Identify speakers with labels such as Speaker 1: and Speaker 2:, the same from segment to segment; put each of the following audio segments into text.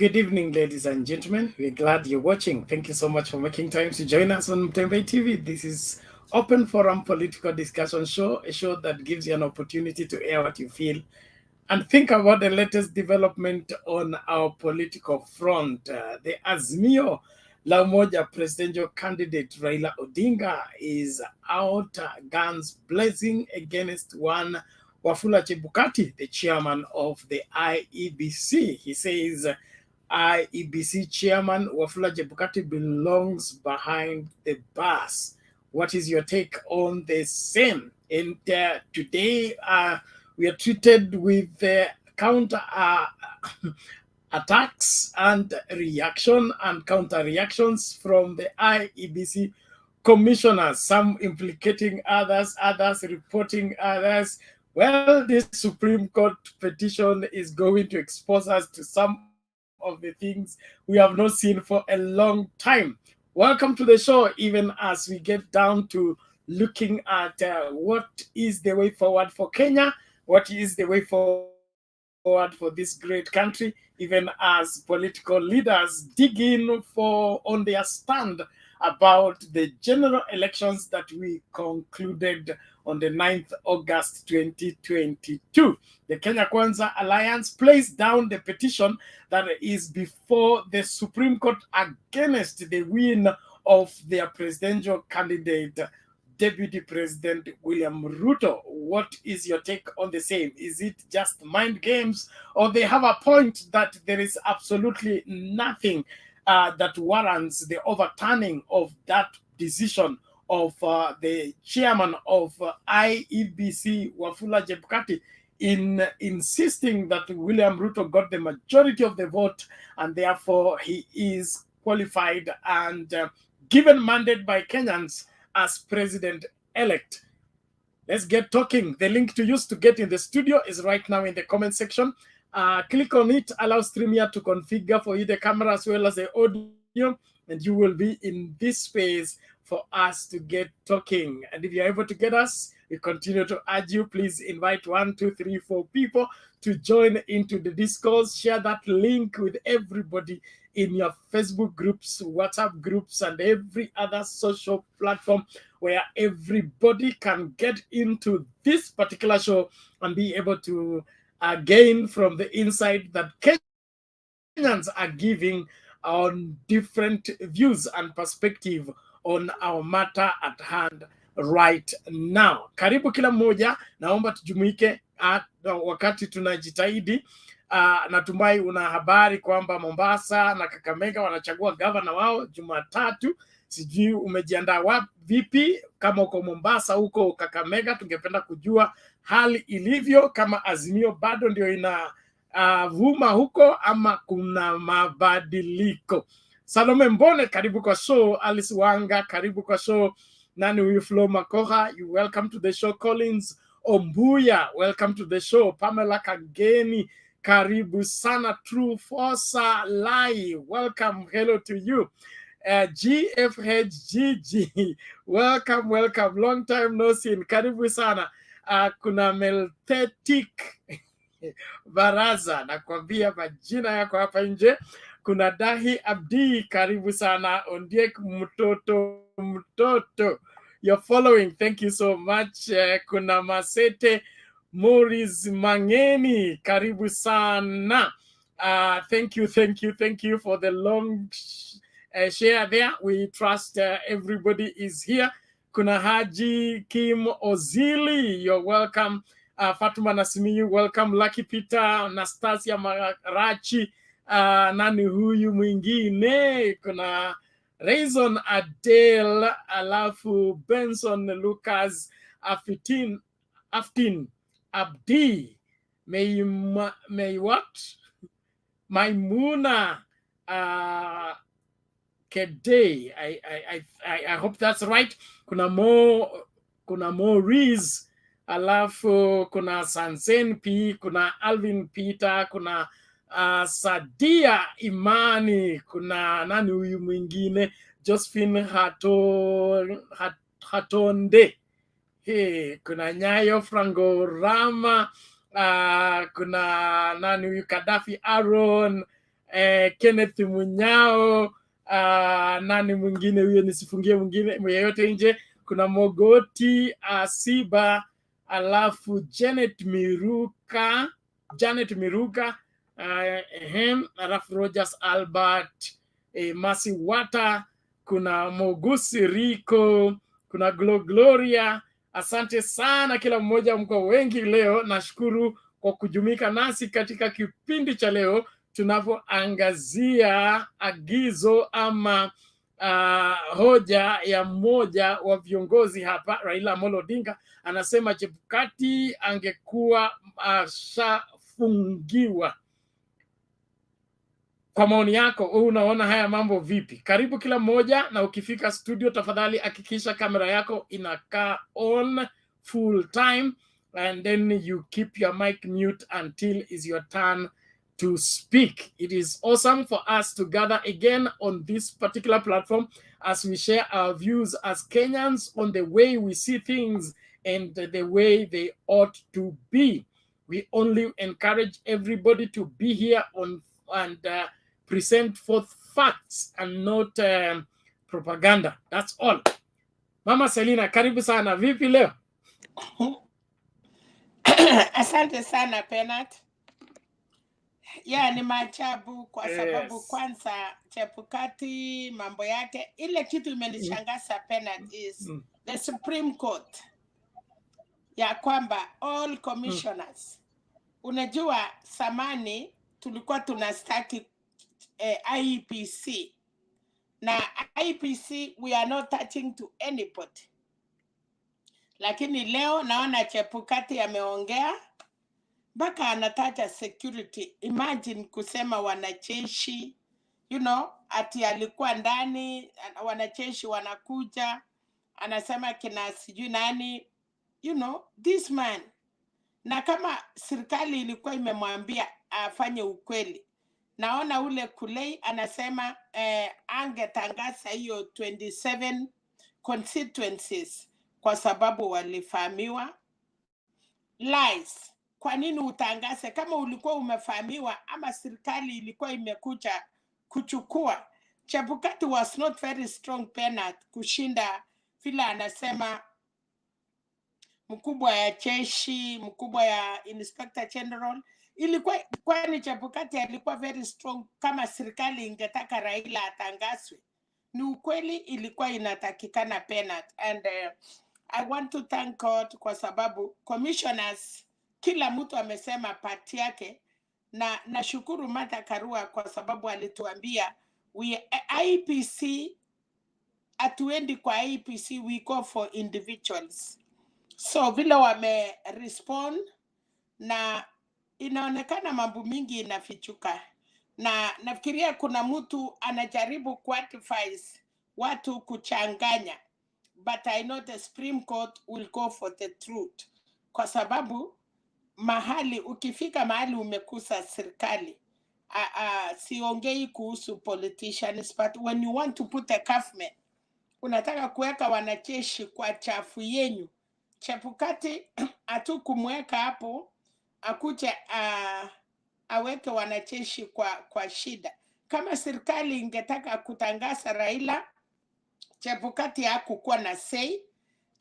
Speaker 1: Good evening, ladies and gentlemen. We're glad you're watching. Thank you so much for making time to join us on Mtembe TV. This is Open Forum Political Discussion Show, a show that gives you an opportunity to air what you feel and think about the latest development on our political front. The AZIMIO La UMOJA presidential candidate Raila Odinga is out guns blazing against one Wafula Chebukati, the chairman of the IEBC. He says IEBC chairman Wafula Chebukati belongs behind the bus. What is your take on the same? And today we are treated with counter attacks and reaction and counter reactions from the IEBC commissioners, some implicating others, others reporting others. Well, this Supreme Court petition is going to expose us to some of the things we have not seen for a long time. Welcome to the show, even as we get down to looking at what is the way forward for Kenya, what is the way forward for this great country, even as political leaders dig in on their stand about the general elections that we concluded on the 9th August 2022. The Kenya Kwanza Alliance placed down the petition that is before the Supreme Court against the win of their presidential candidate, Deputy President William Ruto. What is your take on the same? Is it just mind games, or they have a point that there is absolutely nothing that warrants the overturning of that decision of the chairman of IEBC, Wafula Chebukati, in insisting that William Ruto got the majority of the vote and therefore he is qualified and given mandate by Kenyans as president-elect. Let's get talking. The link to use to get in the studio is right now in the comment section. Click on it, allow StreamYard to configure for you the camera as well as the audio, and you will be in this space for us to get talking. And if you're able to get us, we continue to urge you, please invite 1, 2, 3, 4 people to join into the discourse. Share that link with everybody in your Facebook groups, WhatsApp groups, and every other social platform where everybody can get into this particular show and be able to gain from the insight that Kenyans are giving on different views and perspective on our matter at hand right now. Karibu kila mmoja, naomba tujumuike wakati tunajitahidi. Natumai una habari kwamba Mombasa na Kakamega wanachagua gavana wao Jumatatu. Sijui umejiandaa vipi? Kama uko Mombasa, uko Kakamega, tungependa kujua hali ilivyo, kama Azimio bado ndio ina vuma huko ama kuna mabadiliko. Salome Mbone, karibu kwa show. Alice Wanga, karibu kwa show. Nani huyu? Flo Makoha, you welcome to the show. Collins Ombuya, welcome to the show. Pamela Kageni, karibu sana. True Fosa Lai, welcome, hello to you. GFHGG, welcome, welcome, long time no seen, karibu sana. Kuna Meltetic Baraza, nakwambia majina yako hapa nje. Kuna Dahi Abdi, karibu sana. Ondiek mtoto, you're following, thank you so much. Kuna Masete Morris Mangeni, karibu sana. Thank you for the long share there. We trust everybody is here. Kuna Haji Kim Ozili, you're welcome. Fatuma Nasimiyu, welcome. Lucky Peter, Nastasia Marachi, nani huyu mwingine? Kuna Raison Adele, alafu Benson Lucas, Aftin Abdi, may what? Maimuna Kede, I hope that's right. Kuna Maurice, alafu kuna Sansen P, kuna Alvin Peter, kuna Sadia Imani, kuna nani huyu mwingine? Josephine Hatonde. Hey, kuna Nyayo Frangorama, kuna nani huyu? Kadafi Aaron, Kenneth Munyao, nani mwingine huyo, nisifungie mwingine yeyote nje. Kuna Mogoti Asiba, alafu Janet Miruka, alafu Rogers Albert, Masi Wata, kuna Mogusi Rico, kuna Gloria. Asante sana kila mmoja, mko wengi leo. Nashukuru kwa kujumuika nasi katika kipindi cha leo tunavyoangazia agizo ama hoja ya mmoja wa viongozi hapa, Raila Odinga. Anasema Chebukati angekuwa ashafungiwa. Kwa maoni yako, unaona haya mambo vipi? Karibu kila mmoja, na ukifika studio tafadhali hakikisha kamera yako inakaa on full time, and then you keep your mic mute until is your turn to speak. It is awesome for us to gather again on this particular platform as we share our views as Kenyans on the way we see things and the way they ought to be. We only encourage everybody to be here and present forth facts and not propaganda. That's all. Mama Selina, karibu sana. Vipi leo?
Speaker 2: Asante sana Penat. Ni maajabu kwa sababu kwanza Chebukati mambo yake, ile kitu imenishangaza Penat is the Supreme Court ya kwamba all commissioners. Unajua samani tulikuwa tunastaki IEBC. Na IEBC we are not touching to anybody. Lakini leo naona Chebukati ameongea mpaka anataja security. Imagine kusema wanajeshi, ati alikuwa ndani, wanajeshi wanakuja, anasema kina sijui nani, this man. Na kama serikali ilikuwa imemwambia afanye ukweli, naona ule Kulei anasema angetangaza hiyo 27 constituencies kwa sababu walifahamiwa. Lies. Kwa nini utangaze kama ulikuwa umefahamiwa ama serikali ilikuwa imekuja kuchukua? Chebukati was not very strong Penat kushinda vile anasema mkubwa ya jeshi, mkubwa ya Inspector General. Ilikuwa kwani Chebukati alikuwa very strong kama serikali ingetaka Raila atangazwe. Ni ukweli ilikuwa inatakikana Penat. And I want to thank God kwa sababu commissioners kila mtu amesema part yake, na nashukuru Martha Karua kwa sababu alituambia IEBC atuendi kwa IEBC, we go for individuals. So vile wame respond na inaonekana mambo mingi inafichuka, na nafikiria kuna mtu anajaribu quantifies watu kuchanganya, but I know the Supreme Court will go for the truth kwa sababu ukifika mahali umekusa serikali, siongei kuhusu politicians, but when you want to put a government, unataka kuweka wanajeshi kwa chafu yenyu. Chebukati kumweka hapo, akuje aweke wanajeshi kwa shida. Kama serikali ingetaka kutangaza Raila, Chebukati hakukuwa na say,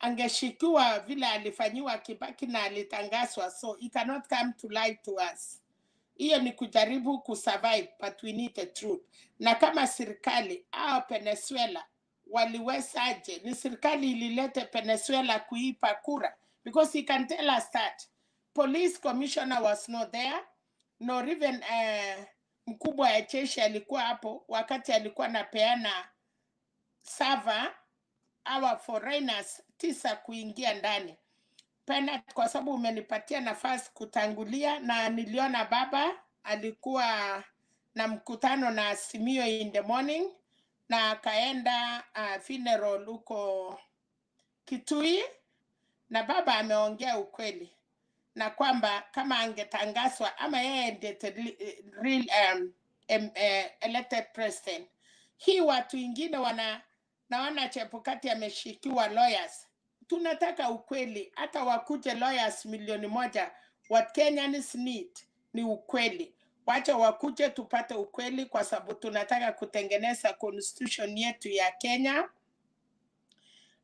Speaker 2: angeshikiwa vile alifanyiwa Kibaki na alitangazwa. So he cannot come to lie to us. Hiyo ni kujaribu kusurvive, but we need the truth. Na kama serikali Venezuela waliwezaje? Ni serikali ililete Venezuela kuipa kura, because he can tell us that police commissioner was not there, nor even mkubwa ya jeshi alikuwa hapo wakati alikuwa napeana server our foreigners 9 kuingia ndani. Penat, kwa sababu umenipatia nafasi kutangulia, na niliona baba alikuwa na mkutano na AZIMIO in the morning, na akaenda funeral huko Kitui, na baba ameongea ukweli na kwamba kama angetangazwa ama yeye ndiye real elected president, hii watu wengine naona Chebukati ameshikiwa lawyers. Tunataka ukweli, hata wakuje lawyers 1,000,000. What Kenyans need ni ukweli. wacha wakuje tupate ukweli, kwa sababu tunataka kutengeneza constitution yetu ya Kenya.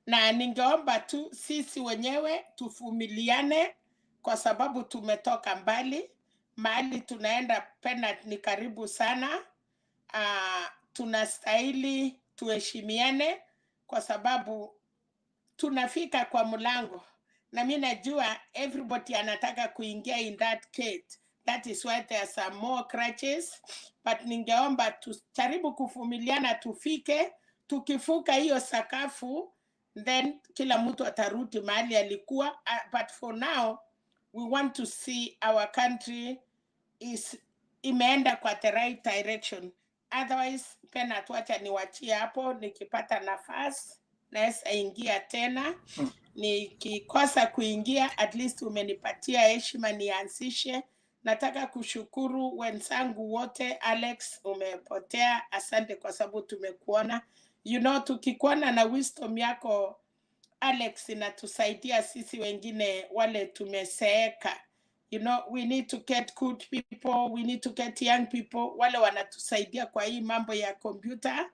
Speaker 2: Na ningeomba tu sisi wenyewe tuvumiliane, kwa sababu tumetoka mbali. Mahali tunaenda Penat ni karibu sana. Tunastahili tuheshimiane, kwa sababu tunafika kwa mlango, na mimi najua everybody anataka kuingia in that gate. That is why there are some more crutches, but ningeomba tujaribu kuvumiliana tufike. Tukifuka hiyo sakafu, then kila mtu atarudi mahali alikuwa. But for now we want to see our country is imeenda kwa the right direction. Otherwise Penat, wacha niwachie hapo, nikipata nafasi naweza ingia tena. Nikikosa kuingia, at least umenipatia heshima nianzishe. Nataka kushukuru wenzangu wote. Alex, umepotea, asante kwa sababu tumekuona. You know, tukikuona na wisdom yako Alex, inatusaidia sisi wengine wale tumeseeka. You know, we need to get good people, we need to get young people, wale wanatusaidia kwa hii mambo ya computer.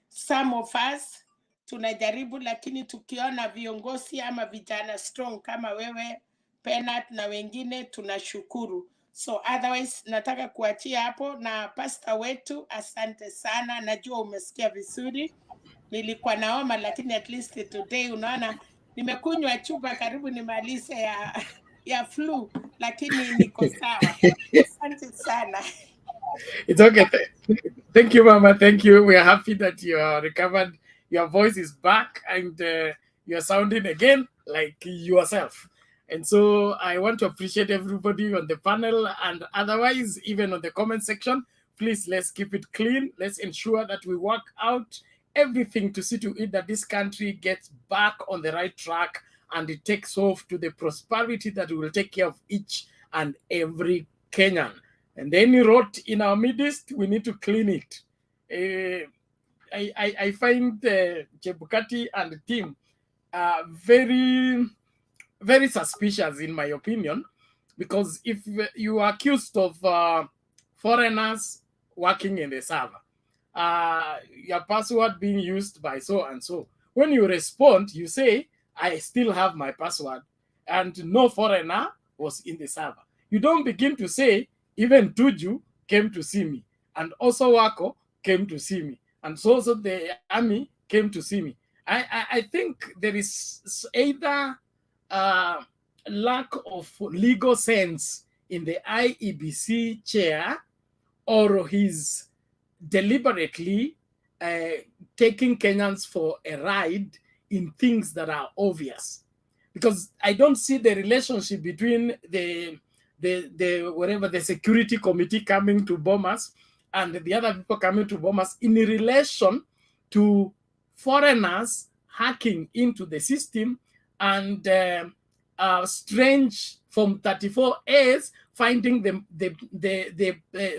Speaker 2: Some of us tunajaribu, lakini tukiona viongozi ama vijana strong kama wewe Penat na wengine, tunashukuru. So otherwise nataka kuachia hapo, na pastor wetu asante sana. Najua umesikia vizuri, nilikuwa naoma, lakini at least today unaona nimekunywa chupa karibu nimalize ya flu, lakini niko sawa. Asante sana.
Speaker 1: It's okay. Thank you, Mama. Thank you. We are happy that you are recovered. Your voice is back, and you are sounding again like yourself. And so I want to appreciate everybody on the panel, and otherwise, even on the comment section. Please, let's keep it clean. Let's ensure that we work out everything to see to it that this country gets back on the right track, and it takes off to the prosperity that will take care of each and every Kenyan. And then he wrote, in our midst, we need to clean it. I find Chebukati and the team very, very suspicious, in my opinion, because if you are accused of foreigners working in the server, your password being used by so and so, when you respond, you say, I still have my password, and no foreigner was in the server. You don't begin to say, even Tuju came to see me, and also Wako came to see me, and so the army came to see me. I think there is either lack of legal sense in the IEBC chair, or he's deliberately taking Kenyans for a ride in things that are obvious. Because I don't see the relationship between the security committee coming to bomb us and the other people coming to bomb us in relation to foreigners hacking into the system and strange from 34As finding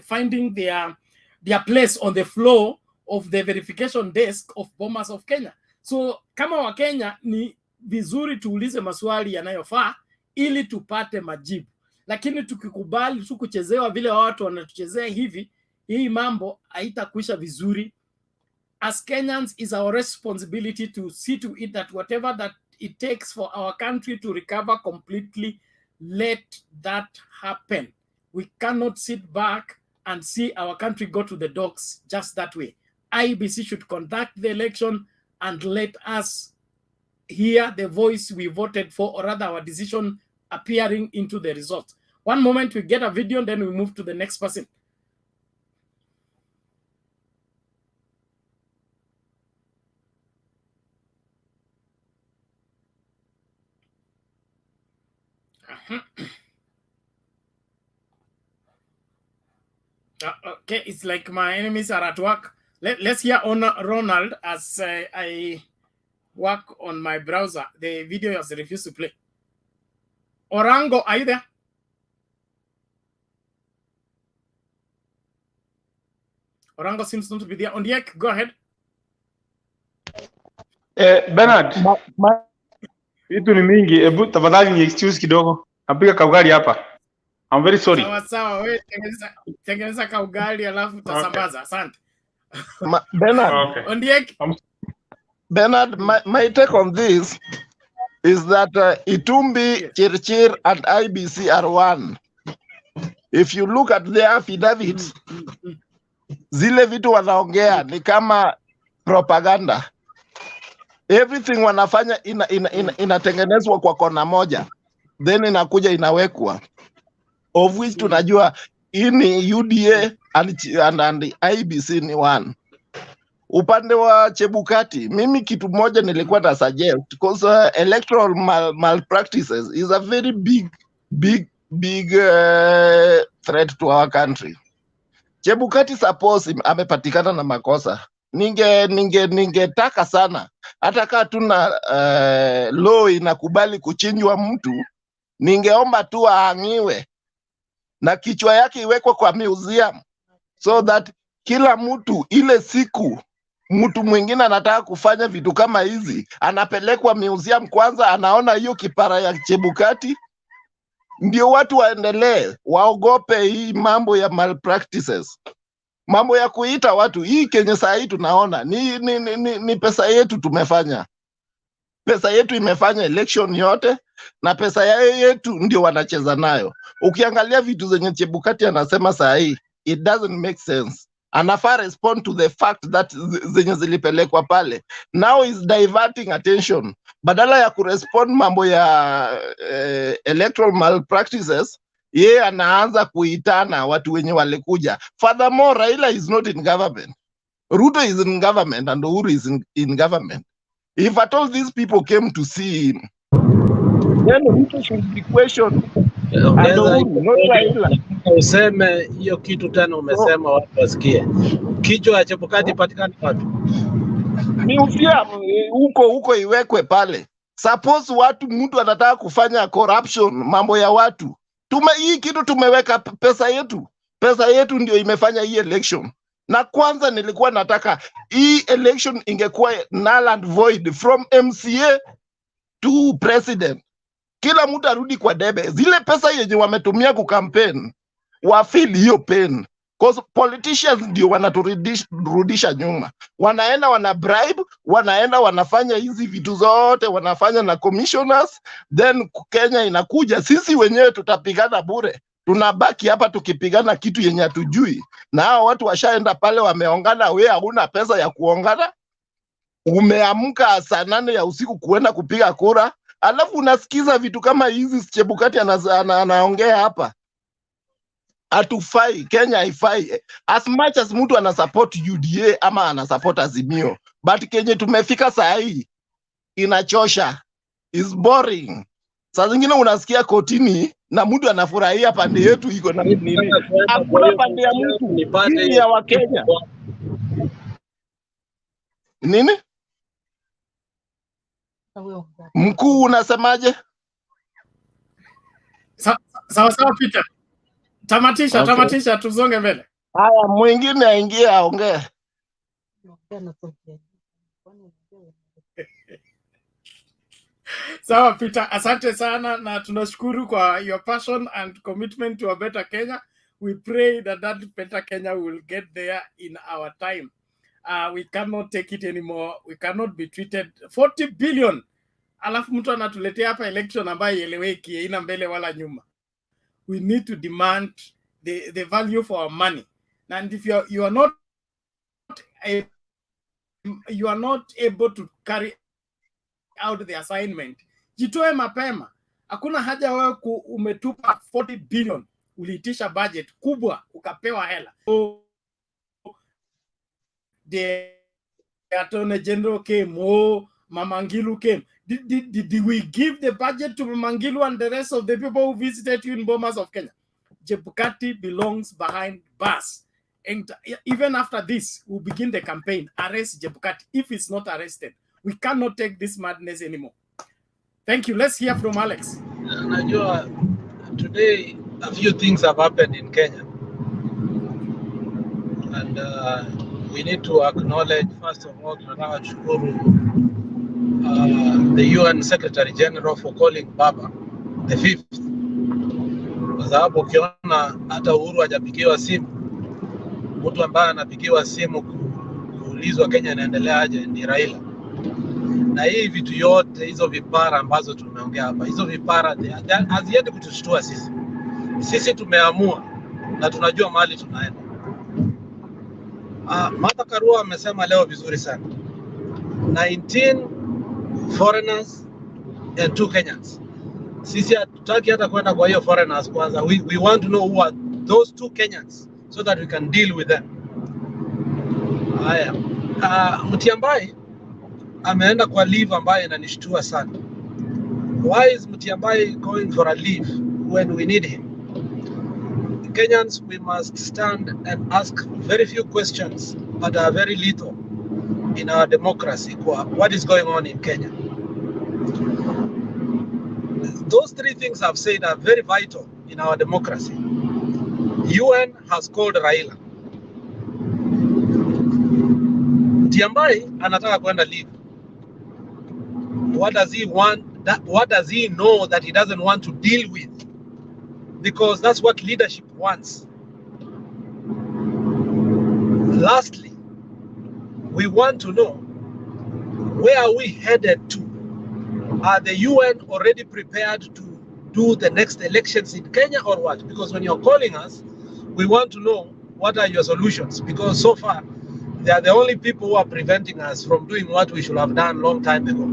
Speaker 1: finding their place on the floor of the verification desk of bombers of Kenya. So kama wa Kenya ni vizuri tuulize maswali yanayofaa ili tupate majibu. Lakini tukikubali tu kuchezewa vile watu wanatuchezea hivi, hii mambo haitakuisha vizuri. As Kenyans, is our responsibility to see to it that whatever that it takes for our country to recover completely, let that happen. We cannot sit back and see our country go to the dogs just that way. IEBC should conduct the election and let us hear the voice we voted for, or rather our decision appearing into the results. One moment we get a video, and then we move to the next person. Okay, it's like my enemies are at work. Let's hear on Ronald as I work on my browser. The video has refused to play. Orango, are you there? Orango seems not to be there. Ondiek, go ahead.
Speaker 3: Bernard, vitu ni mingi. Ebu tafadhali ni excuse kidogo. Napiga kagari hapa. I'm very sorry.
Speaker 1: Sawa sawa, wewe tengeneza ka ugali alafu utasambaza. Asante.
Speaker 4: Bernard.
Speaker 1: Okay.
Speaker 4: Bernard, my take on this is that Itumbi, yes, Chirchir, and IBC are one. If you look at their affidavits, zile vitu wanaongea ni kama propaganda. Everything wanafanya inatengenezwa kwa kona moja, then inakuja inawekwa, of which tunajua ini UDA and IBC ni one. Upande wa Chebukati, mimi kitu moja nilikuwa na suggest, because electoral malpractices is a very big threat to our country. Chebukati suppose amepatikana na makosa, ningetaka sana hata kama tuna law inakubali kuchinjwa mtu, ningeomba tu aangiwe na kichwa yake iwekwe kwa museum, so that kila mtu ile siku mtu mwingine anataka kufanya vitu kama hizi anapelekwa museum kwanza, anaona hiyo kipara ya Chebukati, ndio watu waendelee, waogope hii mambo ya malpractices, mambo ya kuita watu. Hii Kenya saa hii tunaona ni pesa yetu tumefanya, pesa yetu imefanya election yote, na pesa yetu ndio wanacheza nayo. Ukiangalia vitu zenye Chebukati anasema saa hii, it doesn't make sense. Anafaa respond to the fact that zenye zilipelekwa pale. Now is diverting attention. Badala ya kurespond mambo ya electoral malpractices, ye anaanza kuitana watu wenye walikuja. Furthermore, Raila is not in government. Ruto is in government and Uhuru is in government. If at all these people came to see him, then Ruto should be questioned.
Speaker 5: Useme hiyo kitu tena, umesema watu wasikie. Kichwa ya Chebukati patikana wapi?
Speaker 4: Museum huko iwekwe pale. Suppose mtu anataka kufanya corruption, mambo ya watu. Hii kitu tumeweka pesa yetu ndio imefanya hii election. Na kwanza nilikuwa nataka hii election ingekuwa null and void from MCA to president. Kila mtu arudi kwa debe. Zile pesa yenye wametumia ku campaign, wafeel hiyo pain. Because politicians ndio wanaturudisha nyuma. Wanaenda wana bribe, wanaenda wanafanya hizi vitu zote, wanafanya na commissioners, then Kenya inakuja, sisi wenyewe tutapigana bure. Tunabaki hapa tukipigana kitu yenye hatujui. Na hao watu washaenda pale wameongana, wewe hauna pesa ya kuongana. Umeamka saa 8 ya usiku kuenda kupiga kura. Alafu unasikiza vitu kama hizi Chebukati anaongea hapa. Hatufai, Kenya haifai. As much as mtu anasupport UDA ama anasupport Azimio, but Kenya tumefika saa hii inachosha, is boring. Saa zingine unasikia kotini na mtu anafurahia pande yetu iko na nini. Hakuna pande ya mtu, ni ya Wakenya. Nini? Mkuu unasemaje?
Speaker 1: Sawa Peter. Tamatisha tuzonge mbele.
Speaker 4: Haya, mwingine aingie aongee.
Speaker 1: Sawa Peter, asante sana na tunashukuru kwa your passion and commitment to a better Kenya. We pray that better Kenya will get there in our time. We cannot take it anymore. We cannot be treated 40 billion. Alafu mtu anatuletea hapa election ambayo ieleweki, haina mbele wala nyuma. We need to demand the value for our money. And if you are not able to carry out the assignment, jitoe mapema. Hakuna haja wewe umetupa 40 billion, uliitisha budget kubwa ukapewa hela. So, the Attorney General came, Mama Ngilu came. Did we give the budget to Mama Ngilu and the rest of the people who visited you in Bomas of Kenya? Chebukati belongs behind bars. And even after this, we'll begin the campaign. Arrest Chebukati. If it's not arrested, we cannot take this madness anymore. Thank you. Let's hear from Alex.
Speaker 5: Najua, today, a few things have happened in Kenya. And we need to acknowledge, first of all, the UN Secretary General for calling Baba the 5th. kwa sababu ukiona hata Uhuru hajapigiwa simu, mtu ambaye anapigiwa simu kuulizwa Kenya inaendelea aje ni Raila. Na hii vitu yote hizo vipara ambazo tumeongea hapa, hizo vipara haziende kutushtua sisi. Sisi tumeamua na tunajua mahali tunaenda. Martha Karua amesema leo vizuri sana. 19 foreigners and 2 Kenyans. Sisi hatutaki hata kwenda kwa hiyo foreigners kwanza. We want to know who are those 2 Kenyans so that we can deal with them. Haya. Mutiambai ameenda kwa leave ambayo inanishtua sana. Why is Mutiambai going for a leave when we need him? Kenyans, we must stand and ask very few questions but are very little in our democracy. What is going on in Kenya? Those 3 things I've said are very vital in our democracy. UN has called Raila. Mutiambai anataka kwenda leave. What does he want? What does he know that he doesn't want to deal with? Because that's what leadership wants. Lastly, we want to know, where are we headed to? Are the UN already prepared to do the next elections in Kenya or what? Because when you're calling us, we want to know what are your solutions, because so far they are the only people who are preventing us from doing what we should have done long time ago.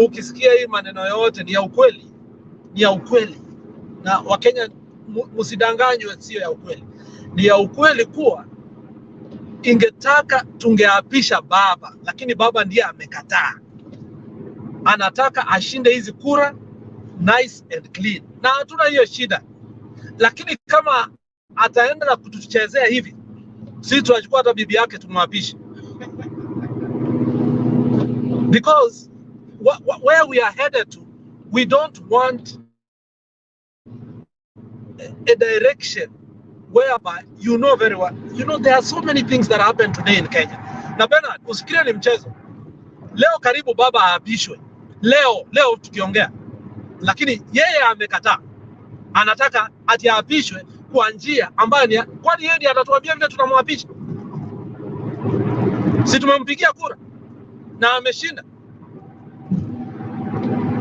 Speaker 5: Ukisikia hii maneno yote ni ya ukweli, ni ya ukweli. Na Wakenya msidanganywe, sio ya ukweli. Ni ya ukweli kuwa ingetaka tungeapisha baba, lakini baba ndiye amekataa. Anataka ashinde hizi kura nice and clean. Na hatuna hiyo shida. Lakini kama ataenda na kutuchezea hivi, sisi tunachukua hata bibi yake tumwapishe. Because where we are headed to, we don't want a direction whereby you know very well. You know, there are so many things that happen today in Kenya. Na Bernard, usikirie ni mchezo. Leo karibu baba aapishwe. Leo tukiongea. Lakini yeye amekataa. Anataka ati aapishwe kwa njia ambayo ni, kwani yeye ndiye atatuambia vile tunamwapisha? Si tumempigia kura na ameshinda.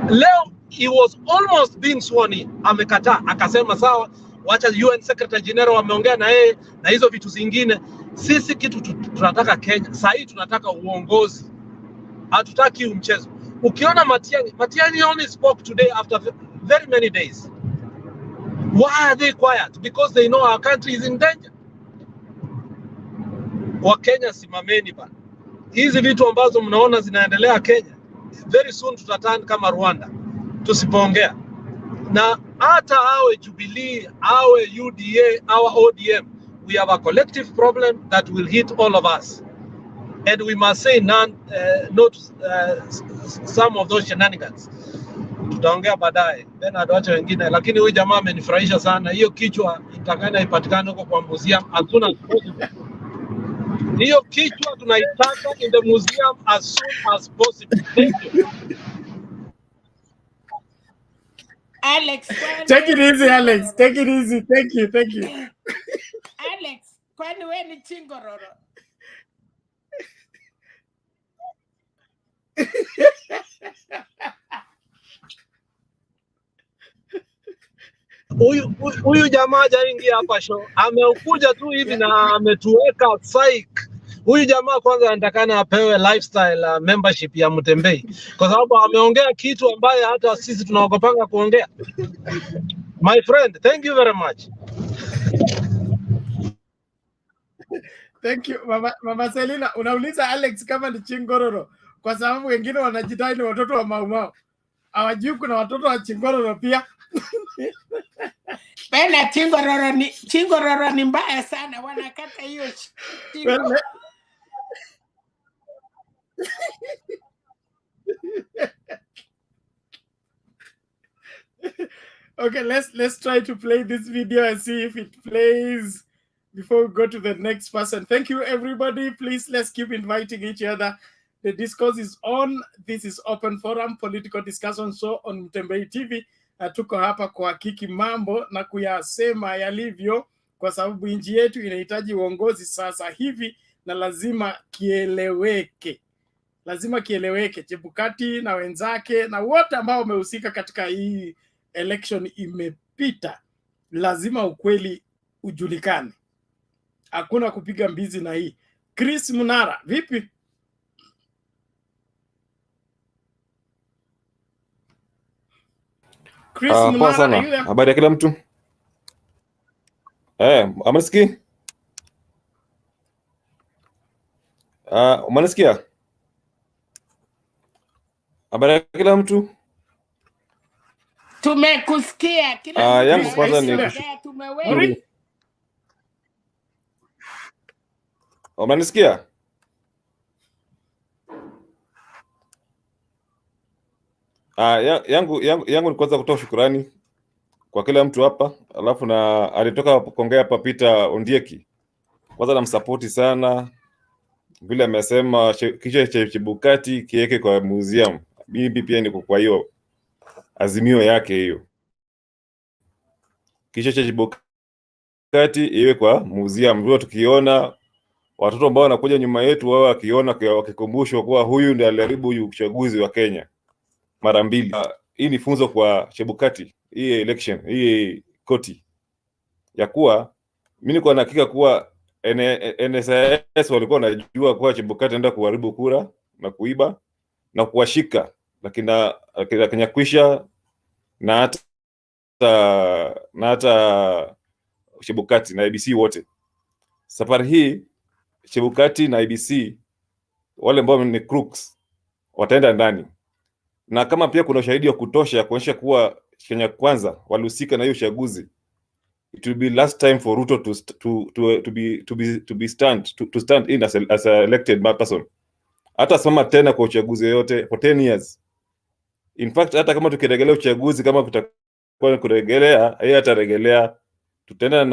Speaker 5: Leo he was almost being sworn in. Amekataa, akasema sawa, wacha UN Secretary General wameongea na yeye na hizo vitu zingine. Sisi kitu tunataka Kenya. Sasa hii tunataka uongozi. Hatutaki mchezo. Ukiona Matiang'i only spoke today after very many days. Why are they quiet? Because they know our country is in danger. Wakenya simameni bana. Hizi vitu ambazo mnaona zinaendelea Kenya, very soon tutatana kama Rwanda tusipoongea. Na hata awe Jubilee, awe UDA, awe ODM, we have a collective problem that will hit all of us. And we must say no to some of those shenanigans. Tutaongea baadaye. Tena adoacha wengine, lakini huyu jamaa amenifurahisha sana. Hiyo kichwa itakana ipatikane huko kwa museum as soon as possible. Hiyo kichwa tunaitaka in the museum as soon as possible. Thank you.
Speaker 2: Alex,
Speaker 1: take it easy, Alex. Take it easy. Thank you.
Speaker 2: Alex, kwani wewe ni chingororo?
Speaker 5: Huyu jamaa hajaingia hapa show. Amekuja tu hivi na ametuweka psych. Huyu jamaa kwanza anatakana apewe lifestyle membership ya Mutembei kwa sababu ameongea kitu ambaye hata sisi tunaogopanga kuongea. My friend, thank you very much.
Speaker 1: Thank you. Mama Selina, unauliza Alex kama ni chingororo kwa sababu wengine wanajidai ni watoto wa Maumau. Hawajui kuna watoto wa chingororo pia.
Speaker 2: Pena chingororo ni mbaya sana, wanakata hiyo chingo.
Speaker 1: Okay, let's try to play this video and see if it plays before we go to the next person. Thank you, everybody. Please, let's keep inviting each other. The discourse is on. This is Open Forum, political discussion show on Mutembei TV. tuko hapa kuhakiki mambo na kuyasema yalivyo, kwa sababu nchi yetu inahitaji uongozi sasa hivi na lazima kieleweke. Lazima kieleweke. Chebukati na wenzake na wote ambao wamehusika katika hii election imepita, lazima ukweli ujulikane. Hakuna kupiga mbizi na hii. Chris Munara, vipi? Chris
Speaker 3: Poa
Speaker 1: Munara,
Speaker 3: sana. Habari ya kila mtu? Amesikii? Umanisikia? Habari ya kila mtu?
Speaker 2: Tumekusikia kila
Speaker 3: yangu kwanza ni
Speaker 2: tumeweka.
Speaker 3: Umanisikia? Yangu ni kwanza kutoa shukrani kwa kila mtu hapa, alafu na alitoka kuongea hapa Peter Ondieki. Kwanza namsapoti sana vile amesema kichwa cha Chebukati kiweke kwa museum. Mimi pia niko kwa hiyo azimio yake hiyo. Kichwa cha Chebukati iwe kwa museum. Ndio tukiona watoto ambao wanakuja nyuma yetu wao wakiona wakikumbushwa kuwa huyu ndiye aliharibu uchaguzi wa Kenya mara mbili. Hii ni funzo kwa Chebukati, hii election, hii koti ya kuwa mimi niko na hakika kuwa NSS walikuwa wanajua kuwa Chebukati anaenda kuharibu kura na kuiba na kuwashika, lakini Kenya na hata Chebukati na IEBC wote. Safari hii Chebukati na IEBC wale ambao ni crooks wataenda ndani, na kama pia kuna ushahidi wa kutosha kuonyesha kuwa Kenya Kwanza walihusika na hiyo uchaguzi, it will be last time for Ruto to stand in as a elected person. Hata simama tena kwa uchaguzi yote for 10 years. In fact, hata kama tukirejelea uchaguzi, kama kutakuwa kurejelea, yeye atarejelea. Tutaenda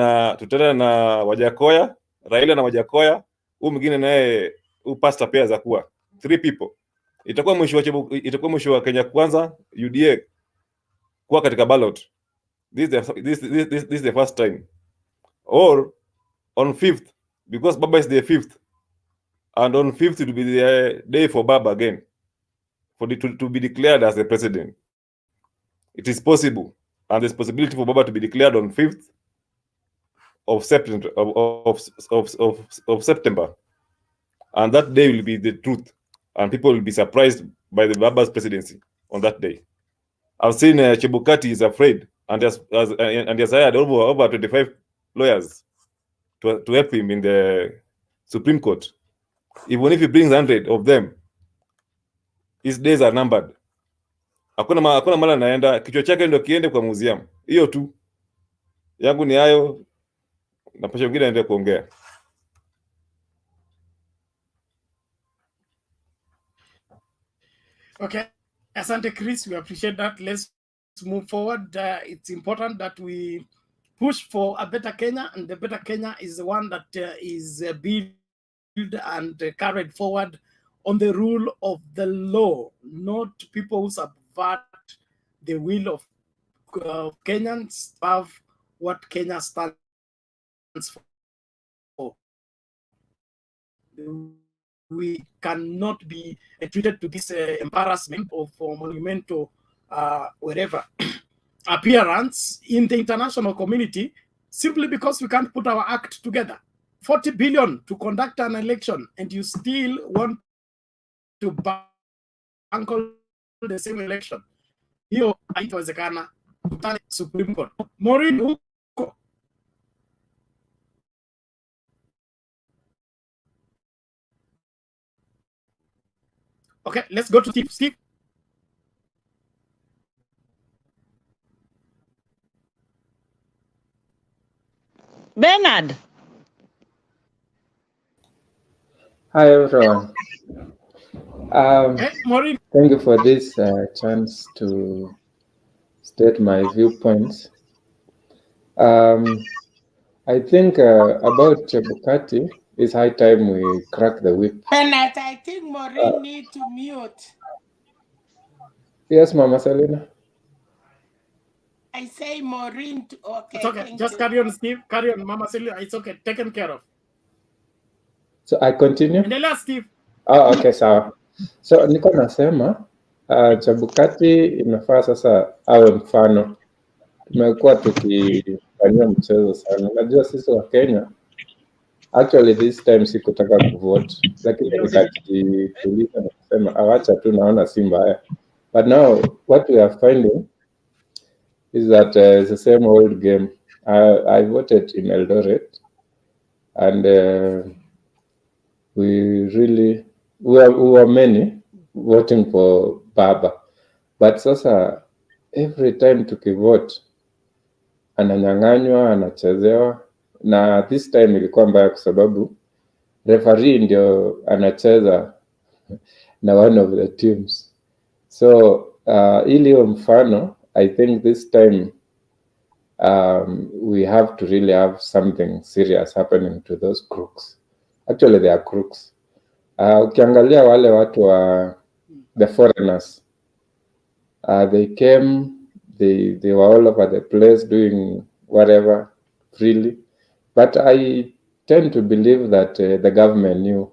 Speaker 3: na Wajakoya, Raila na Wajakoya, huyu mwingine naye pastor pia za kuwa 3 people. Itakuwa mwisho wa Kenya Kwanza UDA kuwa katika ballot. This is the first time. Or on 5th, because Baba is the 5th, and on 5th it will be the day for Baba again, to be declared as the president. It is possible, and there's possibility for Baba to be declared on 5th of September, of September, and that day will be the truth, and people will be surprised by the Baba's presidency on that day. I've seen Chebukati is afraid, and has hired over 25 lawyers to help him in the Supreme Court. Even if he brings 100 of them, his days are numbered. Hakuna mala naenda, kichwa chake ndio kiende kwa museum. Hiyo tu. Yangu ni hayo, na pasha mwingine aende kuongea.
Speaker 1: Okay, asante Chris, we appreciate that. Let's move forward. It's important that we push for a better Kenya, and the better Kenya is the one that is built and carried forward on the rule of the law, not people who subvert the will of Kenyans above what Kenya stands for. We cannot be treated to this embarrassment of monumental wherever appearance in the international community simply because we can't put our act together. 40 billion to conduct an election, and you still want to bungle the same election. Hiyo haitawezekana. Supreme Court. Maureen, huko. Okay, let's go to Steve. Steve.
Speaker 6: Bernard.
Speaker 7: Hi, everyone.
Speaker 1: Hey, Maureen.
Speaker 7: Thank you for this chance to state my viewpoints. I think about Chebukati, it's high time we crack the whip.
Speaker 2: Bernard, I think Maureen need to mute.
Speaker 7: Yes, Mama Selena.
Speaker 2: I say Maureen. Okay,
Speaker 1: It's okay. Just carry on, Steve. Carry on, Mama Celia. It's okay. Taken care of.
Speaker 7: So I continue.
Speaker 1: Endelea, Steve.
Speaker 7: Oh, okay, sawa. So niko nasema Chebukati imefaa sasa awe mfano. Tumekuwa tukifanyia mchezo sana. Unajua sisi wa Kenya, actually this time sikutaka kuvote, lakini nikajituliza na kusema awacha tu, naona si mbaya. But now what we are finding is that it's the same old game. I voted in Eldoret, and we were many voting for Baba, but sasa every time tukivote ananyang'anywa, anachezewa, na this time ilikuwa mbaya kwa sababu referee ndio anacheza na one of the teams. So ili mfano, I think this time we have to really have something serious happening to those crooks. Actually they are crooks. Ukiangalia wale watu wa the foreigners, they came, they were all over the place doing whatever freely, but I tend to believe that the government knew,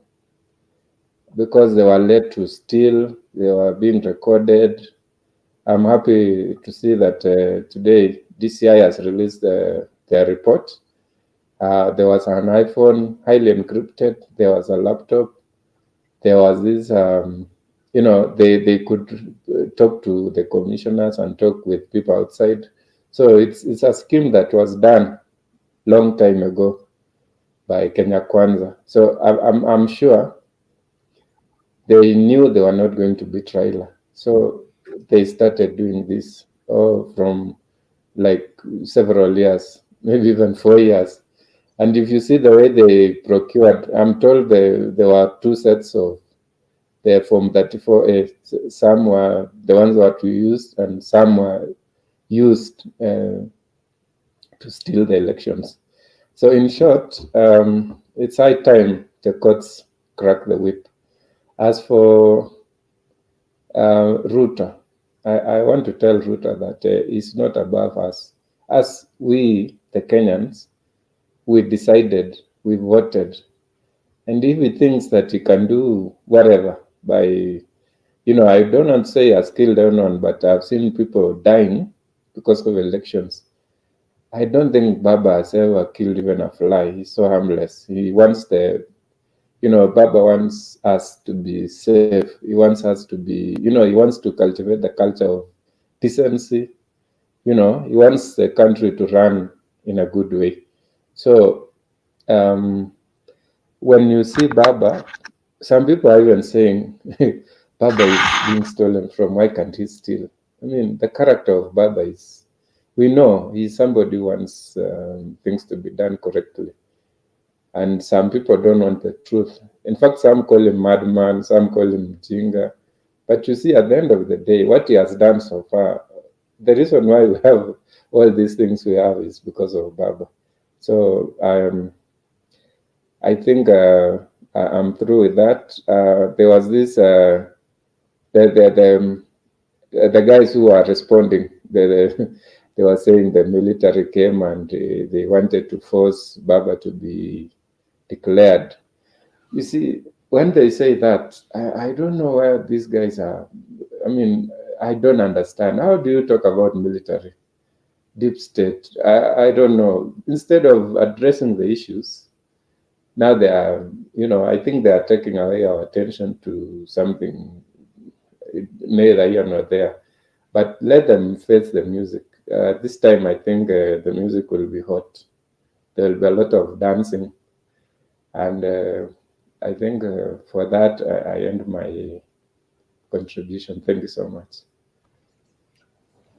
Speaker 7: because they were led to steal, they were being recorded. I'm happy to see that today DCI has released their report. There was an iPhone, highly encrypted, there was a laptop, there was this, they could talk to the commissioners and talk with people outside. So it's a scheme that was done long time ago by Kenya Kwanza. So I'm sure they knew they were not going to beat Raila. So they started doing this from like several years, maybe even 4 years. And if you see the way they procured, I'm told there were 2 sets of the Form 34A. Some were the ones that we used, and some were used to steal the elections. So in short, it's high time the courts crack the whip. As for Ruto, I want to tell Ruto that he's not above us. As we, the Kenyans, we decided, we voted. And if he thinks that he can do whatever by, I don't want to say has killed anyone, but I've seen people dying because of elections. I don't think Baba has ever killed even a fly. He's so harmless. He wants Baba wants us to be safe. He wants us to be, he wants to cultivate the culture of decency. He wants the country to run in a good way. So when you see Baba, some people are even saying Baba is being stolen from. Why can't he steal? I mean, the character of Baba is, we know he's somebody who wants things to be done correctly. And some people don't want the truth. In fact, some call him madman, some call him jinga. But you see, at the end of the day, what he has done so far, the reason why we have all these things we have is because of Baba. So I think I'm through with that. There was this, the guys who are responding, they were saying the military came and they wanted to force Baba to be declared. You see, when they say that, I don't know where these guys are. I mean, I don't understand. How do you talk about military? Deep state? I don't know. Instead of addressing the issues, now they are, I think they are taking away our attention to something neither here nor there. But let them face the music. This time, I think the music will be hot. There will be a lot of dancing. And I think for that, I end my contribution. Thank you so much.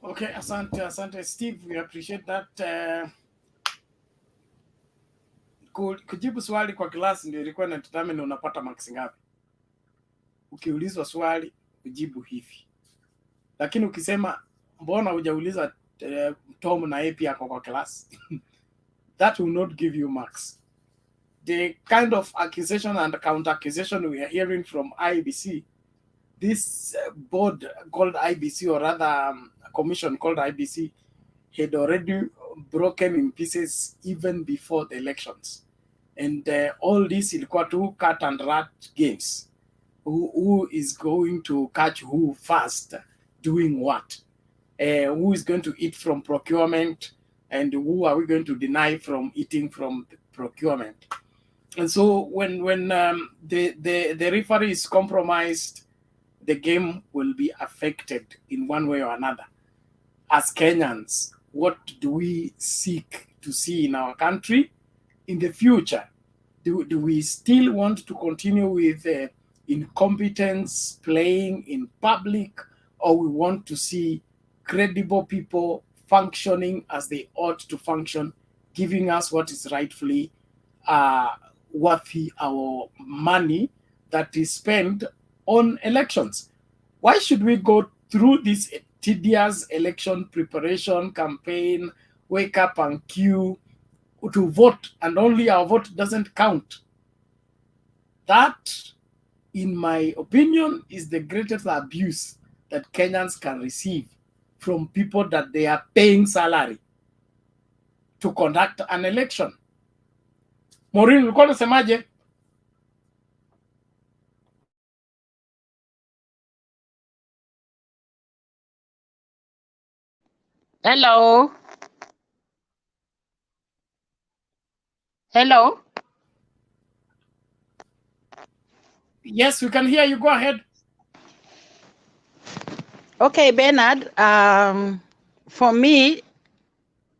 Speaker 1: Okay, asante Steve, we appreciate that. Kujibu swali kwa klasi ndio ilikuwa inadetermine unapata marks ngapi. Ukiulizwa swali ujibu hivi, lakini ukisema mbona hujauliza Tom na AP yako kwa class that will not give you marks. The kind of accusation and counter accusation we are hearing from IEBC, this board called IEBC, or rather commission called IEBC, had already broken in pieces even before the elections. And all this ilikuwa tu cat and rat games. Who is going to catch who first doing what? Who is going to eat from procurement, and who are we going to deny from eating from the procurement? And so when the referee is compromised, the game will be affected in one way or another. As Kenyans, what do we seek to see in our country in the future? Do we still want to continue with incompetence playing in public, or we want to see credible people functioning as they ought to function, giving us what is rightfully worthy our money that is spent on elections? Why should we go through this tedious election preparation campaign, wake up and queue to vote, and only our vote doesn't count? That, in my opinion, is the greatest abuse that Kenyans can receive from people that they are paying salary to conduct an election. Maureen, ulikuwa unasemaje?
Speaker 6: Hello. Hello.
Speaker 1: Yes, we can hear you. Go ahead.
Speaker 6: Okay, Bernard. For me,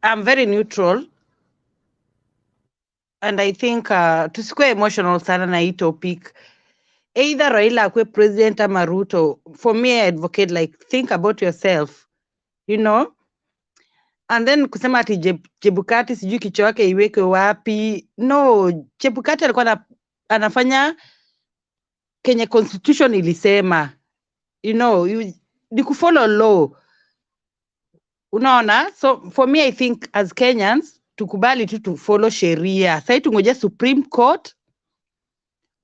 Speaker 6: I'm very neutral. And I think tusikuwe emotional sana na hii topic. Either Raila akwe president ama Ruto. For me, I advocate like think about yourself, you know. And then kusema ati Chebukati sijui kichwa yake iweke wapi. No, Chebukati alikuwa anafanya kenye constitution ilisema. You know, ni kufollow law. Unaona? So for me, I think as Kenyans, tukubali tu to follow sheria. Sasa tungoje Supreme Court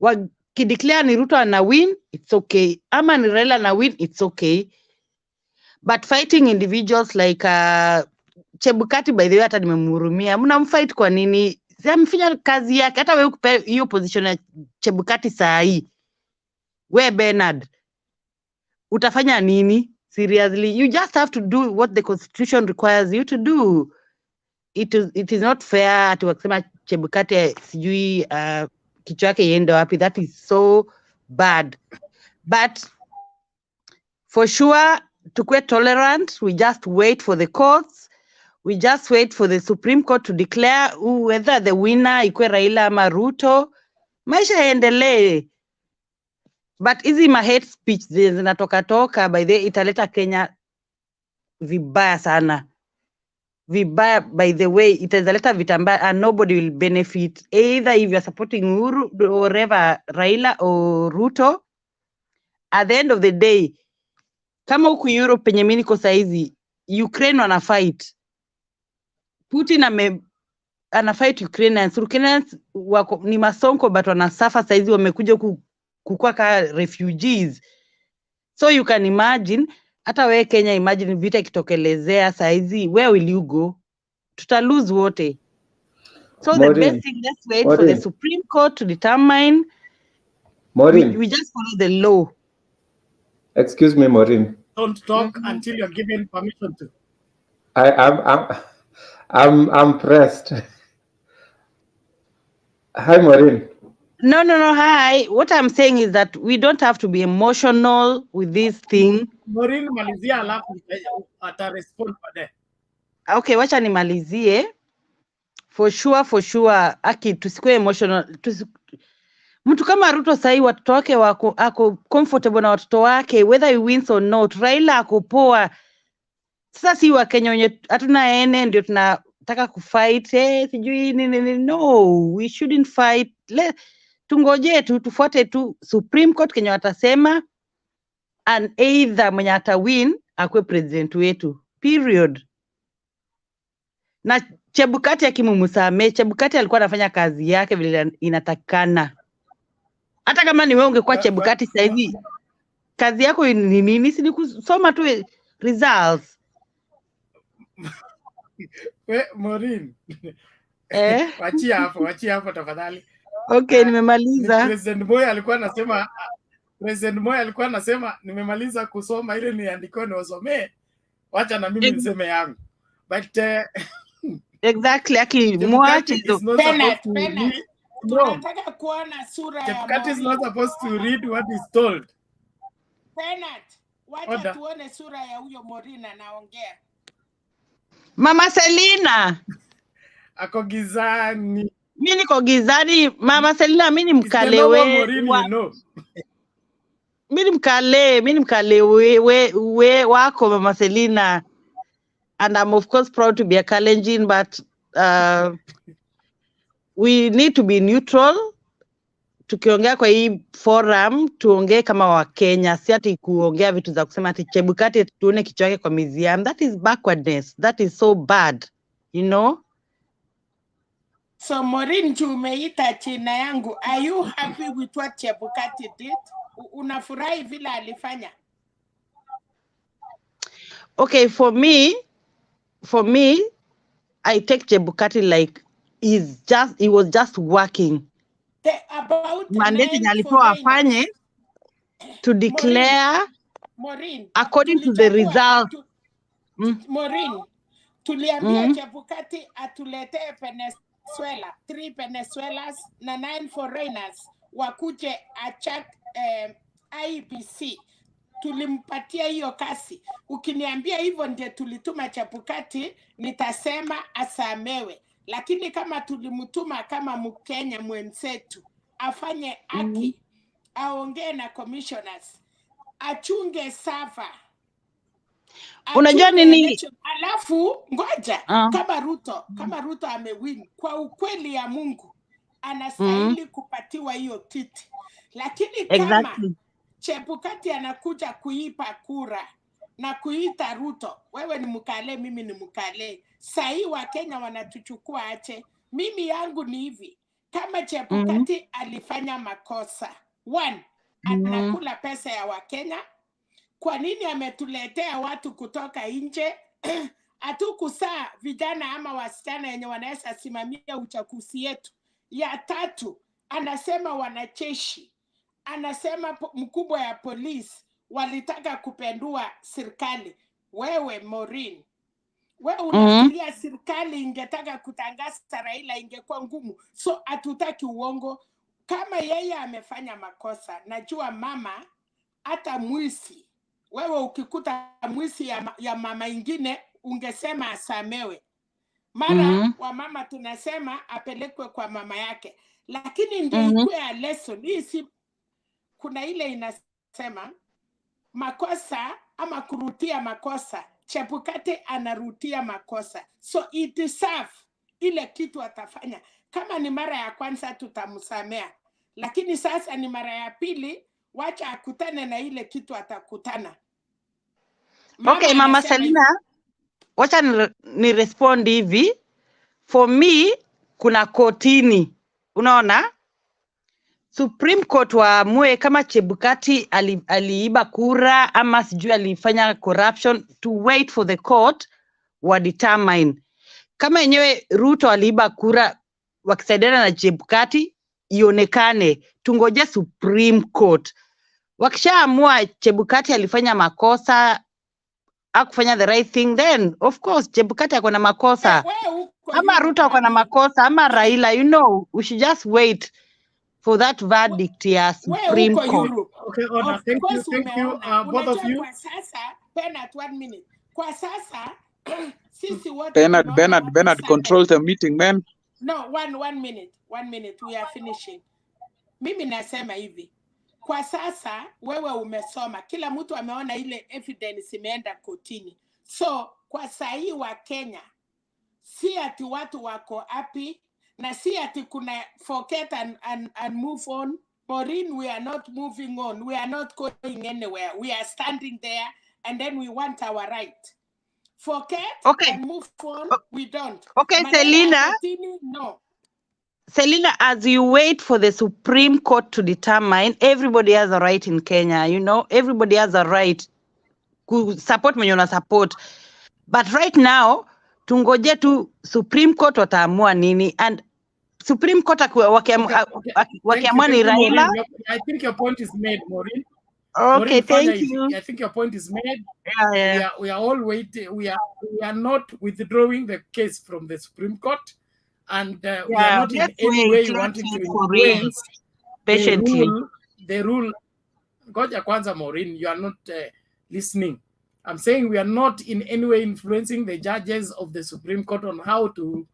Speaker 6: wakideclare ni Ruto ana win, it's okay. Ama ni Raila ana win, it's okay. But fighting individuals like Chebukati, by the way, hata nimemhurumia. Mnamfight kwa nini? Amefanya kazi yake. Hata wewe kupe hiyo position ya Chebukati saa hii. We Bernard, utafanya nini? Seriously, you just have to do what the constitution requires you to do. It is not fair ati wakisema Chebukati sijui kichwa yake iende wapi. That is so bad. But for sure, tukue tolerant. We just wait for the courts. We just wait for the Supreme Court to declare whether the winner ikwe Raila ama Ruto. Maisha yaendelee. But hizi ma hate speech zinatoka by the italeta Kenya vibaya sana. Vibaya, by the way, italeta vitambaya and nobody will benefit. Either if you're supporting Uhuru or whatever, Raila or Ruto, at the end of the day, kama huku Europe penye mimi niko saizi, Ukraine wana fight. Putin ana fight Ukrainians. Ukrainians wako ni masonko but wanasafa saizi, wamekuja kukua ka refugees. So you can imagine, hata wewe Kenya imagine vita ikitokelezea saizi, where will you go? Tuta lose wote. So Maureen, the best thing, let's wait for the Supreme Court to determine. We just follow the law.
Speaker 7: Excuse me, Maureen.
Speaker 1: Don't talk until you're given permission to.
Speaker 7: I'm pressed. Hi, Maureen.
Speaker 6: No, hi. What I'm saying is that we don't have to be emotional with this thing.
Speaker 1: Maureen, malizia alafu ata respond baadaye.
Speaker 6: Okay, wacha nimalizie. For sure. Aki, tusikue emotional. Mtu kama Ruto sahi watoto wake ako comfortable na watoto wake, whether he wins or not. Raila ako poa. Sasa si wa Kenya wenye hatuna ene ndio tunataka kufight. Sijui nini. No, we shouldn't fight. Tungoje tufuate tu Supreme Court Kenya watasema, and either mwenye ata win akwe president wetu. Period. Na Chebukati akimumsame, Chebukati alikuwa anafanya kazi yake vile inatakana. Hata kama ni wewe ungekuwa Chebukati saizi, kazi yako ni nini? Si ni kusoma tu results.
Speaker 1: Maureen. Wachia hapo tafadhali.
Speaker 6: Okay,
Speaker 1: Ni
Speaker 6: nimemaliza.
Speaker 1: President Moi alikuwa anasema nimemaliza kusoma ile niandikiwa niwasomee. Wacha na mimi niseme yangu. But
Speaker 6: Exactly, aki
Speaker 1: Chebukati
Speaker 6: mwache tu.
Speaker 1: is not supposed to
Speaker 2: Bernard,
Speaker 1: read. No,
Speaker 2: tunataka kuona sura ya
Speaker 1: Chebukati is not
Speaker 2: Maureen.
Speaker 1: supposed to read what is told.
Speaker 2: Bernard, wacha
Speaker 1: Order.
Speaker 2: tuone sura ya huyo Maureen anaongea.
Speaker 6: Mama Selina.
Speaker 1: Ako gizani.
Speaker 6: Mimi niko gizani. Mama Selina, mimi ni
Speaker 1: It's the
Speaker 6: mkale
Speaker 1: normal Maureen, you know.
Speaker 6: mimi ni mkale wako Mama Selina. And I'm of course proud to be a Kalenjin, but we need to be neutral. Tukiongea kwa hii forum, tuongee kama wa Kenya, si ati kuongea vitu za kusema ati Chebukati tuone kichwa yake kwa museum. That is backwardness. That is so bad, you know?
Speaker 2: So Maureen, umeita china yangu. Are you happy with what Chebukati did? Unafurahi vile alifanya?
Speaker 6: Okay, for me, I take Chebukati like he was just working.
Speaker 2: About
Speaker 6: Mandate
Speaker 2: 9
Speaker 6: alipewa afanye
Speaker 2: foreigners.
Speaker 6: to declare
Speaker 2: Maureen,
Speaker 6: according to the result.
Speaker 2: Maureen, tuliambia Chebukati atuletee Venezuela, 3 Venezuelas na 9 foreigners wakuje achak IEBC. Tulimpatia hiyo kasi. Ukiniambia hivyo ndiye tulituma Chebukati, nitasema asamewe. Lakini kama tulimtuma kama Mkenya mwenzetu, afanye haki, aongee na commissioners, achunge safa.
Speaker 6: Unajua nini?
Speaker 2: Alafu ngoja, kama Ruto amewin, kwa ukweli ya Mungu anastahili kupatiwa hiyo kiti. Lakini kama Chebukati anakuja kuipa kura na kuita Ruto, wewe ni mkale, mimi ni mkale, sahi wa Kenya wanatuchukua ache. Mimi yangu ni hivi, kama Chebukati alifanya makosa, 1, anakula pesa ya Wakenya. Kwa nini ametuletea watu kutoka nje? Hatukusaa vijana ama wasichana yenye wanaweza simamia uchaguzi yetu. Ya 3, anasema wanajeshi, anasema mkubwa ya polisi walitaka kupendua serikali. Wewe Maureen, wewe unafikiria serikali ingetaka kutangaza Raila ingekuwa ngumu? So hatutaki uongo. Kama yeye amefanya makosa, najua mama hata mwisi, wewe ukikuta mwisi ya mama ingine ungesema asamewe. Mara wa mama tunasema apelekwe kwa mama yake. Lakini ndio ikuwe a lesson. Hii si kuna ile inasema makosa ama kurutia makosa. Chebukati anarutia makosa. So it is safe ile kitu atafanya. Kama ni mara ya kwanza tutamsamea. Lakini sasa ni mara ya pili, wacha akutane na ile kitu atakutana.
Speaker 6: Okay, Mama Selina, wacha ni respond hivi. For me, kuna kotini. Unaona? Supreme Court waamue kama Chebukati aliiba kura ama sijui alifanya corruption, to wait for the court wa determine. Kama yenyewe Ruto aliiba kura wakisaidiana na Chebukati, ionekane. Tungoje Supreme Court. Wakishaamua Chebukati alifanya makosa, hakufanya the right thing, then of course Chebukati ako na makosa. Ama Ruto ako na makosa, ama Raila, you know, we should just wait for that verdict ya Supreme Court.
Speaker 1: Okay, Order. Thank you, both of you.
Speaker 2: Kwa sasa, Bernard, 1 minute. Kwa sasa, sisi wote
Speaker 8: Bernard, control the meeting, man.
Speaker 2: No, one minute. 1 minute, we are finishing. Mimi nasema hivi. Kwa sasa, wewe umesoma. Kila mtu ameona ile evidence imeenda kotini. So, kwa sahi wa Kenya, si ati watu wako happy, na si ati kuna forget and move on. Maureen, we are not moving on. We are not going anywhere. We are standing there, and then we want our right. Forget and move on, we don't.
Speaker 6: Okay, Selina.
Speaker 2: No.
Speaker 6: Selina, as you wait for the Supreme Court to determine, everybody has a right in Kenya, you know, everybody has a right to support when you support. But right now, tungoje tu Supreme Court wataamua nini, and Supreme Court wakiamua ni Raila.
Speaker 1: I think your point is made, Maureen.
Speaker 6: Okay,
Speaker 1: Maureen,
Speaker 6: thank you.
Speaker 1: I think your point is made.
Speaker 6: Yeah.
Speaker 1: We are all waiting. We are not withdrawing the case from the Supreme Court, and we are not in any way wanting to influence the rule. Ngoja kwanza, Maureen, you are not listening. I'm saying we are not in any way influencing the judges of the Supreme Court on how to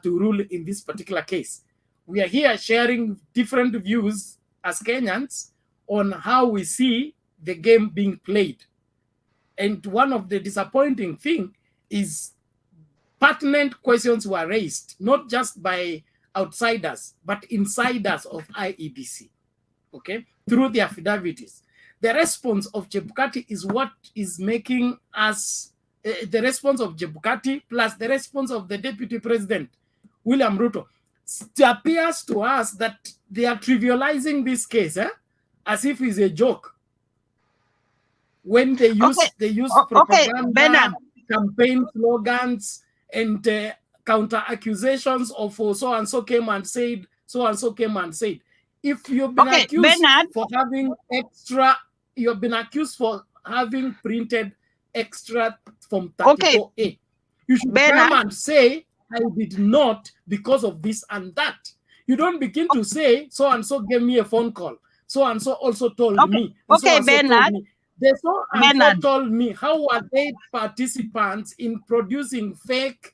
Speaker 1: rule in this particular case. We are here sharing different views as Kenyans on how we see the game being played. And one of the disappointing thing is pertinent questions were raised, not just by outsiders, but insiders of IEBC, okay, through the affidavits. The response of Chebukati is what is making us, the response of Chebukati plus the response of the Deputy President, William Ruto. It appears to us that they are trivializing this case as if it's a joke. When they use propaganda, campaign slogans, and counter accusations of so and so came and said, so and so came and said. If you've been accused for having extra, you've been accused for having printed extra from 34A. You should come and say, I did not because of this and that. You don't begin to say, so and so gave me a phone call. So and so also told me.
Speaker 6: Bernard.
Speaker 1: They so and so told me. How are they participants in producing fake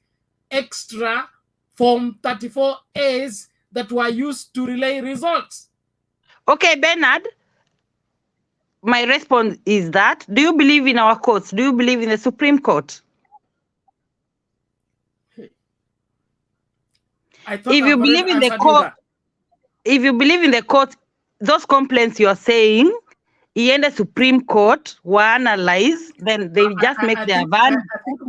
Speaker 1: extra Form 34As that were used to relay results?
Speaker 6: Okay, Bernard. My response is that, do you believe in our courts? Do you believe in the Supreme Court? If you believe in the court, those complaints you are saying, in the Supreme Court were analyzed, then they just make their van.
Speaker 1: I think,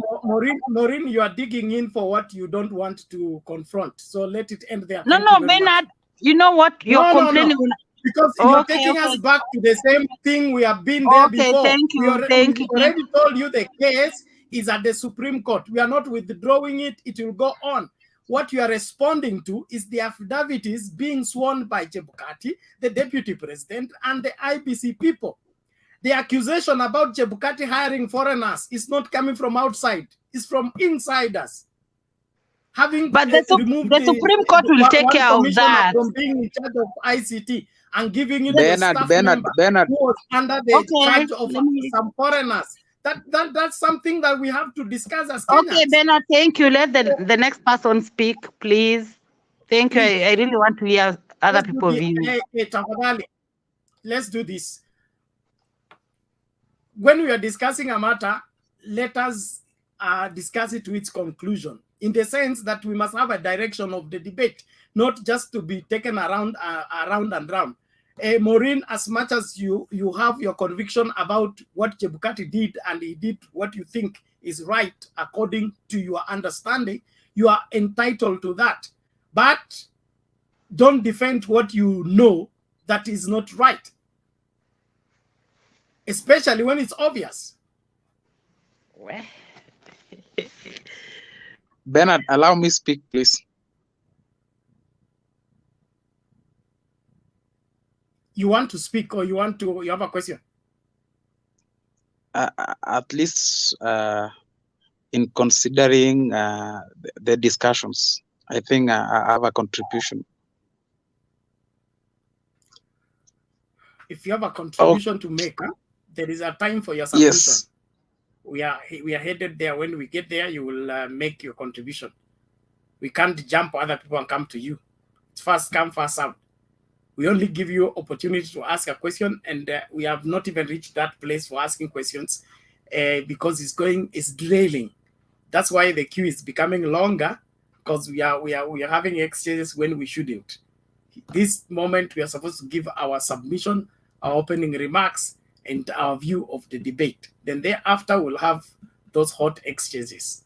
Speaker 1: Maureen, you are digging in for what you don't want to confront. So let it end there.
Speaker 6: No, Bernard, you know what? You're complaining.
Speaker 1: No. Because you're taking us back to the same thing we have been there before.
Speaker 6: Thank you.
Speaker 1: We already told you the case is at the Supreme Court. We are not withdrawing it. It will go on. What you are responding to is the affidavits being sworn by Chebukati, the Deputy President, and the IBC people. The accusation about Chebukati hiring foreigners is not coming from outside. It's from insiders.
Speaker 6: But the Supreme Court will take care of that.
Speaker 1: From being in charge of ICT and giving it to the staff member who was under the charge of some foreigners. That's something that we have to discuss as Kenyans.
Speaker 6: Okay, Bernard, thank you. Let the next person speak, please. Thank you. I really want to hear other people's views.
Speaker 1: Let's do this. When we are discussing a matter, let us discuss it to its conclusion, in the sense that we must have a direction of the debate, not just to be taken around and round. Maureen, as much as you have your conviction about what Chebukati did, and he did what you think is right according to your understanding, you are entitled to that. But don't defend what you know that is not right, especially when it's obvious.
Speaker 8: Bernard, allow me speak, please.
Speaker 1: You want to speak, or you have a question?
Speaker 8: At least in considering the discussions, I think I have a contribution.
Speaker 1: If you have a contribution to make, there is a time for your submission.
Speaker 8: Yes.
Speaker 1: We are headed there. When we get there, you will make your contribution. We can't jump other people and come to you. It's first come, first served. We only give you opportunity to ask a question, and we have not even reached that place for asking questions because it's drailing. That's why the queue is becoming longer, because we are having exchanges when we shouldn't. This moment we are supposed to give our submission, our opening remarks, and our view of the debate. Then thereafter we'll have those hot exchanges.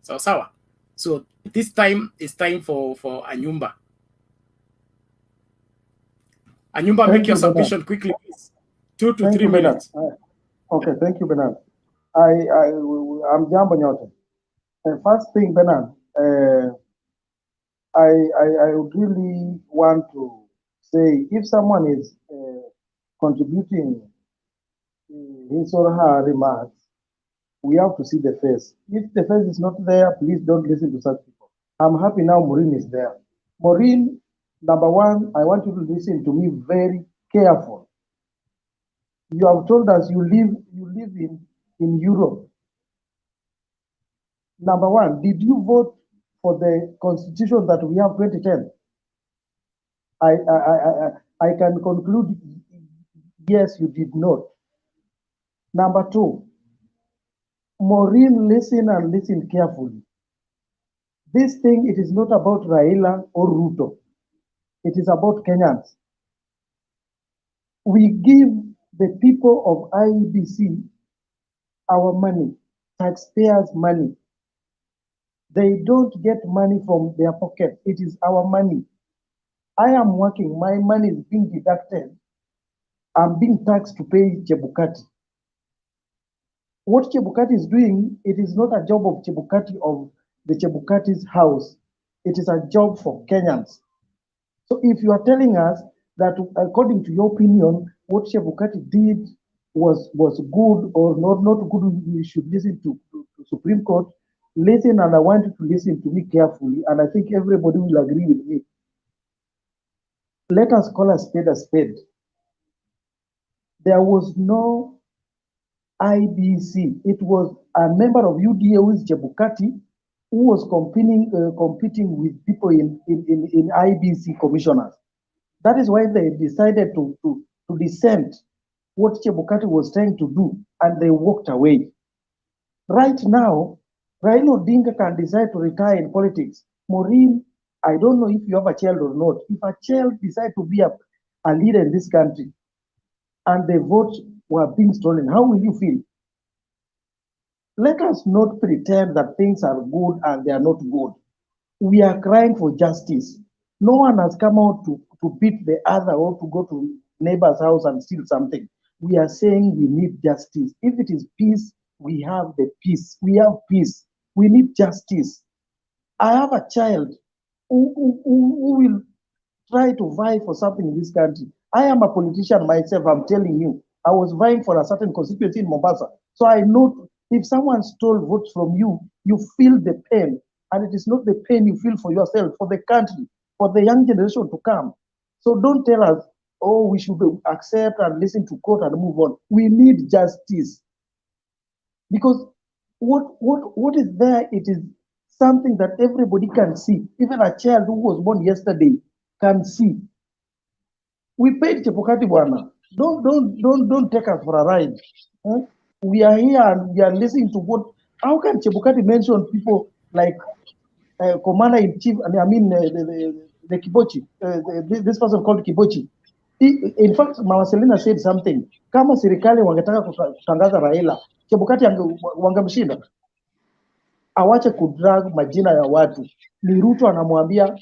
Speaker 1: So this time is time for Anyumba. Anyumba, make your submission quickly, please. 2 to 3 minutes.
Speaker 9: Okay, thank you, Bernard. I'm Jambo Nyote. First thing, Bernard, I would really want to say if someone is contributing his or her remarks, we have to see the face. If the face is not there, please don't listen to such people. I'm happy now Maureen is there. Maureen, number one, I want you to listen to me very careful. You have told us you live in Europe. Number one, did you vote for the constitution that we have 2010? I can conclude, yes, you did not. Number two, Maureen, listen and listen carefully. This thing, it is not about Raila or Ruto. It is about Kenyans. We give the people of IEBC our money, taxpayers' money. They don't get money from their pocket. It is our money. I am working, my money is being deducted. I'm being taxed to pay Chebukati. What Chebukati is doing, it is not a job of Chebukati, of the Chebukati's house. It is a job for Kenyans. So if you are telling us that according to your opinion, what Chebukati did was good or not good, we should listen to Supreme Court. Listen, and I want you to listen to me carefully, and I think everybody will agree with me. Let us call a spade a spade. There was no IBC. It was a member of UDA, who is Chebukati, who was competing with people in IBC commissioners. That is why they decided to dissent what Chebukati was trying to do, and they walked away. Right now, Raila Odinga can decide to retire in politics. Maureen, I don't know if you have a child or not. If a child decides to be a leader in this country and the votes were being stolen, how will you feel? Let us not pretend that things are good and they are not good. We are crying for justice. No one has come out to beat the other or to go to neighbor's house and steal something. We are saying we need justice. If it is peace, we have the peace. We have peace. We need justice. I have a child who will try to vie for something in this country. I am a politician myself, I'm telling you. I was vying for a certain constituency in Mombasa. So I know if someone stole votes from you, you feel the pain. And it is not the pain you feel for yourself, for the country, for the young generation to come. So don't tell us, oh, we should accept and listen to court and move on. We need justice. Because what is there, it is something that everybody can see. Even a child who was born yesterday can see. We paid Chebukati bwana. Don't take us for a ride. We are here and we are listening to what. How can Chebukati mention people like Commander in Chief? I mean the Kibochi. This person called Kibochi. In fact, Mama Selina said something. Kama serikali wangetaka kutangaza Raila, Chebukati wangemshinda. Awache kudrag majina ya watu. Ni Ruto anamwambia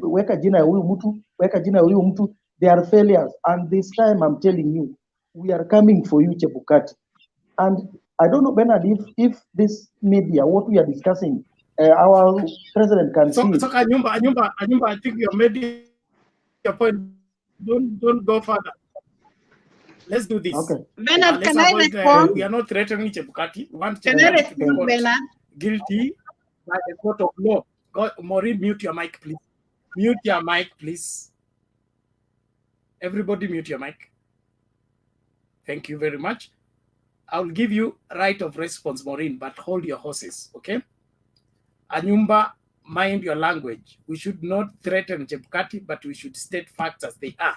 Speaker 9: weka jina ya huyu mtu, weka jina ya huyu mtu. They are failures, and this time I'm telling you, we are coming for you, Chebukati. And I don't know, Bernard, if this media, what we are discussing, our president can see.
Speaker 1: So Anyumba, I think you made your point. Don't go further. Let's do this.
Speaker 9: Okay.
Speaker 6: Bernard, can I respond?
Speaker 1: We are not threatening Chebukati. We want
Speaker 6: Can I
Speaker 1: Chebukati to be
Speaker 6: respond,
Speaker 1: caught
Speaker 6: Bernard?
Speaker 1: guilty by the court of law. Maureen, mute your mic, please. Mute your mic, please. Everybody mute your mic. Thank you very much. I'll give you right of response, Maureen, but hold your horses, okay? Anyumba, mind your language. We should not threaten Chebukati, but we should state facts as they are.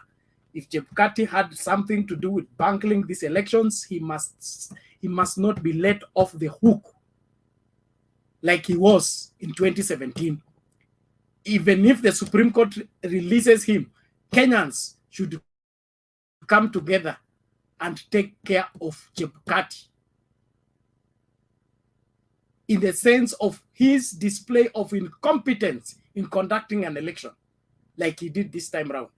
Speaker 1: If Chebukati had something to do with bungling these elections, he must not be let off the hook like he was in 2017. Even if the Supreme Court releases him, Kenyans should come together and take care of Chebukati in the sense of his display of incompetence in conducting an election like he did this time around.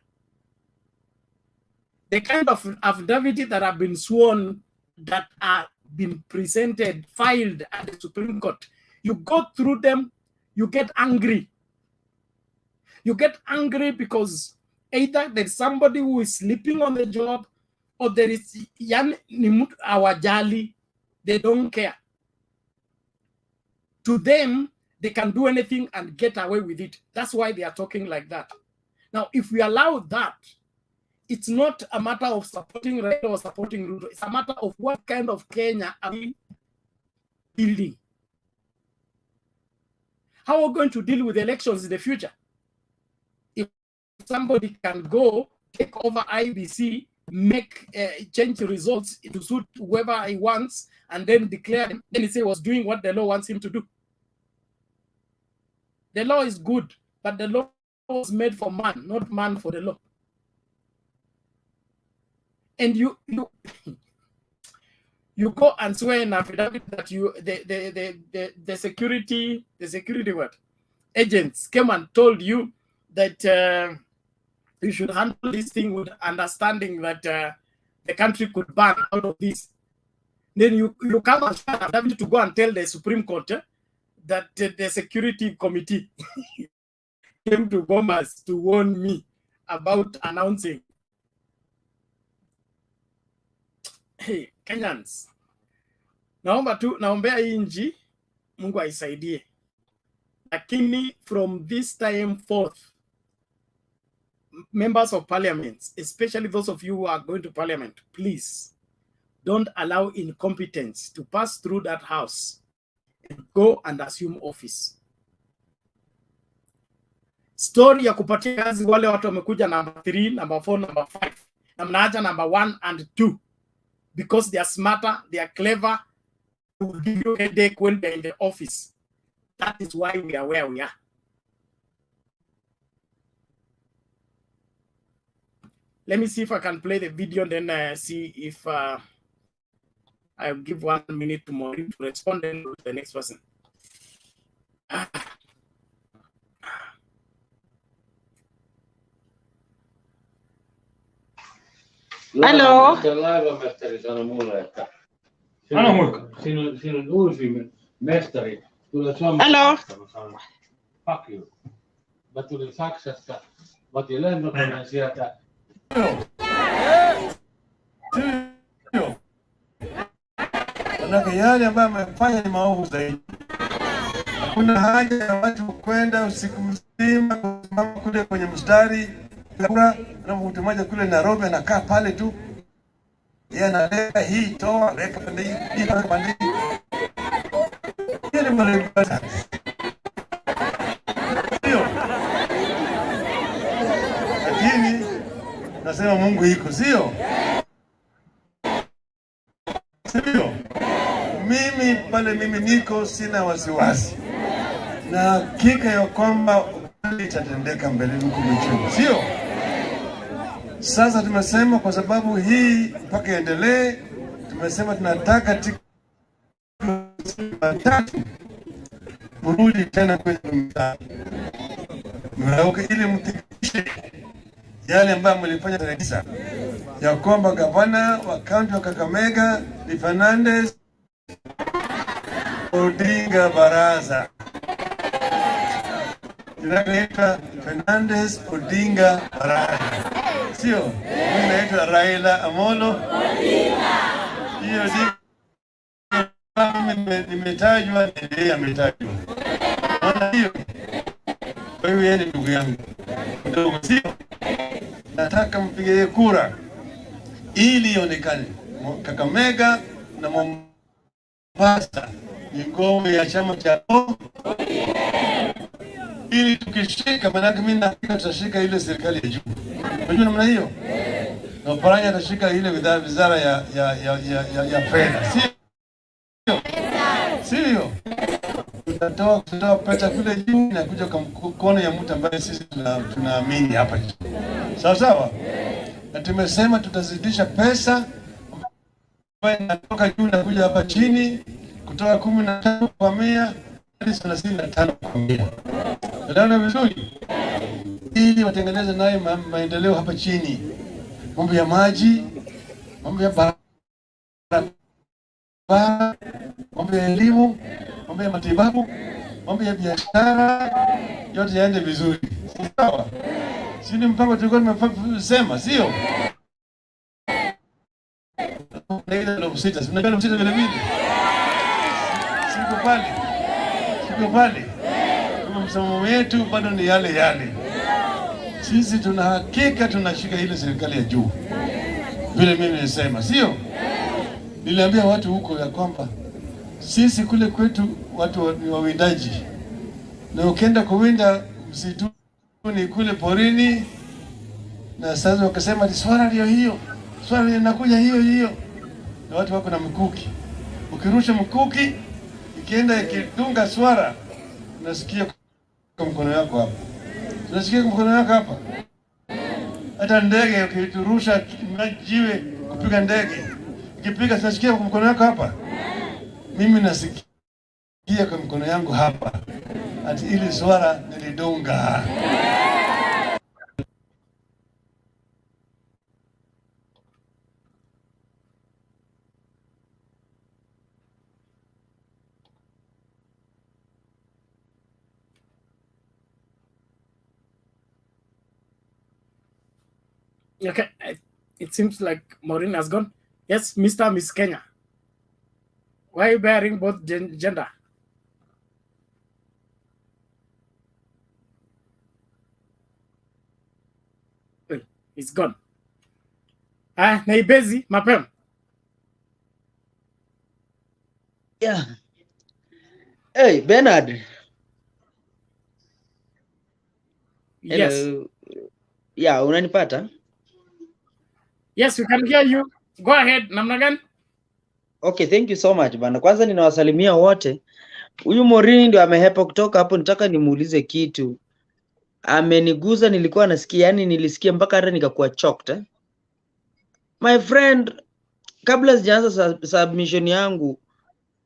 Speaker 1: The kind of affidavit that have been sworn, that are been presented, filed at the Supreme Court, You go through them, you get angry. You get angry because either there's somebody who is sleeping on the job, or there is awajali. They don't care. To them, they can do anything and get away with it. That's why they are talking like that. Now, if we allow that, it's not a matter of supporting Raila or supporting Ruto. It's a matter of what kind of Kenya are we building. How are we going to deal with elections in the future? If somebody can go, take over IEBC, change the results to suit whoever he wants, and then declare them, then he say he was doing what the law wants him to do. The law is good, but the law was made for man, not man for the law. And you go and swear in affidavit that the security agents came and told you that you should handle this thing with understanding that the country could burn out of this. Then you come and swear affidavit to go and tell the Supreme Court that the security committee came to Bomas to warn me about announcing. Hey, Kenyans, naombea hii nchi Mungu aisaidie, lakini from this time forth, members of parliament, especially those of you who are going to parliament, please don't allow incompetence to pass through that house and go and assume office. Story ya kupatia kazi wale watu wamekuja number 3, number 4, number 5, na mnaacha number 1 and 2 because they are smarter, they are clever, they will give you a headache when they're in the office. That is why we are where we are. Let me see if I can play the video and then see if I'll give 1 minute to Maureen to respond then to the next person.
Speaker 6: Hello.
Speaker 10: Siinä on uusi mestari.
Speaker 6: Hello.
Speaker 10: Fuck you. Mä tulin Saksasta. Mä otin lentokoneen sieltä.
Speaker 11: Manake yale ambayo amefanya ni maovu zaidi. Hakuna haja ya watu kwenda usiku mzima kusimama kule kwenye mstari na mtu mmoja kule Nairobi anakaa pale tu. Yeye analeka hii toa leka pande hii pande hii. Yale mwanadamu. Sio. Lakini nasema Mungu yuko, sio? Sio. Mimi niko sina wasiwasi. Na hakika ya kwamba itatendeka mbele huko mchini. Sio? Sasa tumesema kwa sababu hii mpaka iendelee, tumesema tunataka tatu mrudi tena kwenye mtaa. Mnaoka ili mtikishe yale ambayo mlifanya tarehe 9 ya kwamba gavana wa kaunti wa Kakamega ni Fernandez Odinga Baraza. Inaitwa Fernandez Odinga Baraza. Sio, inaitwa Raila Amolo Odinga. Hiyo nimetajwa, ndiye ametajwa. Maana hiyo wewe yeye ndugu yangu. Ndio sio? Nataka mpige kura ili ionekane Kakamega na Mombasa ni ngome ya chama cha ili tukishika, maana mimi na tutashika ile serikali ya juu. Unajua namna hiyo? Na Paranya atashika ile wizara ya fedha. Sio? Tutatoa pesa kule juu na kuja kwa mkono ya mtu ambaye sisi tunaamini hapa. Sawa sawa? Na tumesema tutazidisha pesa ambayo inatoka juu na kuja hapa chini kutoka 15 kwa 100 hadi 35 kwa 100. Ndio vizuri. Ili watengeneze naye maendeleo hapa chini. Mambo ya maji, mambo ya barabara, mambo ya elimu, mambo ya matibabu, mambo ya biashara, yote yaende vizuri. Sawa? Si ni mpango tulikuwa tumesema, sio? Ndio ndio msita. Unajua msita vile vile. Siko pale. Kama msimamo wetu bado ni yale yale. Sisi tuna hakika tunashika ile serikali ya juu. Vile mimi nimesema, sio? Niliambia watu huko ya kwamba sisi kule kwetu watu ni wawindaji. Na ukienda kuwinda msituni kule porini, na sasa wakasema swala ndio hiyo. Swala linakuja hiyo. Na watu wako na mkuki. Ukirusha mkuki, ikienda ikidunga swara, unasikia kwa mkono wako hapa. Unasikia kwa mkono wako hapa. Hata ndege ukirusha jiwe kupiga ndege, ikipiga unasikia kwa mkono wako hapa. Mimi nasikia kwa mkono yangu hapa. Ati ili swara nilidunga.
Speaker 1: Okay, it seems like Maureen has gone. Yes, Mr. Miss Kenya. Why are you bearing both gender? Well, it's gone. Naibezi, mapema.
Speaker 12: Yeah. Hey, Bernard.
Speaker 1: Yes.
Speaker 12: Hello. Yeah, unanipata?
Speaker 1: Yes, we can hear you. Go ahead. Namna gani?
Speaker 12: Okay, thank you so much bana. Kwanza ninawasalimia wote. Huyu Morini ndio amehepa kutoka hapo, nitaka nimuulize kitu. Ameniguza, nilikuwa nasikia, yani nilisikia mpaka hata nikakuwa choked. My friend, kabla sijaanza submission yangu,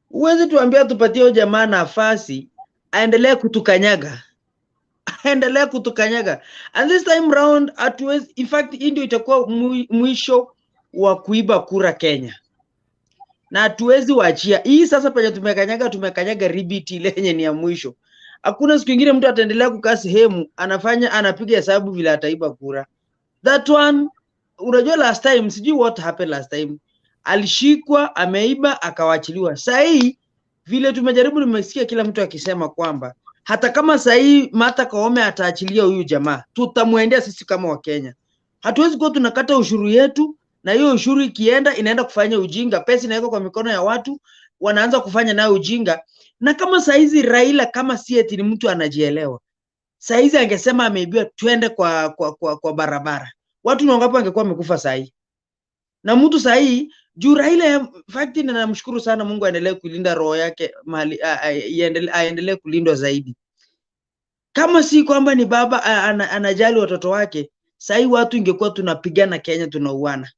Speaker 12: uweze tuambia tupatie huyo jamaa nafasi aendelee kutukanyaga. Aendelee kutukanyaga. And this time round hatuwezi, in fact hii ndio itakuwa mwisho wa kuiba kura Kenya. Na hatuwezi waachia. Hii sasa penye tumekanyaga ribiti ile yenye ni ya mwisho. Hakuna siku nyingine mtu ataendelea kukaa sehemu anapiga hesabu vile ataiba kura. That one, unajua last time, sijui what happened last time. Alishikwa, ameiba, akawachiliwa. Sasa hii vile tumejaribu, nimesikia kila mtu akisema kwamba hata kama sasa hii Martha Koome ataachilia huyu jamaa, tutamuendea sisi kama wa Kenya. Hatuwezi kuwa tunakata ushuru yetu, na hiyo ushuru ikienda inaenda kufanya ujinga, pesa inawekwa kwa mikono ya watu, wanaanza kufanya nayo ujinga. Na kama saizi Raila kama si eti ni mtu anajielewa, saizi angesema ameibiwa, twende kwa barabara, watu ni wangapi wangekuwa wamekufa saizi? Na mtu saizi juu Raila, fact ni namshukuru sana Mungu, aendelee kulinda roho yake mahali, aendelee kulindwa zaidi. Kama si kwamba ni baba anajali watoto wake, saizi watu ingekuwa tunapigana Kenya, tunauana.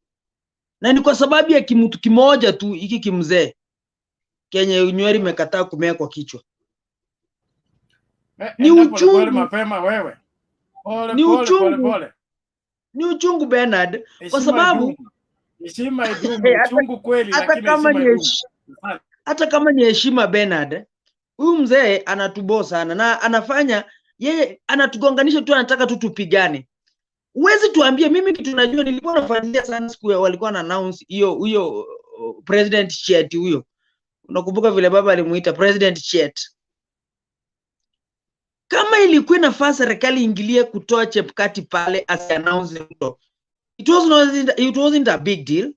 Speaker 12: Na ni kwa sababu ya kimutu kimoja tu, hiki kimzee Kenya nywele imekataa kumea kwa kichwa. Ni uchungu
Speaker 1: mapema wewe.
Speaker 12: Ni uchungu. Ni uchungu Bernard, kwa sababu
Speaker 1: heshima idumu, uchungu kweli, lakini
Speaker 12: hata kama ni heshima Bernard, huyu mzee anatubo sana na anafanya yeye anatugonganisha tu, anataka tu tupigane. Uwezi tuambie, mimi kitu najua, nilikuwa nafuatilia sana siku walikuwa na announce huyo president Chet huyo. Unakumbuka vile baba alimuita president Chet? Kama ilikuwa nafasi serikali ingilie kutoa Chebukati pale as announce it wasn't a big deal.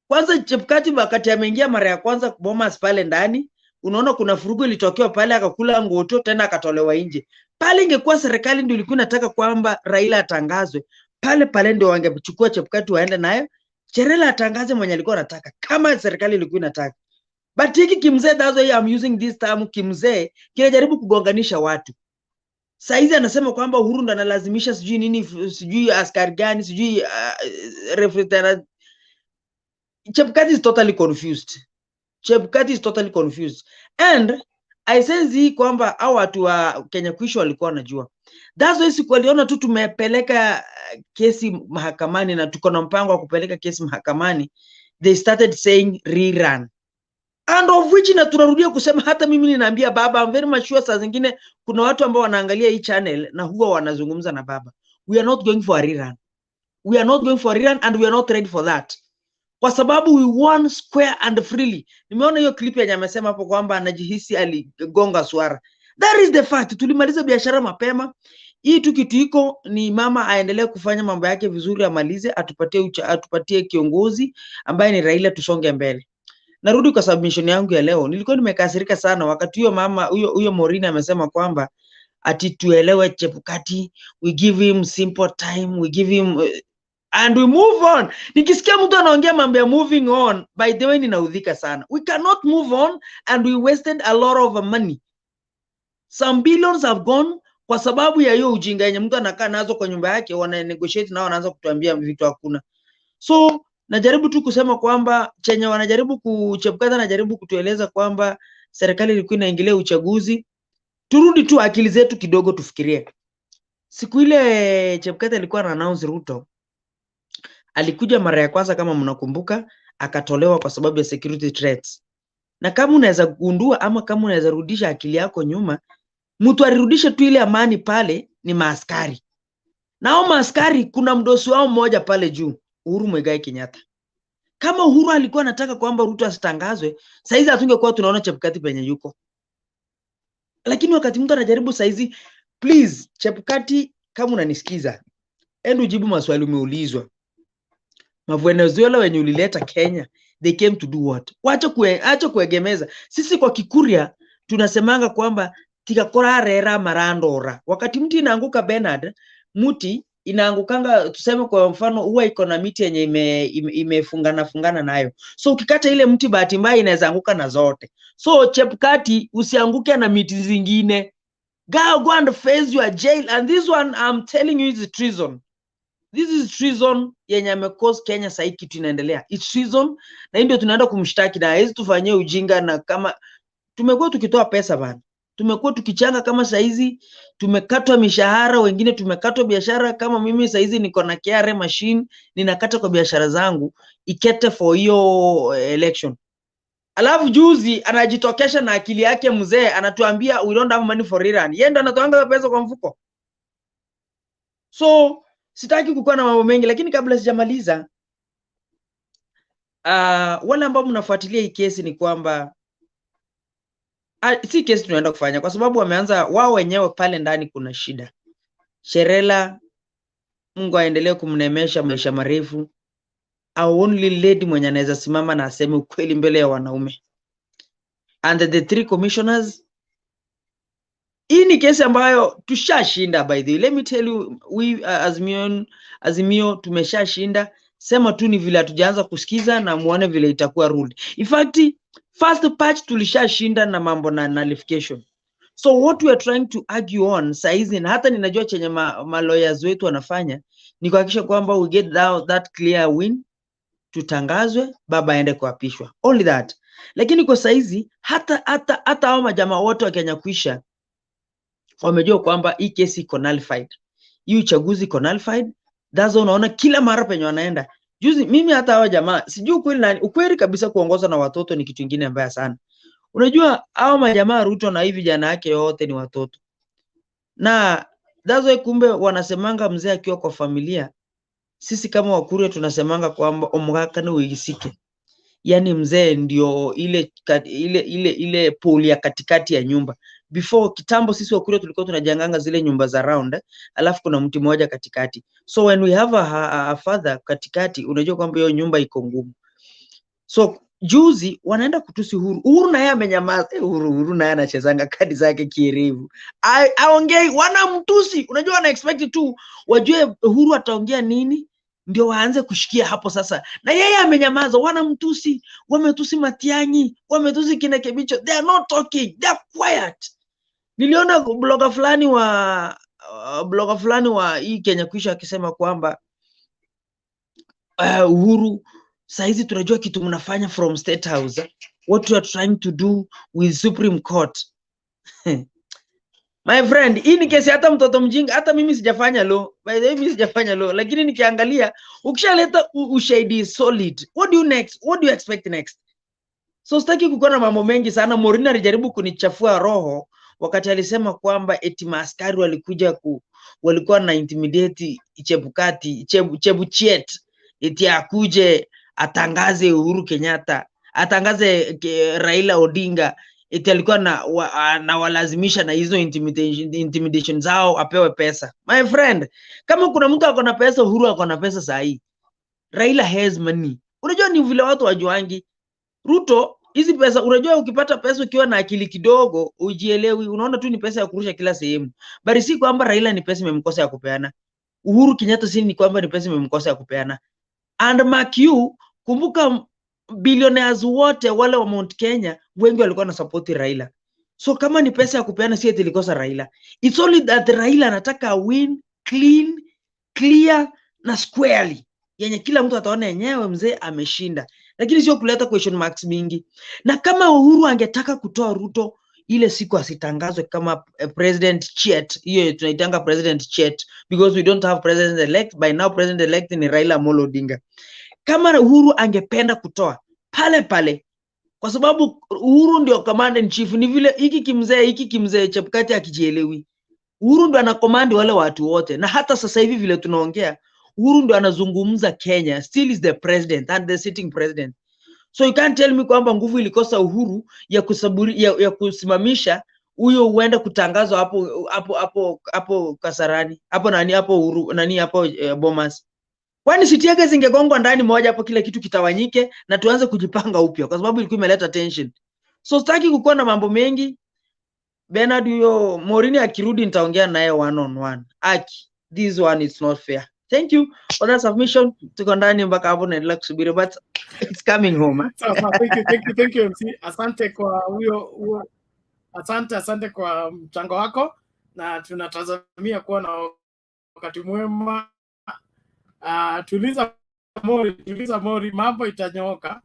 Speaker 12: Kwanza Chebukati wakati ameingia mara ya kwanza Bomas pale ndani, unaona kuna furugu ilitokea pale, akakula ngoto tena akatolewa nje. Pale ingekuwa serikali ndio ilikuwa inataka kwamba Raila atangazwe, pale ndio wangechukua Chebukati waende naye, Raila atangaze mwenye alikuwa anataka, kama serikali ilikuwa inataka. But hiki kimzee, that's why I'm using this term, kimzee kinajaribu kugonganisha watu. Saizi anasema kwamba Uhuru ndo analazimisha sijui nini, sijui askari gani, sijui refrigerator. Chebukati is totally confused. Chebukati is totally confused. And I sense kwamba hao watu wa Kenya Kwisho walikuwa wanajua. That's why siku waliona tu tumepeleka kesi mahakamani na tuko na mpango wa kupeleka kesi mahakamani, they started saying rerun. and of which na tunarudia kusema, hata mimi ninaambia baba, I'm very much sure saa zingine kuna watu ambao wanaangalia hii channel na huwa wanazungumza na baba, we are not going for a rerun, we are not going for a rerun and we are not ready for that, kwa sababu we won square and freely. Nimeona hiyo clip yenye amesema hapo kwamba anajihisi aligonga swara. That is the fact. Tulimaliza biashara mapema. Hii tu kitu iko ni mama aendelee kufanya mambo yake vizuri, amalize, atupatie kiongozi ambaye ni Raila, tusonge mbele. Narudi kwa submission yangu ya leo. Nilikuwa nimekasirika sana wakati huyo mama huyo Morini amesema kwamba ati tuelewe Chebukati, we give him simple time, we give him and we move on. Nikisikia mtu anaongea mambo ya moving on, by the way ninaudhika sana. We cannot move on and we wasted a lot of money. Some billions have gone kwa sababu ya hiyo ujinga yenye mtu anakaa nazo kwa nyumba yake, wana negotiate na wanaanza kutuambia vitu hakuna. So najaribu tu kusema kwamba chenye wanajaribu Chebukati anajaribu kutueleza kwamba serikali ilikuwa inaingilia uchaguzi. Turudi tu akili zetu kidogo tufikirie. Siku ile Chebukati alikuwa announce Ruto, alikuja mara ya kwanza kama mnakumbuka, akatolewa kwa sababu ya security threats. Na kama unaweza kugundua ama kama unaweza rudisha akili yako nyuma, mtu alirudisha tu ile amani pale ni maaskari. Nao maaskari kuna mdosi wao mmoja pale juu, Uhuru Muigai Kenyatta. Kama Uhuru alikuwa anataka kwamba Ruto asitangazwe, saizi hatungekuwa tunaona Chebukati penye yuko. Lakini wakati mtu anajaribu saizi, please Chebukati, kama unanisikiza, endo jibu maswali umeulizwa. Mavenezuela wenye ulileta Kenya, they came to do what? Wacha kuegemeza. Sisi kwa Kikuria tunasemanga kwamba tikakora rera marandora. Wakati mti inaanguka Bernard, mti inaangukanga, tuseme kwa mfano huwa iko na miti yenye imefungana nayo. So ukikata ile mti bahati mbaya inaweza anguka na zote. So Chebukati, usianguke na miti zingine. Go and face your jail, and this one I'm telling you is treason. This is treason yenye amecause Kenya sasa hiki kitu inaendelea. It's treason na ndio tunaenda kumshtaki na hizi tufanyie ujinga. Na kama tumekuwa tukitoa pesa bana, tumekuwa tukichanga, kama saizi tumekatwa mishahara, wengine tumekatwa biashara. Kama mimi saizi niko na KRA machine, ninakata kwa biashara zangu ikete for hiyo election. Alafu juzi anajitokesha na akili yake mzee, anatuambia we don't have money for rerun. Yeye ndo anatoanga pesa kwa mfuko. So sitaki kukuwa na mambo mengi, lakini kabla sijamaliza, wale ambao mnafuatilia hii kesi ni kwamba si kesi tunaenda kufanya, kwa sababu wameanza wao wenyewe pale ndani kuna shida. Sherela, Mungu aendelee kumnemesha maisha marefu, our only lady mwenye anaweza simama na aseme ukweli mbele ya wanaume. And the three commissioners, hii ni kesi ambayo tushashinda by the way. Let me tell you, we Azimio tumeshashinda. Sema tu ni vile hatujaanza kusikiza na muone vile itakuwa ruled. In fact, first patch tulishashinda na mambo na nullification. So what we are trying to argue on saizi, na hata ninajua chenye lawyers wetu wanafanya ni kuhakikisha kwamba we get that clear win, tutangazwe, baba aende kuapishwa. Only that. Lakini kwa saizi hata hao majamaa wote wa Kenya kuisha wamejua kwamba hii kesi iko nullified. Hii uchaguzi iko nullified. That's unaona kila mara penye wanaenda. Juzi mimi hata hao jamaa sijui ukweli kabisa, kuongoza na watoto ni kitu kingine mbaya sana. Unajua hao majamaa Ruto na hivi vijana yake yote ni watoto. Na that's why kumbe wanasemanga mzee akiwa kwa familia, sisi kama Wakuria tunasemanga kwamba omgaka ni uigisike. Yani mzee ndio ile poli ya katikati ya nyumba. Before kitambo sisi Wakuria tulikuwa tunajanganga zile nyumba za round, alafu kuna mti mmoja katikati. So when we have a father katikati, unajua kwamba hiyo nyumba iko ngumu. So juzi wanaenda kutusi Uhuru. Uhuru na yeye amenyamaza. Uhuru na yeye anachezanga kadi zake kierevu. Aongei, wanamtusi. Unajua wana expect tu wajue Uhuru ataongea nini ndio waanze kushikia hapo sasa. Na yeye amenyamaza, wanamtusi, wametusi Matiang'i, wametusi kina Kebicho. They are not talking, they are quiet. Niliona blogger fulani wa hii Kenya kuisha akisema kwamba Uhuru, saizi tunajua kitu mnafanya from State House, what you are trying to do with Supreme Court. My friend, hii ni kesi hata mtoto mjinga, hata mimi sijafanya law. By the way, mimi sijafanya law, lakini nikiangalia ukishaleta ushahidi solid, what do you expect next? So sitaki kukuwa na mambo mengi sana. Morini alijaribu kunichafua roho wakati alisema kwamba eti maaskari walikuwa na intimidate Chebukati, Chebuchet, eti akuje atangaze Uhuru Kenyatta, atangaze Raila Odinga, eti alikuwa na walazimisha na hizo intimidation zao apewe pesa. My friend, kama kuna mtu ako na pesa, Uhuru ako na pesa sahi. Raila has money. Unajua ni vile watu wajuangi. Ruto, hizi pesa, unajua ukipata pesa ukiwa na akili kidogo, ujielewi, unaona tu ni pesa ya kurusha kila sehemu. Bali si kwamba Raila ni pesa imemkosa ya kupeana. Uhuru Kenyatta si ni kwamba ni pesa imemkosa ya kupeana. And mark you, kumbuka billionaires wote wale wa Mount Kenya, wengi walikuwa na support Raila. So kama ni pesa ya kupeana, si eti ilikosa Raila. It's only that Raila anataka win clean, clear na squarely. Yenye kila mtu ataona yenyewe mzee ameshinda. Lakini sio kuleta question marks mingi. Na kama Uhuru angetaka kutoa Ruto ile siku asitangazwe kama president chet, hiyo tunaitanga president chet, because we don't have president elect. By now president elect ni Raila Amolo Odinga. Kama Uhuru angependa kutoa pale pale, kwa sababu Uhuru ndio commander in chief, ni vile hiki kimzee Chebukati akijielewi. Uhuru ndio ana command wale watu wote, na hata sasa hivi vile tunaongea Uhuru ndio anazungumza Kenya, still is the president and the sitting president. So you can't tell me kwamba nguvu ilikosa Uhuru ya kusimamisha huyo uende kutangazwa hapo Kasarani, hapo Uhuru hapo Bomas. Kwani sitiaga zingegongwa ndani moja hapo, kila kitu kitawanyike na tuanze kujipanga upya, kwa sababu ilikuwa imeleta tension. So sitaki kukuwa na mambo mengi. Bernard, huyo Morini akirudi nitaongea naye one on one. This one is not fair. Thank you for that submission. Tuko ndani mpaka hapo naendelea kusubiri, but it's coming home.
Speaker 1: Thank you MC. Asante kwa huyo asante kwa mchango wako, na tunatazamia kuwa na wakati mwema. Tuliza mori, mambo itanyooka.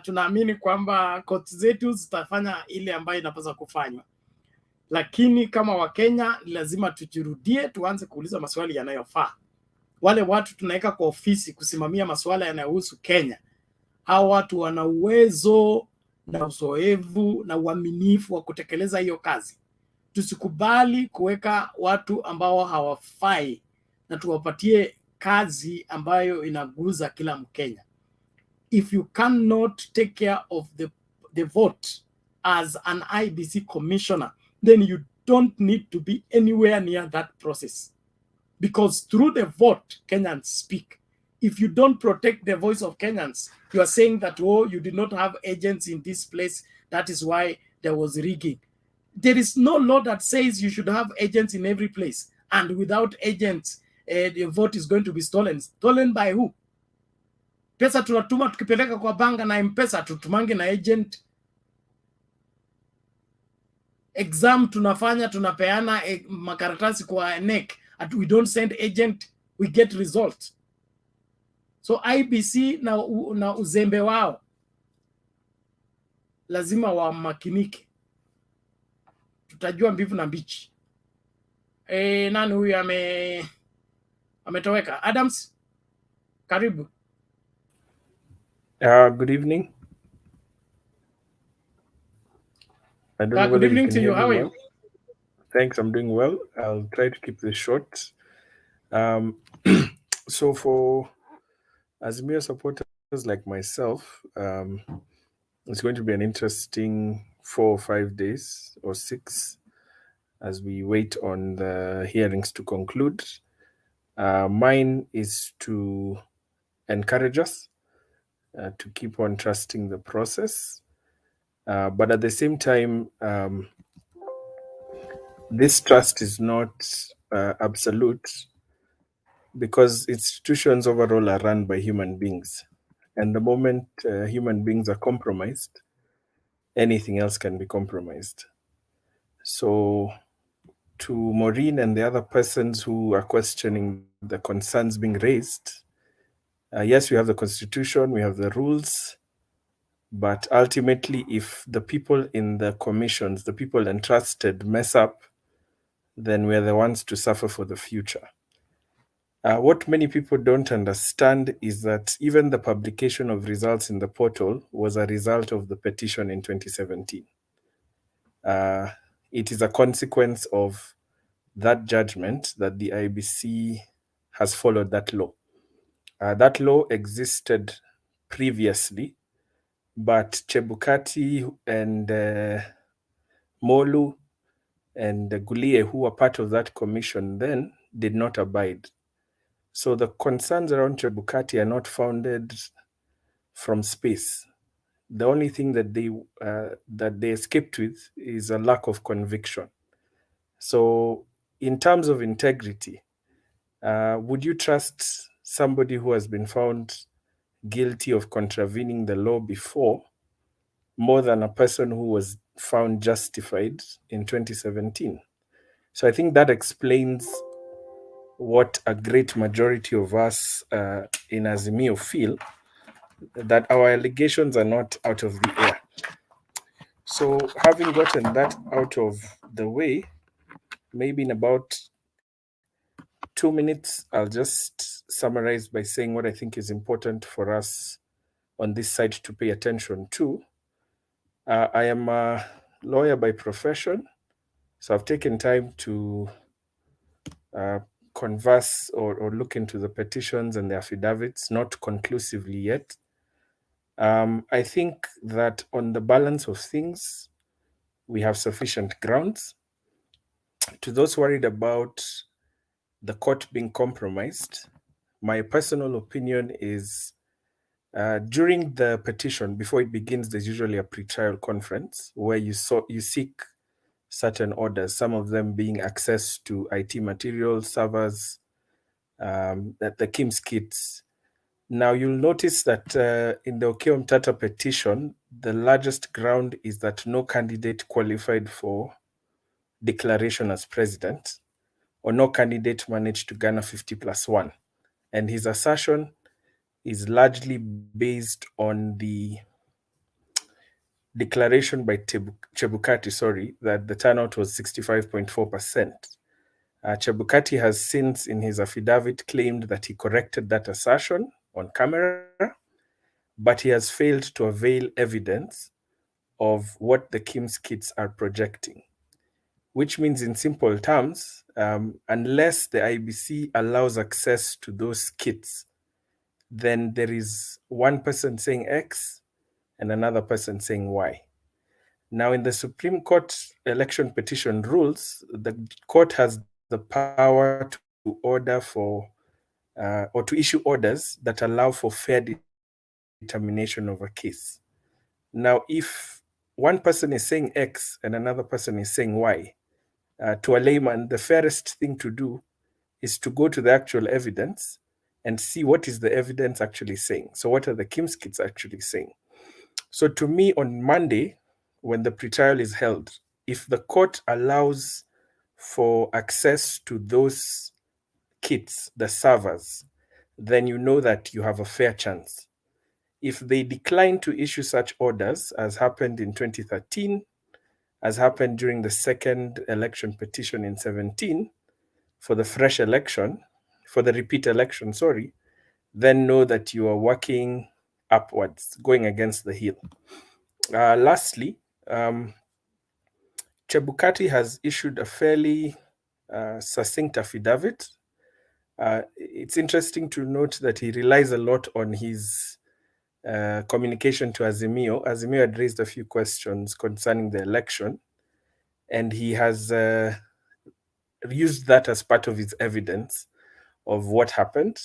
Speaker 1: Tunaamini kwamba koti zetu zitafanya ile ambayo inapaswa kufanywa, lakini kama Wakenya lazima tujirudie, tuanze kuuliza maswali yanayofaa. Wale watu tunaweka kwa ofisi kusimamia masuala yanayohusu Kenya, hao watu wana uwezo na uzoefu na uaminifu wa kutekeleza hiyo kazi. Tusikubali kuweka watu ambao hawafai na tuwapatie kazi ambayo inaguza kila Mkenya. If you cannot take care of the vote as an IEBC commissioner, then you don't need to be anywhere near that process. Because through the vote, Kenyans speak. If you don't protect the voice of Kenyans, you are saying that, oh, you did not have agents in this place, that is why there was rigging. There is no law that says you should have agents in every place. And without agents, the vote is going to be stolen. Stolen by who? Pesa tunatuma tukipeleka kwa banga na M-Pesa, tutumange na agent. Exam tunafanya, tunapeana makaratasi kwa NEC. We don't send agent, we get result. So IEBC na uzembe wao lazima wamakinike. Tutajua mbivu na mbichi. Nani huyu ametoweka? Adams, karibu.
Speaker 13: Good evening. I don't know
Speaker 1: good evening to you. How are you?
Speaker 13: Well. Thanks, I'm doing well. I'll try to keep this short. So for AZIMIO supporters like myself, it's going to be an interesting 4 or 5 days or 6 as we wait on the hearings to conclude. Mine is to encourage us to keep on trusting the process. But at the same time, this trust is not absolute, because institutions overall are run by human beings. And the moment human beings are compromised, anything else can be compromised. So to Maureen and the other persons who are questioning the concerns being raised, yes, we have the constitution, we have the rules, but ultimately if the people in the commissions, the people entrusted mess up, then we're the ones to suffer for the future. What many people don't understand is that even the publication of results in the portal was a result of the petition in 2017. It is a consequence of that judgment that the IEBC has followed that law. That law existed previously, but Chebukati and Molu and Gulie, who were part of that commission then, did not abide. So the concerns around Chebukati are not founded from space. The only thing that they escaped with is a lack of conviction. So in terms of integrity, would you trust somebody who has been found guilty of contravening the law before more than a person who was found justified in 2017? So I think that explains what a great majority of us in AZIMIO feel, that our allegations are not out of the air. So having gotten that out of the way, maybe in about 2 minutes, I'll just summarize by saying what I think is important for us on this side to pay attention to. I am a lawyer by profession, so I've taken time to converse or look into the petitions and the affidavits, not conclusively yet. I think that on the balance of things, we have sufficient grounds. To those worried about the court being compromised, my personal opinion is during the petition, before it begins, there's usually a pre-trial conference where you seek certain orders, some of them being access to IT materials, servers, the KIMS kits. Now you'll notice that in the Okiya Mtata petition, the largest ground is that no candidate qualified for declaration as president, or no candidate managed to garner 50+1. And his assertion is largely based on the declaration by Chebukati, that the turnout was 65.4%. Chebukati has since, in his affidavit, claimed that he corrected that assertion on camera, but he has failed to avail evidence of what the KIMS kits are projecting, which means in simple terms, unless the IEBC allows access to those kits, then there is one person saying X and another person saying Y. Now, in the Supreme Court election petition rules, the court has the power to order for or to issue orders that allow for fair determination of a case. Now, if one person is saying X and another person is saying Y, to a layman, the fairest thing to do is to go to the actual evidence and see what is the evidence actually saying. So what are the KIMS kits actually saying? So to me, on Monday, when the pretrial is held, if the court allows for access to those kits, the servers, then you know that you have a fair chance. If they decline to issue such orders, as happened in 2013, as happened during the second election petition in 17, for the fresh election, for the repeat election, then know that you are working upwards, going against the hill. Lastly, Chebukati has issued a fairly succinct affidavit. It's interesting to note that he relies a lot on his communication to AZIMIO. AZIMIO had raised a few questions concerning the election, and he has used that as part of his evidence of what happened.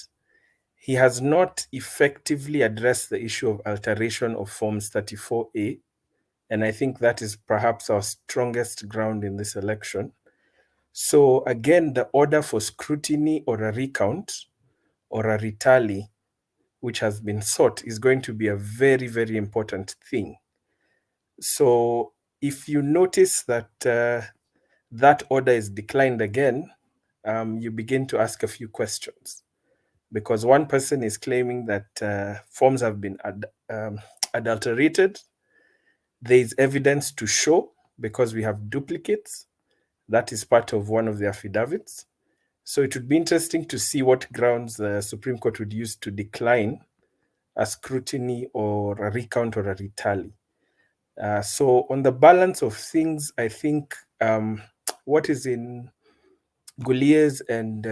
Speaker 13: He has not effectively addressed the issue of alteration of Forms 34A, and I think that is perhaps our strongest ground in this election. So again, the order for scrutiny or a recount or a retally, which has been sought, is going to be a very, very important thing. So if you notice that that order is declined again, you begin to ask a few questions, because one person is claiming that forms have been adulterated. There is evidence to show, because we have duplicates. That is part of one of the affidavits. So it would be interesting to see what grounds the Supreme Court would use to decline a scrutiny or a recount or a retally. So on the balance of things, I think what is in Gulliers and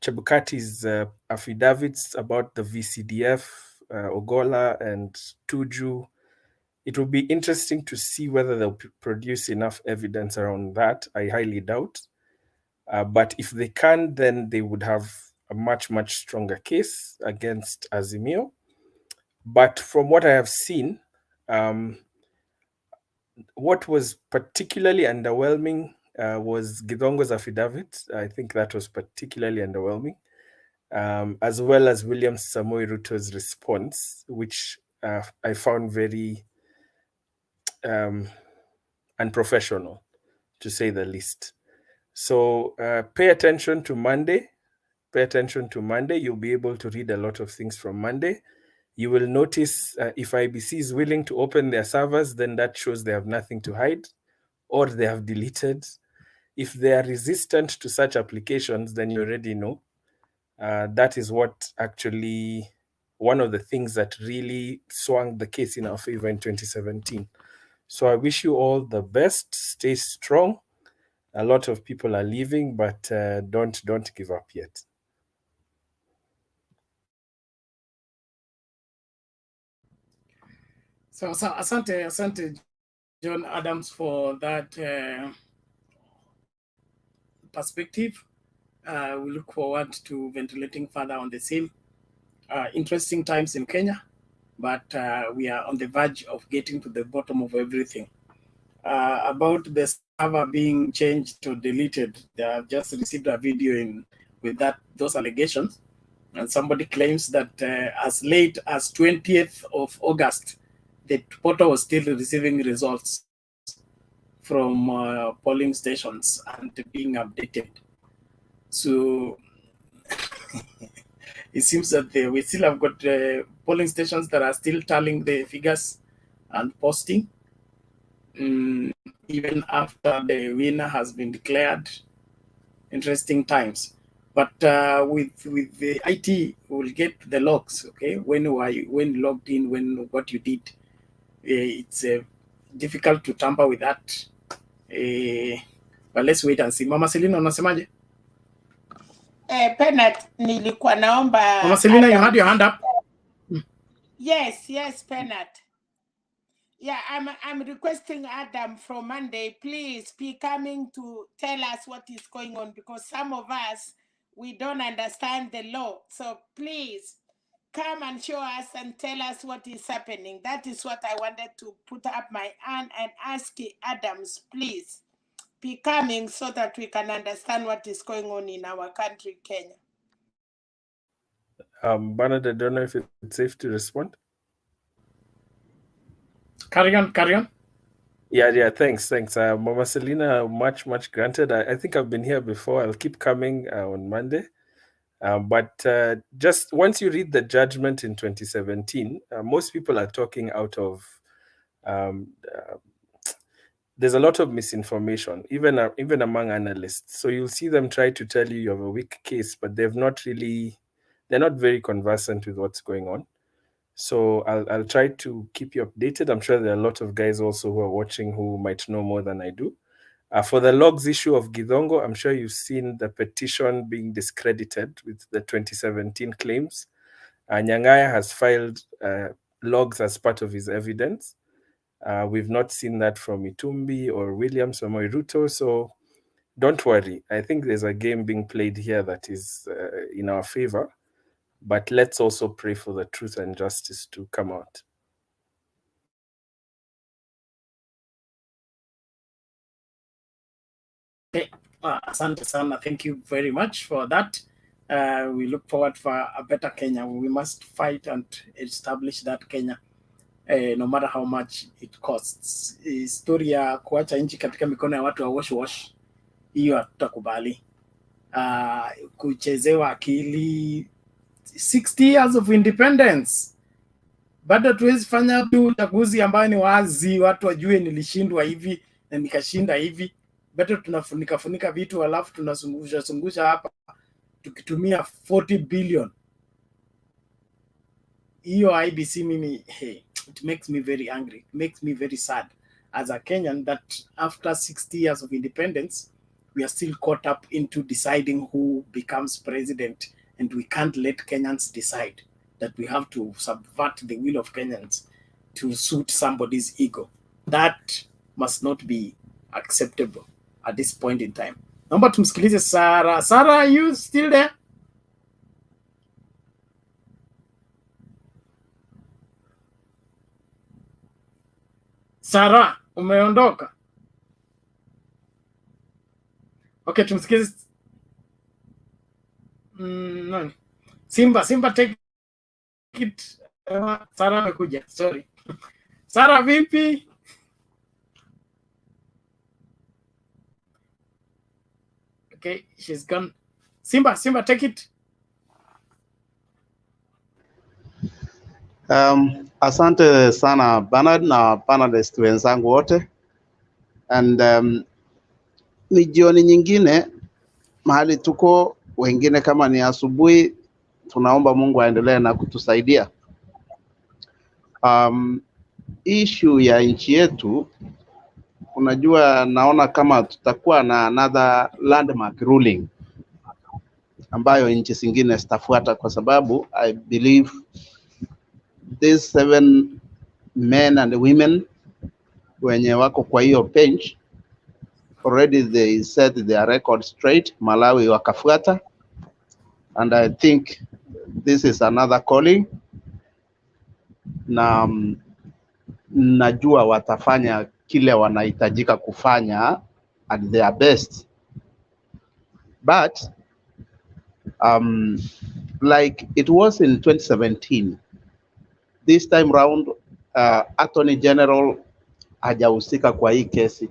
Speaker 13: Chebukati's affidavits about the VCDF, Ogola and Tuju, it will be interesting to see whether they'll produce enough evidence around that. I highly doubt. But if they can, then they would have a much, much stronger case against AZIMIO. But from what I have seen, what was particularly underwhelming was Githongo's affidavit. I think that was particularly underwhelming, as well as William Samoei Ruto's response, which I found very unprofessional, to say the least. So pay attention to Monday. Pay attention to Monday. You'll be able to read a lot of things from Monday. You will notice if IBC is willing to open their servers, then that shows they have nothing to hide or they have deleted. If they are resistant to such applications, then you already know. That is what actually, one of the things that really swung the case in our favor in 2017. So I wish you all the best. Stay strong. A lot of people are leaving, but don't give up yet.
Speaker 1: So asante John Adams for that perspective. We look forward to ventilating further on the same. Interesting times in Kenya, but we are on the verge of getting to the bottom of everything. About the server being changed or deleted, they have just received a video with those allegations, and somebody claims that as late as 20th of August, the portal was still receiving results from polling stations and being updated. So it seems that we still have got polling stations that are still tallying the figures and posting, even after the winner has been declared. Interesting times. But with the IT, we'll get the logs, okay? When you logged in, what you did. It's difficult to tamper with that. But let's wait and see. Mama Selina, unasemaje?
Speaker 2: Penat, nilikuwa naomba
Speaker 1: Mama Selina, you
Speaker 2: Adam.
Speaker 1: had your hand up.
Speaker 2: Yes, Penat. Yeah, I'm requesting Adam from Monday, please be coming to tell us what is going on, because some of us, we don't understand the law. So please come and show us and tell us what is happening. That is what I wanted to put up my hand and ask Adams, please be coming so that we can understand what is going on in our country, Kenya.
Speaker 13: Bernard, I don't know if it's safe to respond.
Speaker 1: Carry on.
Speaker 13: Yeah, thanks. Mama Selina, much granted. I think I've been here before. I'll keep coming on Monday. But just once you read the judgment in 2017, most people are talking out of, there's a lot of misinformation, even among analysts. So you'll see them try to tell you have a weak case, but they're not very conversant with what's going on. So I'll try to keep you updated. I'm sure there are a lot of guys also who are watching who might know more than I do. For the logs issue of Githongo, I'm sure you've seen the petition being discredited with the 2017 claims. Nyang'aya has filed logs as part of his evidence. We've not seen that from Itumbi or William Samoei Ruto, so don't worry. I think there's a game being played here that is in our favor, but let's also pray for the truth and justice to come out.
Speaker 1: Okay. Asante sana. Thank you very much for that. We look forward for a better Kenya. We must fight and establish that Kenya, no matter how much it costs. Story ya kuacha nchi katika mikono ya watu wa wash, hiyo hatutakubali. Kuchezewa akili, 60 years of independence. Bado tuwezi fanya uchaguzi ambayo ni wazi, watu wajue nilishindwa hivi, na nikashinda hivi. Beto tunafunika vitu alafu tunazungusha hapa tukitumia 40 billion. Hiyo IBC mimi, hey, it makes me very angry. It makes me very sad as a Kenyan that after 60 years of independence, we are still caught up into deciding who becomes president, and we can't let Kenyans decide that we have to subvert the will of Kenyans to suit somebody's ego. That must not be acceptable at this point in time. Naomba tumsikilize Sarah. Sarah, are you still there? Sarah, umeondoka? Okay, tumsikilize. Nani? Simba take it. Sarah amekuja. Sorry. Sarah vipi? Okay, she's gone. Simba take it.
Speaker 14: Asante sana Bernard na panelists wenzangu wote, and ni jioni nyingine mahali tuko, wengine kama ni asubuhi. Tunaomba Mungu aendelee na kutusaidia. Issue ya nchi yetu, unajua, naona kama tutakuwa na another landmark ruling ambayo nchi zingine zitafuata, kwa sababu I believe these 7 men and women wenye wako kwa hiyo bench already they set their record straight. Malawi wakafuata, and I think this is another calling, na najua watafanya kile wanahitajika kufanya at their best, but like it was in 2017, this time round Attorney General hajahusika kwa hii kesi.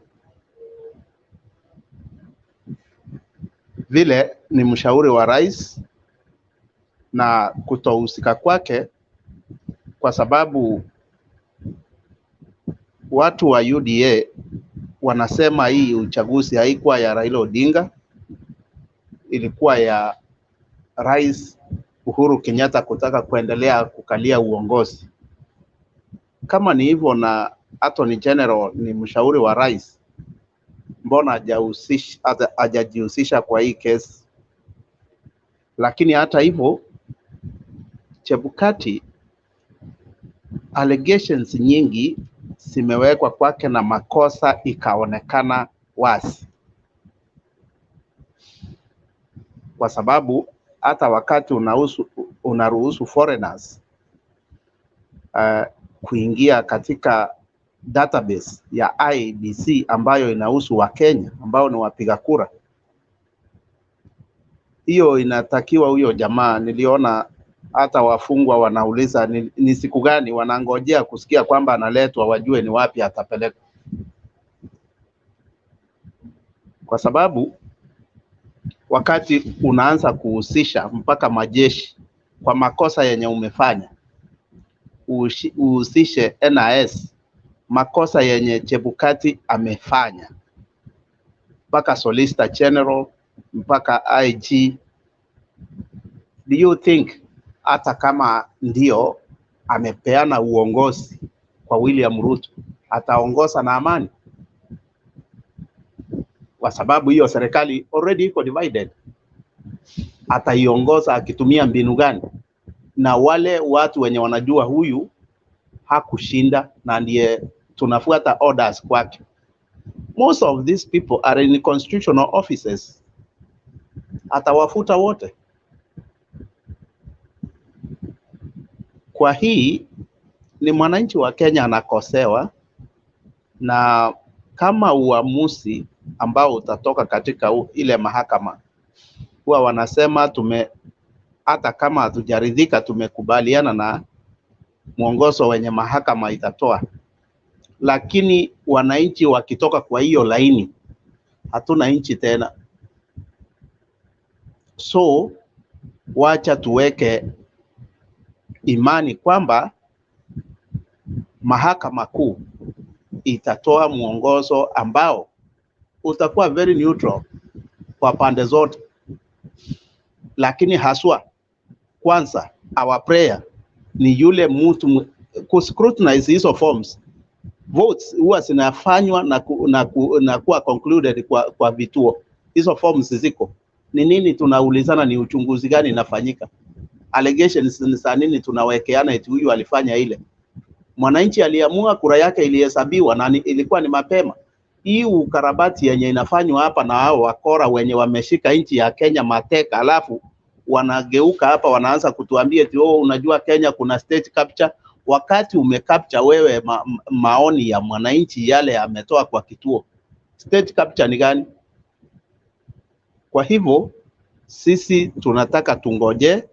Speaker 14: Vile ni mshauri wa rais, na kutohusika kwake kwa sababu watu wa UDA wanasema hii uchaguzi haikuwa ya Raila Odinga, ilikuwa ya Rais Uhuru Kenyatta kutaka kuendelea kukalia uongozi. Kama ni hivyo na Attorney General ni mshauri wa rais, mbona hajajihusisha kwa hii kesi? Lakini hata hivyo, Chebukati, allegations nyingi zimewekwa kwake na makosa ikaonekana wazi, kwa sababu hata wakati unaruhusu foreigners kuingia katika database ya IEBC ambayo inahusu Wakenya ambao ni wapiga kura, hiyo inatakiwa huyo jamaa. Niliona hata wafungwa wanauliza ni siku gani, wanangojea kusikia kwamba analetwa wajue ni wapi atapelekwa, kwa sababu wakati unaanza kuhusisha mpaka majeshi kwa makosa yenye umefanya, uhusishe NIS makosa yenye Chebukati amefanya, mpaka Solicitor General, mpaka IG. Do you think hata kama ndio amepeana uongozi kwa William Ruto, ataongoza na amani? Kwa sababu hiyo serikali already iko divided. Ataiongoza akitumia mbinu gani? Na wale watu wenye wanajua huyu hakushinda na ndiye tunafuata orders kwake. Most of these people are in constitutional offices. Atawafuta wote. Kwa hii ni mwananchi wa Kenya anakosewa, na kama uamuzi ambao utatoka katika ile mahakama, huwa wanasema hata kama hatujaridhika, tumekubaliana na mwongozo wenye mahakama itatoa, lakini wananchi wakitoka kwa hiyo laini, hatuna nchi tena. So wacha tuweke imani kwamba mahakama kuu itatoa mwongozo ambao utakuwa very neutral kwa pande zote, lakini haswa kwanza our prayer ni yule mtu kuscrutinize hizo forms. Votes huwa zinafanywa na kuwa concluded kwa vituo. Hizo forms ziko. Ni nini tunaulizana, ni uchunguzi gani inafanyika? Allegations ni saa nini tunawekeana eti huyu alifanya ile? Mwananchi aliamua, kura yake ilihesabiwa na ilikuwa ni mapema. Hii ukarabati yenye inafanywa hapa na hao wakora wenye wameshika nchi ya Kenya mateka, alafu wanageuka hapa wanaanza kutuambia eti unajua Kenya kuna state capture, wakati umecapture wewe maoni ya mwananchi yale ametoa kwa kituo. State capture ni gani? Kwa hivyo sisi tunataka tungoje,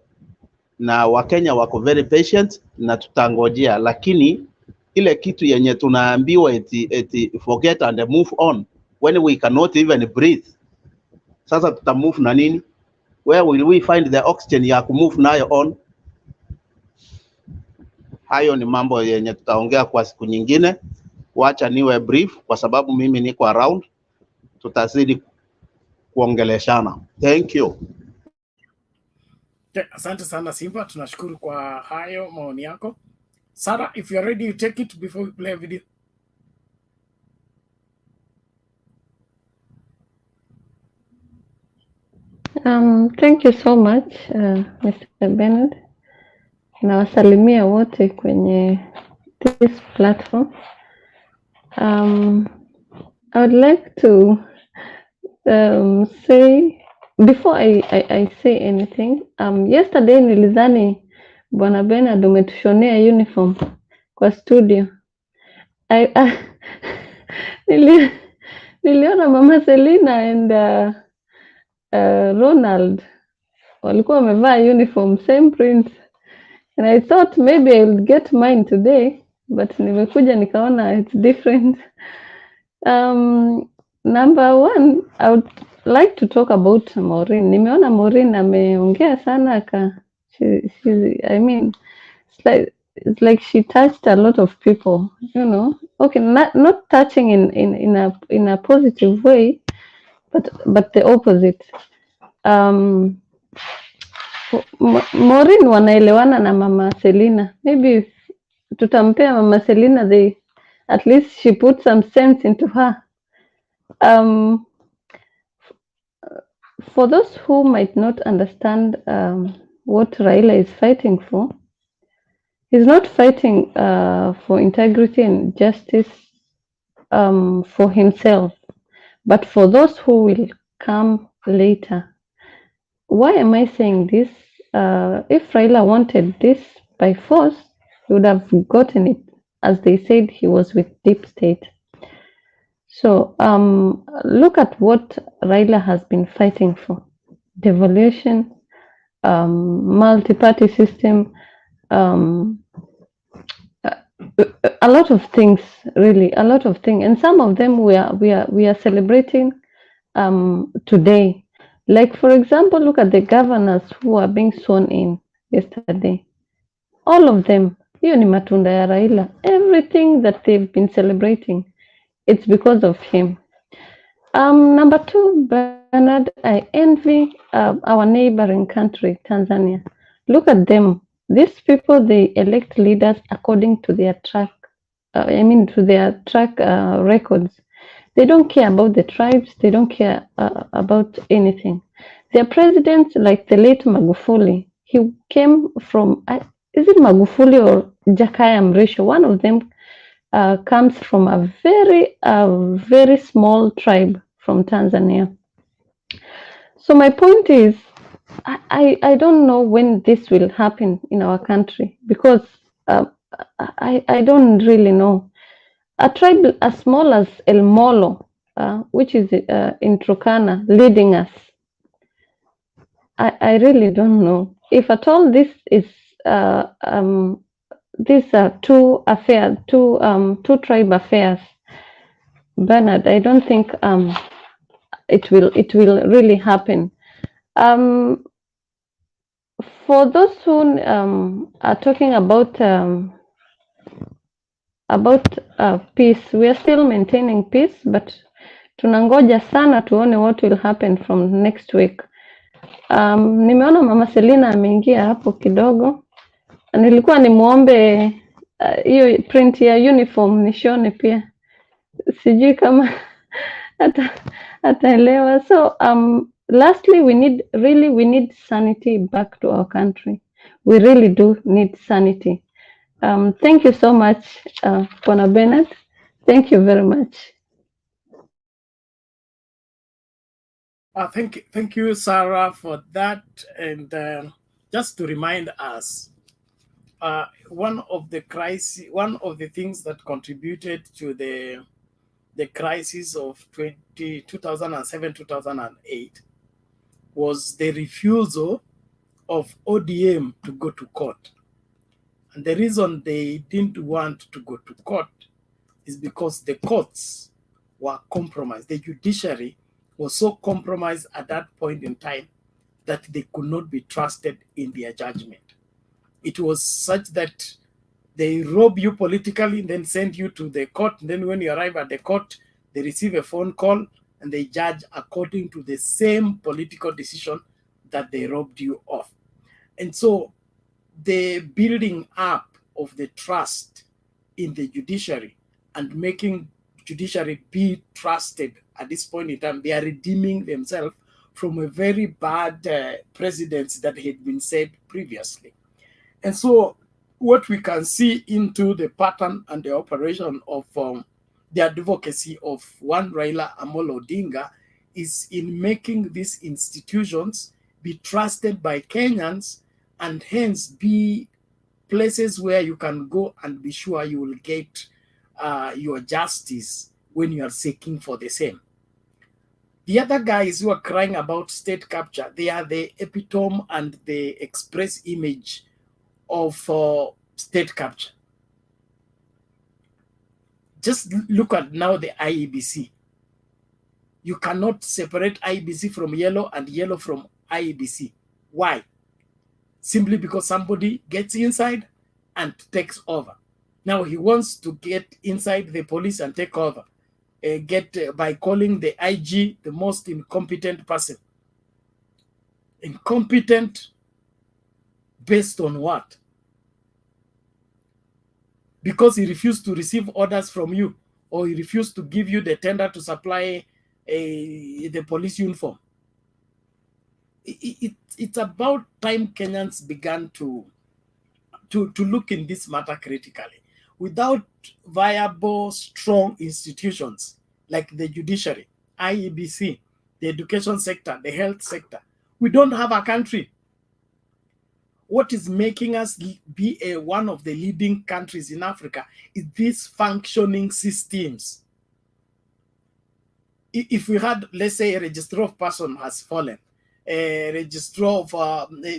Speaker 14: na Wakenya wako very patient na tutangojea, lakini ile kitu yenye tunaambiwa eti forget and move on when we cannot even breathe. Sasa tutamove na nini? Where will we find the oxygen ya kumove nayo on? Hayo ni mambo yenye tutaongea kwa siku nyingine. Wacha niwe brief kwa sababu mimi niko around, tutazidi kuongeleshana. Thank you.
Speaker 1: Asante sana Simba, tunashukuru kwa hayo maoni yako. Sarah, if you are ready, you take it before we play a video.
Speaker 15: Thank you so much, Mr. Bernard. Nawasalimia wote kwenye this platform. I would like to say, before I say anything, yesterday nilizani Bwana Bernard umetushonea uniform kwa studio. Niliona Mama Selina and Ronald walikuwa wamevaa uniform, same print, and I thought maybe I would get mine today, but nimekuja nikaona it's different. Number one, I would like to talk about Maureen. Nimeona Maureen ameongea sana I mean, it's like she touched a lot of people, you know. Okay, not touching in a positive way, but the opposite. Maureen wanaelewana na Mama Selina. Maybe tutampea Mama Selina, at least she put some sense into her. For those who might not understand what Raila is fighting for, he's not fighting for integrity and justice for himself, but for those who will come later. Why am I saying this? If Raila wanted this by force, he would have gotten it. As they said, he was with deep state. So look at what Raila has been fighting for: devolution, multi-party system, a lot of things, really, a lot of things, and some of them we are celebrating today. Like, for example, look at the governors who are being sworn in yesterday. All of them, hiyo ni matunda ya Raila. Everything that they've been celebrating, it's because of him. Number two, Bernard, I envy our neighboring country, Tanzania. Look at them. These people, they elect leaders according to their track records. They don't care about the tribes. They don't care about anything. Their president, like the late Magufuli, he came from, is it Magufuli or Jakaya Mrisho? One of them comes from a very small tribe from Tanzania. So my point is, I don't know when this will happen in our country, because I don't really know. A tribe as small as El Molo, which is in Turkana, leading us. I really don't know. If at all this is these are two tribe affairs, Bernard, I don't think it will really happen. For those who are talking about about peace. We are still maintaining peace, but tunangoja sana tuone what will happen from next week. Nimeona Mama Selina ameingia hapo kidogo. Nilikuwa nimuombe hiyo print ya uniform nishone pia. Sijui kama ataelewa. So lastly, we need sanity back to our country. We really do need sanity. Thank you so much, Bwana Bernard. Thank you very much.
Speaker 1: Thank you, Sarah, for that. And just to remind us, one of the things that contributed to the crisis of 2007-2008 was the refusal of ODM to go to court. And the reason they didn't want to go to court is because the courts were compromised. The judiciary was so compromised at that point in time that they could not be trusted in their judgment. It was such that they rob you politically and then send you to the court. And then when you arrive at the court, they receive a phone call and they judge according to the same political decision that they robbed you of. And so the building up of the trust in the judiciary and making judiciary be trusted at this point in time, they are redeeming themselves from a very bad precedent that had been set previously. And so what we can see into the pattern and the operation of the advocacy of one Raila Amolo Odinga is in making these institutions be trusted by Kenyans and hence be places where you can go and be sure you will get your justice when you are seeking for the same. The other guys who are crying about state capture, they are the epitome and the express image of state capture. Just look at now the IEBC. You cannot separate IEBC from yellow and yellow from IEBC. Why? Simply because somebody gets inside and takes over. Now he wants to get inside the police and take over. By calling the IG the most incompetent person. Incompetent based on what? Because he refused to receive orders from you, or he refused to give you the tender to supply the police uniform. It's about time Kenyans began to look in this matter critically. Without viable, strong institutions like the judiciary, IEBC, the education sector, the health sector, we don't have a country. What is making us be one of the leading countries in Africa is these functioning systems. If we had, let's say, a registrar of person has fallen, a registrar of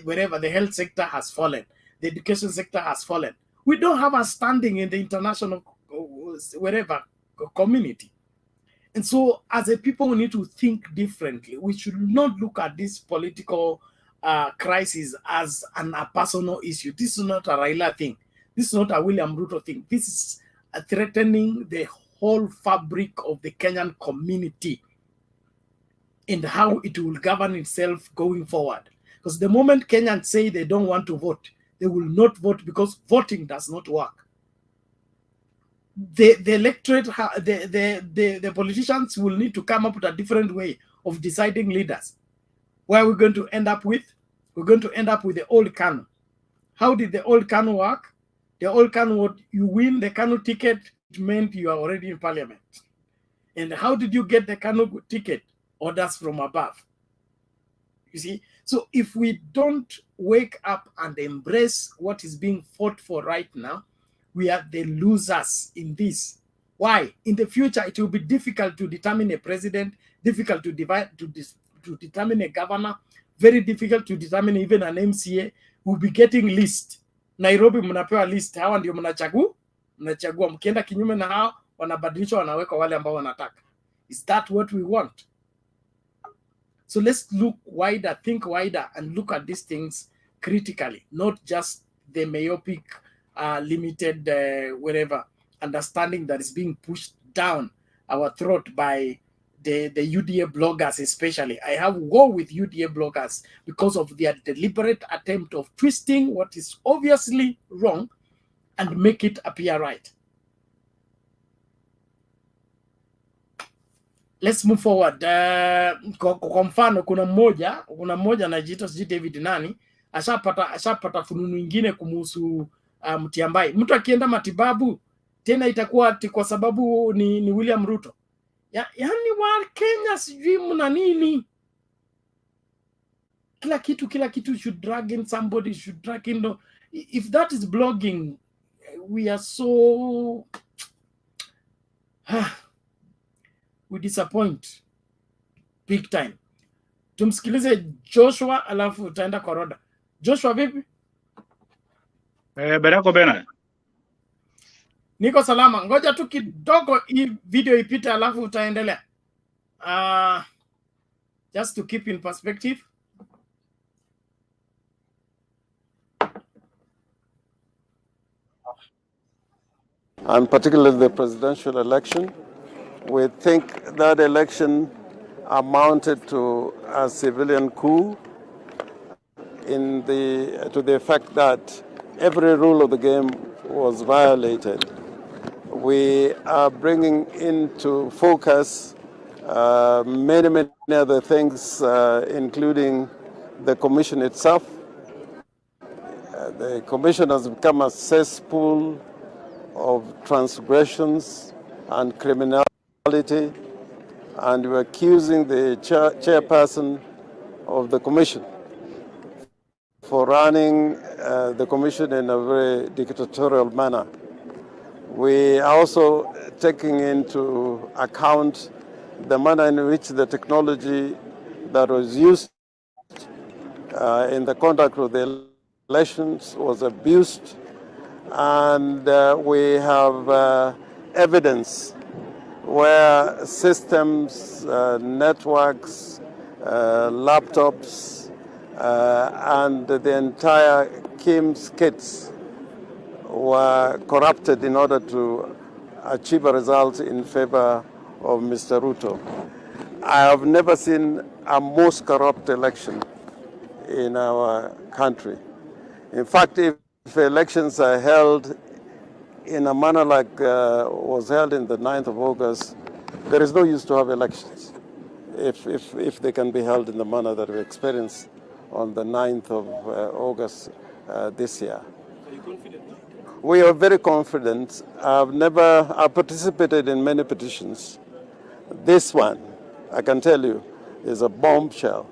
Speaker 1: wherever, the health sector has fallen, the education sector has fallen, we don't have a standing in the international wherever community. And so as a people, we need to think differently. We should not look at this political crisis as a personal issue. This is not a Raila thing. This is not a William Ruto thing. This is threatening the whole fabric of the Kenyan community and how it will govern itself going forward. Because the moment Kenyans say they don't want to vote, they will not vote because voting does not work. The electorate, the politicians will need to come up with a different way of deciding leaders. Where we're going to end up with? We're going to end up with the old Kanu. How did the old Kanu work? The old Kanu, you win the Kanu ticket, it meant you are already in parliament. And how did you get the Kanu ticket? Orders from above. You see? So if we don't wake up and embrace what is being fought for right now, we are the losers in this. Why? In the future, it will be difficult to determine a president, difficult to determine a governor, very difficult to determine even an MCA. We'll be getting list. Nairobi mnapewa list, hawa ndio mnachagua, mkienda kinyume na hao, wanabadilishwa wanaweka wale ambao wanataka. Is that what we want? So let's look wider, think wider, and look at these things critically, not just the myopic, limited, understanding that is being pushed down our throat by the UDA bloggers especially. I have war with UDA bloggers because of their deliberate attempt of twisting what is obviously wrong and make it appear right. Let's move forward. Kwa mfano kuna mmoja anajiita sijui David nani ashapata fununu nyingine kumuhusu Mtiambai. Mtu akienda matibabu tena itakuwa ati kwa sababu ni William Ruto. Yaani wa Kenya sijui mna nini. Kila kitu should drag in somebody, should drag in. If that is blogging, we are so we disappoint big time. Tumsikilize Joshua alafu utaenda kwa Roda. Joshua vipi?
Speaker 16: Barako bena.
Speaker 1: Niko salama. Ngoja tu kidogo hii video ipite alafu utaendelea. Just to keep in perspective.
Speaker 17: And particularly the presidential election. We think that election amounted to a civilian coup to the effect that every rule of the game was violated. We are bringing into focus many other things, including the commission itself. The commission has become a cesspool of transgressions and criminality, and we're accusing the chairperson of the commission for running the commission in a very dictatorial manner. We are also taking into account the manner in which the technology that was used in the conduct of the elections was abused, and we have evidence where systems, networks, laptops, and the entire KIMS kits were corrupted in order to achieve a result in favor of Mr. Ruto. I have never seen a most corrupt election in our country. In fact, if elections are held in a manner like was held in the 9th of August, there is no use to have elections if they can be held in the manner that we experienced on the 9th of August this year.
Speaker 18: Are you confident?
Speaker 17: We are very confident. I've participated in many petitions. This one, I can tell you, is a bombshell.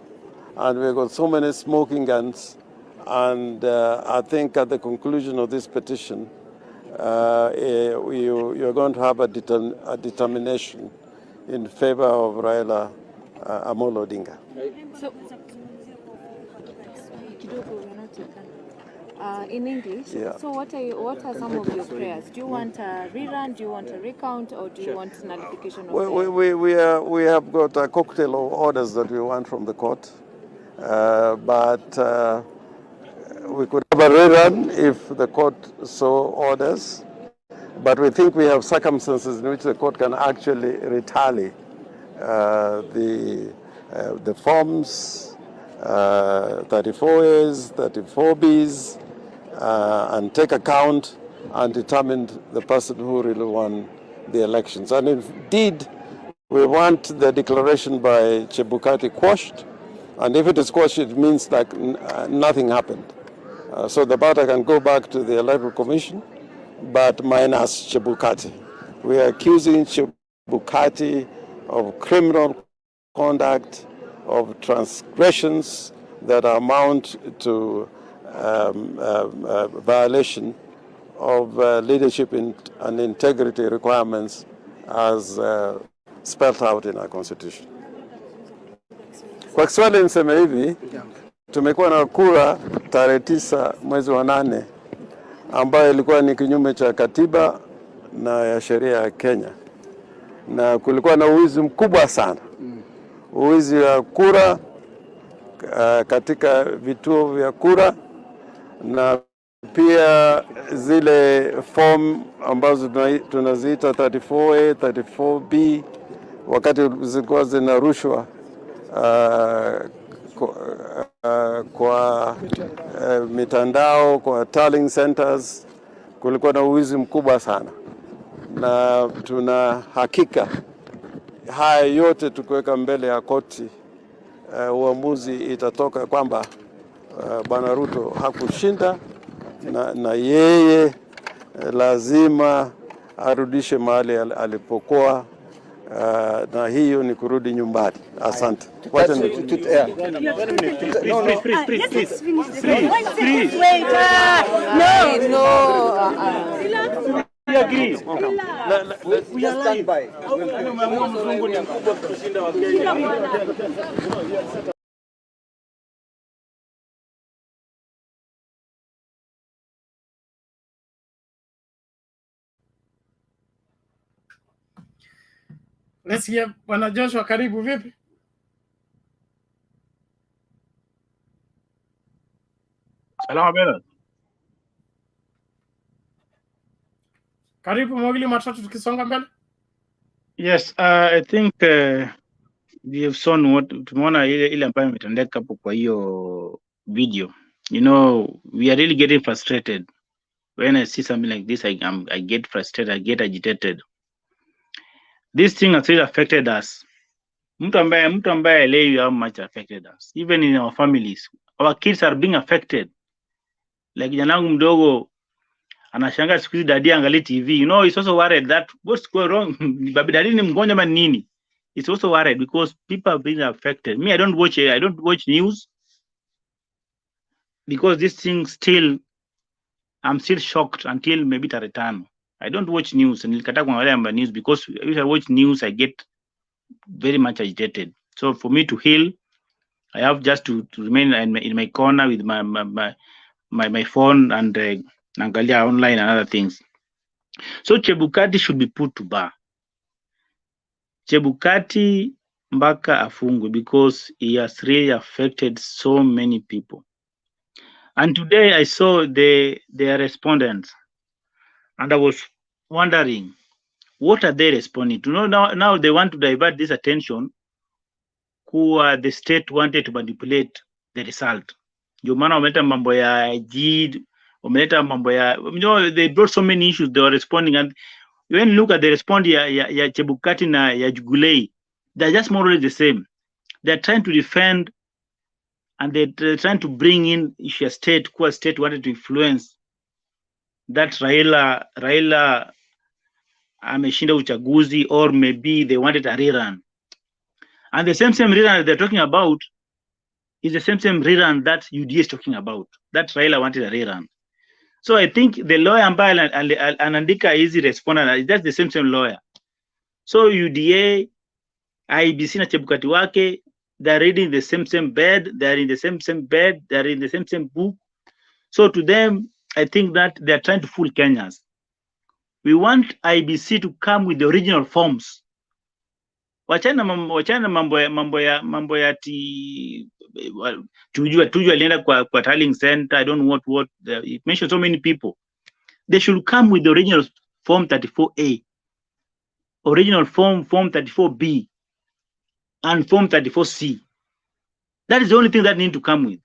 Speaker 17: And we've got so many smoking guns. And I think at the conclusion of this petition, you're going to have a determination in favor of Raila Odinga.
Speaker 19: In English,
Speaker 17: yeah.
Speaker 19: So what are some of your prayers? Do you want a rerun, do you want a recount, or do you want nullification of
Speaker 17: we have got a cocktail of orders that we want from the court, but we could have a rerun if the court so orders, but we think we have circumstances in which the court can actually retally the forms, 34As, 34Bs, and take account and determine the person who really won the elections. And indeed, we want the declaration by Chebukati quashed, and if it is quashed, it means like nothing happened. So the matter can go back to the Electoral Commission, but minus Chebukati. We are accusing Chebukati of criminal conduct, of transgressions that amount to violation of leadership and integrity requirements as spelled out in our constitution. Kwa Kiswahili niseme hivi, tumekuwa na kura tarehe 9 mwezi wa 8 ambayo ilikuwa ni kinyume cha katiba na ya sheria ya Kenya, na kulikuwa na uwizi mkubwa sana, uwizi wa kura katika vituo vya kura, na Pia zile form ambazo tunaziita 34A, 34B wakati zilikuwa zinarushwa kwa mitandao, kwa tallying centers, kulikuwa na uwizi mkubwa sana, na tuna hakika haya yote tukiweka mbele ya koti, uamuzi itatoka kwamba Bwana Ruto hakushinda na yeye lazima arudishe mahali alipokuwa, na hiyo ni kurudi nyumbani. Asante. Wacha
Speaker 1: Let's hear Bwana Joshua, karibu, vipi?
Speaker 16: Salama bwana.
Speaker 1: Karibu mawili matatu tukisonga mbele.
Speaker 16: Yes, I think we have shown what tumeona ile ambayo imetendeka hapo kwa hiyo video. You know, we are really getting frustrated. When I see something like this, I get frustrated, I get agitated. This thing has really affected us. Mtu ambaye leo how much affected us. Even in our families, our kids are being affected. Like janangu mdogo anashangaa siku hizi dadi angalia TV. You know, he's also worried that what's going wrong. Babi dadi ni mgonjwa ama nini? It's also worried because people are being affected. Me, I don't watch news because this thing still, I'm still shocked until maybe tarehe. I don't watch news, and nilikataa kuangalia news because if I watch news, I get very much agitated. So for me to heal, I have just to remain in my corner with my phone and angalia online and other things. So Chebukati should be put to bar. Chebukati mpaka afungwe because he has really affected so many people. And today I saw their respondents, and I was wondering, what are they responding to? You know, now they want to divert this attention who the state wanted to manipulate the result. Ndio maana wameleta mambo ya JID, wameleta mambo ya, you know, they brought so many issues they were responding, and when you look at the response ya Chebukati na ya Jugulei, they're just more or less the same. They're trying to defend and they're trying to bring in issue state, kuwa state wanted to influence that Raila ameshinda uchaguzi, or maybe they wanted a rerun. And the same rerun that they're talking about is the same rerun that UDA is talking about, that Raila wanted a rerun. So I think the lawyer ambaye anaandika hizi respondent, that's the same lawyer. So UDA, IEBC na Chebukati wake, they're reading the same bed, they're in the same bed, they're in the same book. So to them, I think that they're trying to fool Kenyans. We want IEBC to come with the original forms. Wachana mambo ya ti tujua alienda kwa tallying center, I don't know what it mentioned so many people. They should come with the original form 34A, original form 34B, and form 34C. That is the only thing that need to come with.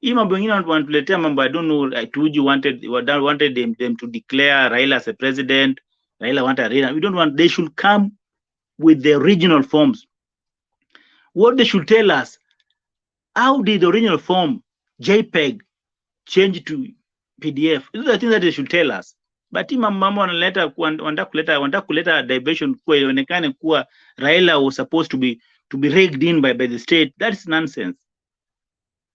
Speaker 16: Hii mambo wengine wanatuletea mambo, I don't know, Tuju wanted them to declare Raila as a president, Raila wanted Raila. We don't want, they should come with the original forms. What they should tell us, how did the original form JPEG change to PDF? These are the things that they should tell us. But mama wanaleta kuleta diversion kwa ionekane kuwa Raila was supposed to be rigged in by the state. That's nonsense.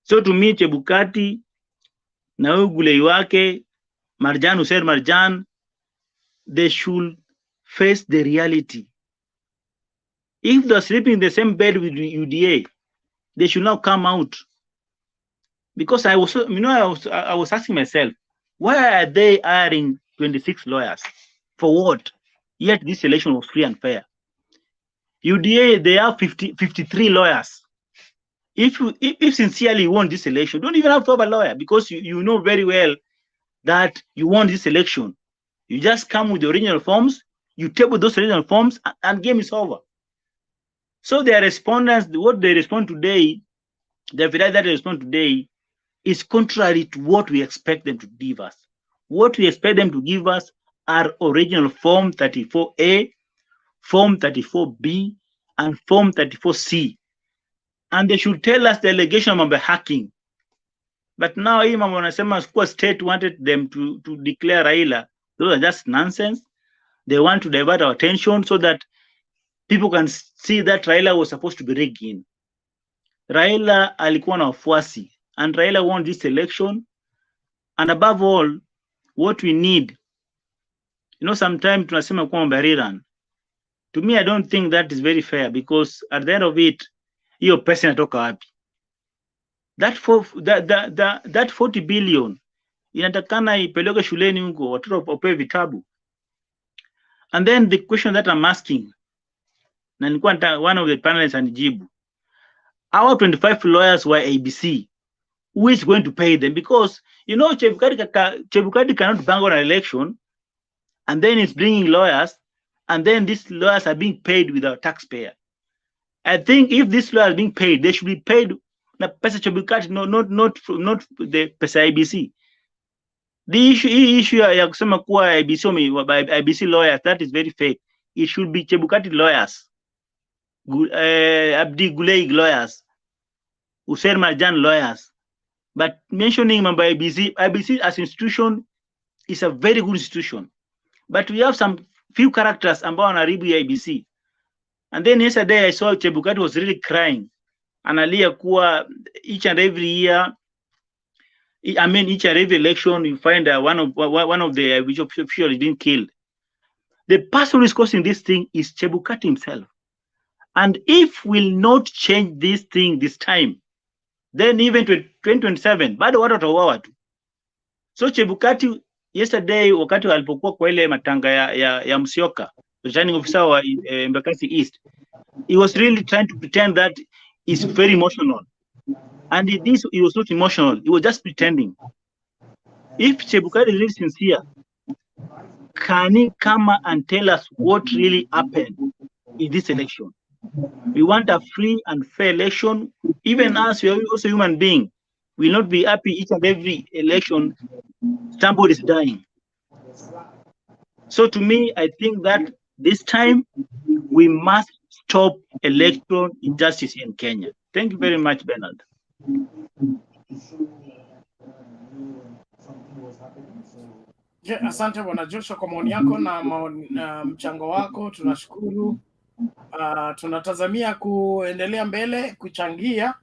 Speaker 16: So to me, Chebukati na Ugulei wake, Marjan Hussein Marjan, they should face the reality. If they're sleeping in the same bed with UDA, they should now come out. Because I was asking myself, why are they hiring 26 lawyers? For what? Yet this election was free and fair. UDA, they have 53 lawyers. If sincerely you want this election, don't even have to have a lawyer, because you know very well that you want this election. You just come with the original forms, you table those original forms, and game is over. So their respondents, what they respond today, the affidavit that they respond today is contrary to what we expect them to give us. What we expect them to give us are original Form 34A, Form 34B, and Form 34C. And they should tell us the allegation of hacking. But now hii mambo wanasema kuwa state wanted them to declare Raila. Those are just nonsense. They want to divert our attention so that people can see that Raila was supposed to be rigging. Raila alikuwa na wafuasi, and Raila won this election. And above all, what we need, sometimes tunasema kwamba rerun. To me, I don't think that is very fair, because at the end of it, hiyo pesa inatoka wapi? That 40 billion inatakana ipeleke shuleni huko, watoto wapewe vitabu. And then the question that I'm asking, na nilikuwa one of the panelists anijibu, our 25 lawyers were ABC. Who is going to pay them? Because Chebukati cannot bank on an election, and then it's bringing lawyers, and then these lawyers are being paid with our taxpayer. I think if these lawyers are being paid, they should be paid na pesa Chebukati, not the pesa ABC. The issue ya kusema kuwa IBC lawyers, that is very fake. It should be Chebukati lawyers, Abdi Guleig lawyers, Hussein Marjan lawyers. But mentioning mambo IBC as institution is a very good institution. But we have some few characters ambao wanaharibu IBC. And then yesterday I saw Chebukati was really crying. Analia kuwa each and every year, each and every election, you find one of the officials is being killed. The person who is causing this thing is Chebukati himself. And if we'll not change this thing this time, then even to 2027, bado watu watauawa tu. So Chebukati yesterday, wakati alipokuwa kwa ile matanga ya Musyoka, returning officer wa Embakasi East, he was really trying to pretend that he's very emotional. And he was not emotional. He was just pretending. If Chebukati is really sincere, can he come and tell us what really happened in this election? We want a free and fair election. Even us, we are also human beings. We will not be happy each and every election somebody is dying. So to me, I think that this time we must stop electoral injustice in Kenya. Thank you very much, Bernard.
Speaker 1: Asante Bwana Joshua kwa maoni yako na mchango wako, tunashukuru. Tunatazamia kuendelea mbele kuchangia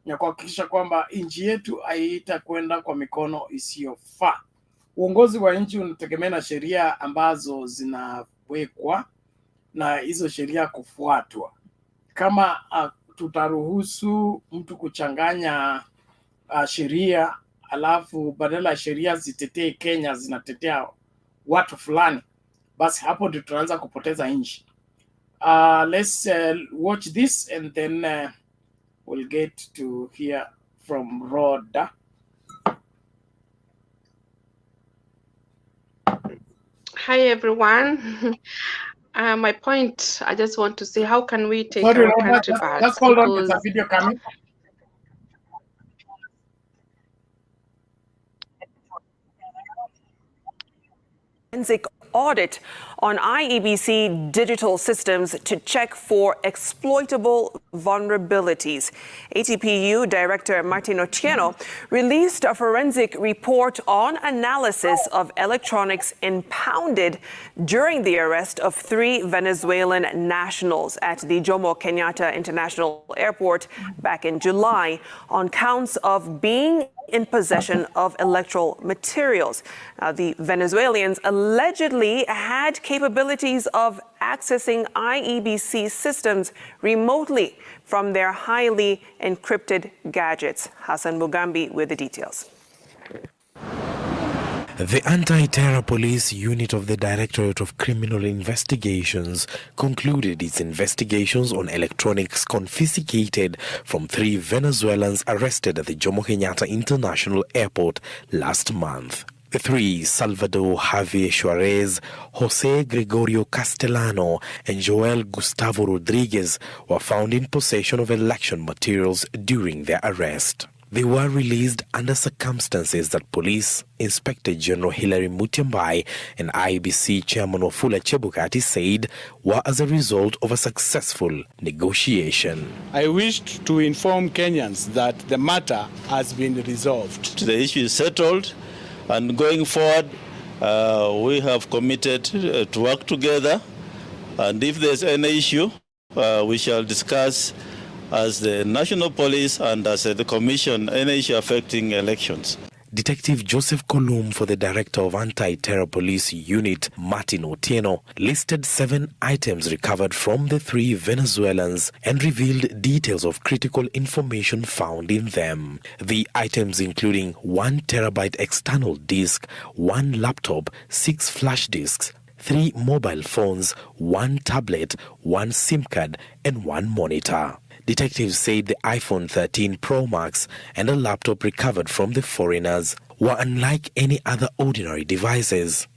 Speaker 1: na kuhakikisha kwamba nchi yetu haitakwenda kwa mikono isiyofaa. Uongozi wa nchi unategemea na sheria ambazo zinawekwa na hizo sheria kufuatwa. Kama tutaruhusu mtu kuchanganya sheria, alafu badala ya sheria zitetee Kenya zinatetea watu fulani, basi hapo ndio tunaanza kupoteza nchi. Let's watch this and then we'll get to hear from Rhoda.
Speaker 18: Hi everyone. My point, I just want to say, how can we take our country back?
Speaker 1: Just hold on, there's a video coming.
Speaker 20: Forensic audit on IEBC digital systems to check for exploitable vulnerabilities. ATPU Director Martin Otieno released a forensic report on analysis of electronics impounded during the arrest of 3 Venezuelan nationals at the Jomo Kenyatta International Airport back in July on counts of being in possession of electoral materials. Now, the Venezuelans allegedly had capabilities of accessing IEBC systems remotely from their highly encrypted gadgets. Hassan Mugambi with the details.
Speaker 21: The Anti-Terror Police Unit of the Directorate of Criminal Investigations concluded its investigations on electronics confiscated from 3 Venezuelans arrested at the Jomo Kenyatta International Airport last month. The three, Salvador Javier Suarez, Jose Gregorio Castellano, and Joel Gustavo Rodriguez, were found in possession of election materials during their arrest. They were released under circumstances that Police Inspector General Hilary Mutyambai and IEBC Chairman Wafula Chebukati said were as a result of a successful negotiation.
Speaker 4: I wished to inform Kenyans that the matter has been resolved.
Speaker 22: The issue is settled, and going forward, we have committed to work together, and if there's any issue, we shall discuss as the National Police and as the Commission any issue affecting elections.
Speaker 21: Detective Joseph Kolum for the Director of Anti-Terror Police Unit, Martin Otieno, listed 7 items recovered from the 3 Venezuelans and revealed details of critical information found in them. The items including 1 terabyte external disk, 1 laptop, 6 flash disks, 3 mobile phones, 1 tablet, 1 SIM card, and 1 monitor. Detectives said the iPhone 13 Pro Max and a laptop recovered from the foreigners were unlike any other ordinary devices,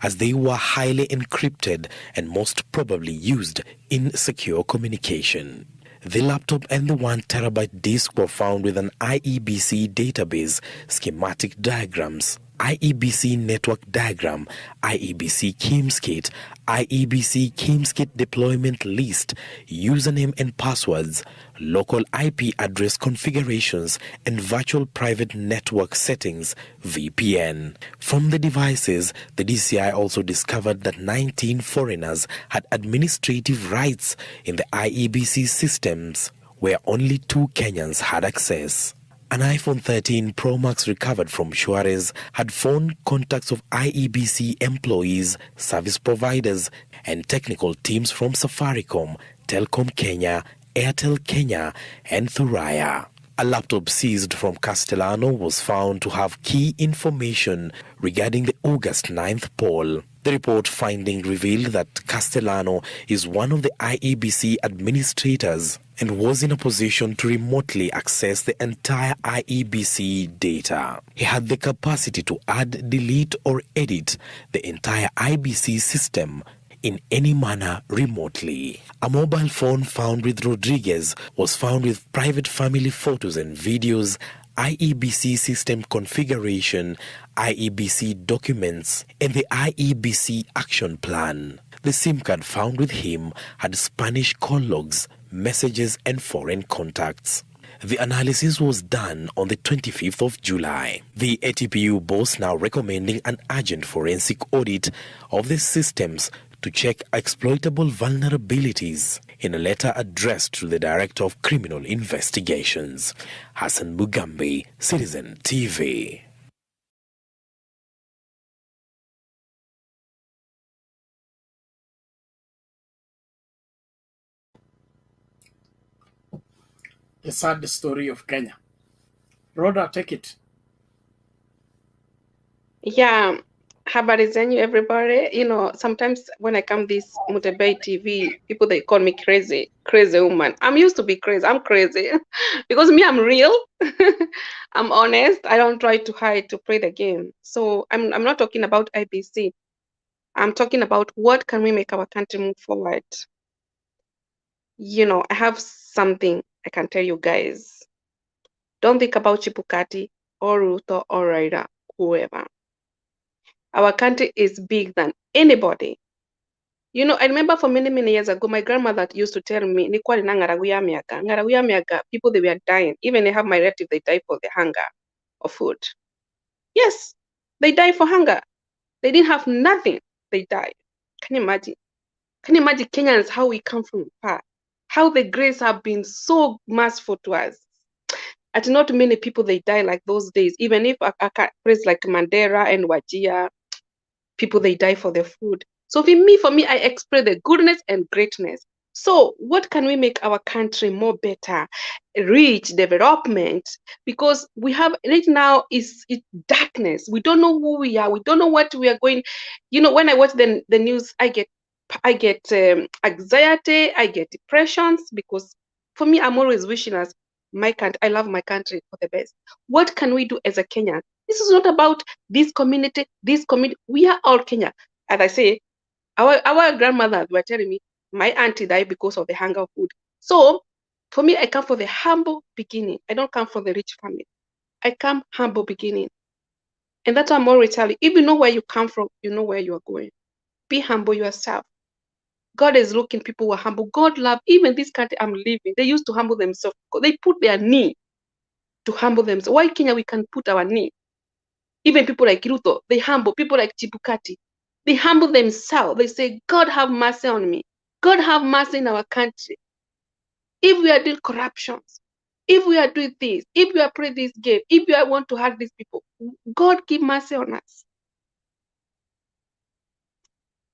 Speaker 21: as they were highly encrypted and most probably used in secure communication. The laptop and the 1 terabyte disk were found with an IEBC database, schematic diagrams, IEBC network diagram, IEBC KIMS-KIT, IEBC KIMS-KIT deployment list, username and passwords, local IP address configurations, and virtual private network settings, VPN. From the devices, the DCI also discovered that 19 foreigners had administrative rights in the IEBC systems, where only 2 Kenyans had access. An iPhone 13 Pro Max recovered from Suarez had phone contacts of IEBC employees, service providers, and technical teams from Safaricom, Telcom Kenya, Airtel Kenya, and Thuraya. A laptop seized from Castellano was found to have key information regarding the August 9th poll. The report finding revealed that Castellano is one of the IEBC administrators and was in a position to remotely access the entire IEBC data. He had the capacity to add, delete, or edit the entire IEBC system in any manner remotely. A mobile phone found with Rodriguez was found with private family photos and videos, IEBC system configuration, IEBC documents, and the IEBC action plan. The SIM card found with him had Spanish call logs, messages, and foreign contacts. The analysis was done on the 25th of July. The ATPU boss now recommending an urgent forensic audit of the systems to check exploitable vulnerabilities in a letter addressed to the Director of Criminal Investigations. Hassan Mugambi, Citizen TV.
Speaker 1: The sad story of Kenya. Rhoda, take it.
Speaker 18: Yeah, habari zenyu everybody. You know, sometimes when I come this Mutebei TV, people they call me crazy woman. I'm used to be crazy. I'm crazy because me, I'm real. I'm honest. I don't try to hide to play the game. So I'm not talking about IBC. I'm talking about what can we make our country move forward. You know, I have something I can tell you guys. Don't think about Chebukati or Ruto or Raila, whoever. Our country is big than anybody. You know, I remember for many, many years ago, my grandmother used to tell me, Ngaraguya, people, they were dying. Even I have my relative, they die for the hunger of food. Yes, they die for hunger. They didn't have nothing. They died. Can you imagine? Can you imagine Kenyans, how we come from far? How the grace have been so merciful to us. And not many people, they die like those days. Even if a place like Mandera and Wajir, people, they die for their food. So for me, I express the goodness and greatness. So what can we make our country more better, rich, development? Because we have right now is darkness. We don't know who we are. We don't know what we are going. You know, when I watch the news, I get anxiety, I get depressions, because for me, I'm always wishing us my country. I love my country for the best. What can we do as a Kenyan This is not about this community, this community. We are all Kenya. As I say, our grandmothers were telling me, my auntie died because of the hunger of food. So for me, I come for the humble beginning. I don't come for the rich family. I come humble beginning. And that's why I'm always telling you, if you know where you come from, you know where you are going. Be humble yourself. God is looking people who are humble. God love, even this country I'm living, they used to humble themselves. They put their knee to humble themselves. Why Kenya we can put our knee? Even people like Ruto, they humble. People like Chebukati, they humble themselves. They say, God have mercy on me. God have mercy in our country. If we are doing corruptions, if we are doing this, if we are playing this game, if we want to hurt these people, God give mercy on us.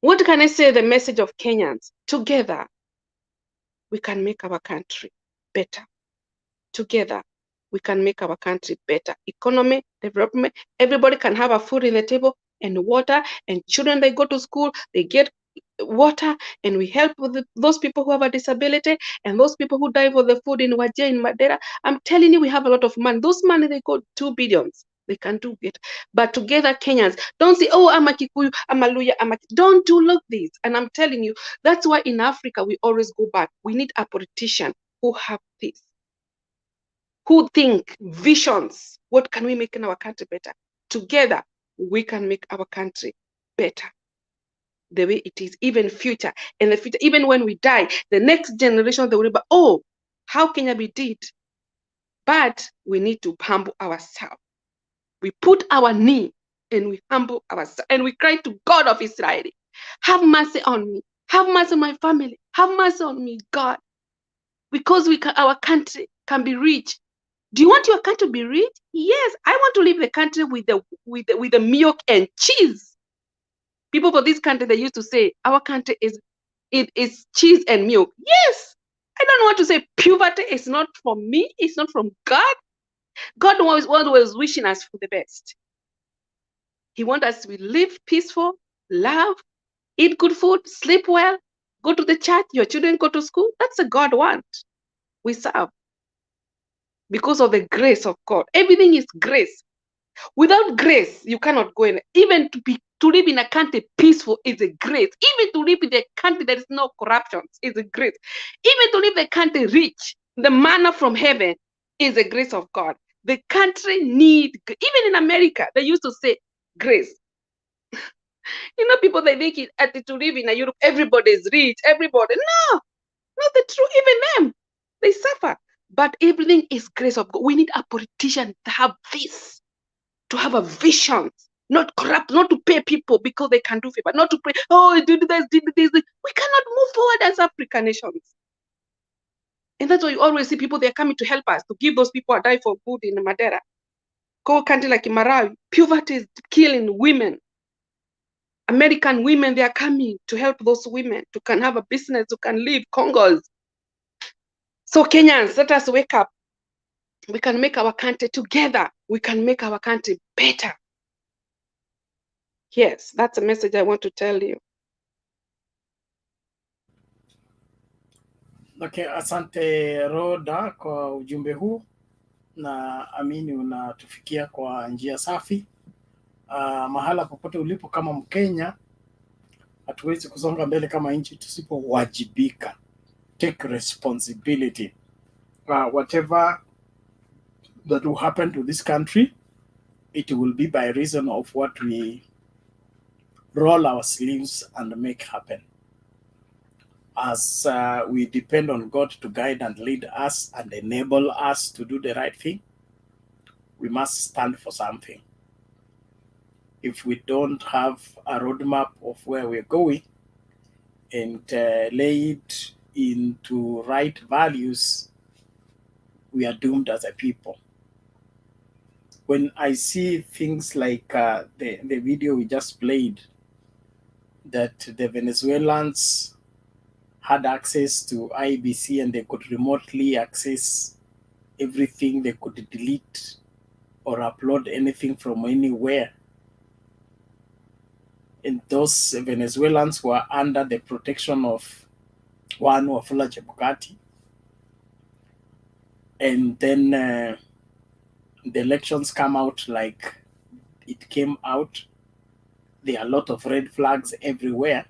Speaker 18: What can I say? The message of Kenyans, together, we can make our country better. Together, we can make our country better. Economy, development, everybody can have a food in the table and water, and children, they go to school, they get water, and we help with those people who have a disability and those people who die for the food in Wajir, in Madera. I'm telling you, we have a lot of money. Those money, they go 2 billions. They can do it. But together, Kenyans, don't say, oh, I'm a Kikuyu, I'm a Luya, don't do like this. And I'm telling you, that's why in Africa, we always go back. We need a politician who have this, who think visions. What can we make in our country better? Together, we can make our country better the way it is, even future. In the future, even when we die, the next generation, they will remember, oh, how Kenya we did. But we need to humble ourselves. We put our knee and we humble ourselves and we cry to God of Israel, have mercy on me. Have mercy on my family. Have mercy on me, God. Because our country can be rich. Do you want your country to be rich? Yes, I want to live the country with the milk and cheese. People for this country, they used to say, our country is cheese and milk. Yes, I don't want to say poverty is not from me. It's not from God. God was wishing us for the best. He wants us to live peaceful, love, eat good food, sleep well, go to the church, your children go to school. That's a God want. We serve because of the grace of God. Everything is grace. Without grace, you cannot go in. Even to live in a country peaceful is a grace. Even to live in a country that is no corruption is a grace. Even to live in a country rich, the manna from heaven is a grace of God. The country need, even in America, they used to say grace. You know, people, they think to live in a Europe, everybody is rich, everybody. No, not the truth. Even them, they suffer. But everything is grace of God. We need a politician to have this, to have a vision, not corrupt, not to pay people because they can do favor, not to pray, oh, do this, do this. We cannot move forward as African nations. And that's why you always see people, they're coming to help us, to give those people a die for food in Madera. Go country like Marawi, poverty is killing women. American women, they are coming to help those women to can have a business, to can live Congos. So Kenyans, let us wake up. We can make our country together. We can make our country better. Yes, that's a message I want to tell you.
Speaker 1: Okay, asante Roda kwa ujumbe huu, na amini unatufikia kwa njia safi. Mahala popote ulipo kama Mkenya, hatuwezi kusonga mbele kama nchi tusipowajibika. Take responsibility. Whatever that will happen to this country, it will be by reason of what we roll our sleeves and make happen. As we depend on God to guide and lead us and enable us to do the right thing, we must stand for something. If we don't have a roadmap of where we're going and lay it into right values, we are doomed as a people. When I see things like the video we just played, that the Venezuelans had access to IEBC and they could remotely access everything, they could delete or upload anything from anywhere. And those Venezuelans were under the protection of one Wafula Chebukati. And then the elections come out like it came out. There are a lot of red flags everywhere,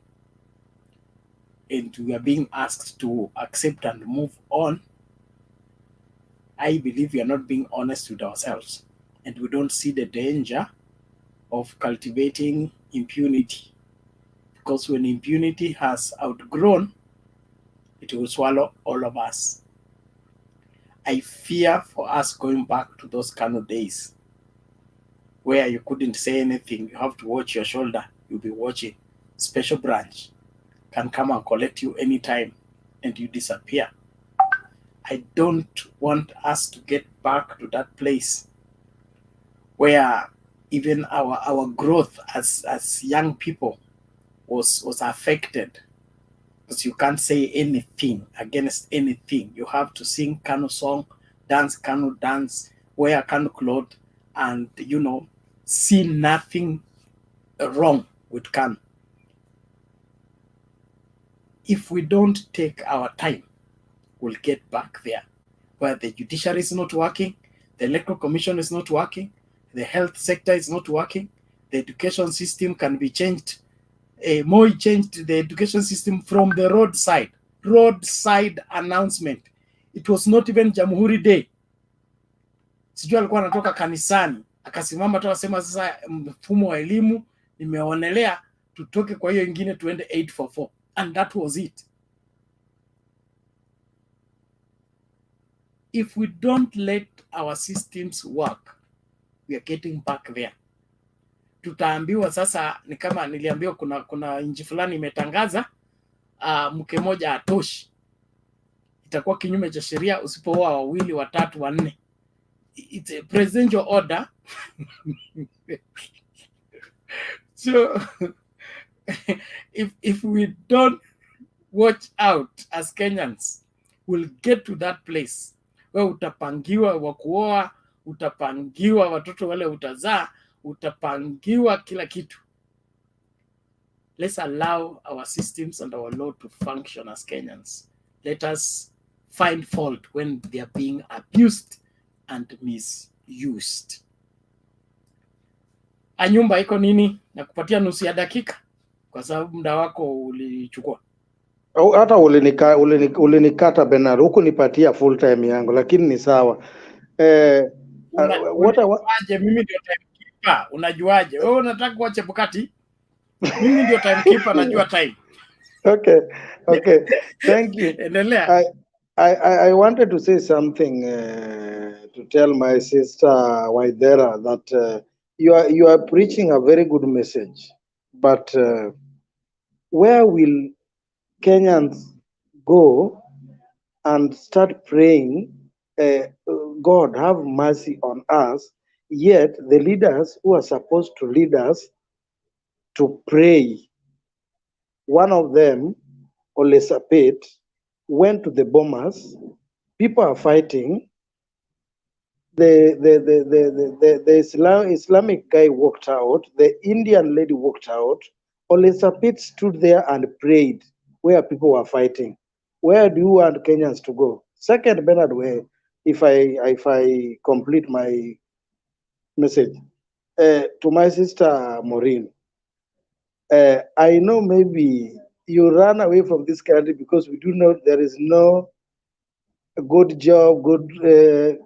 Speaker 1: and we are being asked to accept and move on. I believe we are not being honest with ourselves, and we don't see the danger of cultivating impunity. Because when impunity has outgrown, it will swallow all of us. I fear for us going back to those kind of days where you couldn't say anything. You have to watch your shoulder. You'll be watching. Special branch can come and collect you anytime and you disappear. I don't want us to get back to that place where even our growth as young people was affected, because you can't say anything against anything. You have to sing Kano song, dance Kano dance, wear Kano clothes, and see nothing wrong with Kano. If we don't take our time, we'll get back there, where the judiciary is not working, the electoral commission is not working, the health sector is not working, the education system can be changed. Moi changed the education system from the roadside announcement. It was not even Jamhuri Day. Sijui alikuwa anatoka kanisani akasimama tu akasema sasa mfumo wa elimu nimeonelea tutoke kwa hiyo ingine tuende 844, and that was it. If we don't let our systems work, we are getting back there. Tutaambiwa sasa, ni kama niliambiwa kuna nchi fulani imetangaza mke moja hatoshi. Itakuwa kinyume cha sheria usipooa wawili, watatu, wanne. It's a presidential order. So if we don't watch out as Kenyans, we'll get to that place where utapangiwa wa kuoa, utapangiwa watoto wale utazaa, utapangiwa kila kitu. Let's allow our systems and our law to function as Kenyans. Let us find fault when they are being abused and misused. Anyumba iko nini? Nakupatia nusu ya dakika kwa sababu muda wako ulichukua.
Speaker 9: Hata ulinikata Bernard, huku nipatia full time yangu, lakini ni sawa.
Speaker 1: Unajuaje mimi ndio timekeeper? Unajuaje? Wewe unataka kuwa Chebukati? Mimi ndio timekeeper, najua time.
Speaker 9: Okay. Thank you.
Speaker 1: Endelea.
Speaker 9: I wanted to say something to tell my sister Waidera that you are preaching a very good message, but where will Kenyans go and start praying, God have mercy on us, yet the leaders who are supposed to lead us to pray, one of them, Olesapet, went to the bombers. People are fighting. The Islamic guy walked out. The Indian lady walked out. Olesapet stood there and prayed where people were fighting. Where do you want Kenyans to go? Second, Bernard, if I complete my message to my sister Maureen, I know maybe you run away from this country because we do know there is no good job, good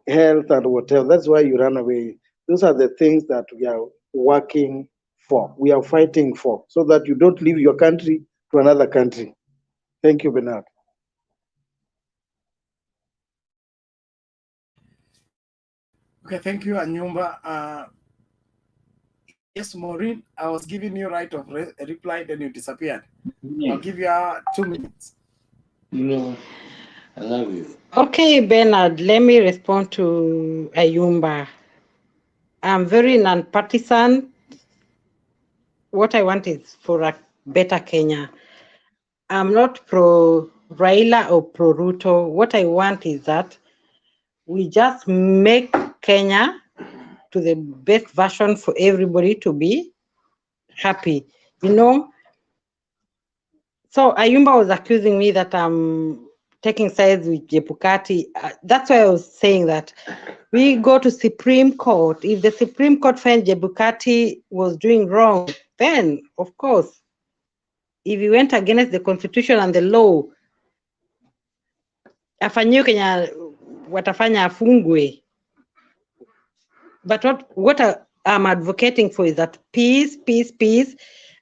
Speaker 9: health, and whatever. That's why you run away. Those are the things that we are working for. We are fighting for, so that you don't leave your country to another country. Thank you, Bernard.
Speaker 1: Okay, thank you, Anyumba. Yes, Maureen, I was giving you right of reply, then you disappeared. I'll give you 2 minutes.
Speaker 10: I love you.
Speaker 6: Okay, Bernard, let me respond to Ayumba. I'm very non-partisan. What I want is for a better Kenya. I'm not pro Raila or pro Ruto. What I want is that we just make Kenya to the best version for everybody to be happy. So Ayumba was accusing me that I'm taking sides with Chebukati. That's why I was saying that we go to Supreme Court. If the Supreme Court finds Chebukati was doing wrong, then of course, if he went against the constitution and the law, afanyiwe Kenya watafanya afungwe. But what I'm advocating for is that peace, peace, peace.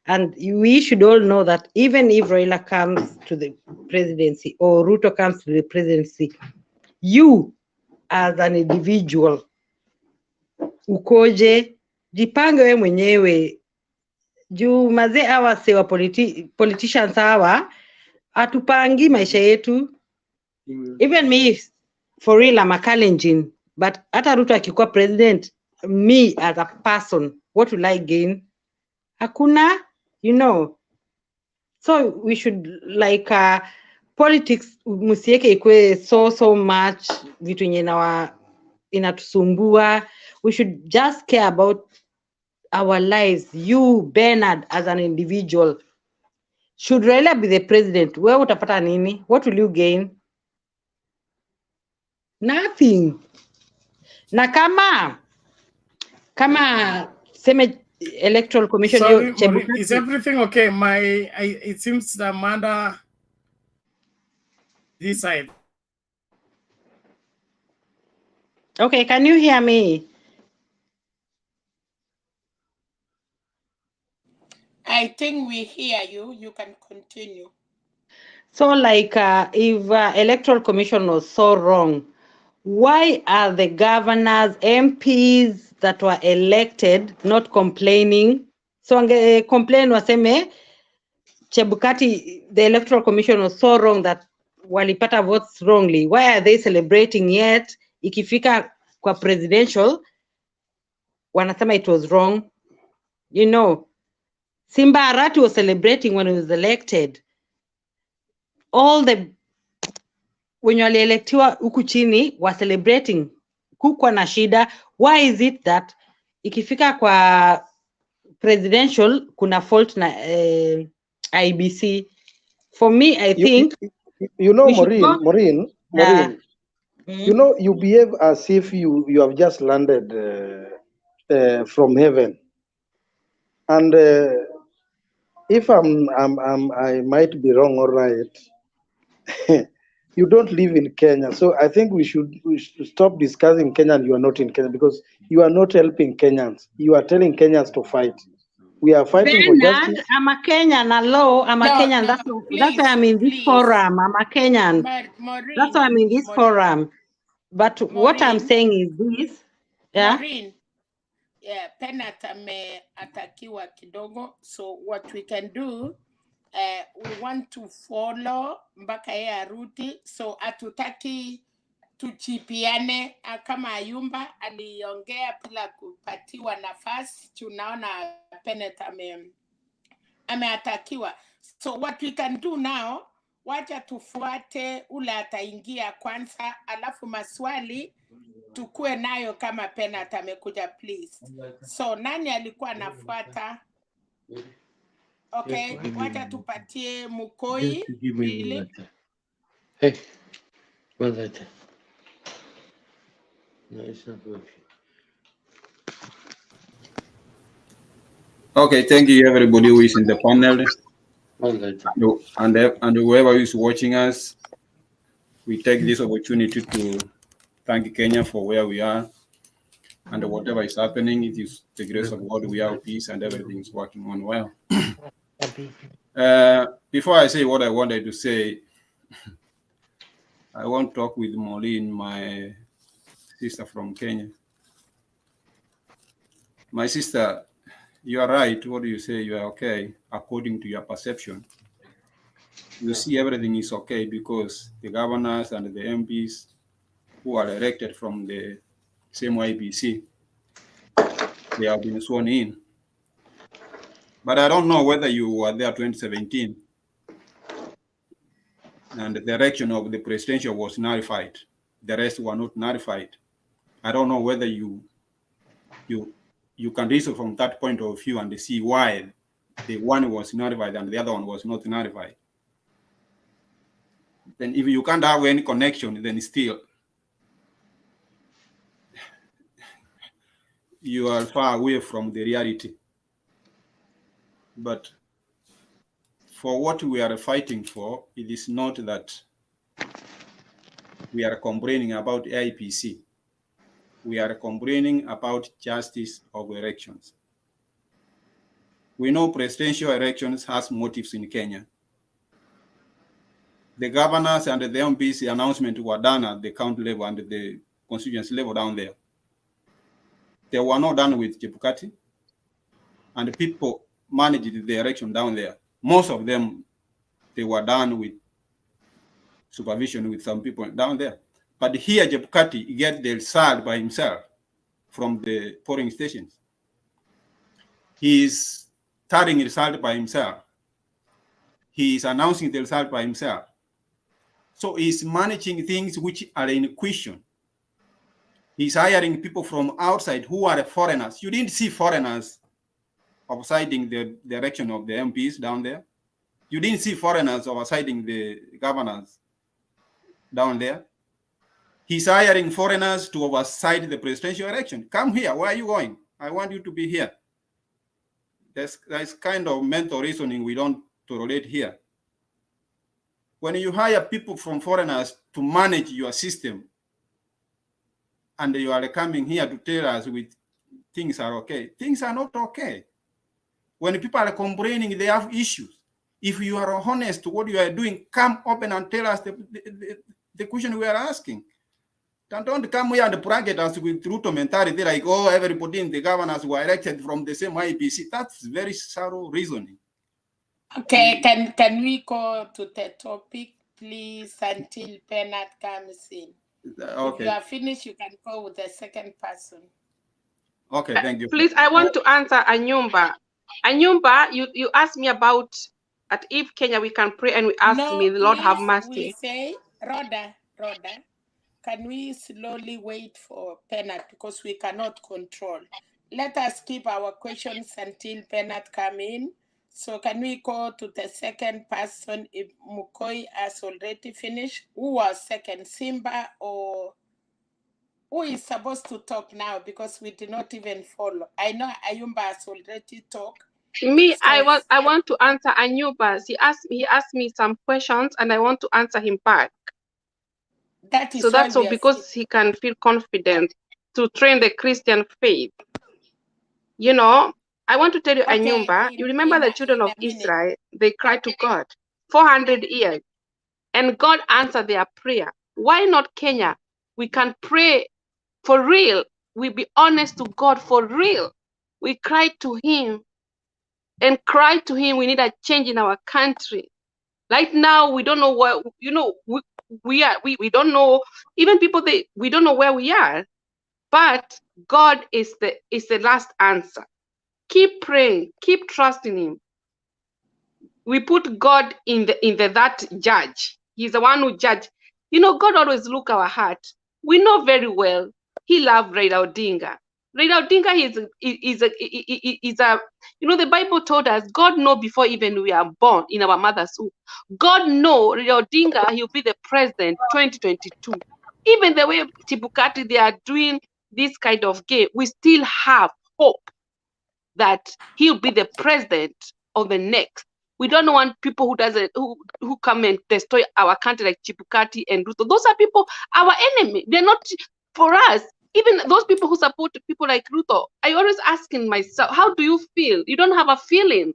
Speaker 6: And we should all know that even if Raila comes to the presidency or Ruto comes to the presidency, you as an individual, ukoje, jipange we mwenyewe. Juu mazee hawa sewa politicians hawa, atupangi maisha yetu. Even me, for real, I'm a Kalenjin. But hata Ruto akikuwa president, me as a person, what will I gain? Hakuna, you know. So we should like politics musieke ikwe so much vitu yenye inatusumbua. We should just care about our lives. You, Bernard, as an individual, should Raila be the president, wewe utapata nini? What will you gain? Nothing. Na kama seme electoral commission.
Speaker 1: Sorry, Maureen, is everything okay? It seems that Amanda this side.
Speaker 6: Okay, can you hear me?
Speaker 2: I think we hear you. You can continue.
Speaker 6: So like if electoral commission was so wrong, why are the governors, MPs that were elected not complaining? So ange complain waseme Chebukati, the electoral commission was so wrong that walipata votes wrongly. Why are they celebrating yet? Ikifika kwa presidential, wanasema it was wrong. You know, Simba Arati was celebrating when he was elected. All the wenye walielektiwa huku chini were celebrating, kukwa na shida. Why is it that ikifika kwa presidential kuna fault na IBC? For me, I think
Speaker 9: you know, Maureen, you know, you behave as if you have just landed from heaven, and if I might be wrong or right. You don't live in Kenya, so I think we should stop discussing Kenya and you are not in Kenya, because you are not helping Kenyans. You are telling Kenyans to fight. We are fighting for justice.
Speaker 6: I'm a Kenyan, hello, I'm a Kenyan. That's why I'm in this forum. I'm a Kenyan.
Speaker 2: Maureen,
Speaker 6: that's why I'm in this forum. But what I'm saying is this. Yeah.
Speaker 2: Maureen, yeah, Penat ameatakiwa kidogo. So what we can do, we want to follow mpaka yeye arudi. So hatutaki tuchipiane kama Ayumba aliongea bila kupatiwa nafasi. Tunaona Penat ameatakiwa. So what we can do now, wacha tufuate ule ataingia kwanza, alafu maswali tukue nayo kama Penat amekuja, please. So nani alikuwa anafuata? Okay, wacha tupatie Mukoi.
Speaker 10: Hey, what's that? No, it's not working.
Speaker 3: Okay, thank you everybody who is in the panel. And whoever is watching us, we take this opportunity to thank Kenya for where we are, and whatever is happening, it is the grace of God we have peace and everything is working on well. Before I say what I wanted to say, I want to talk with Maureen, my sister from Kenya. My sister, you are right. What do you say? You are okay according to your perception. You see everything is okay because the governors and the MPs who are elected from the same IBC, they have been sworn in. But I don't know whether you were there 2017 and the election of the presidential was nullified. The rest were not nullified. I don't know whether you can reason from that point of view and see why the one was nullified and the other one was not nullified. Then if you can't have any connection, then still you are far away from the reality. But for what we are fighting for, it is not that we are complaining about IPC. We are complaining about justice of elections. We know presidential elections has motives in Kenya. The governors and the MPs announcement were done at the county level and the constituency level down there. They were not done with Chebukati, and the people managed the election down there. Most of them, they were done with supervision with some people down there. But here, Chebukati gets the result by himself from the polling stations. He is starting the result by himself. He is announcing the result by himself. So he's managing things which are in question. He's hiring people from outside who are foreigners. You didn't see foreigners oversiding the direction of the MPs down there. You didn't see foreigners oversiding the governors down there. He's hiring foreigners to oversight the presidential election. Come here. Where are you going? I want you to be here. There's kind of mental reasoning we don't tolerate here. When you hire people from foreigners to manage your system, and you are coming here to tell us with things are okay, things are not okay. When people are complaining, they have issues. If you are honest to what you are doing, come open and tell us the question we are asking. Don't come here and bracket us with Ruto mentality like, oh, everybody in the governors were elected from the same IPC. That's very shallow reasoning.
Speaker 2: Okay, can we go to the topic, please, until Bernard comes in?
Speaker 3: Okay.
Speaker 2: If you are finished, you can go with the second person.
Speaker 3: Okay, thank you.
Speaker 18: Please, I want to answer Anyumba. Anyumba, you asked me about at if Kenya we can pray, and we asked me, the Lord have mercy.
Speaker 2: We say, Rhoda, can we slowly wait for Bernard because we cannot control? Let us keep our questions until Bernard come in. So can we go to the second person if Mukoi has already finished? Who was second, Simba, or who is supposed to talk now because we did not even follow? I know Ayumba has already talked.
Speaker 18: Me, so I want to answer Anyumba. He asked me some questions and I want to answer him back.
Speaker 2: That is
Speaker 18: so that's all because he can feel confident to train the Christian faith. You know, I want to tell you, Anyumba, you remember the children of Israel, they cried to God 400 years and God answered their prayer. Why not Kenya? We can pray for real. We be honest to God for real. We cried to him and cried to him. We need a change in our country. Right now, we don't know where, you know, we are. We don't know, even people, we don't know where we are. But God is the last answer. Keep praying, keep trusting him. We put God in that judge. He's the one who judge. You know, God always look our heart. We know very well he loved Raila Odinga. Raila Odinga is a, you know, the Bible told us God know before even we are born in our mother's womb. God know Raila Odinga, he'll be the president 2022. Even the way Chebukati, they are doing this kind of game, we still have hope that he'll be the president of the next. We don't want people who come and destroy our country like Chebukati and Ruto. Those are people, our enemy. They're not for us. Even those people who support people like Ruto, I always asking myself, how do you feel? You don't have a feeling.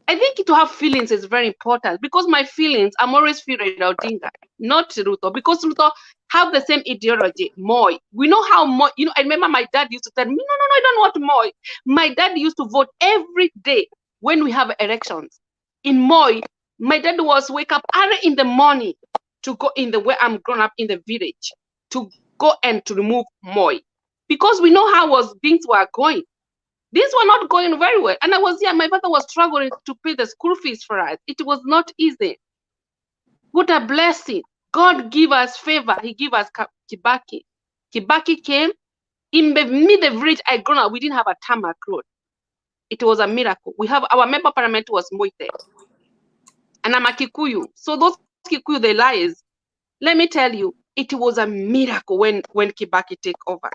Speaker 18: I think to have feelings is very important because my feelings, I'm always feeling Odinga, not Ruto, because Ruto have the same ideology, Moi. We know how Moi, you know, I remember my dad used to tell me, no, I don't want Moi. My dad used to vote every day when we have elections. In Moi, my dad was wake up early in the morning to go in the way I'm grown up in the village, to go and to remove Moi. Because we know how things were going. These were not going very well. And I was here, my father was struggling to pay the school fees for us. It was not easy. What a blessing. God give us favor. He gave us Kibaki. Kibaki came. In the village I grew up, we didn't have a tarmac road. It was a miracle. We have our member parliament was Moite. And I'm a Kikuyu. So those Kikuyu they lies. Let me tell you, it was a miracle when Kibaki take over.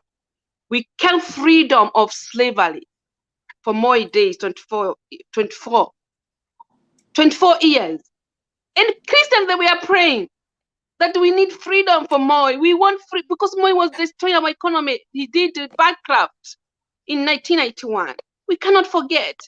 Speaker 18: We came freedom of slavery for more days, 24 years. And Christians, they were praying that we need freedom for Moi. We want free because Moi was destroying our economy. He did bankrupt in 1991. We cannot forget.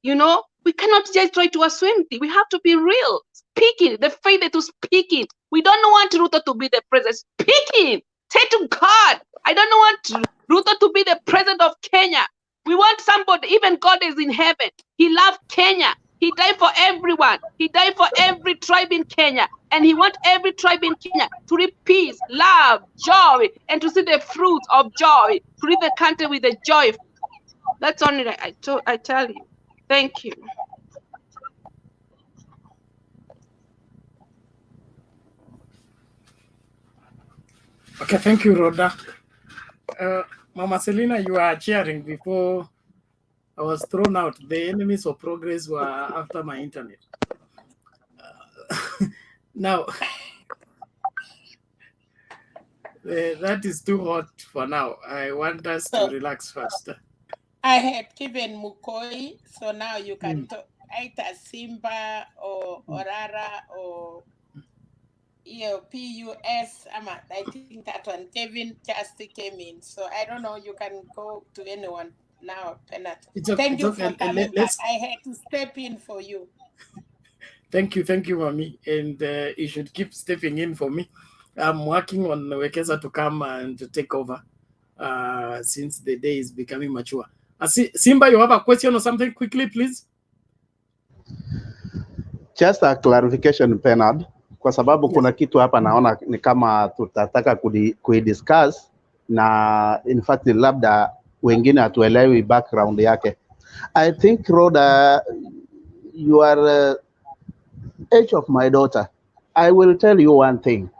Speaker 18: You know, we cannot just try to assume. We have to be real. Speaking, the faith to speaking. We don't want Ruto to be the president. Speaking, say to God, I don't want Ruto to be the president of Kenya. We want somebody, even God is in heaven. He loved Kenya. He died for everyone. He died for every tribe in Kenya. And he wants every tribe in Kenya to reap peace, love, joy, and to see the fruits of joy, to leave the country with the joy. That's only I tell you. Thank you.
Speaker 1: Okay, thank you, Rhoda. Mama Selina, you are cheering before I was thrown out. The enemies of progress were after my internet. Now, that is too hot for now. I want us to relax first.
Speaker 2: I had given Mukoi, so now you can talk either Simba or Orara or PUS. I think that one, Kevin just came in. So I don't know, you can go to anyone now, Penat. Thank you for coming back. I had to step in for you.
Speaker 1: Thank you, Mami. And you should keep stepping in for me. I'm working on Wekesa to come and to take over since the day is becoming mature. Simba, you have a question or something quickly, please?
Speaker 14: Just a clarification, Bernard, kwa sababu kuna kitu hapa naona ni kama tutataka kuidiscuss na in fact labda wengine hatuelewi background yake. I think, Rhoda, you are age of my daughter. I will tell you one thing.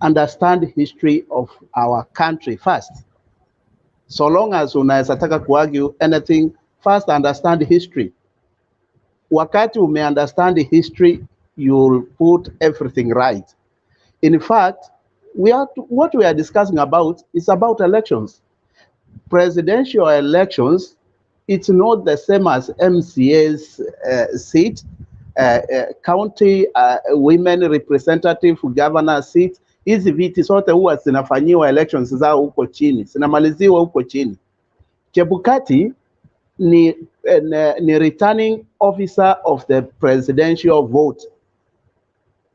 Speaker 14: Understand the history of our country first. So long as unaweza taka kuargue anything, first understand history. Wakati understand the history, you'll put everything right. In fact, what we are discussing about is about elections. Presidential elections, it's not the same as MCA's seat, county women representative governor seat. Hizi viti zote huwa zinafanyiwa elections zao huko chini, zinamaliziwa huko chini. Chebukati ni returning officer of the presidential vote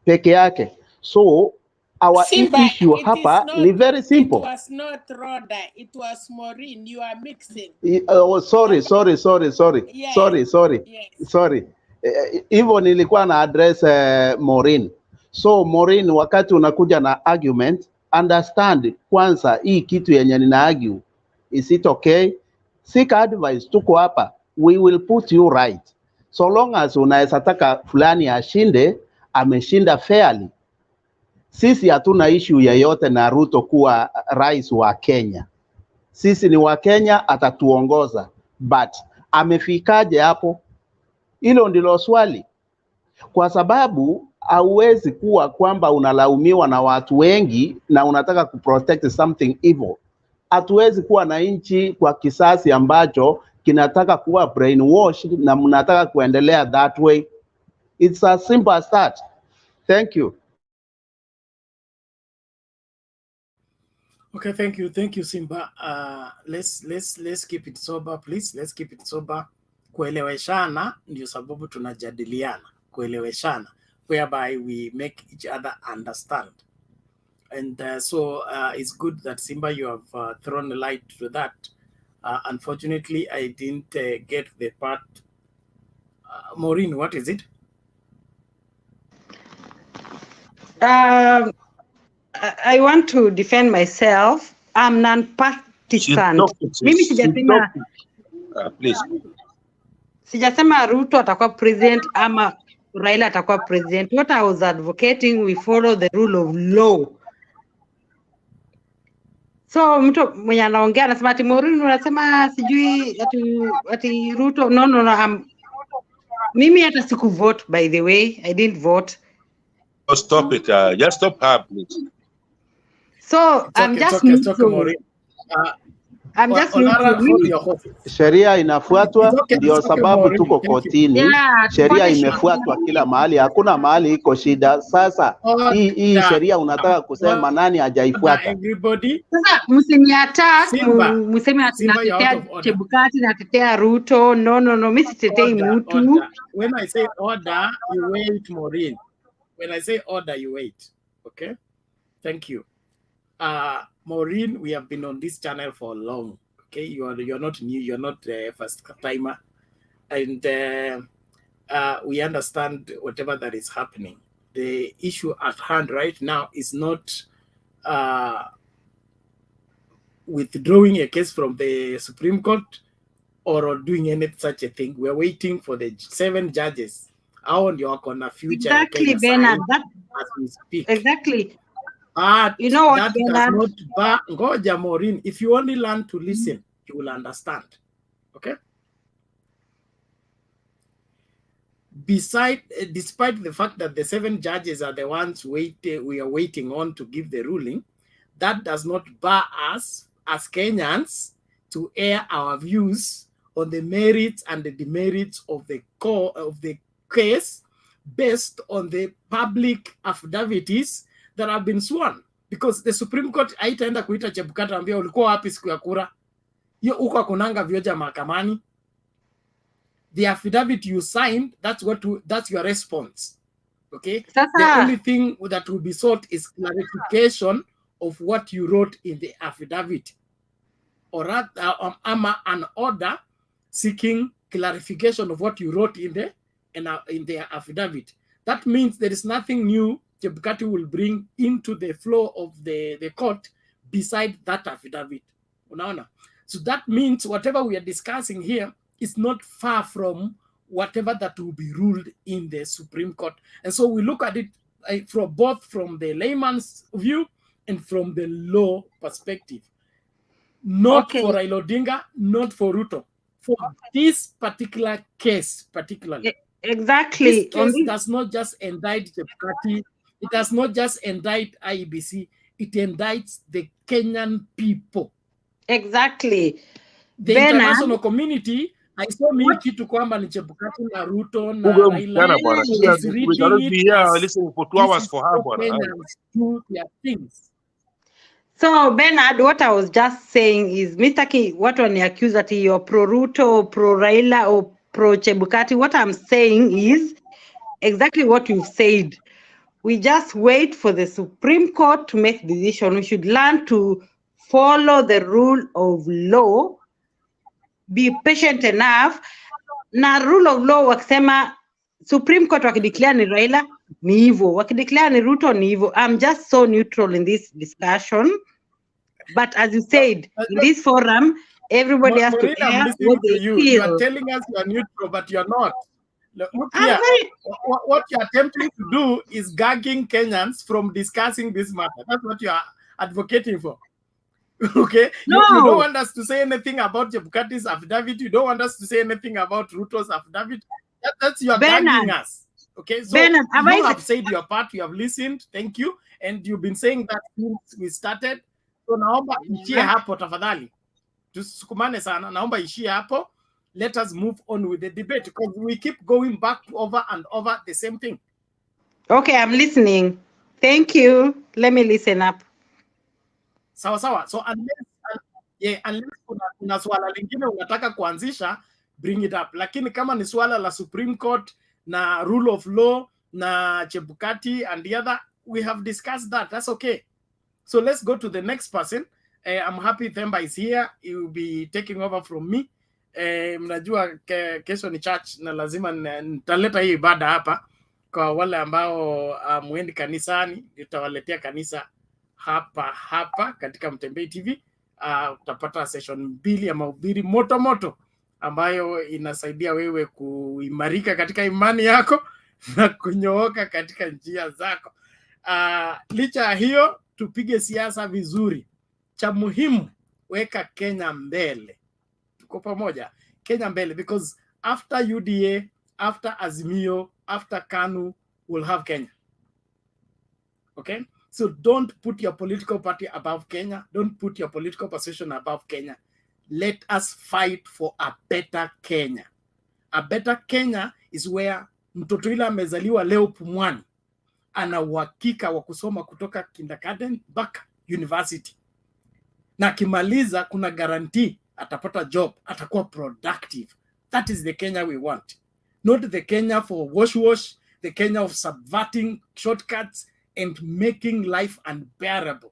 Speaker 14: peke yake. So our issue hapa ni very simple.
Speaker 2: It was not Rhoda, it was Maureen. You are mixing.
Speaker 14: Oh, sorry.
Speaker 2: Yes.
Speaker 14: Sorry. Hivyo nilikuwa na address Maureen. So Maureen, wakati unakuja na argument, understand kwanza hii kitu yenye nina argue, is it okay? Seek advice, tuko hapa, we will put you right. So long as unaweza taka fulani ashinde, ameshinda fairly. Sisi hatuna issue yoyote na Ruto kuwa rais wa Kenya. Sisi ni wa Kenya, atatuongoza. But amefikaje hapo? Hilo ndilo swali. Kwa sababu hauwezi kuwa kwamba unalaumiwa na watu wengi na unataka kuprotect something evil. Hatuwezi kuwa na nchi kwa kisasi ambacho kinataka kuwa brainwashed na mnataka kuendelea that way. It's as simple as that. Thank you.
Speaker 1: Okay, thank you, Simba. Let's keep it sober, please. Let's keep it sober. Kueleweshana ndio sababu tunajadiliana. Kueleweshana, whereby we make each other understand. And so it's good that Simba, you have thrown a light to that. Unfortunately, I didn't get the part. Maureen, what is it?
Speaker 6: I want to defend myself. I'm non-partisan. Mimi sijasema
Speaker 5: please.
Speaker 6: Sijasema Ruto atakuwa president ama Raila atakuwa president. What I was advocating, we follow the rule of law. So mtu mwenye anaongea anasema ati Maureen unasema sijui ati Ruto. No. Mimi hata siku vote, by the way. I didn't vote.
Speaker 5: stop it. Just stop her, please.
Speaker 6: So I'm just new to. I'm just new to me.
Speaker 14: Sheria inafuatwa, ndio sababu tuko kotini.
Speaker 6: Yeah,
Speaker 14: Sheria imefuatwa kila mahali, hakuna mahali iko shida. Sasa hii sheria unataka kusema nani hajaifuata?
Speaker 6: Sasa msiniattack, mseme natetea Chebukati, natetea Ruto. No, mimi sitetei mtu.
Speaker 1: When I say order, you wait, Maureen. When I say order, you wait. Okay? Thank you. Maureen, we have been on this channel for long. Okay, you're not new, you're not a first timer, and we understand whatever that is happening. The issue at hand right now is not withdrawing a case from the Supreme Court or doing any such a thing. We're waiting for the 7 judges. How on your corner future?
Speaker 6: Exactly, Bernard.
Speaker 1: As we speak.
Speaker 6: Exactly.
Speaker 1: You know what, that does not Ngoja, Maureen, if you only learn to listen, you will understand. Okay? Despite the fact that the 7 judges are the ones we are waiting on to give the ruling, that does not bar us as Kenyans to air our views on the merits and the demerits of the case based on the public affidavits that have been sworn, because the Supreme Court haitaenda kuita Chebukati ambia ulikuwa wapi siku ya kura. Hiyo uko kunanga vioja mahakamani. The affidavit you signed, that's your response. Okay? The only thing that will be sought is clarification of what you wrote in the affidavit, or rather an order seeking clarification of what you wrote in the affidavit. That means there is nothing new Chebukati will bring into the flow of the court beside that affidavit. Unaona? So that means whatever we are discussing here is not far from whatever that will be ruled in the Supreme Court. And so we look at it from both from the layman's view and from the law perspective. Not for Raila Odinga, not for Ruto. For this particular case, particularly.
Speaker 6: Exactly.
Speaker 1: This case does not just indict Chebukati. It does not just indict IEBC. It indicts the Kenyan people.
Speaker 6: Exactly.
Speaker 1: The international community, I saw me kitu kwamba ni Chebukati na Ruto na Raila.
Speaker 5: We cannot be here listening for 2 hours for her.
Speaker 1: Kenyans do their things.
Speaker 6: So Bernard, what I was just saying is, Mr. K, what when you accuse that you're pro Ruto, pro Raila, or pro Chebukati, what I'm saying is exactly what you've said. We just wait for the Supreme Court to make decision. We should learn to follow the rule of law, be patient enough. Na rule of law wakisema Supreme Court wakideclare ni Raila ni hivyo, wakideclare ni Ruto ni hivyo. I'm just so neutral in this discussion. But as you said, in this forum, everybody has to air what they feel.
Speaker 1: You are telling us you are neutral, but you are not. Look here, what you are attempting to do is gagging Kenyans from discussing this matter. That's what you are advocating for. Okay?
Speaker 6: No.
Speaker 1: You don't want us to say anything about Chebukati's affidavit. You don't want us to say anything about Ruto's affidavit. That's you are gagging us. Okay? So
Speaker 6: Bernard,
Speaker 1: you have said your part. You have listened. Thank you. And you've been saying that since we started. So naomba ishie hapo tafadhali. Tusukumane sana. Naomba ishie hapo. Let us move on with the debate, because we keep going back over and over the same thing.
Speaker 6: Okay, I'm listening. Thank you. Let me listen up.
Speaker 1: Sawa sawa. So unless kuna swala lingine unataka kuanzisha, bring it up. Lakini kama ni swala la Supreme Court na rule of law na Chebukati and the other, we have discussed that. That's okay. So let's go to the next person. I'm happy Themba is here. He will be taking over from me. Mnajua kesho ni church na lazima nitaleta hii ibada hapa kwa wale ambao muendi kanisani. Nitawaletea kanisa hapa katika Mtembei TV. Utapata session 2 ya mahubiri moto ambayo inasaidia wewe kuimarika katika imani yako na kunyooka katika njia zako. Licha ya hiyo, tupige siasa vizuri. Cha muhimu, weka Kenya mbele. Tuko pamoja, Kenya mbele, because after UDA, after AZIMIO, after KANU, we'll have Kenya. Okay? So don't put your political party above Kenya. Don't put your political position above Kenya. Let us fight for a better Kenya. A better Kenya is where mtoto yule amezaliwa leo Pumwani ana uhakika wa kusoma kutoka kindergarten mpaka university, na akimaliza kuna guarantee atapata job, atakuwa productive. That is the Kenya we want, not the Kenya for wash, the Kenya of subverting shortcuts and making life unbearable,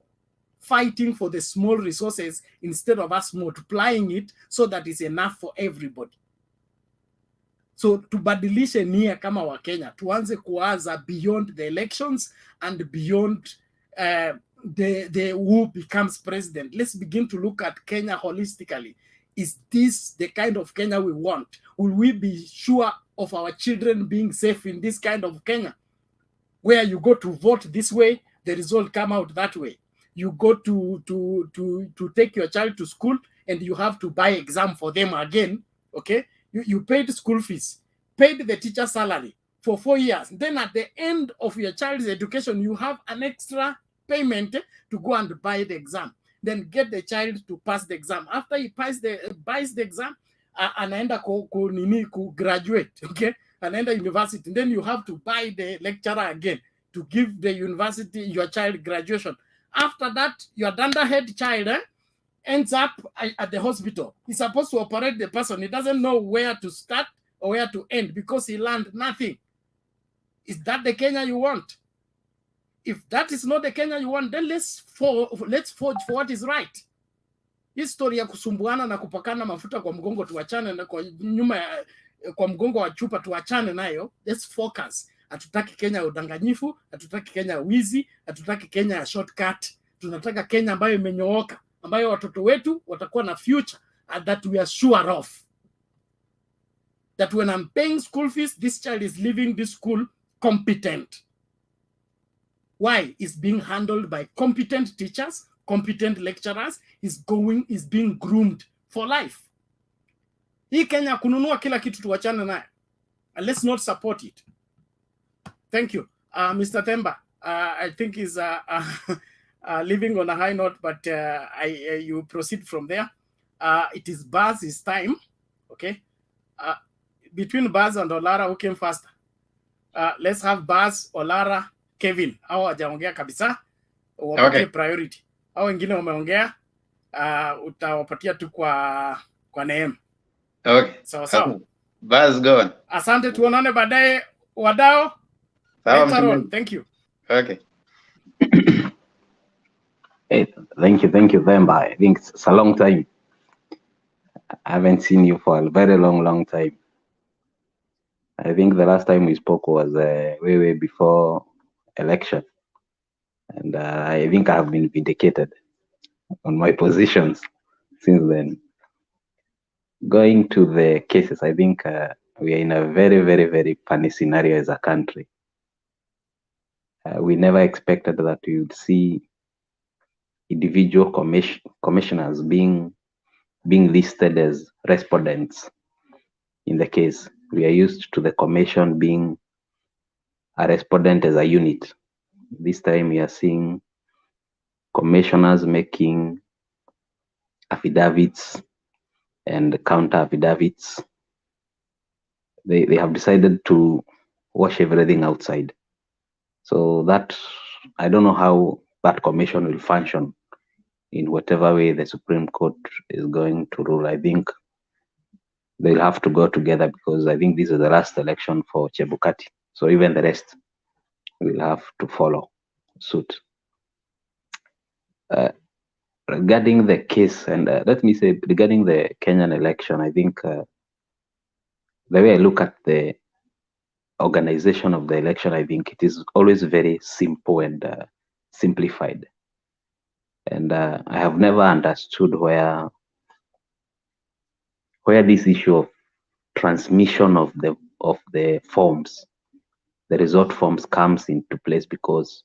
Speaker 1: fighting for the small resources instead of us multiplying it so that it's enough for everybody. So tubadilishe nia kama wa Kenya, tuanze kuwaza beyond the elections and beyond the who becomes president. Let's begin to look at Kenya holistically. Is this the kind of Kenya we want? Will we be sure of our children being safe in this kind of Kenya, where you go to vote this way, the result come out that way? You go to take your child to school and you have to buy exam for them again, okay? You paid school fees, paid the teacher salary for 4 years. Then at the end of your child's education, you have an extra payment to go and buy the exam. Then get the child to pass the exam. After he buys the exam, anaenda graduate, okay? Anaenda university. Then you have to buy the lecturer again to give the university your child graduation. After that, your dunderhead child ends up at the hospital. He's supposed to operate the person. He doesn't know where to start or where to end because he learned nothing. Is that the Kenya you want? If that is not the Kenya you want, then let's forge for what is right. History ya kusumbuana na kupakana mafuta kwa mgongo tuachane, na kwa nyuma kwa mgongo wa chupa tuachane nayo. Let's focus. Hatutaki Kenya ya udanganyifu, hatutaki Kenya ya wizi, hatutaki Kenya ya shortcut. Tunataka Kenya ambayo imenyooka, ambayo watoto wetu watakuwa na future that we are sure of. That when I'm paying school fees, this child is leaving this school competent. Why? It's being handled by competent teachers, competent lecturers, is being groomed for life. Hii Kenya kununua kila kitu tuwachane naye. And let's not support it. Thank you. Mr. Themba, I think is living on a high note, but you proceed from there. It is Baz's time, okay? Between Baz and Olara, who came faster? Let's have Baz, Olara, Kevin. Hao hawajaongea kabisa, wapatie priority. Hao wengine wameongea, utawapatia tu kwa Neema.
Speaker 7: Okay.
Speaker 1: Sawa.
Speaker 7: Baz, go on.
Speaker 1: Asante, tuonane baadaye wadau. Later on. Thank you.
Speaker 7: Okay.
Speaker 8: Hey, thank you, Themba. I think it's a long time. I haven't seen you for a very long time. I think the last time we spoke was way before election. And I think I have been vindicated on my positions since then. Going to the cases, I think we are in a very funny scenario as a country. We never expected that we would see individual commissioners being listed as respondents in the case. We are used to the commission being a respondent as a unit. This time we are seeing commissioners making affidavits and counter affidavits. They have decided to wash everything outside. So that, I don't know how that commission will function in whatever way the Supreme Court is going to rule. I think they'll have to go together because I think this is the last election for Chebukati. So even the rest will have to follow suit. Regarding the case, and let me say, regarding the Kenyan election, I think the way I look at the organization of the election, I think it is always very simple and simplified. And I have never understood where this issue of transmission of the forms, the result forms, comes into place, because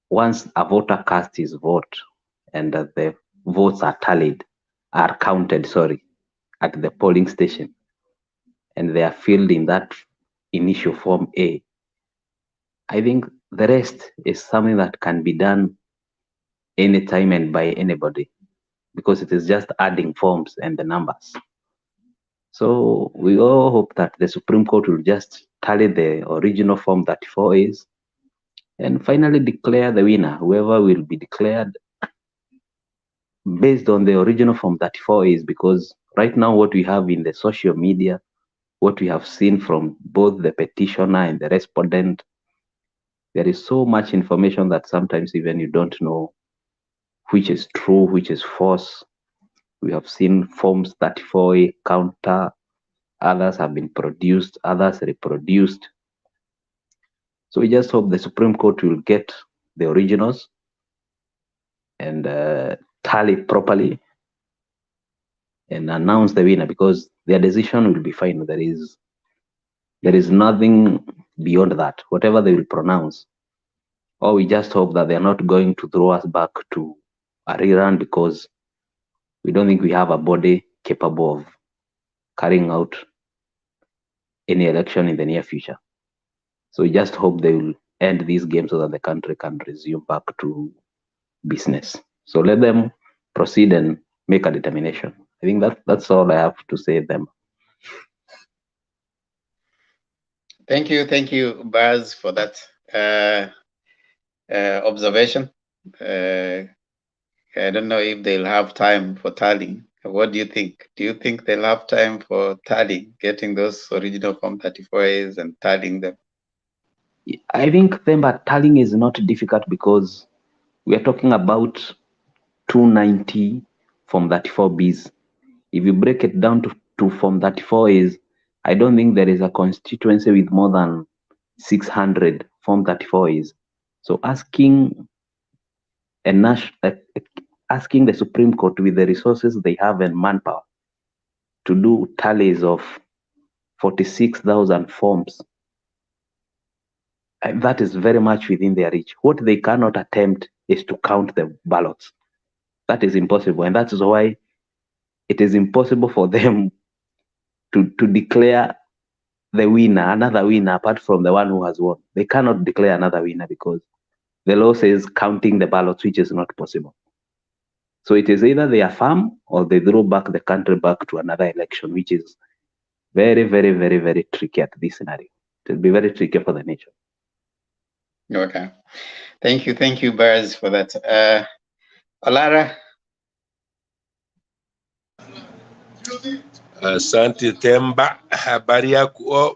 Speaker 8: once a voter casts his vote and the votes are counted at the polling station, and they are filled in that initial form A, I think The rest is something that can be done anytime and by anybody, because it is just adding forms and the numbers. So we all hope that the Supreme Court will just tally the original Form 34As and finally declare the winner, whoever will be declared based on the original Form 34As, because right now what we have in the social media, what we have seen from both the petitioner and the respondent, there is so much information that sometimes even you don't know which is true, which is false. We have seen Forms 34A counter, others have been produced, others reproduced. So we just hope the Supreme Court will get the originals and tally properly and announce the winner, because their decision will be final. There is nothing beyond that. Whatever they will pronounce, or we just hope that they are not going to throw us back to a rerun, because we don't think we have a body capable of carrying out any election in the near future. So we just hope they will end this game so that the country can resume back to business. So let them proceed and make a determination. I think that's all I have to say them.
Speaker 7: Thank you, Baz, for that observation. I don't know if they'll have time for tallying. What do you think? Do you think they'll have time for tallying, getting those original Form 34As and tallying them?
Speaker 8: I think but tallying is not difficult, because we are talking about 290 Form 34Bs. If you break it down to Form 34As, I don't think there is a constituency with more than 600 Form 34As. So asking the Supreme Court, with the resources they have and manpower, to do tallies of 46,000 forms, and that is very much within their reach. What they cannot attempt is to count the ballots. That is impossible, and that is why it is impossible for them to declare the winner, another winner apart from the one who has won. They cannot declare another winner because the law says counting the ballots, which is not possible. So it is either they affirm or they throw back the country back to another election, which is very, very, very, very tricky at this scenario. It will be very tricky for the nation.
Speaker 7: Okay. Thank you, Baz, for that. Olara?
Speaker 5: Asante Temba, habari yako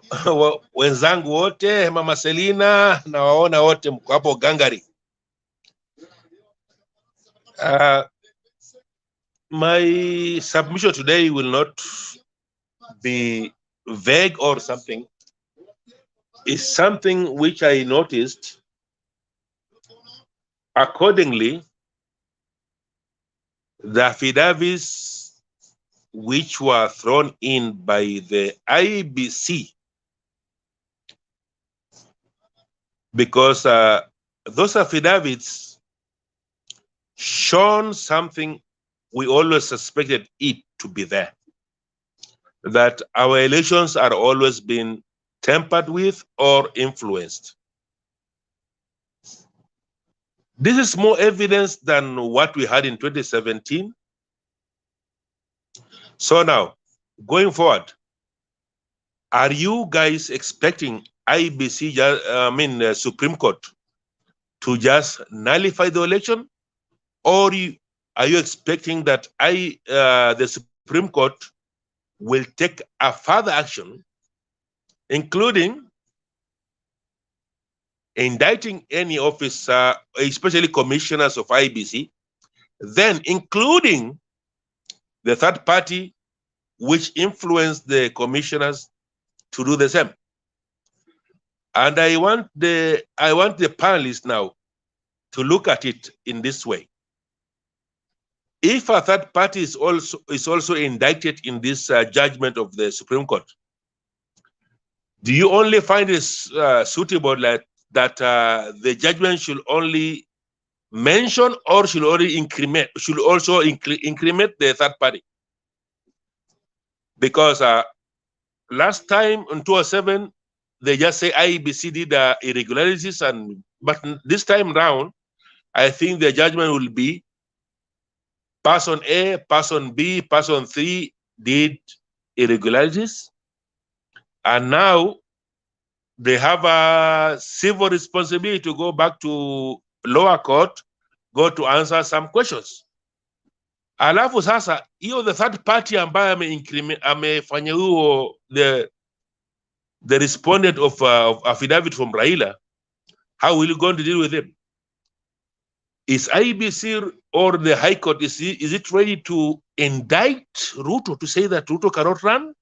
Speaker 5: wenzangu wote, Mama Selina, na waona wote mko hapo gangari. My submission today will not be vague or something. It's something which I noticed. Accordingly, the affidavits which were thrown in by the IEBC, because those affidavits shown something we always suspected it to be there, that our elections are always being tampered with or influenced. This is more evidence than what we had in 2017. So now, going forward, are you guys expecting IEBC, Supreme Court, to just nullify the election, or are you expecting that the Supreme Court will take a further action, including indicting any officer, especially commissioners of IEBC, then including the third party which influenced the commissioners to do the same? And I want the panelists now to look at it in this way. If a third party is also indicted in this judgment of the Supreme Court, do you only find it suitable that the judgment should only mention, or should also increment the third party? Because last time in 2007, they just say IEBC did irregularities and But this time round, I think the judgment will be person A, person B, person C did irregularities, and now they have a civil responsibility to go back to lower court, go to answer some questions. Alafu sasa hiyo the third party ambaye amefanya huo the respondent of affidavit from Raila, how will you going to deal with him? Is IEBC or the High Court, is it ready to indict Ruto to say that Ruto cannot run?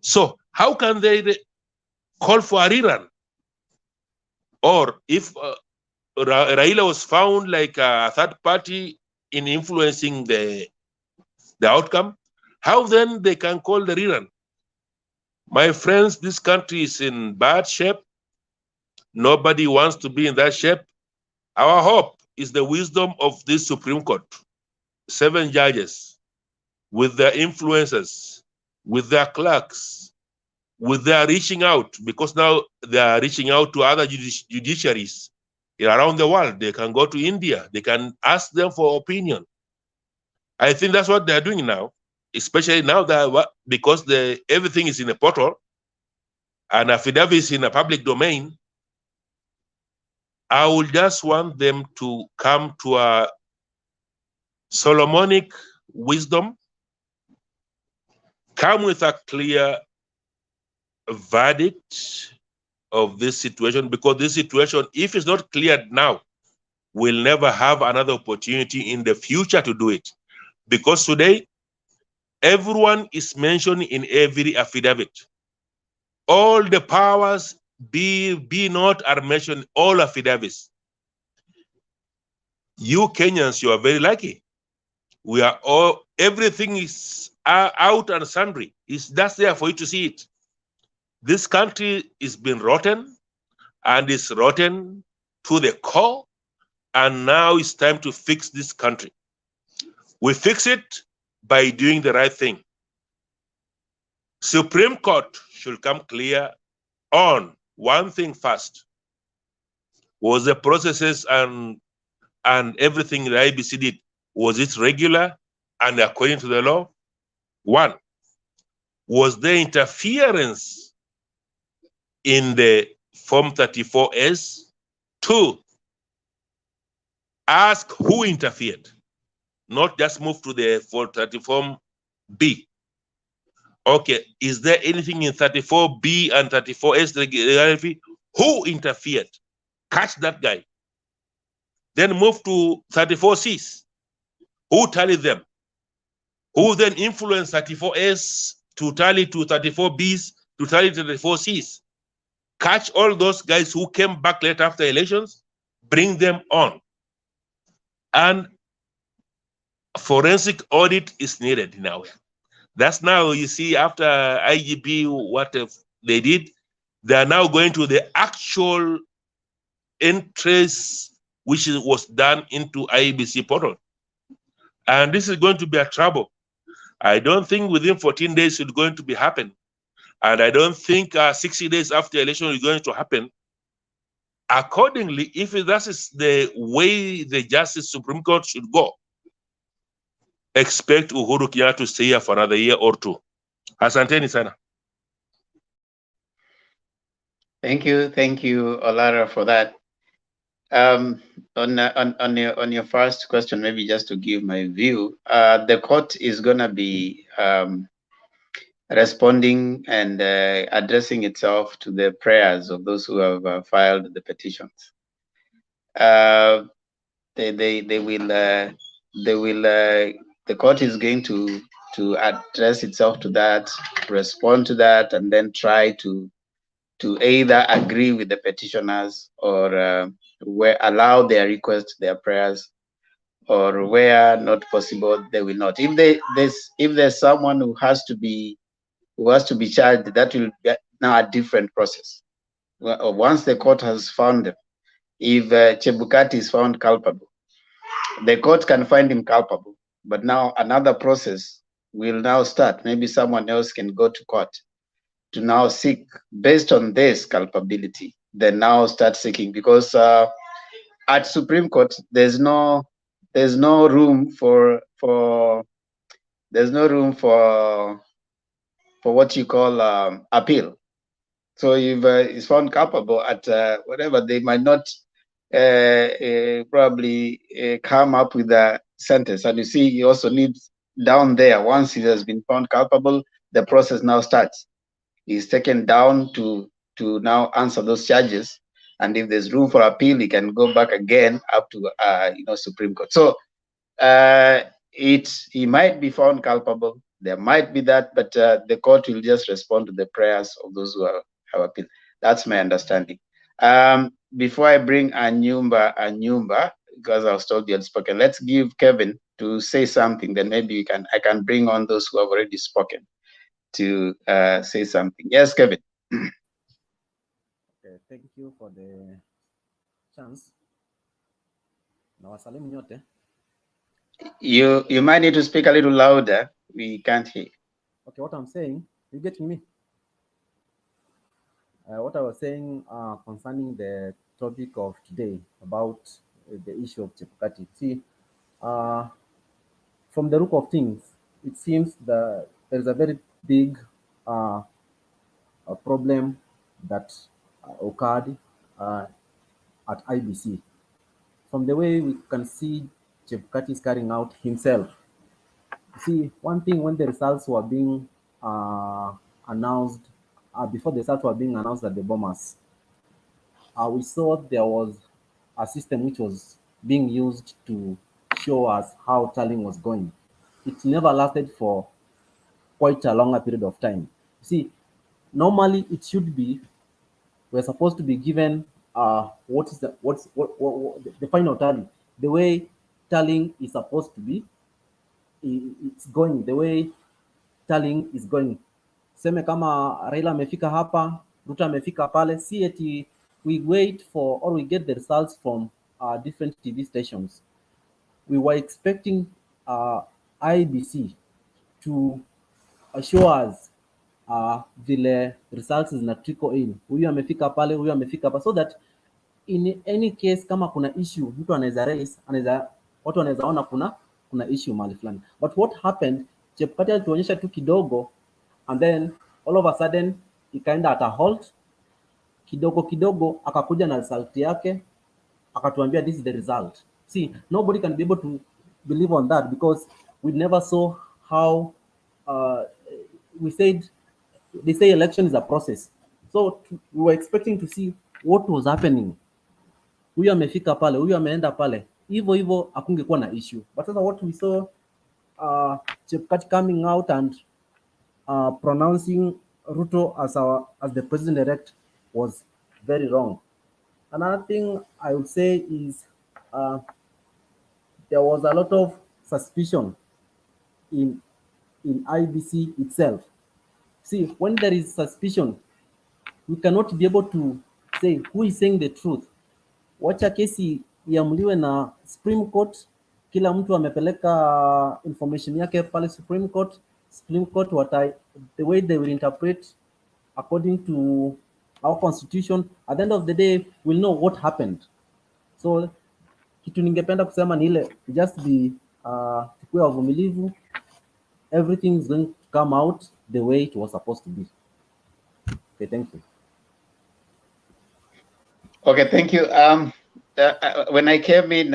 Speaker 5: So how can they call for a rerun? Or if Raila was found like a third party in influencing the outcome, how then they can call the rerun? My friends, this country is in bad shape. Nobody wants to be in that shape. Our hope is the wisdom of this Supreme Court. 7 judges, with their influencers, with their clerks, with their reaching out, because now they are reaching out to other judiciaries around the world. They can go to India. They can ask them for opinion. I think that's what they're doing now, especially now that because everything is in a portal and affidavit is in a public domain. I would just want them to come to a Solomonic wisdom, come with a clear verdict of this situation, because this situation, if it's not cleared now, we'll never have another opportunity in the future to do it. Because today, everyone is mentioned in every affidavit. All the powers be not are mentioned, all affidavits. You Kenyans, you are very lucky. We are all, everything is out and sundry. It's just there for you to see it. This country is been rotten, and it's rotten to the core, and now it's time to fix this country. We fix it by doing the right thing. Supreme Court should come clear on one thing first. Was the processes and everything the IEBC did, was it regular and according to the law? One, was there interference in the Form 34S? Two, ask who interfered, not just move to the 34B. Okay, is there anything in 34B and 34S regularity? Who interfered? Catch that guy. Then move to 34Cs. Who tallied them? Who then influenced 34S to tally to 34Bs to tally to 34Cs? Catch all those guys who came back late after elections, bring them on. And forensic audit is needed now. That's now, you see, after IGP, what they did, they are now going to the actual entries which was done into IEBC portal. And this is going to be a trouble. I don't think within 14 days it's going to be happen. And I don't think 60 days after election is going to happen. Accordingly, if that is the way the Justice Supreme Court should go, expect Uhuru Kenyatta to stay here for another year or two. Asanteni sana.
Speaker 7: Thank you, Olara, for that. On your first question, maybe just to give my view, the court is gonna be responding and addressing itself to the prayers of those who have filed the petitions. The court is going to address itself to that, respond to that, and then try to either agree with the petitioners or allow their requests, their prayers, or where not possible, they will not. If there's someone who has to be charged, that will be now a different process. Once the court has found them, if Chebukati is found culpable, the court can find him culpable, but now another process will now start. Maybe someone else can go to court to now seek, based on this culpability, then now start seeking, because at Supreme Court, there's no room for what you call appeal. So if is found culpable at whatever, they might not probably come up with a sentence. And you see, he also needs down there, once he has been found culpable, the process now starts. He's taken down to now answer those charges. And if there's room for appeal, he can go back again up to Supreme Court. So he might be found culpable. There might be that, but the court will just respond to the prayers of those who have appealed. That's my understanding. Before I bring Anyumba, because I was told you had spoken, let's give Kevin to say something. Then maybe I can bring on those who have already spoken to say something. Yes, Kevin.
Speaker 11: Okay, thank you for the chance. Nawasalimu nyote.
Speaker 7: You might need to speak a little louder. We can't hear.
Speaker 11: Okay, what I'm saying, you getting me? What I was saying concerning the topic of today about the issue of Chebukati. See, from the look of things, it seems that there is a very big a problem that occurred at IBC. From the way we can see Chebukati is carrying out himself. See, one thing, when the results were being announced, before the results were being announced at the Bomas, we saw there was a system which was being used to show us how tallying was going. It never lasted for quite a longer period of time. See, normally it should be, we're supposed to be given what the final tally, the way tallying is supposed to be. It's going the way tallying is going. Seme kama Raila amefika hapa, Ruto amefika pale, see eti we wait for or we get the results from different TV stations. We were expecting IBC to show us vile results zina trickle in. Huyu amefika pale, huyu amefika hapa, so that in any case kama kuna issue mtu anaweza raise, watu wanaweza ona kuna issue mahali fulani. But what happened, Chebukati alituonyesha tu kidogo, and then all of a sudden ikaenda at a halt. Kidogo kidogo akakuja na result yake, akatuambia this is the result. See, nobody can be able to believe on that because we never saw how we said, they say election is a process. So we were expecting to see what was happening. Huyu amefika pale, huyu ameenda pale, hivyo hakungekuwa na issue. But sasa what we saw, Chebukati coming out and pronouncing Ruto as the president-elect was very wrong. Another thing I would say is there was a lot of suspicion in IBC itself. See, when there is suspicion, we cannot be able to say who is saying the truth. Wacha kesi iamuliwe na Supreme Court, kila mtu amepeleka information yake pale Supreme Court. Supreme Court, the way they will interpret according to our constitution, at the end of the day we'll know what happened. So kitu ningependa kusema ni ile, just be tukue wavumilivu, everything is going to come out the way it was supposed to be. Okay, thank you.
Speaker 7: Okay, thank you. When I came in,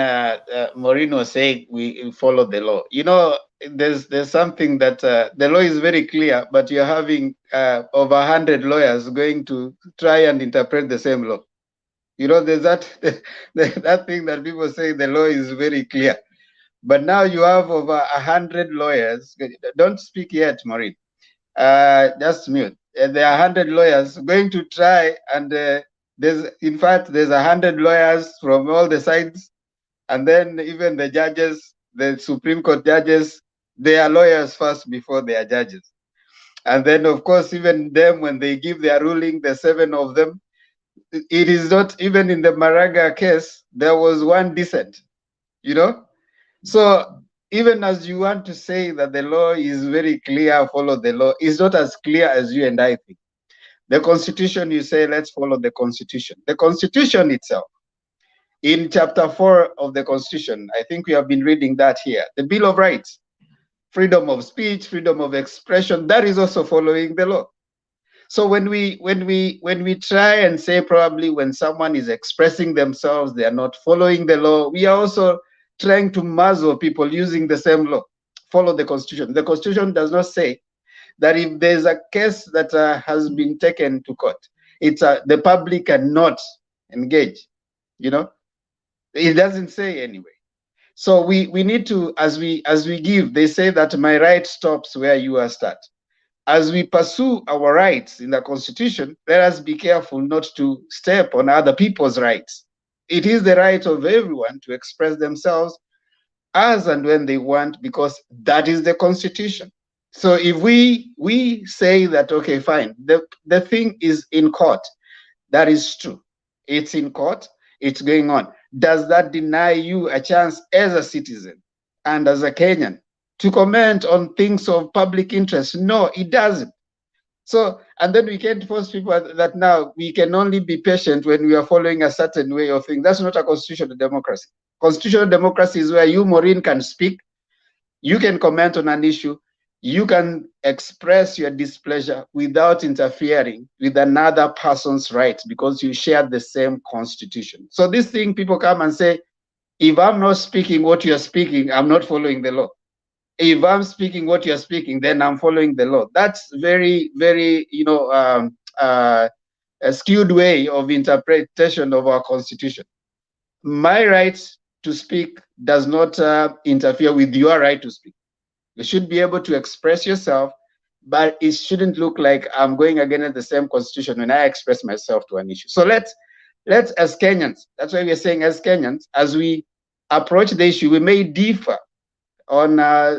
Speaker 7: Maureen was saying we follow the law. You know, there's something that the law is very clear, but you're having over 100 lawyers going to try and interpret the same law. You know, there's that that thing that people say the law is very clear, but now you have over 100 lawyers. Don't speak yet, Maureen. Just mute. There are 100 lawyers going to try, and there's 100 lawyers from all the sides, and then even the judges, the Supreme Court judges, they are lawyers first before they are judges. And then, of course, even them, when they give their ruling, the 7 of them, it is not, even in the Maraga case, there was one dissent, you know? So even as you want to say that the law is very clear, follow the law, it's not as clear as you and I think. The Constitution, you say, let's follow the Constitution. The Constitution itself, in chapter 4 of the Constitution, I think we have been reading that here, the Bill of Rights, freedom of speech, freedom of expression, that is also following the law. So when we try and say probably when someone is expressing themselves, they are not following the law, we are also trying to muzzle people using the same law. Follow the Constitution. The Constitution does not say that if there's a case that has been taken to court, it's the public cannot engage. You know, it doesn't say anyway. So we need to, as we give, they say that my right stops where you are start. As we pursue our rights in the Constitution, let us be careful not to step on other people's rights. It is the right of everyone to express themselves as and when they want, because that is the Constitution. So if we say that, okay, fine, the thing is in court, that is true. It's in court, it's going on. Does that deny you a chance as a citizen and as a Kenyan to comment on things of public interest? No, it doesn't. So, and then we can't force people that now we can only be patient when we are following a certain way of things. That's not a constitutional democracy. Constitutional democracy is where you, Maureen, can speak, you can comment on an issue, you can express your displeasure without interfering with another person's rights because you share the same constitution. So this thing, people come and say, if I'm not speaking what you're speaking, I'm not following the law. If I'm speaking what you're speaking, then I'm following the law. That's very, very, a skewed way of interpretation of our constitution. My right to speak does not interfere with your right to speak. You should be able to express yourself, but it shouldn't look like I'm going against the same constitution when I express myself to an issue. So let's as Kenyans, that's why we're saying as Kenyans, as we approach the issue, we may differ on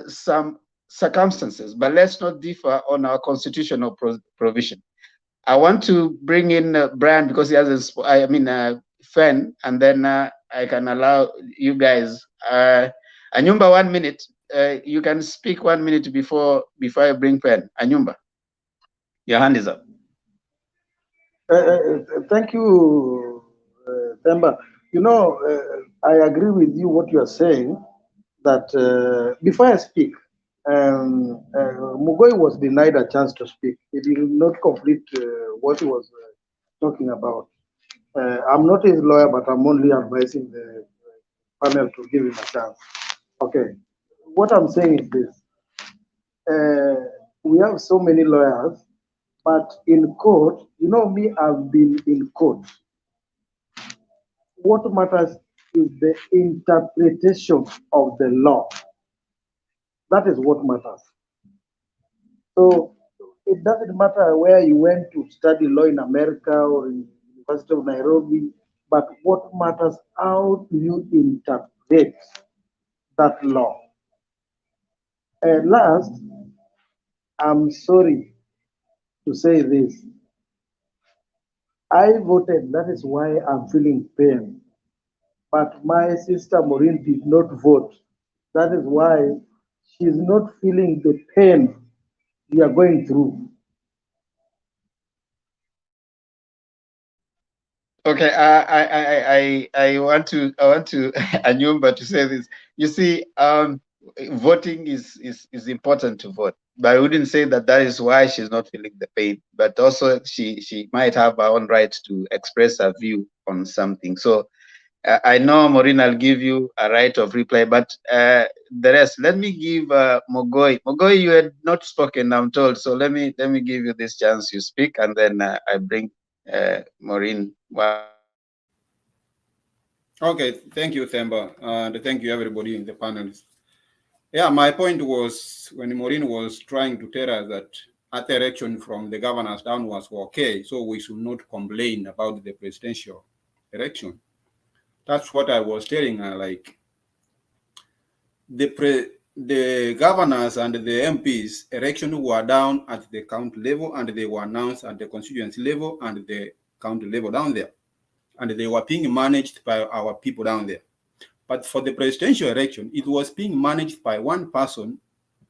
Speaker 7: some circumstances, but let's not differ on our constitutional provision. I want to bring in Brian because he has Fen, and then I can allow you guys. Anyumba, 1 minute. You can speak 1 minute before I bring Fen. Anyumba, your hand is up.
Speaker 9: Thank you, Themba. I agree with you what you are saying, that before I speak, Mugoi was denied a chance to speak. He did not complete what he was talking about. I'm not his lawyer, but I'm only advising the panel to give him a chance. Okay. What I'm saying is this. We have so many lawyers, but in court, me, I've been in court. What matters is the interpretation of the law. That is what matters. So it doesn't matter where you went to study law in America or in the University of Nairobi, but what matters, how do you interpret that law? And last, I'm sorry to say this. I voted, that is why I'm feeling pain. But my sister Maureen did not vote. That is why she's not feeling the pain we are going through.
Speaker 7: Okay, I want to Anyumba to say this. You see, voting is important to vote, but I wouldn't say that is why she's not feeling the pain. But also, she might have her own right to express her view on something. So I know, Maureen, I'll give you a right of reply, but the rest, let me give Mogoi. Mogoi, you had not spoken, I'm told. So let me give you this chance. You speak, and then I bring Maureen.
Speaker 3: Okay, thank you, Themba, and thank you everybody in the panels. Yeah, my point was when Maureen was trying to tell us that at the election from the governors downwards were okay, so we should not complain about the presidential election. That's what I was telling her, like the governors and the MPs election were down at the county level, and they were announced at the constituency level and the county level down there. And they were being managed by our people down there. But for the presidential election, it was being managed by one person,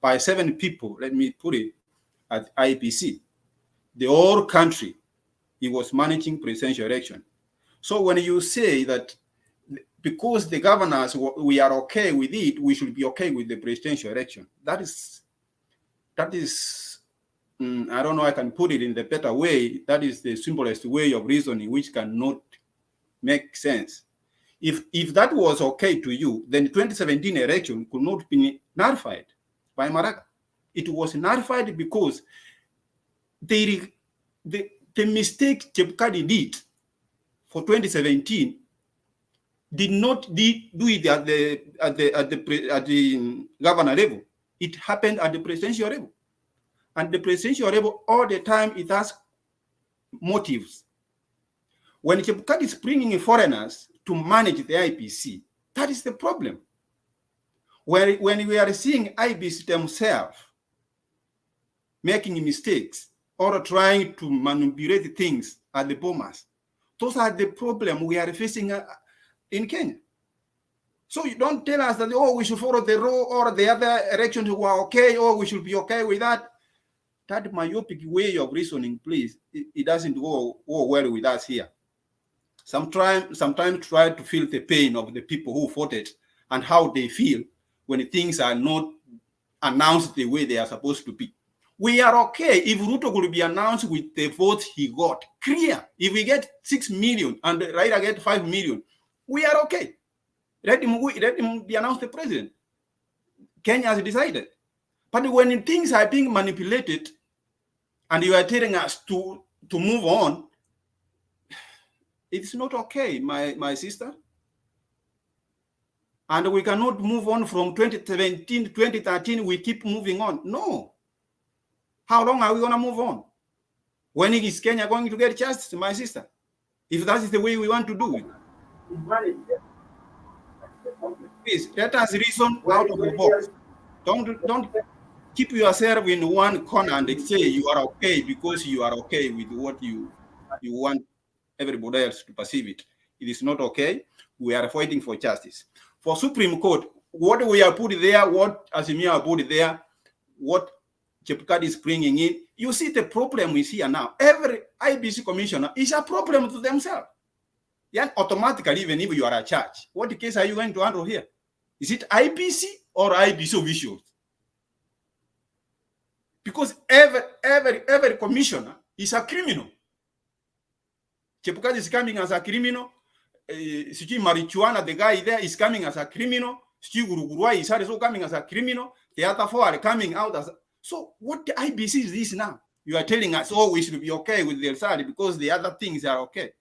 Speaker 3: by 7 people, let me put it, at IEBC. The whole country, he was managing presidential election. So when you say that because the governors, we are okay with it, we should be okay with the presidential election. That is, I don't know, I can put it in the better way. That is the simplest way of reasoning, which cannot make sense. If that was okay to you, then the 2017 election could not be nullified by Maraga. It was nullified because the mistake Chebukati did for 2017 did not do it at the governor level. It happened at the presidential level. And the presidential level, all the time, it has motives. When Chebukati is bringing foreigners to manage the IBC, that is the problem. When we are seeing IBC themselves making mistakes or trying to manipulate things at the bombers, those are the problem we are facing in Kenya. So you don't tell us that, oh, we should follow the law or the other elections were okay, or we should be okay with that. That myopic way of reasoning, please, it doesn't go well with us here. Sometimes try to feel the pain of the people who voted and how they feel when things are not announced the way they are supposed to be. We are okay if Ruto will be announced with the votes he got. Clear. If we get 6 million and Raila get 5 million, we are okay. Let him be announced the president. Kenya has decided. But when things are being manipulated and you are telling us to move on, it's not okay, my sister. And we cannot move on from 2017 to 2013. We keep moving on. No. How long are we going to move on? When is Kenya going to get justice, my sister? If that is the way we want to do it. Please, let us reason out of the box. Don't keep yourself in one corner and say you are okay because you are okay with what you want everybody else to perceive it. It is not okay. We are fighting for justice. For Supreme Court, what we are put there, what AZIMIO are put there, what Chebukati is bringing in, you see the problem is here now. Every IBC commissioner is a problem to themselves. Yeah, automatically, even if you are a judge, what case are you going to handle here? Is it IBC or IBC officials? Because every commissioner is a criminal. Chebukati is coming as a criminal. Siji Marichuana, the guy there, is coming as a criminal. Siji Gurugurua is also coming as a criminal. The other four are coming out as a... So what the IBC is this now? You are telling us, oh, we should be okay with the salary because the other things are okay.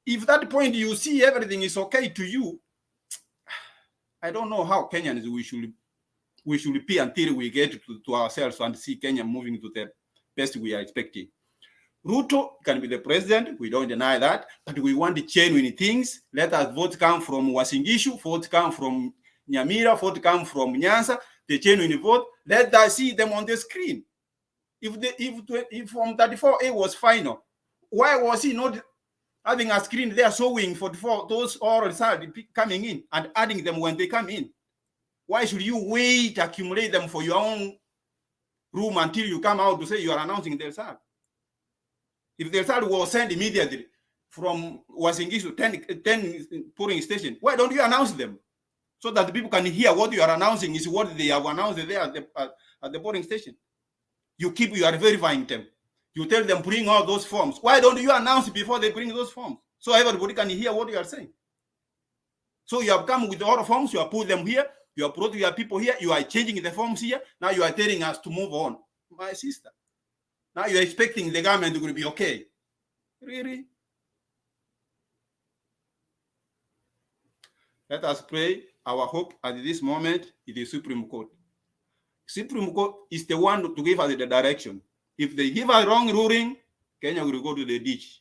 Speaker 3: If that point you see everything is okay to you, I don't know how Kenyans we should be until we get to ourselves and see Kenya moving to the best we are expecting. Ruto can be the president, we don't deny that, but we want the genuine things. Let us vote come from Wasingishu, vote come from Nyamira, vote come from Nyanza, the genuine vote. Let us see them on the screen. If from 34A was final, why was he not having a screen there showing 44 those all results coming in and adding them when they come in? Why should you wait, accumulate them for your own room until you come out to say you are announcing the result? If the result was sent immediately from Wasingishu 10 polling station, why don't you announce them? So that the people can hear what you are announcing is what they have announced there at the polling station. You are verifying them. You tell them bring all those forms. Why don't you announce before they bring those forms? So everybody can hear what you are saying. So you have come with all the forms, you have put them here, you have brought your people here, you are changing the forms here. Now you are telling us to move on. My sister. Now you are expecting the government to be okay. Really? Let us pray. Our hope at this moment is the Supreme Court. Supreme Court is the one to give us the direction. If they give us wrong ruling, Kenya will go to the ditch.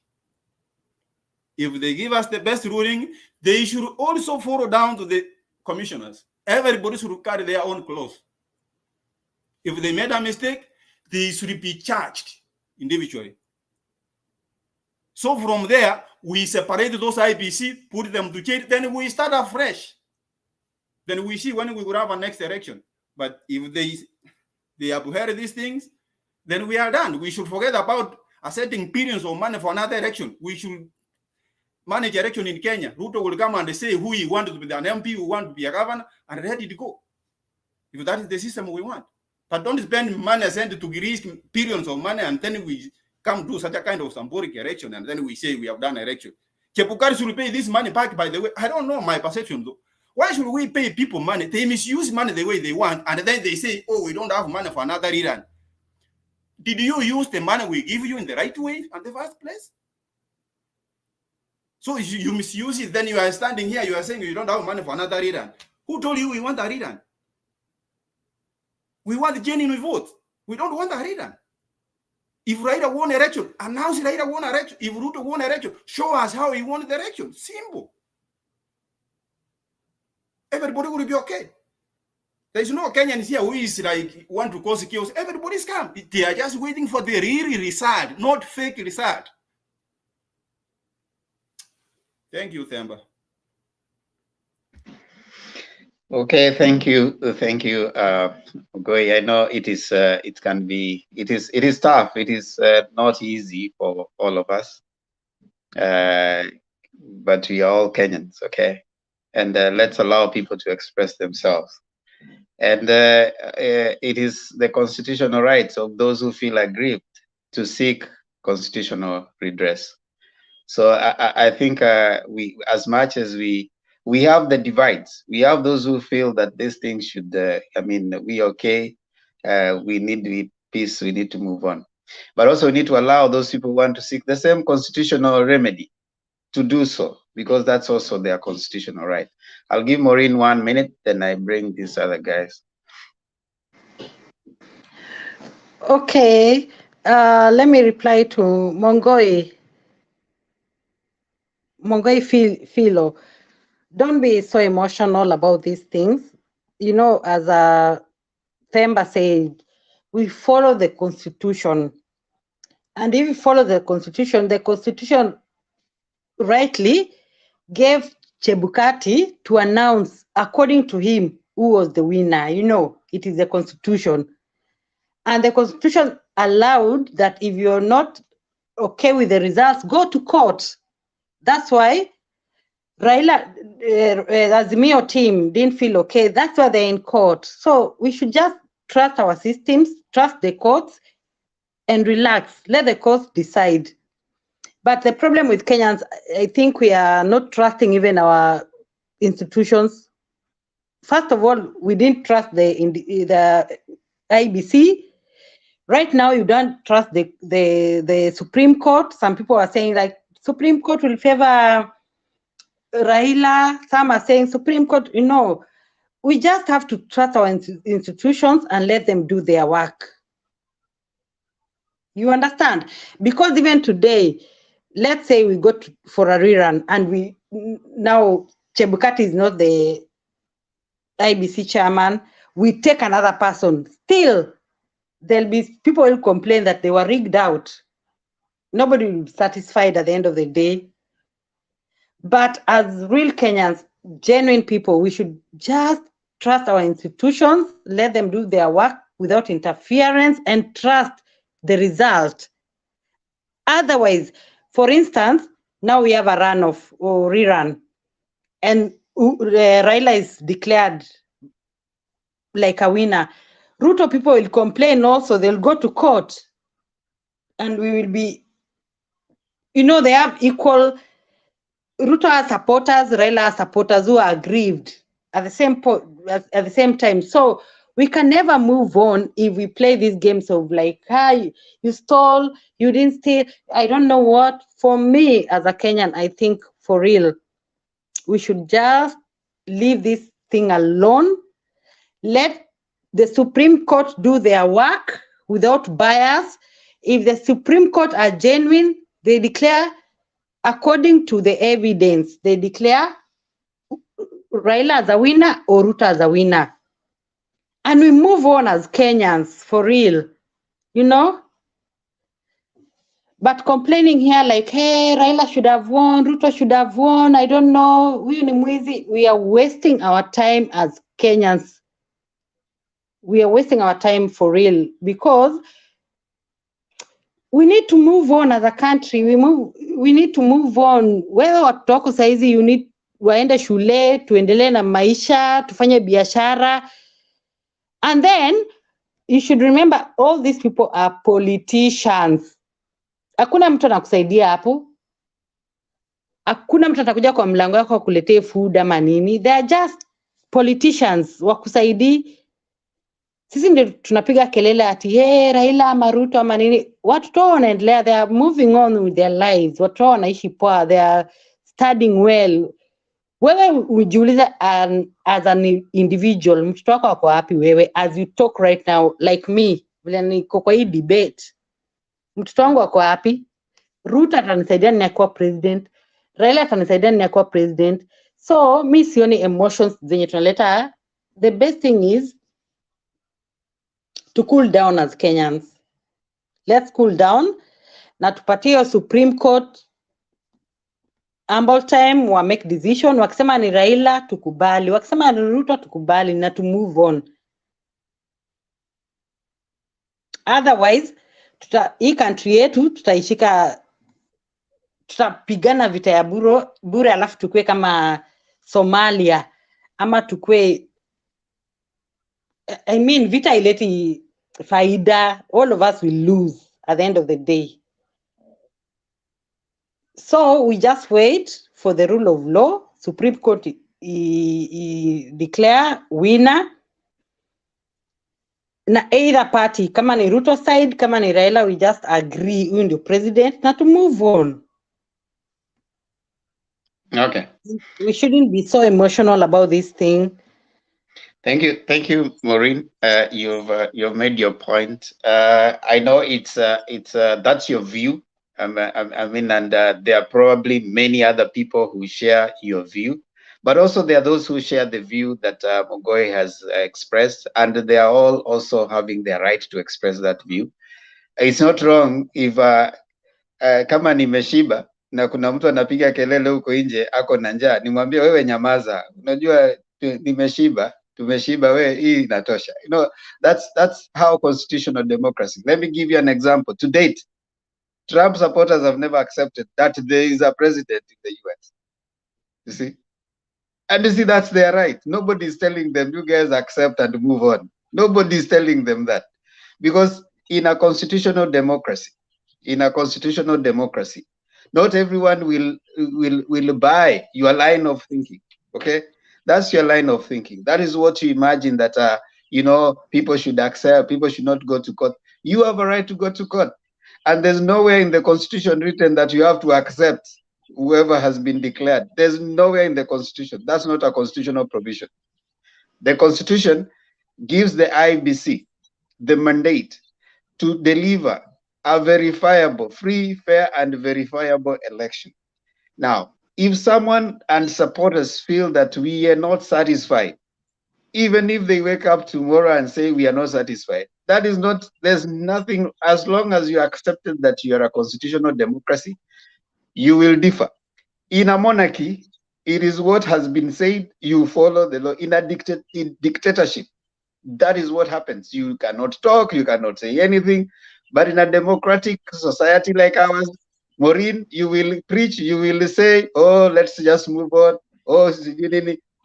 Speaker 3: If they give us the best ruling, they should also follow down to the commissioners. Everybody should carry their own clothes. If they made a mistake, they should be charged individually. So from there, we separate those IBC, put them to jail, then we start afresh. Then we see when we will have a next election. But if they abhor these things, then we are done. We should forget about accepting billions of money for another election. We should manage election in Kenya, Ruto will come and say who he wants to be an MP, who wants to be a governor, and ready to go. If that is the system we want. But don't spend money sent to risk billions of money and then we come to such a kind of symbolic election and then we say we have done election. Chebukati should pay this money back, by the way. I don't know my perception though. Why should we pay people money? They misuse money the way they want and then they say, oh, we don't have money for another rerun. Did you use the money we give you in the right way in the first place? So if you misuse it, then you are standing here, you are saying you don't have money for another rerun. Who told you we want a rerun? We want genuine vote. We don't want a rerun. If Raila won election, announce Raila won election. If Ruto won election, show us how he won the election. Simple. Everybody will be okay. There is no Kenyans here who is like want to cause chaos. Everybody's calm. They are just waiting for the real result, not fake result. Thank you, Themba.
Speaker 7: Okay, thank you, Goy. I know it is tough. It is not easy for all of us, but we are all Kenyans, okay? And let's allow people to express themselves. And it is the constitutional rights of those who feel aggrieved to seek constitutional redress. So I think we, as much as we have the divides, we have those who feel that this thing should, we okay, we need peace, we need to move on. But also we need to allow those people who want to seek the same constitutional remedy to do so, because that's also their constitutional right. I'll give Maureen 1 minute, then I bring these other guys.
Speaker 6: Okay, let me reply to Mongoi Philo. Don't be so emotional about these things. You know, as Themba said, we follow the Constitution. And if we follow the Constitution rightly gave Chebukati to announce, according to him, who was the winner. You know, it is the Constitution. And the Constitution allowed that if you're not okay with the results, go to court. That's why Raila, AZIMIO team didn't feel okay. That's why they're in court. So we should just trust our systems, trust the courts, and relax. Let the courts decide. But the problem with Kenyans, I think we are not trusting even our institutions. First of all, we didn't trust the IEBC. Right now, you don't trust the Supreme Court. Some people are saying like Supreme Court will favor Raila. Some are saying Supreme Court, you know, we just have to trust our institutions and let them do their work. You understand? Because even today, let's say we go for a rerun and now Chebukati is not the IEBC chairman, we take another person. Still, there'll be people who complain that they were rigged out. Nobody will be satisfied at the end of the day. But as real Kenyans, genuine people, we should just trust our institutions, let them do their work without interference, and trust the result. Otherwise, for instance, now we have a runoff or rerun, and Raila is declared like a winner. Ruto people will complain also, they'll go to court, and we will be, you know, they have equal, Ruto has supporters, Raila has supporters who are aggrieved at the same time. So we can never move on if we play these games of like, hi, you stole, you didn't steal, I don't know what. For me, as a Kenyan, I think for real, we should just leave this thing alone. Let the Supreme Court do their work without bias. If the Supreme Court are genuine, they declare, according to the evidence, they declare Raila as a winner or Ruto as a winner. And we move on as Kenyans, for real, you know? But complaining here like, hey, Raila should have won, Ruto should have won, I don't know, we are wasting our time as Kenyans. We are wasting our time for real, because we need to move on as a country. We need to move on. Wewe watoto wako saizi you need waende shule, tuendelee na maisha, tufanye biashara. And then you should remember all these people are politicians. Hakuna mtu anakusaidia hapo. Hakuna mtu atakuja kwa mlango wako kukuletea food ama nini. They are just politicians wakusaidii. Sisi ndio tunapiga kelele ati hey, Raila ama Ruto ama nini. Watu wanaendelea, they are moving on with their lives. Watu wanaishi poa, they are studying well. Wewe ujiuliza as an individual, mtoto wako wako wapi wewe as you talk right now like me, vile niko kwa hii debate. Mtoto wangu wako wapi? Ruto atanisaidia ninakuwa president. Raila atanisaidia ninakuwa president. So mi sioni emotions zenye tunaleta. The best thing is to cool down as Kenyans. Let's cool down. Na tupatie Supreme Court ample time wa make decision. Wakisema ni Raila tukubali, wakisema ni Ruto tukubali na to move on. Otherwise hii country yetu tutapigana vita ya bure alafu tukue kama Somalia ama tukue, I mean vita ileti faida. All of us will lose at the end of the day. So we just wait for the rule of law. Supreme Court declare winner. Na either party, kama ni Ruto side, kama ni Raila, we just agree huyu ndio president na to move on.
Speaker 7: Okay.
Speaker 6: We shouldn't be so emotional about this thing.
Speaker 7: Thank you, Maureen. You've made your point. I know it's that's your view. I mean, and there are probably many other people who share your view, but also there are those who share the view that Mogoi has expressed, and they are all also having their right to express that view. It's not wrong if kama nimeshiba na kuna mtu anapiga kelele huko nje ako na njaa, nimwambie wewe nyamaza, unajua nimeshiba, tumeshiba, wewe hii inatosha. You know, that's how constitutional democracy. Let me give you an example. To date, Trump supporters have never accepted that there is a president in the US. You see? And you see, that's their right. Nobody is telling them, you guys accept and move on. Nobody is telling them that. Because in a constitutional democracy, not everyone will buy your line of thinking. Okay? That's your line of thinking. That is what you imagine that, you know, people should accept, people should not go to court. You have a right to go to court. And there's nowhere in the Constitution written that you have to accept whoever has been declared. There's nowhere in the Constitution. That's not a constitutional provision. The Constitution gives the IEBC the mandate to deliver a verifiable, free, fair, and verifiable election. Now, if someone and supporters feel that we are not satisfied, even if they wake up tomorrow and say we are not satisfied, that is not, there's nothing, as long as you accepted that you are a constitutional democracy, you will differ. In a monarchy, it is what has been said, you follow the law. In a dictatorship, that is what happens. You cannot talk, you cannot say anything. But in a democratic society like ours, Maureen, you will preach, you will say, oh, let's just move on. Oh,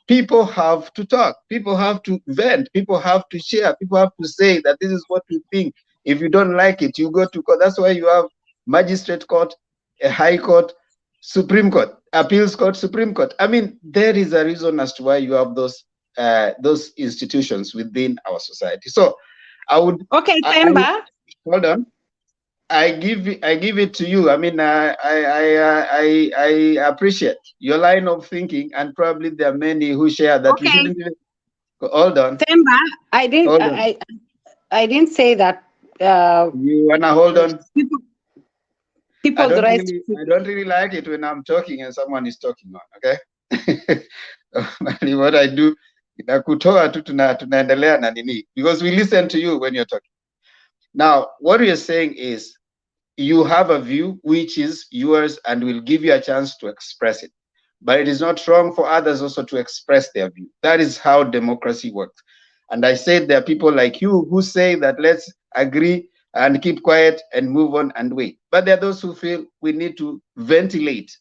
Speaker 7: people have to talk, people have to vent, people have to share, people have to say that this is what we think. If you don't like it, you go to court. That's why you have magistrate court, a high court, Supreme Court, appeals court, Supreme Court. I mean, there is a reason as to why you have those institutions within our society. So I would
Speaker 6: Temba.
Speaker 7: Hold on. I give it to you. I mean, I appreciate your line of thinking, and probably there are many who share that. We shouldn't even, hold on.
Speaker 6: Temba, I didn't say that.
Speaker 7: You wanna hold on?
Speaker 6: People's
Speaker 7: I don't really like it when I'm talking and someone is talking on. Okay. What I do, tunaendelea na nini, because we listen to you when you're talking. Now, what we are saying is, you have a view which is yours, and we'll give you a chance to express it. But it is not wrong for others also to express their view. That is how democracy works. And I said there are people like you who say that let's agree and keep quiet and move on and wait. But there are those who feel we need to ventilate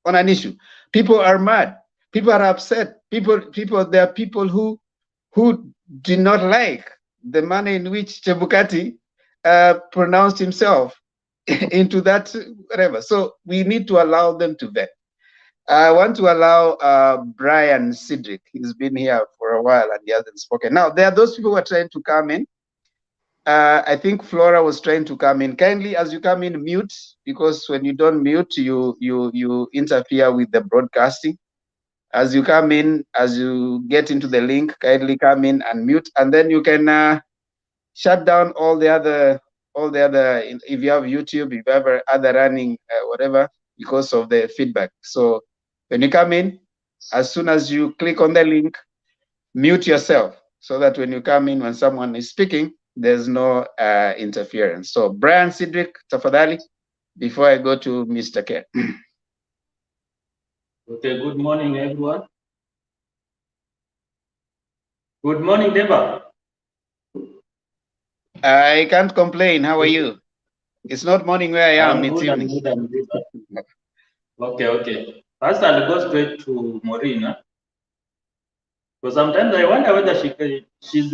Speaker 7: on an issue. People are mad. People are upset. There are people who do not like the manner in which Chebukati pronounced himself into that whatever. So we need to allow them to vent. I want to allow Brian Cedric. He's been here for a while and he hasn't spoken. Now, there are those people who are trying to come in. I think Flora was trying to come in. Kindly, as you come in, mute, because when you don't mute, you interfere with the broadcasting. As you come in, as you get into the link, kindly come in and mute, and then you can shut down all the other. If you have YouTube, if you have other running whatever, because of the feedback. So when you come in, as soon as you click on the link, mute yourself so that when you come in, when someone is speaking, there's no interference. So Brian Cedric, tafadhali, before I go to Mr. K.
Speaker 12: Okay, good morning, everyone. Good morning, Deba.
Speaker 7: I can't complain. How are you? It's not morning where I am. It's
Speaker 12: Good,
Speaker 7: evening.
Speaker 12: I'm good. Okay. First, I'll go straight to Maureen. Because sometimes I wonder whether she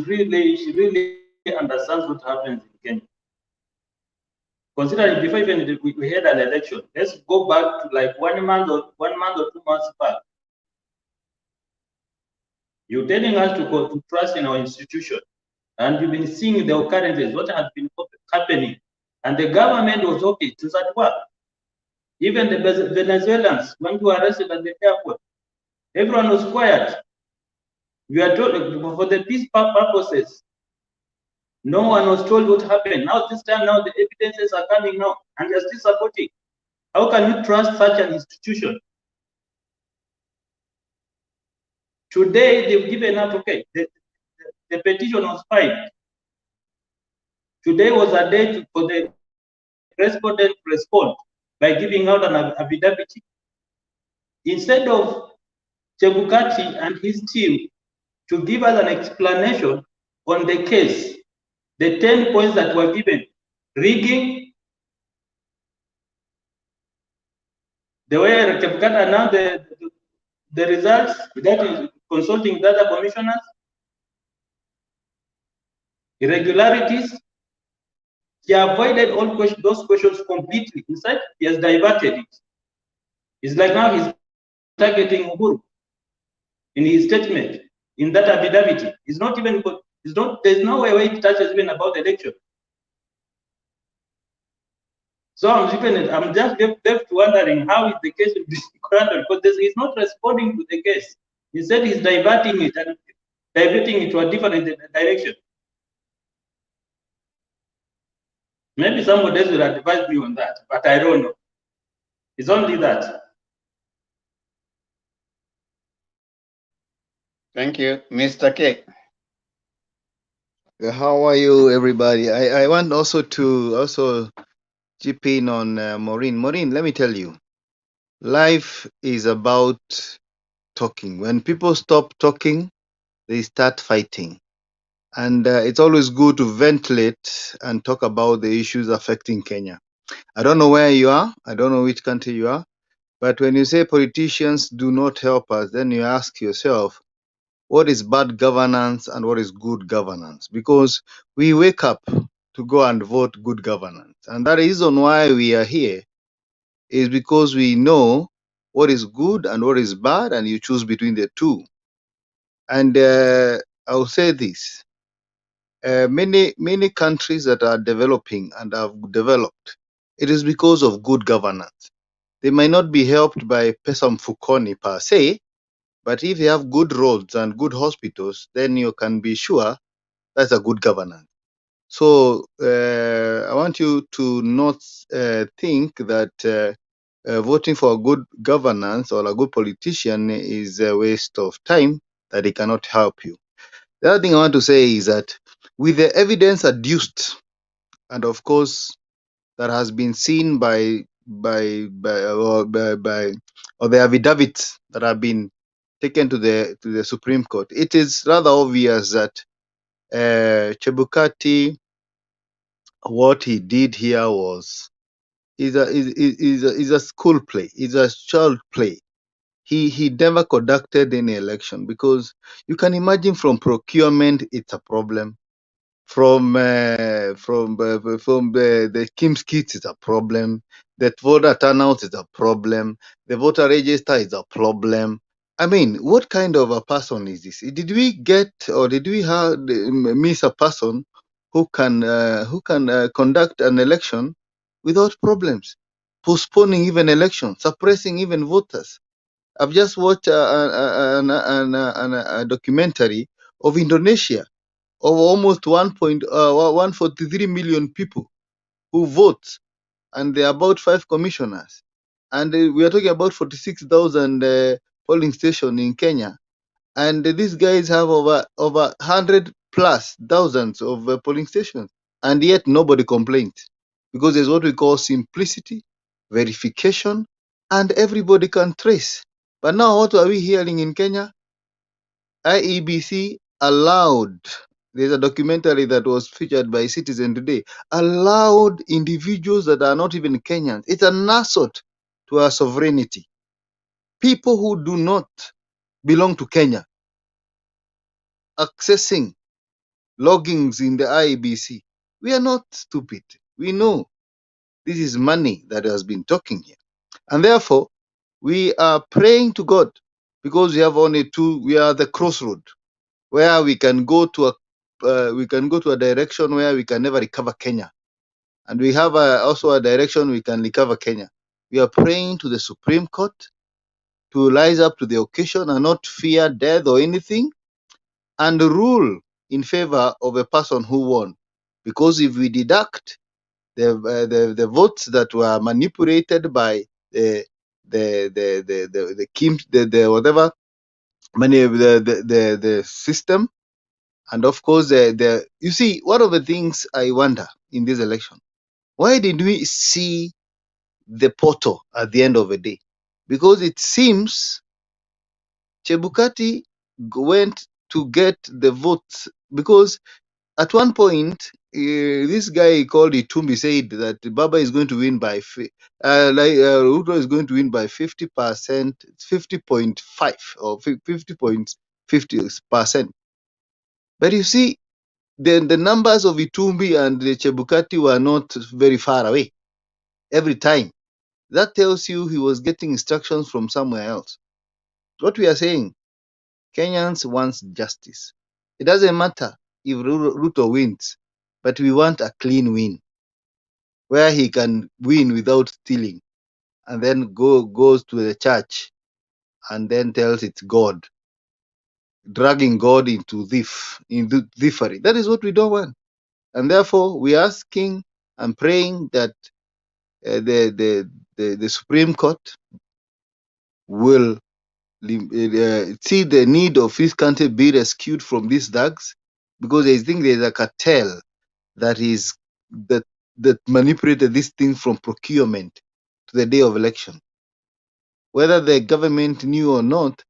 Speaker 12: really understands what happens in Kenya. Considering before even we had an election, let's go back to like 1 month or 2 months back. You're telling us to trust in our institution, and you've been seeing the occurrences, what has been happening, and the government was okay to that work. Even the Venezuelans, when you were arrested at the airport, everyone was quiet. We are told for the peace purposes. No one was told what happened. Now this time, now the evidences are coming now, and you're still supporting. How can you trust such an institution? Today they've given up. Okay, the petition was filed. Today was a day for the respondent to respond by giving out an affidavit. Instead of Chebukati and his team to give us an explanation on the case, the 10 points that were given, rigging, the way Chebukati announced the results without consulting the other commissioners, irregularities. He avoided all those questions completely. Instead, he has diverted it. It's like now he's targeting Uhuru in his statement, in that affidavit. It's not even, there's no way it touches even about the election. So I'm just left wondering how is the case will be handled, because he's not responding to the case. Instead, he's diverting it and diverting it to a different direction. Maybe somebody else will advise me on that, but I don't know. It's only that.
Speaker 7: Thank you, Mr. K.
Speaker 13: How are you, everybody? I want also to chip in on Maureen. Maureen, let me tell you, life is about talking. When people stop talking, they start fighting. And it's always good to ventilate and talk about the issues affecting Kenya. I don't know where you are. I don't know which country you are. But when you say politicians do not help us, then you ask yourself, what is bad governance and what is good governance? Because we wake up to go and vote good governance. And the reason why we are here is because we know what is good and what is bad, and you choose between the two. And I'll say this. Many countries that are developing and have developed, it is because of good governance. They might not be helped by pesa mfukoni per se, but if you have good roads and good hospitals, then you can be sure that's a good governance. So I want you to not think that voting for a good governance or a good politician is a waste of time, that it cannot help you. The other thing I want to say is that with the evidence adduced, and of course that has been seen by or the affidavits that have been taken to the Supreme Court, it is rather obvious that Chebukati what he did here is a school play, is a child play. He never conducted any election, because you can imagine from procurement it's a problem, from the Kim's kits is a problem, that voter turnout is a problem, the voter register is a problem. I mean, what kind of a person is this? Did we get, or did we miss a person who can conduct an election without problems, postponing even elections, suppressing even voters? I've just watched a documentary of Indonesia, of almost 143 million people who vote, and there are about 5 commissioners. And we are talking about 46,000 polling stations in Kenya. And these guys have over 100 plus thousands of polling stations. And yet nobody complains, because there's what we call simplicity, verification, and everybody can trace. But now what are we hearing in Kenya? IEBC allowed, there's a documentary that was featured by Citizen today, allowed individuals that are not even Kenyans. It's an assault to our sovereignty. People who do not belong to Kenya accessing loggings in the IEBC. We are not stupid. We know this is money that has been talking here. And therefore, we are praying to God, because we have only two, we are the crossroad, where we can go to a direction where we can never recover Kenya, and we have also a direction we can recover Kenya. We are praying to the Supreme Court to rise up to the occasion and not fear death or anything, and rule in favor of a person who won. Because if we deduct the votes that were manipulated by whatever money, the system. And of course, you see, one of the things I wonder in this election, why did we see the portal at the end of the day? Because it seems Chebukati went to get the votes, because at one point, this guy called Itumbi said that Baba is going to win by, Ruto is going to win by 50%, 50.5 or 50.50%. But you see, the numbers of Itumbi and the Chebukati were not very far away every time. That tells you he was getting instructions from somewhere else. What we are saying, Kenyans want justice. It doesn't matter if Ruto wins, but we want a clean win, where he can win without stealing, and then goes to the church and then tells it's God, dragging God into thievery. That is what we don't want. And therefore, we are asking and praying that the Supreme Court will see the need of this country be rescued from these thugs, because I think there's a cartel that that manipulated this thing from procurement to the day of election. Whether the government knew or not,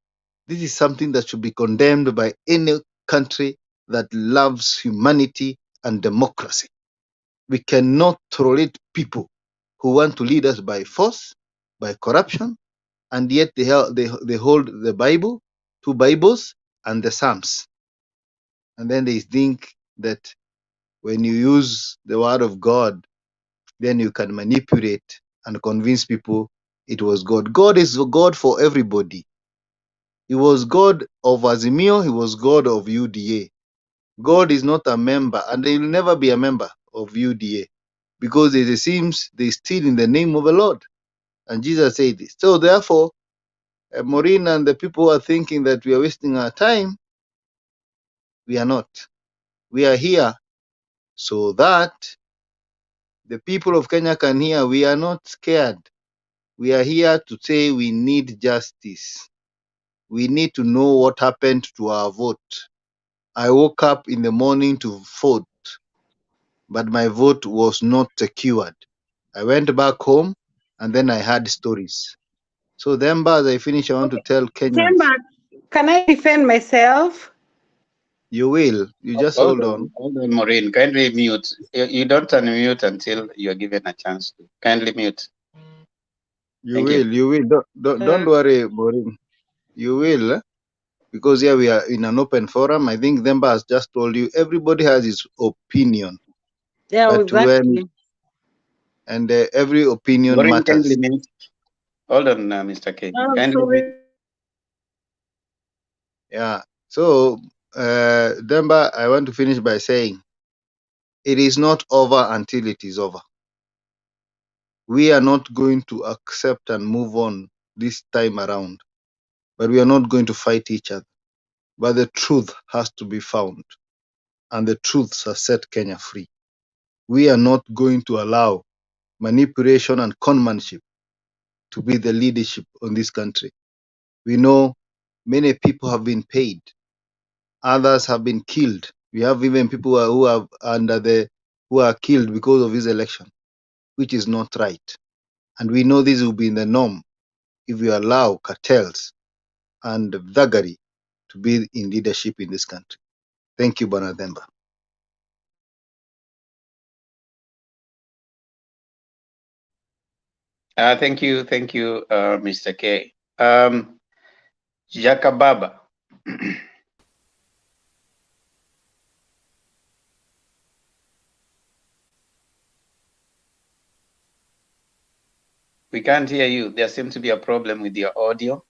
Speaker 13: this is something that should be condemned by any country that loves humanity and democracy. We cannot tolerate people who want to lead us by force, by corruption, and yet they hold the Bible, 2 Bibles, and the Psalms. And then they think that when you use the word of God, then you can manipulate and convince people it was God. God is God for everybody. He was God of AZIMIO, he was God of UDA. God is not a member, and he will never be a member of UDA, because it seems they steal in the name of the Lord. And Jesus said this. So therefore, Maureen and the people who are thinking that we are wasting our time, we are not. We are here so that the people of Kenya can hear we are not scared. We are here to say we need justice. We need to know what happened to our vote. I woke up in the morning to vote, but my vote was not secured. I went back home and then I had stories. So then, as I finish, I want to tell Kenyans.
Speaker 6: Chemba, can I defend myself?
Speaker 13: You will. You just hold on.
Speaker 7: Hold on, Maureen. Kindly mute. You don't unmute until you're given a chance to. Kindly mute.
Speaker 13: You will. You will. Don't worry, Maureen. You will. Because here we are in an open forum. I think Themba has just told you everybody has his opinion.
Speaker 6: Yeah,
Speaker 13: But
Speaker 6: exactly.
Speaker 13: every opinion
Speaker 7: Maureen, kindly
Speaker 13: matters.
Speaker 7: mute. Hold on, Mr. K. Kindly
Speaker 6: Sorry.
Speaker 7: mute.
Speaker 13: Yeah. So, Themba, I want to finish by saying it is not over until it is over. We are not going to accept and move on this time around, but we are not going to fight each other. But the truth has to be found, and the truths have set Kenya free. We are not going to allow manipulation and conmanship to be the leadership on this country. We know many people have been paid, others have been killed. We have even people who are killed because of this election, which is not right. And we know this will be in the norm if we allow cartels and thuggery to be in leadership in this country. Thank you, Bwana Themba.
Speaker 7: Thank you, Mr. K. Jakababa. We can't hear you. There seems to be a problem with your audio.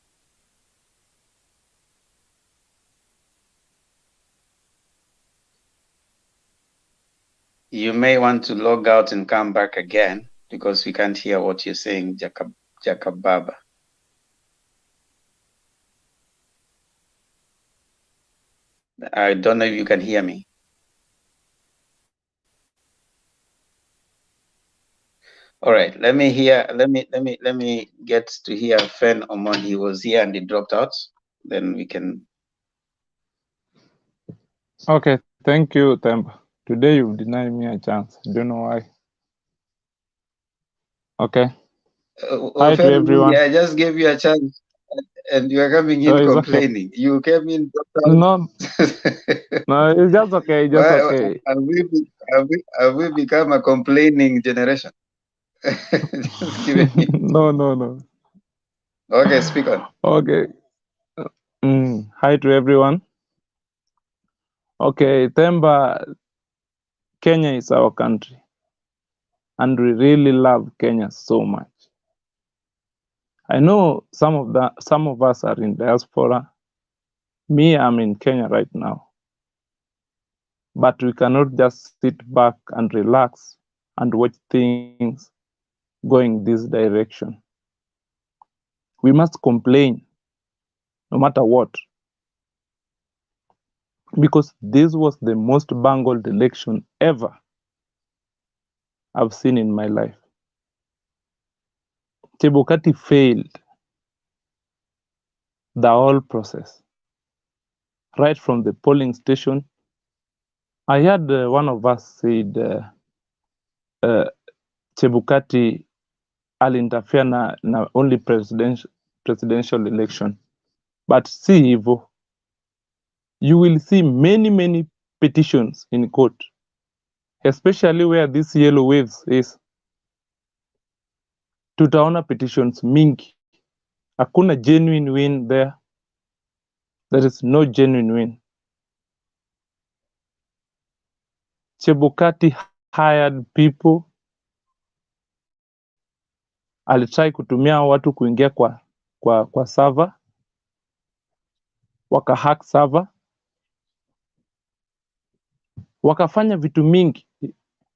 Speaker 7: You may want to log out and come back again because we can't hear what you're saying, Jakababa. I don't know if you can hear me. All right, let me get to hear Fen Omon. He was here and he dropped out. Then we can.
Speaker 15: Okay, thank you, Themba. Today you've denied me a chance. Don't know why. Okay. Hi to everyone.
Speaker 7: I just gave you a chance and you are coming in
Speaker 15: It's
Speaker 7: complaining.
Speaker 15: okay.
Speaker 7: You came in, dropped out.
Speaker 15: No, no, it's just okay. Just
Speaker 7: Why
Speaker 15: okay.
Speaker 7: have we become a complaining generation? Just giving you.
Speaker 15: No.
Speaker 7: Okay, speak on.
Speaker 15: Okay. Hi to everyone. Okay, Themba, Kenya is our country, and we really love Kenya so much. I know some of us are in diaspora. Me, I'm in Kenya right now. But we cannot just sit back and relax and watch things going this direction. We must complain no matter what, because this was the most bungled election ever I've seen in my life. Chebukati failed the whole process, right from the polling station. I heard one of us said Chebukati alinterfere na only presidential election, but see hivyo, you will see many petitions in court, especially where this yellow waves is. Tutaona petitions mingi. Hakuna genuine win there. There is no genuine win. Chebukati hired people. Alitry kutumia watu kuingia kwa server. Wakahack server. Wakafanya vitu mingi.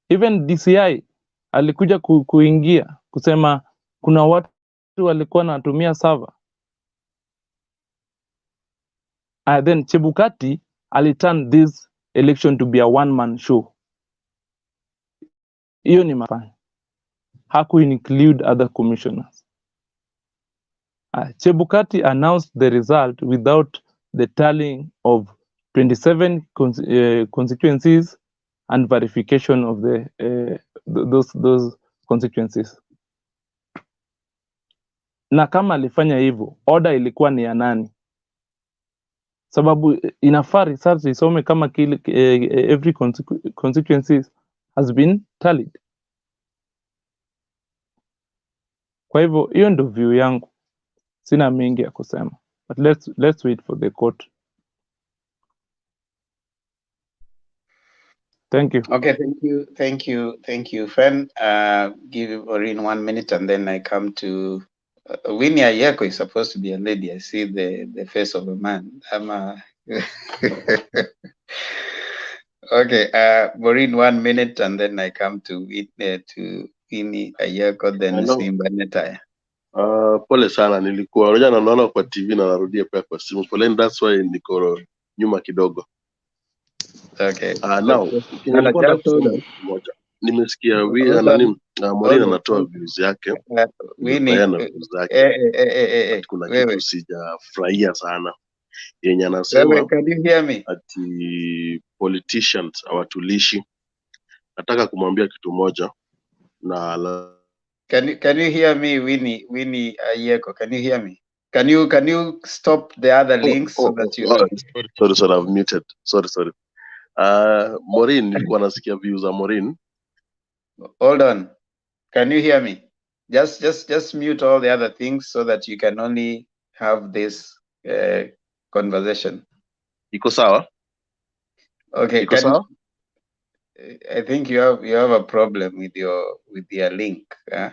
Speaker 15: Even DCI alikuja kuingia kusema kuna watu walikuwa wanatumia server. And then Chebukati aliturn this election to be a one-man show. Hiyo ni mafanya. Haku include other commissioners. Chebukati announced the result without the tallying of 27 constituencies and verification of those constituencies. Na kama alifanya hivyo, order ilikuwa ni ya nani? sababu inafaa research isome kama kile every constituency has been tallied. Kwa hivyo hiyo ndio view yangu, sina mengi ya kusema, but let's wait for the court. Thank you.
Speaker 7: Okay, thank you, friend. Give Maureen 1 minute, and then I come to Winnie Ayeko is supposed to be a lady. I see the face of a man. Okay, Maureen 1 minute, and then I come to Winnie Ayeko, then
Speaker 17: Hello.
Speaker 7: Simba Netaya.
Speaker 17: Pole sana, nilikuwa unajua naona kwa TV na narudia pia kwa simu. Pole, that's why niko nyuma kidogo.
Speaker 7: Okay.
Speaker 17: Now, nilikuwa nataka kusema kitu moja. Nimesikia Maureen anatoa views yake. Nimepeana views zake. Kuna kitu sijafurahia sana. Yenye anasema
Speaker 7: Can you hear me?
Speaker 17: Ati politicians hawatulishi. Nataka kumwambia kitu moja na
Speaker 7: Can you hear me, Winnie Ayeko? Can you hear me? Can you stop the other links so that you?
Speaker 17: Sorry, I've muted. Sorry. Maureen, nilikuwa nasikia views za Maureen.
Speaker 7: Hold on. Can you hear me? Just mute all the other things so that you can only have this conversation.
Speaker 17: Iko sawa?
Speaker 7: Okay.
Speaker 17: Iko sawa?
Speaker 7: I think you have a problem with your link.
Speaker 17: I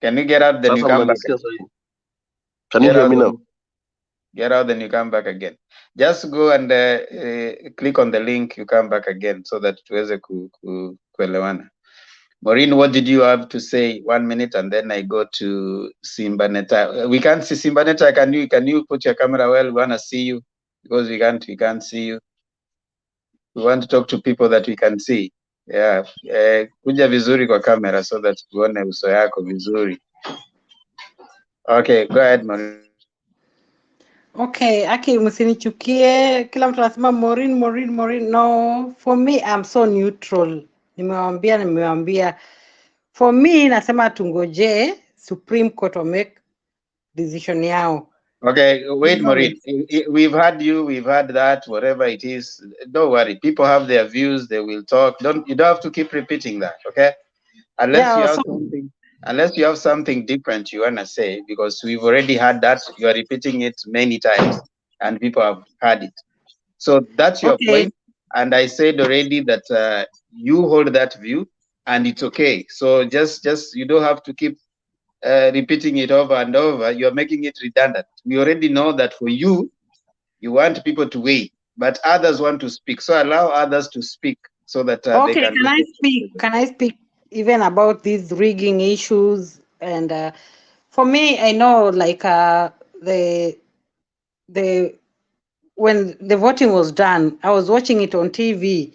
Speaker 7: Can you get out, then you come back?
Speaker 17: Can you hear me now?
Speaker 7: Get out, then you come back again. Just go and click on the link, you come back again so that tuweze kuelewana. Maureen, what did you have to say? 1 minute, and then I go to Simba Neta. We can't see Simba Neta. Can you put your camera well? We want to see you because we can't see you. We want to talk to people that we can see. Yeah. Kuja vizuri kwa camera so that tuone uso yako vizuri. Okay, go ahead, Maureen.
Speaker 6: Okay, Aki, msinichukie. Kila mtu anasema Maureen. No, for me I'm so neutral. Nimewambia. For me nasema tungoje Supreme Court will make decision yao.
Speaker 7: Okay, wait, Maureen. We've had you, we've had that, whatever it is. Don't worry. People have their views, they will talk. You don't have to keep repeating that, okay? Unless you have something different you want to say, because we've already had that. You are repeating it many times and people have heard it. So that's your point. And I said already that you hold that view and it's okay. So just you don't have to keep repeating it over and over. You're making it redundant. We already know that for you want people to wait, but others want to speak. So allow others to speak so that they can.
Speaker 6: Can I speak even about these rigging issues? And for me, I know like when the voting was done, I was watching it on TV.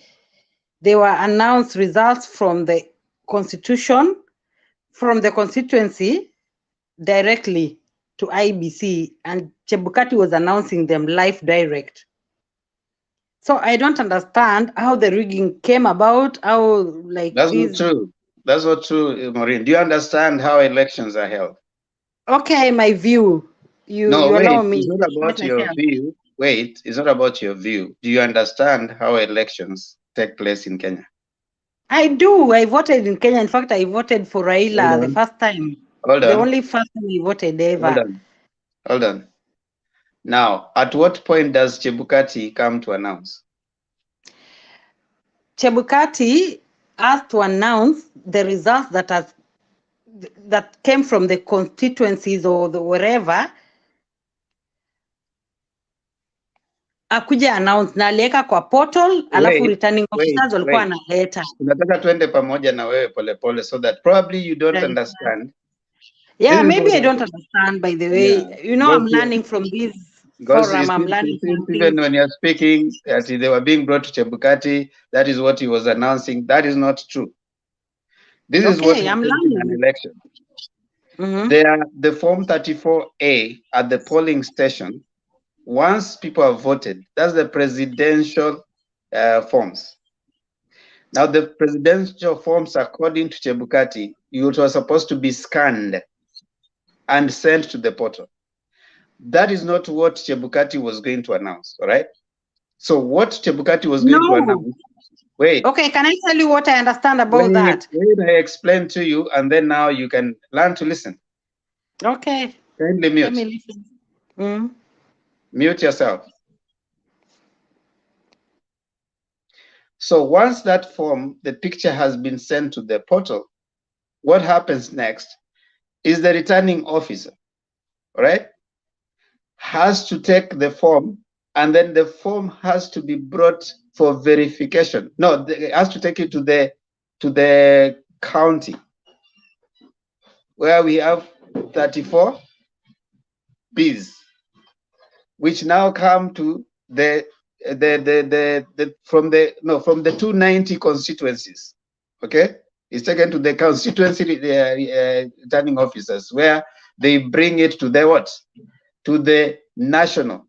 Speaker 6: They were announced results from the constitution, from the constituency directly to IBC, and Chebukati was announcing them live direct. So I don't understand how the rigging came about, how like
Speaker 7: That's not true. That's not true, Maureen. Do you understand how elections are held?
Speaker 6: Okay, my view. You allow me.
Speaker 7: It's not about your view. Wait, it's not about your view. Do you understand how elections take place in Kenya?
Speaker 6: I do. I voted in Kenya. In fact, I voted for Raila the first time. The only first time I voted ever.
Speaker 7: Hold on. Now, at what point does Chebukati come to announce?
Speaker 6: Chebukati asked to announce the results that came from the constituencies or the wherever. Akuja announce na aliweka kwa portal, alafu returning officers walikuwa analeta.
Speaker 7: Tunataka tuende pamoja na wewe polepole so that probably you don't understand.
Speaker 6: Yeah, maybe I don't understand, by the way. Yeah. You know, I'm learning from this forum. I'm learning from
Speaker 7: even when you're speaking that they were being brought to Chebukati, that is what he was announcing. That is not true. This is what happens in an election. The Form 34A at the polling station, once people have voted, that's the presidential forms. Now, the presidential forms, according to Chebukati, it was supposed to be scanned and sent to the portal. That is not what Chebukati was going to announce, all right? So what Chebukati was going to announce, wait.
Speaker 6: Okay, can I tell you what I understand about that?
Speaker 7: Wait, I explain to you, and then now you can learn to listen.
Speaker 6: Okay.
Speaker 7: Kindly mute.
Speaker 6: Let me listen. Mm.
Speaker 7: Mute yourself. So once that form, the picture has been sent to the portal, what happens next is the returning officer, right, has to take the form, and then the form has to be brought for verification. No, it has to take it to the county, where we have 34 Bs, which now come to from the 290 constituencies. Okay, it's taken to the constituency returning officers, where they bring it to the what? To the national.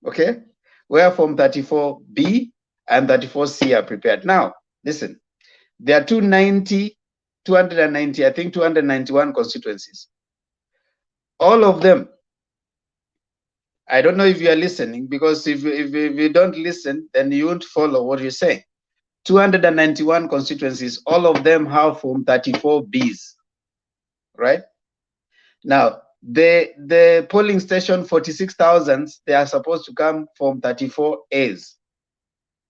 Speaker 7: Okay, where Form 34B and 34C are prepared. Now, listen, there are 290, I think 291 constituencies. All of them, I don't know if you are listening, because if you don't listen, then you won't follow what you're saying. 291 constituencies, all of them have Form 34Bs, right? Now, the polling station 46,000, they are supposed to come from 34As.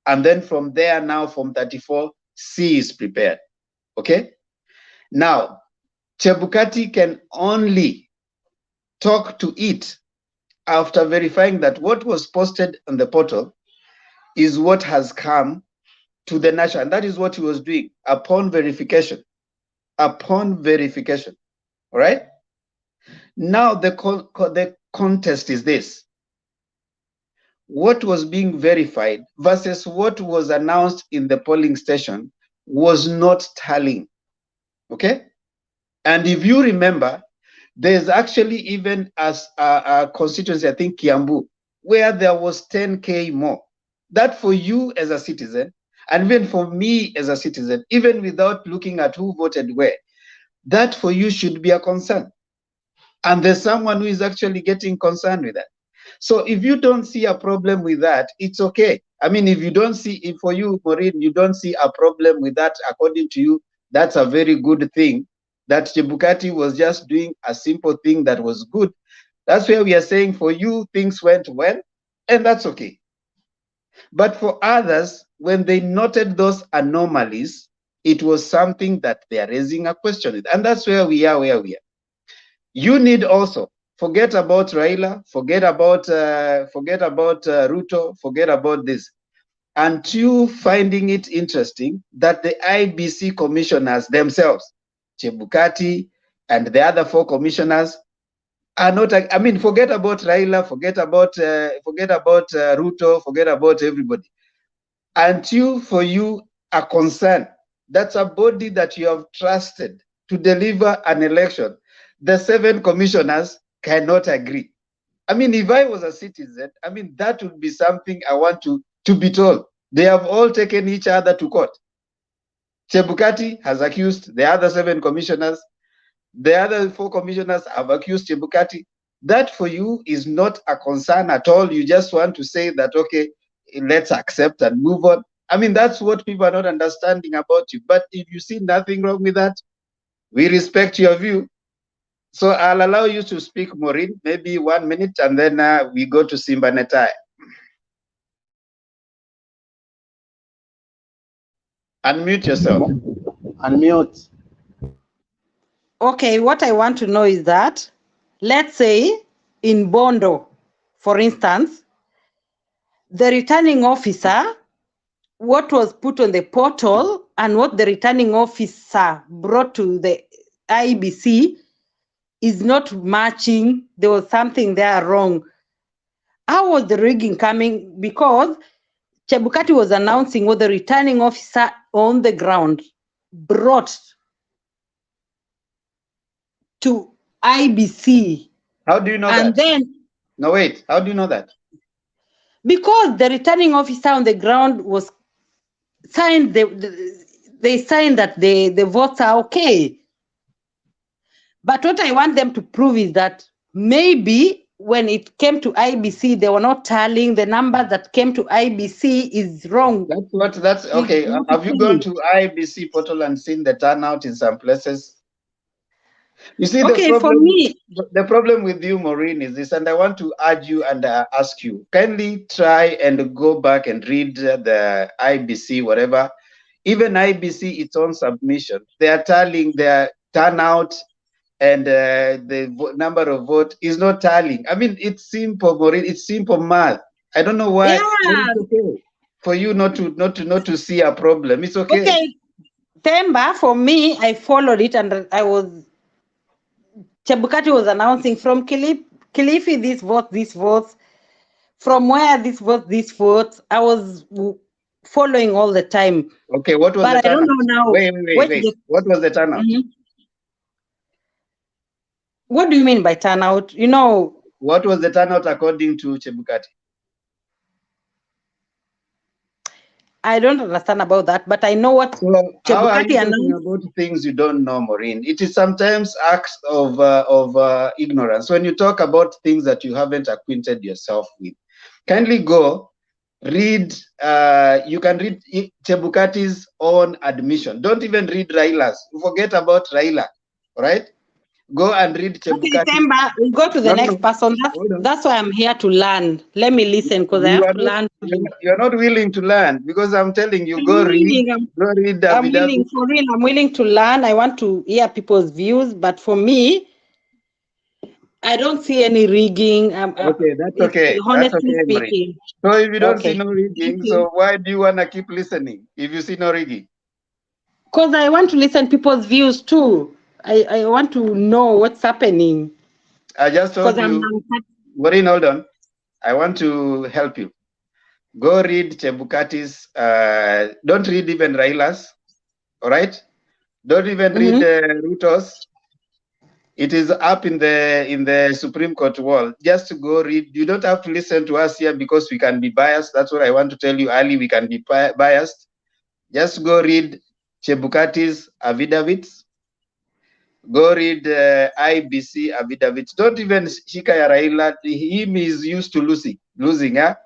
Speaker 7: And then from there now, Form 34C is prepared, okay? Now, Chebukati can only talk to it after verifying that what was posted on the portal is what has come to the national. And that is what he was doing upon verification. Upon verification. All right? Now, the contest is this. What was being verified versus what was announced in the polling station was not tallying. Okay? And if you remember, there's actually even a constituency, I think Kiambu, where there was 10K more. That for you as a citizen, and even for me as a citizen, even without looking at who voted where, that for you should be a concern. And there's someone who is actually getting concerned with that. So if you don't see a problem with that, it's okay. I mean, if you don't see, if for you, Maureen, you don't see a problem with that, according to you, that's a very good thing. That Chebukati was just doing a simple thing that was good. That's where we are saying for you, things went well, and that's okay. But for others, when they noted those anomalies, it was something that they are raising a question with. And that's where we are, You need also, forget about Raila, forget about Ruto, forget about this. And you finding it interesting that the IBC commissioners themselves, Chebukati and the other 4 commissioners, are not. I mean, forget about Raila, forget about Ruto, forget about everybody. And for you are concerned. That's a body that you have trusted to deliver an election. The 7 commissioners cannot agree. I mean, if I was a citizen, I mean, that would be something I want to be told. They have all taken each other to court. Chebukati has accused the other 7 commissioners. The other 4 commissioners have accused Chebukati. That for you is not a concern at all. You just want to say that, okay, let's accept and move on. I mean, that's what people are not understanding about you. But if you see nothing wrong with that, we respect your view. So I'll allow you to speak, Maureen, maybe 1 minute, and then we go to Simba Netai. Unmute yourself.
Speaker 14: Unmute.
Speaker 6: Okay, what I want to know is that, let's say in Bondo, for instance, the returning officer, what was put on the portal and what the returning officer brought to the IBC is not matching. There was something there wrong. How was the rigging coming? Because Chebukati was announcing what the returning officer on the ground brought to IBC.
Speaker 7: How do you know
Speaker 6: and
Speaker 7: that?
Speaker 6: Then,
Speaker 7: no, wait. How do you know that?
Speaker 6: Because the returning officer on the ground was signed, they signed that the votes are okay. But what I want them to prove is that maybe when it came to IBC, they were not tallying. The number that came to IBC is wrong.
Speaker 7: That's okay. Have you gone to IBC portal and seen the turnout in some places? You see,
Speaker 6: Okay, for me,
Speaker 7: the problem with you, Maureen, is this, and I want to urge you and ask you, kindly try and go back and read the IBC, whatever. Even IBC, its own submission, they are tallying their turnout, and the number of vote is not tallying. I mean, it's simple, Maureen. It's simple math. I don't know why.
Speaker 6: Yeah.
Speaker 7: It's okay for you not to see a problem. It's okay.
Speaker 6: Okay, Temba, for me, I followed it, and I was Chebukati was announcing from Kilifi this vote, from where this vote. I was following all the time.
Speaker 7: Okay, what was
Speaker 6: but
Speaker 7: the turnout?
Speaker 6: I don't know now.
Speaker 7: Wait. What was the turnout?
Speaker 6: What do you mean by turnout? You know,
Speaker 7: what was the turnout according to Chebukati?
Speaker 6: I don't understand about that, but I know what
Speaker 7: How are you
Speaker 6: Chebukati
Speaker 7: talking
Speaker 6: announced.
Speaker 7: about things you don't know, Maureen? It is sometimes acts of ignorance. When you talk about things that you haven't acquainted yourself with, kindly go read. You can read Chebukati's own admission. Don't even read Raila's. Forget about Raila, right? Go and read Chebukati.
Speaker 6: Okay, Temba, we go to the next person. That's why I'm here to learn. Let me listen, because I have to learn.
Speaker 7: You're not willing to learn, because I'm telling you, go read.
Speaker 6: I'm willing, for real. I'm willing to learn. I want to hear people's views, but for me, I don't see any rigging.
Speaker 7: Okay, that's okay.
Speaker 6: Honestly
Speaker 7: That's okay, Marie.
Speaker 6: speaking.
Speaker 7: So if you don't see
Speaker 6: Okay.
Speaker 7: no rigging, so why do you want to keep listening if you see no rigging?
Speaker 6: Because I want to listen people's views too. I want to know what's happening.
Speaker 7: I just told you, Maureen, hold on. I want to help you. Go read Chebukati's, don't read even Raila's, all right? Don't even read Ruto's. It is up in the Supreme Court wall. Just to go read. You don't have to listen to us here because we can be biased. That's what I want to tell you early. We can be biased. Just go read Chebukati's affidavits. Go read IBC affidavits. Don't even shika Raila. Him is used to losing.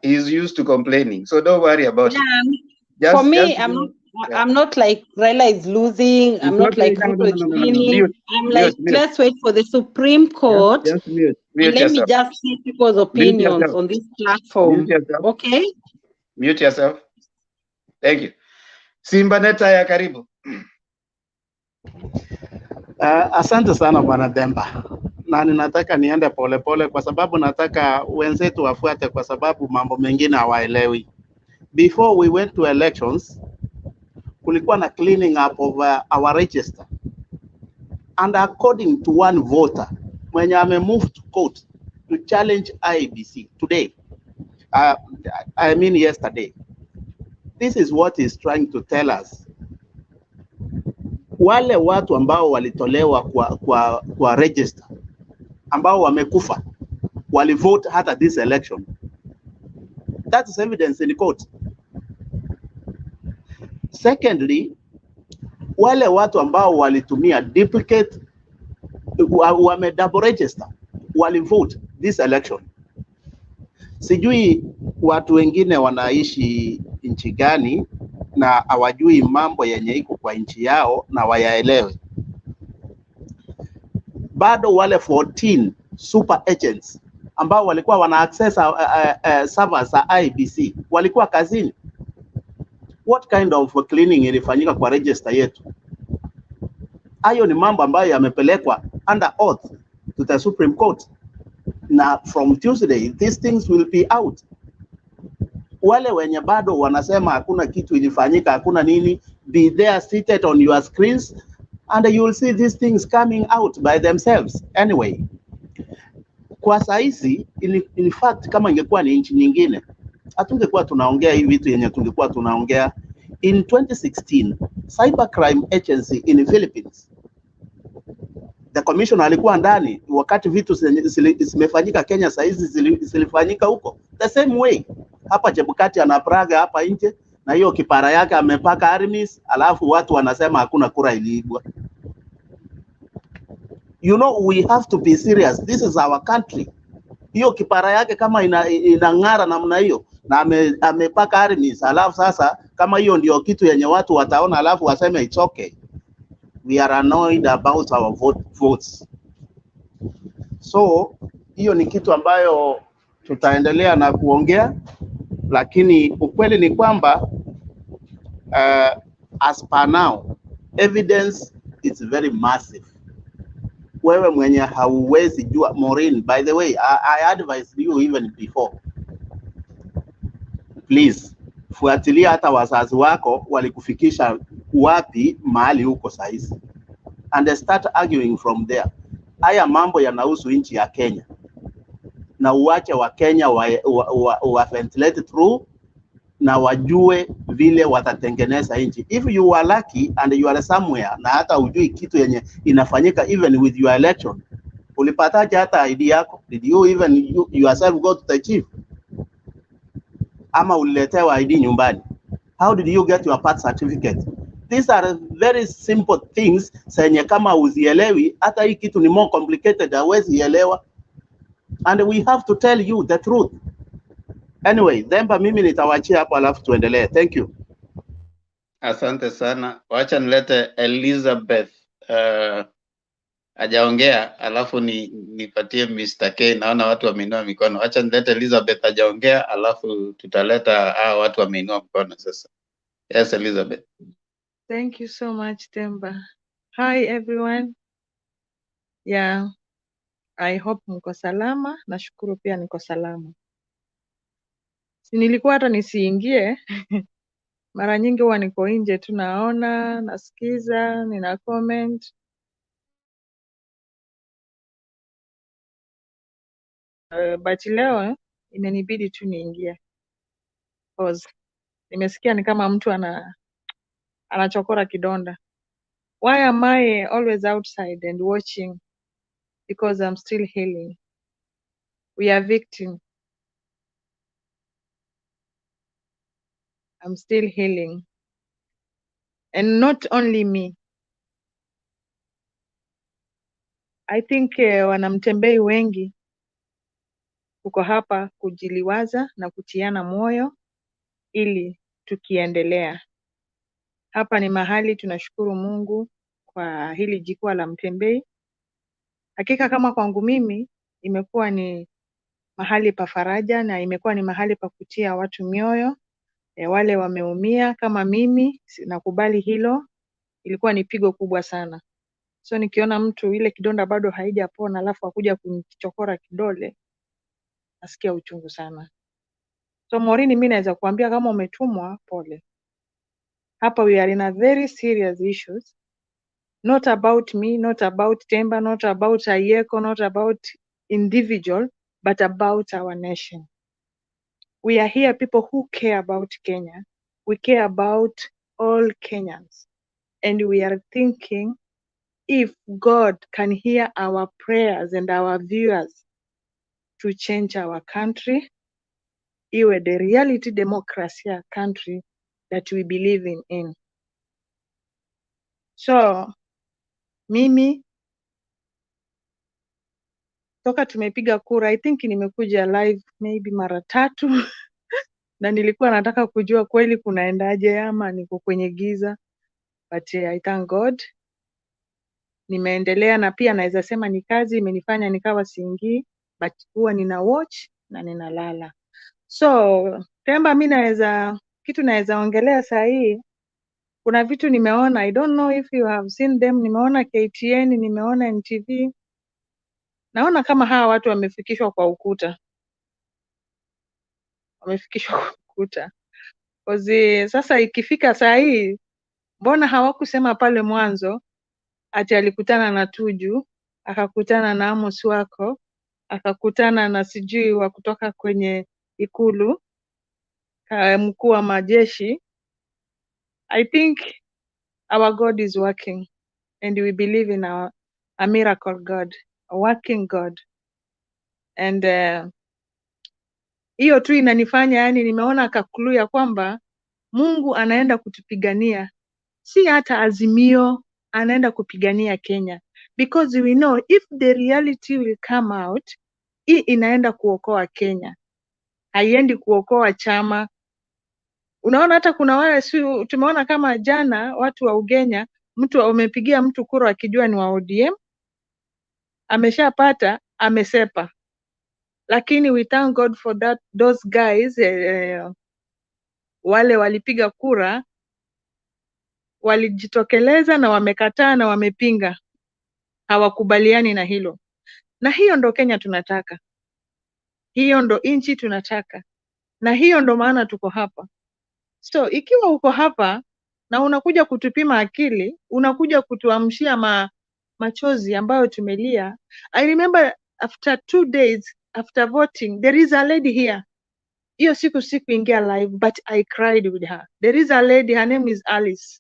Speaker 7: He's used to complaining. So don't worry about it.
Speaker 6: For me, I'm not like Raila is losing. I'm not like Ruto is winning. I'm like, let's wait for the Supreme Court.
Speaker 7: Just mute
Speaker 6: and let me
Speaker 7: yourself.
Speaker 6: just see people's opinions
Speaker 7: yourself.
Speaker 6: on this platform.
Speaker 7: Mute yourself.
Speaker 6: Okay?
Speaker 7: Mute yourself. Thank you. Simba Neta ya karibu.
Speaker 14: Asante sana Bwana Demba, na ninataka niende polepole kwa sababu nataka wenzetu wafuate, kwa sababu mambo mengine hawaelewi. Before we went to elections, kulikuwa na cleaning up of our register, and according to one voter mwenye ame-move to court to challenge IEBC today, I mean yesterday, this is what he's trying to tell us. Wale watu ambao walitolewa kwa register ambao wamekufa walivote hata this election. That is evidence in court. Secondly, wale watu ambao walitumia duplicate wame double register walivote this election. Sijui watu wengine wanaishi nchi gani na hawajui mambo yenye iko kwa nchi yao na wayaelewe. Bado wale 14 super agents ambao walikuwa wana access servers za IEBC walikuwa kazini. What kind of cleaning ilifanyika kwa register yetu? Hayo ni mambo ambayo yamepelekwa under oath to the Supreme Court. Na from Tuesday, these things will be out. Wale wenye bado wanasema hakuna kitu ilifanyika, hakuna nini, be there seated on your screens and you will see these things coming out by themselves. Anyway, kwa sahizi, in fact, kama ingekuwa ni nchi nyingine, hatungekuwa tunaongea hivi vitu yenye tungekuwa tunaongea. In 2016, Cybercrime Agency in the Philippines, the commissioner alikuwa ndani wakati vitu zimefanyika Kenya, sahizi zilifanyika huko. The same way, hapa Chebukati anapraga hapa nje, na hiyo kipara yake amepaka armies, alafu watu wanasema hakuna kura iliibwa. You know, we have to be serious. This is our country. hiyo kipara yake kama inang'ara namna hiyo na amepaka armis, alafu sasa kama hiyo ndio kitu yenye watu wataona, alafu waseme it's okay. We are annoyed about our votes. So hiyo ni kitu ambayo tutaendelea na kuongea, lakini ukweli ni kwamba as per now evidence is very massive. Wewe mwenye hauwezi jua, Maureen, by the way, I advised you even before, please fuatilia hata wazazi wako walikufikisha wapi mahali huko saizi, and start arguing from there. Haya mambo yanahusu nchi ya Kenya, na uache wa Kenya wa ventilate through na wajue vile watatengeneza nchi. If you are lucky and you are somewhere na hata ujui kitu yenye inafanyika even with your election, ulipataje hata ID yako? Did you even yourself go to the chief? Ama uliletewa ID nyumbani? How did you get your birth certificate? These are very simple things zenye kama uzielewi, hata hii kitu ni more complicated, hawezi elewa. And we have to tell you the truth. Anyway, Themba, mimi nitawachia hapo alafu tuendelee. Thank you.
Speaker 7: Asante sana. Wacha nilete Elizabeth hajaongea, alafu nipatie Mr. K. Naona watu wameinua mikono. Wacha nilete Elizabeth hajaongea, alafu tutaleta watu wameinua mikono sasa. Yes, Elizabeth.
Speaker 16: Thank you so much, Themba. Hi everyone. Yeah, I hope mko salama. Nashukuru pia niko salama. Nilikuwa hata nisiingie mara nyingi huwa niko nje tu, naona, nasikiza, nina comment. But leo imenibidi tu niingie because nimesikia ni kama mtu anachokora kidonda. Why am I always outside and watching? Because I'm still healing. We are victims. I'm still healing. And not only me. I think wanamtembei wengi tuko hapa kujiliwaza na kutiana moyo ili tukiendelea. Hapa ni mahali tunashukuru Mungu kwa hili jukwaa la Mtembei. Hakika kama kwangu mimi imekuwa ni mahali pa faraja na imekuwa ni mahali pa kutia watu mioyo. Wale wameumia kama mimi, nakubali hilo, ilikuwa ni pigo kubwa sana. So nikiona mtu ile kidonda bado haijapona alafu akuja kunichokora kidole, nasikia uchungu sana. So Maureen, mimi naweza kuambia kama umetumwa, pole. Hapa we are in a very serious issues. Not about me, not about Themba, not about Ayeko, not about individual, but about our nation. We are here people who care about Kenya. We care about all Kenyans. And we are thinking if God can hear our prayers and our viewers to change our country, iwe the reality democracy country that we believe in. So, mimi, toka tumepiga kura, I think nimekuja live maybe mara 3 na nilikuwa nataka kujua kweli kunaendaje ama niko kwenye giza, but I thank God nimeendelea, na pia naweza sema ni kazi imenifanya nikawa siingii, but huwa nina watch na ninalala. So Themba, mimi naweza ongelea saa hii. Kuna vitu nimeona, I don't know if you have seen them. Nimeona KTN, nimeona NTV. Naona kama hawa watu wamefikishwa kwa ukuta. Wamefikishwa kwa ukuta. Kozi sasa ikifika saa hii, mbona hawakusema pale mwanzo ati alikutana na Tuju, akakutana na Amos wako, akakutana na sijui wa kutoka kwenye ikulu, mkuu wa majeshi. I think our God is working and we believe in a miracle God, a working God. And hiyo tu inanifanya yani nimeona kakulu ya kwamba Mungu anaenda kutupigania. Si hata Azimio, anaenda kupigania Kenya. Because we know if the reality will come out, Hii inaenda kuokoa Kenya, haiendi kuokoa chama. Unaona hata kuna wale tumeona kama jana watu wa Ugenya, mtu amepigia mtu kura akijua ni wa ODM, ameshapata, amesepa. Lakini we thank God for those guys, wale walipiga kura walijitokeleza na wamekataa na wamepinga, hawakubaliani na hilo. Na hiyo ndo Kenya tunataka, hiyo ndo nchi tunataka, na hiyo ndo maana tuko hapa. So ikiwa uko hapa na unakuja kutupima akili, unakuja kutuamshia machozi ambayo tumelia. I remember after 2 days after voting, there is a lady here. Hiyo siku ingia live, but I cried with her. There is a lady, her name is Alice.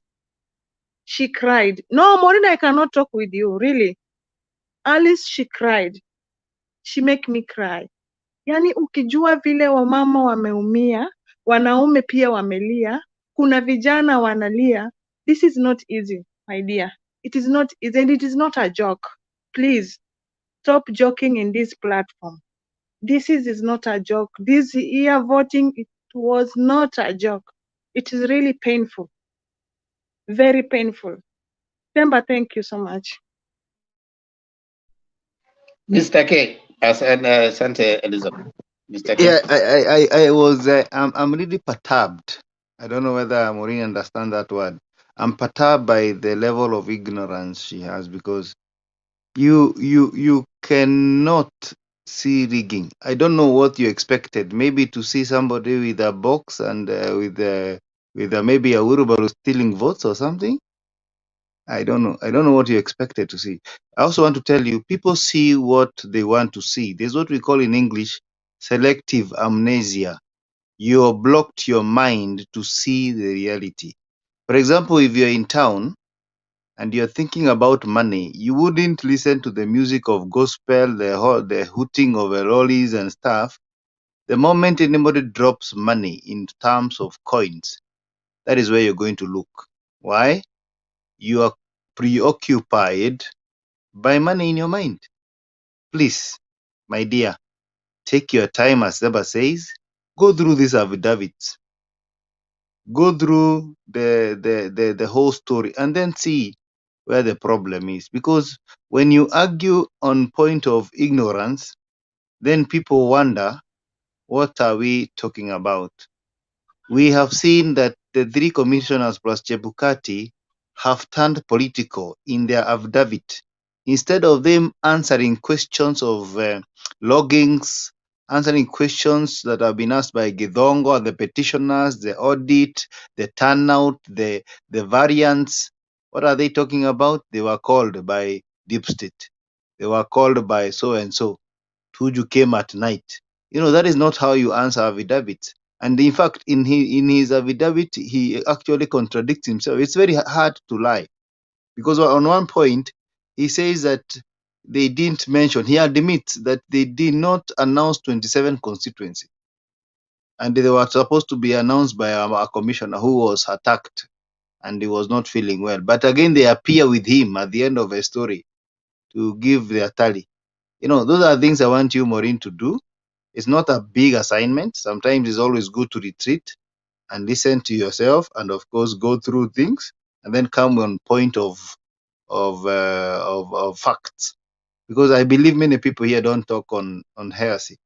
Speaker 16: She cried. No, Maureen, I cannot talk with you, really. Alice, she cried. She make me cry. Yani ukijua vile wamama wameumia, wanaume pia wamelia, kuna vijana wanalia. This is not easy, my dear. It is not easy, and it is not a joke. Please, stop joking in this platform. This is not a joke. This year voting, it was not a joke. It is really painful. Very painful. Temba, thank you so much.
Speaker 7: Mr. K, Asante Elizabeth. Mr. K.
Speaker 13: Yeah, I was, I'm really perturbed. I don't know whether Maureen understand that word. I'm perturbed by the level of ignorance she has, because you cannot see rigging. I don't know what you expected. Maybe to see somebody with a box and with maybe a wheelbarrow stealing votes or something. I don't know. I don't know what you expected to see. I also want to tell you, people see what they want to see. There's what we call in English selective amnesia. You blocked your mind to see the reality. For example, if you're in town and you're thinking about money, you wouldn't listen to the music of gospel, the hooting of the lollies and stuff. The moment anybody drops money in terms of coins, that is where you're going to look. Why? You are preoccupied by money in your mind. Please, my dear, take your time, as Zeba says. Go through these affidavits. Go through the whole story and then see where the problem is. Because when you argue on point of ignorance, then people wonder, what are we talking about? We have seen that the 3 commissioners plus Chebukati have turned political in their affidavit. Instead of them answering questions of loggings, answering questions that have been asked by Githongo and the petitioners, the audit, the turnout, the variants, what are they talking about? They were called by Deep State. They were called by so-and-so. Tuju came at night. You know, that is not how you answer affidavits. And in fact, in his affidavit, he actually contradicts himself. It's very hard to lie. Because on one point, he says that they didn't mention, he admits that they did not announce 27 constituencies. And they were supposed to be announced by a commissioner who was attacked and he was not feeling well. But again, they appear with him at the end of a story to give their tally. You know, those are things I want you, Maureen, to do. It's not a big assignment. Sometimes it's always good to retreat and listen to yourself, and of course go through things and then come on point of facts. Because I believe many people here don't talk on heresy.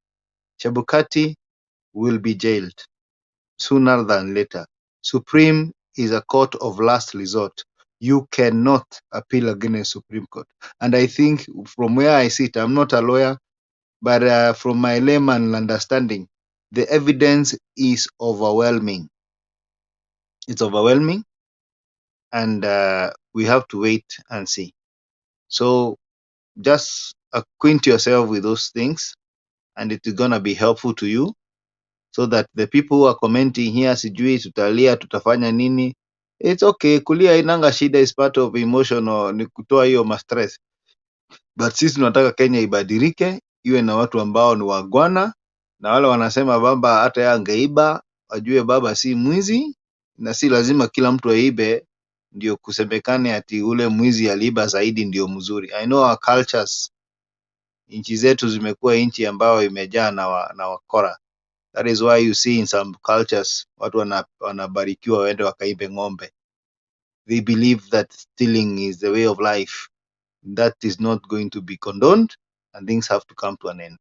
Speaker 13: Chebukati will be jailed sooner than later. Supreme is a court of last resort. You cannot appeal against Supreme Court. And I think from where I sit, I'm not a lawyer, but from my layman understanding, the evidence is overwhelming. It's overwhelming, and we have to wait and see. So just acquaint yourself with those things, and it is going to be helpful to you, so that the people who are commenting here, sijui tutalia, tutafanya nini, it's okay. Kulia inanga shida, is part of emotional, ni kutoa hiyo ma-stress. But sisi tunataka Kenya ibadilike, iwe na watu ambao ni wagwana, na wale wanasema baba hata yeye angeiba, wajue baba si mwizi, na si lazima kila mtu aibe ndio kusemekane ati ule mwizi aliiba zaidi ndio mzuri. I know our cultures Nchi zetu zimekuwa nchi ambayo imejaa na wakora. That is why you see in some cultures watu wanabarikiwa waende wakaibe ng'ombe. They believe that stealing is the way of life. That is not going to be condoned, and things have to come to an end.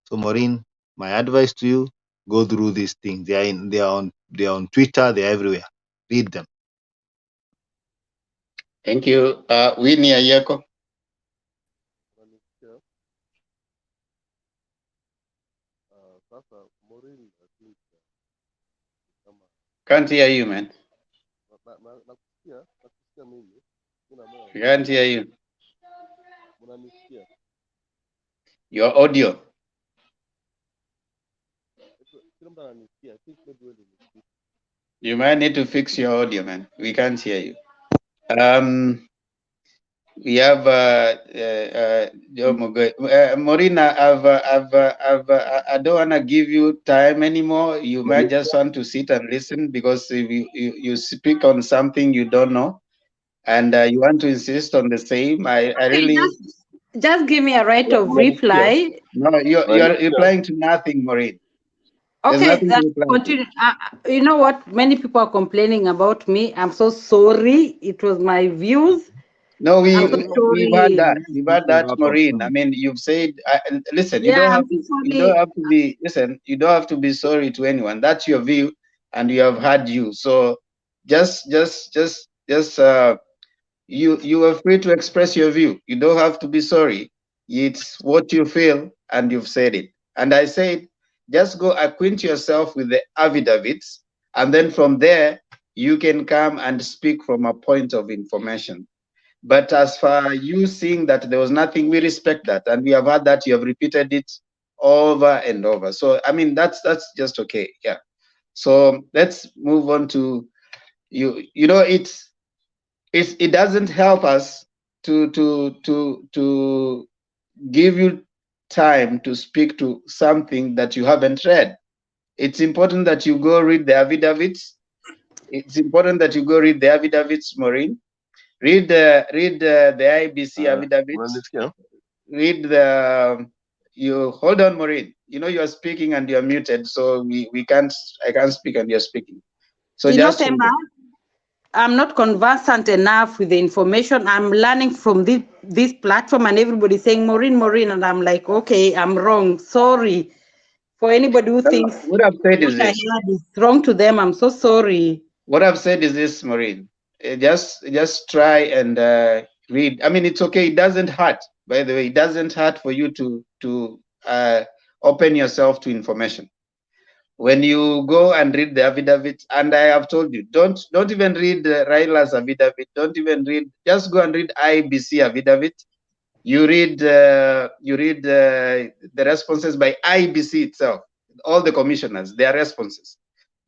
Speaker 13: So Maureen, my advice to you, go through these things. They are on Twitter, they are everywhere. Read them.
Speaker 7: Thank you. Winnie Ayeko. Can't hear you, man. Can't hear you. Your audio. You might need to fix your audio, man. We can't hear you. We have Morina. I don't want to give you time anymore. You might just want to sit and listen, because if you speak on something you don't know, and you want to insist on the same. I really
Speaker 19: just give me a right of reply.
Speaker 7: No, you're replying to nothing, Maureen.
Speaker 19: Okay, continue. You know what? Many people are complaining about me. I'm so sorry. It was my views.
Speaker 7: No, we've had that. We've had that, Maureen. I mean, you've said. Listen, you don't have to be. Listen, you don't have to be sorry to anyone. That's your view, and you have had you. So, you are free to express your view. You don't have to be sorry. It's what you feel, and you've said it. And I said, just go acquaint yourself with the affidavits, and then from there you can come and speak from a point of information. But as for you seeing that there was nothing, we respect that, and we have had that. You have repeated it over and over. So I mean, that's just okay. Yeah. So let's move on to you. You know, it doesn't help us to give you time to speak to something that you haven't read. It's important that you go read the affidavits. It's important that you go read the affidavits, Maureen. Read the IBC affidavits. Read you hold on, Maureen. You know you are speaking and you are muted, so I can't speak and you're speaking. So just
Speaker 19: I'm not conversant enough with the information. I'm learning from this platform, and everybody's saying Maureen, and I'm like, okay, I'm wrong. Sorry. For anybody who thinks
Speaker 7: what I've said is this.
Speaker 19: Is wrong to them, I'm so sorry.
Speaker 7: What I've said is this, Maureen. Just try and read. I mean, it's okay. It doesn't hurt. By the way, it doesn't hurt for you to open yourself to information. When you go and read the affidavit, and I have told you, don't even read Raila's affidavit. Don't even read. Just go and read IBC affidavit. You read the responses by IBC itself, all the commissioners, their responses.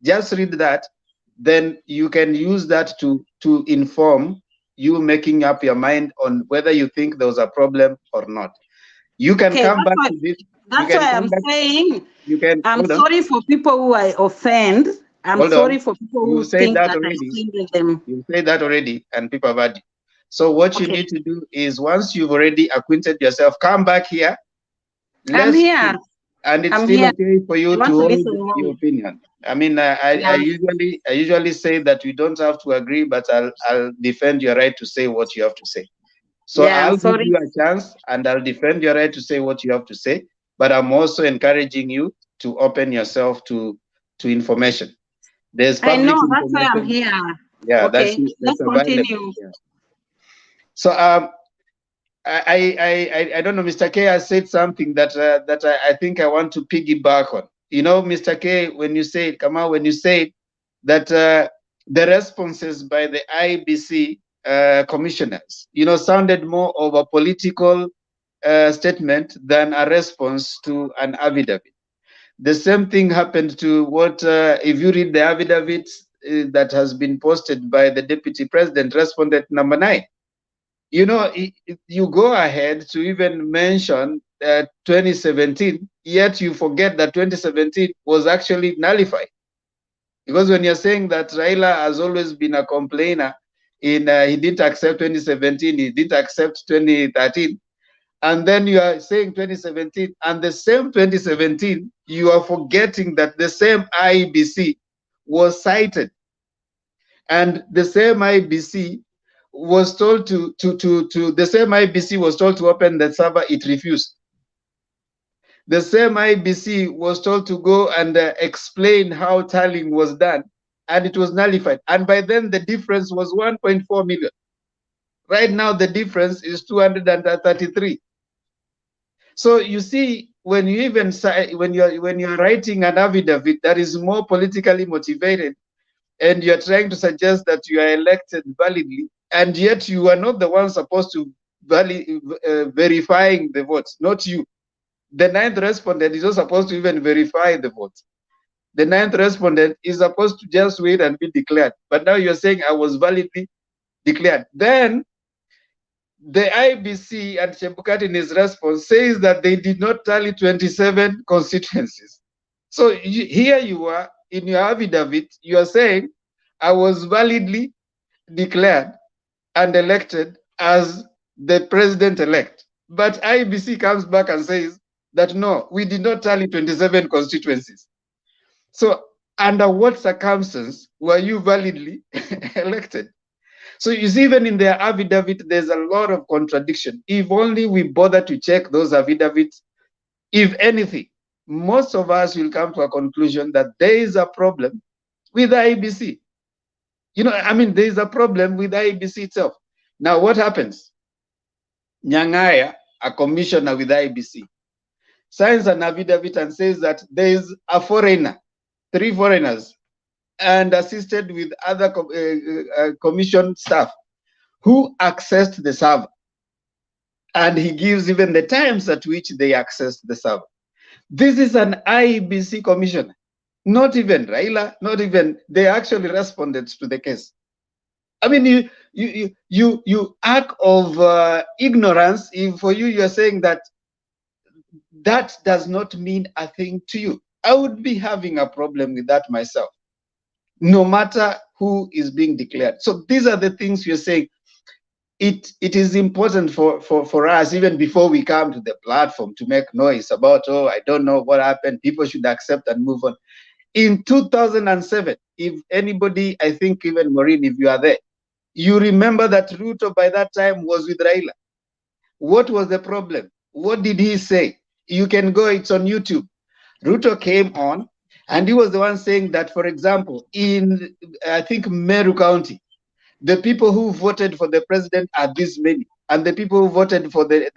Speaker 7: Just read that, then you can use that to inform you making up your mind on whether you think there was a problem or not. You can come back to this.
Speaker 19: That's why I'm saying
Speaker 7: you can.
Speaker 19: I'm sorry for people who I offend. I'm sorry for people who think that I offended them.
Speaker 7: You say that already, and people have heard you. So what you need to do is, once you've already acquainted yourself, come back here.
Speaker 19: I'm here.
Speaker 7: And it's still okay for you to hold your opinion. I mean, I usually say that we don't have to agree, but I'll defend your right to say what you have to say. So I'll give you a chance, and I'll defend your right to say what you have to say. But I'm also encouraging you to open yourself to information. There's public
Speaker 19: I know, that's
Speaker 7: information.
Speaker 19: why I'm here.
Speaker 7: Yeah,
Speaker 19: okay,
Speaker 7: that's
Speaker 19: let's continue.
Speaker 7: Yeah. So I don't know. Mr. K has said something that I think I want to piggyback on. You know, Mr. K, when you say that the responses by the IBC commissioners, you know, sounded more of a political statement than a response to an affidavit. The same thing happened to what, if you read the affidavit that has been posted by the Deputy President, respondent number 9. You know, you go ahead to even mention 2017, yet you forget that 2017 was actually nullified. Because when you're saying that Raila has always been a complainer, he didn't accept 2017, he didn't accept 2013, and then you are saying 2017, and the same 2017, you are forgetting that the same IEBC was cited, and the same IEBC was told to open the server, it refused. The same IEBC was told to go and explain how tallying was done, and it was nullified. And by then the difference was 1.4 million. Right now the difference is 233. So you see, when you even when you're writing an affidavit that is more politically motivated, and you're trying to suggest that you are elected validly, and yet you are not the one supposed to verifying the votes, not you. The ninth respondent is not supposed to even verify the votes. The ninth respondent is supposed to just wait and be declared. But now you're saying I was validly declared. Then the IBC and Chebukati in his response says that they did not tally 27 constituencies. So here you are in your affidavit, you are saying I was validly declared and elected as the president-elect. But IBC comes back and says that no, we did not tally 27 constituencies. So under what circumstances were you validly elected? So you see, even in their affidavit, there's a lot of contradiction. If only we bother to check those affidavits, if anything, most of us will come to a conclusion that there is a problem with the IBC. You know, I mean, there is a problem with the IBC itself. Now, what happens? Nyang'aya, a commissioner with the IBC, signs an affidavit and says that there is a foreigner, 3 foreigners, and assisted with other commission staff who accessed the server. And he gives even the times at which they accessed the server. This is an IBC commissioner, not even Raila, not even, they actually responded to the case. I mean, you act of ignorance. If for you, you're saying that that does not mean a thing to you. I would be having a problem with that myself, no matter who is being declared. So these are the things you're saying. It is important for us, even before we come to the platform, to make noise about, oh, I don't know what happened. People should accept and move on. In 2007, if anybody, I think even Maureen, if you are there, you remember that Ruto by that time was with Raila. What was the problem? What did he say? You can go, it's on YouTube. Ruto came on and he was the one saying that, for example, in, I think, Meru County, the people who voted for the president are this many, and the people who voted for the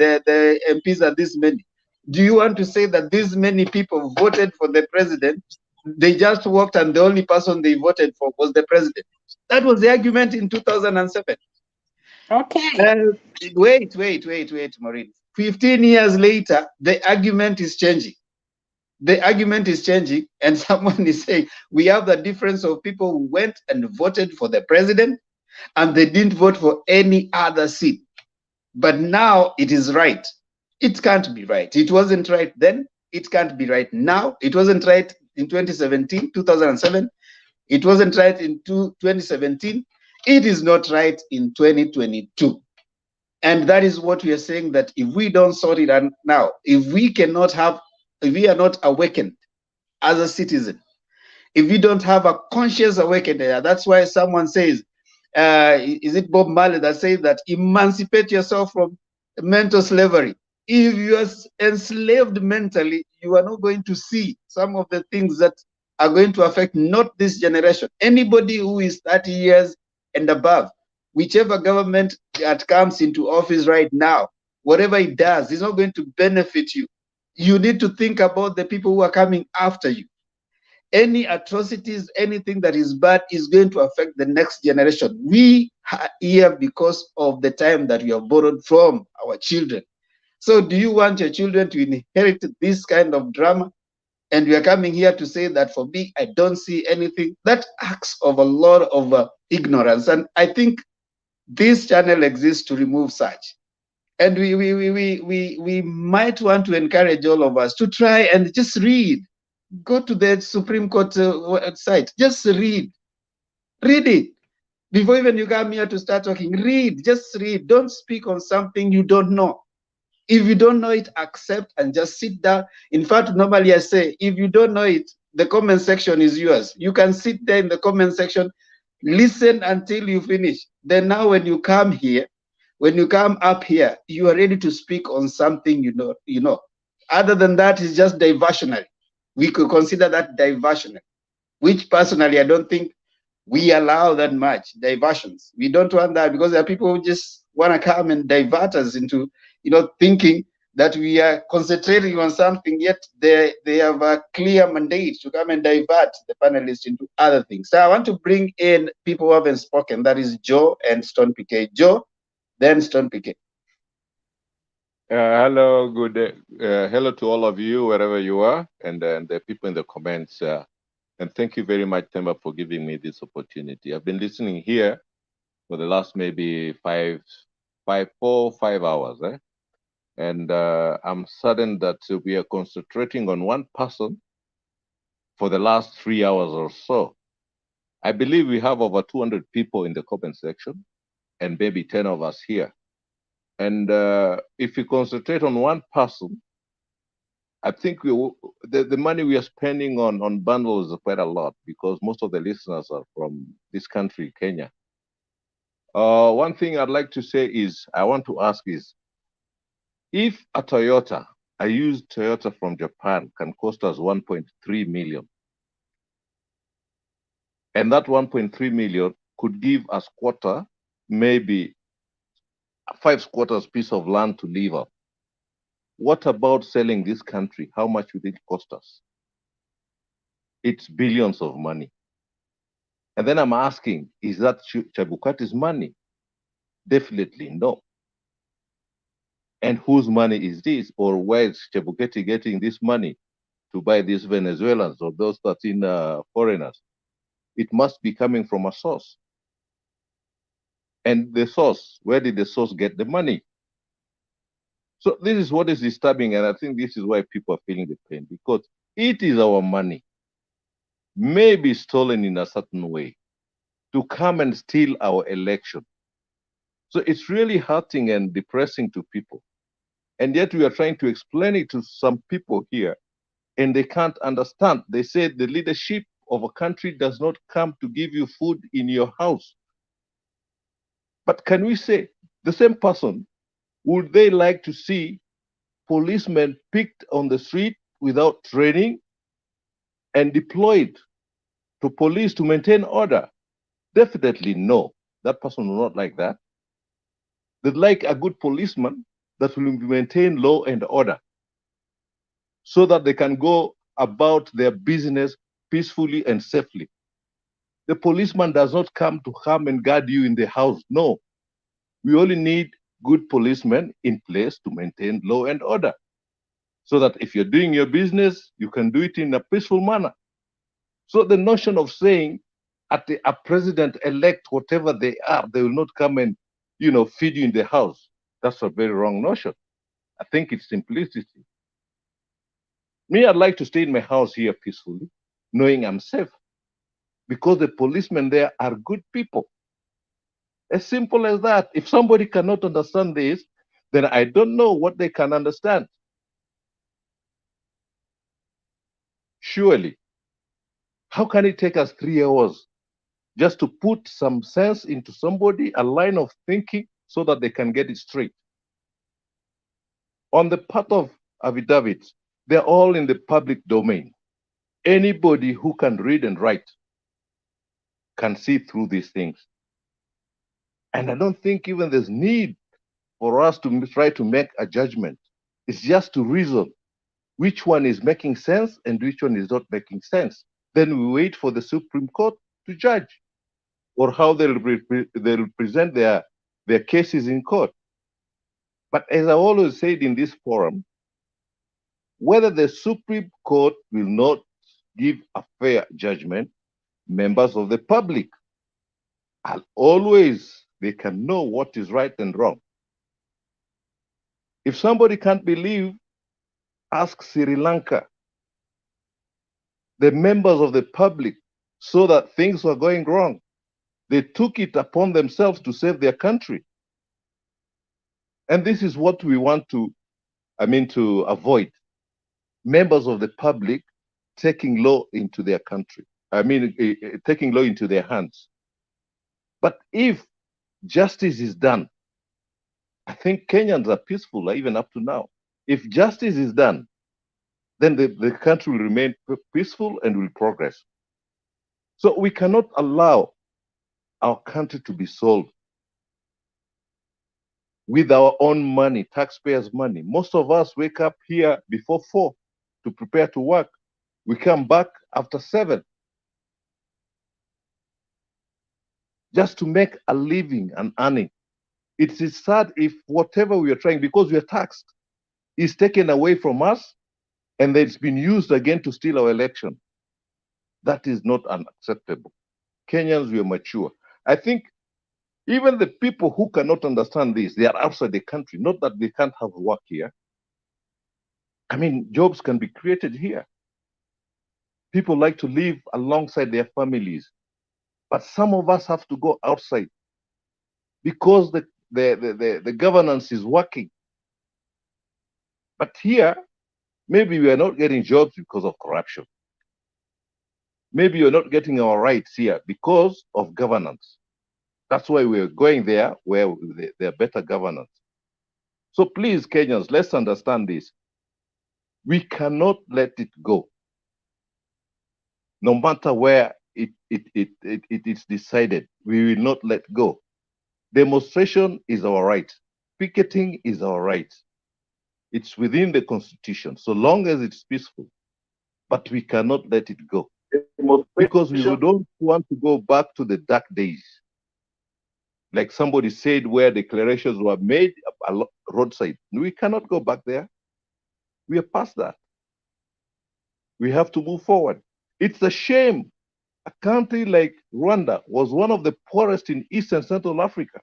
Speaker 7: MPs are this many. Do you want to say that this many people voted for the president? They just walked and the only person they voted for was the president. That was the argument in 2007.
Speaker 2: Okay.
Speaker 7: Wait, Maureen. 15 years later, the argument is changing. The argument is changing, and someone is saying we have the difference of people who went and voted for the president and they didn't vote for any other seat. But now it is right. It can't be right. It wasn't right then. It can't be right now. It wasn't right in 2017, 2007. It wasn't right in 2017. It is not right in 2022. And that is what we are saying, that if we don't sort it out now, if we are not awakened as a citizen, if we don't have a conscious awakening, that's why someone says, is it Bob Marley that says that emancipate yourself from mental slavery? If you are enslaved mentally, you are not going to see some of the things that are going to affect not this generation. Anybody who is 30 years and above, whichever government that comes into office right now, whatever it does, is not going to benefit you. You need to think about the people who are coming after you. Any atrocities, anything that is bad is going to affect the next generation. We are here because of the time that we have borrowed from our children. So do you want your children to inherit this kind of drama? And we are coming here to say that for me, I don't see anything. That acts of a lot of ignorance. And I think this channel exists to remove such. And we might want to encourage all of us to try and just read. Go to the Supreme Court website. Just read. Read it. Before even you come here to start talking, read. Just read. Don't speak on something you don't know. If you don't know it, accept and just sit down. In fact, normally I say, if you don't know it, the comment section is yours. You can sit there in the comment section, listen until you finish. Then now when you come here, when you come up here, you are ready to speak on something you know. Other than that, it's just diversionary. We could consider that diversionary, which personally I don't think we allow that much diversions. We don't want that, because there are people who just want to come and divert us into, thinking that we are concentrating on something, yet they have a clear mandate to come and divert the panelists into other things. So I want to bring in people who haven't spoken. That is Joe and Stone PK. Joe, then Stone PK.
Speaker 4: Hello, good day. Hello to all of you, wherever you are, and the people in the comments. And thank you very much, Temba, for giving me this opportunity. I've been listening here for the last maybe 4 or 5 hours. And I'm certain that we are concentrating on one person for the last 3 hours or so. I believe we have over 200 people in the comment section and maybe 10 of us here. And if we concentrate on one person, I think the money we are spending on bundles is quite a lot, because most of the listeners are from this country, Kenya. One thing I'd like to say is, I want to ask is, if a Toyota, a used Toyota from Japan, can cost us 1.3 million, and that 1.3 million could give us quarter, maybe 5 quarters piece of land to live on, what about selling this country? How much would it cost us? It's billions of money. And then I'm asking, is that Chebukati's money? Definitely no. And whose money is this? Or where is Chebukati getting this money to buy these Venezuelans or those 13 foreigners? It must be coming from a source. And the source, where did the source get the money? So this is what is disturbing, and I think this is why people are feeling the pain, because it is our money, maybe stolen in a certain way, to come and steal our election. So it's really hurting and depressing to people. And yet we are trying to explain it to some people here, and they can't understand. They say the leadership of a country does not come to give you food in your house. But can we say the same person, would they like to see policemen picked on the street without training and deployed to police to maintain order? Definitely no. That person will not like that. They'd like a good policeman that will maintain law and order so that they can go about their business peacefully and safely. The policeman does not come to harm and guard you in the house. No. We only need good policemen in place to maintain law and order, so that if you're doing your business, you can do it in a peaceful manner. So the notion of saying a president-elect, whatever they are, they will not come and, feed you in the house, that's a very wrong notion. I think it's simplicity. Me, I'd like to stay in my house here peacefully, knowing I'm safe, because the policemen there are good people. As simple as that. If somebody cannot understand this, then I don't know what they can understand. Surely, how can it take us 3 hours just to put some sense into somebody, a line of thinking, so that they can get it straight? On the part of affidavits, they're all in the public domain. Anybody who can read and write can see through these things. And I don't think even there's need for us to try to make a judgment. It's just to reason which one is making sense and which one is not making sense. Then we wait for the Supreme Court to judge, or how they'll present their cases in court. But as I always said in this forum, whether the Supreme Court will not give a fair judgment, members of the public they can know what is right and wrong. If somebody can't believe, ask Sri Lanka. The members of the public saw that things were going wrong. They took it upon themselves to save their country. And this is what we want to to avoid members of the public taking law into their country. Taking law into their hands. But if justice is done, I think Kenyans are peaceful even up to now. If justice is done, then the country will remain peaceful and will progress. So we cannot allow our country to be sold with our own money, taxpayers' money. Most of us wake up here before 4 to prepare to work. We come back after 7 just to make a living and earning. It is sad if whatever we are trying, because we are taxed, is taken away from us and it's been used again to steal our election. That is not unacceptable. Kenyans, we are mature. I think even the people who cannot understand this, they are outside the country, not that they can't have work here. Jobs can be created here. People like to live alongside their families. But some of us have to go outside because the governance is working. But here, maybe we are not getting jobs because of corruption. Maybe you're not getting our rights here because of governance. That's why we're going there where there are better governance. So please, Kenyans, let's understand this. We cannot let it go. No matter where it is decided, we will not let go. Demonstration is our right. Picketing is our right. It's within the Constitution, so long as it's peaceful. But we cannot let it go. Because we don't want to go back to the dark days. Like somebody said, where declarations were made roadside. We cannot go back there. We are past that. We have to move forward. It's a shame. A country like Rwanda was one of the poorest in East and Central Africa.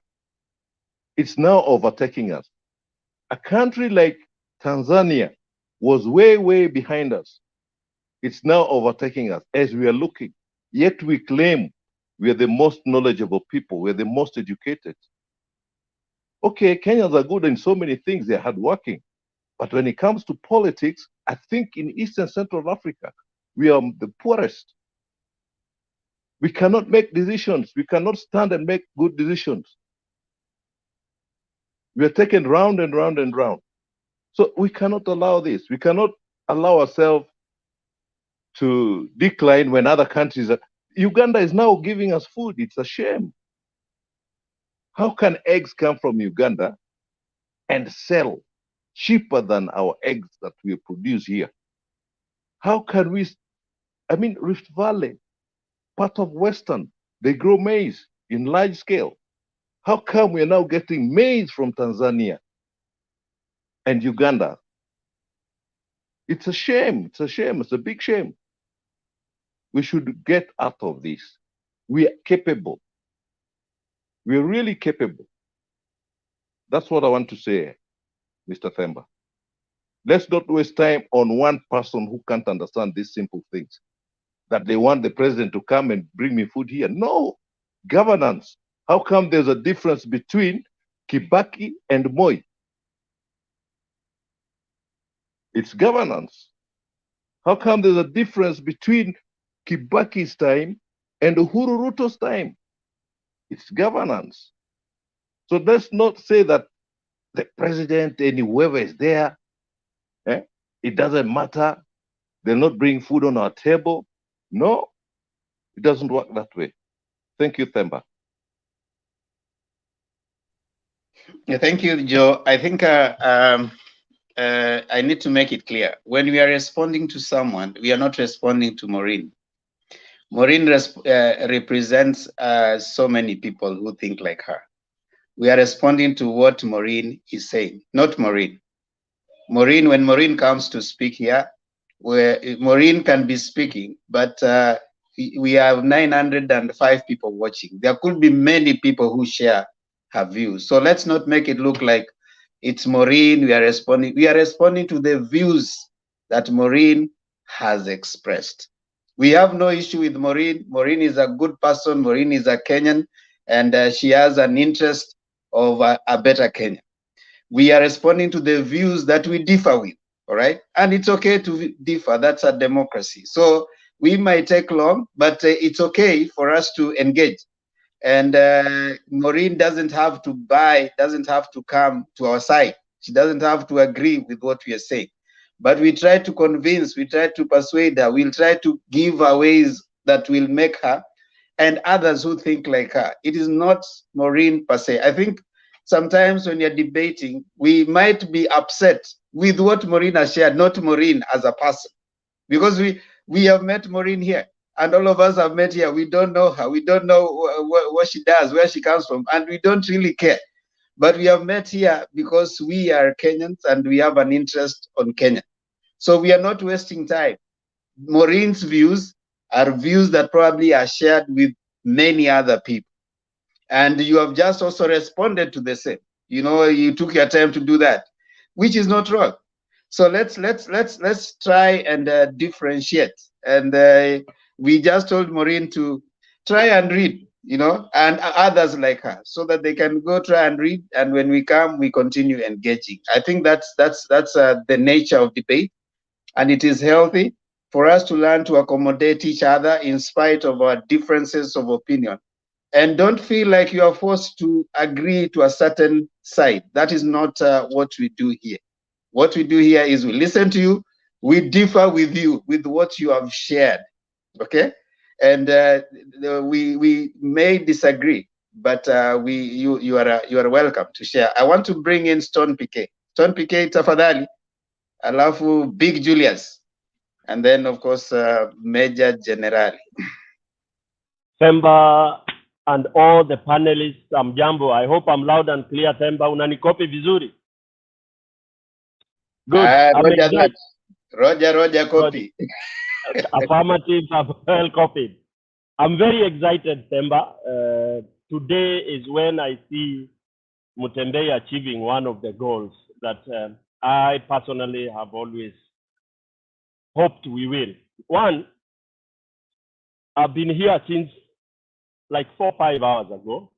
Speaker 4: It's now overtaking us. A country like Tanzania was way, way behind us. It's now overtaking us as we are looking. Yet we claim we are the most knowledgeable people. We're the most educated. Okay, Kenyans are good in so many things. They're hardworking. But when it comes to politics, I think in East and Central Africa, we are the poorest. We cannot make decisions. We cannot stand and make good decisions. We are taken round and round and round. So we cannot allow this. We cannot allow ourselves to decline when other countries are. Uganda is now giving us food. It's a shame. How can eggs come from Uganda and sell cheaper than our eggs that we produce here? How can we? Rift Valley, part of Western, they grow maize in large scale. How come we are now getting maize from Tanzania and Uganda? It's a shame. It's a shame. It's a big shame. We should get out of this. We are capable. We are really capable. That's what I want to say, Mr. Themba. Let's not waste time on one person who can't understand these simple things. That they want the president to come and bring me food here. No. Governance. How come there's a difference between Kibaki and Moi? It's governance. How come there's a difference between Kibaki's time and Uhuru Ruto's time? It's governance. So let's not say that the president and whoever is there, it doesn't matter. They'll not bring food on our table. No, it doesn't work that way. Thank you, Themba.
Speaker 7: Yeah, thank you, Joe. I think I need to make it clear. When we are responding to someone, we are not responding to Maureen. Maureen represents so many people who think like her. We are responding to what Maureen is saying, not Maureen. Maureen, when Maureen comes to speak here, where Maureen can be speaking, but we have 905 people watching. There could be many people who share her views. So let's not make it look like it's Maureen. We are responding to the views that Maureen has expressed. We have no issue with Maureen. Maureen is a good person. Maureen is a Kenyan, and she has an interest of a better Kenya. We are responding to the views that we differ with, all right? And it's okay to differ, that's a democracy. So we might take long, but it's okay for us to engage. And Maureen doesn't have to come to our side. She doesn't have to agree with what we are saying. But we try to convince, we try to persuade her, we'll try to give her ways that will make her and others who think like her. It is not Maureen per se. I think sometimes when you're debating, we might be upset with what Maureen has shared, not Maureen as a person. Because we have met Maureen here, and all of us have met here. We don't know her. We don't know what she does, where she comes from, and we don't really care. But we have met here because we are Kenyans and we have an interest on Kenya. So we are not wasting time. Maureen's views are views that probably are shared with many other people. And you have just also responded to the same. You know, you took your time to do that, which is not wrong. So let's try and differentiate. And we just told Maureen to try and read, you know, and others like her, so that they can go try and read. And when we come, we continue engaging. I think that's the nature of debate, and it is healthy for us to learn to accommodate each other in spite of our differences of opinion. And don't feel like you are forced to agree to a certain side. That is not what we do here. What we do here is we listen to you, we differ with you with what you have shared, okay? And we may disagree, but you are welcome to share. I want to bring in Stone PK. Stone PK tafadhali, alafu Big Julius, and then of course Major General.
Speaker 20: Themba and all the panelists, Jambo. I hope I'm loud and clear. Themba, unanikopi vizuri? Good.
Speaker 7: Roger, copy.
Speaker 20: Affirmative, well copied. I'm very excited, Themba. Today is when I see Mutembei achieving one of the goals that I personally have always hoped we will. One, I've been here since like 4 or 5 hours ago.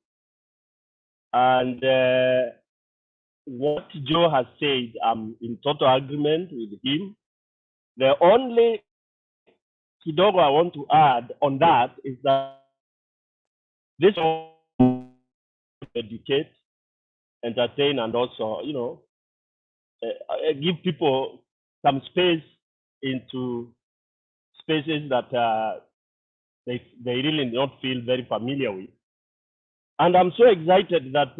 Speaker 20: And what Joe has said, I'm in total agreement with him. The only kidogo I want to add on that is that this educate, entertain, and also, you know, give people some space into spaces that they really don't feel very familiar with. And I'm so excited that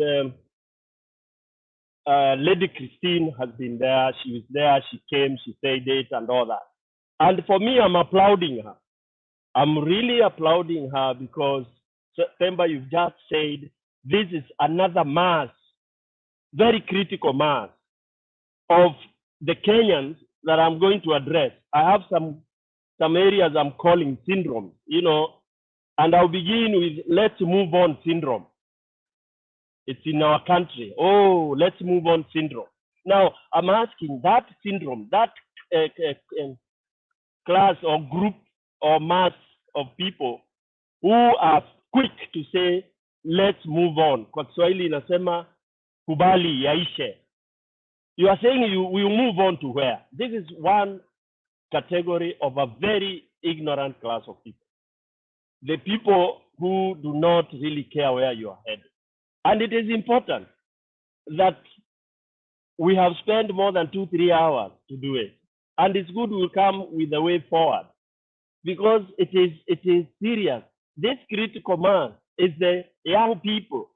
Speaker 20: Lady Christine has been there. She was there, she came, she said it and all that. And for me, I'm applauding her. I'm really applauding her because, Themba, you've just said, this is another mass, very critical mass of the Kenyans that I'm going to address. I have some areas I'm calling syndrome, you know, and I'll begin with let's move on syndrome. It's in our country. Oh, let's move on syndrome. Now, I'm asking that syndrome, that class or group or mass of people who are quick to say, let's move on. Kwa Kiswahili inasema kubali yaishe. You are saying you will move on to where? This is one category of a very ignorant class of people. The people who do not really care where you are headed. And it is important that we have spent more than 2-3 hours to do it. And it's good we'll come with a way forward because it is serious. This critical mass is the young people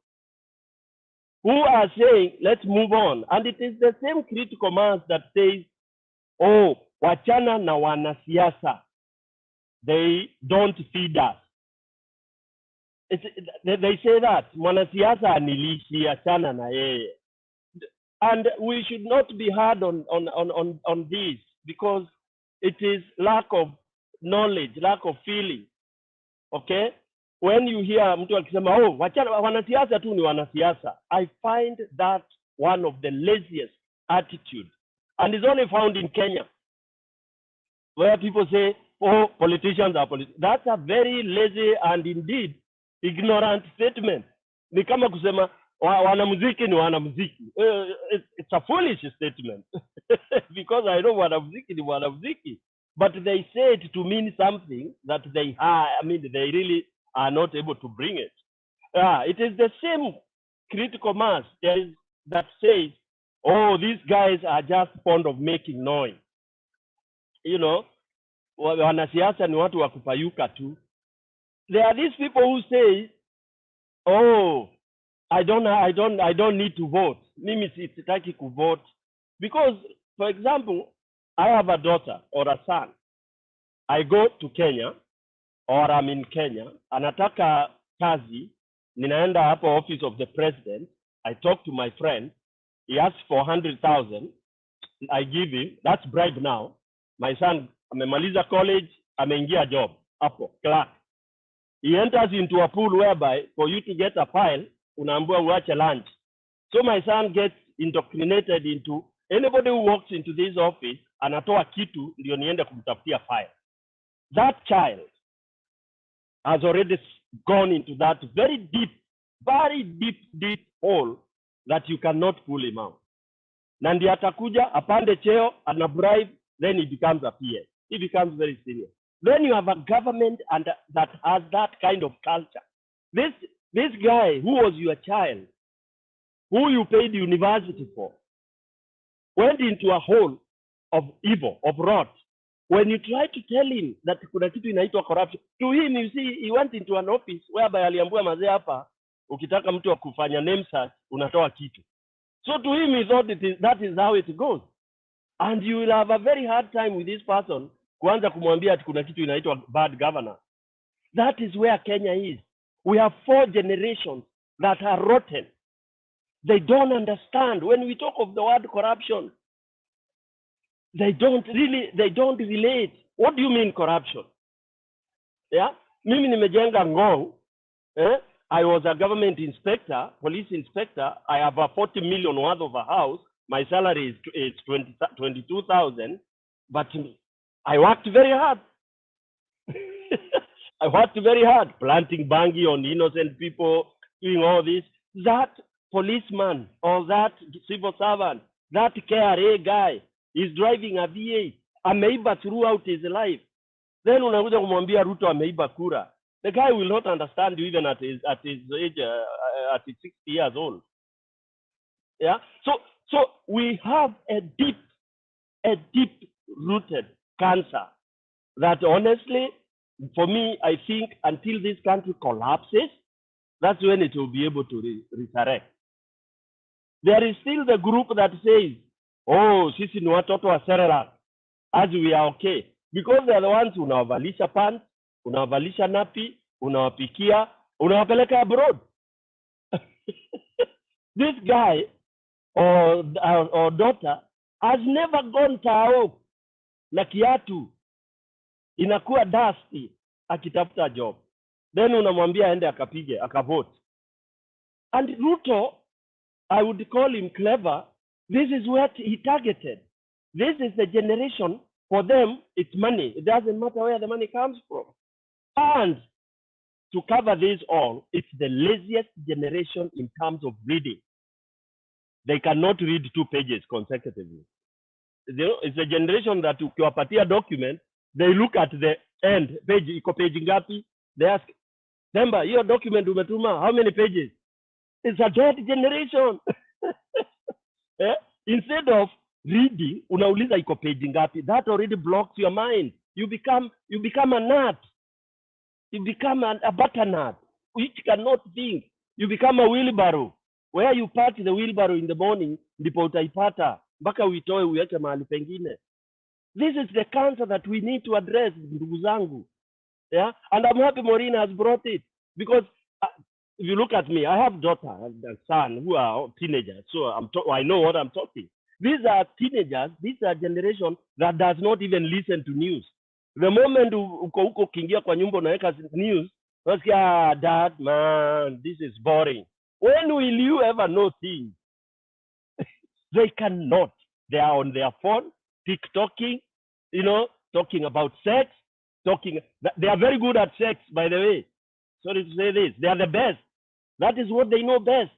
Speaker 20: who are saying, let's move on. And it is the same critical mass that says, oh, wachana na wanasiasa. They don't feed us. They say that mwanasiasa anilishi achana na yeye, and we should not be hard on this because it is lack of knowledge, lack of feeling. Okay, when you hear mtu akisema oh wachana wanasiasa tu ni wanasiasa, I find that one of the laziest attitude, and it's only found in Kenya, where people say oh politicians are politicians. That's a very lazy and indeed ignorant statement. Ni kama kusema Wanamuziki ni wanamuziki. It's a foolish statement because I know wanamuziki ni wanamuziki, but they say it to mean something that they they really are not able to bring it. It is the same critical mass that says, oh, these guys are just fond of making noise. You know, wanasiasa ni watu wa kupayuka tu. There are these people who say, oh, I don't need to vote. Mimi sitaki ku vote because, for example, I have a daughter or a son. I go to Kenya or I'm in Kenya, anataka kazi, ninaenda hapo office of the president. I talk to my friend. He asks for 100,000. I give him. That's bribe now. My son amemaliza college, ameingia job hapo clerk. He enters into a pool whereby for you to get a file, unaambiwa uache lunch. So my son gets indoctrinated into anybody who walks into this office, anatoa kitu ndio niende kumtafutia file. That child has already gone into that very deep hole that you cannot pull him out. Na ndiye atakuja apande cheo, ana bribe, then he becomes a PS. He becomes very serious. Then you have a government that has that kind of culture. This guy who was your child, who you paid university for, went into a hole of evil, of rot. When you try to tell him that kuna kitu inaitwa corruption, to him, you see, he went into an office whereby aliambiwa mazee hapa, ukitaka mtu wa kufanya name search, unatoa kitu. So to him, he thought that is how it goes. And you will have a very hard time with this person kuanza kumwambia ati kuna kitu inaitwa bad governance. That is where Kenya is. We have 4 generations that are rotten. They don't understand. When we talk of the word corruption, they don't relate. What do you mean corruption? Yeah? Mimi nimejenga Ngong. I was a government inspector, police inspector. I have a 40 million worth of a house. My salary is 22,000, but I worked very hard. I worked very hard, planting bangi on innocent people, doing all this. That policeman or that civil servant, that KRA guy is driving a V8. Ameiba throughout his life. Then unakuja kumwambia Ruto ameiba kura. The guy will not understand you even at his age, at his 60 years old. Yeah. So we have a deep-rooted cancer that honestly, for me, I think until this country collapses, that's when it will be able to resurrect. There is still the group that says, oh, sisi ni watoto wa Serelak, as we are okay. Because they are the ones unawavalisha pants, unawavalisha napi, unawapikia, unawapeleka abroad. This guy or daughter has never gone tao na kiatu inakuwa dusty akitafuta job, then unamwambia aende akavote. And Ruto, I would call him clever. This is what he targeted. This is the generation. For them, it's money. It doesn't matter where the money comes from. And to cover this all, it's the laziest generation in terms of reading. They cannot read 2 pages consecutively. It's a generation that ukiwapatia document, they look at the end page, iko page ngapi? They ask, Demba, your document umetuma, how many pages? It's a dead generation. Instead of reading, unauliza iko page ngapi? That already blocks your mind. You become a nut. You become a butternut, which cannot think. You become a wheelbarrow. Where you park the wheelbarrow in the morning, ndipo utaipata mpaka uitoe uiweke mahali pengine. This is the cancer that we need to address, ndugu zangu. Yeah, and I'm happy Maureen has brought it because if you look at me, I have daughter and son who are teenagers, so I know what I'm talking. These are teenagers. These are generation that does not even listen to news. The moment uko huko ukiingia kwa nyumba unaweka news, unasikia dad, man, this is boring. When will you ever know things? They cannot. They are on their phone, TikToking, talking about sex, they are very good at sex, by the way. Sorry to say this. They are the best. That is what they know best.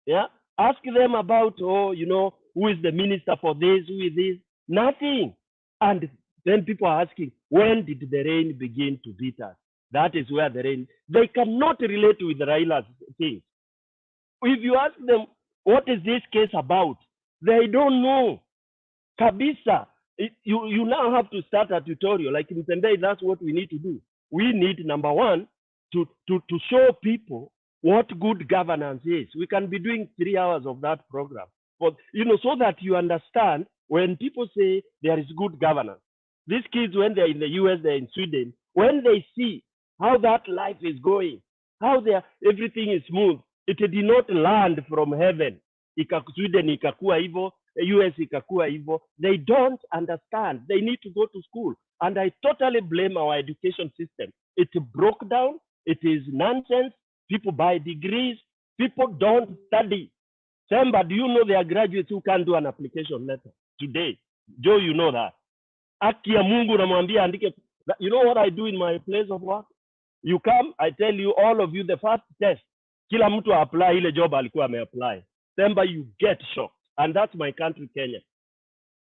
Speaker 20: Yeah, ask them about, oh, you know, who is the minister for this, who is this? Nothing. And then people are asking, when did the rain begin to beat us? That is where the rain, they cannot relate with Raila's thing. If you ask them, what is this case about? They don't know. Kabisa, you now have to start a tutorial. Like in Tendai, that's what we need to do. We need, number one, to show people what good governance is. We can be doing 3 hours of that program. But, you know, so that you understand when people say there is good governance. These kids, when they're in the US, they're in Sweden, when they see how that life is going, how everything is smooth, it did not land from heaven. Sweden ikakuwa hivyo, US ikakuwa hivyo. They don't understand. They need to go to school. And I totally blame our education system. It broke down. It is nonsense. People buy degrees. People don't study. Semba, do you know there are graduates who can't do an application letter today? Joe, you know that. Aki ya Mungu namwambia andike. You know what I do in my place of work? You come, I tell you, all of you, the first test, kila mtu apply ile job alikuwa ameapply. Semba, you get shocked. And that's my country, Kenya.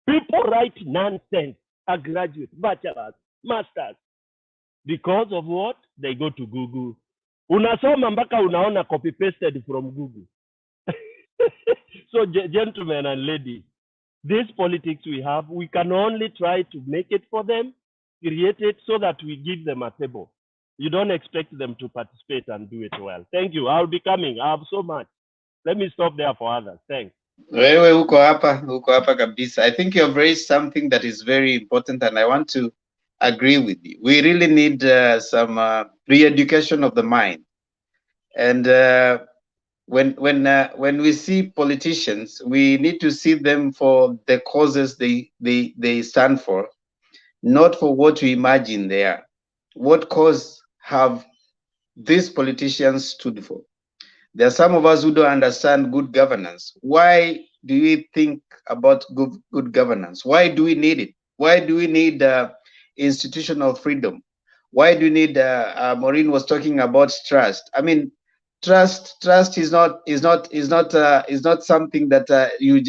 Speaker 20: People write nonsense, a graduate, bachelors, masters. Because of what? They go to Google. Unasoma mpaka unaona copy pasted from Google. So gentlemen and ladies, this politics we have, we can only try to make it for them, create it so that we give them a table. You don't expect them to participate and do it well. Thank you. I'll be coming. I have so much. Let me stop there for others. Thanks.
Speaker 7: Wewe uko hapa kabisa. I think you have raised something that is very important, and I want to agree with you. We really need some re-education of the mind. And when we see politicians, we need to see them for the causes they stand for, not for what we imagine they are. What cause have these politicians stood for? There are some of us who don't understand good governance. Why do we think about good governance? Why do we need it? Why do we need institutional freedom? Why do we need? Maureen was talking about trust. I mean, trust is not something that you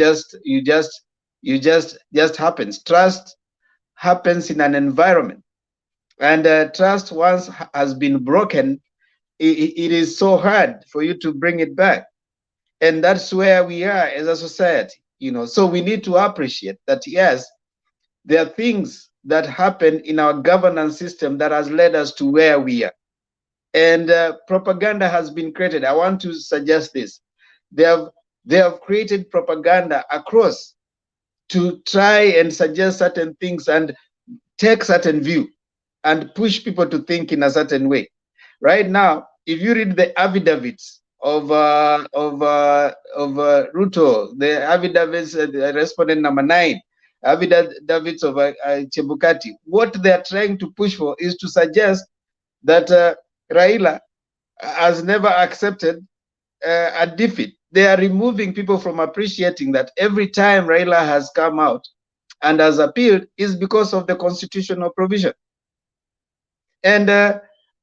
Speaker 7: just happens. Trust happens in an environment, and trust once has been broken, it is so hard for you to bring it back. And that's where we are as a society, you know. So we need to appreciate that, yes, there are things that happen in our governance system that has led us to where we are. And propaganda has been created. I want to suggest this. They have created propaganda across to try and suggest certain things and take certain view and push people to think in a certain way. Right now, if you read the affidavits of Ruto, the affidavits, respondent number 9, affidavits of Chebukati, what they are trying to push for is to suggest that Raila has never accepted a defeat. They are removing people from appreciating that every time Raila has come out and has appealed is because of the constitutional provision. And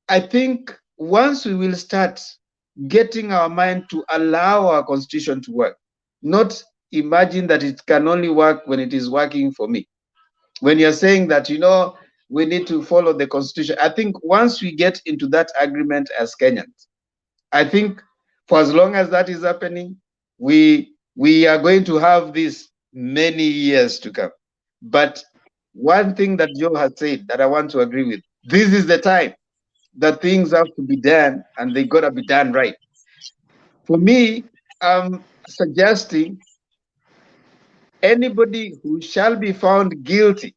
Speaker 7: I think once we will start getting our mind to allow our constitution to work, not imagine that it can only work when it is working for me. When you're saying that, you know, we need to follow the constitution, I think once we get into that agreement as Kenyans, I think for as long as that is happening, we are going to have this many years to come. But one thing that Joe has said that I want to agree with, this is the time that things have to be done, and they gotta be done right. For me, I'm suggesting anybody who shall be found guilty,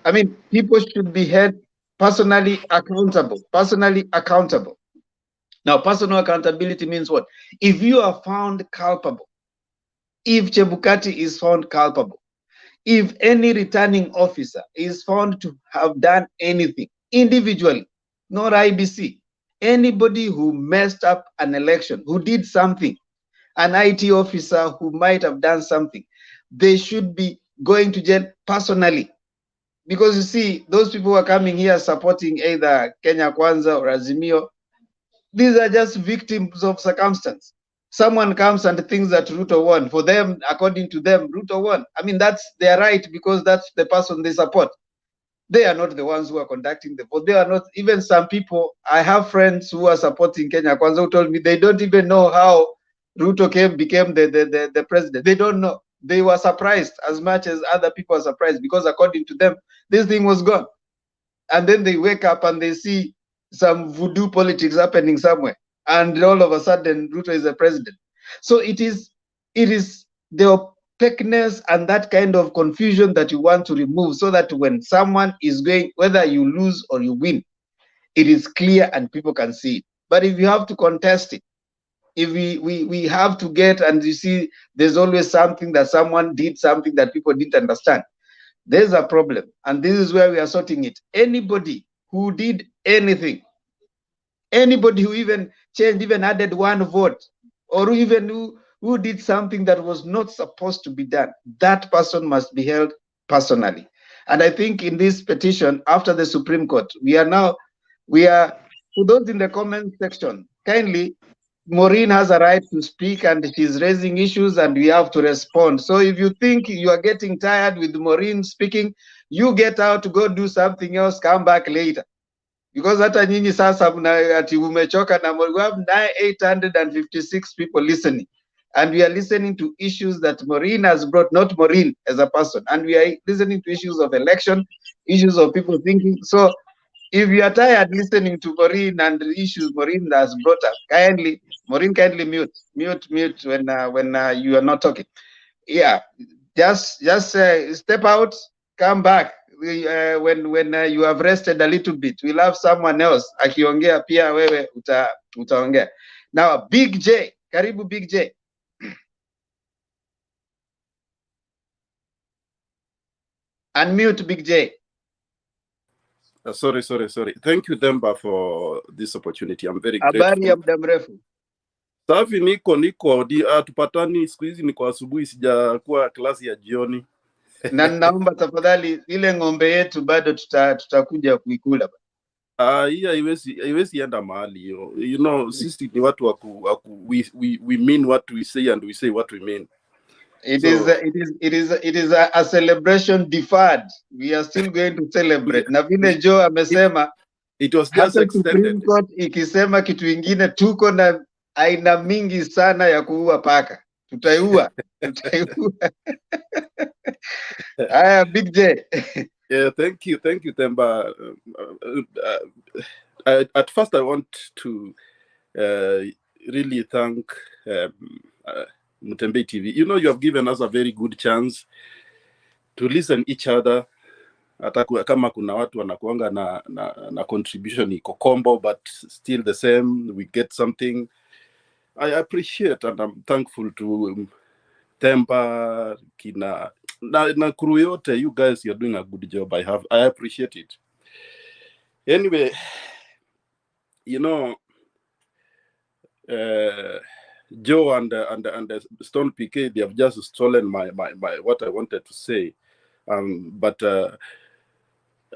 Speaker 7: I mean, people should be held personally accountable. Personally accountable. Now, personal accountability means what? If you are found culpable, if Chebukati is found culpable, if any returning officer is found to have done anything individually, not IBC, anybody who messed up an election, who did something, an IT officer who might have done something, they should be going to jail personally. Because you see, those people who are coming here supporting either Kenya Kwanza or AZIMIO, these are just victims of circumstance. someone comes and thinks that Ruto won. For them, according to them, Ruto won. I mean, that's their right because that's the person they support. They are not the ones who are conducting the vote. They are not, even some people, I have friends who are supporting Kenya Kwanza who told me they don't even know how Ruto became the president. They don't know. They were surprised as much as other people are surprised because according to them, this thing was gone. And then they wake up and they see some voodoo politics happening somewhere. And all of a sudden, Ruto is the president. So it is the opaqueness and that kind of confusion that you want to remove so that when someone is going, whether you lose or you win, it is clear and people can see it. But if you have to contest it, if we have to get, and you see, there's always something that someone did, something that people didn't understand. There's a problem, and this is where we are sorting it. Anybody who did anything, anybody who even changed, even added one vote, or even who did something that was not supposed to be done, that person must be held personally. And I think in this petition, after the Supreme Court, we are, for those in the comment section, kindly, Maureen has a right to speak and she's raising issues and we have to respond. So if you think you are getting tired with Maureen speaking, you get out to go do something else, come back later. Because hata nyinyi sasa ati umechoka na we have 856 people listening. And we are listening to issues that Maureen has brought, not Maureen as a person. And we are listening to issues of election, issues of people thinking. So if you are tired listening to Maureen and the issues Maureen has brought up, Maureen, kindly mute when you are not talking. Yeah, just step out, come back when you have rested a little bit. We'll have someone else akiongea pia wewe utaongea. Now, Big J, karibu Big J. Unmute Big J.
Speaker 21: Sorry. Thank you, Demba, for this opportunity. I'm very grateful.
Speaker 7: Habari ya muda mrefu.
Speaker 21: Safi, niko tupatani siku hizi, niko asubuhi, sijakuwa klasi ya jioni.
Speaker 7: Na naomba tafadhali ile ng'ombe yetu bado tutakuja kuikula.
Speaker 21: Hii haiwezi enda mahali. You know, sisi ni watu we mean what we say and we say what we mean.
Speaker 7: It is a celebration deferred. We are still going to celebrate. Na vile Joe amesema,
Speaker 21: it was just extended.
Speaker 7: Supreme Court ikisema kitu ingine, tuko na aina mingi sana ya kuua paka. Tutaiua. Big J.
Speaker 21: Yeah, thank you, Temba. At first, I want to really thank Mutembei TV. You know, you have given us a very good chance to listen each other. Hata kama kuna watu wanakuanga na contribution iko combo, but still the same, we get something. I appreciate and I'm thankful to Temba, Kina, na crew yote. You guys, you're doing a good job. I appreciate it. Anyway, you know, Joe and Stone PK, they have just stolen my what I wanted to say. But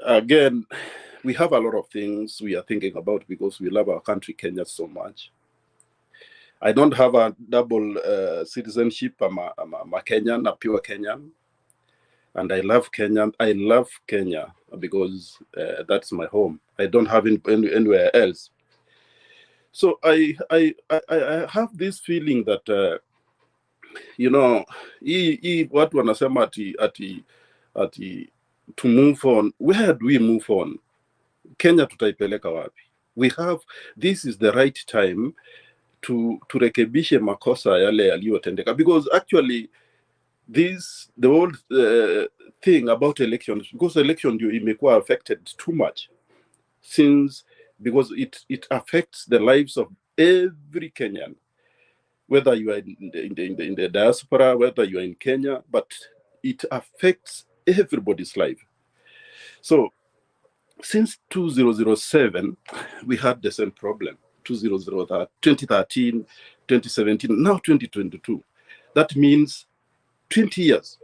Speaker 21: again, we have a lot of things we are thinking about because we love our country, Kenya, so much. I don't have a double citizenship. I'm a Kenyan, a pure Kenyan. And I love Kenya. I love Kenya because that's my home. I don't have it anywhere else. So I have this feeling that you know, what wanasema ati to move on. Where do we move on? Kenya tutaipeleka wapi? This is the right time to rekebishe makosa yale yaliyotendeka, because actually the whole thing about elections, because election imekuwa affected too much because it affects the lives of every Kenyan, whether you are in the diaspora, whether you are in Kenya, but it affects everybody's life. So since 2007, we had the same problem. 2013, 2017, now 2022. That means 20 years.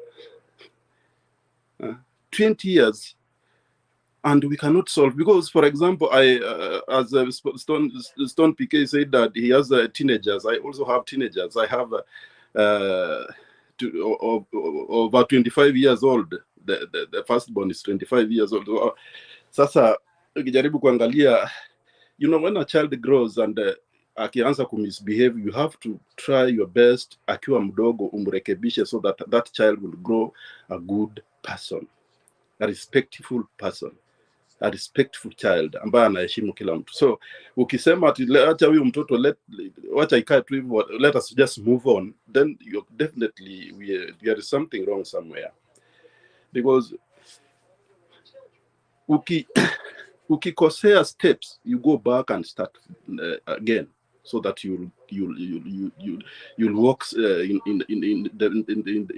Speaker 21: 20 years And we cannot solve, because, for example, as Stone PK said that he has teenagers. I also have teenagers. I have over 25 years old. The firstborn is 25 years old. Sasa ukijaribu kuangalia, when a child grows and akianza kumisbehave, you have to try your best akiwa mdogo umrekebishe, so that that child will grow a good person, a respectful person, a respectful child ambaye anaheshimu kila mtu. So ukisema ati acha huyu mtoto wacha ikae tu hivyo, let us just move on, then you definitely there is something wrong somewhere, because ukikosea steps, you go back and start again, so that you'll walk in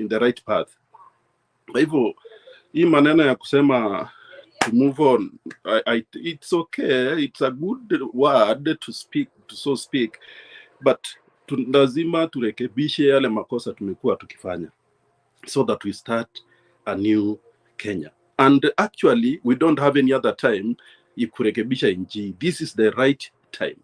Speaker 21: the right path. Kwa hivyo hii maneno ya kusema to move on, it's okay, it's a good word to speak, but lazima turekebishe yale makosa tumekuwa tukifanya, so that we start a new Kenya. And actually, we don't have any other time kurekebisha nchi. This is the right time.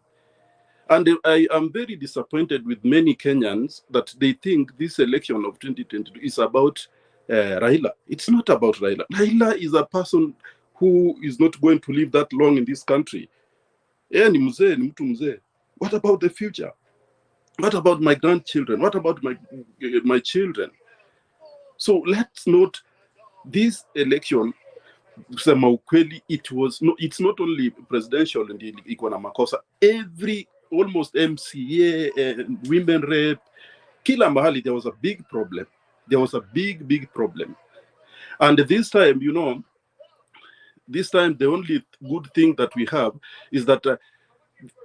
Speaker 21: And I am very disappointed with many Kenyans that they think this election of 2022 is about Raila. It's not about Raila. Raila is a person who is not going to live that long in this country. Ni mzee, ni mtu mzee. What about the future? What about my grandchildren? What about my children? So let's not, this election, kusema ukweli, it's not only presidential and iko na makosa. Almost MCA, women rep, kila mahali there was a big problem. There was a big problem. And this time, the only good thing that we have is that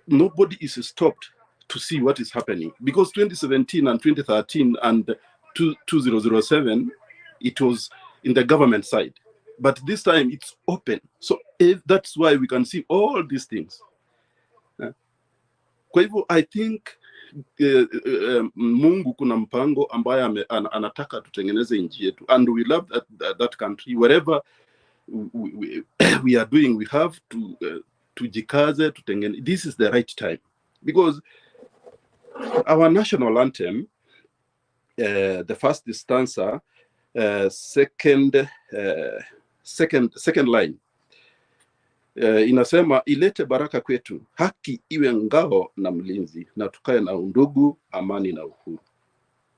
Speaker 21: nobody is stopped to see what is happening. Because 2017 and 2013 and 2007, it was in the government side. But this time it's open. So that's why we can see all these things. Kwa hivyo, I think Mungu kuna mpango ambaye anataka tutengeneze nchi yetu. And we love that country. Wherever we are doing, we have to tujikaze, tutengeneze. This is the right time. Because our national anthem, the first stanza, second line, inasema ilete baraka kwetu, haki iwe ngao na mlinzi, na tukae na undugu, amani na uhuru,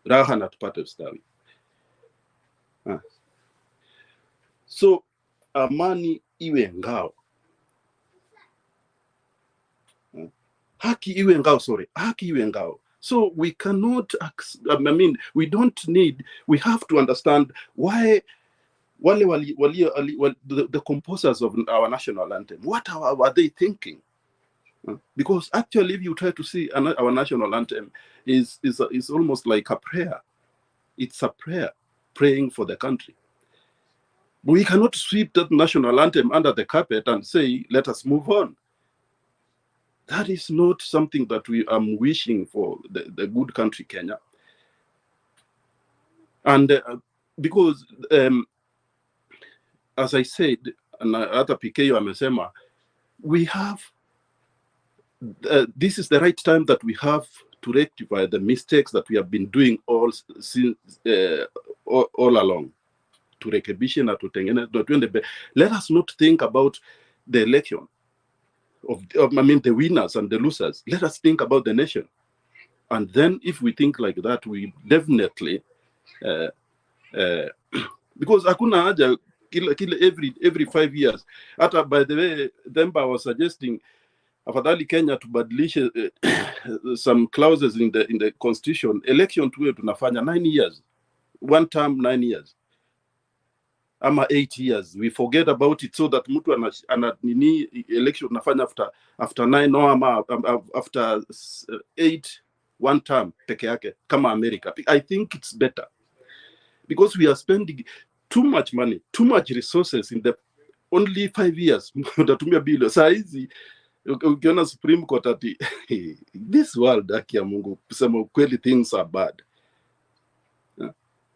Speaker 21: raha na tupate ustawi. So amani iwe ngao, haki iwe ngao, haki iwe ngao. So we cannot, we have to understand why the composers of our national anthem, what are they thinking? Because actually, if you try to see our national anthem, is almost like a prayer. It's a prayer, praying for the country. But we cannot sweep that national anthem under the carpet and say, let us move on. That is not something that we are wishing for the good country, Kenya. And because, as I said, and other PKU amesema, we have, this is the right time that we have to rectify the mistakes that we have been doing all along. To rekebisha na tutengene. Let us not think about the election of the winners and the losers. Let us think about the nation. And then if we think like that, we definitely, because hakuna haja every 5 years. Hata, by the way, Demba was suggesting afadhali Kenya tubadilishe some clauses in the constitution. Election tuwe tunafanya 9 years. One term, 9 years. Ama 8 years. We forget about it, so that mtu ana election nafanya after 9 or ama after 8, one term peke yake kama America. I think it's better, because we are spending too much money, too much resources in the only 5 years. Utatumia bilioni. Saa hizi ukiona Supreme Court ati this world, haki ya Mungu, kusema ukweli, things are bad.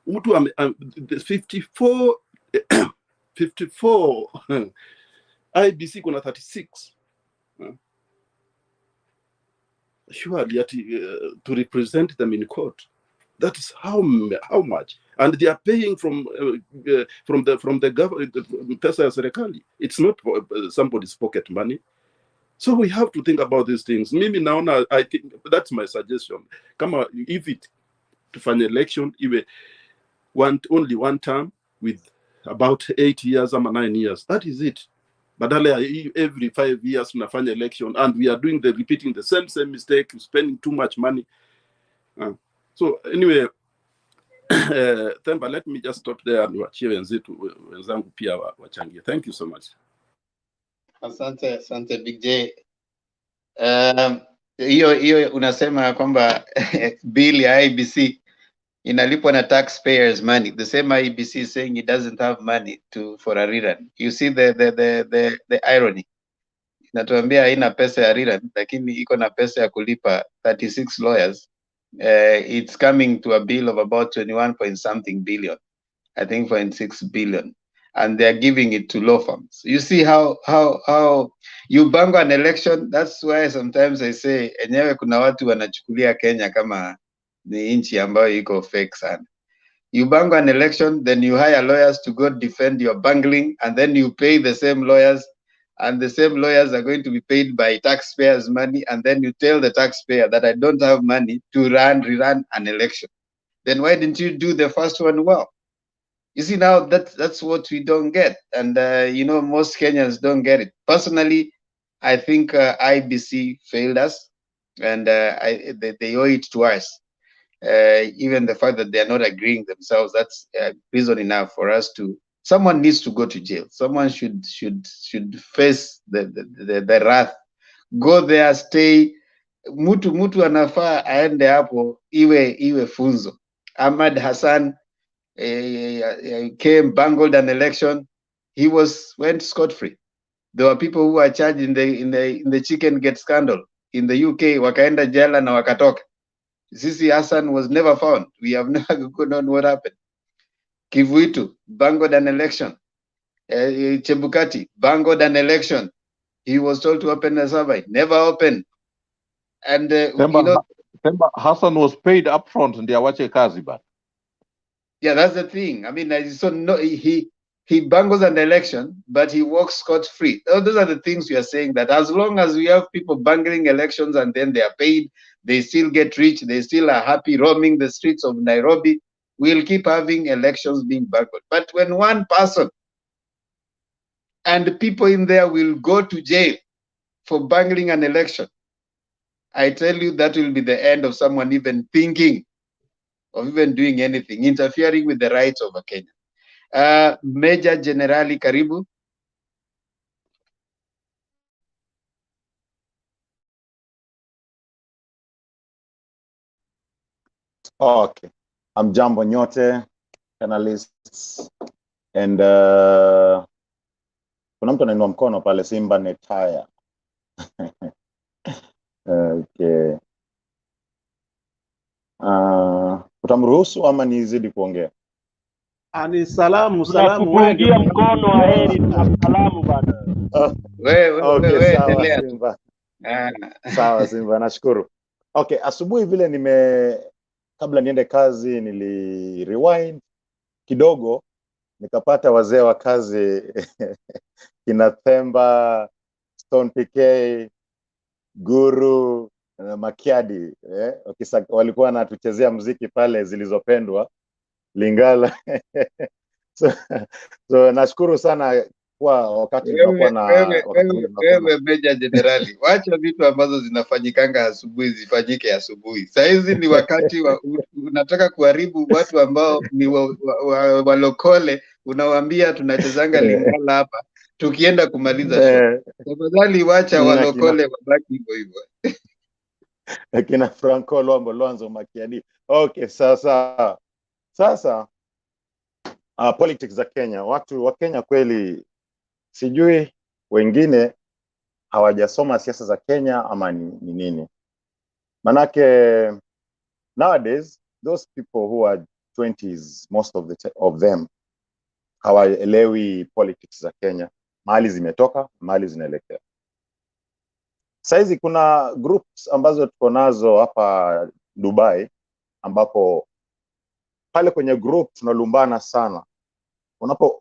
Speaker 21: Mtu 54 IBC kuna 36. Surely to represent them in court. That is how much, and they are paying from the government, pesa ya serikali. It's not somebody's pocket money. So we have to think about these things. Mimi naona, I think that's my suggestion. Kama if it to find election, even only one term with about 8 years or 9 years. That is it. Badala every 5 years tunafanya election, and we are repeating the same mistake, spending too much money. So anyway, Themba, let me just stop there and wachie wenzangu pia wachangie. Thank you so much.
Speaker 7: Asante Big J. Hiyo unasema kwamba bill ya IBC inalipwa na taxpayers money. The same IBC is saying it doesn't have money for a rerun. You see the irony. Inatuambia haina pesa ya rerun, lakini iko na pesa ya kulipa 36 lawyers. It's coming to a bill of about 21 point something billion. I think 0.6 billion. And they're giving it to law firms. You see how you bang an election. That's why sometimes I say enyewe kuna watu wanachukulia Kenya kama ni nchi ambayo iko fake sana. You bang an election, then you hire lawyers to go defend your bungling, and then you pay the same lawyers, and the same lawyers are going to be paid by taxpayers' money, and then you tell the taxpayer that I don't have money to rerun an election. Then why didn't you do the first one well? You see, now that's what we don't get, and most Kenyans don't get it. Personally, I think IBC failed us, and they owe it to us. Even the fact that they are not agreeing themselves, that's reason enough for us to. Someone needs to go to jail. Someone should face the wrath. Go there, stay. Mutu anafaa aende hapo, iwe funzo. Ahmad Hassan came, bungled an election. He went scot-free. There were people who were charged in the chicken gate scandal in the UK. Wakaenda jela na wakatoka. Sisi Hassan was never found. We have never known what happened. Kivuitu bungled an election. Chebukati bungled an election. He was told to open a survey, never opened. And
Speaker 4: Themba Hassan was paid upfront and awache kazi but.
Speaker 7: Yeah, that's the thing. I mean, he bungles an election, but he walks scot-free. Those are the things we are saying, that as long as we have people bungling elections and then they are paid, they still get rich, they still are happy roaming the streets of Nairobi, we'll keep having elections being bungled. But when one person and the people in there will go to jail for bungling an election, I tell you that will be the end of someone even thinking of even doing anything, interfering with the rights of a Kenyan. Major Generali Karibu.
Speaker 10: Okay. Hamjambo nyote analysts and kuna mtu anainua mkono pale, Simba Netaya. Okay. Utamruhusu ama nizidi kuongea?
Speaker 20: Ani salamu tunakupungia mkono wa heri na salamu bana.
Speaker 10: Okay, sawa Simba. Sawa Simba, nashukuru. Okay, asubuhi vile kabla niende kazi nili rewind kidogo nikapata wazee wa kazi kina Themba, Stone PK, Guru na Makiadi walikuwa wanatuchezea muziki pale zilizopendwa Lingala. so nashukuru sana kwa wakati tunakuwa na
Speaker 7: wewe Meja Generali, wacha vitu ambazo zinafanyikanga asubuhi zifanyike asubuhi. Saa hizi ni wakati unataka kuharibu watu ambao ni walokole, unawaambia tunachezanga Lingala hapa tukienda kumaliza show. Tafadhali wacha walokole wabaki hivyo hivyo.
Speaker 10: Kina Franco Lwanzo Makiadi. Okay, sasa politics za Kenya, watu wa Kenya kweli sijui wengine hawajasoma siasa za Kenya ama ni nini. Manake nowadays those people who are 20s, most of them hawaelewi politics za Kenya. mahali zimetoka, mahali zinaelekea. Saizi kuna groups ambazo tuko nazo hapa Dubai, ambapo pale kwenye group tunalumbana sana.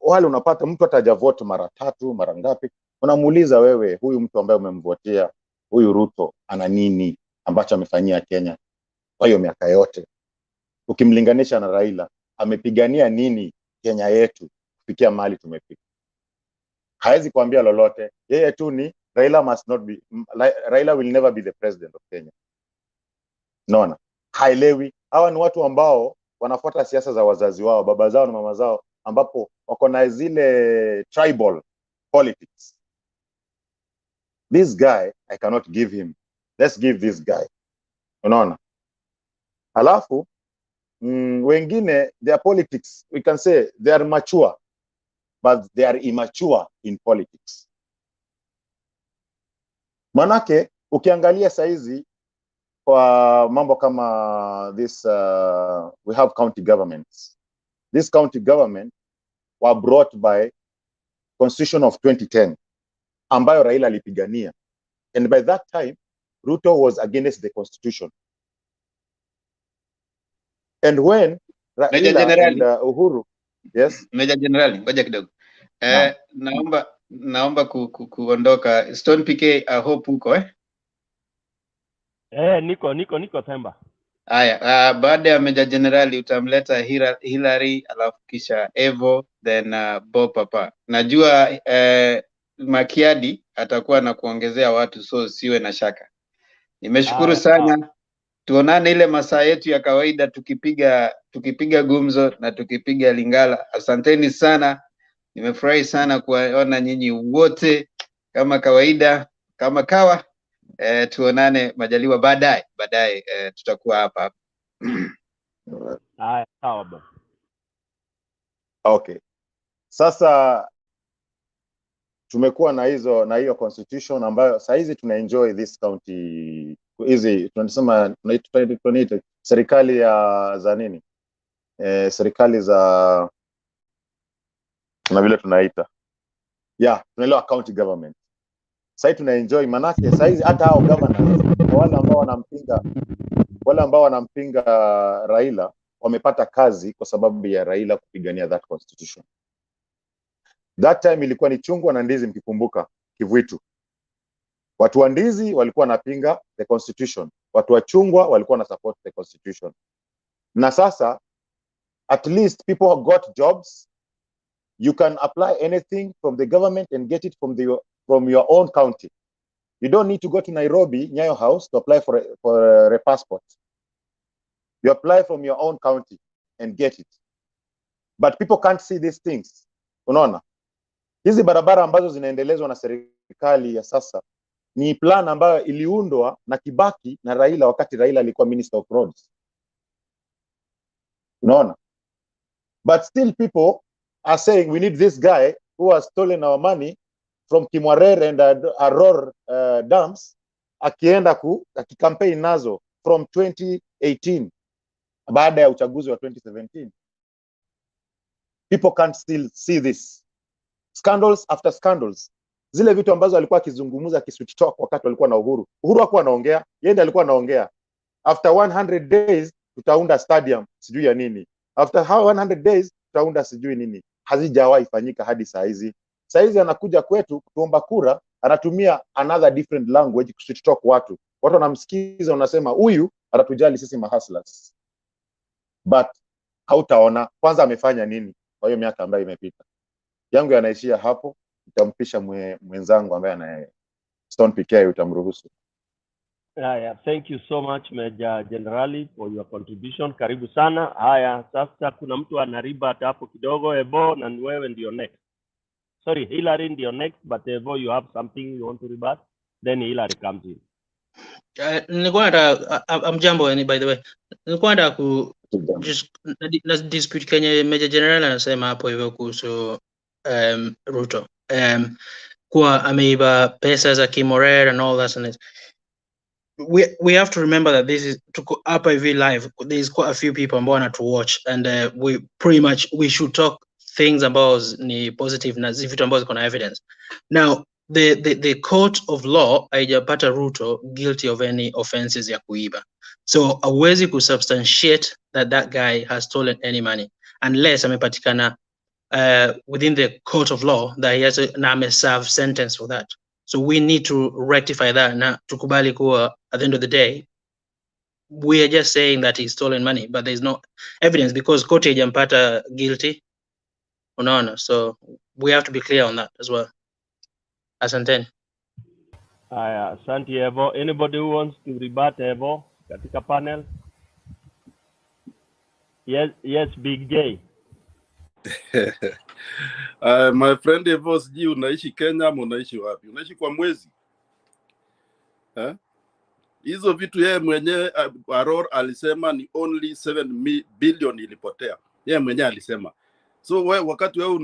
Speaker 10: Wale unapata mtu atajavote mara 3 mara ngapi, unamuuliza wewe, huyu mtu ambaye umemvotea, huyu Ruto ana nini ambacho amefanyia Kenya kwa hiyo miaka yote? Ukimlinganisha na Raila, amepigania nini Kenya yetu kufikia mahali tumefika? Haezi kuambia lolote. Yeye tu ni Raila must not be, Raila will never be the president of Kenya. Naona haelewi. Hawa ni watu ambao wanafuata siasa za wazazi wao, baba zao na mama zao, ambapo wako na zile tribal politics. This guy I cannot give him, let's give this guy. Unaona? Alafu wengine, their politics, we can say they are mature, but they are immature in politics. Manake ukiangalia saizi kwa mambo kama this, we have county governments. This county government were brought by Constitution of 2010 ambayo Raila alipigania, and by that time Ruto was against the constitution. And when Raila and Uhuru, yes,
Speaker 7: Meja Generali, ngoja kidogo. Naomba kuondoka. Stone PK, I hope uko
Speaker 20: Niko Themba.
Speaker 7: Haya, baada ya Meja Generali utamleta Hillary, alafu kisha Evo, then Bob Papa. Najua Makiadi atakuwa na kuongezea watu, so siwe na shaka. Nimeshukuru sana. Tuonane ile masaa yetu ya kawaida tukipiga gumzo na tukipiga Lingala. Asanteni sana. Nimefurahi sana kuwaona nyinyi wote kama kawaida, kama kawa. Tuonane majaliwa baadaye tutakuwa hapa.
Speaker 20: Sawa bwana.
Speaker 10: Okay. Sasa tumekuwa na hiyo constitution ambayo saa hizi tuna enjoy this county, hizi tunasema tunaita serikali za nini, serikali za na vile tunaita tunaelewa county government. Sasa tuna enjoy, manake sasa hizi hata hao governors wale ambao wanampinga Raila wamepata kazi kwa sababu ya Raila kupigania that constitution. That time ilikuwa ni chungwa na ndizi, mkikumbuka Kivuitu. Watu wa ndizi walikuwa wanapinga the constitution, watu wa chungwa walikuwa na support the constitution. Na sasa at least people got jobs. You can apply anything from the government and get it from your own county. You don't need to go to Nairobi, Nyayo House, to apply for a passport. You apply from your own county and get it. But people can't see these things. Unaona? Hizi barabara ambazo zinaendelezwa na serikali ya sasa ni plan ambayo iliundwa na Kibaki na Raila wakati Raila alikuwa Minister of Roads. Unaona? But still people are saying we need this guy who has stolen our money from Kimwarere and Aror dams, akienda akikampaign nazo from 2018 baada ya uchaguzi wa 2017. People can't still see this. Scandals after scandals. Zile vitu ambazo alikuwa akizungumza kiswitch talk wakati walikuwa na Uhuru. Uhuru hakuwa anaongea, yeye ndiye alikuwa anaongea. After 100 days tutaunda stadium sijui ya nini. After 100 days tutaunda sijui nini. Hazijawahi fanyika hadi saa hizi. Saa hizi anakuja kwetu kuomba kura, anatumia another different language kuswitch talk watu. Watu wanamsikiza, unasema huyu atatujali sisi mahustlers. But hautaona kwanza amefanya nini kwa hiyo miaka ambayo imepita. Yangu yanaishia hapo, nitampisha mwenzangu ambaye ana Stone PK, utamruhusu.
Speaker 20: Thank you so much Meja Generali for your contribution. Karibu sana. Haya, sasa kuna mtu anariba hapo kidogo. Ebo, na wewe ndio next. Sorry, Hillary ndio next, but Ebo, you have something you want to rebut, then Hillary comes in.
Speaker 18: Nilikuwa nataka mjambo, by the way, nilikuwa nataka just na dispute Kenya Meja General anasema hapo hivyo kuhusu Ruto kuwa ameiba pesa za Kimorera and all that, and we have to remember that this is hapa hivi live, there's quite a few people ambao wana to watch, and we should talk things ambazo ni positive na vitu ambazo ziko na evidence. Now the court of law haijapata Ruto guilty of any offenses ya kuiba, so hauwezi kusubstantiate that guy has stolen any money unless amepatikana within the court of law that he has a serve sentence for that. So we need to rectify that. Na tukubali kuwa at the end of the day we are just saying that he's stolen money, but there's no evidence because court haijampata guilty. Unaona, so we have to be clear on that as well. Asanteni.
Speaker 20: Asante Evo. Anybody who wants to rebut Evo katika panel? Yes, Big J.
Speaker 21: My friend Evo, sijui unaishi Kenya ama unaishi wapi? Unaishi kwa mwezi? Hizo vitu yeye mwenyewe Aror alisema ni only 7 billion ilipotea. Yeye mwenyewe alisema. So wakati wewe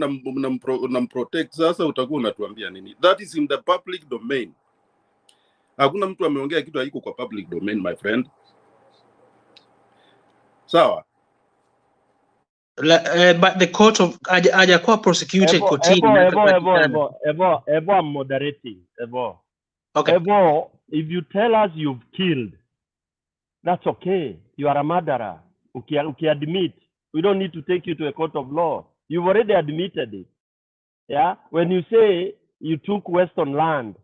Speaker 21: unamprotect sasa utakuwa unatuambia nini? That is in the public domain. Hakuna mtu ameongea kitu haiko kwa public domain, my friend. Sawa?
Speaker 18: But the court of hajakuwa prosecuted kotini.
Speaker 20: Evo, I'm moderating. Evo.
Speaker 18: Okay.
Speaker 20: Evo, if you tell us you've killed, that's okay. You are a murderer. Uki admit. We don't need to take you to a court of law. You've already admitted it. Yeah? When you say you took Western land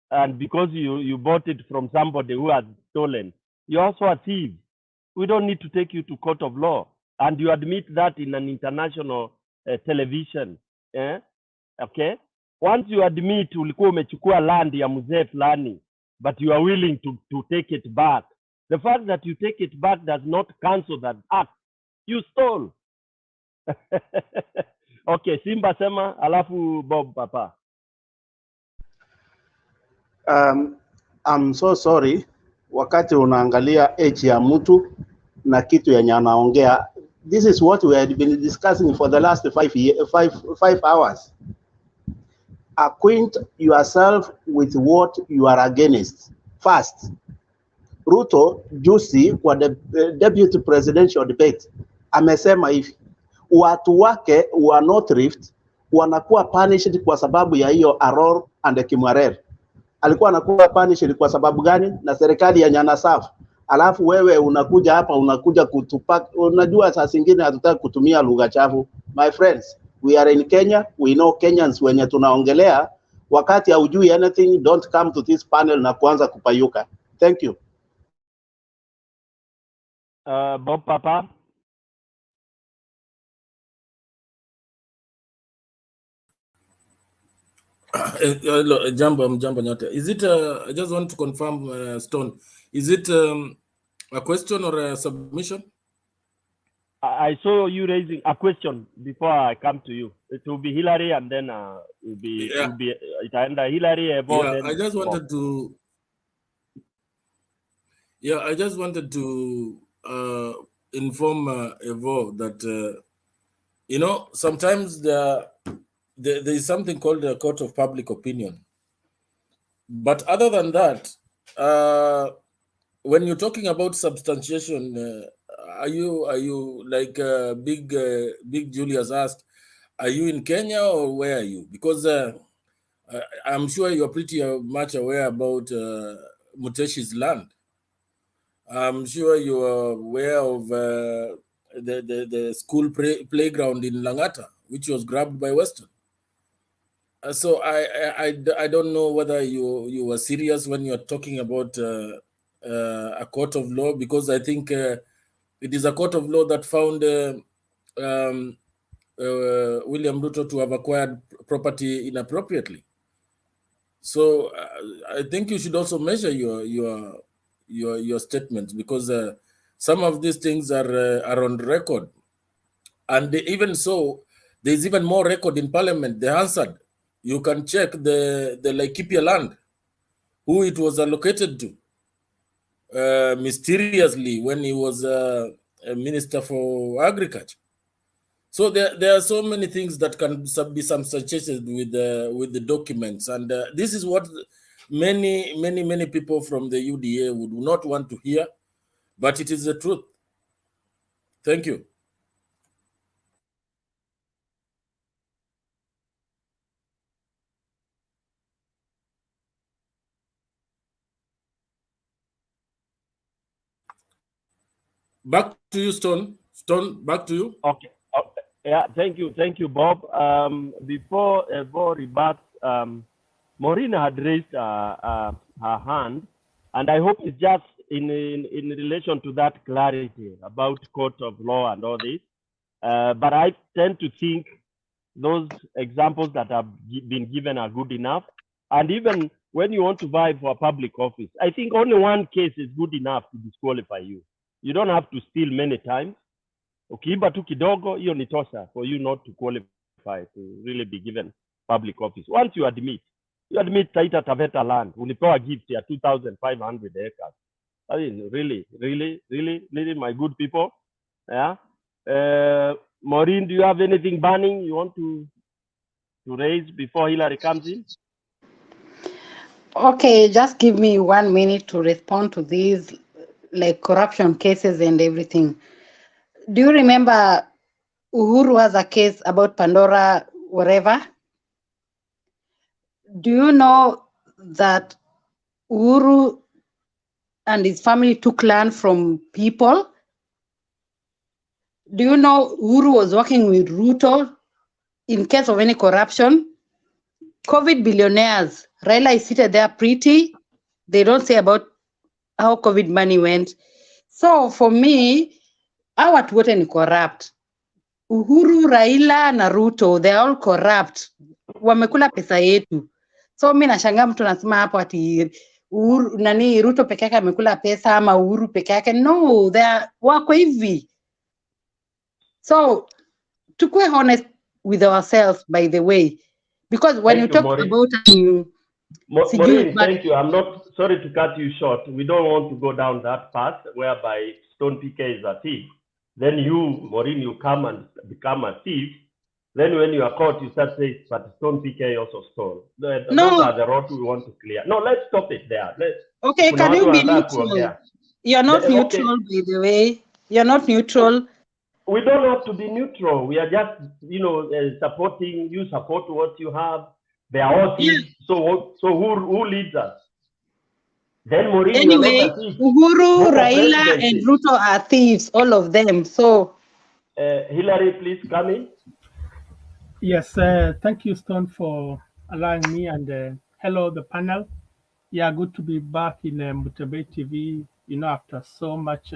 Speaker 20: and because you bought it from somebody who has stolen, you're also a thief. We don't need to take you to court of law. And you admit that in an international television. Okay? Once you admit ulikuwa umechukua land ya mzee fulani, but you are willing to take it back, the fact that you take it back does not cancel that act. You stole. Okay, Simba sema, alafu Bob Papa.
Speaker 14: I'm so sorry. Wakati unaangalia age ya mtu na kitu yenye anaongea, this is what we had been discussing for the last 5 hours. Acquaint yourself with what you are against. First, Ruto juzi kwa deputy presidential debate amesema hivi, watu wake wa North Rift wanakuwa punished kwa sababu ya hiyo Aror and Kimwarer. Alikuwa anakuwa punished kwa sababu gani? Na serikali ya Nyanasaf. Alafu wewe unakuja hapa unakuja kutupa. Unajua saa zingine hatutaki kutumia lugha chafu. My friends, we are in Kenya, we know Kenyans wenye tunaongelea. Wakati haujui anything, don't come to this panel na kuanza kupayuka. Thank you.
Speaker 20: Bob Papa.
Speaker 1: Jambo nyote. Is it I just want to confirm Stone, is it a question or a submission?
Speaker 20: I saw you raising a question before I come to you. It will be Hillary and then it will be itaenda Hillary Evo.
Speaker 1: Yeah, I just wanted to inform Evo that you know, sometimes there is something called the court of public opinion. But other than that, when you're talking about substantiation, are you like Big Julius asked, are you in Kenya or where are you? Because I'm sure you're pretty much aware about Muteshi's land. I'm sure you are aware of the school playground in Langata, which was grabbed by Western. So I don't know whether you were serious when you're talking about a court of law, because I think it is a court of law that found William Ruto to have acquired property inappropriately. So I think you should also measure your statements, because some of these things are on record, and even so, there's even more record in Parliament. They answered. You can check the Laikipia land, who it was allocated to mysteriously when he was a Minister for Agriculture. So there are so many things that can be substantiated with the documents, and this is what many people from the UDA would not want to hear, but it is the truth. Thank you. Back to you, Stone. Stone, back to you.
Speaker 20: Okay. Yeah, thank you, Bob. Before rebut, Maureen had raised her hand, and I hope it's just in relation to that clarity about court of law and all this. But I tend to think those examples that have been given are good enough. And even when you want to vie for a public office, I think only one case is good enough to disqualify you. You don't have to steal many times. Ukiiba tu kidogo, hiyo ni tosha for you not to qualify to really be given public office. Once you admit Taita Taveta land, ulipewa gift ya 2,500 acres. I mean, really, my good people. Yeah. Maureen, do you have anything burning you want to raise before Hillary comes in?
Speaker 19: Okay, just give me 1 minute to respond to these like corruption cases and everything. Do you remember Uhuru has a case about Pandora, whatever? Do you know that Uhuru and his family took land from people? Do you know Uhuru was working with Ruto in case of any corruption? COVID billionaires, Raila is seated there pretty. They don't say about how COVID money went. So for me, hawa watu wote ni corrupt. Uhuru, Raila na Ruto, they're all corrupt. Wamekula pesa yetu. So mi nashangaa mtu anasema hapo ati Uhuru, nani Ruto peke yake amekula pesa ama Uhuru peke yake. No, wako hivi. So tukue honest with ourselves, by the way. Because when you talk about
Speaker 20: Maureen, thank you. I'm not sorry to cut you short. We don't want to go down that path whereby Stone PK is a thief. Then you, Maureen, you come and become a thief. Then when you are caught, you start saying, but Stone PK also stole. Those are the roads we want to clear. No, let's stop it there.
Speaker 19: Okay, can you be neutral? You're not neutral, by the way. You're not neutral.
Speaker 20: We don't have to be neutral. We are just, supporting. You support what you have. They are all thieves. So who leads us? Then Maureen,
Speaker 19: anyway, Uhuru, Raila, and Ruto are thieves, all of them. So,
Speaker 20: Hillary, please come in.
Speaker 8: Yes, thank you, Stone, for allowing me, and hello, the panel. Yeah, good to be back in Mutabe TV. After so much,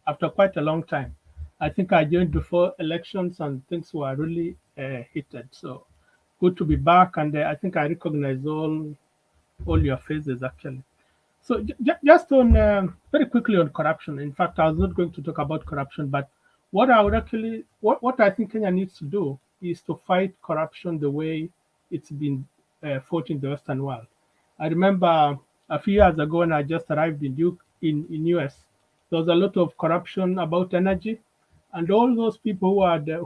Speaker 8: after quite a long time. I think I joined before elections, and things were really heated. So, good to be back, and I think I recognize all your faces actually. So just on very quickly on corruption. In fact, I was not going to talk about corruption, but what I think Kenya needs to do is to fight corruption the way it's been fought in the Western world. I remember a few years ago when I just arrived in US, there was a lot of corruption about energy, and all those people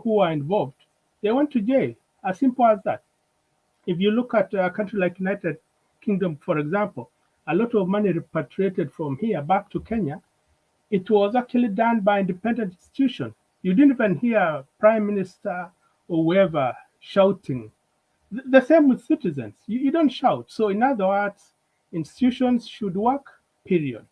Speaker 8: who are involved, they went to jail. As simple as that. If you look at a country like United Kingdom, for example, a lot of money repatriated from here back to Kenya, it was actually done by independent institutions. You didn't even hear Prime Minister or whoever shouting. The same with citizens. You don't shout. So in other words, institutions should work, period.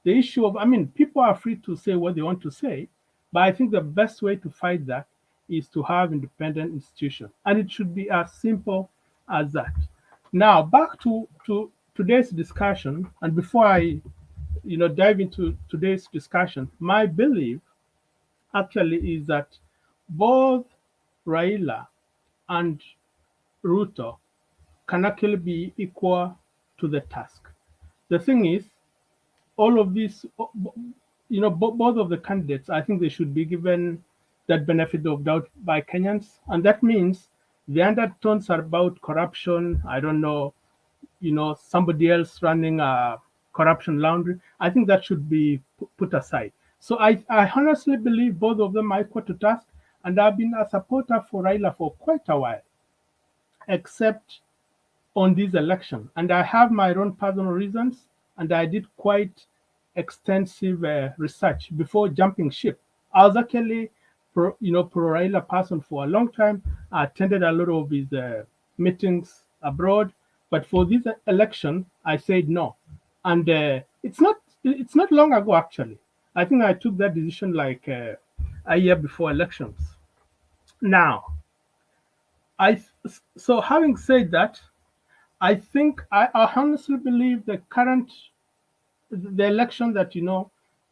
Speaker 8: The issue of, people are free to say what they want to say, but I think the best way to fight that is to have independent institutions. And it should be as simple as that. Now, back to today's discussion, and before I dive into today's discussion, my belief actually is that both Raila and Ruto can actually be equal to the task. The thing is, all of these, both of the candidates, I think they should be given that benefit of doubt by Kenyans. And that means the undertones are about corruption. I don't know, somebody else running a corruption laundry. I think that should be put aside. So I honestly believe both of them are equal to task. And I've been a supporter for Raila for quite a while, except on this election. And I have my own personal reasons, and I did quite extensive research before jumping ship. I was actually pro Raila person for a long time. I attended a lot of his meetings abroad, but for this election, I said no. And it's not long ago actually. I think I took that decision like a year before elections. Now, so having said that, I think I honestly believe the election that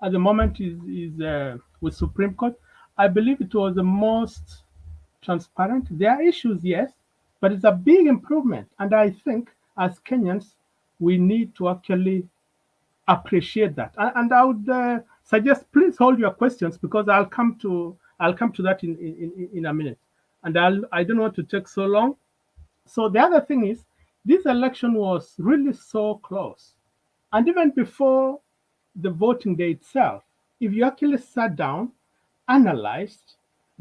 Speaker 8: at the moment is with Supreme Court. I believe it was the most transparent. There are issues, yes, but it's a big improvement, and I think as Kenyans we need to actually appreciate that. And I would suggest please hold your questions because I'll come to that in a minute, and I don't want to take so long. So the other thing is, this election was really so close. And even before the voting day itself, if you actually sat down, analyzed,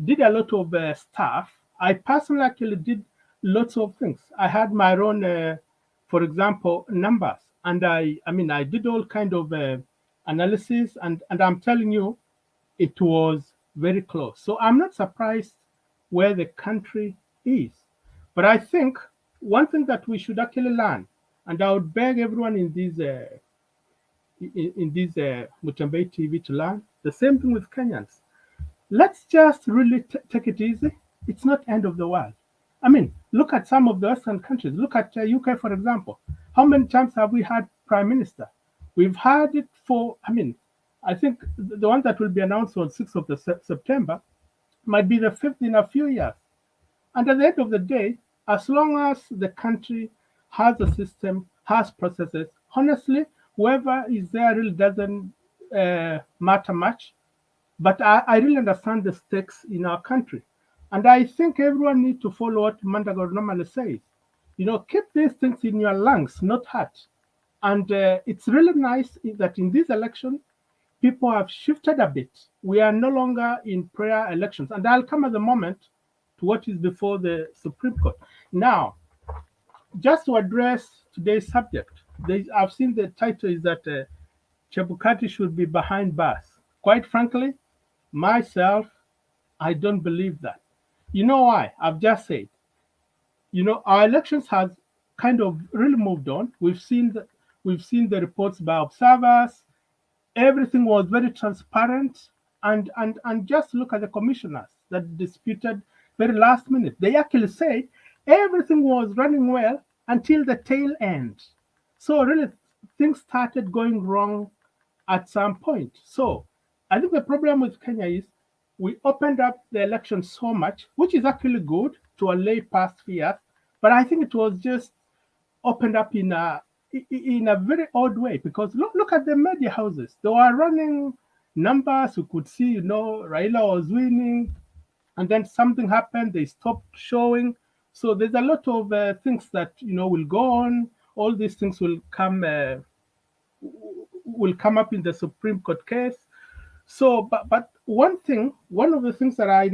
Speaker 8: did a lot of stuff, I personally actually did lots of things. I had my own, for example, numbers. And I did all kind of analysis, and I'm telling you, it was very close. So I'm not surprised where the country is. But I think one thing that we should actually learn, and I would beg everyone in this Mutambei TV to learn, the same thing with Kenyans. Let's just really take it easy. It's not end of the world. I mean, look at some of the Western countries. Look at UK, for example. How many times have we had prime minister? We've had it for, I think the one that will be announced on 6th of September might be the 5th in a few years. And at the end of the day, as long as the country has a system, has processes, honestly, whoever is there really doesn't matter much. But I really understand the stakes in our country. And I think everyone needs to follow what Mandagor normally says. Keep these things in your lungs, not heart. And it's really nice that in this election, people have shifted a bit. We are no longer in prayer elections. And I'll come at the moment to what is before the Supreme Court. Now, just to address today's subject, I've seen the title is that Chebukati should be behind bars. Quite frankly, myself, I don't believe that. You know why? I've just said, our elections has kind of really moved on. We've seen the reports by observers. Everything was very transparent, and just look at the commissioners that disputed very last minute. They actually say everything was running well until the tail end. So really, things started going wrong at some point. So I think the problem with Kenya is we opened up the election so much, which is actually good to allay past fears, but I think it was just opened up in a very odd way, because look at the media houses. They were running numbers. You could see, Raila was winning, and then something happened. They stopped showing. So there's a lot of things that will go on. All these things will come up in the Supreme Court case. So, but one of the things that I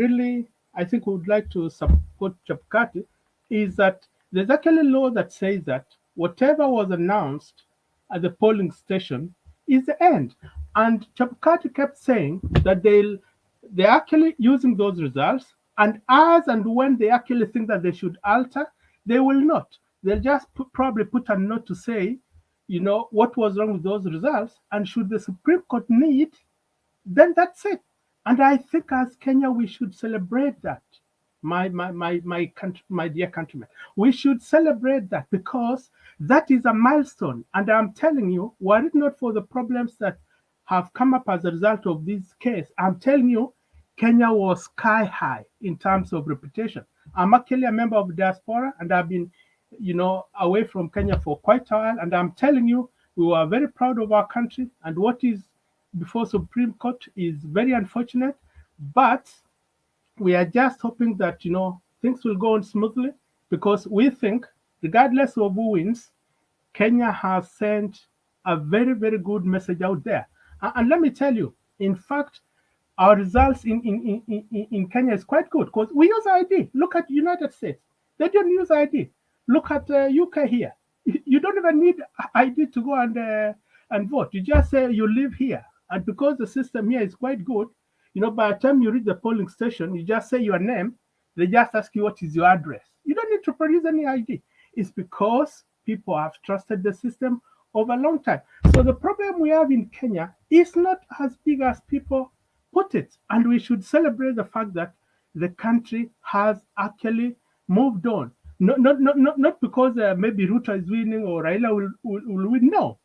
Speaker 8: think would like to support Chebukati is that there's actually a law that says that whatever was announced at the polling station is the end. And Chebukati kept saying that they're actually using those results, and as and when they actually think that they should alter, they will not. They'll just probably put a note to say, what was wrong with those results, and should the Supreme Court need, then that's it. And I think as Kenya, we should celebrate that. My dear countrymen, we should celebrate that, because that is a milestone. And I'm telling you, were it not for the problems that have come up as a result of this case, I'm telling you, Kenya was sky high in terms of reputation. I'm actually a member of diaspora, and I've been, away from Kenya for quite a while. And I'm telling you, we were very proud of our country. And what is before Supreme Court is very unfortunate, but we are just hoping that things will go on smoothly, because we think, regardless of who wins, Kenya has sent a very, very good message out there. And let me tell you, in fact, our results in Kenya is quite good, because we use ID. Look at United States; they don't use ID. Look at UK here; you don't even need ID to go and vote. You just say you live here, and because the system here is quite good, by the time you reach the polling station, you just say your name. They just ask you what is your address. You don't need to produce any ID. It's because people have trusted the system over a long time. So the problem we have in Kenya is not as big as people put it. And we should celebrate the fact that the country has actually moved on. Not because maybe Ruto is winning or Raila will win. No.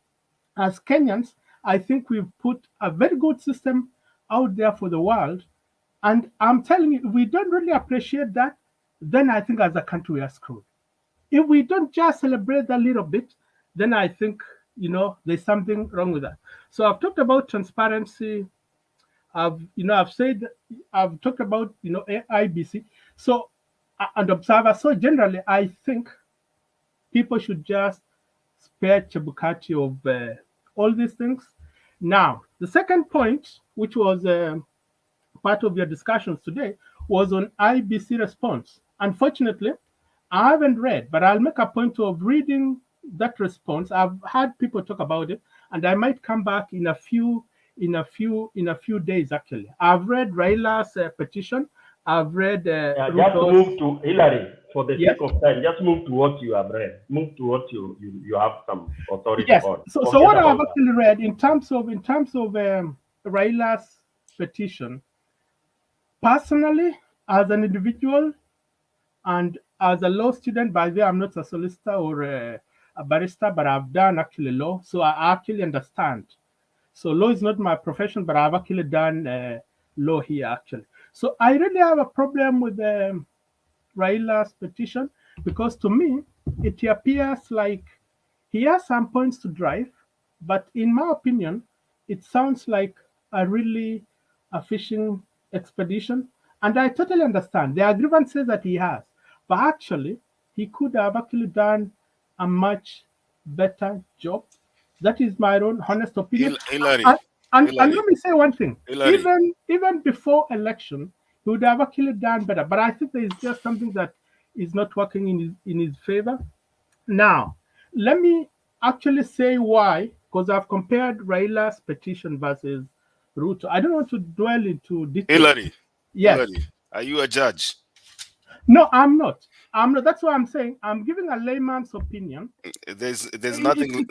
Speaker 8: As Kenyans, I think we've put a very good system out there for the world. And I'm telling you, if we don't really appreciate that, then I think as a country we are screwed. If we don't just celebrate that little bit, then I think, there's something wrong with that. So I've talked about transparency. I've talked about, IBC. So, and observer. So generally, I think people should just spare Chebukati of all these things. Now, the second point, which was part of your discussions today, was on IBC response. Unfortunately, I haven't read, but I'll make a point of reading that response. I've had people talk about it, and I might come back in a few days. Actually, I've read Raila's petition. I've read.
Speaker 20: Just move to Hillary for the
Speaker 8: Yes.
Speaker 20: sake of time. Just move to what you have read. Move to what you have some authority
Speaker 8: Yes.
Speaker 20: on.
Speaker 8: So
Speaker 20: Forget
Speaker 8: what
Speaker 20: about
Speaker 8: I've actually read in terms of Raila's petition, personally, as an individual and as a law student, by the way, I'm not a solicitor or a barrister, but I've done actually law, so I actually understand. So law is not my profession, but I've actually done law here actually. So I really have a problem with Raila's petition, because to me, it appears like he has some points to drive, but in my opinion, it sounds like a fishing expedition. And I totally understand. There are grievances that he has, but actually, he could have actually done a much better job. That is my own honest opinion.
Speaker 5: Hillary,
Speaker 8: And let me say one thing.
Speaker 5: Hillary.
Speaker 8: Even before election, he would have actually done better. But I think there is just something that is not working in his favor. Now, let me actually say why, because I've compared Raila's petition versus Ruto. I don't want to dwell into details.
Speaker 5: Hillary.
Speaker 8: Yes.
Speaker 5: Hillary, are you a judge?
Speaker 8: No, I'm not. That's what I'm saying. I'm giving a layman's opinion.
Speaker 5: There's nothing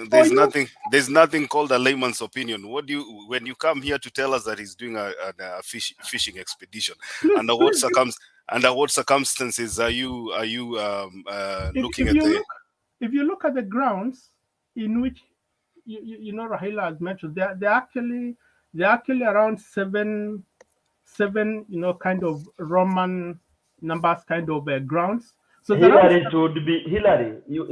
Speaker 5: called a layman's opinion. When you come here to tell us that he's doing a fishing expedition, under what circumstances are you looking at the?
Speaker 8: If you look at the grounds in which Raila has mentioned, they're actually around seven kind of Roman numbers kind of grounds. So
Speaker 20: Hillary, it would be Hillary. You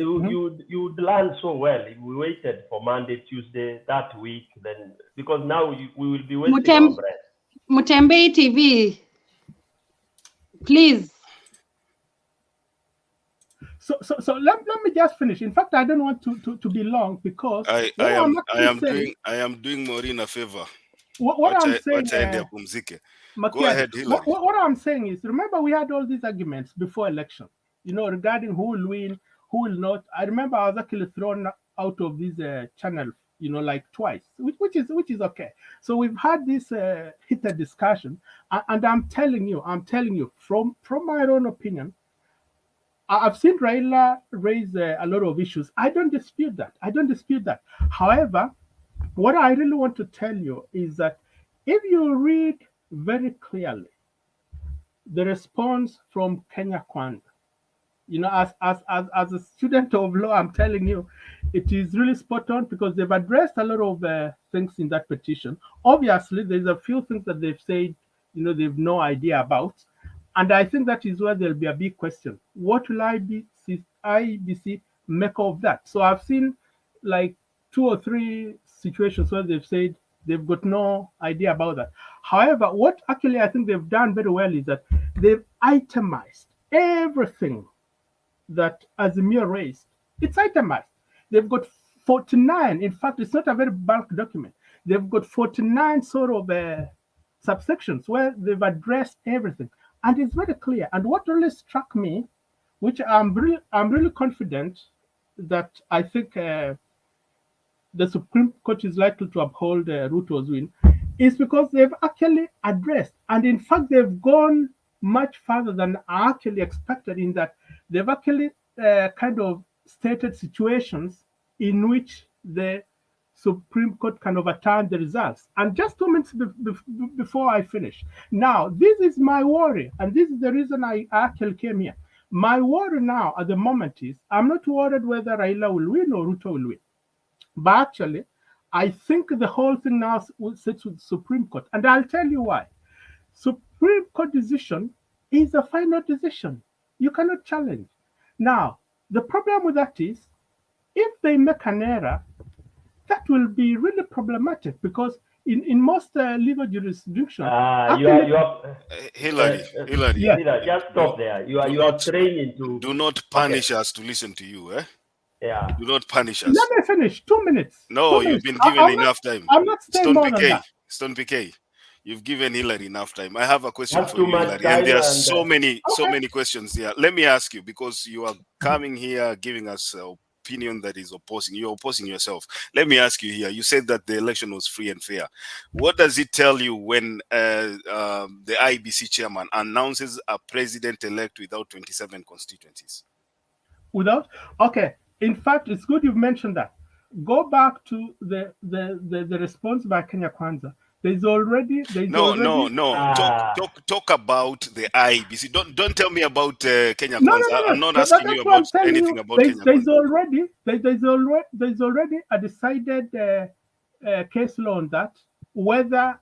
Speaker 20: would learn so well. We waited for Monday, Tuesday that week, then because now we will be wasting our breath.
Speaker 19: Mutembei TV, please.
Speaker 8: So let me just finish. In fact, I don't want to be long, because
Speaker 5: I am doing Maureen a favor.
Speaker 8: What I'm saying,
Speaker 5: go ahead, Hillary.
Speaker 8: What I'm saying is, remember we had all these arguments before election, regarding who will win, who will not. I remember I was actually thrown out of this channel, like twice, which is okay. So we've had this heated discussion, and I'm telling you, from my own opinion, I've seen Raila raise a lot of issues. I don't dispute that. However, what I really want to tell you is that if you read very clearly the response from Kenya Kwanza, as a student of law, I'm telling you, it is really spot on, because they've addressed a lot of things in that petition. Obviously, there's a few things that they've said, they've no idea about. And I think that is where there'll be a big question. What will IBC make of that? So I've seen like 2 or 3 situations where they've said they've got no idea about that. However, what actually I think they've done very well is that they've itemized everything that AZIMIO raised. It's itemized. They've got 49. In fact, it's not a very bulk document. They've got 49 sort of subsections where they've addressed everything. And it's very clear. And what really struck me, which I'm really confident that I think the Supreme Court is likely to uphold Ruto's win, is because they've actually addressed, and in fact they've gone much further than I actually expected, in that they've actually kind of stated situations in which the Supreme Court can overturn the results. And just 2 minutes before I finish. Now, this is my worry, and this is the reason I actually came here. My worry now at the moment is I'm not worried whether Raila will win or Ruto will win. But actually, I think the whole thing now sits with the Supreme Court. And I'll tell you why. Supreme Court decision is a final decision. You cannot challenge. Now, the problem with that is, if they make an error, that will be really problematic, because in most legal jurisdictions,
Speaker 20: Hillary, just stop there. You are straying into.
Speaker 5: Do not punish us to listen to you, eh?
Speaker 20: Yeah.
Speaker 5: Do not punish us.
Speaker 8: Let me finish. 2 minutes.
Speaker 5: No,
Speaker 8: 2
Speaker 5: you've
Speaker 8: minutes.
Speaker 5: been given
Speaker 8: I'm
Speaker 5: enough
Speaker 8: not,
Speaker 5: time.
Speaker 8: I'm not staying
Speaker 5: Stone
Speaker 8: more than
Speaker 5: PK.
Speaker 8: that.
Speaker 5: Stone PK. You've given Hillary enough time. I have a question
Speaker 20: That's
Speaker 5: for
Speaker 20: too
Speaker 5: you,
Speaker 20: much
Speaker 5: Hillary,
Speaker 20: time,
Speaker 5: and there are
Speaker 20: and,
Speaker 5: so many
Speaker 8: Okay.
Speaker 5: questions here. Let me ask you, because you are coming here giving us an opinion that is opposing. You're opposing yourself. Let me ask you here. You said that the election was free and fair. What does it tell you when the IEBC chairman announces a president-elect without 27 constituencies?
Speaker 8: Without? Okay. In fact, it's good you've mentioned that. Go back to the response by Kenya Kwanza.
Speaker 5: No. Talk about the IEBC. Don't tell me about Kenya
Speaker 8: No.
Speaker 5: Kwanza. I'm not asking you
Speaker 8: That's what I'm
Speaker 5: about
Speaker 8: telling
Speaker 5: anything
Speaker 8: you.
Speaker 5: about Kenya
Speaker 8: There's
Speaker 5: Kwanza.
Speaker 8: already a decided case law on that, whether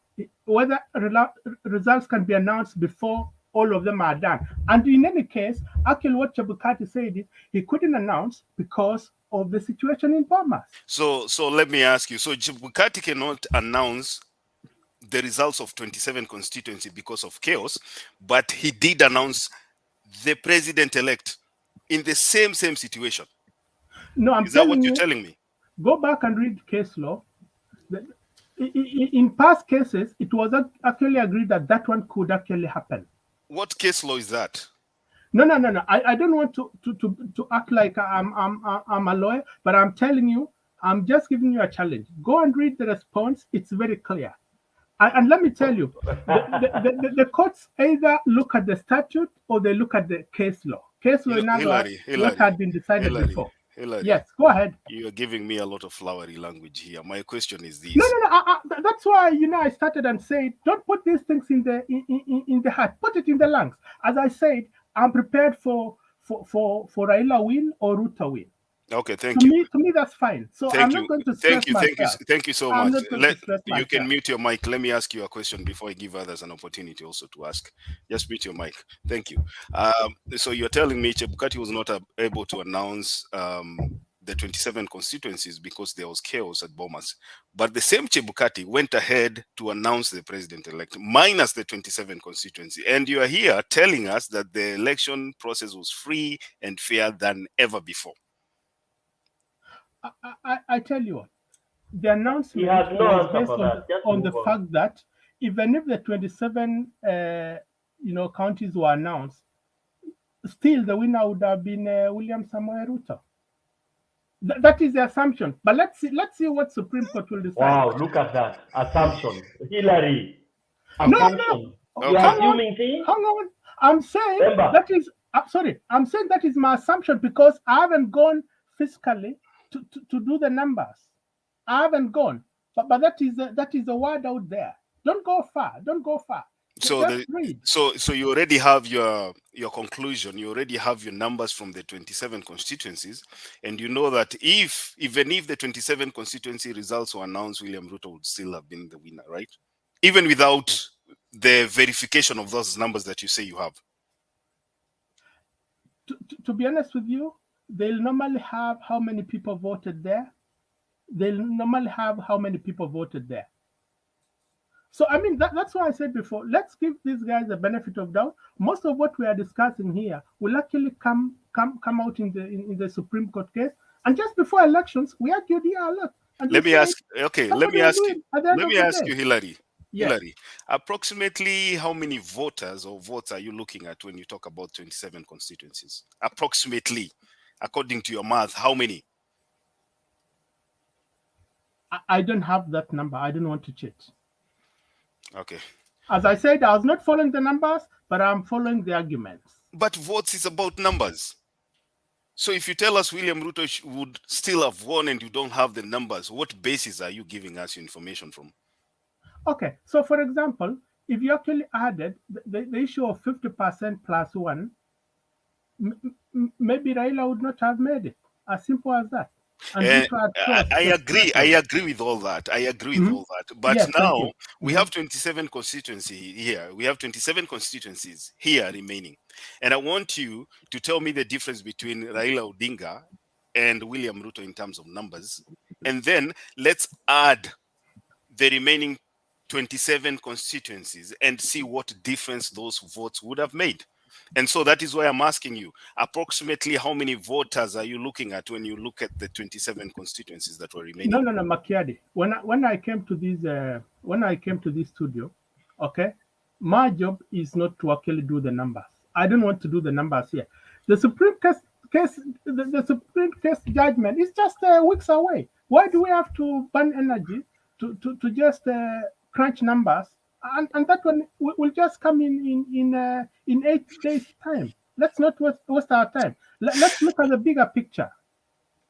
Speaker 8: results can be announced before all of them are done. And in any case, actually what Chebukati said is he couldn't announce because of the situation in Bomas.
Speaker 5: So let me ask you. So Chebukati cannot announce the results of 27 constituency because of chaos, but he did announce the president-elect in the same situation.
Speaker 8: No, I'm
Speaker 5: Is that what
Speaker 8: telling
Speaker 5: you're
Speaker 8: you,
Speaker 5: telling me?
Speaker 8: go back and read case law. In past cases, it was actually agreed that one could actually happen.
Speaker 5: What case law is that?
Speaker 8: No. I don't want to act like I'm a lawyer, but I'm telling you, I'm just giving you a challenge. Go and read the response. It's very clear. And let me tell you, the courts either look at the statute or they look at the case law. Case law, in other words, what had been decided before.
Speaker 5: Hillary,
Speaker 8: yes, go ahead.
Speaker 5: You are giving me a lot of flowery language here. My question is this.
Speaker 8: No. That's why I started and said, don't put these things in the heart. Put it in the lungs. As I said, I'm prepared for Raila win or Ruto win.
Speaker 5: Okay, thank you.
Speaker 8: To me, that's fine. So I'm not going to stress myself.
Speaker 5: Thank you so
Speaker 8: I'm
Speaker 5: much.
Speaker 8: not going to stress
Speaker 5: You can
Speaker 8: myself.
Speaker 5: mute your mic. Let me ask you a question before I give others an opportunity also to ask. Just mute your mic. Thank you. So you're telling me Chebukati was not able to announce the 27 constituencies because there was chaos at Bomas. But the same Chebukati went ahead to announce the president-elect minus the 27 constituency. And you are here telling us that the election process was free and fair than ever before.
Speaker 8: I tell you what, the announcement was based on the fact that even if the 27 counties were announced, still the winner would have been William Samoei Ruto. That is the assumption. But let's see what Supreme Court will decide.
Speaker 20: Wow, look at that assumption, Hillary.
Speaker 8: Assumption.
Speaker 20: No. You're assuming things.
Speaker 8: Hang on. I'm saying that is. I'm saying that is my assumption because I haven't gone physically to do the numbers. I haven't gone, but that is a word out there. Don't go far.
Speaker 5: So you already have your conclusion. You already have your numbers from the 27 constituencies, and you know that even if the 27 constituency results were announced, William Ruto would still have been the winner, right? Even without the verification of those numbers that you say you have.
Speaker 8: To be honest with you, they'll normally have how many people voted there. So, I mean, that's why I said before, let's give these guys the benefit of doubt. Most of what we are discussing here will actually come out in the Supreme Court case. And just before elections, we argued here a lot.
Speaker 5: Let me ask you, Hillary.
Speaker 8: Yes.
Speaker 5: Hillary, approximately how many voters or votes are you looking at when you talk about 27 constituencies? Approximately, according to your math, how many?
Speaker 8: I don't have that number. I don't want to cheat.
Speaker 5: Okay.
Speaker 8: As I said, I was not following the numbers, but I'm following the arguments.
Speaker 5: But votes is about numbers. So if you tell us William Ruto would still have won and you don't have the numbers, what basis are you giving us your information from?
Speaker 8: Okay, so for example, if you actually added the issue of 50% plus one, maybe Raila would not have made it. As simple as that. And Ruto had crossed
Speaker 5: I
Speaker 8: the
Speaker 5: agree. I
Speaker 8: threshold.
Speaker 5: agree with all that. I agree with all that. But
Speaker 8: Yes, thank
Speaker 5: now
Speaker 8: you.
Speaker 5: we have 27 constituencies here. We have 27 constituencies here remaining. And I want you to tell me the difference between Raila Odinga and William Ruto in terms of numbers. And then let's add the remaining 27 constituencies and see what difference those votes would have made. And so that is why I'm asking you, approximately how many voters are you looking at when you look at the 27 constituencies that were remaining?
Speaker 8: No, Makiadi. When I came to this studio, okay, my job is not to actually do the numbers. I don't want to do the numbers here. The Supreme the Supreme Case judgment is just weeks away. Why do we have to burn energy to just crunch numbers? And that one will just come in 8 days' time. Let's not waste our time. Let's look at the bigger picture.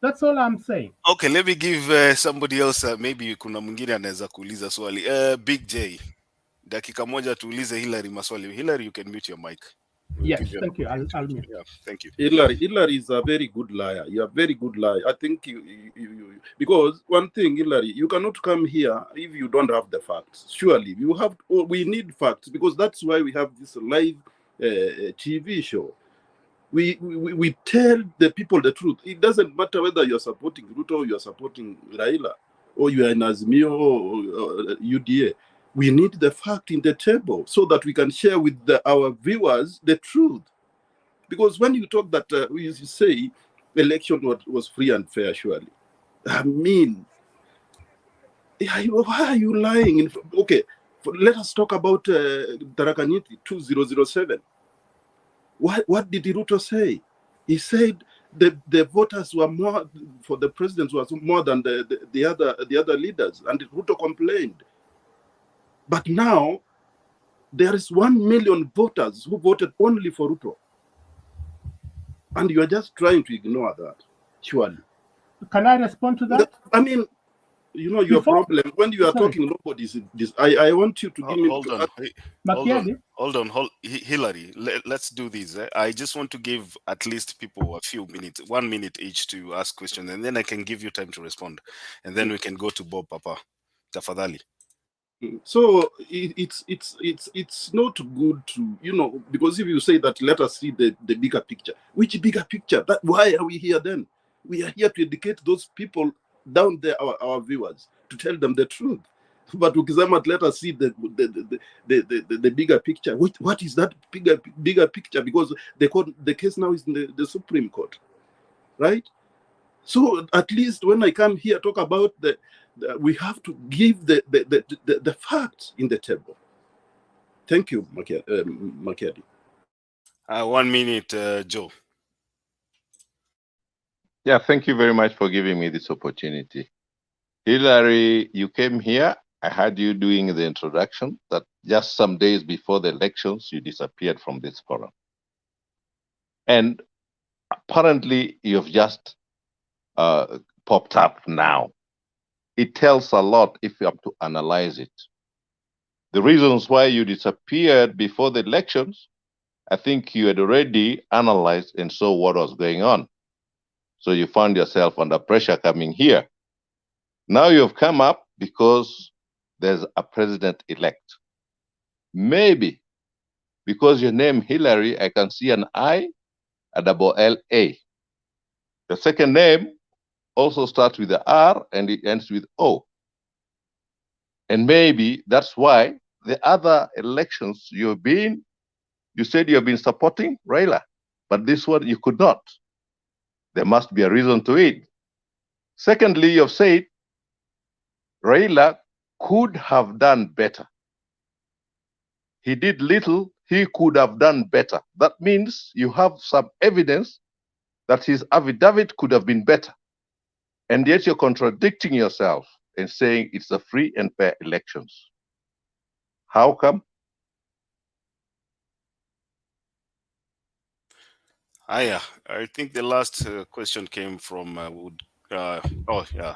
Speaker 8: That's all I'm saying.
Speaker 5: Okay, let me give somebody else, maybe kuna mwingine anaweza kuuliza swali. Big J, dakika moja tuulize Hillary maswali. Hillary, you can mute your mic.
Speaker 8: Yes, thank you. I'll mute.
Speaker 5: Yeah, thank you.
Speaker 21: Hillary is a very good liar. You're a very good liar. I think you because one thing, Hillary, you cannot come here if you don't have the facts. Surely you have. We need facts because that's why we have this live TV show. We tell the people the truth. It doesn't matter whether you're supporting Ruto or you're supporting Raila or you are in AZIMIO or UDA. We need the fact in the table so that we can share with our viewers the truth. Because when you talk that, you say election was free and fair, surely. I mean, why are you lying? Okay, let us talk about Tarakaniti 2007. What did Ruto say? He said the voters were more for the president was more than the other leaders, and Ruto complained. But now there is 1 million voters who voted only for Ruto, and you are just trying to ignore that. Surely.
Speaker 8: Can I respond to that?
Speaker 21: I mean, you know your problem when you are talking. Nobody's this. I want you to give me.
Speaker 5: Hold on, Hillary. Let's do this. I just want to give at least people a few minutes, 1 minute each to ask questions, and then I can give you time to respond, and then we can go to Bob Papa. Tafadhali.
Speaker 21: So it's not good to because if you say that, let us see the bigger picture. Which bigger picture? That why are we here then? We are here to educate those people down there, our viewers, to tell them the truth. But Ukizamat, let us see the bigger picture. What is that bigger picture? Because the case now is in the Supreme Court, right? So at least when I come here talk about we have to give the facts in the table. Thank you, Makiadi.
Speaker 5: 1 minute, Joe.
Speaker 4: Yeah, thank you very much for giving me this opportunity. Hillary, you came here. I heard you doing the introduction that just some days before the elections, you disappeared from this forum. And apparently, you've just popped up now. It tells a lot if you have to analyze it. The reasons why you disappeared before the elections, I think you had already analyzed and saw what was going on. So you found yourself under pressure coming here. Now you've come up because there's a president-elect. Maybe because your name Hillary, I can see an I, a double L-A. The second name also starts with the R and it ends with O. And maybe that's why the other elections you said you have been supporting Raila, but this one you could not. There must be a reason to it. Secondly, you've said Raila could have done better. He did little, he could have done better. That means you have some evidence that his affidavit could have been better. And yet you're contradicting yourself and saying it's a free and fair elections. How come?
Speaker 5: Yeah, I think the last question came from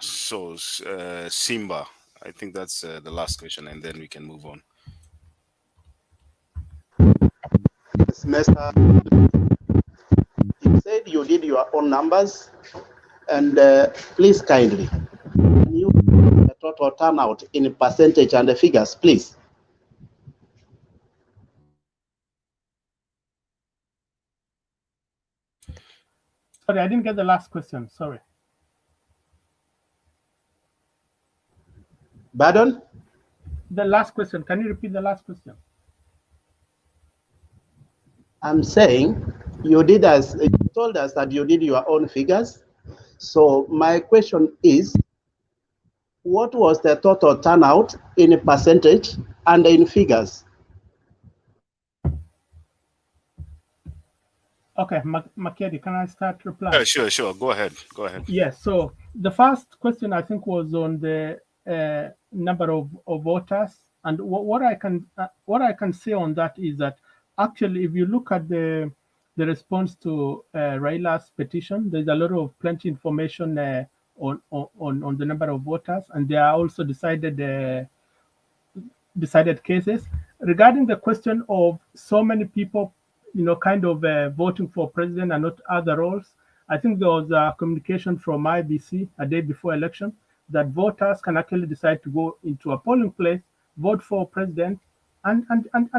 Speaker 5: Simba. I think that's the last question, and then we can move on.
Speaker 14: Semester, you said you did your own numbers, and please kindly, can you the total turnout in percentage and the figures, please?
Speaker 8: Sorry, I didn't get the last question. Sorry.
Speaker 14: Pardon?
Speaker 8: The last question. Can you repeat the last question?
Speaker 14: I'm saying you told us that you did your own figures. So my question is, what was the total turnout in percentage and in figures?
Speaker 8: Okay, Makedi, can I start replying?
Speaker 5: Sure. Go ahead.
Speaker 8: Yes. So the first question I think was on the number of voters, and what I can say on that is that actually, if you look at the response to Raila's petition, there's a lot of plenty information on the number of voters, and there are also decided cases regarding the question of so many people, kind of voting for president and not other roles. I think there was a communication from IEBC a day before election that voters can actually decide to go into a polling place, vote for president, and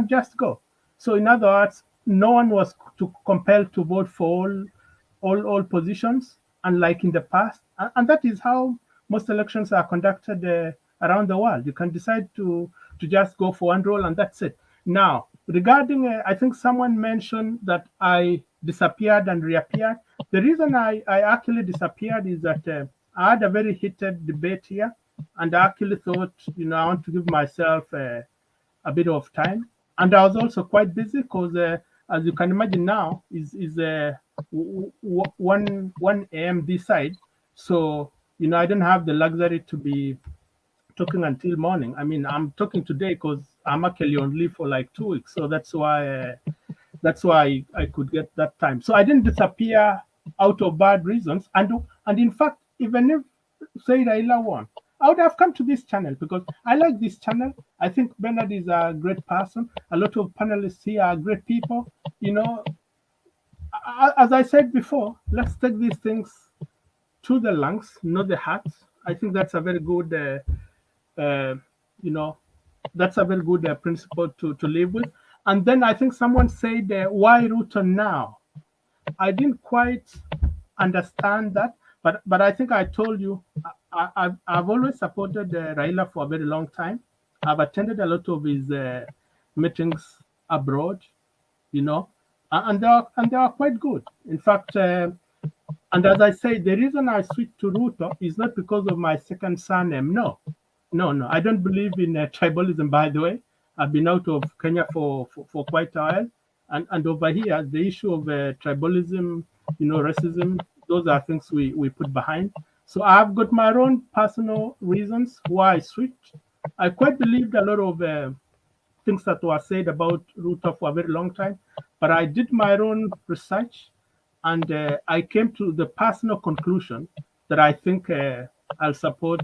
Speaker 8: just go. So in other words, no one was compelled to vote for all positions, unlike in the past. And that is how most elections are conducted around the world. You can decide to just go for one role and that's it. Now, regarding, I think someone mentioned that I disappeared and reappeared. The reason I actually disappeared is that I had a very heated debate here, and I actually thought, I want to give myself a bit of time. And I was also quite busy because, as you can imagine now, is 1 a.m. this side. So, I don't have the luxury to be talking until morning. I mean, I'm talking today because I'm actually on leave for like 2 weeks. So that's why I could get that time. So I didn't disappear out of bad reasons. And in fact, even if, say, Raila won, I would have come to this channel because I like this channel. I think Bernard is a great person. A lot of panelists here are great people. As I said before, let's take these things to the lungs, not the hearts. I think that's a very good, that's a very good principle to live with. And then I think someone said, why Ruto now? I didn't quite understand that, but I think I told you, I've always supported Raila for a very long time. I've attended a lot of his meetings abroad, and they are quite good. In fact, and as I say, the reason I switched to Ruto is not because of my second surname. No. I don't believe in tribalism, by the way. I've been out of Kenya for quite a while. And over here, the issue of tribalism, racism, those are things we put behind. So I've got my own personal reasons why I switched. I quite believed a lot of things that were said about Ruto for a very long time, but I did my own research, and I came to the personal conclusion that I think I'll support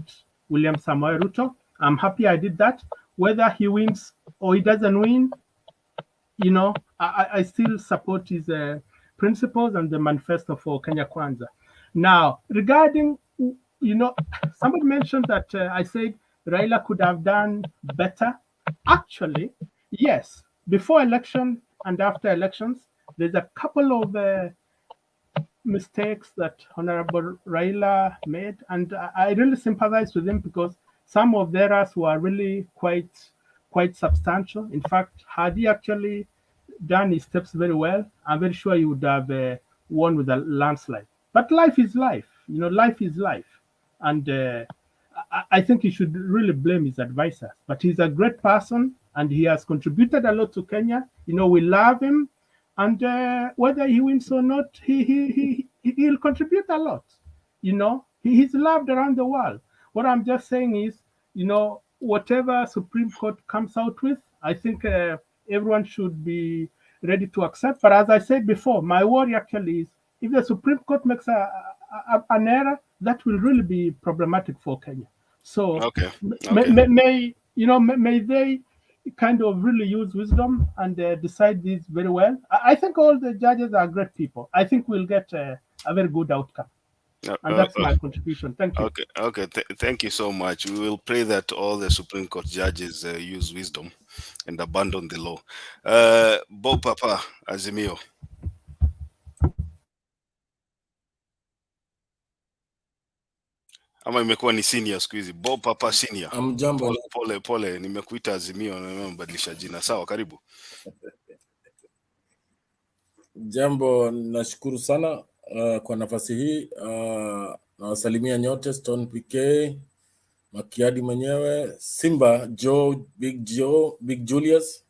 Speaker 8: William Samoei Ruto. I'm happy I did that. Whether he wins or he doesn't win, I still support his principles and the manifesto for Kenya Kwanza. Now, regarding, somebody mentioned that I said Raila could have done better. Actually, yes. Before election and after elections, there's a couple of mistakes that Honorable Raila made, and I really sympathize with him because some of the errors were really quite substantial. In fact, had he actually done his steps very well, I'm very sure he would have won with a landslide. But life is life, life is life, and I think he should really blame his advisors. But he's a great person, and he has contributed a lot to Kenya. We love him, and whether he wins or not, he'll contribute a lot. He's loved around the world. What I'm just saying is, whatever Supreme Court comes out with, I think everyone should be ready to accept. But as I said before, my worry actually is if the Supreme Court makes an error, that will really be problematic for Kenya. So
Speaker 5: Okay.
Speaker 8: may they kind of really use wisdom and decide this very well. I think all the judges are great people. I think we'll get a very good outcome. And that's my contribution. Thank you.
Speaker 5: Okay. Thank you so much. We will pray that all the Supreme Court judges use wisdom and abandon the law. Bob Papa, Azimio. Ama imekuwa ni senior siku hizi. Bob Papa senior.
Speaker 1: Jambo.
Speaker 5: Pole, nimekuita Azimio na nimebadilisha jina. Sawa, karibu.
Speaker 1: Jambo, nashukuru sana kwa nafasi hii. Nawasalimia nyote, Stone PK, Makiadi mwenyewe, Simba, Joe, Big Julius,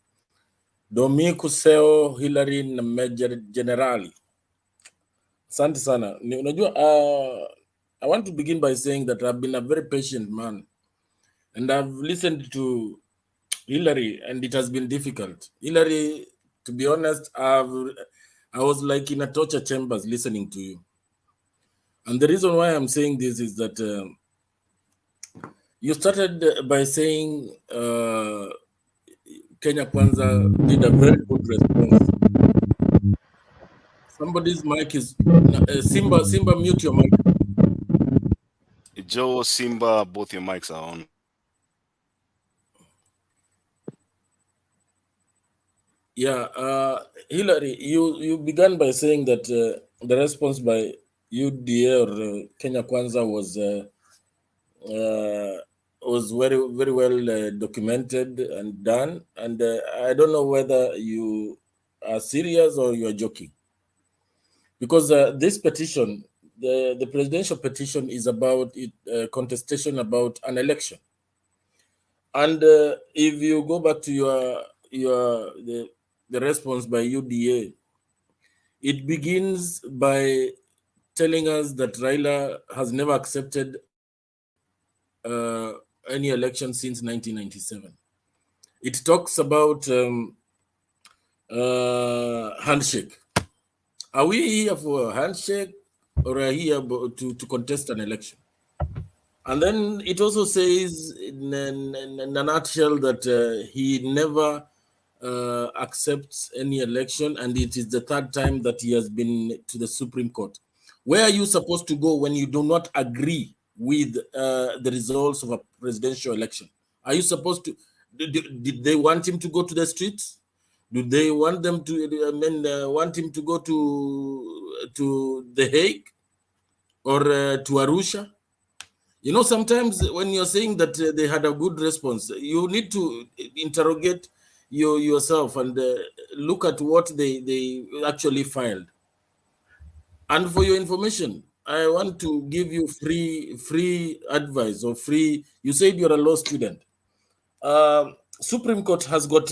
Speaker 1: Domi Kuseo, Hillary na Major Generali. Asante sana. Unajua, I want to begin by saying that I've been a very patient man. And I've listened to Hillary and it has been difficult. Hillary, to be honest, I was like in a torture chambers listening to you. And the reason why I'm saying this is that you started by saying Kenya Kwanza did a very good response. Somebody's mic is Simba, mute your mic.
Speaker 5: Joe, Simba, both your mics are on.
Speaker 1: Yeah, Hillary, you began by saying that the response by UDA or Kenya Kwanza was very, very well documented and done. And I don't know whether you are serious or you are joking. Because this petition, the presidential petition is about contestation about an election. And if you go back to the response by UDA, it begins by telling us that Raila has never accepted any election since 1997. It talks about handshake. Are we here for a handshake or are we here to contest an election? And then it also says in a nutshell that he never accepts any election, and it is the third time that he has been to the Supreme Court. Where are you supposed to go when you do not agree with the results of a presidential election? Are you supposed to, did they want him to go to the streets? Do they want them to, want him to go to The Hague or to Arusha? You know, sometimes when you're saying that they had a good response, you need to interrogate yourself and look at what they actually filed. And for your information, I want to give you free advice or free. You said you're a law student. Supreme Court has got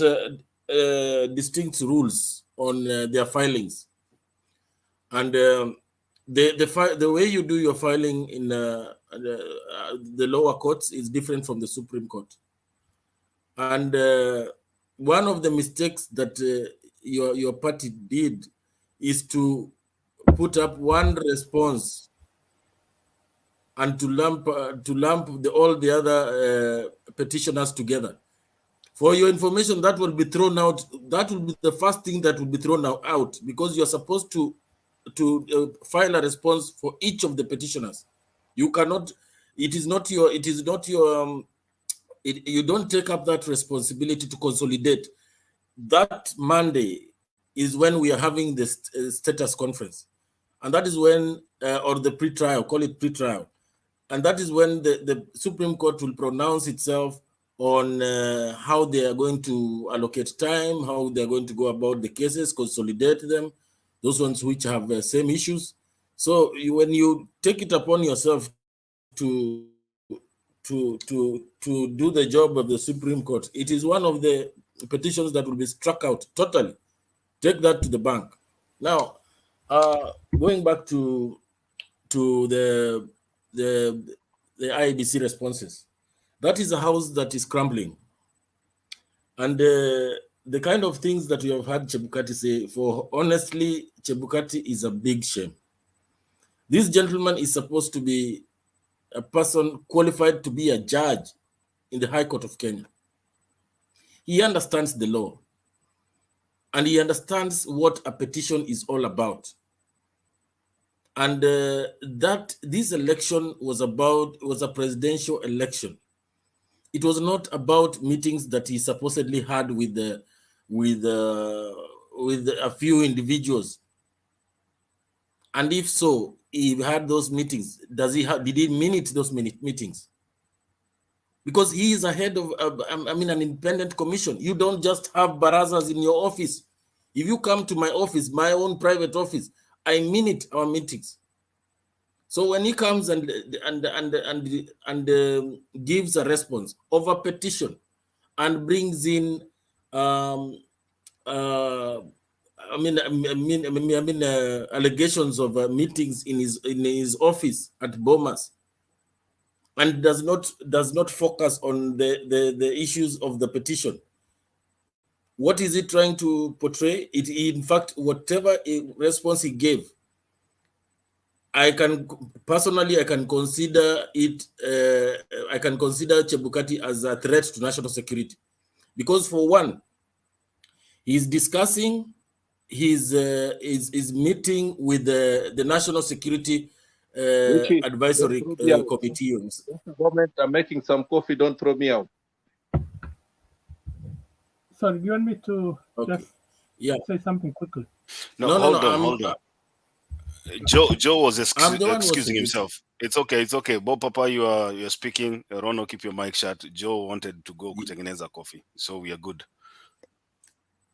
Speaker 1: distinct rules on their filings, and the way you do your filing in the lower courts is different from the Supreme Court. And one of the mistakes that your party did is to put up one response and to lump all the other petitioners together. For your information, that will be thrown out. That will be the first thing that will be thrown out, because you're supposed to file a response for each of the petitioners. You cannot. It is not your. You don't take up that responsibility to consolidate. That Monday is when we are having the status conference, and that is when, or the pre-trial, call it pre-trial, and that is when the Supreme Court will pronounce itself on how they are going to allocate time, how they are going to go about the cases, consolidate them, those ones which have the same issues. So when you take it upon yourself to do the job of the Supreme Court, it is one of the petitions that will be struck out totally. Take that to the bank. Now, going back to the Iebc responses, that is a house that is crumbling. And the kind of things that we have had Chebukati say, for honestly, Chebukati is a big shame. This gentleman is supposed to be a person qualified to be a judge in the High Court of Kenya. He understands the law, and he understands what a petition is all about. And that this election was a presidential election. It was not about meetings that he supposedly had with a few individuals. And if so, he had those meetings. Did he minute those meetings? Because he is a head of, an independent commission. You don't just have barazas in your office. If you come to my office, my own private office, I minute our meetings. So when he comes and gives a response of a petition and brings in, allegations of meetings in his office at Bomas, and does not focus on the issues of the petition. What is he trying to portray? In fact, whatever response he gave, I can consider it. I can consider Chebukati as a threat to national security, because for one, he's discussing his meeting with the National Security Advisory Committee.
Speaker 4: Government are making some coffee. Don't throw me out.
Speaker 8: Sorry, do you want me to just say something quickly?
Speaker 5: No, hold on. Joe was excusing himself. It's okay. Bob Papa, you're speaking. Rono, keep your mic shut. Joe wanted to go kutengeneza coffee, so we are good.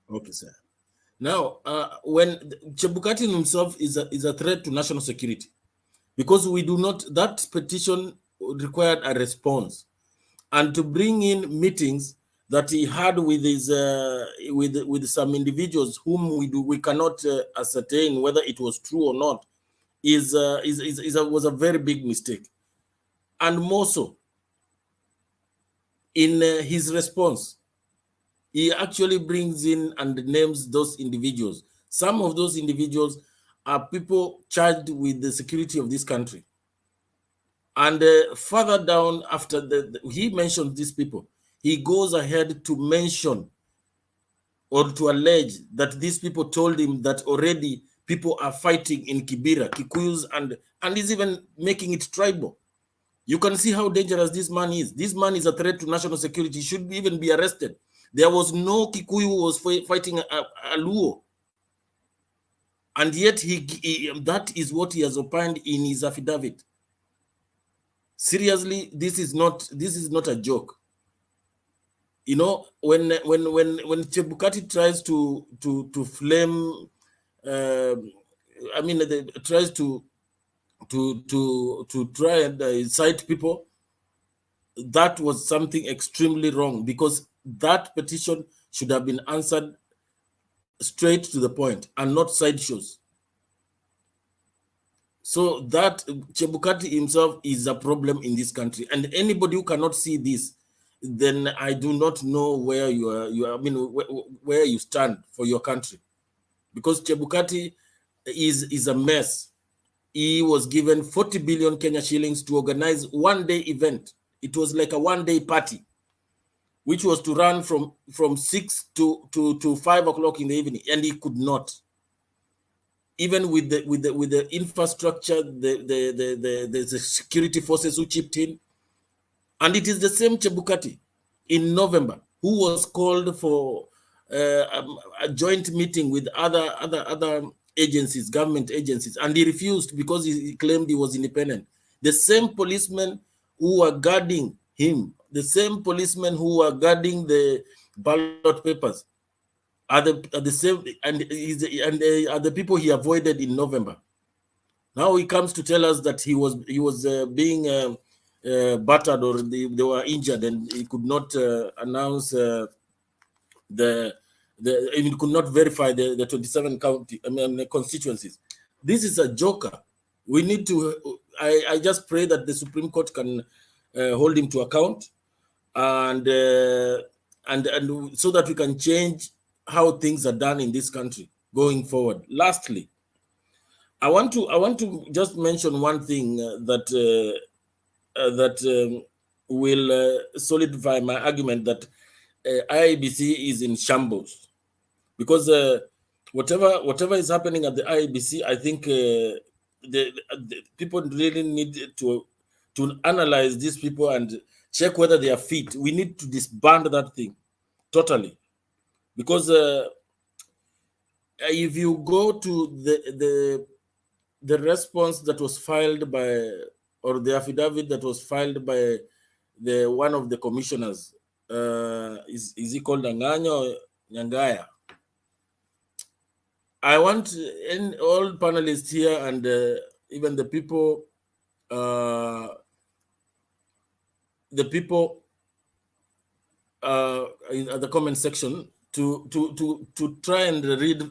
Speaker 1: Okay, sir. Now, when Chebukati himself is a threat to national security, because that petition required a response, and to bring in meetings that he had with his with some individuals whom we cannot ascertain whether it was true or not was a very big mistake. And more so, in his response, he actually brings in and names those individuals. Some of those individuals are people charged with the security of this country. And further down, after he mentions these people, he goes ahead to mention or to allege that these people told him that already people are fighting in Kibera, Kikuyus, and he's even making it tribal. You can see how dangerous this man is. This man is a threat to national security. He should even be arrested. There was no Kikuyu who was fighting a Luo. And yet that is what he has opined in his affidavit. Seriously, this is not a joke. You know, when Chebukati tries to flame, tries to try and incite people, that was something extremely wrong, because that petition should have been answered straight to the point and not sideshows. So that Chebukati himself is a problem in this country, and anybody who cannot see this, then I do not know where where you stand for your country, because Chebukati is a mess. He was given 40 billion Kenya shillings to organize one-day event. It was like a one-day party, which was to run from 6 to 5 o'clock in the evening, and he could not. Even with the infrastructure, the security forces who chipped in, and it is the same Chebukati in November who was called for a joint meeting with other agencies, government agencies, and he refused because he claimed he was independent. The same policemen who were guarding him, the same policemen who were guarding the ballot papers, are the same, and are the people he avoided in November. Now he comes to tell us that he was being battered, or they were injured, and he could not announce he could not verify the 27 constituencies. This is a joker. We need to. I just pray that the Supreme Court can hold him to account, and so that we can change how things are done in this country going forward. Lastly, I want to just mention one thing that will solidify my argument that IEBC is in shambles, because whatever is happening at the IEBC, I think the people really need to analyze these people and check whether they are fit. We need to disband that thing totally, because if you go to the response that was filed by, or the affidavit that was filed by one of the commissioners, is he called Anganya or Nyangaya? I want all panelists here and even the people in the comment section to try and read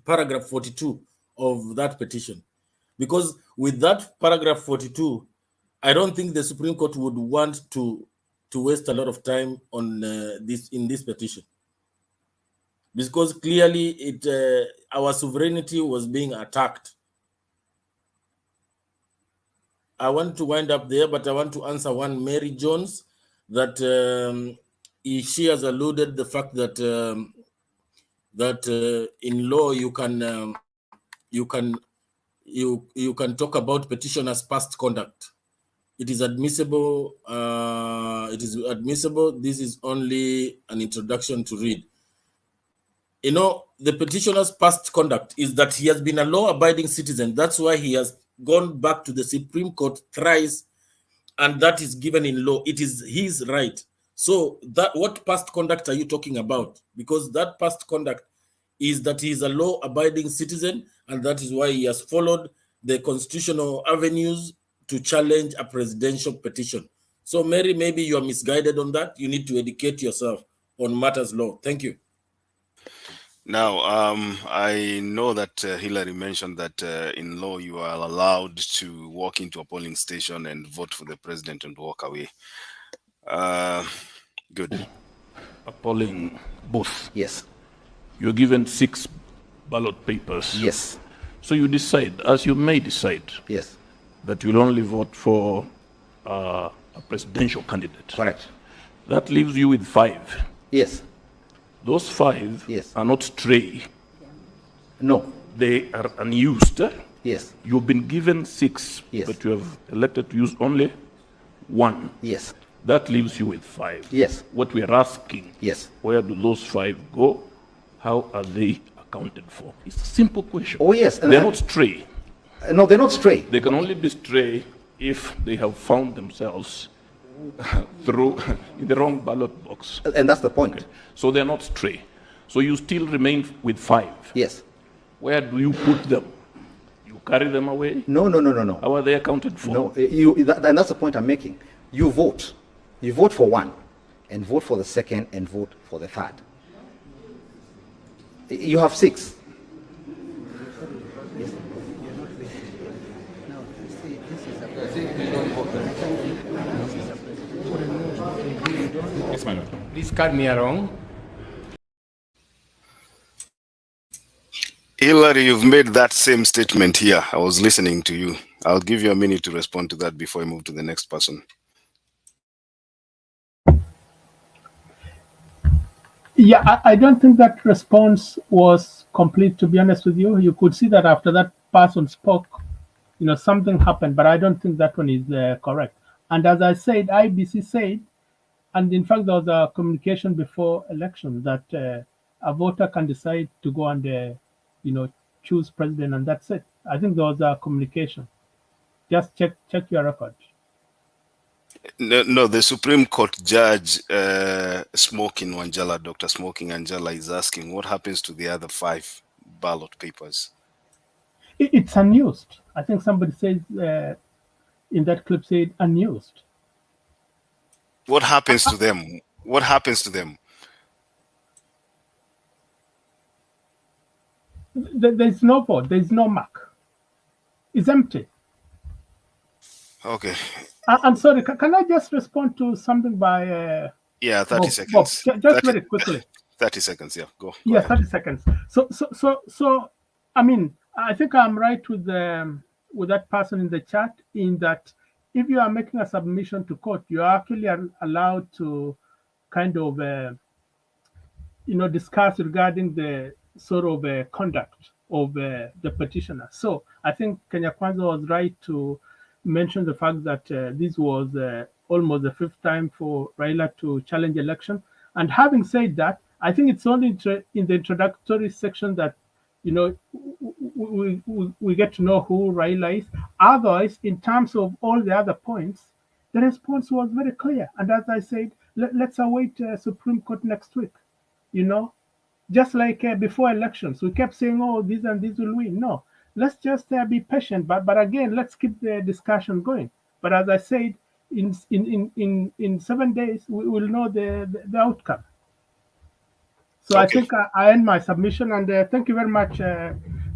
Speaker 1: paragraph 42 of that petition, because with that paragraph 42, I don't think the Supreme Court would want to waste a lot of time on this petition, because clearly our sovereignty was being attacked. I want to wind up there, but I want to answer one Mary Jones, that she has alluded the fact that in law you can talk about petitioners' past conduct. It is admissible. It is admissible. This is only an introduction to read. You know, the petitioner's past conduct is that he has been a law-abiding citizen. That's why he has gone back to the Supreme Court thrice, and that is given in law. It is his right. So that, what past conduct are you talking about? Because that past conduct is that he is a law-abiding citizen, and that is why he has followed the constitutional avenues to challenge a presidential petition. So Mary, maybe you are misguided on that. You need to educate yourself on matters law. Thank you.
Speaker 5: Now, I know that Hillary mentioned that in law you are allowed to walk into a polling station and vote for the president and walk away. Good.
Speaker 11: A polling booth.
Speaker 22: Yes.
Speaker 11: You're given 6 ballot papers.
Speaker 22: Yes.
Speaker 11: So you decide, as you may decide,
Speaker 22: yes,
Speaker 11: that you'll only vote for a presidential candidate.
Speaker 22: Correct.
Speaker 11: That leaves you with 5.
Speaker 22: Yes.
Speaker 11: Those 5
Speaker 22: yes.
Speaker 11: are not stray.
Speaker 22: No.
Speaker 11: They are unused.
Speaker 22: Yes.
Speaker 11: You've been given 6,
Speaker 22: yes,
Speaker 11: but you have elected to use only 1.
Speaker 22: Yes.
Speaker 11: That leaves you with 5.
Speaker 22: Yes.
Speaker 11: What we are asking,
Speaker 22: yes,
Speaker 11: where do those 5 go? How are they accounted for? It's a simple question.
Speaker 22: Oh, yes.
Speaker 11: They're not stray.
Speaker 22: No, they're not stray.
Speaker 11: They can only be stray if they have found themselves through in the wrong ballot box.
Speaker 22: And that's the point.
Speaker 11: Okay. So they're not stray. So you still remain with 5.
Speaker 22: Yes.
Speaker 11: Where do you put them? You carry them away?
Speaker 22: No, no, no, no, no.
Speaker 11: How are they accounted for?
Speaker 22: No, and that's the point I'm making. You vote. You vote for 1, and vote for the 2nd, and vote for the 3rd. You have 6.
Speaker 23: Yes, my lord. Please cut me along.
Speaker 5: Hillary, you've made that same statement here. I was listening to you. I'll give you a minute to respond to that before I move to the next person.
Speaker 8: Yeah, I don't think that response was complete, to be honest with you. You could see that after that person spoke, something happened, but I don't think that one is correct. And as I said, IBC said, and in fact, there was a communication before election that a voter can decide to go and, choose president, and that's it. I think there was a communication. Just check your record.
Speaker 5: No, the Supreme Court judge, Smoking Wanjala, Dr. Smoking Wanjala, is asking what happens to the other 5 ballot papers.
Speaker 8: It's unused. I think somebody said in that clip said unused.
Speaker 5: What happens to them? What happens to them?
Speaker 8: There's no vote. There's no mark. It's empty.
Speaker 5: Okay.
Speaker 8: I'm sorry. Can I just respond to something by?
Speaker 5: Yeah, 30
Speaker 8: Bob?
Speaker 5: seconds.
Speaker 8: Just very quickly.
Speaker 5: 30 seconds, yeah. Go
Speaker 8: Yeah,
Speaker 5: ahead.
Speaker 8: 30 seconds. So, I mean, I think I'm right with that person in the chat in that if you are making a submission to court, you are actually allowed to kind of, discuss regarding the sort of conduct of the petitioner. So I think Kenya Kwanza was right to mention the fact that this was almost the 5th time for Raila to challenge election. And having said that, I think it's only in the introductory section that we get to know who Raila is. Otherwise, in terms of all the other points, the response was very clear. And as I said, let's await Supreme Court next week. Just like before elections, we kept saying, "Oh, these and these will win." No, let's just be patient. But again, let's keep the discussion going. But as I said, in 7 days, we will know the outcome. So I think I end my submission, and thank you very much,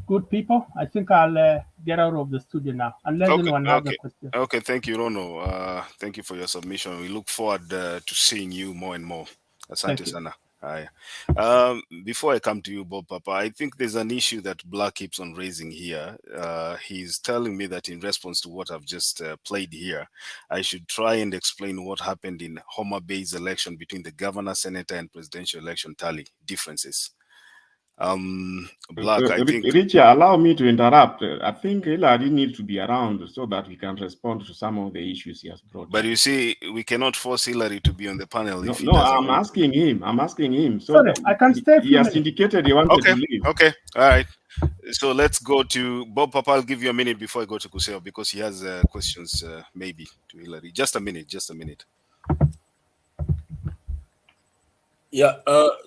Speaker 8: good people. I think I'll get out of the studio now, unless anyone has a question.
Speaker 5: Okay, thank you, Rono. Thank you for your submission. We look forward to seeing you more and more. Asante sana. Before I come to you, Bob Papa, I think there's an issue that Black keeps on raising here. He's telling me that in response to what I've just played here, I should try and explain what happened in Homa Bay's election between the governor, senator, and presidential election tally differences. Black, I think...
Speaker 3: Richard, allow me to interrupt. I think Hillary needs to be around so that we can respond to some of the issues he has brought.
Speaker 5: But you see, we cannot force Hillary to be on the panel if he
Speaker 3: doesn't.
Speaker 5: I'm
Speaker 3: asking him. So
Speaker 8: sorry, I can stay.
Speaker 3: He has indicated he wanted to leave.
Speaker 5: Okay, all right. So let's go to Bob Papa. I'll give you a minute before I go to Kuseo because he has questions maybe to Hillary. Just a minute.
Speaker 1: Yeah,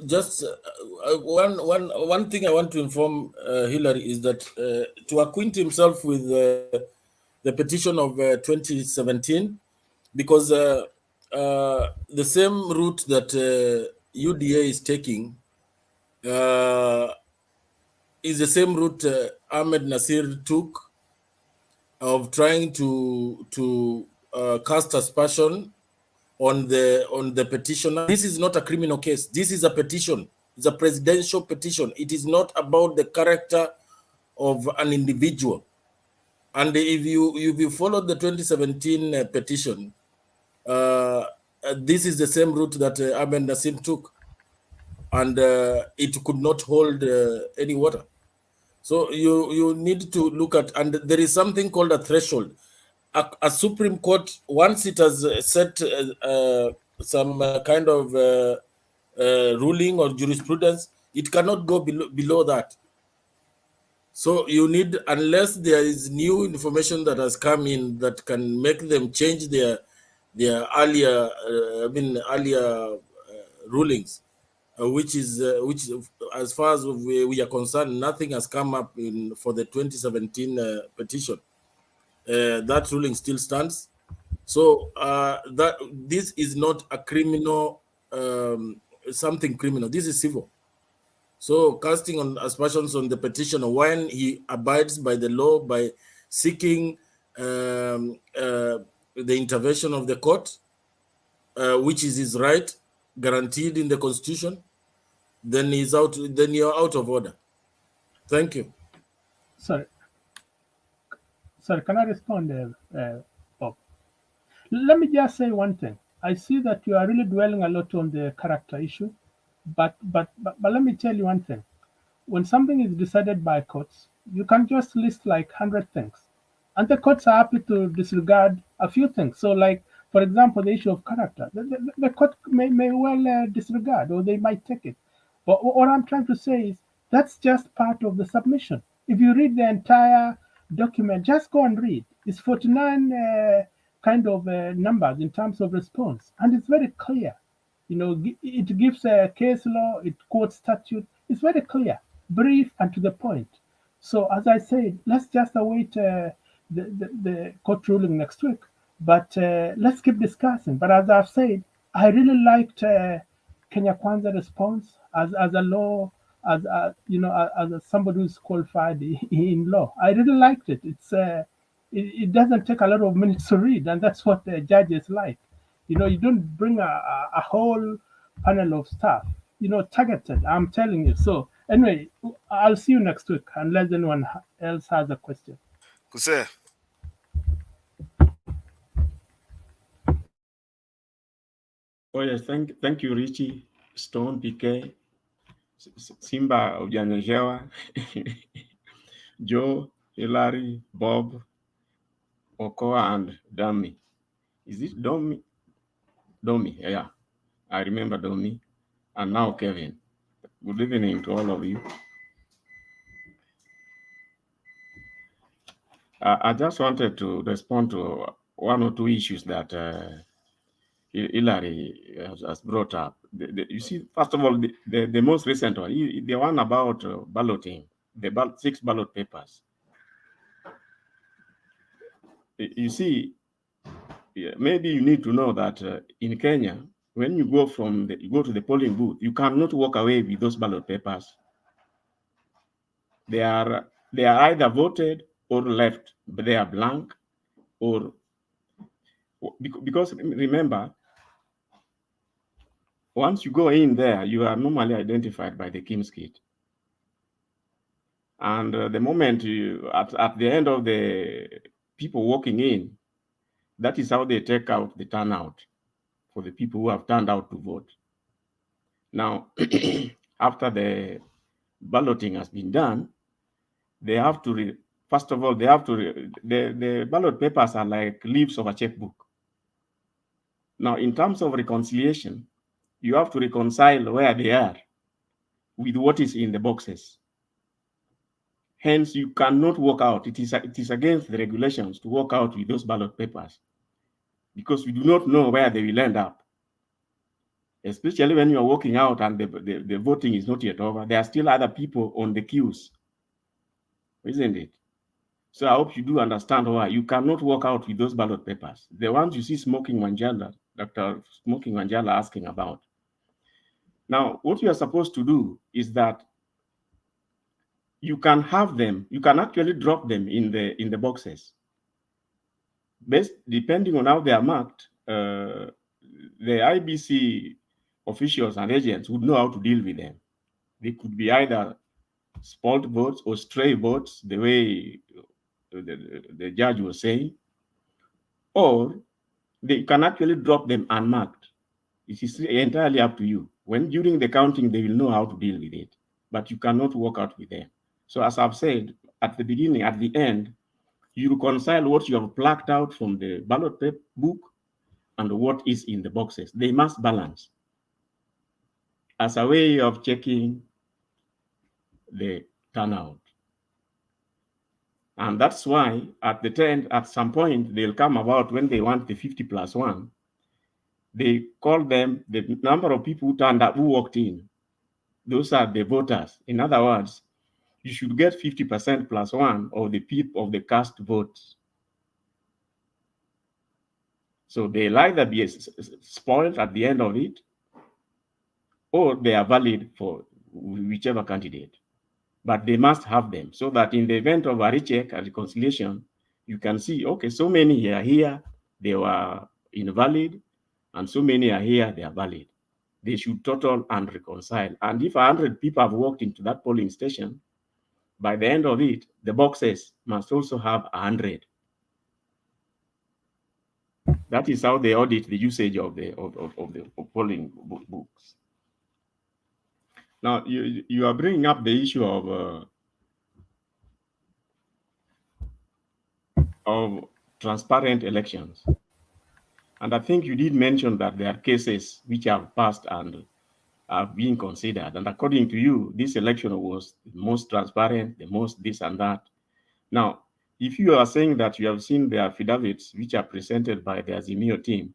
Speaker 1: just one thing I want to inform Hillary is that to acquaint himself with the petition of 2017, because the same route that UDA is taking is the same route Ahmed Nasir took of trying to cast aspersion on the petitioner. This is not a criminal case. This is a petition. It's a presidential petition. It is not about the character of an individual. And if you follow the 2017 petition, this is the same route that Ahmed Nassim took, and it could not hold any water. So you need to look at, and there is something called a threshold. A Supreme Court, once it has set some kind of ruling or jurisprudence, it cannot go below that. So you need, unless there is new information that has come in that can make them change their earlier, rulings, which as far as we are concerned, nothing has come up for the 2017 petition. That ruling still stands. So that this is not a criminal, something criminal. This is civil. So casting on aspersions on the petitioner when he abides by the law by seeking the intervention of the court, which is his right guaranteed in the Constitution, then he's out. Then you're out of order. Thank you.
Speaker 8: Sorry, can I respond, Bob? Let me just say one thing. I see that you are really dwelling a lot on the character issue, but let me tell you one thing. When something is decided by courts, you can just list like 100 things, and the courts are happy to disregard a few things. So, like for example, the issue of character, the court may well disregard, or they might take it. But what I'm trying to say is that's just part of the submission. If you read the entire document, just go and read. It's 49 kind of numbers in terms of response, and it's very clear. It gives a case law, it quotes statute. It's very clear, brief, and to the point. So as I said, let's just await the court ruling next week. But let's keep discussing. But as I've said, I really liked Kenya Kwanza response as a law, as somebody who's qualified in law. I really liked it. It doesn't take a lot of minutes to read, and that's what the judges like. You don't bring a whole panel of staff targeted. I'm telling you. So anyway, I'll see you next week unless anyone else has a question.
Speaker 5: Kuse.
Speaker 3: Oh yes, thank you, Richie, Stone, PK, Simba Ujanjewa, Joe, Hilary, Bob, Okoa, and Dami. Is it Domi? Domi, yeah. I remember Domi. And now Kevin. Good evening to all of you. I just wanted to respond to one or two issues that Hilary has brought up. You see, first of all, the most recent one, the one about balloting, the 6 ballot papers. You see, maybe you need to know that in Kenya, when you go to the polling booth, you cannot walk away with those ballot papers. They are either voted or left, but they are blank, or because remember, once you go in there, you are normally identified by the Kim's kit. And the moment at the end of the people walking in, that is how they take out the turnout for the people who have turned out to vote. Now, after the balloting has been done, they have to, first of all, the ballot papers are like leaves of a checkbook. Now, in terms of reconciliation, you have to reconcile where they are with what is in the boxes. Hence, you cannot walk out. It is against the regulations to walk out with those ballot papers because we do not know where they will end up. Especially when you are walking out and the voting is not yet over. There are still other people on the queues, isn't it? So I hope you do understand why you cannot walk out with those ballot papers. The ones you see Smoking Wanjala, Dr. Smoking Wanjala asking about. Now, what you are supposed to do is that you can have them, you can actually drop them in the boxes. Depending on how they are marked, the IBC officials and agents would know how to deal with them. They could be either spoiled votes or stray votes, the way the judge was saying, or they can actually drop them unmarked. It is entirely up to you. When during the counting, they will know how to deal with it, but you cannot walk out with them. So as I've said, at the beginning, at the end, you reconcile what you have plucked out from the ballot paper book and what is in the boxes. They must balance as a way of checking the turnout. And that's why at the end, at some point, they'll come about when they want the 50+1. They call them the number of people who turned up, who walked in. Those are the voters. In other words, you should get 50%+1 of the people of the cast votes. So they'll either be spoiled at the end of it, or they are valid for whichever candidate. But they must have them so that in the event of a recheck and reconciliation, you can see, okay, so many are here, they were invalid, and so many are here, they are valid. They should total and reconcile. And if 100 people have walked into that polling station, by the end of it, the boxes must also have 100. That is how they audit the usage of the polling books. Now, you are bringing up the issue of transparent elections. And I think you did mention that there are cases which have passed and are being considered. And according to you, this election was the most transparent, the most this and that. Now, if you are saying that you have seen the affidavits which are presented by the AZIMIO team,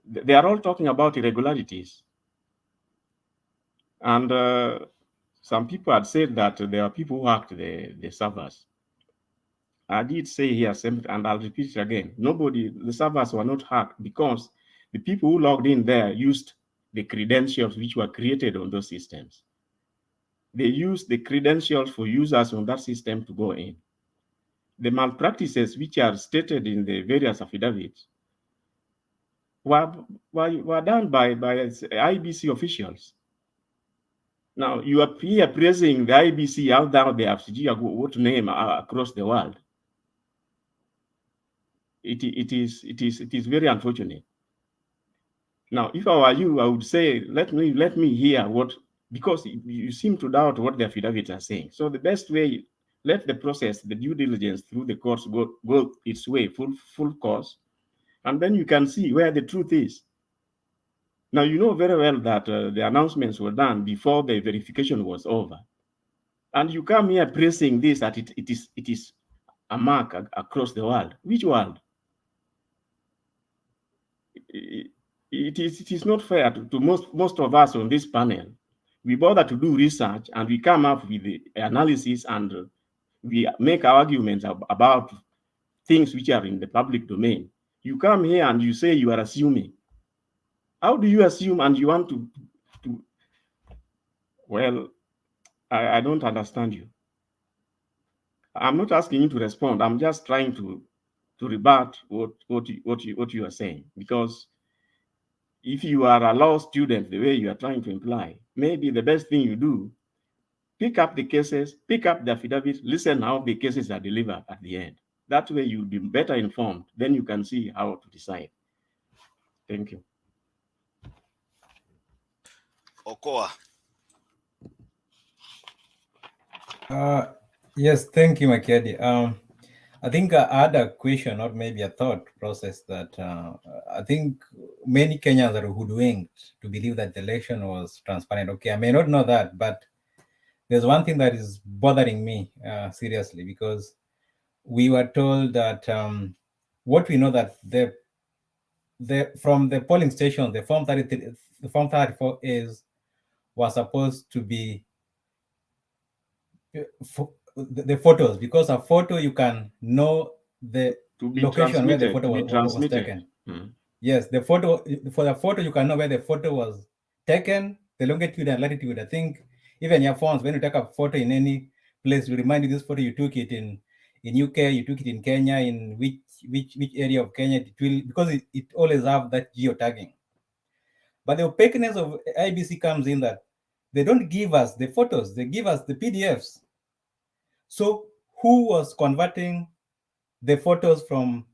Speaker 3: they are all talking about irregularities. And some people had said that there are people who hacked the servers. I did say here, and I'll repeat it again. The servers were not hacked because the people who logged in there used the credentials which were created on those systems. They used the credentials for users on that system to go in. The malpractices which are stated in the various affidavits were done by IBC officials. Now you are here praising the IBC out there, they have what name across the world. It is very unfortunate. Now, if I were you, I would say, let me hear what, because you seem to doubt what the affidavits are saying. So the best way, let the process, the due diligence through the courts go its way, full course, and then you can see where the truth is. Now, you know very well that the announcements were done before the verification was over. And you come here praising this, that it is a mark across the world. Which world? It is not fair to most of us on this panel. We bother to do research and we come up with the analysis and we make arguments about things which are in the public domain. You come here and you say you are assuming. How do you assume and you want to well, I don't understand you. I'm not asking you to respond. I'm just trying to rebut what you are saying, because if you are a law student, the way you are trying to imply, maybe the best thing you do, pick up the cases, pick up the affidavits, listen how the cases are delivered at the end. That way you'll be better informed. Then you can see how to decide. Thank you.
Speaker 5: Okoa.
Speaker 9: Yes, thank you, Makedi. I think I had a question or maybe a thought process that I think many Kenyans are hoodwinked to believe that the election was transparent. Okay, I may not know that, but there's one thing that is bothering me seriously, because we were told that what we know that from the polling station, the form 33, the form 34 was supposed to be the photos, because a photo you can know the location where the photo was taken. Yes, the photo, for the photo you can know where the photo was taken, the longitude and latitude. I think even your phones, when you take a photo in any place, you remind you this photo you took it in UK, you took it in Kenya, in which area of Kenya it will, because it always have that geotagging. But the opaqueness of IBC comes in that they don't give us the photos, they give us the PDFs. So who was converting the photos from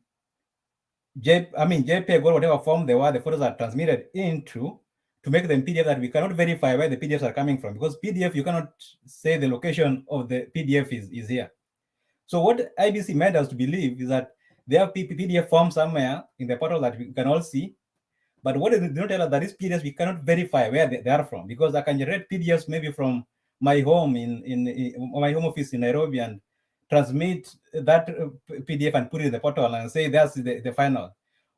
Speaker 9: JPEG or whatever form they were, the photos are transmitted into, to make them PDF that we cannot verify where the PDFs are coming from, because PDF, you cannot say the location of the PDF is here. So what IBC made us to believe is that there are PDF forms somewhere in the portal that we can all see, but what they don't tell us that these PDFs we cannot verify where they are from, because I can generate PDFs maybe from my home in my home office in Nairobi and transmit that PDF and put it in the portal and say that's the final.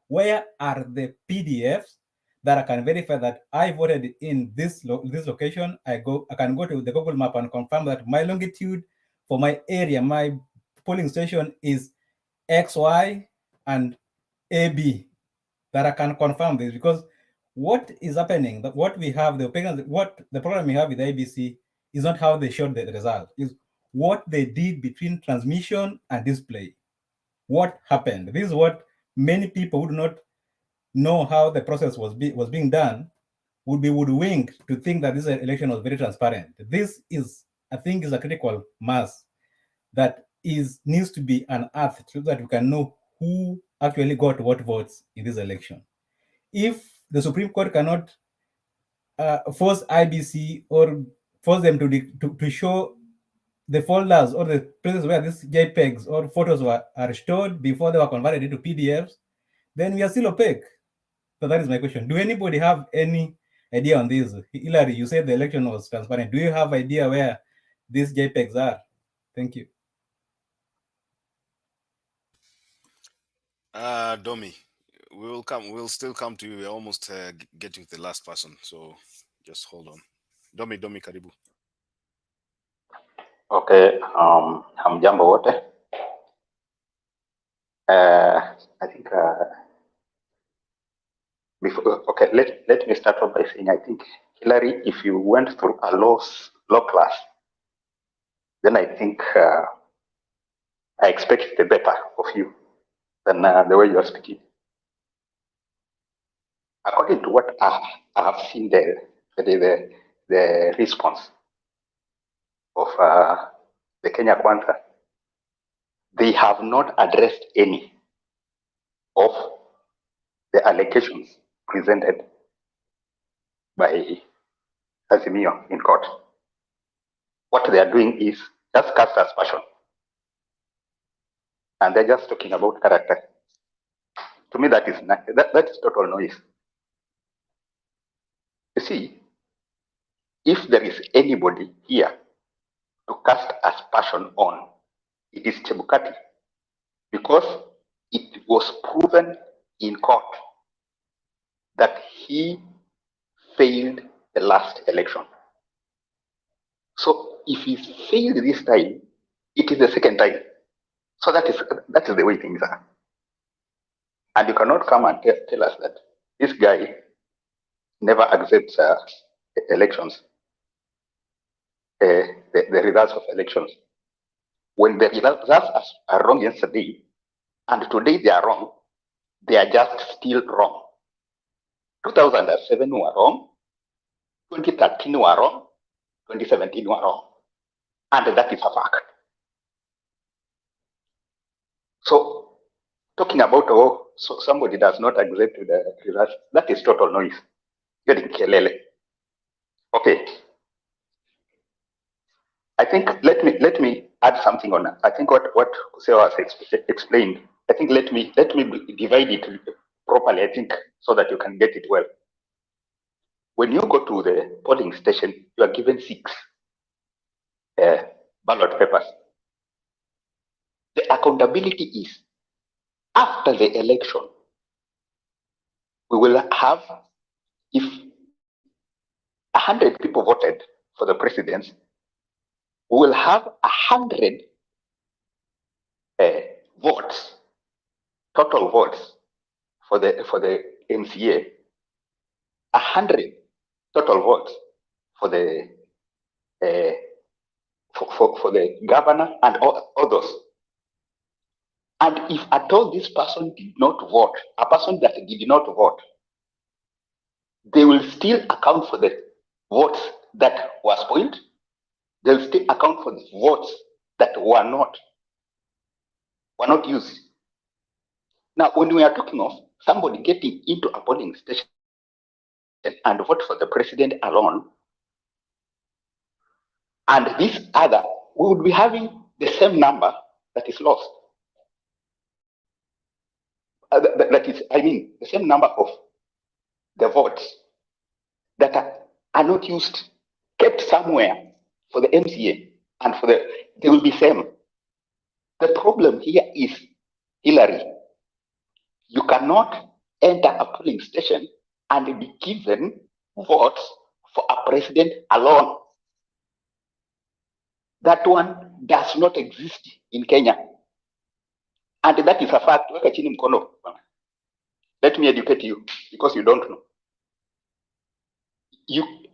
Speaker 9: Where are the PDFs that I can verify that I voted in this location? I can go to the Google map and confirm that my longitude for my area, my polling station is XY and AB, that I can confirm this, because what is happening, that what we have, what the problem we have with ABC is not how they showed the result, is what they did between transmission and display. What happened? This is what many people would not know how the process was being done, would be hoodwinked to think that this election was very transparent. This is, I think, is a critical mass that needs to be unearthed so that we can know who actually got what votes in this election. If the Supreme Court cannot force IBC or force them to show the folders or the places where these JPEGs or photos are stored before they were converted into PDFs, then we are still opaque. So that is my question. Do anybody have any idea on this? Hilary, you said the election was transparent. Do you have idea where these JPEGs are? Thank you.
Speaker 5: Domi, we'll still come to you. We're almost getting to the last person, so just hold on. Domi karibu.
Speaker 12: Okay, hamjambo wote. I think okay, let me start off by saying, I think, Hilary, if you went through a law class, then I think I expect the better of you than the way you are speaking. According to what I have seen, the the response of the Kenya Kwanza, they have not addressed any of the allegations presented by AZIMIO in court. What they are doing is just cast aspersion, and they're just talking about character. To me, that is total noise. You see, if there is anybody here to cast aspersion on, it is Chebukati, because it was proven in court that he failed the last election. So if he failed this time, it is the second time. So that is the way things are. And you cannot come and tell us that this guy never accepts elections, the results of elections. When the results are wrong yesterday, and today they are wrong, they are just still wrong. 2007 were wrong, 2013 were wrong, 2017 were wrong. And that is a fact. So, talking about, so somebody does not accept the results, that is total noise. Getting kelele. Okay. I think let me add something on. I think what Kuseo has explained. I think let me divide it properly. I think so that you can get it well. When you go to the polling station, you are given 6 ballot papers. The accountability is after the election. We will have, if 100 people voted for the president, we will have 100 votes, total votes for the MCA, 100 total votes for the for the governor and others. And if at all this person did not vote, a person that did not vote, they will still account for the votes that were spoiled. They'll still account for the votes that were not used. Now, when we are talking of somebody getting into a polling station and vote for the president alone, and this other, we would be having the same number that is lost. That is, I mean, the same number of the votes that are not used, kept somewhere for the MCA and for the, they will be same. The problem here is, Hillary, you cannot enter a polling station and be given votes for a president alone. That one does not exist in Kenya. And that is a fact. Let me educate you, because you don't know.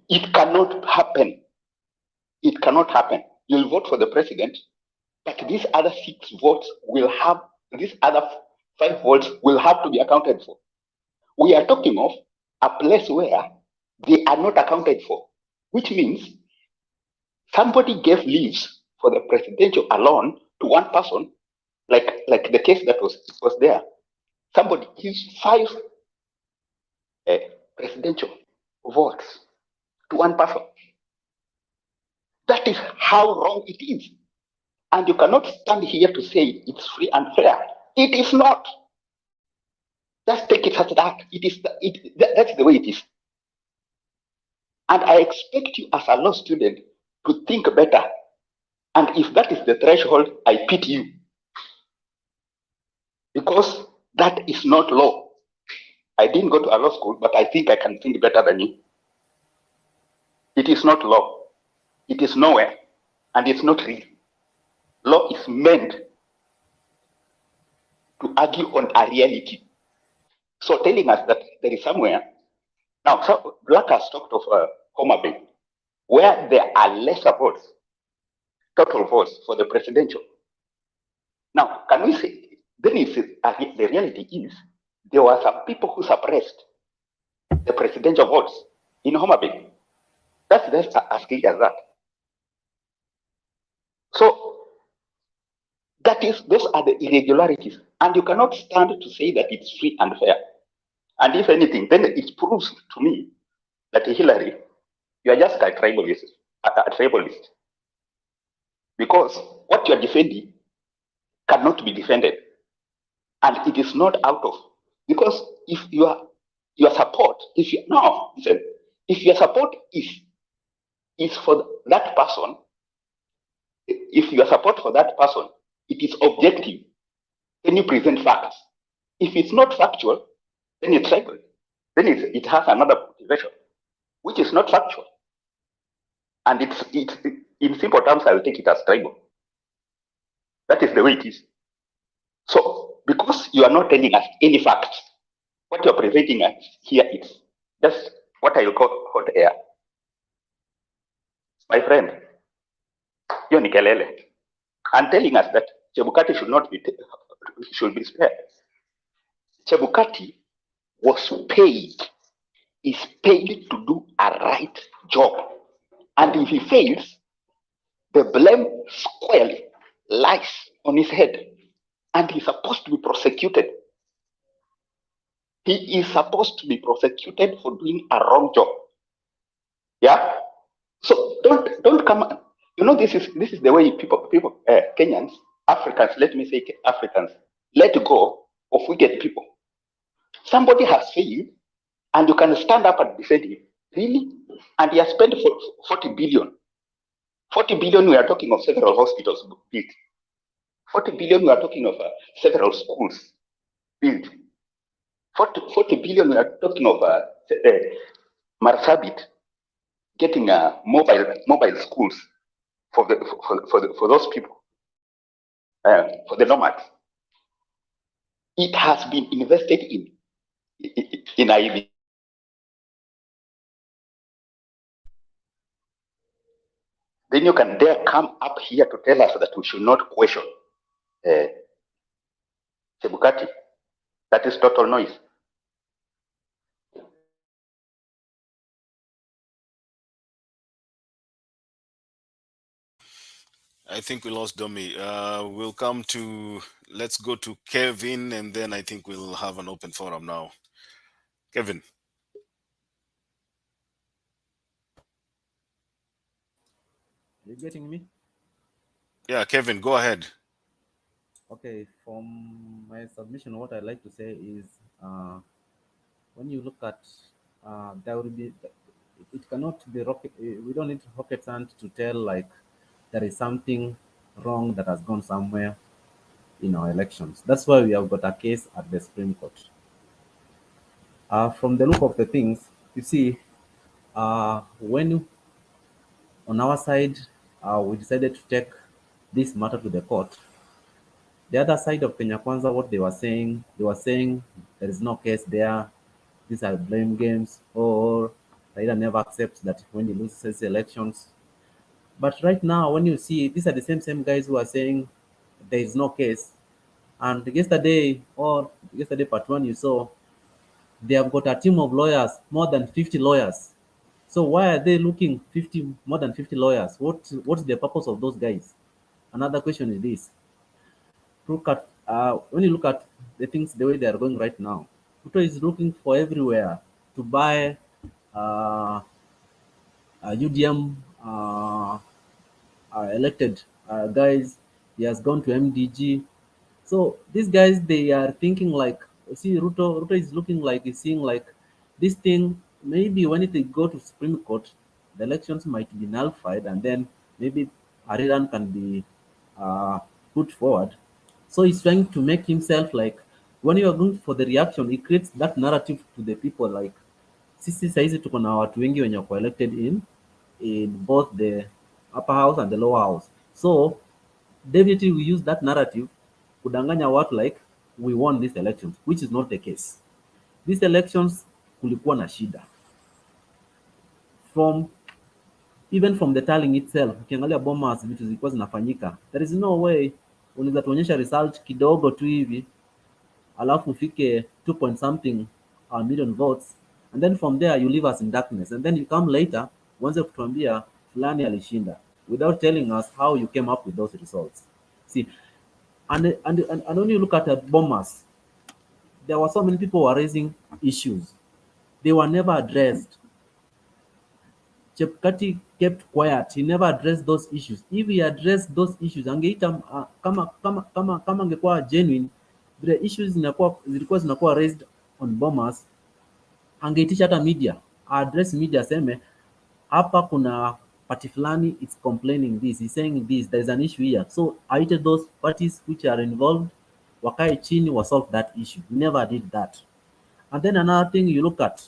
Speaker 12: It cannot happen. It cannot happen. You'll vote for the president, but these other 6 votes will have, these other 5 votes will have to be accounted for. We are talking of a place where they are not accounted for, which means somebody gave leaves for the presidential alone to one person, like the case that was there. Somebody gives 5 presidential votes to one person. That is how wrong it is. And you cannot stand here to say it's free and fair. It is not. Just take it as that. That's the way it is. And I expect you as a law student to think better. And if that is the threshold, I pity you. Because that is not law. I didn't go to a law school, but I think I can think better than you. It is not law. It is nowhere. And it's not real. Law is meant to argue on a reality. So telling us that there is somewhere, now so Black has talked of Homa Bay, where there are lesser votes, total votes for the presidential. Now, can we say, then the reality is, there were some people who suppressed the presidential votes in Homa Bay. That's as clear as that. So those are the irregularities, and you cannot stand to say that it's free and fair. And if anything, then it proves to me that Hillary, you are just a tribalist, because what you are defending cannot be defended, and it is not out of, because if your support, if your support is for that person, if your support for that person, it is objective, then you present facts. If it's not factual, then it's tribal. Then it has another motivation, which is not factual. And it's in simple terms, I will take it as tribal. That is the way it is. So, because you are not telling us any facts, what you are presenting us here is just what I will call hot air. My friend, you're Nikelele, and telling us that Chebukati should be spared. Chebukati was paid, is paid to do a right job. And if he fails, the blame squarely lies on his head. And he's supposed to be prosecuted. He is supposed to be prosecuted for doing a wrong job. Yeah? So don't come. This is the way people Kenyans, Africans, let me say Africans, let go of wicked people. Somebody has failed, and you can stand up and defend him. Really? And he has spent 40 billion. 40 billion, we are talking of several hospitals built. 40 billion, we are talking of several schools built. 40 billion, we are talking of Marsabit getting mobile schools for those people, for the nomads. It has been invested in Iebc. Then you can dare come up here to tell us that we should not question Chebukati. That is total noise.
Speaker 5: I think we lost Domi. Let's go to Kevin, and then I think we'll have an open forum now. Kevin.
Speaker 6: Are you getting me?
Speaker 5: Yeah, Kevin, go ahead.
Speaker 6: Okay, from my submission, what I'd like to say is when you look at there will be, it cannot be rocket, we don't need rocket science to tell like there is something wrong that has gone somewhere in our elections. That's why we have got a case at the Supreme Court. From the look of the things, you see, when on our side, we decided to take this matter to the court. The other side of Kenya Kwanza, what they were saying there is no case there. These are blame games, or Raila never accepts that when he loses elections. But right now, when you see, these are the same guys who are saying there is no case. And yesterday part one, you saw they have got a team of lawyers, more than 50 lawyers. So why are they looking more than 50 lawyers? What's the purpose of those guys? Another question is this. When you look at the things the way they are going right now, Ruto is looking for everywhere to buy UDM elected guys. He has gone to MDG. So these guys, they are thinking like, see, Ruto is looking like, he's seeing like this thing, maybe when it go to Supreme Court, the elections might be nullified, and then maybe Ariran can be put forward. So he's trying to make himself like, when you are going for the reaction, he creates that narrative to the people like, sisi saizi tuko na watu wengi wenye wako elected in both the upper house and the lower house. So definitely we use that narrative kudanganya watu like we won these elections, which is not the case. These elections kulikuwa na shida. Even from the tallying itself, ukiangalia Bomas vitu zilikuwa zinafanyika, there is no way unaweza tuonyesha result kidogo tu hivi alafu ufike 2 point something million votes, and then from there you leave us in darkness, and then you come later uanze kutuambia fulani alishinda without telling us how you came up with those results. See, and when you look at Bomas, there were so many people who were raising issues. They were never addressed. Chebukati kept quiet. He never addressed those issues. If he addressed those issues, angeita kama angekuwa genuine, the issues zilikuwa zinakuwa raised on Bomas, angeitisha hata media, address media, aseme hapa kuna party fulani it's complaining this, he's saying this, there's an issue here. So aite those parties which are involved, wakae chini wa solve that issue. He never did that. And then another thing you look at,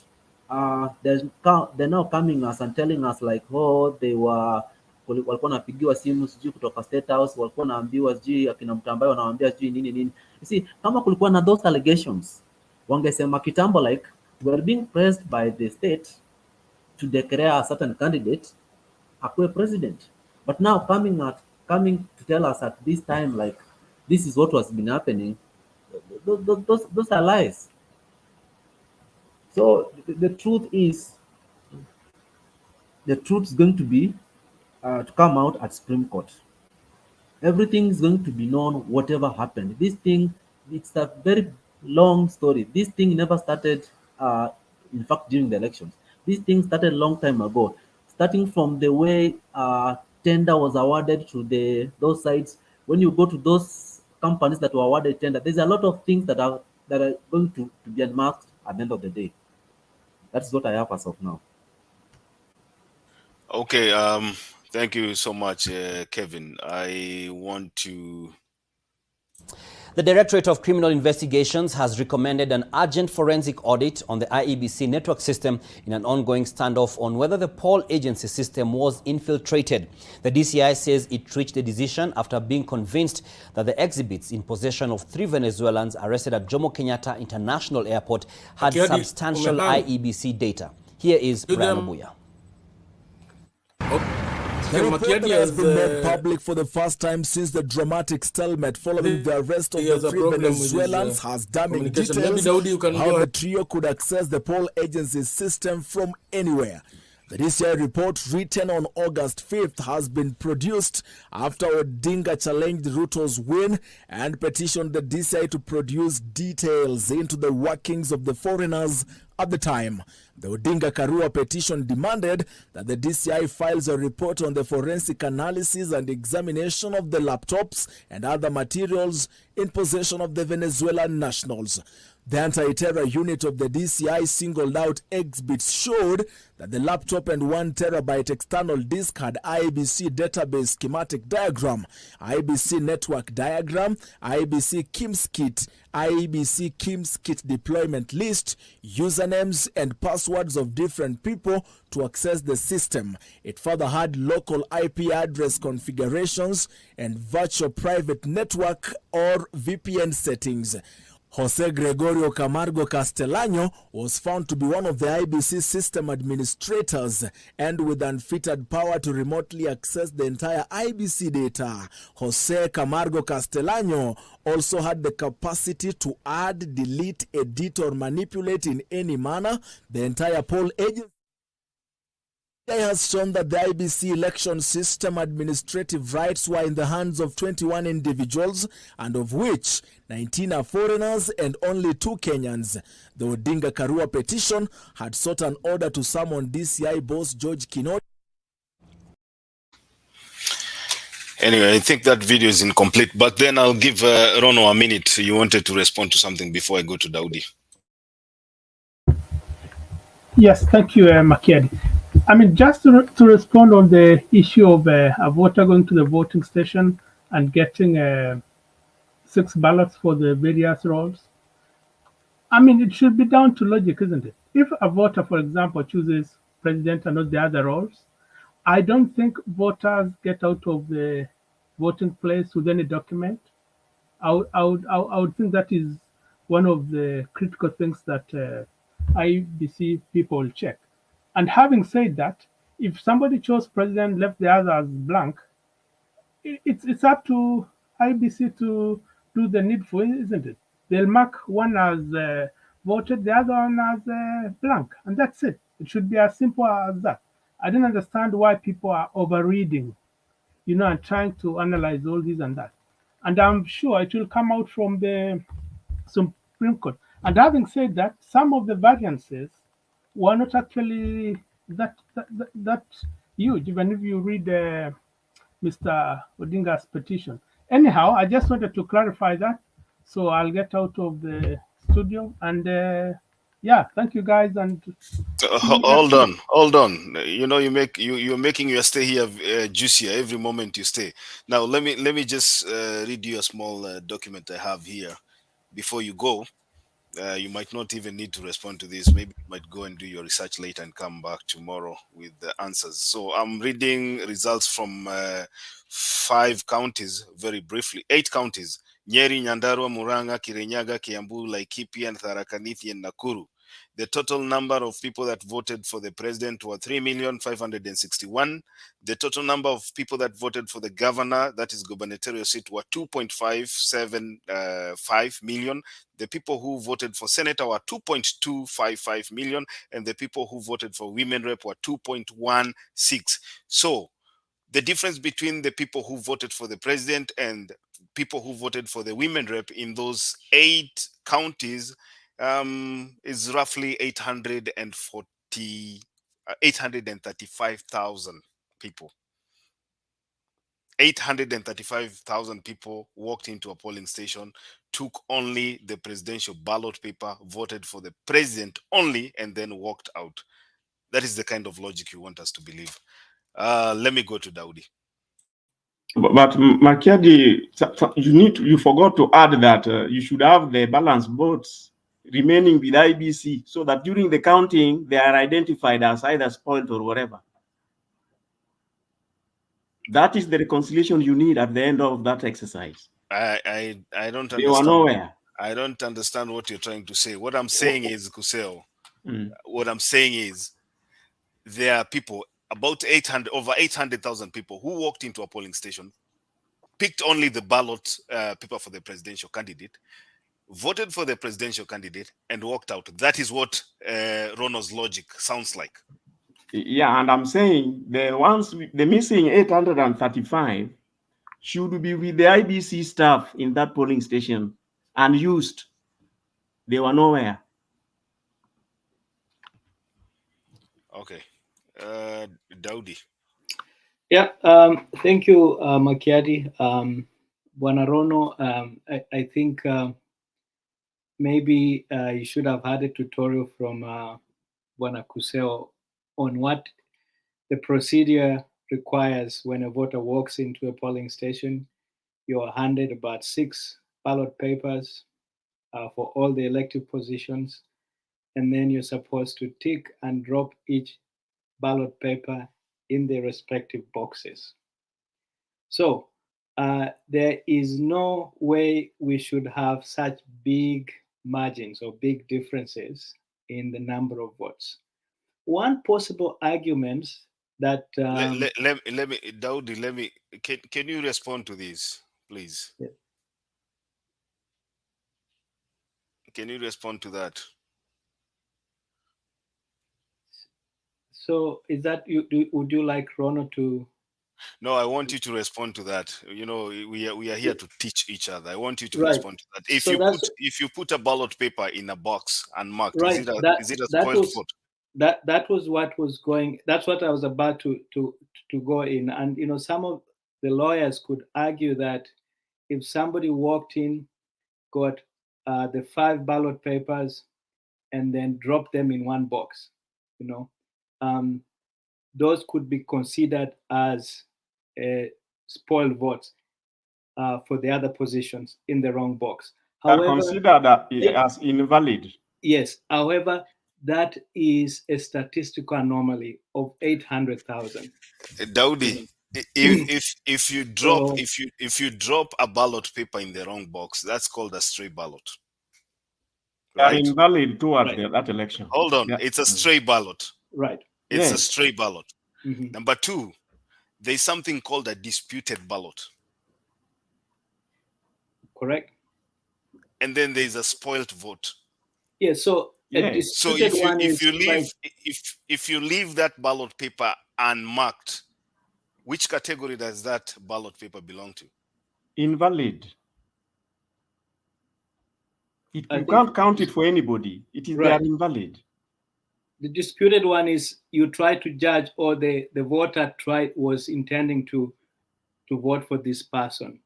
Speaker 6: they're now coming us and telling us like, oh, they were walikuwa napigiwa simu sijui kutoka State House, walikuwa naambiwa sijui akina Mtambayo wanawaambia sijui nini nini. You see, kama kulikuwa na those allegations, wangesema kitambo like we are being pressed by the state to declare a certain candidate akuwe president. But now coming to tell us at this time like this is what was been happening, those are lies. So the truth is going to be to come out at Supreme Court. Everything is going to be known, whatever happened. This thing, it's a very long story. This thing never started, in fact, during the elections. This thing started a long time ago, starting from the way tender was awarded to those sites. When you go to those companies that were awarded tender, there's a lot of things that are going to be unmasked at the end of the day. That's what I have as of now.
Speaker 5: Okay, thank you so much, Kevin. I want to...
Speaker 15: The Directorate of Criminal Investigations has recommended an urgent forensic audit on the IEBC network system in an ongoing standoff on whether the poll agency system was infiltrated. The DCI says it reached the decision after being convinced that the exhibits in possession of 3 Venezuelans arrested at Jomo Kenyatta International Airport had substantial IEBC data. Here is Brian Obuya.
Speaker 16: The report has been made public for the first time since the dramatic stalemate following the arrest of the 3 Venezuelans has damning details how the trio could access the poll agency system from anywhere. The DCI report, written on August 5th, has been produced after Odinga challenged Ruto's win and petitioned the DCI to produce details into the workings of the foreigners at the time. The Odinga Karua petition demanded that the DCI files a report on the forensic analysis and examination of the laptops and other materials in possession of the Venezuelan nationals. The anti-terror unit of the DCI singled out exhibits showed that the laptop and 1 terabyte external disk had IEBC database schematic diagram, IEBC network diagram, IEBC KIMS kit, IEBC KIMS kit deployment list, usernames and passwords of different people to access the system. It further had local IP address configurations and virtual private network or VPN settings. Jose Gregorio Camargo Castellano was found to be one of the IEBC system administrators and with unfettered power to remotely access the entire IEBC data. Jose Camargo Castellano also had the capacity to add, delete, edit, or manipulate in any manner the entire poll agency. It has shown that the IEBC election system administrative rights were in the hands of 21 individuals, and of which 19 are foreigners and only 2 Kenyans. The Odinga Karua petition had sought an order to summon DCI boss George Kinoti.
Speaker 5: Anyway, I think that video is incomplete, but then I'll give Rono a minute. You wanted to respond to something before I go to Daudi.
Speaker 8: Yes, thank you, Makiadi. I mean, just to respond on the issue of a voter going to the voting station and getting 6 ballots for the various roles. I mean, it should be down to logic, isn't it? If a voter, for example, chooses president and not the other roles, I don't think voters get out of the voting place with any document. I would think that is one of the critical things that IEBC people check. And having said that, if somebody chose president, left the others blank, it's up to IEBC to do the needful, isn't it? They'll mark one as voted, the other one as blank, and that's it. It should be as simple as that. I didn't understand why people are overreading, and trying to analyze all this and that. And I'm sure it will come out from the Supreme Court. And having said that, some of the variances were not actually that huge, even if you read Mr. Odinga's petition. Anyhow, I just wanted to clarify that. So I'll get out of the studio and yeah, thank you guys. And
Speaker 5: Hold on. You're making your stay here juicier every moment you stay. Now let me just read you a small document I have here before you go. You might not even need to respond to this. Maybe you might go and do your research later and come back tomorrow with the answers. So I'm reading results from 5 counties very briefly. 8 counties: Nyeri, Nyandarua, Murang'a, Kirinyaga, Kiambu, Laikipia, and Tharaka Nithi, and Nakuru. The total number of people that voted for the president were 3,561,000. The total number of people that voted for the governor, that is gubernatorial seat, were 2.575 million. The people who voted for senator were 2.255 million, and the people who voted for women rep were 2.16. So the difference between the people who voted for the president and people who voted for the women rep in those 8 counties is roughly 835,000 people. 835,000 people walked into a polling station, took only the presidential ballot paper, voted for the president only, and then walked out. That is the kind of logic you want us to believe. Let me go to Daudi.
Speaker 3: But Makiadi, you forgot to add that you should have the balanced votes remaining with IBC so that during the counting they are identified as either spoiled or whatever. That is the reconciliation you need at the end of that exercise.
Speaker 5: I don't understand.
Speaker 3: They were nowhere.
Speaker 5: I don't understand what you're trying to say. What I'm saying is, Kuseo, what I'm saying is there are people, over 800,000 people who walked into a polling station, picked only the ballot paper for the presidential candidate, voted for the presidential candidate, and walked out. That is what Rono's logic sounds like.
Speaker 3: Yeah, and I'm saying the missing 835 should be with the IBC staff in that polling station and used. They were nowhere.
Speaker 5: Okay. Daudi.
Speaker 2: Yeah, thank you, Makiadi. Bwana Rono, I think maybe you should have had a tutorial from Bwana Kuseo on what the procedure requires when a voter walks into a polling station. You are handed about 6 ballot papers for all the elective positions, and then you're supposed to tick and drop each ballot paper in their respective boxes. So there is no way we should have such big margins or big differences in the number of votes. One possible argument that
Speaker 5: let me, Daudi, can you respond to this, please?
Speaker 2: Yeah.
Speaker 5: Can you respond to that?
Speaker 2: So is that would you like Rono to?
Speaker 5: No, I want you to respond to that. You know, we are here to teach each other. I want you to
Speaker 2: Right.
Speaker 5: respond to that. If you put a ballot paper in a box and marked,
Speaker 2: right.
Speaker 5: is it a spoiled vote?
Speaker 2: That was what was going. That's what I was about to go in. And you know, some of the lawyers could argue that if somebody walked in, got the 5 ballot papers, and then dropped them in one box, you know, those could be considered as spoiled votes for the other positions in the wrong box.
Speaker 3: However, considered as invalid.
Speaker 2: Yes. However, that is a statistical anomaly of 800,000.
Speaker 5: Daudi, if you drop a ballot paper in the wrong box, that's called a stray ballot.
Speaker 3: Right? Invalid towards that election.
Speaker 5: Hold on, it's a stray ballot.
Speaker 2: Right.
Speaker 5: It's a stray ballot.
Speaker 2: Mm-hmm.
Speaker 5: Number 2, there's something called a disputed ballot.
Speaker 2: Correct.
Speaker 5: And then there's a spoiled vote.
Speaker 2: Yeah. So
Speaker 5: so if you leave that ballot paper unmarked, which category does that ballot paper belong to?
Speaker 3: Invalid. You can't count it for anybody. It is they are invalid.
Speaker 2: The disputed one is you try to judge, or the voter was intending to vote for this person.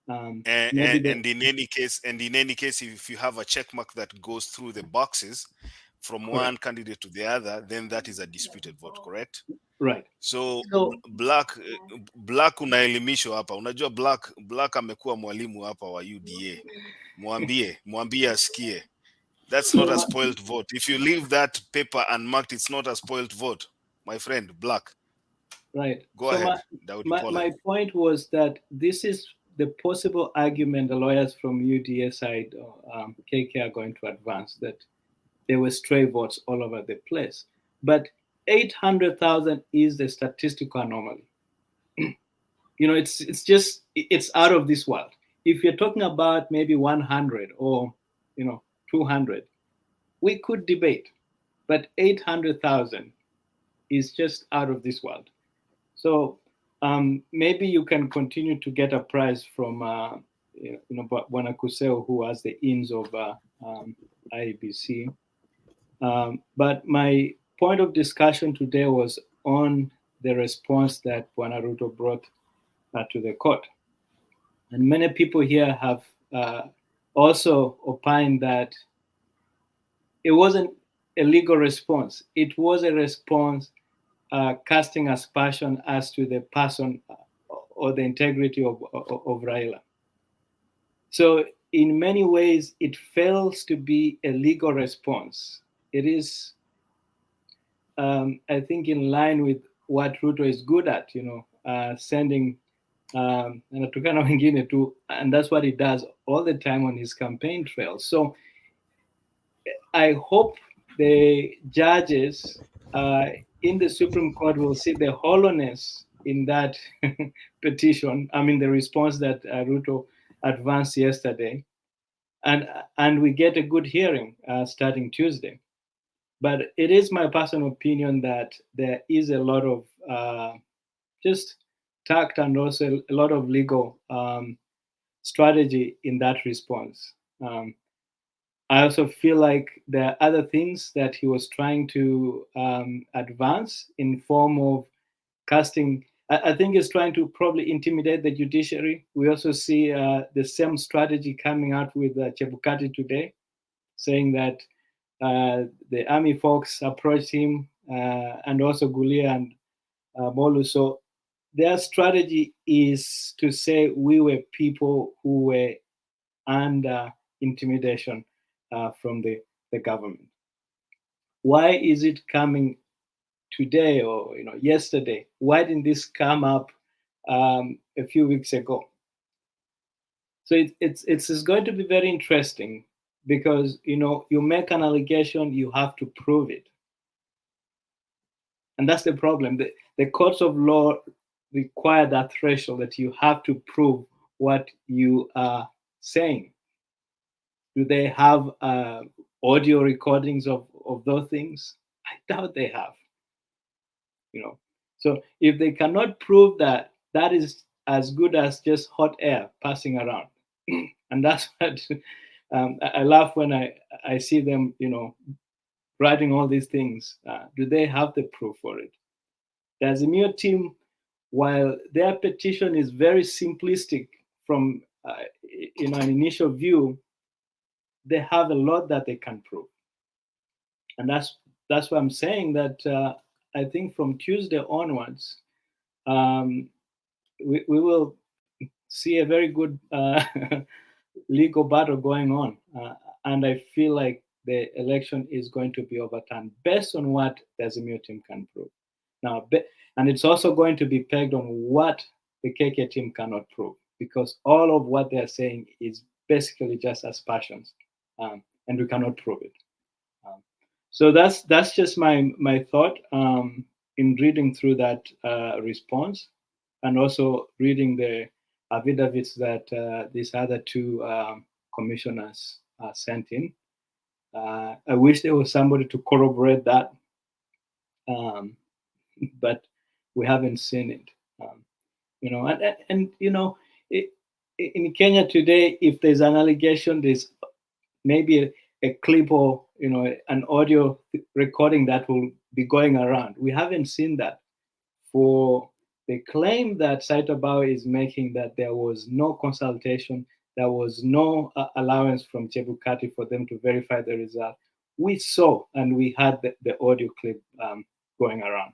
Speaker 5: And in any case, if you have a check mark that goes through the boxes from one candidate to the other, then that is a disputed vote, correct?
Speaker 2: Right.
Speaker 5: So black unaelimishwa hapa. Unajua black amekuwa mwalimu hapa wa UDA. Mwambie asikie. That's not a spoiled vote. If you leave that paper unmarked, it's not a spoiled vote, my friend, black.
Speaker 2: Right.
Speaker 5: Go ahead.
Speaker 2: My point was that this is the possible argument the lawyers from UDA side, KK, are going to advance, that there were stray votes all over the place. But 800,000 is the statistical anomaly. It's out of this world. If you're talking about maybe 100 or 200, we could debate. But 800,000 is just out of this world. So maybe you can continue to get a prize from Bwana Kuseo, who has the ins of IEBC. But my point of discussion today was on the response that Bwana Ruto brought to the court. And many people here have also opined that it wasn't a legal response. It was a response casting aspersion as to the person or the integrity of Raila. So in many ways, it fails to be a legal response. It is, I think, in line with what Ruto is good at, sending anatukana wengine tu, and that's what he does all the time on his campaign trail. So I hope the judges in the Supreme Court will see the hollowness in that petition, the response that Ruto advanced yesterday, and we get a good hearing starting Tuesday. But it is my personal opinion that there is a lot of just tact and also a lot of legal strategy in that response. I also feel like there are other things that he was trying to advance in form of casting. I think he's trying to probably intimidate the judiciary. We also see the same strategy coming out with Chebukati today, saying that the army folks approached him and also Gulia and Molu. So their strategy is to say we were people who were under intimidation from the government. Why is it coming today or yesterday? Why didn't this come up a few weeks ago? So it's going to be very interesting because you make an allegation, you have to prove it, and that's the problem. The courts of law require that threshold that you have to prove what you are saying. Do they have audio recordings of those things? I doubt they have. So if they cannot prove that, that is as good as just hot air passing around. And that's what I laugh when I see them, writing all these things. Do they have the proof for it? The AZIMIO team, while their petition is very simplistic from an initial view, they have a lot that they can prove. And that's why I'm saying that I think from Tuesday onwards, we will see a very good legal battle going on. And I feel like the election is going to be overturned based on what the AZIMIO team can prove. Now, and it's also going to be pegged on what the KK team cannot prove, because all of what they're saying is basically just aspersions, and we cannot prove it. So that's just my thought in reading through that response, and also reading the affidavits that these other two commissioners sent in. I wish there was somebody to corroborate that, but we haven't seen it. You know, and you know, in Kenya today, if there's an allegation, there's maybe a clip or, you know, an audio recording that will be going around. We haven't seen that. For the claim that Saitobao is making, that there was no consultation, there was no allowance from Chebukati for them to verify the result, we saw and we had the audio clip going around.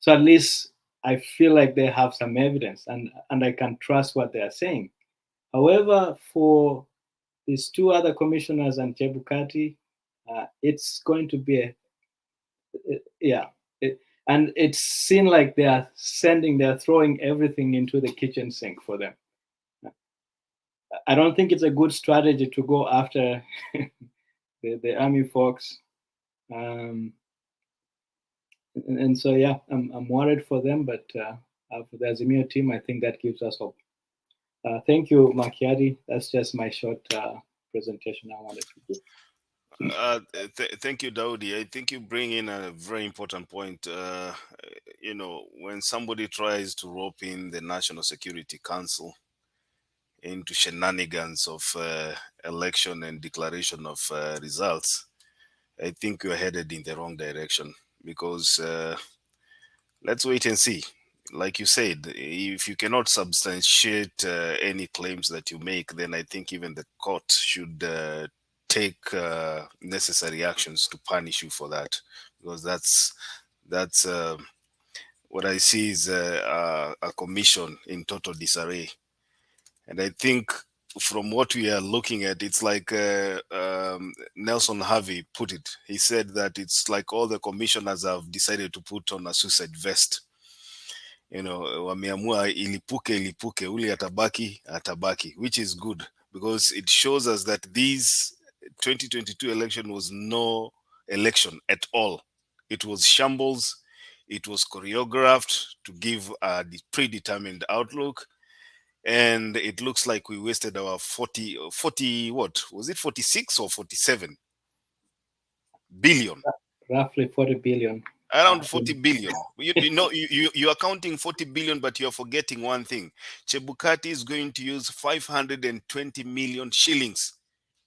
Speaker 2: So at least I feel like they have some evidence, and I can trust what they are saying. However, for these two other commissioners and Chebukati, it's going to be and it's seen like they're throwing everything into the kitchen sink for them. I don't think it's a good strategy to go after the army folks. And so, yeah, I'm worried for them, but for the AZIMIO team, I think that gives us hope. Thank you, Makiadi. That's just my short presentation I wanted to do.
Speaker 5: Thank you, Daudi. I think you bring in a very important point. You know, when somebody tries to rope in the National Security Council into shenanigans of election and declaration of results, I think you're headed in the wrong direction, because let's wait and see. Like you said, if you cannot substantiate any claims that you make, then I think even the court should take necessary actions to punish you for that, because that's what I see is a commission in total disarray. And I think from what we are looking at, it's like Nelson Harvey put it. He said that it's like all the commissioners have decided to put on a suicide vest. You know, wameamua ilipuke, uli atabaki, which is good, because it shows us that this 2022 election was no election at all. It was shambles. It was choreographed to give a predetermined outlook. And it looks like we wasted our 40, what was it, 46 or 47 billion?
Speaker 2: Roughly 40 billion.
Speaker 5: Around 40 billion. You know, you are counting 40 billion, but you're forgetting one thing. Chebukati is going to use 520 million shillings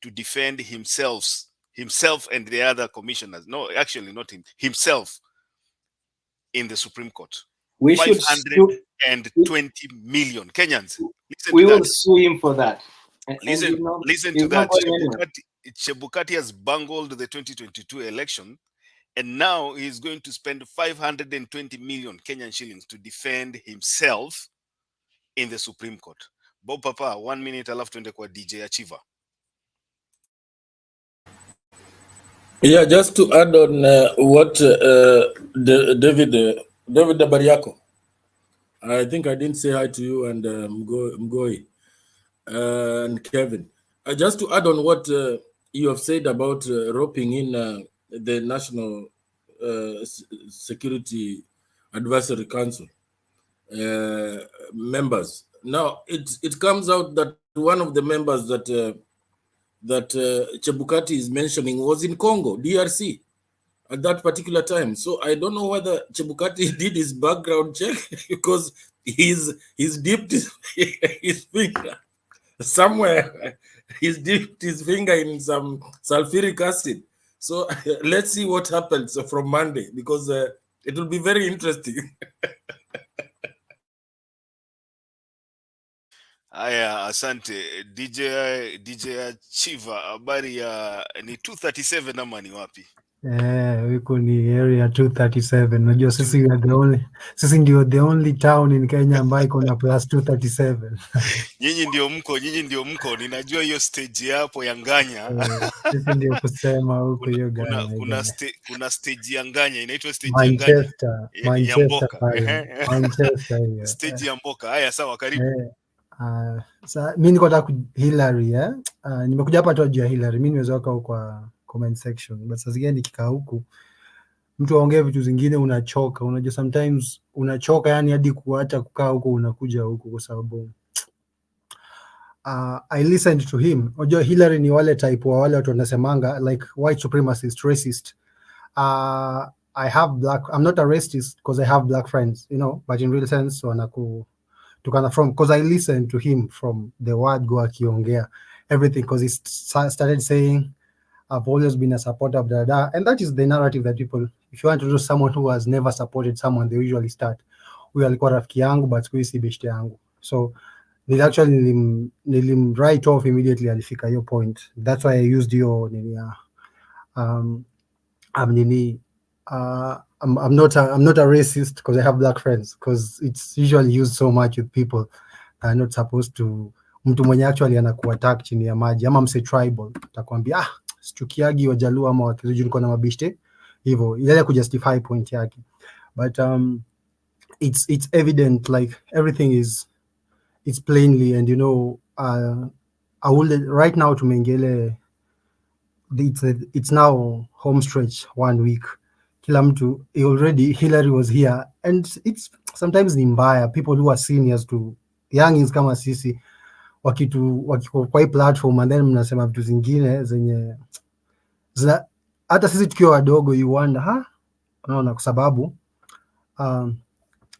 Speaker 5: to defend himself and the other commissioners. No, actually not himself in the Supreme Court.
Speaker 2: We
Speaker 5: 520 million Kenyans.
Speaker 2: We will sue him for that.
Speaker 5: Listen to that. Chebukati has bungled the 2022 election, and now he's going to spend 520 million Kenyan shillings to defend himself in the Supreme Court. Bob Papa, 1 minute, alafu tuende kwa DJ Achiva.
Speaker 1: Yeah, just to add on what David Bariako. I think I didn't say hi to you and Mgoi and Kevin. Just to add on what you have said about roping in the National Security Advisory Council members. Now, it comes out that one of the members that Chebukati is mentioning was in Congo, DRC, at that particular time. So I don't know whether Chebukati did his background check, because he's dipped his finger somewhere. He's dipped his finger in some sulfuric acid. So let's see what happens from Monday, because it will be very interesting.
Speaker 5: Aya, asante DJ Chiva. Habari ya ni 237 ama ni wapi?
Speaker 7: Wiko ni area 237. Unajua sisi ndio the only town in Kenya ambayo iko na plus 237.
Speaker 5: Nyinyi ndio mko. Ninajua hiyo stage hapo ya Nganya.
Speaker 7: Sisi ndio kusema huko hiyo gani.
Speaker 5: Kuna stage ya Nganya inaitwa stage
Speaker 7: Manchester,
Speaker 5: ya Nganya.
Speaker 7: Manchester hiyo.
Speaker 5: Stage ya Mboka. Haya, sawa, karibu.
Speaker 7: Mimi niko nataka Hillary nimekuja hapa tu juu ya Hillary. Mimi nimezoka huko kwa comment section, but sasa zingine nikikaa huku mtu aongee vitu zingine unachoka. Unajua sometimes unachoka, yani hadi kuacha kukaa huko unakuja huko, kwa sababu I listened to him. Unajua Hillary ni wale type wa wale watu wanasemanga like white supremacist, racist. I'm not a racist because I have black friends, but in real sense, from, because I listened to him from the word go akiongea, everything, because he started saying, I've always been a supporter of da. And that is the narrative that people, if you want to do someone who has never supported someone, they usually start, huyu alikuwa rafiki yangu, but siku hizi si beshte yangu. So they actually nilim write off immediately alifika your point. That's why I used your I'm not a racist because I have black friends, because it's usually used so much with people that are not supposed to. Mtu mwenye actually anakuattack chini ya maji, ama mse tribal takwambia sichukiagi wajaluo ama wakiziju niko na mabishte hivyo, ile kujustify point yake. But it's evident, like everything it's plainly, and I will right now to Mengele, it's now home stretch 1 week. Kila mtu already, Hillary was here, and it's sometimes ni mbaya, people who are seniors to youngins kama sisi wakiko kwa hii platform, and then mnasema vitu zingine zenye hata sisi tukiwa wadogo you wonder unaona, kwa sababu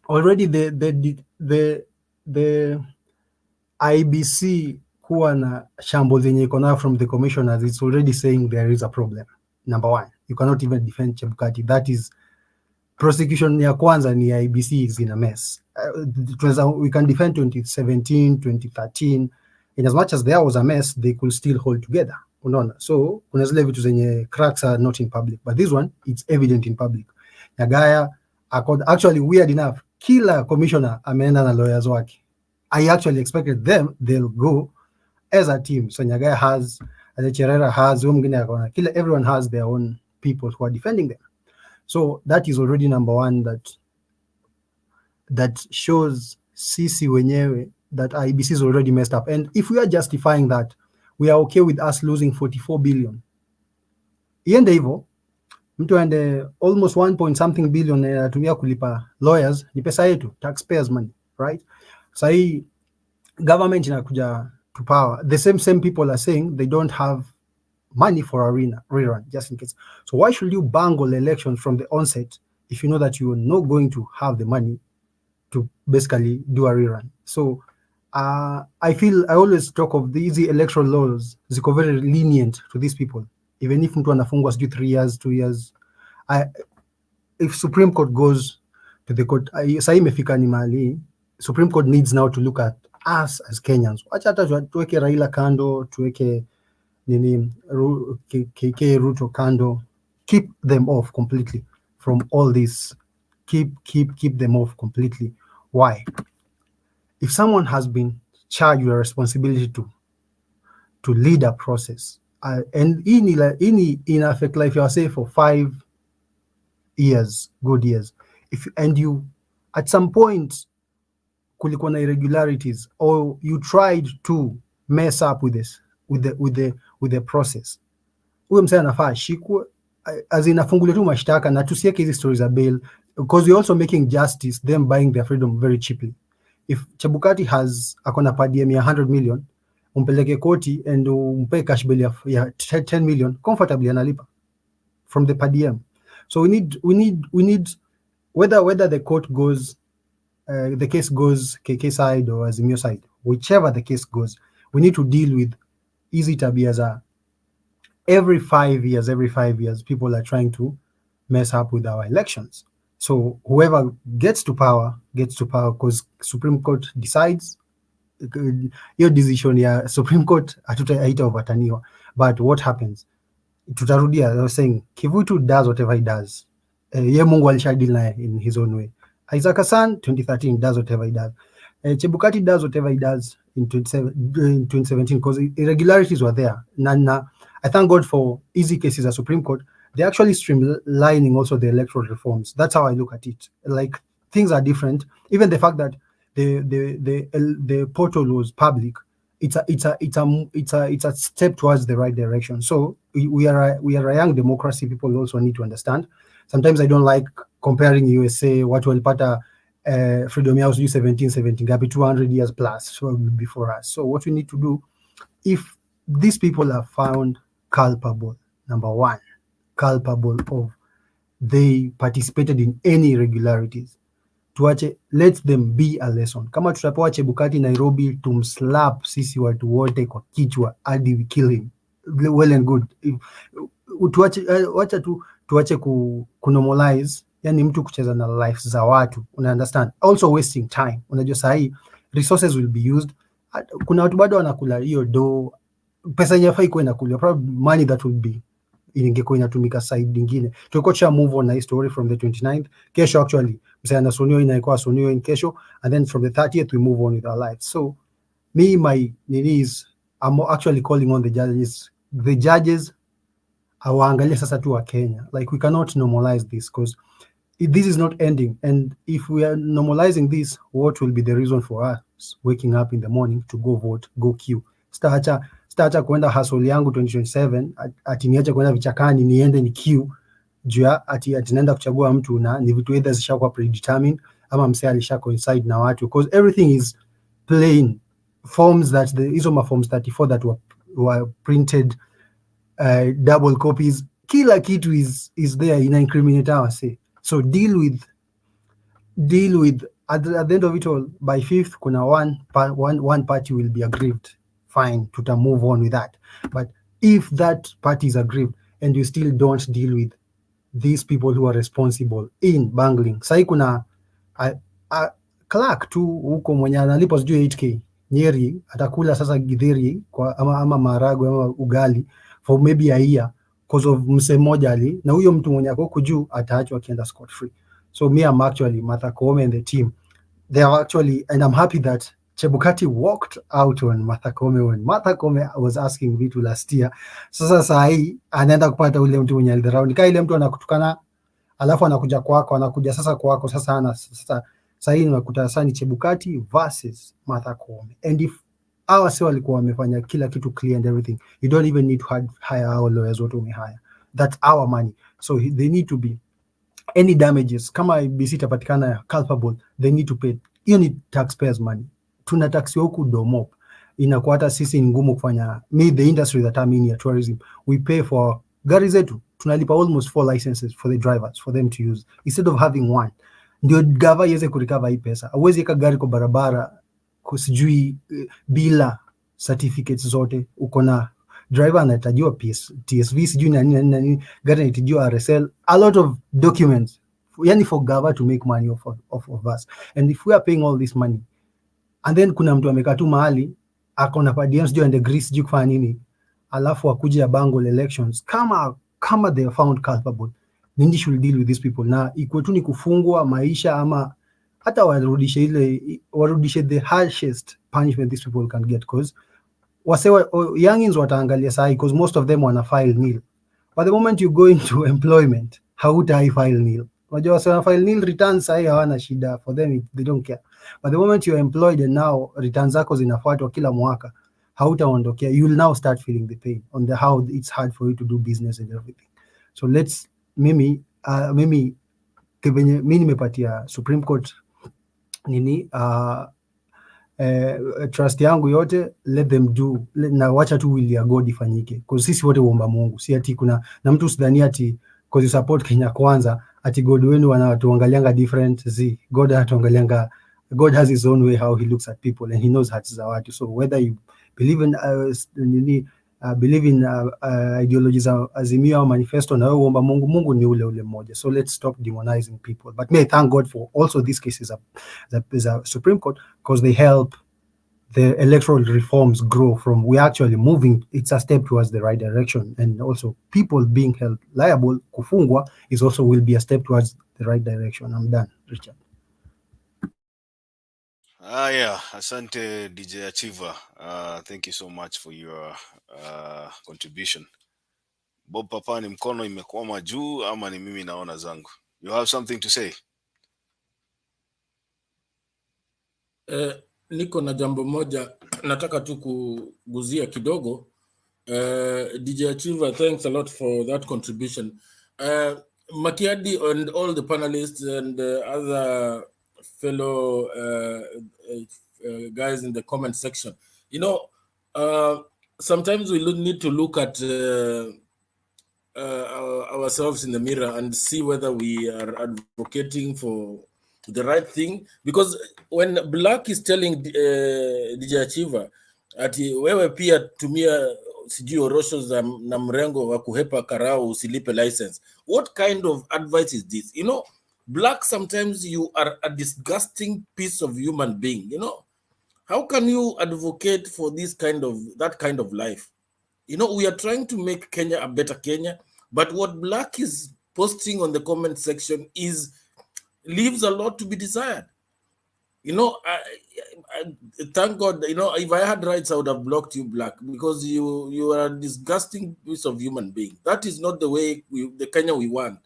Speaker 7: already the IBC kuwa na shambo zenye iko nayo from the commissioners, it's already saying there is a problem. Number one, you cannot even defend Chebukati. That is prosecution ya kwanza ni IBC is in a mess. We can defend 2017, 2013. In as much as there was a mess, they could still hold together. Unaona? So kuna zile vitu zenye cracks are not in public, but this one, it's evident in public. Nyagaya, actually weird enough, kila commissioner ameenda na lawyers wake. I actually expected they'll go as a team. So Nyagaya has, Cherera has, everyone has their own people who are defending them. So that is already number one, that shows sisi wenyewe that IBC is already messed up. And if we are justifying that, we are okay with us losing 44 billion. Iende hivyo, mtu ende almost 1 point something billion anatumia kulipa lawyers, ni pesa yetu, taxpayers money, right? Sahi government inakuja to power. The same people are saying they don't have money for a rerun, just in case. So why should you bungle elections from the onset if you know that you are not going to have the money to basically do a rerun? So I always talk of these electoral laws, ziko very lenient to these people. Even if mtu anafungwa sijui 3 years, 2 years, if Supreme Court goes to the court, sasa imefika ni mali, Supreme Court needs now to look at us as Kenyans. Acha hata tuweke Raila kando, tuweke KK Ruto kando, keep them off completely from all this. Keep them off completely. Why? If someone has been charged with a responsibility to lead a process, and in affect life, you are say for 5 years, good years, and you at some point kulikuwa na irregularities, or you tried to mess up with this, with the process, huyo msee anafaa shikwe, as in afunguliwe tu mashtaka na tusieke hizi stories za bail, because you're also making justice them buying their freedom very cheaply. If Chebukati has akona per diem ya 100 million, umpeleke koti and umpe cash bail ya 10 million, comfortably analipa from the per diem. So we need whether the court goes, the case goes KK side or AZIMIO side, whichever the case goes, we need to deal with easy tabias. Every 5 years, people are trying to mess up with our elections. So whoever gets to power because Supreme Court decides. Your decision, yeah, Supreme Court haita overturniwa. But what happens? Tutarudia. I was saying Kivutu does whatever he does. Ye Mungu alishadeal naye in his own way. Isaac Hassan 2013 does whatever he does. Chebukati does whatever he does in 2017 because irregularities were there. I thank God for easy cases at Supreme Court. They're actually streamlining also the electoral reforms. That's how I look at it. Like things are different. Even the fact that the portal was public, it's a step towards the right direction. So we are a young democracy. People also need to understand. Sometimes I don't like comparing USA, what will pata freedom house 17 gapi 200 years plus so before us. So what we need to do, if these people are found culpable, number one, culpable of they participated in any irregularities. Tuache, let them be a lesson. Kama tutapewa Chebukati Nairobi, tumslap sisi watu wote kwa kichwa hadi we kill him, well and good. Tuache, tuache kunormalize, yani mtu kucheza na lives za watu, una understand? Also wasting time. Unajua sahi resources will be used. Kuna watu bado wanakula hiyo do, pesa yenye fai kuwa inakuliwa, probably money that will be ingekuwa inatumika side nyingine. Tulikuwa tusha move on na hii story from the 29th. Kesho actually msana nasoniwa inaikuwa asoniwa in kesho, and then from the 30th we move on with our lives. So me, my is I'm actually calling on the judges. The judges awaangalia sasa tu wa Kenya. Like we cannot normalize this because this is not ending, and if we are normalizing this, what will be the reason for us waking up in the morning to go vote, go queue? Staacha kuenda hustle yangu 2027 ati niache kuenda vichakani niende ni queue juu ya ati naenda kuchagua mtu na ni vitu either zishakuwa predetermined ama msee alisha coincide na watu, because everything is plain forms that hizo forms 34 that were printed, double copies, kila kitu is there, ina incriminate our say. So deal with at the end of it all, by 5th kuna one party will be aggrieved, fine, tuta move on with that. But if that party is aggrieved and you still don't deal with these people who are responsible in bungling, sahi kuna clerk tu huko mwenye analipa sijui 8k Nyeri atakula sasa githeri kwa ama maharagwe ama ugali for maybe a year because of mse mmoja ali, na huyo mtu mwenye ako juu ataachwa akienda scot free. So me, I'm actually Martha Koome and the team, they are actually, and I'm happy that Chebukati walked out on Martha Koome when Martha Koome was asking vitu last year. Sasa sahi anaenda kupata ule mtu mwenye alidharau, nika ile mtu anakutukana alafu anakuja kwako, anakuja sasa kwako, sasa sahi unakuta sasa ni Chebukati versus Martha Koome. And if our sio walikuwa wamefanya kila kitu clear and everything, you don't even need to hire our lawyers what we hire. That's our money. So they need to be any damages kama IEBC itapatikana culpable, they need to pay. Hiyo ni taxpayers money. Tuna taxiwa huku domop, inakuwa hata sisi ngumu kufanya. Me, the industry that I'm in ya tourism, we pay for gari zetu, tunalipa almost 4 licenses for the drivers for them to use instead of having one. Ndio gava iweze kurecover hii pesa. Hauwezi eka gari kwa barabara kusijui bila certificates zote, uko na driver anahitajiwa TSV sijui na nini, gari anahitajiwa RSL, a lot of documents, yani for gava to make money of us. And if we are paying all this money and then kuna mtu amekaa tu mahali akona pa DM sijui and Greece sijui kufanya nini, alafu akuje ya Bangle elections kama they are found culpable, nini should deal with these people? Na iko tu ni kufungwa maisha ama hata warudishe the harshest punishment these people can get, because youngins wataangalia sahi, because most of them wana file nil. But the moment you go into employment, hautai file nil. Unajua wase file nil returns sahi hawana shida, for them they don't care. But the moment you're employed and now returns zako zinafuatwa kila mwaka, hautaondokea, you will now start feeling the pain on the how it's hard for you to do business and everything. So let's mimi nimepatia Supreme Court nini trust yangu yote, let them do, na wacha tu will ya God ifanyike, because sisi wote uomba Mungu, si ati kuna na mtu sidhani ati because you support Kenya Kwanza ati God wenu wanatuangalianga different. God anatuangalianga, God has his own way how he looks at people and he knows hearts za watu. So whether you believe in ideologies za Azimio au manifesto, na wewe uomba Mungu ni ule mmoja. So let's stop demonizing people. But may I thank God for also these cases of the Supreme Court, because they help the electoral reforms grow from, we're actually moving, it's a step towards the right direction. And also people being held liable, kufungwa, is also will be a step towards the right direction. I'm done, Richard.
Speaker 5: Yeah, asante DJ Achiva. Thank you so much for your contribution. Bob Papa, ni mkono imekwama juu ama ni mimi naona zangu? You have something to say?
Speaker 1: Niko na jambo moja nataka tu kuguzia kidogo. DJ Achiva, thanks a lot for that contribution. Makiadi and all the panelists and other fellow guys in the comment section, you know, sometimes we need to look at ourselves in the mirror and see whether we are advocating for the right thing. Because when Black is telling DJ Achiva ati wewe pia tumia sijui orosho za na mrengo wa kuhepa karao usilipe license, what kind of advice is this? You know, Black, sometimes you are a disgusting piece of human being. You know, how can you advocate for that kind of life? You know, we are trying to make Kenya a better Kenya, but what Black is posting on the comment section leaves a lot to be desired. You know, I thank God, you know, if I had rights, I would have blocked you, Black, because you are a disgusting piece of human being. That is not the way the Kenya we want.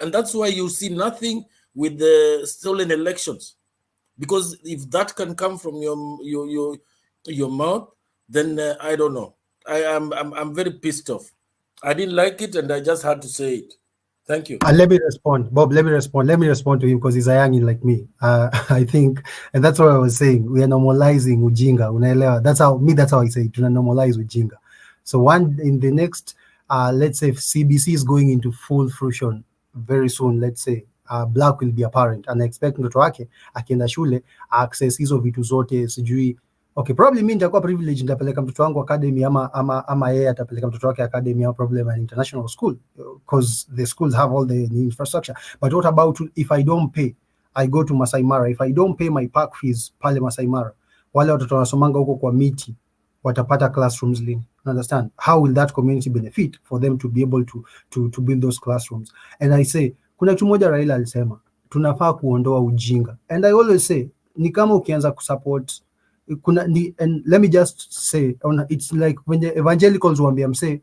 Speaker 1: And that's why you see nothing with the stolen elections. Because if that can come from your mouth, then I don't know. I'm very pissed off. I didn't like it, and I just had to say it. Thank you.
Speaker 7: Let me respond, Bob. Let me respond to him because he's a youngin like me. I think, and that's what I was saying. We are normalizing ujinga. Unaelewa? That's how I say it. Tuna normalize ujinga. So in the next, let's say, if CBC is going into full fruition very soon. Let's say Black will be apparent, and I expect mtoto wake akienda shule access hizo vitu zote sijui. Okay, probably mimi nitakuwa privilege, nitapeleka mtoto wangu academy ama yeye atapeleka mtoto wake academy au problem an international school because the schools have all the infrastructure. But what about if I don't pay? I go to Masai Mara. If I don't pay my park fees pale Masai Mara, wale watoto wanasomanga huko kwa miti watapata classrooms lini? Understand? How will that community benefit for them to be able to build those classrooms? And I say, kuna kitu moja Raila alisema, tunafaa kuondoa ujinga. And I always say, ni kama ukianza kusupport and let me just say, it's like when the evangelicals wambia mse,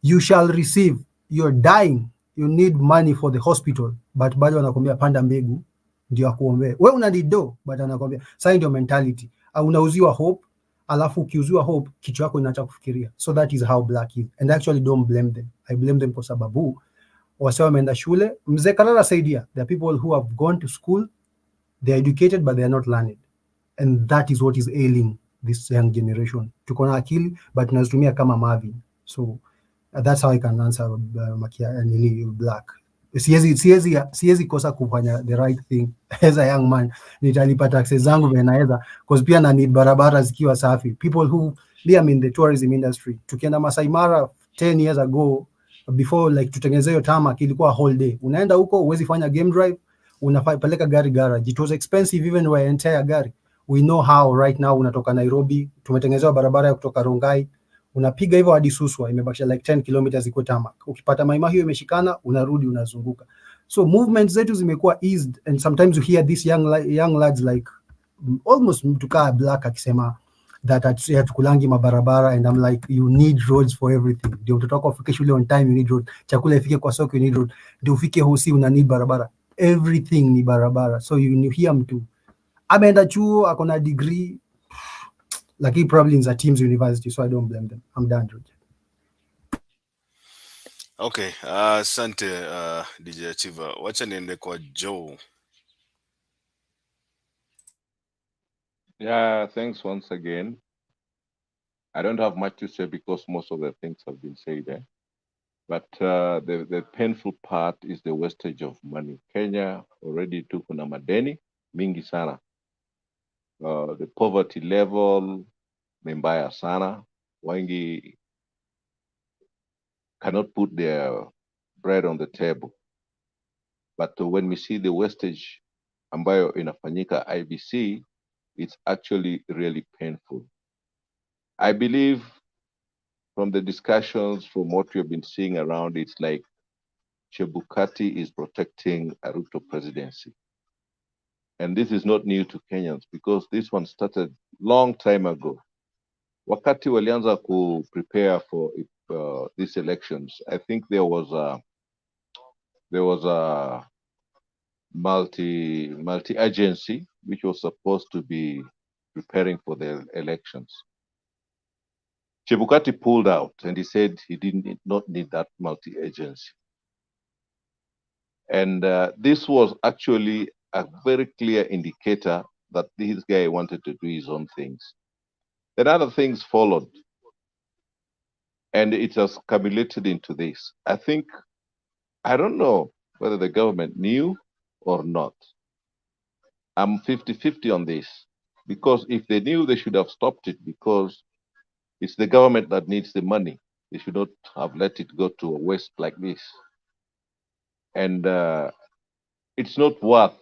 Speaker 7: you shall receive, you're dying, you need money for the hospital, but bado anakwambia panda mbegu ndio akuombe. Wewe una need do, but anakwambia sasa ndio mentality. Unauziwa hope, alafu ukiuziwa hope kichwa yako inaacha kufikiria. So that is how Black is. And I actually don't blame them. I blame them kwa sababu wase wameenda shule. Mzee Kalala said here, there are people who have gone to school, they are educated but they are not learned. And that is what is ailing this young generation. Tuko na akili but tunazitumia kama Marvin. So that's how I can answer Black. Siwezi kosa kufanya the right thing as a young man. Nitalipa taxes zangu vile naweza because pia na need barabara zikiwa safi. People who I'm in the tourism industry. Tukienda Masai Mara 10 years ago, before like tutengeneze hiyo tarmac, ilikuwa whole day. Unaenda huko uwezi fanya game drive, unapeleka gari garage. It was expensive even when entire gari. We know how right now unatoka Nairobi, tumetengenezewa barabara ya kutoka Rongai, unapiga hivyo hadi Suswa, imebakisha like 10 kilometers iko tarmac. Ukipata Maima hiyo imeshikana, unarudi unazunguka. So movements zetu zimekuwa eased, and sometimes you hear these young lads like almost mtu kaa Black akisema that hatukulangi mabarabara, and I'm like, you need roads for everything. Ndio mtoto wako afike shule on time, you need road. Chakula ifike kwa soko, you need road. Ndio ufike hosi, una need barabara. Everything ni barabara. So you hear mtu ameenda chuo akona degree, like he probably in a Teams University, so I don't blame them. I'm done, George.
Speaker 5: Okay, asante DJ Achiva. Wacha niende kwa Joe.
Speaker 4: Yeah, thanks once again. I don't have much to say because most of the things have been said there. But the painful part is the wastage of money. Kenya already took na madeni mingi sana. The poverty level ni mbaya sana. Wengi cannot put their bread on the table. But when we see the wastage ambayo inafanyika IBC, it's actually really painful. I believe from the discussions, from what we've been seeing around, it's like Chebukati is protecting a Ruto presidency. And this is not new to Kenyans because this one started long time ago. Wakati walianza ku prepare for these elections, I think there was a multi-agency which was supposed to be preparing for the elections. Chebukati pulled out and he said he did not need that multi-agency. And this was actually a very clear indicator that this guy wanted to do his own things. Then other things followed. And it has accumulated into this. I don't know whether the government knew or not. I'm 50-50 on this, because if they knew, they should have stopped it, because it's the government that needs the money. They should not have let it go to a waste like this. And it's not worth.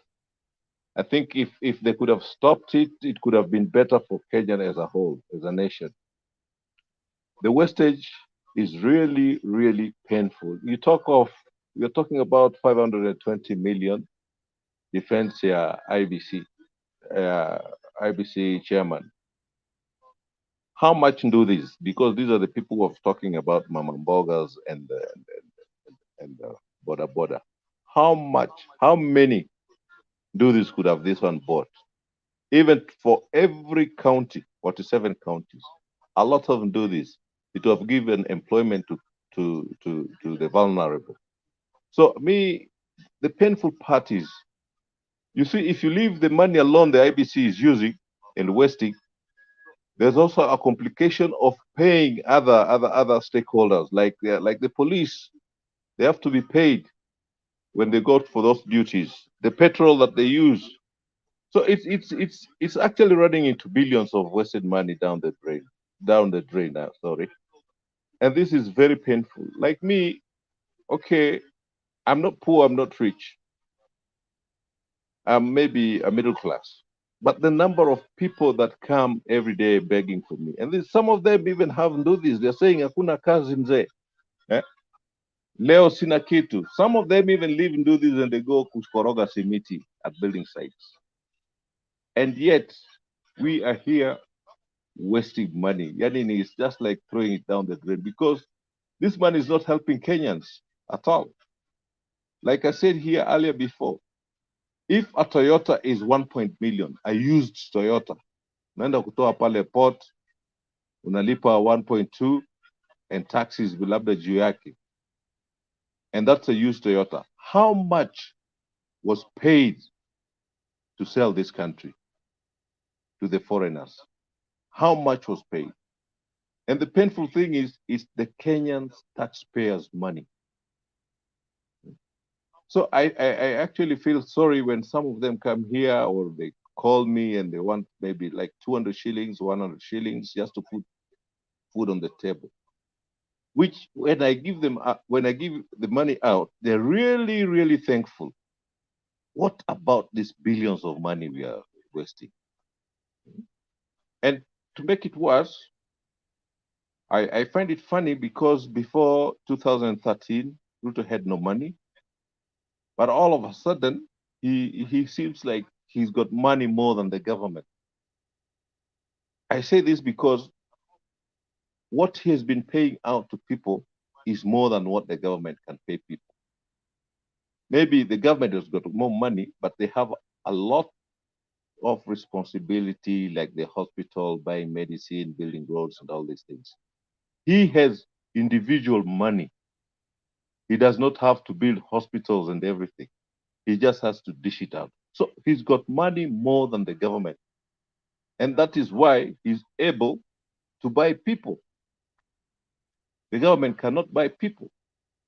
Speaker 4: I think if they could have stopped it, it could have been better for Kenya as a whole, as a nation. The wastage is really, really painful. You're talking about 520 million defense IBC chairman. How much do this? Because these are the people who are talking about Mama Mbogas and Boda. How many do this could have this one bought? Even for every county, 47 counties, a lot of them do this. It would have given employment to the vulnerable. So the painful part is, you see, if you leave the money alone the IBC is using and wasting, there's also a complication of paying other stakeholders, like the police. They have to be paid when they go for those duties. The petrol that they use. So it's actually running into billions of wasted money down the drain. Sorry, and this is very painful. Like me, okay, I'm not poor, I'm not rich. I'm maybe a middle class. But the number of people that come every day begging for me, and some of them even haven't do this. They're saying, "Hakuna kazi mzee." Leo sina kitu. Some of them even live and do this, and they go kuskoroga simiti at building sites. And yet, we are here wasting money. Yani, it's just like throwing it down the drain, because this money is not helping Kenyans at all. Like I said here earlier before, if a Toyota is 1 million, a used Toyota, unaenda kutoa pale port, unalipa 1.2 and taxes labda juu yake, and that's a used Toyota. How much was paid to sell this country to the foreigners? How much was paid? And the painful thing is the Kenyan taxpayers' money. So I actually feel sorry when some of them come here, or they call me and they want maybe like 200 shillings, 100 shillings just to put food on the table. Which when I give the money out, they're really, really thankful. What about these billions of money we are wasting? And to make it worse, I find it funny, because before 2013, Ruto had no money. But all of a sudden, he seems like he's got money more than the government. I say this because what he has been paying out to people is more than what the government can pay people. Maybe the government has got more money, but they have a lot of responsibility, like the hospital, buying medicine, building roads, and all these things. He has individual money. He does not have to build hospitals and everything. He just has to dish it out. So he's got money more than the government. And that is why he's able to buy people. The government cannot buy people,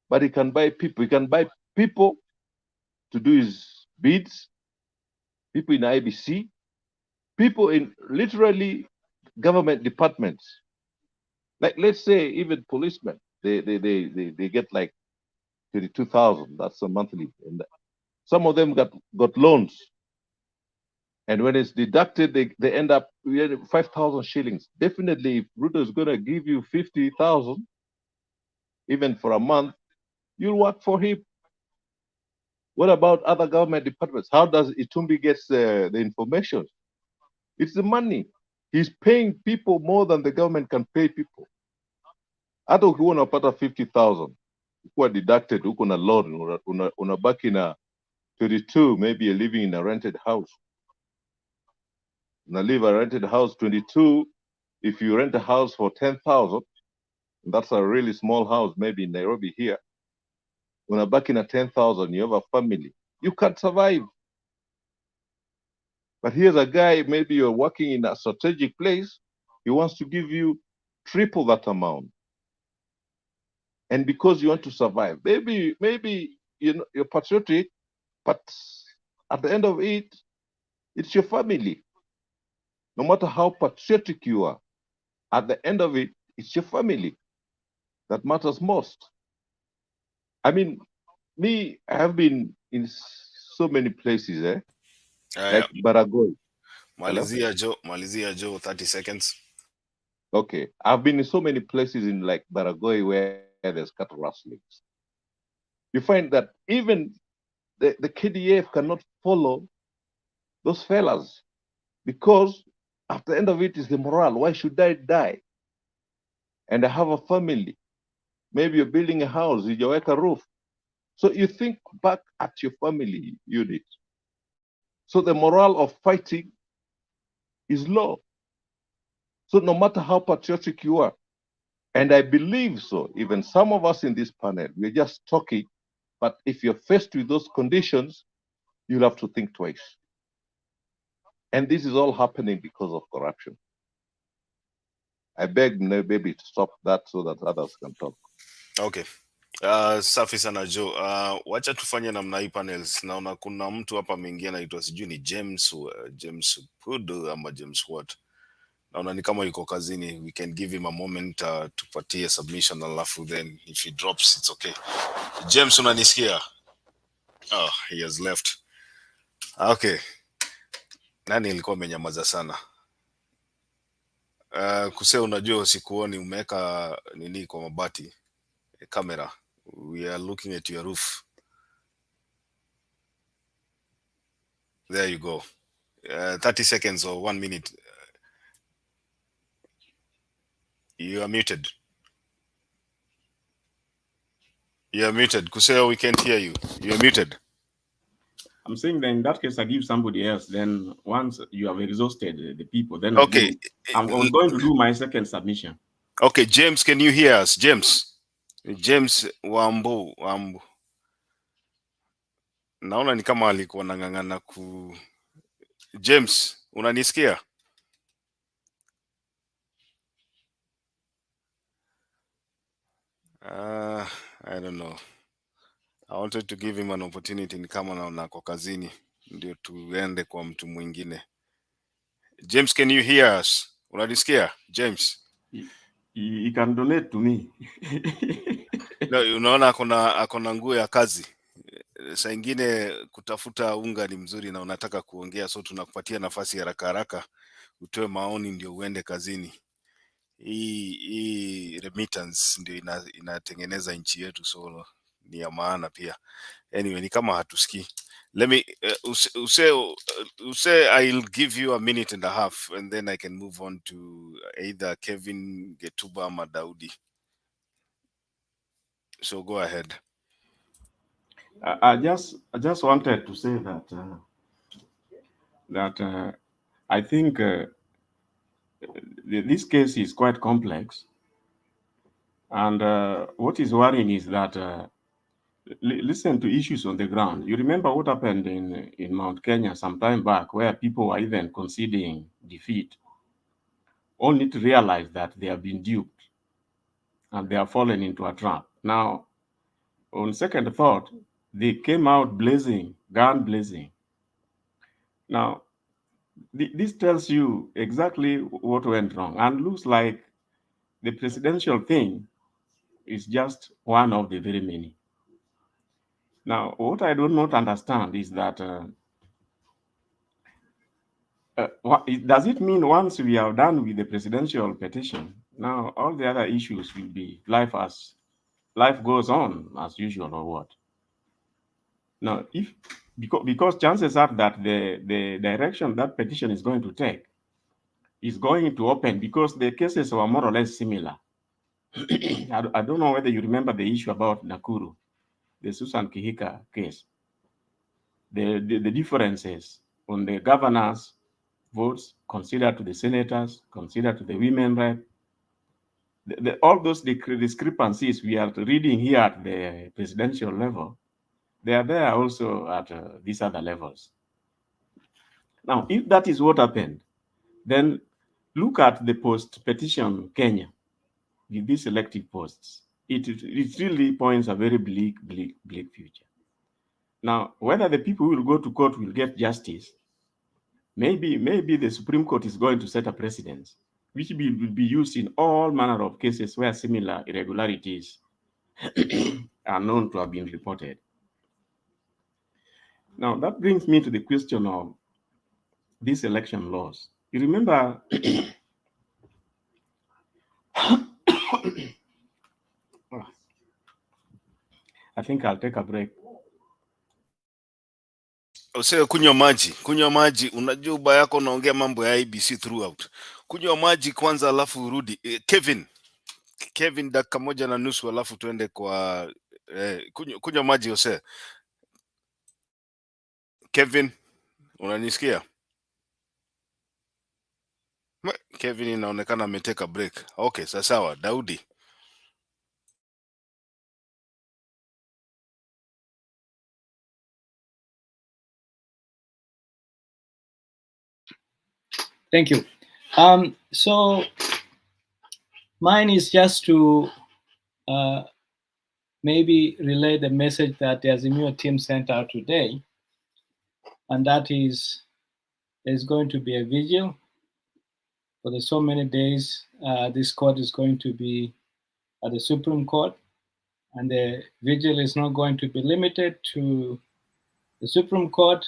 Speaker 4: but he can buy people. He can buy people to do his bids, people in IBC, people in literally government departments. Like, let's say even policemen, they get like 32,000. That's a monthly. And some of them got loans. And when it's deducted, they end up with 5,000 shillings. Definitely, if Ruto is going to give you 50,000, even for a month, you'll work for him. What about other government departments? How does Itumbi get the information? It's the money. He's paying people more than the government can pay people. Hata ukiwa unapata 50,000, ukiwa deducted, huko na loan, unabaki na 32, maybe you're living in a rented house. Now live a rented house, 22. If you rent a house for 10,000, that's a really small house, maybe in Nairobi here. Unabaki na 10,000, you have a family. You can't survive. But here's a guy, maybe you're working in a strategic place. He wants to give you triple that amount. and because you want to survive. Maybe you're patriotic, but at the end of it, it's your family. No matter how patriotic you are, at the end of it, it's your family that matters most. I mean, I have been in so many places, like Baragoy.
Speaker 5: Malizia Joe, 30 seconds.
Speaker 4: Okay, I've been in so many places in like Baragoy where there's cattle rustlings. You find that even the KDF cannot follow those fellas because at the end of it is the morale. Why should I die? And I have a family. Maybe you're building a house, you work a roof. So you think back at your family unit. So the morale of fighting is low. So no matter how patriotic you are, and I believe so, even some of us in this panel, we're just talking, but if you're faced with those conditions, you'll have to think twice. And this is all happening because of corruption. I beg maybe to stop that so that others can talk.
Speaker 5: Okay. Safi sana Joe. Wacha tufanye namna hii panels. Naona kuna mtu hapa ameingia anaitwa sijui ni James Pudu ama James what. Naona ni kama yuko kazini. We can give him a moment tupatie submission alafu then if he drops it's okay. James, unanisikia? Oh, he has left. Okay. Nani ilikuwa amenyamaza sana? Kuse unajua usikuoni umeweka nini kwa mabati kamera. We are looking at your roof. There you go. 30 seconds or 1 minute. You are muted. You are muted. Kuseo, we can't hear you. You are muted.
Speaker 3: I'm saying that in that case, I give somebody else. Then once you have exhausted the people, then
Speaker 5: okay.
Speaker 3: I'm going to do my second submission.
Speaker 5: Okay, James, can you hear us? James Wambu. Naona ni kama alikuwa nang'ang'ana ku. James, unanisikia? I don't know. I wanted to give him an opportunity, ni kama naona kwa kazini ndio tuende kwa mtu mwingine. James, can you hear us? Unanisikia? James?
Speaker 3: You can donate to me.
Speaker 5: No, unaona akona nguo ya kazi. Saa ingine kutafuta unga ni mzuri na unataka kuongea, so tunakupatia nafasi haraka haraka utoe maoni ndio uende kazini. Hii remittance ndio inatengeneza nchi yetu, so ni ya maana pia. Anyway, ni kama hatusikii. Let me say I'll give you a minute and a half and then I can move on to either Kevin, Getuba, or Daudi. So go ahead.
Speaker 3: I just wanted to say that I think this case is quite complex, and what is worrying is that listen to issues on the ground. You remember what happened in Mount Kenya some time back, where people were even conceding defeat, only to realize that they have been duped and they have fallen into a trap. Now, on second thought, they came out blazing, gun blazing. Now, this tells you exactly what went wrong, and looks like the presidential thing is just one of the very many. Now, what I do not understand is that does it mean once we are done with the presidential petition, now all the other issues will be life goes on as usual, or what? Now, because chances are that the direction that petition is going to take is going to open, because the cases were more or less similar. I don't know whether you remember the issue about Nakuru, the Susan Kihika case. The differences on the governor's votes, considered to the senators, considered to the women rep, all those discrepancies we are reading here at the presidential level, they are there also at these other levels. Now, if that is what happened, then look at the post-petition Kenya with these elective posts. it really points a very bleak future. Now, whether the people who will go to court will get justice, maybe the Supreme Court is going to set a precedent, which will be used in all manner of cases where similar irregularities are known to have been reported. Now, that brings me to the question of these election laws. You remember I think I'll take a break.
Speaker 5: Usee kunywa maji. Unajua ubaya yako unaongea mambo ya IBC throughout. Kunywa maji kwanza alafu urudi. Kevin dakika moja na nusu alafu tuende kwa kunywa maji Usee. Kevin, unanisikia? Kevin inaonekana ameteka break. Okay, sawa. Daudi.
Speaker 2: Thank you. So mine is just to maybe relay the message that the AZIMIO team sent out today, and that is there's going to be a vigil for the so many days. This court is going to be at the Supreme Court, and the vigil is not going to be limited to the Supreme Court,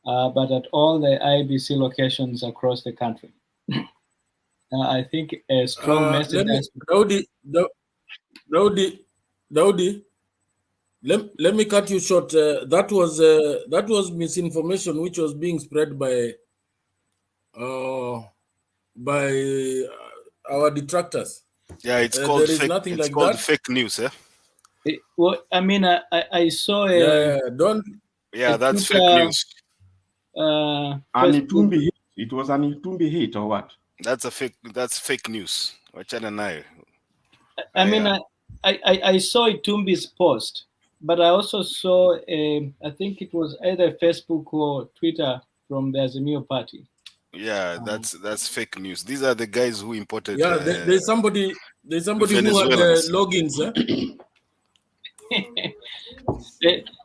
Speaker 2: but at all the IBC locations across the country. I think a strong message.
Speaker 1: Daudi, let me cut you short. That was misinformation which was being spread by our detractors.
Speaker 5: Yeah, it's called
Speaker 1: there is
Speaker 5: fake,
Speaker 1: nothing
Speaker 5: it's
Speaker 1: like
Speaker 5: called
Speaker 1: that.
Speaker 5: fake news, eh?
Speaker 2: Well, I mean, I saw a
Speaker 5: that's fake news.
Speaker 3: It was an Itumbi hit or what?
Speaker 5: That's fake news. Wachana nayo.
Speaker 2: I mean, I saw Itumbi's post, but I also saw I think it was either Facebook or Twitter from the AZIMIO party.
Speaker 5: Yeah, that's fake news. These are the guys who imported.
Speaker 1: Yeah, there's somebody who had logins.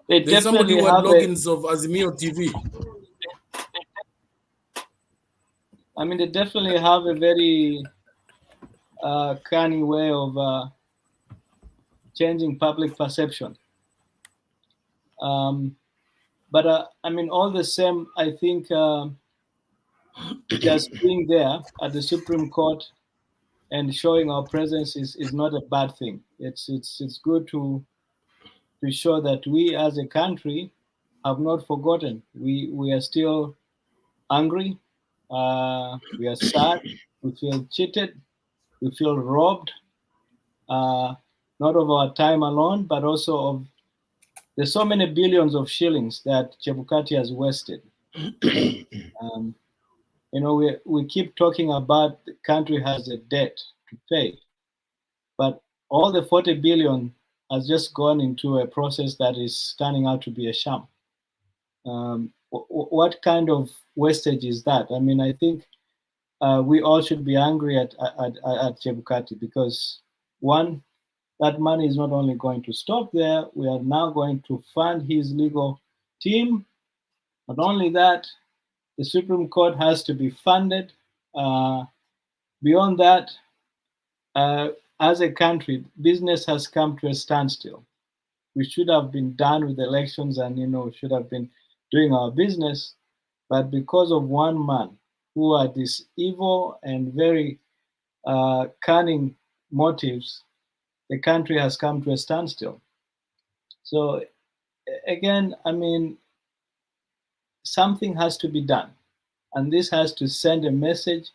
Speaker 1: There's somebody who had logins of AZIMIO TV.
Speaker 2: I mean, they definitely have a very cunning way of changing public perception. But I mean, all the same, I think just being there at the Supreme Court and showing our presence is not a bad thing. It's good to show that we as a country have not forgotten. We are still angry. We are sad. We feel cheated. We feel robbed. Not of our time alone, but also of there's so many billions of shillings that Chebukati has wasted. You know, we keep talking about the country has a debt to pay, but all the 40 billion has just gone into a process that is turning out to be a sham. What kind of wastage is that? I mean, I think we all should be angry at Chebukati because one, that money is not only going to stop there, we are now going to fund his legal team. Not only that, the Supreme Court has to be funded. Beyond that, as a country, business has come to a standstill. We should have been done with elections and, you know, should have been doing our business. But because of one man who had these evil and very cunning motives, the country has come to a standstill. So again, I mean, something has to be done. And this has to send a message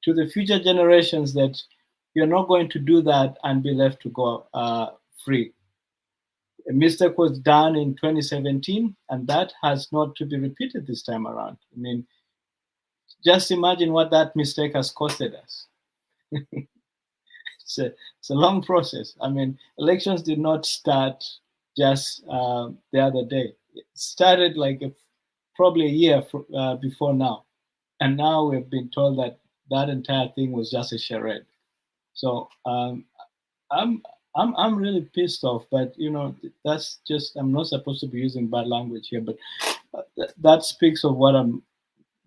Speaker 2: to the future generations that you're not going to do that and be left to go free. A mistake was done in 2017, and that has not to be repeated this time around. I mean, just imagine what that mistake has costed us. It's a long process. I mean, elections did not start just the other day. It started like probably a year before now. And now we've been told that that entire thing was just a charade. So I'm really pissed off, but you know, that's just, I'm not supposed to be using bad language here, but that speaks of what I'm,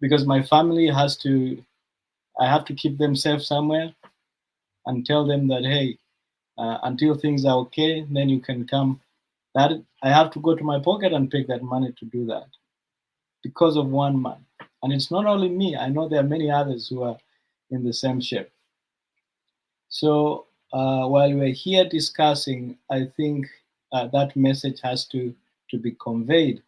Speaker 2: because my family has to, I have to keep them safe somewhere and tell them that, hey, until things are okay, then you can come. That I have to go to my pocket and pick that money to do that because of one man. And it's not only me. I know there are many others who are in the same shape. So while we're here discussing, I think that message has to be conveyed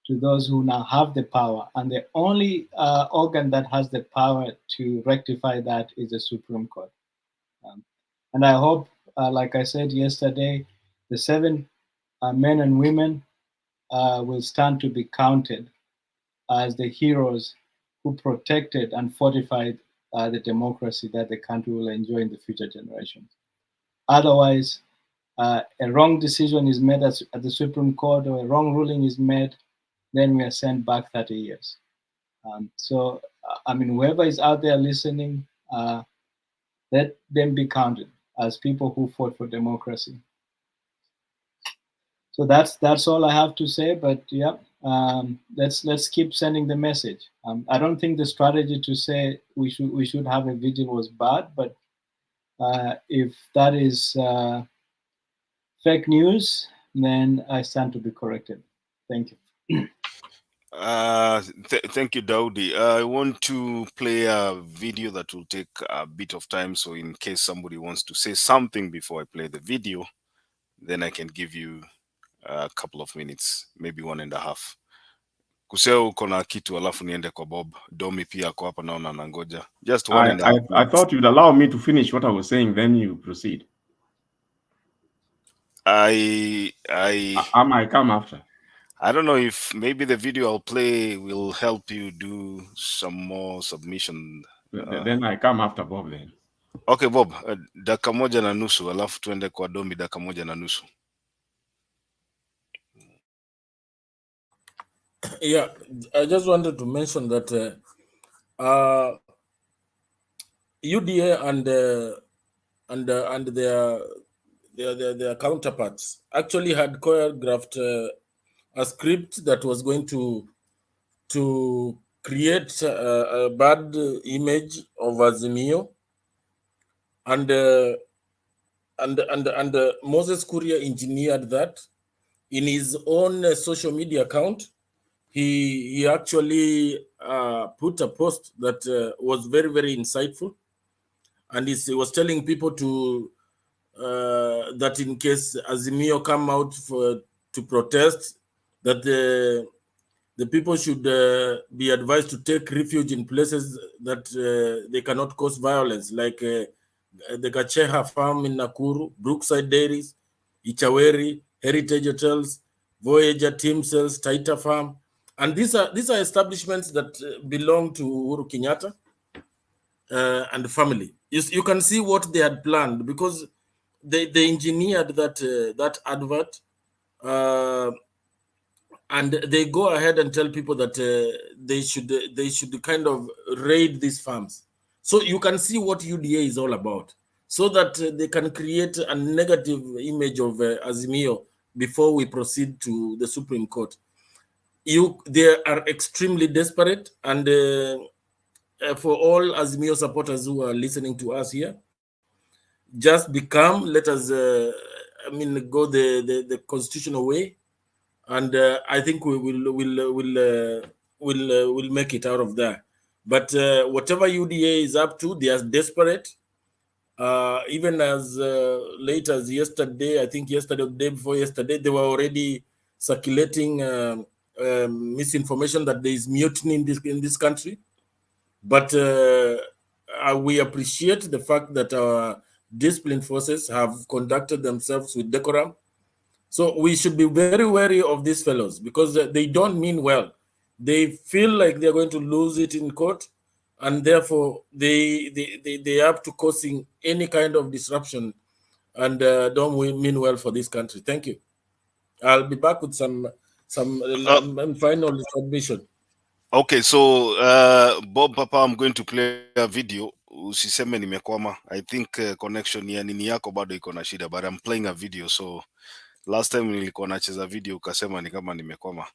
Speaker 2: to those who now have the power. And the only organ that has the power to rectify that is the Supreme Court. And I hope, like I said yesterday, the 7 men and women will stand to be counted as the heroes who protected and fortified the democracy that the country will enjoy in the future generations. Otherwise, a wrong decision is made at the Supreme Court, or a wrong ruling is made, then we are sent back 30 years. So, I mean, whoever is out there listening, let them be counted as people who fought for democracy. So that's all I have to say. But yeah, let's keep sending the message. I don't think the strategy to say we should have a vigil was bad, but if that is fake news, then I stand to be corrected. Thank you.
Speaker 5: Thank you, Daudi. I want to play a video that will take a bit of time. So in case somebody wants to say something before I play the video, then I can give you a couple of minutes, maybe 1.5. Kuseo uko na kitu alafu niende kwa Bob. Domi pia ako hapa naona anangoja. Just 1.5
Speaker 3: I thought you'd allow me to finish what I was saying, then you proceed.
Speaker 5: I
Speaker 3: might come after.
Speaker 5: I don't know if maybe the video I'll play will help you do some more submission.
Speaker 3: Then I come after Bob then.
Speaker 5: Okay, Bob, dakika 1.5 alafu tuende kwa Domi dakika 1.5.
Speaker 1: Yeah, I just wanted to mention that UDA and their counterparts actually had choreographed a script that was going to create a bad image of AZIMIO, and Moses Kuria engineered that in his own social media account. He actually put a post that was very, very insightful, and he was telling people to that in case AZIMIO come out to protest, that the people should be advised to take refuge in places that they cannot cause violence, like the Gacheha farm in Nakuru, Brookside Dairies, Ichaweri, Heritage Hotels, Voyager Team Cells, Taita Farm. And these are establishments that belong to Uhuru Kenyatta and the family. You can see what they had planned, because they engineered that advert, and they go ahead and tell people that they should kind of raid these farms. So you can see what UDA is all about, so that they can create a negative image of AZIMIO before we proceed to the Supreme Court. They are extremely desperate, and for all AZIMIO supporters who are listening to us here, just become, let us, go the constitutional way, and I think we will make it out of there. But whatever UDA is up to, they are desperate. Even as late as yesterday, I think yesterday or the day before yesterday, they were already circulating misinformation that there is mutiny in this country. But we appreciate the fact that our disciplined forces have conducted themselves with decorum. So we should be very wary of these fellows, because they don't mean well. They feel like they're going to lose it in court, and therefore they are up to causing any kind of disruption, and don't mean well for this country. Thank you. I'll be back with some final submission.
Speaker 5: Okay, so Bob Papa, I'm going to play a video usiseme nimekwama. I think connection ya nini yako bado iko na shida, but I'm playing a video, so last time nilikuwa nacheza video ukasema ni kama nimekwama.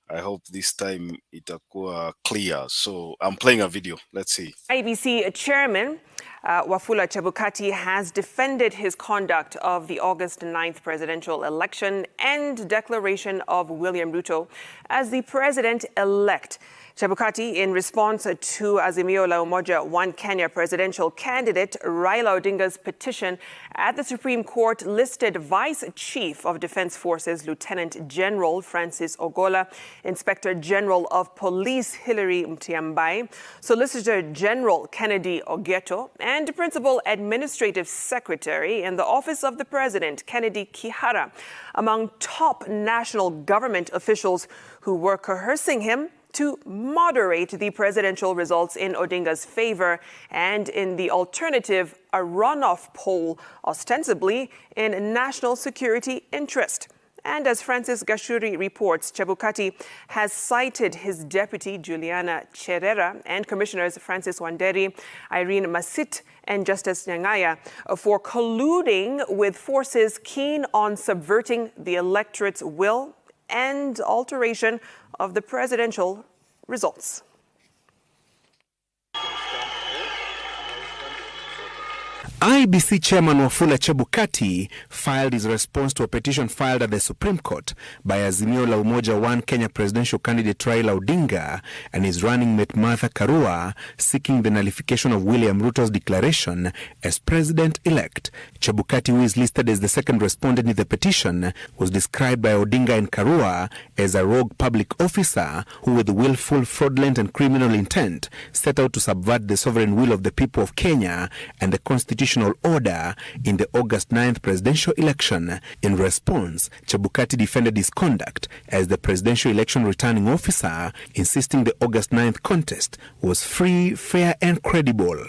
Speaker 5: I hope this time itakuwa clear. So I'm playing a video. Let's see.
Speaker 10: IEBC Chairman Wafula Chebukati has defended his conduct of the August 9th presidential election and declaration of William Ruto as the president-elect. Chebukati, in response to AZIMIO La UMOJA One Kenya presidential candidate Raila Odinga's petition at the Supreme Court, listed Vice Chief of Defense Forces Lieutenant General Francis Ogola, Inspector General of Police Hilary Mutyambai, Solicitor General Kennedy Ogeto, and Principal Administrative Secretary in the Office of the President Kennedy Kihara among top national government officials who were coercing him to moderate the presidential results in Odinga's favor, and in the alternative, a runoff poll ostensibly in national security interest. And as Francis Gashuri reports, Chebukati has cited his deputy Juliana Cherera and Commissioners Francis Wanderi, Irene Masit, and Justice Nyang'aya for colluding with forces keen on subverting the electorate's will and alteration of the presidential results.
Speaker 13: IEBC Chairman Wafula Chebukati filed his response to a petition filed at the Supreme Court by AZIMIO La UMOJA One Kenya presidential candidate Raila Odinga and his running mate Martha Karua, seeking the nullification of William Ruto's declaration as president-elect. Chebukati, who is listed as the second respondent in the petition, was described by Odinga and Karua as a rogue public officer who, with willful, fraudulent and criminal intent, set out to subvert the sovereign will of the people of Kenya and the constitutional order in the August 9th presidential election. In response, Chebukati defended his conduct as the presidential election returning officer, insisting the August 9th contest was free, fair and credible.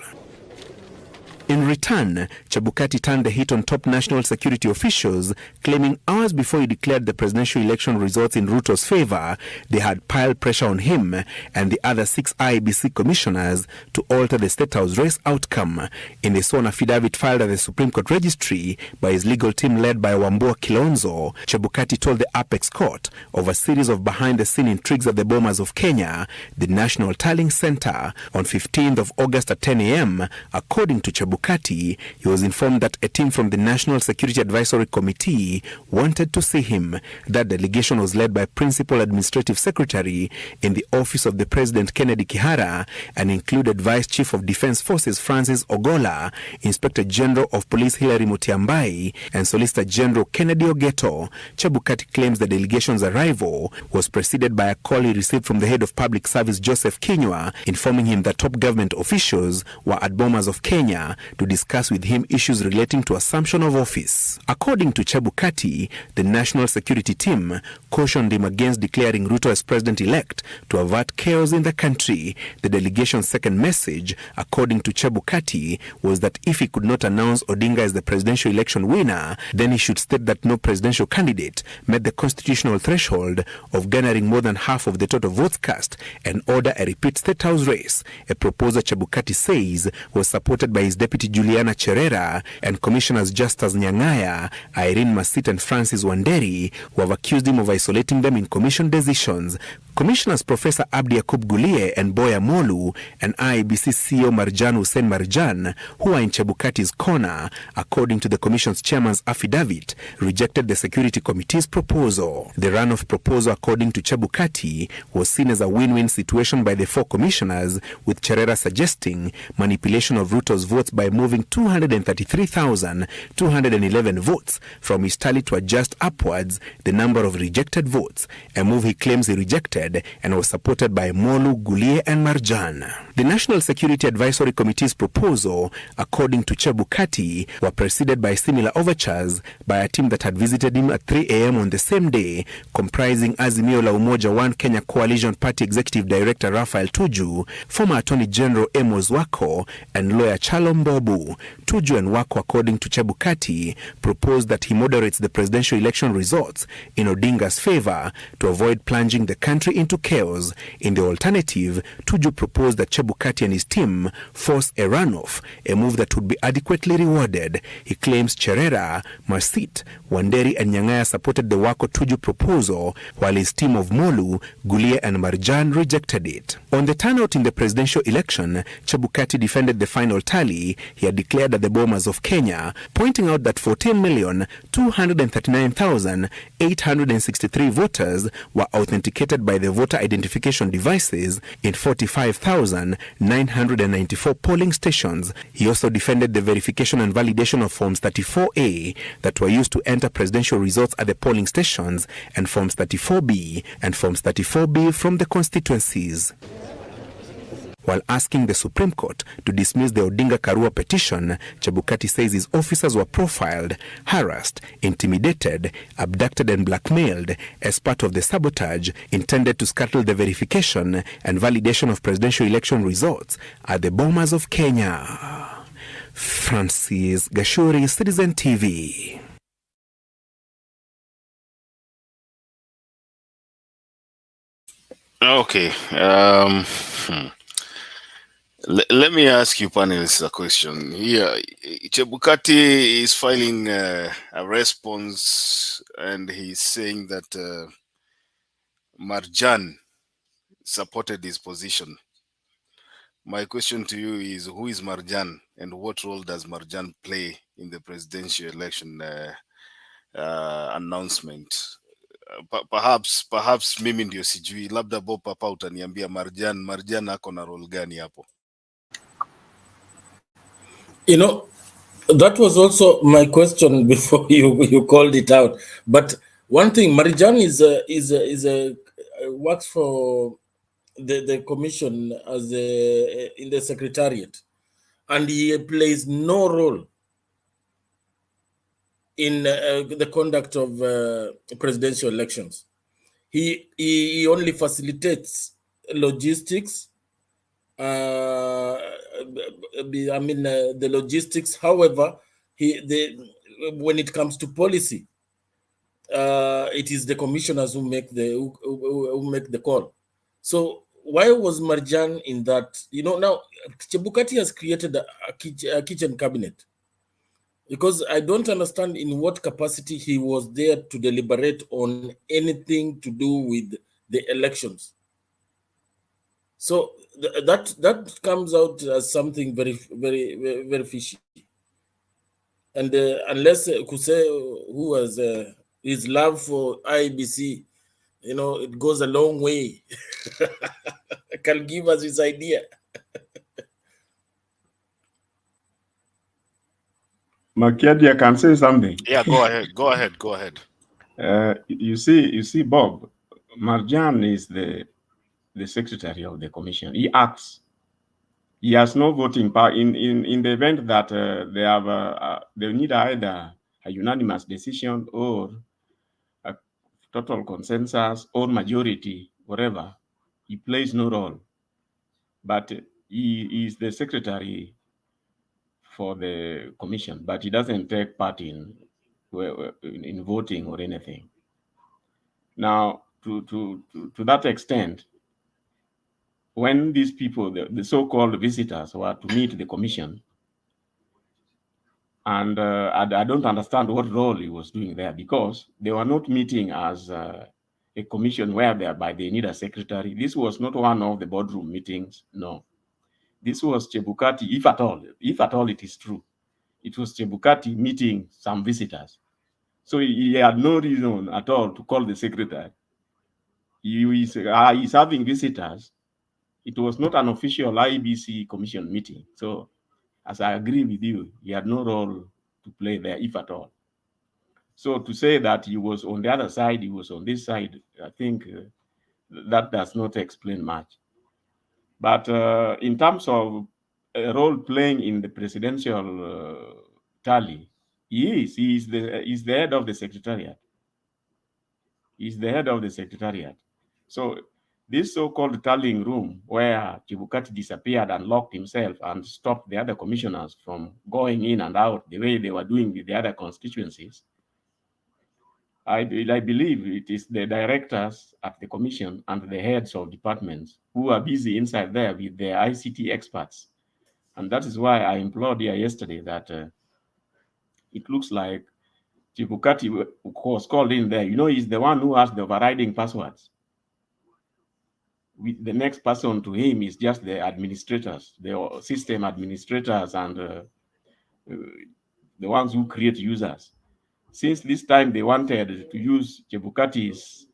Speaker 13: In return, Chebukati turned the heat on top national security officials, claiming hours before he declared the presidential election results in Ruto's favor, they had piled pressure on him and the other 6 IEBC commissioners to alter the State House race outcome. In a sworn affidavit filed at the Supreme Court registry by his legal team led by Wambua Kilonzo, Chebukati told the Apex Court of a series of behind-the-scene intrigues at the Bomas of Kenya, the National Tallying Center, on 15th of August at 10 a.m. According to Chebukati, he was informed that a team from the National Security Advisory Committee wanted to see him. That delegation was led by Principal Administrative Secretary in the Office of the President Kennedy Kihara and included Vice Chief of Defense Forces Francis Ogola, Inspector General of Police Hilary Mutyambai, and Solicitor General Kennedy Ogeto. Chebukati claims the delegation's arrival was preceded by a call he received from the head of Public Service Joseph Kinyua, informing him that top government officials were at Bomas of Kenya to discuss with him issues relating to assumption of office. According to Chebukati, the national security team cautioned him against declaring Ruto as president-elect to avert chaos in the country. The delegation's second message, according to Chebukati, was that if he could not announce Odinga as the presidential election winner, then he should state that no presidential candidate met the constitutional threshold of garnering more than half of the total votes cast and order a repeat State House race, a proposal Chebukati says was supported by his deputy Juliana Cherera and Commissioners Justice Nyang'aya, Irene Masit and Francis Wanderi, who have accused him of isolating them in commission decisions. Commissioners Professor Abdi Yakub Gulie and Boya Molu and IEBC CEO Marjan Hussein Marjan, who are in Chebukati's corner, according to the Commission's chairman's affidavit, rejected the Security Committee's proposal. The runoff proposal, according to Chebukati, was seen as a win-win situation by the 4 commissioners, with Cherera suggesting manipulation of Ruto's votes by moving 233,211 votes from his tally to adjust upwards the number of rejected votes, a move he claims he rejected and was supported by Molu, Gulie and Marjan. The National Security Advisory Committee's proposal, according to Chebukati, were preceded by similar overtures by a team that had visited him at 3 a.m. on the same day, comprising AZIMIO La UMOJA One Kenya Coalition Party Executive Director Raphael Tuju, former Attorney General Amos Wako, and lawyer Chalombo. Bobu. Tuju and Wako, according to Chebukati, proposed that he moderates the presidential election results in Odinga's favor to avoid plunging the country into chaos. In the alternative, Tuju proposed that Chebukati and his team force a runoff, a move that would be adequately rewarded. He claims Cherera, Marsit, Wanderi and Nyang'aya supported the Wako-Tuju proposal, while his team of Molu, Gulia and Marjan rejected it. On the turnout in the presidential election, Chebukati defended the final tally he had declared at the Bomas of Kenya, pointing out that 14,239,863 voters were authenticated by the voter identification devices in 45,994 polling stations. He also defended the verification and validation of Forms 34A that were used to enter presidential results at the polling stations, and Forms 34B and Forms 34B from the constituencies. While asking the Supreme Court to dismiss the Odinga Karua petition, Chebukati says his officers were profiled, harassed, intimidated, abducted and blackmailed as part of the sabotage intended to scuttle the verification and validation of presidential election results at the Bomas of Kenya. Francis Gashuri, Citizen TV.
Speaker 5: Okay. Let me ask you panelists a question. Here, Chebukati is filing a response, and he's saying that Marjan supported his position. My question to you is, who is Marjan, and what role does Marjan play in the presidential election announcement? Perhaps mimi ndio sijui, labda Bob Papa utaniambia Marjan ako na role gani hapo?
Speaker 1: You know, that was also my question before you called it out. But one thing, Marjan works for the commission as in the secretariat, and he plays no role in the conduct of presidential elections. He only facilitates logistics. The logistics. However, when it comes to policy, it is the commissioners who make the call. So why was Marjan in that? You know, now Chebukati has created a kitchen cabinet, because I don't understand in what capacity he was there to deliberate on anything to do with the elections. So that comes out as something very, very, very, very fishy. And unless Kuse, who has his love for IEBC, you know, it goes a long way, can give us his idea.
Speaker 3: Makiadi, can say something.
Speaker 5: Yeah, go ahead.
Speaker 3: You see, Bob, Marjan is the secretary of the commission. He acts. He has no voting power in the event that they need either a unanimous decision or a total consensus or majority, whatever. He plays no role, but he is the secretary for the commission, but he doesn't take part in voting or anything. Now, to that extent, when these people, the so-called visitors, were to meet the commission, and I don't understand what role he was doing there, because they were not meeting as a commission whereby they need a secretary. This was not one of the boardroom meetings, no. This was Chebukati, if at all it is true. It was Chebukati meeting some visitors. So he had no reason at all to call the secretary. He's having visitors. It was not an official IEBC commission meeting. So, as I agree with you, he had no role to play there, if at all. So to say that he was on the other side, he was on this side, I think that does not explain much. But in terms of a role playing in the presidential tally, he's the head of the secretariat. He's the head of the secretariat. So This so-called tallying room where Chebukati disappeared and locked himself and stopped the other commissioners from going in and out the way they were doing with the other constituencies, I believe it is the directors at the commission and the heads of departments who are busy inside there with their ICT experts. And that is why I implored here yesterday that it looks like Chebukati was called in there. You know, he's the one who has the overriding passwords. The next person to him is just the administrators, the system administrators, and the ones who create users. Since this time they wanted to use Chebukati's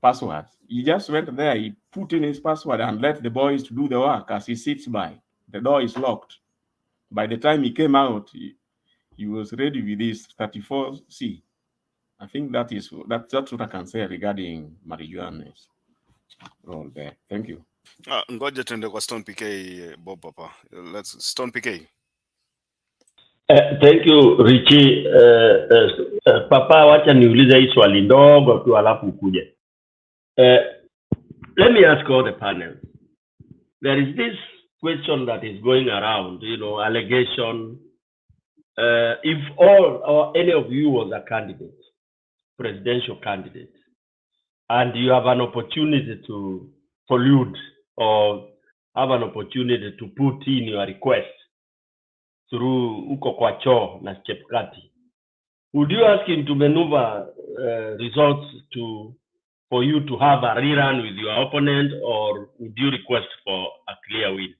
Speaker 3: password, he just went there, he put in his password and let the boys to do the work as he sits by. The door is locked. By the time he came out, he was ready with his 34C. I think that's what I can say regarding marijuana's role there. Thank you.
Speaker 5: Ngoja tuende kwa Stone PK, Bob Papa. Let's Stone PK.
Speaker 20: Thank you Richie. Papa, wacha niulize hii swali ndogo tu alafu ukuje. Let me ask all the panel. There is this question that is going around, allegation. If all or any of you was a candidate, presidential candidate, and you have an opportunity to collude or have an opportunity to put in your request through uko kwa choo na Chebukati, would you ask him to maneuver results for you to have a rerun with your opponent, or would you request for a clear win?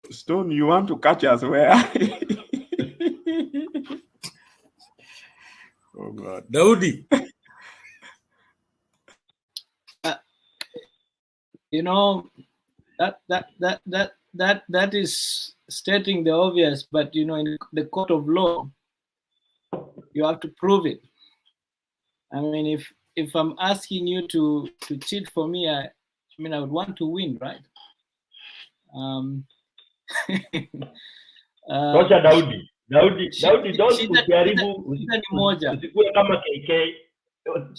Speaker 3: Stone, you want to catch us where? Oh God,
Speaker 1: Daudi.
Speaker 2: That is stating the obvious, but in the court of law, you have to prove it. I mean, if I'm asking you to cheat for me, I would want to win, right?
Speaker 20: Roger Daudi, don't kujaribu usikue kama KK.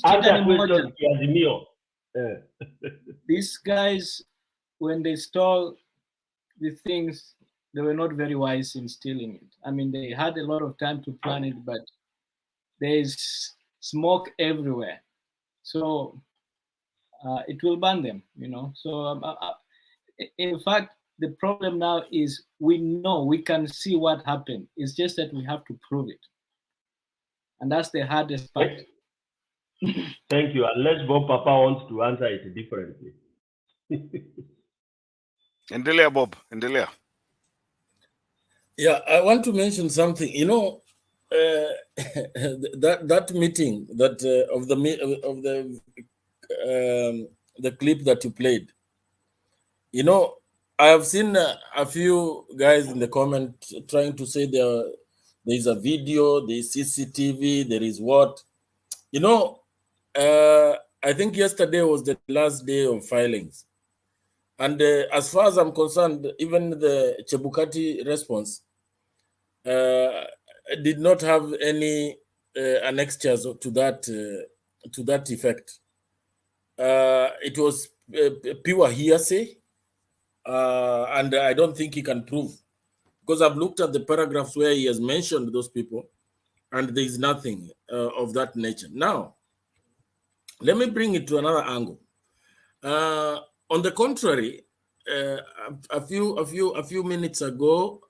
Speaker 20: Answer questions ya AZIMIO.
Speaker 2: These guys, when they stole the things, they were not very wise in stealing it. I mean, they had a lot of time to plan it, but there's smoke everywhere. So it will burn them, So in fact, the problem now is we can see what happened. It's just that we have to prove it. And that's the hardest part.
Speaker 20: Thank you. Unless Bob Papa wants to answer it differently.
Speaker 5: Endelea, Bob. Endelea.
Speaker 1: Yeah, I want to mention something. That meeting of the clip that you played. I have seen a few guys in the comment trying to say there is a video, there is CCTV, there is what. I think yesterday was the last day of filings. And as far as I'm concerned, even the Chebukati response did not have any annexures to that effect. It was pure hearsay, and I don't think he can prove, because I've looked at the paragraphs where he has mentioned those people, and there is nothing of that nature. Now, let me bring it to another angle. On the contrary, a few minutes ago,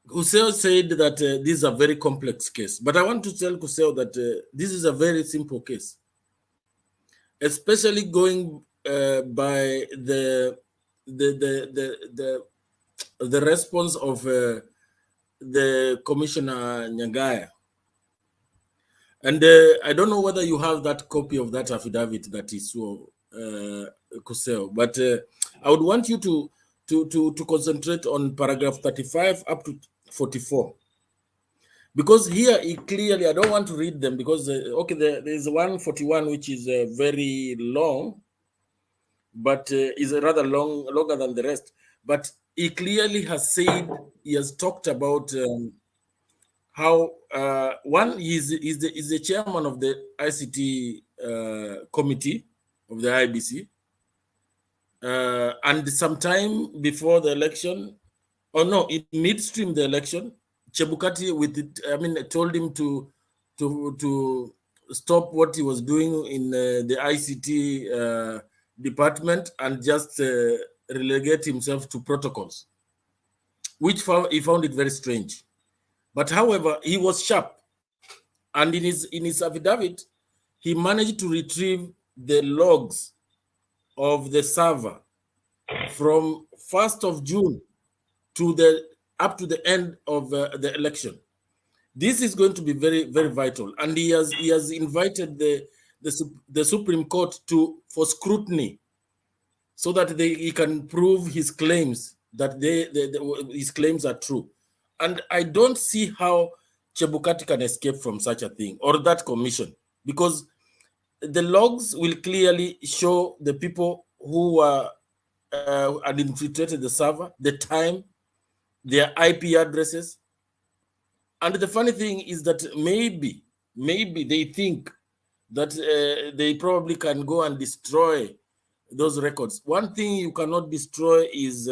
Speaker 1: Kuseo said that this is a very complex case, but I want to tell Kuseo that this is a very simple case, especially going by the response of the Commissioner Nyangaya. And I don't know whether you have that copy of that affidavit that is so Kuseo, but I would want you to concentrate on paragraph 35 up to 44, because here he clearly, I don't want to read them because there is 141 which is very long, but is rather longer than the rest. But he clearly has said, he has talked about how one, he's the chairman of the ICT committee of the IEBC, and sometime before the election, or no, in midstream the election, Chebukati told him to stop what he was doing in the ICT department and just relegate himself to protocols, which he found it very strange. But however, he was sharp, and in his affidavit, he managed to retrieve the logs of the server from 1st of June to up to the end of the election. This is going to be very, very vital, and he has invited the Supreme Court for scrutiny, so that he can prove his claims that his claims are true. And I don't see how Chebukati can escape from such a thing, or that commission, because the logs will clearly show the people who had infiltrated the server, the time, their IP addresses. And the funny thing is that maybe they think that they probably can go and destroy those records. One thing you cannot destroy is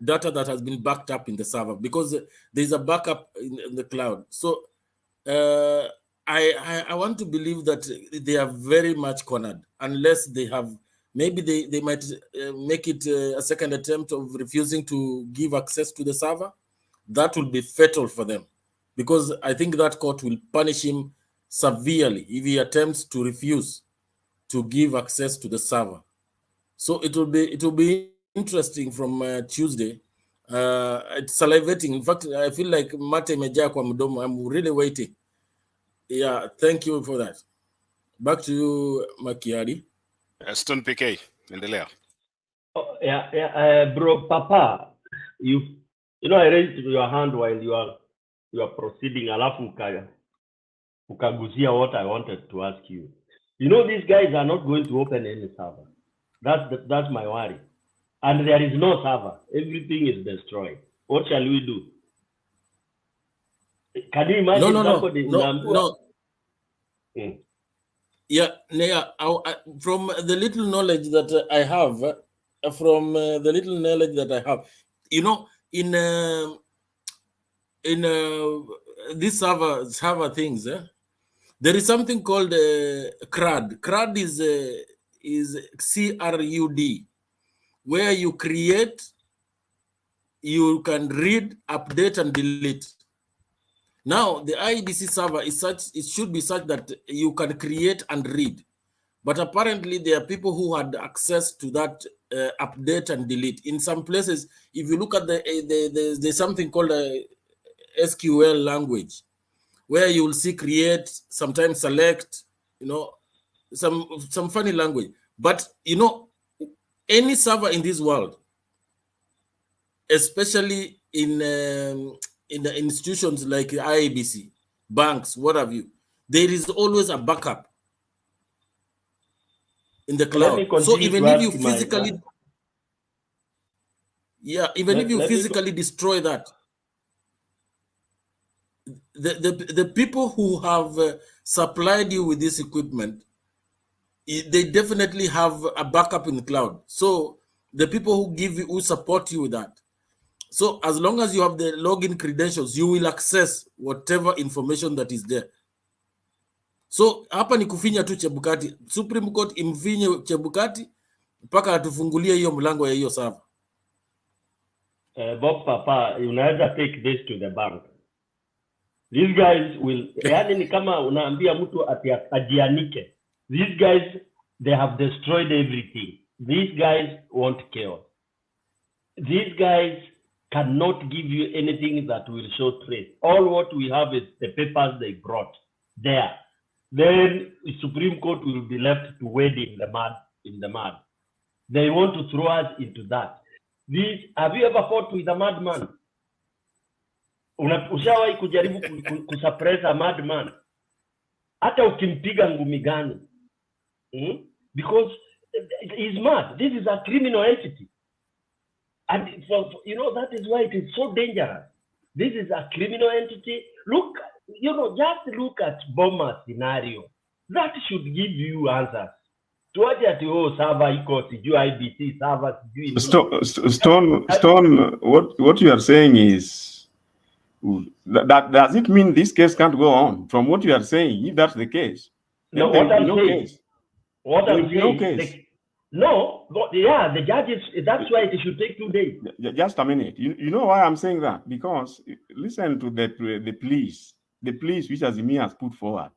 Speaker 1: data that has been backed up in the server, because there's a backup in the cloud. So I want to believe that they are very much cornered, unless they have, maybe they might make it a second attempt of refusing to give access to the server. That will be fatal for them, because I think that court will punish him severely if he attempts to refuse to give access to the server. So it will be interesting from Tuesday. It's salivating. In fact, I feel like mate imejaa kwa mdomo. I'm really waiting. Yeah, thank you for that. Back to you, Makiadi.
Speaker 5: Stone PK, endelea.
Speaker 20: Oh, bro, Papa, you know, I raised your hand while you are proceeding. Alafu ukaguzia what I wanted to ask you. You know, these guys are not going to open any server. That's my worry. And there is no server. Everything is destroyed. What shall we do? Can you imagine somebody?
Speaker 1: No. Yeah, from the little knowledge that I have, you know, in these server things, there is something called CRUD. CRUD is CRUD, where you create, you can read, update, and delete. Now, the IEBC server is such, it should be such that you can create and read. But apparently, there are people who had access to that update and delete. In some places, if you look at there's something called a SQL language, where you will see create, sometimes select, you know, some funny language. But, you know, any server in this world, especially in the institutions like IEBC, banks, what have you, there is always a backup in the cloud. So even if you physically, physically destroy that, the people who have supplied you with this equipment, they definitely have a backup in the cloud. So the people who support you with that. So as long as you have the login credentials, you will access whatever information that is there. So hapa ni kufinya tu Chebukati. Supreme Court imfinye Chebukati mpaka atufungulie hiyo mlango ya hiyo server.
Speaker 20: Bob Papa, unaweza take this to the bank. These guys will, yani ni kama unaambia mtu ajianike. These guys, they have destroyed everything. These guys want chaos. These guys cannot give you anything that will show trace. All what we have is the papers they brought there. Then the Supreme Court will be left to wade in the mud. They want to throw us into that. Have you ever fought with a madman? Ushawahi kujaribu kusuppress a madman? Hata ukimpiga ngumi gani? Because he's mad. This is a criminal entity. And you know, that is why it is so dangerous. This is a criminal entity. Look, just look at Boma scenario. That should give you answers. Tuaje ati server iko sijui IBC server sijui
Speaker 3: Stone, what you are saying is that does it mean this case can't go on? From what you are saying, if that's the case,
Speaker 20: no,
Speaker 3: then
Speaker 20: what I'm
Speaker 3: no
Speaker 20: saying,
Speaker 3: case.
Speaker 20: what
Speaker 3: There
Speaker 20: I'm
Speaker 3: will be no
Speaker 20: saying,
Speaker 3: case.
Speaker 20: the judges, that's why it should take 2 days.
Speaker 3: Just a minute. You know why I'm saying that? Because listen to the pleas which AZIMIO has put forward.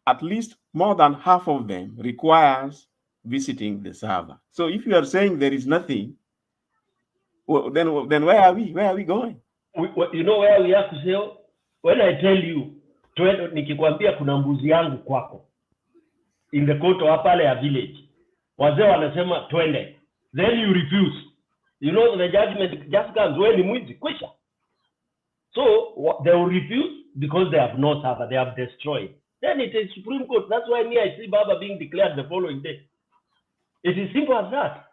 Speaker 3: At least more than half of them requires visiting the server. So if you are saying there is nothing, well, then where are we? Where are we going?
Speaker 20: You know where we are, Kuseo? When I tell you, nikikwambia kuna mbuzi yangu kwako in the court wa pale ya village, wazee wanasema twende, then you refuse. You know the judgment just comes when ni mwizi kwisha. So they will refuse because they have no server, they have destroyed. Then it is Supreme Court. That's why I see Baba being declared the following day. It is simple as that.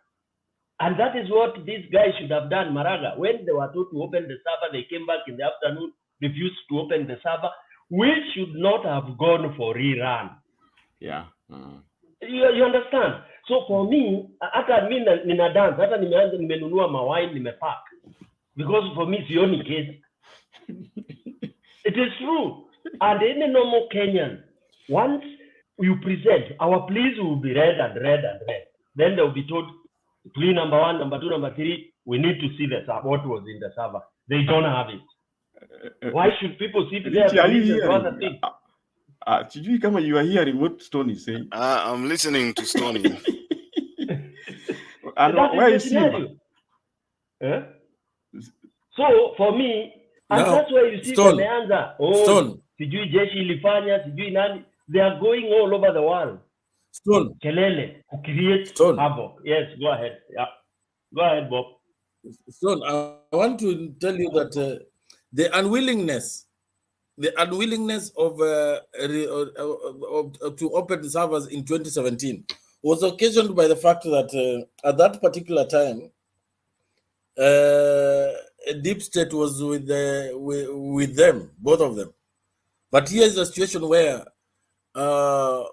Speaker 20: And that is what these guys should have done, Maraga. When they were told to open the server, they came back in the afternoon, refused to open the server, which should not have gone for rerun.
Speaker 3: Yeah.
Speaker 20: You understand? So for me, hata mimi nina dance, hata nimenunua mawine, nimepack. Because for me, it's the only case. It is true. And any normal Kenyan, once you present, our pleas will be read and read and read. Then they will be told, plea number 1, number 2, number 3, we need to see what was in the server. They don't have it. Why should people sit there and listen to other things?
Speaker 3: Chijui kama you are hearing what Stone is saying.
Speaker 5: I'm listening to Stony.
Speaker 3: And where is Simba?
Speaker 20: So for me, and
Speaker 1: Now,
Speaker 20: that's why you see
Speaker 1: Stone,
Speaker 20: wameanza,
Speaker 1: Stone.
Speaker 20: sijui jeshi ilifanya, sijui nani. They are going all over the world.
Speaker 1: Stone.
Speaker 20: Kelele, to create
Speaker 1: Stone.
Speaker 20: havoc. Yes, go ahead. Yeah. Go ahead, Bob.
Speaker 1: Stone, I want to tell you that the unwillingness of to open servers in 2017 was occasioned by the fact that at that particular time, a deep state was with them, both of them. But here is a situation where the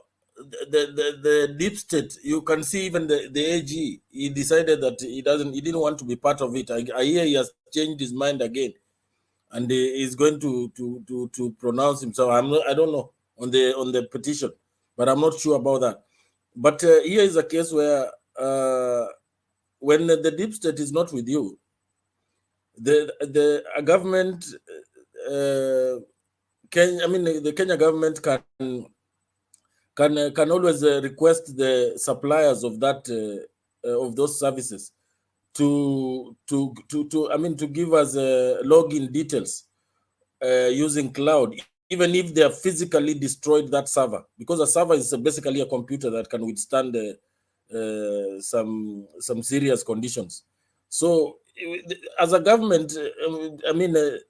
Speaker 1: deep state, you can see even the AG, he decided that he didn't want to be part of it. I hear he has changed his mind again, and he is going to pronounce himself. I don't know on the petition, but I'm not sure about that. But here is a case where when the deep state is not with you, the government, the Kenya government can always request the suppliers of that of those services to give us login details using cloud, even if they have physically destroyed that server, because a server is basically a computer that can withstand some serious conditions. So as a government, the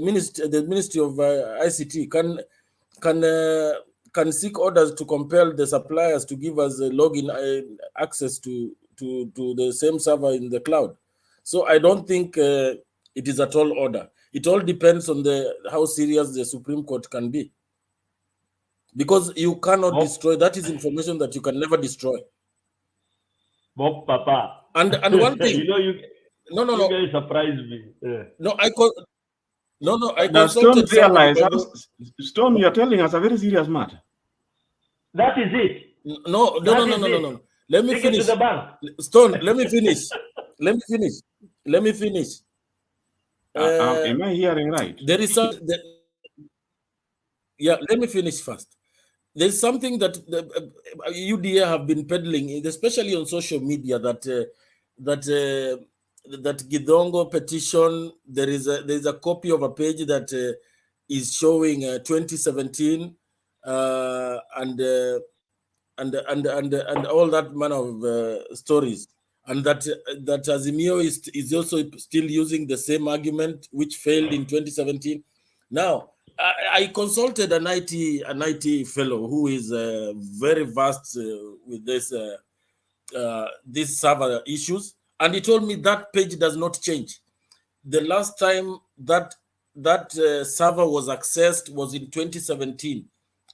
Speaker 1: Ministry of ICT can seek orders to compel the suppliers to give us login access to the same server in the cloud. So I don't think it is at all order. It all depends on how serious the Supreme Court can be, because you cannot destroy. That is information that you can never destroy.
Speaker 20: Bob Papa.
Speaker 1: And one thing,
Speaker 20: you guys surprised me.
Speaker 1: I
Speaker 3: Now,
Speaker 1: consulted
Speaker 3: Stone realize, Stone, you're telling us a very serious matter.
Speaker 20: That is it.
Speaker 1: No. Let me finish.
Speaker 20: To the bank.
Speaker 1: Stone, let me finish. Let me finish.
Speaker 3: Am I hearing right?
Speaker 1: There is some. Let me finish first. There's something that the UDA have been peddling, especially on social media, that Gidongo petition. There is a copy of a page that is showing 2017 and all that manner of stories, and that AZIMIO is also still using the same argument which failed in 2017. Now, I consulted an IT fellow who is very vast with these server issues, and he told me that page does not change. the last time that server was accessed was in 2017,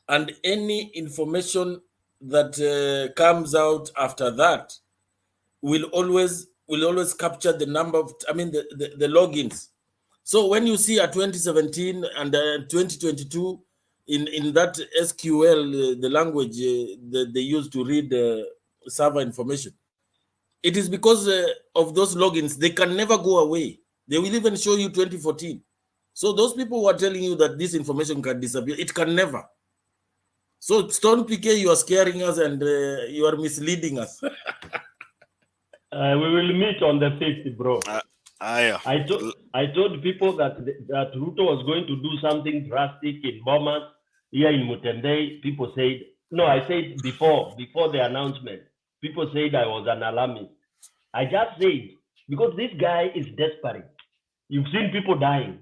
Speaker 1: and any information that comes out after that will always capture the number of, the logins. So when you see a 2017 and 2022 in that SQL, the language that they use to read server information, it is because of those logins. They can never go away. They will even show you 2014. So those people who are telling you that this information can disappear, it can never. So Stone PK, you are scaring us and you are misleading us.
Speaker 20: We will meet on the 5th, bro.
Speaker 5: Yeah.
Speaker 20: I told people that Ruto was going to do something drastic in Bomas, here in Mutembei. People said, no, I said before the announcement, people said I was an alarmist. I just said, because this guy is desperate. You've seen people dying.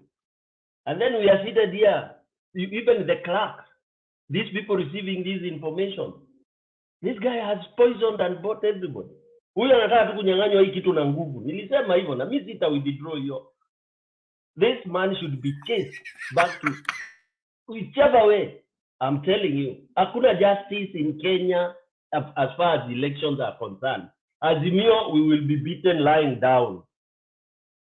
Speaker 20: And then we are seated here, even the clerks, these people receiving this information. This guy has poisoned and bought everybody. Huyu anataka tu kunyang'anywa hii kitu na nguvu. Nilisema hivyo na mimi sita withdraw hiyo. This man should be chased back to whichever way. I'm telling you, hakuna justice in Kenya as far as elections are concerned. AZIMIO, we will be beaten lying down.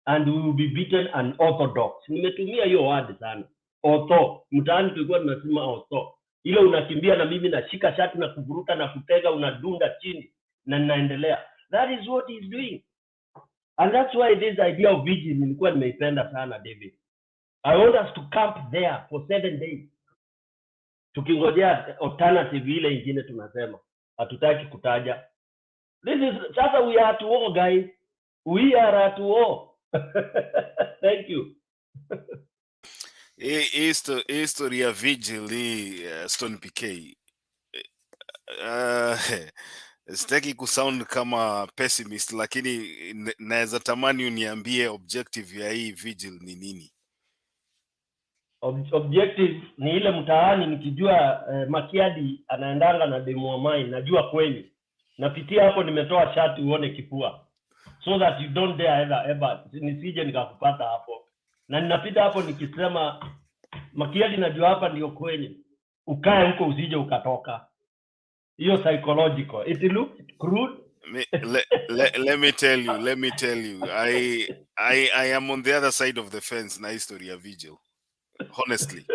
Speaker 20: And we will be beaten unorthodox. Nimetumia hiyo word sana. Ortho. Mtaani tulikuwa tunasema ortho. Ile unakimbia na mimi nashika shati na kuvuruta na kutega, unadunda chini na ninaendelea. That is what he's doing. And that's why this idea of vigil nilikuwa nimeipenda sana, David. I want us to camp there for 7 days. Tukingojea alternative ile ingine tunasema. Hatutaki kutaja. This is, sasa we are at war, guys. We are at war. Thank you.
Speaker 5: History ya vigil Stone PK. Sitaki kusound kama pessimist, lakini naweza tamani uniambie objective ya hii vigil ni nini?
Speaker 20: Objective ni ile mtaani nikijua Makiadi anaendanga na demo wa mine, najua kwenye. Napitia hapo nimetoa shati uone kifua. So that you don't dare ever nisije nikakupata hapo. Na ninapita hapo nikisema Makiadi najua hapa ndio kwenye. Ukae huko usije ukatoka. Hiyo psychological. It looks crude.
Speaker 5: Let me tell you. I am on the other side of the fence na history ya vigil. Honestly.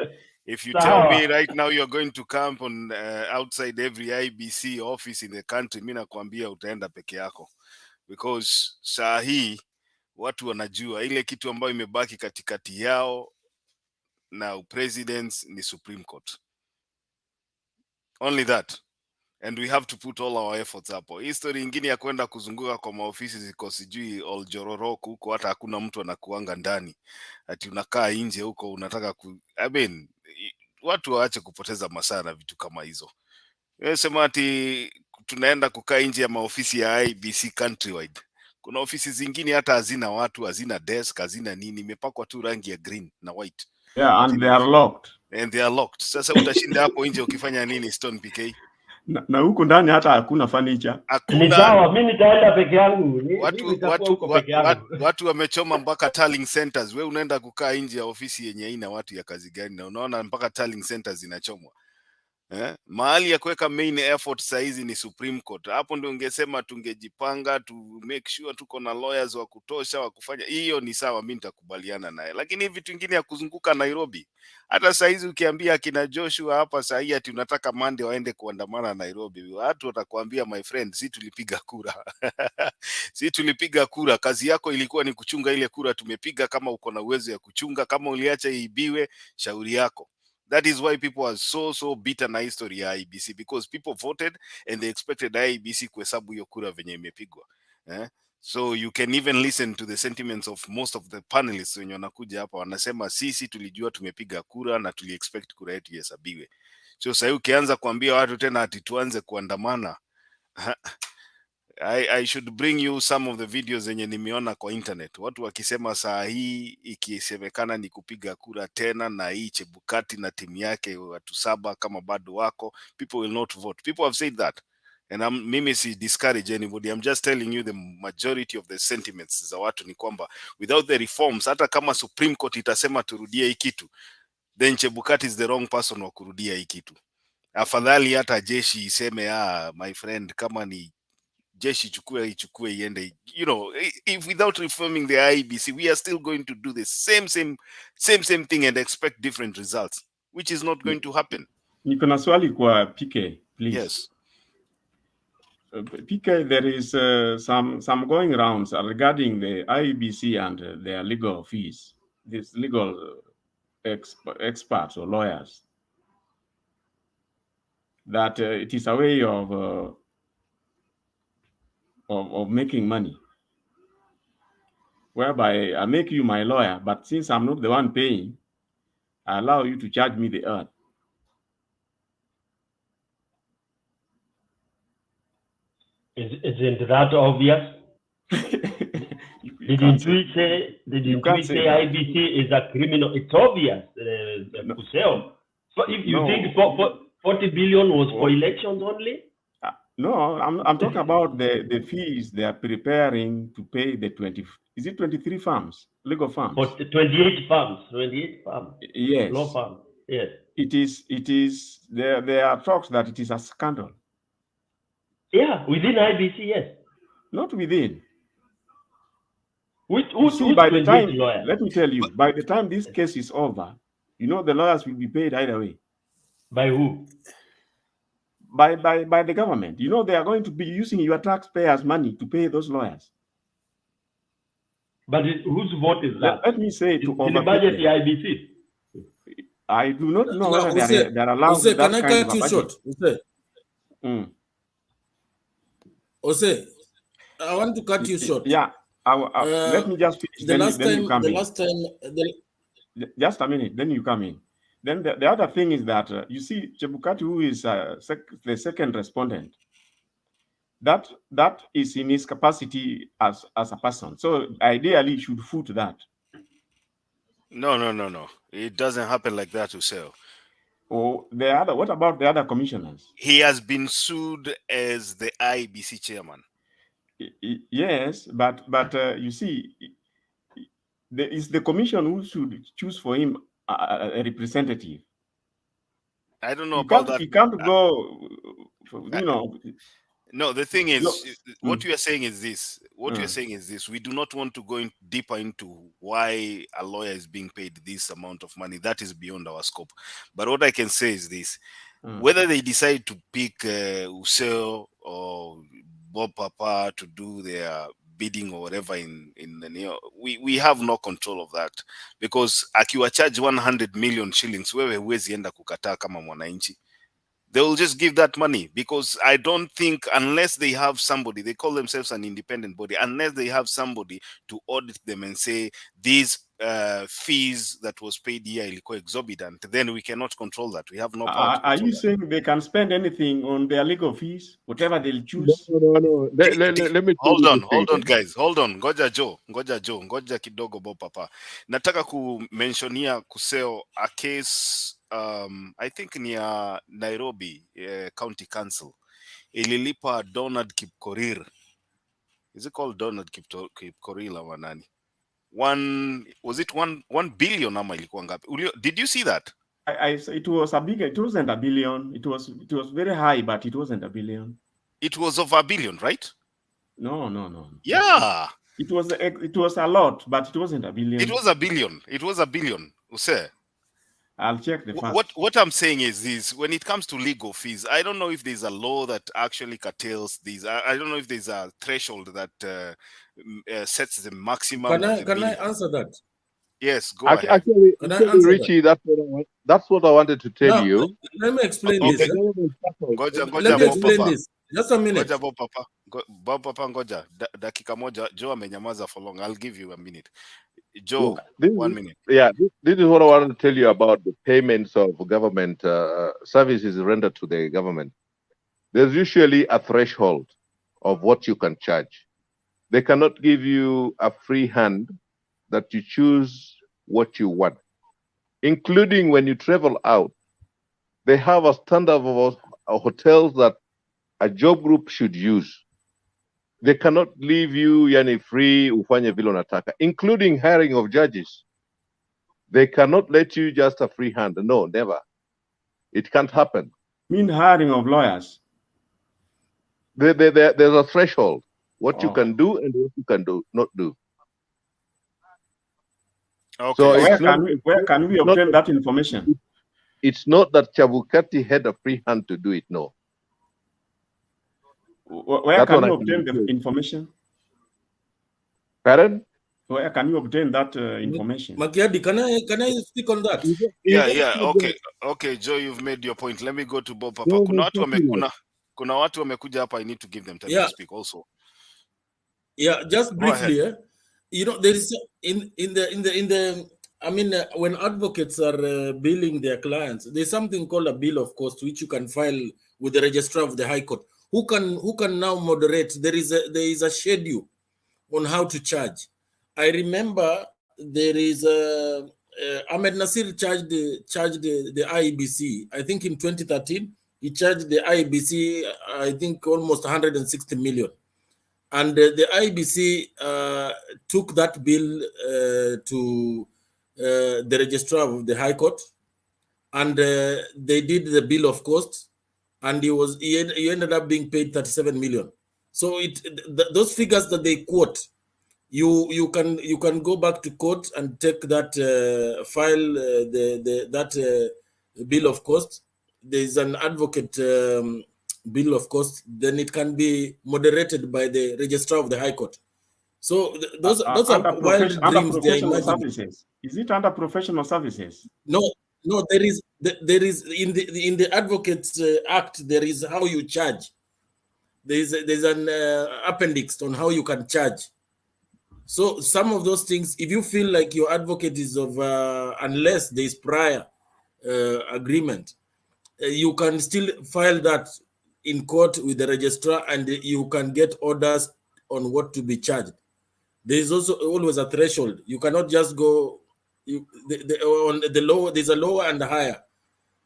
Speaker 5: If you tell me right now you're going to camp on outside every IBC office in the country, mimi nakwambia utaenda peke yako. Because saa hii watu wanajua ile kitu ambayo imebaki katikati yao na presidents ni Supreme Court. Only that. And we have to put all our efforts hapo. History ingine ya kwenda kuzunguka kwa maofisi ziko sijui Oljororoko huko, hata hakuna mtu anakuanga ndani. Ati unakaa nje huko unataka watu waache kupoteza masaa na vitu kama hizo. Sema ati tunaenda kukaa nje ya maofisi ya IBC countrywide. Kuna ofisi zingine hata hazina watu, hazina desk, hazina nini, imepakwa tu rangi ya green na white.
Speaker 3: Yeah, and they are locked.
Speaker 5: And they are locked. Sasa utashinda hapo nje ukifanya nini, Stone PK?
Speaker 3: Na huko ndani hata hakuna furniture.
Speaker 20: Ni sawa, mimi nitaenda peke yangu.
Speaker 5: Watu wamechoma mpaka tallying centers. Wewe unaenda kukaa nje ya ofisi yenye haina watu ya kazi gani, na unaona mpaka tallying centers zinachomwa. Mahali ya kuweka main effort saizi ni Supreme Court. Hapo ndio ungesema tungejipanga to make sure tuko na lawyers wa kutosha wa kufanya. Hiyo ni sawa, mimi nitakubaliana naye. Lakini hivi vitu vingine ya kuzunguka Nairobi, hata saizi ukiambia kina Joshua hapa sahi ati unataka Monday waende kuandamana Nairobi, watu watakwambia my friend, si tulipiga kura. Si tulipiga kura, kazi yako ilikuwa ni kuchunga ile kura tumepiga. Kama uko na uwezo ya kuchunga, kama uliacha ibiwe, shauri yako. That is why people are so bitter na history ya IEBC, because people voted and they expected IEBC kuhesabu hiyo kura venye imepigwa. So you can even listen to the sentiments of most of the panelists wenye wanakuja hapa, wanasema sisi tulijua tumepiga kura na tuli expect kura yetu ihesabiwe. So sasa ukianza kuambia watu tena ati tuanze kuandamana, I should bring you some of the videos zenye nimeona kwa internet. Watu wakisema saa hii ikisemekana ni kupiga kura tena na hii Chebukati na timu yake watu 7 kama bado wako, people will not vote. People have said that. And mimi si discourage anybody. I'm just telling you the majority of the sentiments za watu ni kwamba without the reforms, hata kama Supreme Court itasema turudie hii kitu, then Chebukati is the wrong person wa kurudia hii kitu. Afadhali hata jeshi iseme my friend, kama ni jeshi ichukue iende. You know, if without reforming the IEBC, we are still going to do the same thing and expect different results, which is not going to happen.
Speaker 3: Niko na swali kwa PK, please.
Speaker 5: Yes.
Speaker 3: PK, there is some going rounds regarding the IEBC and their legal fees. These legal experts or lawyers, that it is a way of making money, whereby I make you my lawyer, but since I'm not the one paying, I allow you to charge me the earth.
Speaker 20: Isn't that obvious? Didn't we say IBC is a criminal? It's obvious, Kuseo. So if you think 40 billion was for elections only?
Speaker 3: No, I'm talking about the fees they are preparing to pay the 23 farms, legal farms?
Speaker 20: 28 farms.
Speaker 3: Yes.
Speaker 20: Law farms. Yes.
Speaker 3: It is. There are talks that it is a scandal.
Speaker 20: Yeah, within IBC, yes.
Speaker 3: Not within.
Speaker 20: By the time,
Speaker 3: let me tell you, by the time this case is over, you know the lawyers will be paid either way.
Speaker 20: By who?
Speaker 3: By the government. You know they are going to be using your taxpayers' money to pay those lawyers.
Speaker 20: But whose vote is that?
Speaker 3: Let me say to
Speaker 20: in the budget, the IBC.
Speaker 3: I do not know whether they are allowed that
Speaker 1: can I
Speaker 3: kind
Speaker 1: cut
Speaker 3: of a
Speaker 1: you short? Ose, I want to cut you short.
Speaker 3: Yeah. Let me just finish. Just a minute, then you come in. Then the other thing is that you see Chebukati, who is the second respondent, that is in his capacity as a person. So ideally, you should foot that.
Speaker 5: No. It doesn't happen like that, Useo.
Speaker 3: Oh, what about the other commissioners?
Speaker 5: He has been sued as the IBC chairman.
Speaker 3: Yes, but you see, it's the commission who should choose for him a representative.
Speaker 5: I don't know about that.
Speaker 3: He can't go, you know.
Speaker 5: No, the thing is, what you are saying is this. What you are saying is this. We do not want to go deeper into why a lawyer is being paid this amount of money. That is beyond our scope. But what I can say is this. Whether they decide to pick Useo or Bob Papa to do their bidding or whatever in the near, we have no control of that, because akiwa charge 100 million shillings, wewe huwezi enda kukataa kama mwananchi. They will just give that money, because I don't think, unless they have somebody, they call themselves an independent body, unless they have somebody to audit them and say these fees that was paid here ilikuwa exorbitant, then we cannot control that. We have no power to
Speaker 3: Are you saying they can spend anything on their legal fees, whatever they'll choose?
Speaker 4: No. Let me
Speaker 5: hold on, guys. Hold on. Ngoja kidogo Bob Papa. Nataka kumentionia Kuseo a case I think near Nairobi County Council. Ililipa Donald Kipkorir. Is it called Donald Kipkorir or nani? Was it 1 billion ama ilikuwa ngapi? Did you see that?
Speaker 3: It wasn't a billion. It was very high, but it wasn't a billion.
Speaker 5: It was over a billion, right?
Speaker 3: No.
Speaker 5: Yeah.
Speaker 3: It was a lot, but it wasn't a billion.
Speaker 5: It was a billion. Use.
Speaker 3: I'll check the facts.
Speaker 5: What I'm saying is this: when it comes to legal fees, I don't know if there's a law that actually curtails these. I don't know if there's a threshold that sets the maximum.
Speaker 1: Can I answer that?
Speaker 5: Yes, go ahead.
Speaker 4: Actually, Richie, that's what I wanted to tell you.
Speaker 1: Let me explain this. Let me explain this. Just a minute.
Speaker 5: Bob Papa, ngoja. Dakika moja. Joe amenyamaza for long. I'll give you a minute. Joe, 1 minute.
Speaker 4: Yeah, this is what I wanted to tell you about the payments of government services rendered to the government. There's usually a threshold of what you can charge. They cannot give you a free hand that you choose what you want, including when you travel out. They have a standard of hotels that a job group should use. They cannot leave you yani free ufanye vile unataka, including hiring of judges. They cannot let you just a free hand. No, never. It can't happen.
Speaker 3: Mean hiring of lawyers?
Speaker 4: There's a threshold. What you can do and what you can not do.
Speaker 5: Okay.
Speaker 4: So
Speaker 3: where can we obtain that information?
Speaker 4: It's not that Chebukati had a free hand to do it. No.
Speaker 3: Where can you obtain the information?
Speaker 4: Pardon?
Speaker 3: Where can you obtain that information?
Speaker 1: Makiadi, can I speak on that?
Speaker 5: Yeah. Okay, Joe, you've made your point. Let me go to Bob Papa. Kuna watu wamekuja hapa. I need to give them time to speak also.
Speaker 1: Yeah, just briefly. You know, there is in the I mean, when advocates are billing their clients, there's something called a bill of cost, which you can file with the registrar of the High Court. Who can now moderate? There is a schedule on how to charge. I remember there is Ahmed Nasir charged the IEBC. I think in 2013 he charged the IEBC. I think almost 160 million. And the IEBC took that bill to the registrar of the High Court, and they did the bill of cost, and he ended up being paid 37 million. So those figures that they quote, you can go back to court and take that file that bill of cost. There is an advocate bill of cost, then it can be moderated by the registrar of the High Court. So those are wild dreams they are imagining.
Speaker 3: Is it under professional services?
Speaker 1: No, there is in the Advocates Act, there is how you charge. There's an appendix on how you can charge. So some of those things, if you feel like your advocate is of unless there is prior agreement, you can still file that in court with the registrar, and you can get orders on what to be charged. There is also always a threshold. You cannot just go on the lower. There's a lower and a higher,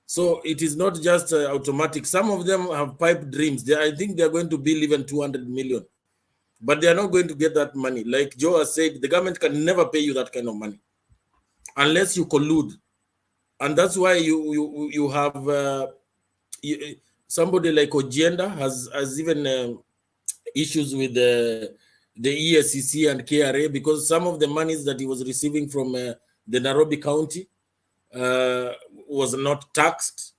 Speaker 1: so it is not just automatic. Some of them have pipe dreams. I think they are going to bill even 200 million, but they are not going to get that money. Like Joe has said, the government can never pay you that kind of money unless you collude, and that's why you have somebody like Ojienda has even issues with the ESCC and KRA, because some of the monies that he was receiving from the Nairobi County was not taxed,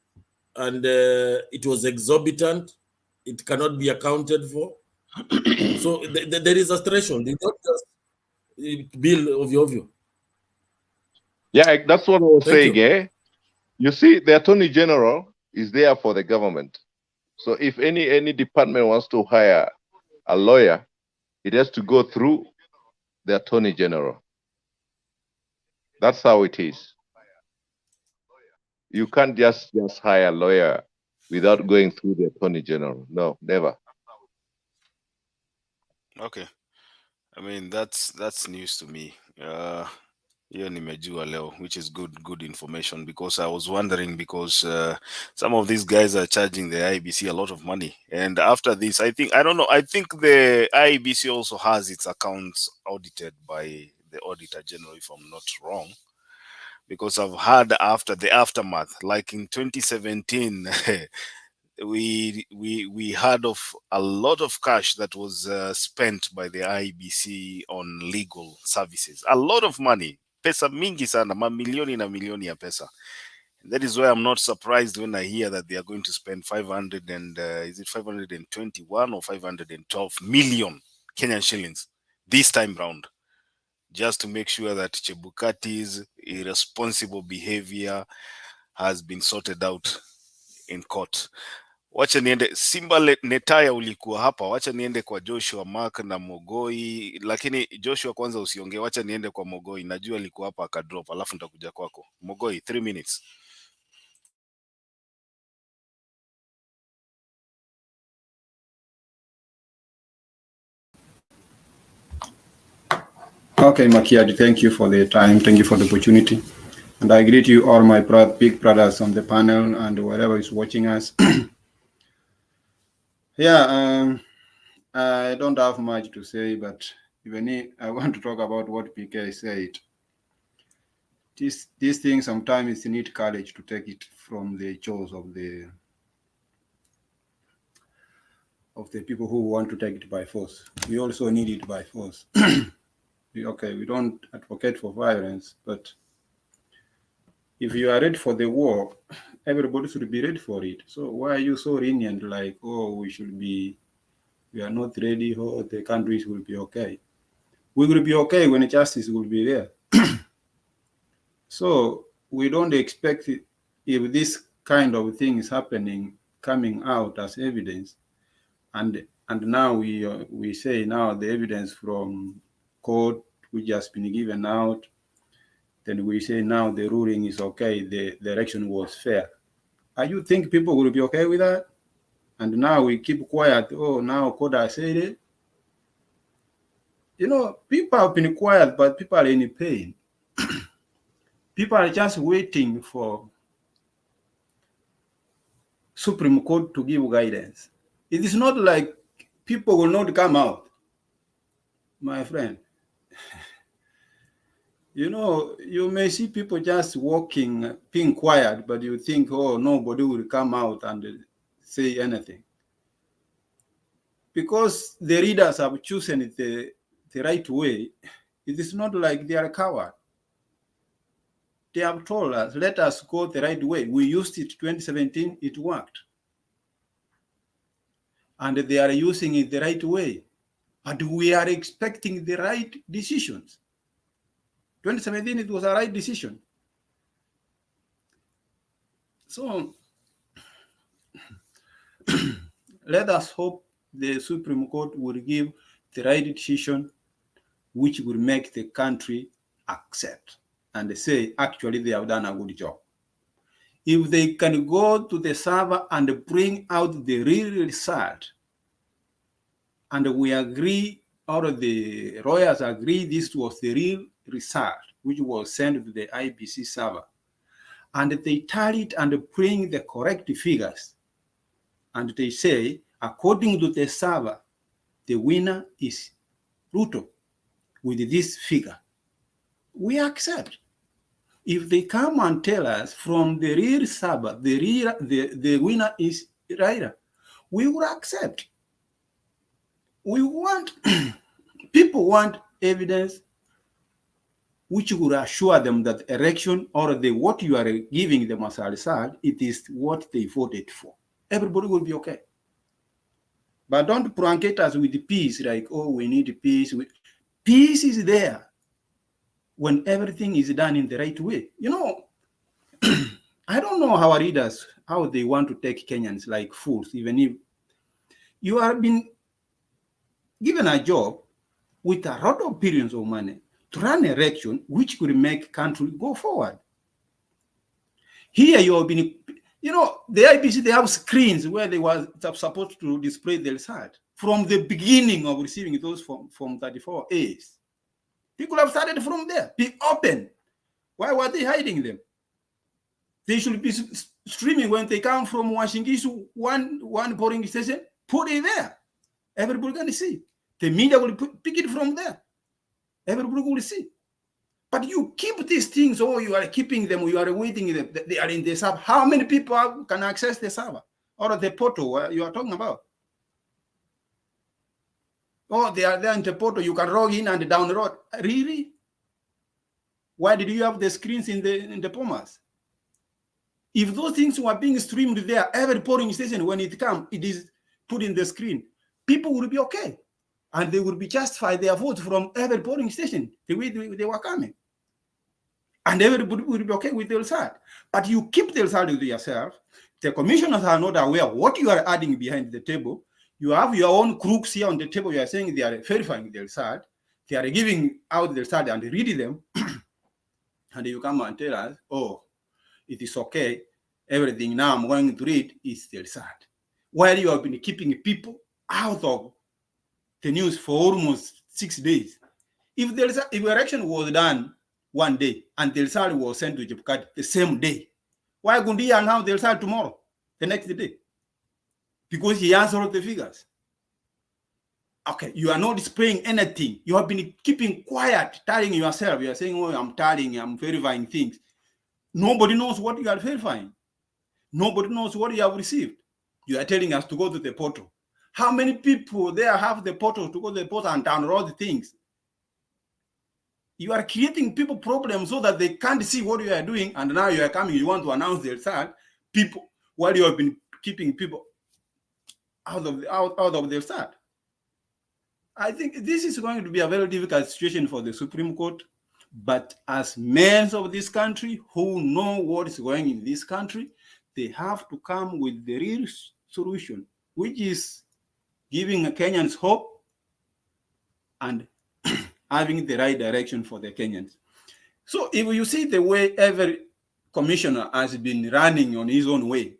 Speaker 1: and it was exorbitant. It cannot be accounted for. So there is a threshold. You don't just bill of.
Speaker 4: Yeah, that's what I was saying. You see, the Attorney General is there for the government. So if any department wants to hire a lawyer, it has to go through the Attorney General. That's how it is. You can't just hire a lawyer without going through the Attorney General. No, never.
Speaker 5: Okay. I mean, that's news to me. Yeah, nimejua leo, which is good information, because I was wondering, because some of these guys are charging the IEBC a lot of money, and after this, I think the IEBC also has its accounts audited by the Auditor General, if I'm not wrong, because I've heard after the aftermath, like in 2017, we heard of a lot of cash that was spent by the IEBC on legal services, a lot of money. Pesa mingi sana, mamilioni na milioni ya pesa. That is why I'm not surprised when I hear that they are going to spend 521 or 512 million Kenyan shillings this time round, just to make sure that Chebukati's irresponsible behavior has been sorted out in court. Wacha niende Simba Netaya, ulikuwa hapa. Wacha niende kwa Joshua, Mark na Mogoi, lakini Joshua kwanza usiongee. Wacha niende kwa Mogoi, najua alikuwa hapa akadrop, alafu nitakuja kwako. Mogoi, 3 minutes.
Speaker 17: Okay, Makiadi, thank you for the time. Thank you for the opportunity. And I greet you all my big brothers on the panel and wherever is watching us. Yeah, I don't have much to say, but even if I want to talk about what PK said. These things sometimes need courage to take it from the jaws of the people who want to take it by force. We also need it by force. Okay, we don't advocate for violence, but if you are ready for the war, everybody should be ready for it. So why are you so lenient, like, oh, we are not ready, or the countries will be okay? We will be okay when justice will be there. So we don't expect it, if this kind of thing is happening, coming out as evidence, and now we say now the evidence from court which has been given out, then we say now the ruling is okay, the election was fair. Are you think people will be okay with that? And now we keep quiet. Oh, now court has said it. You know, people have been quiet, but people are in pain. People are just waiting for Supreme Court to give guidance. It is not like people will not come out, my friend. You know, you may see people just walking, being quiet, but you think, oh, nobody will come out and say anything. Because the leaders have chosen it the right way, it is not like they are a coward. They have told us, let us go the right way. We used it 2017, it worked. And they are using it the right way. But we are expecting the right decisions. 2017, it was a right decision. So let us hope the Supreme Court will give the right decision which will make the country accept and say, actually, they have done a good job. If they can go to the server and bring out the real result, and we agree, or the lawyers agree this was the real result, which was sent to the IBC server, and they tally it and bring the correct figures, and they say, according to the server, the winner is Ruto with this figure, we accept. If they come and tell us from the real server, the winner is Raila, we will accept. We want, people want evidence which will assure them that election or what you are giving them as a result, it is what they voted for. Everybody will be okay. But don't truncate us with peace, like, oh, we need peace. Peace is there when everything is done in the right way. You know, I don't know our leaders, how they want to take Kenyans like fools, even if you have been given a job with a lot of billions of money to run an election which could make country go forward. Here you have been, you know, the IBC, they have screens where they were supposed to display the result from the beginning of receiving those from 34As. They could have started from there, be open. Why were they hiding them? They should be streaming when they come from Washington, one polling station, put it there. Everybody can see. The media will pick it from there. Everybody will see. But you keep these things, or you are keeping them, you are waiting, they are in the server. How many people can access the server or the portal you are talking about? Oh, they are there in the portal. You can log in and download. Really? Why did you have the screens in the POMAS? If those things were being streamed there, every polling station, when it comes, it is put in the screen. People will be okay. And they will be justified their votes from every polling station, the way they were coming. And everybody will be okay with the result. But you keep the result to yourself. The commissioners are not aware of what you are adding behind the table. You have your own crooks here on the table. You are saying they are verifying the result. They are giving out the result and reading them. And you come and tell us, oh, it is okay. Everything now I'm going to read is the result. While you have been keeping people out of the news for almost 6 days. If the election was done one day and the result was sent to Chebukati the same day, why couldn't he announce the result tomorrow, the next day? because he has all the figures. Okay, you are not displaying anything. You have been keeping quiet, telling yourself, you are saying, oh, I'm telling, I'm verifying things. Nobody knows what you are verifying. Nobody knows what you have received. You are telling us to go to the portal. How many people there have the portal to go to the portal and download the things? You are creating people problems so that they can't see what you are doing, and now you are coming, you want to announce the result, people, while you have been keeping people out of their result. I think this is going to be a very difficult situation for the Supreme Court, but as men of this country who know what is going in this country, they have to come with the real solution, which is giving Kenyans hope and having the right direction for the Kenyans. So if you see the way every commissioner has been running on his own way,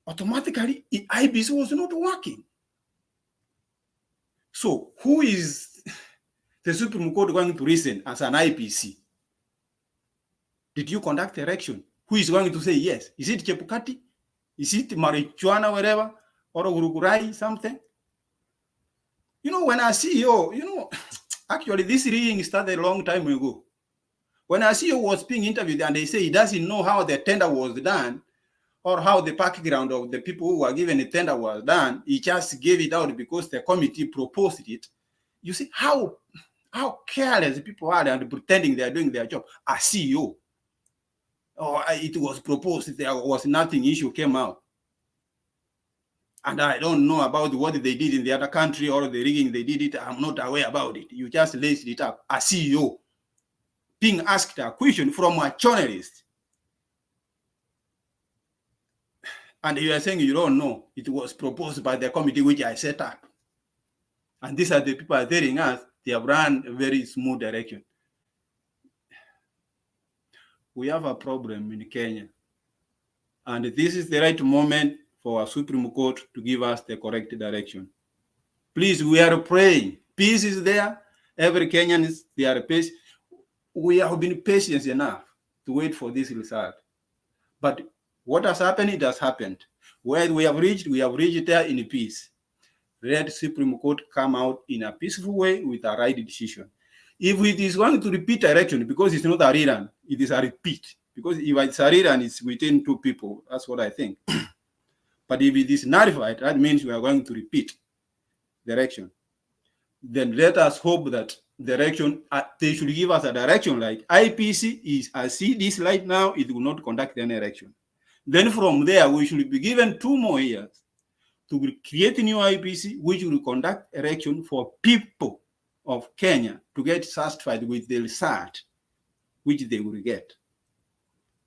Speaker 17: automatically IBC was not working. So who is the Supreme Court going to listen as an IPC? Did you conduct election? Who is going to say yes? Is it Chebukati? Is it Marijuana, wherever? Or Uruguay, something? You know, when I see you, actually this reading started a long time ago. When our CEO was being interviewed and they say he doesn't know how the tender was done or how the background of the people who were given the tender was done, he just gave it out because the committee proposed it. You see how careless people are and pretending they are doing their job. A CEO, or it was proposed, there was nothing, issue came out. And I don't know about what they did in the other country or the rigging they did it. I'm not aware about it. You just laced it up. A CEO being asked a question from a journalist, and you are saying you don't know. It was proposed by the committee which I set up. And these are the people telling us they have run a very smooth direction. We have a problem in Kenya. And this is the right moment for our Supreme Court to give us the correct direction. Please, we are praying. Peace is there. Every Kenyan is there. Peace. We have been patient enough to wait for this result. But what has happened, it has happened. Where we have reached there in peace. Let Supreme Court come out in a peaceful way with a right decision. If it is going to repeat election, because it's not a rerun, it is a repeat. Because if it's a rerun, it's within two people. That's what I think. But if it is nullified, that means we are going to repeat the election. Then let us hope that direction, they should give us a direction like IPC is, I see this right now, it will not conduct any election. Then from there, we should be given 2 more years to create a new IPC, which will conduct election for people of Kenya to get satisfied with the result, which they will get.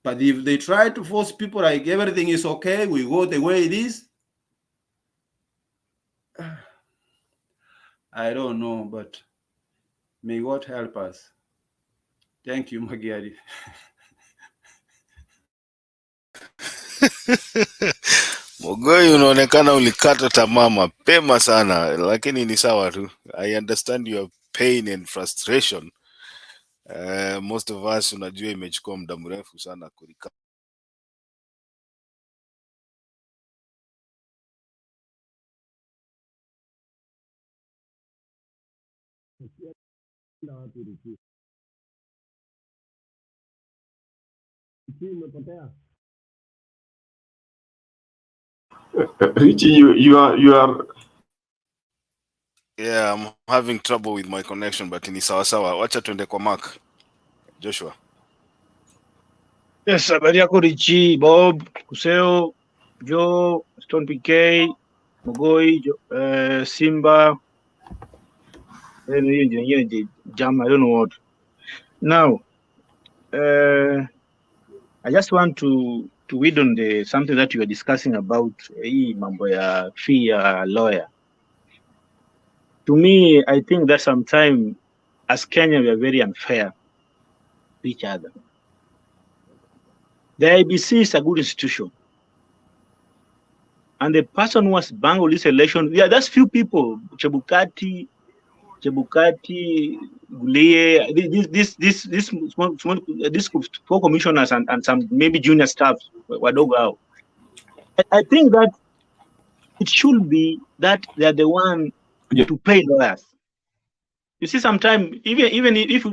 Speaker 17: But if they try to force people like everything is okay, we go the way it is, I don't know, but may God help us. Thank you, Magiari.
Speaker 5: Mogoi, unaonekana ulikata tamaa mapema sana, lakini ni sawa tu. I understand your pain and frustration. Most of us unajua imechukua muda mrefu sana kurika.
Speaker 3: Richie, you are.
Speaker 5: Yeah, I'm having trouble with my connection, but ni sawa sawa. Wacha tuende kwa Mark. Joshua.
Speaker 18: Yes, habari yako Richie, Bob, Kuseo, Joe, Stone PK, Mogoi, Simba, Jam, I don't know what. Now, I just want to read on the something that you were discussing about mambo ya fee ya lawyer. To me, I think that sometimes as Kenya we are very unfair to each other. The IBC is a good institution. And the person who has bungled this election, that's few people, Chebukati, Gulie, this 4 commissioners and some maybe junior staff, Wadogo. I think that it should be that they are the one to pay lawyers. You see, sometimes even if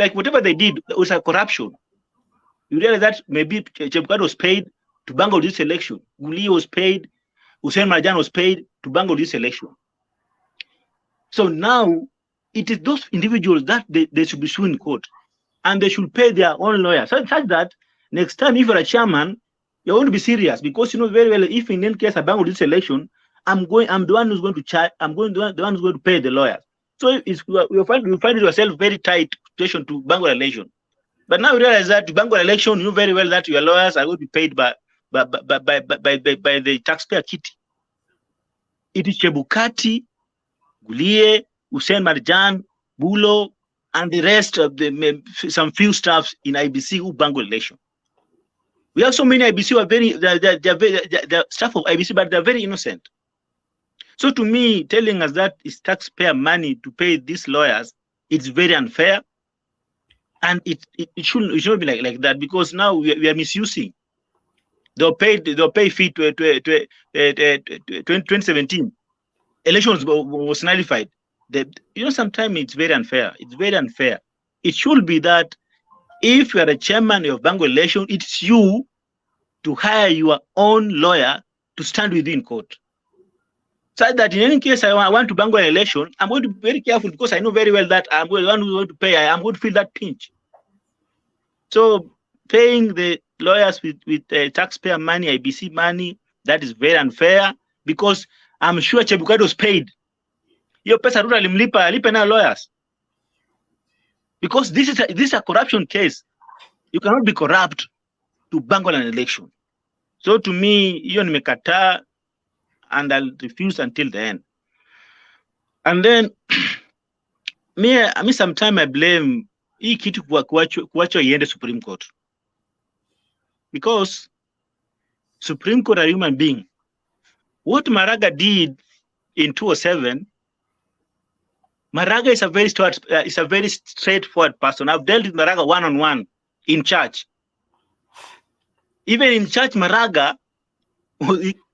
Speaker 18: like whatever they did was a corruption. You realize that maybe Chebukati was paid to bungle this election. Gulie was paid, Hussein Marjan was paid to bungle this election. So now it is those individuals that they should be sued in court, and they should pay their own lawyers. So such that next time, if you're a chairman, you're going to be serious, because you know very well, if in any case I bungle this election, I'm the one who's going to charge. I'm going the one who's going to pay the lawyers. So you find yourself very tight situation to bungle election. But now you realize that to bungle election, you know very well that your lawyers are going to be paid by the taxpayer kitty. It is Chebukati, Gulie, Hussein Marjan, Bulo, and the rest of some few staffs in IBC who bungle election. We have so many IBC who are they're staff of IBC, but they're very innocent. So to me, telling us that it's taxpayer money to pay these lawyers, it's very unfair. And it shouldn't be like that, because now we are misusing. They'll pay fee to 2017. Elections was nullified. Sometimes it's very unfair. It's very unfair. It should be that if you are a chairman of bungle election, it's you to hire your own lawyer to stand with you in court. So that in any case I want to bungle an election, I'm going to be very careful, because I know very well that I'm the one who's going to pay. I'm going to feel that pinch. So paying the lawyers with taxpayer money, IBC money, that is very unfair, because I'm sure Chebukati was paid. Your pesa rural lipe na lawyers. Because this is a corruption case. You cannot be corrupt to bungle an election. So to me, hiyo nimekataa, and I'll refuse until the end. And then me sometimes I blame hii kitu kuachwa iende Supreme Court, because Supreme Court are human being. What Maraga did in 2007, Maraga is a very straightforward person. I've dealt with Maraga one-on-one in church. Even in church, Maraga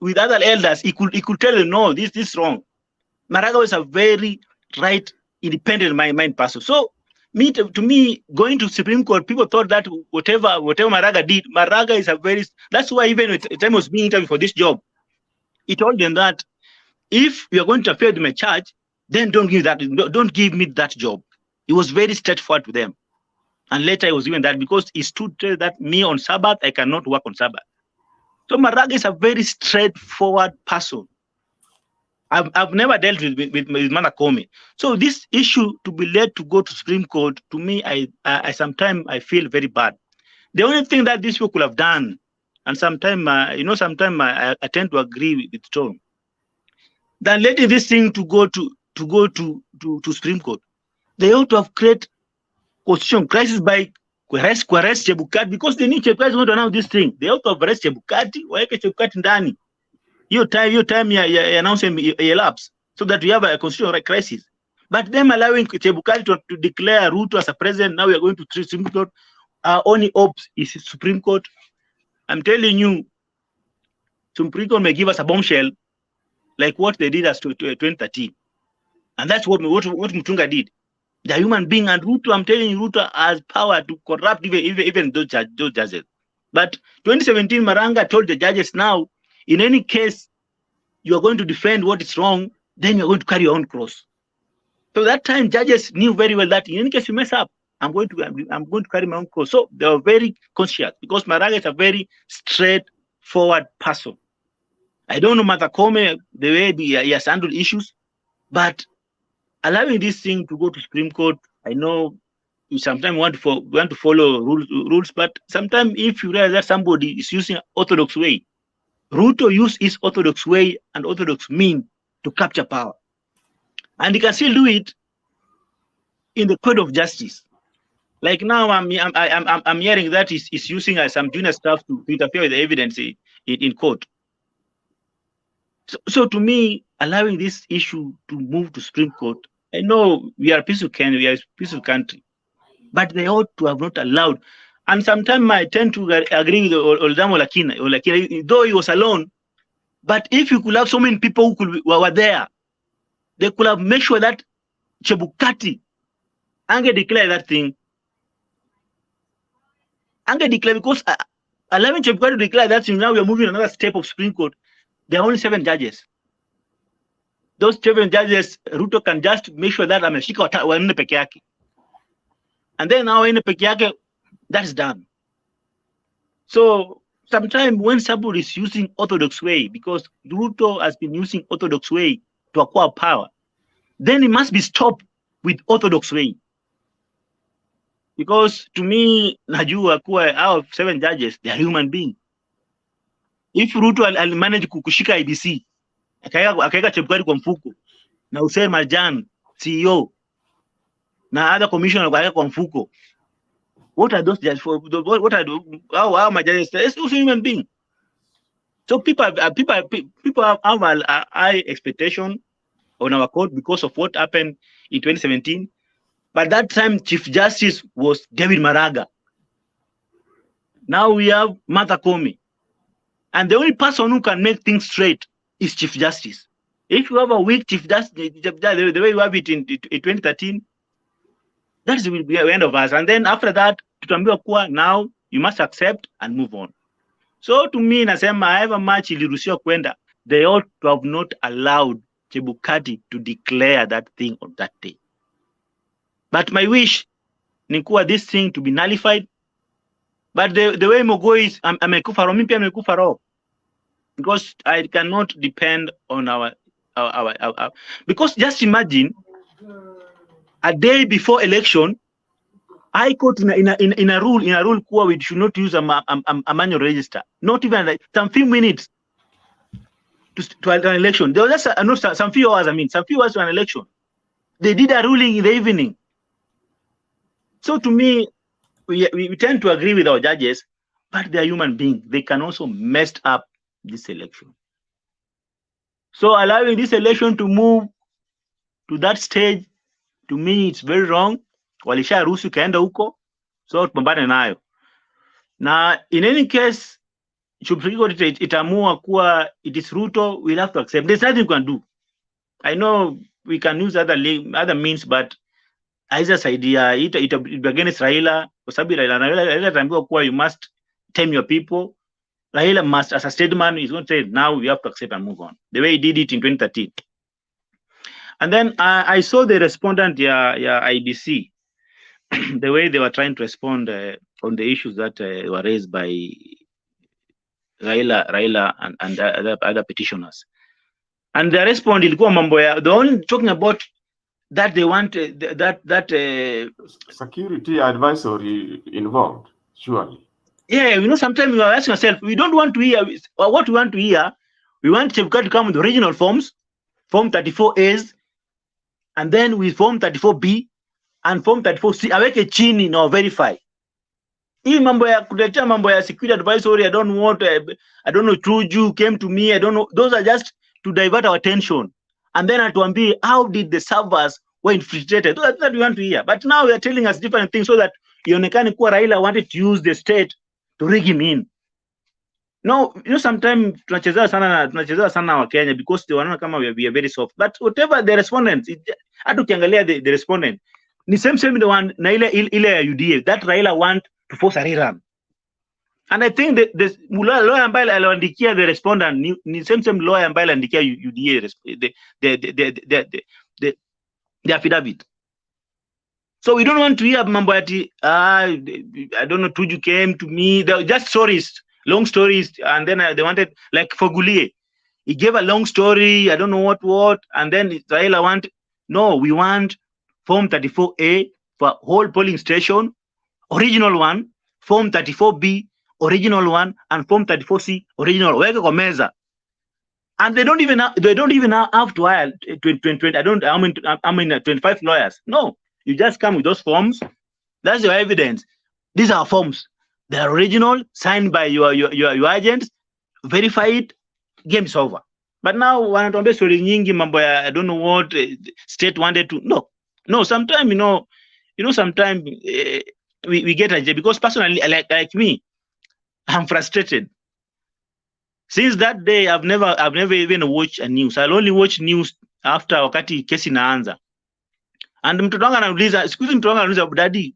Speaker 18: with other elders, he could tell them, no, this is wrong. Maraga was a very right, independent mind person. So to me, going to Supreme Court, people thought that whatever Maraga did, Maraga is that's why even at the time I was being interviewed for this job, he told them that if you are going to interfere with my church, then don't give me that job. He was very straightforward to them. And later he was given that, because he stood that me on Sabbath, I cannot work on Sabbath. So Maraga is a very straightforward person. I've never dealt with Manakome. So this issue to be led to go to Supreme Court, to me, I sometimes I feel very bad. The only thing that these people could have done, and sometimes I tend to agree with Tom, than letting this thing to go to Supreme Court. They ought to have created constitutional crisis by arrest Chebukati, because they need Chebukati to announce this thing. They ought to have arrest Chebukati, waeke Chebukati ndani. Your time you announce him elapse, so that we have a constitutional crisis. But them allowing Chebukati to declare Ruto as a president, now we are going to Supreme Court. Our only hope is Supreme Court. I'm telling you, Supreme Court may give us a bombshell like what they did as to 2013. And that's what Mutunga did. The human being, and Ruto, I'm telling you, Ruto has power to corrupt even those judges. But 2017, Maranga told the judges, now, in any case, you are going to defend what is wrong, then you're going to carry your own cross. So that time, judges knew very well that in any case you mess up, I'm going to carry my own cross. So they were very conscious, because Maranga is a very straightforward person. I don't know Mathakome, the way he has handled issues, but allowing this thing to go to Supreme Court, I know you sometimes want to follow rules, but sometimes if you realize that somebody is using orthodox way, Ruto used his orthodox way and orthodox mean to capture power, and he can still do it in the court of justice. Like now, I'm hearing that he's using some junior staff to interfere with the evidence in court. So to me, allowing this issue to move to Supreme Court, I know we are a peaceful country, but they ought to have not allowed. And sometimes I tend to agree with Oldamo Olakina, though he was alone, But if you could have so many people who were there, they could have made sure that Chebukati Ange declare that thing. Ange declare, because allowing Chebukati to declare that thing, now we are moving another step of Supreme Court. There are only 7 judges. Those 7 judges, Ruto can just make sure that ameshika wanne peke yake. And then now in peke yake, that's done. So sometimes when somebody is using orthodox way, because Ruto has been using orthodox way to acquire power, then it must be stopped with orthodox way. Because to me, najua kuwa out of 7 judges, they are human beings. If Ruto manage kushika IBC, akaweka Chebukati kwa mfuko, na Hussein Marjan, CEO, na other commissioner akaweka kwa mfuko, what are those judges for? What are how my judges? It's also human being. So people have a high expectation on our court because of what happened in 2017. But that time, Chief Justice was David Maraga. Now we have Martha Koome. And the only person who can make things straight is Chief Justice. If you have a weak Chief Justice, the way you have it in 2013, that will be the end of us. And then after that, now you must accept and move on. So to me, nasema however much iliruhusiwa kwenda, they ought to have not allowed Chebukati to declare that thing on that day. But my wish ni kuwa this thing to be nullified. But the way Mogo is, amekufa roho, mimi pia amekufa roho. Because I cannot depend on our because just imagine a day before election, High Court in a rule kuwa we should not use a manual register. Not even like some few minutes to an election. There was just some few hours. Some few hours to an election. They did a ruling in the evening. So to me, we tend to agree with our judges, but they are human beings. They can also mess up this election. So allowing this election to move to that stage, to me, it's very wrong. Walisha ruhusu kaenda huko, so tupambane nayo. Na in any case, Supreme Court itamua kuwa it is Ruto, we'll have to accept. There's nothing we can do. I know we can use other means, but as a idea, it against Raila, kwa sababu Raila ataambiwa kuwa you must tame your people. Raila must, as a statesman, is going to say, now we have to accept and move on. The way he did it in 2013. And then I saw the respondent, IBC, the way they were trying to respond on the issues that were raised by Raila and other petitioners. And the response ilikuwa mambo ya, they're only talking about that they want
Speaker 3: security advisory involved, surely.
Speaker 18: Yeah, sometimes you are asking yourself, we don't want to hear what we want to hear. We want Chebukati to come with the original forms, Form 34As, and then with Form 34B and Form 34C, aweke chini na verify. Hii mambo ya kuletea mambo ya security advisory, I don't know, Truju came to me, I don't know. Those are just to divert our attention. And then atuambie, how did the servers were infiltrated? That's what we want to hear. But now we are telling us different things so that ionekane kuwa Raila wanted to use the state to rig him in. No, sometimes tunachezea sana wa Kenya because they wanaona kama we are very soft. But whatever the respondents, hata ukiangalia the respondent, ni same the one na ile ya UDA, that Raila want to force a rerun. And I think the lawyer ambaye aliandikia the respondent ni same lawyer ambaye aliandikia UDA the affidavit. So we don't want to hear mambo ati I don't know, Tuju came to me, they just stories, long stories, and then they wanted, like for Gulie, he gave a long story, I don't know what, and then Raila want, no, we want Form 34A for whole polling station, original one, Form 34B, original one, and Form 34C, original. Weka kwa meza. And they don't even have to hire 20. I mean 25 lawyers. No, you just come with those forms. That's your evidence. These are forms. They are original, signed by your agents. Verify it. Game is over. But now wanatuambia story nyingi mambo ya I don't know what state wanted to. No. Sometimes sometimes we get a because personally, like me, I'm frustrated. Since that day, I've never even watched a news. I'll only watch news after wakati kesi inaanza. And mtoto wangu anauliza, excuse me, mtoto wangu anauliza, daddy,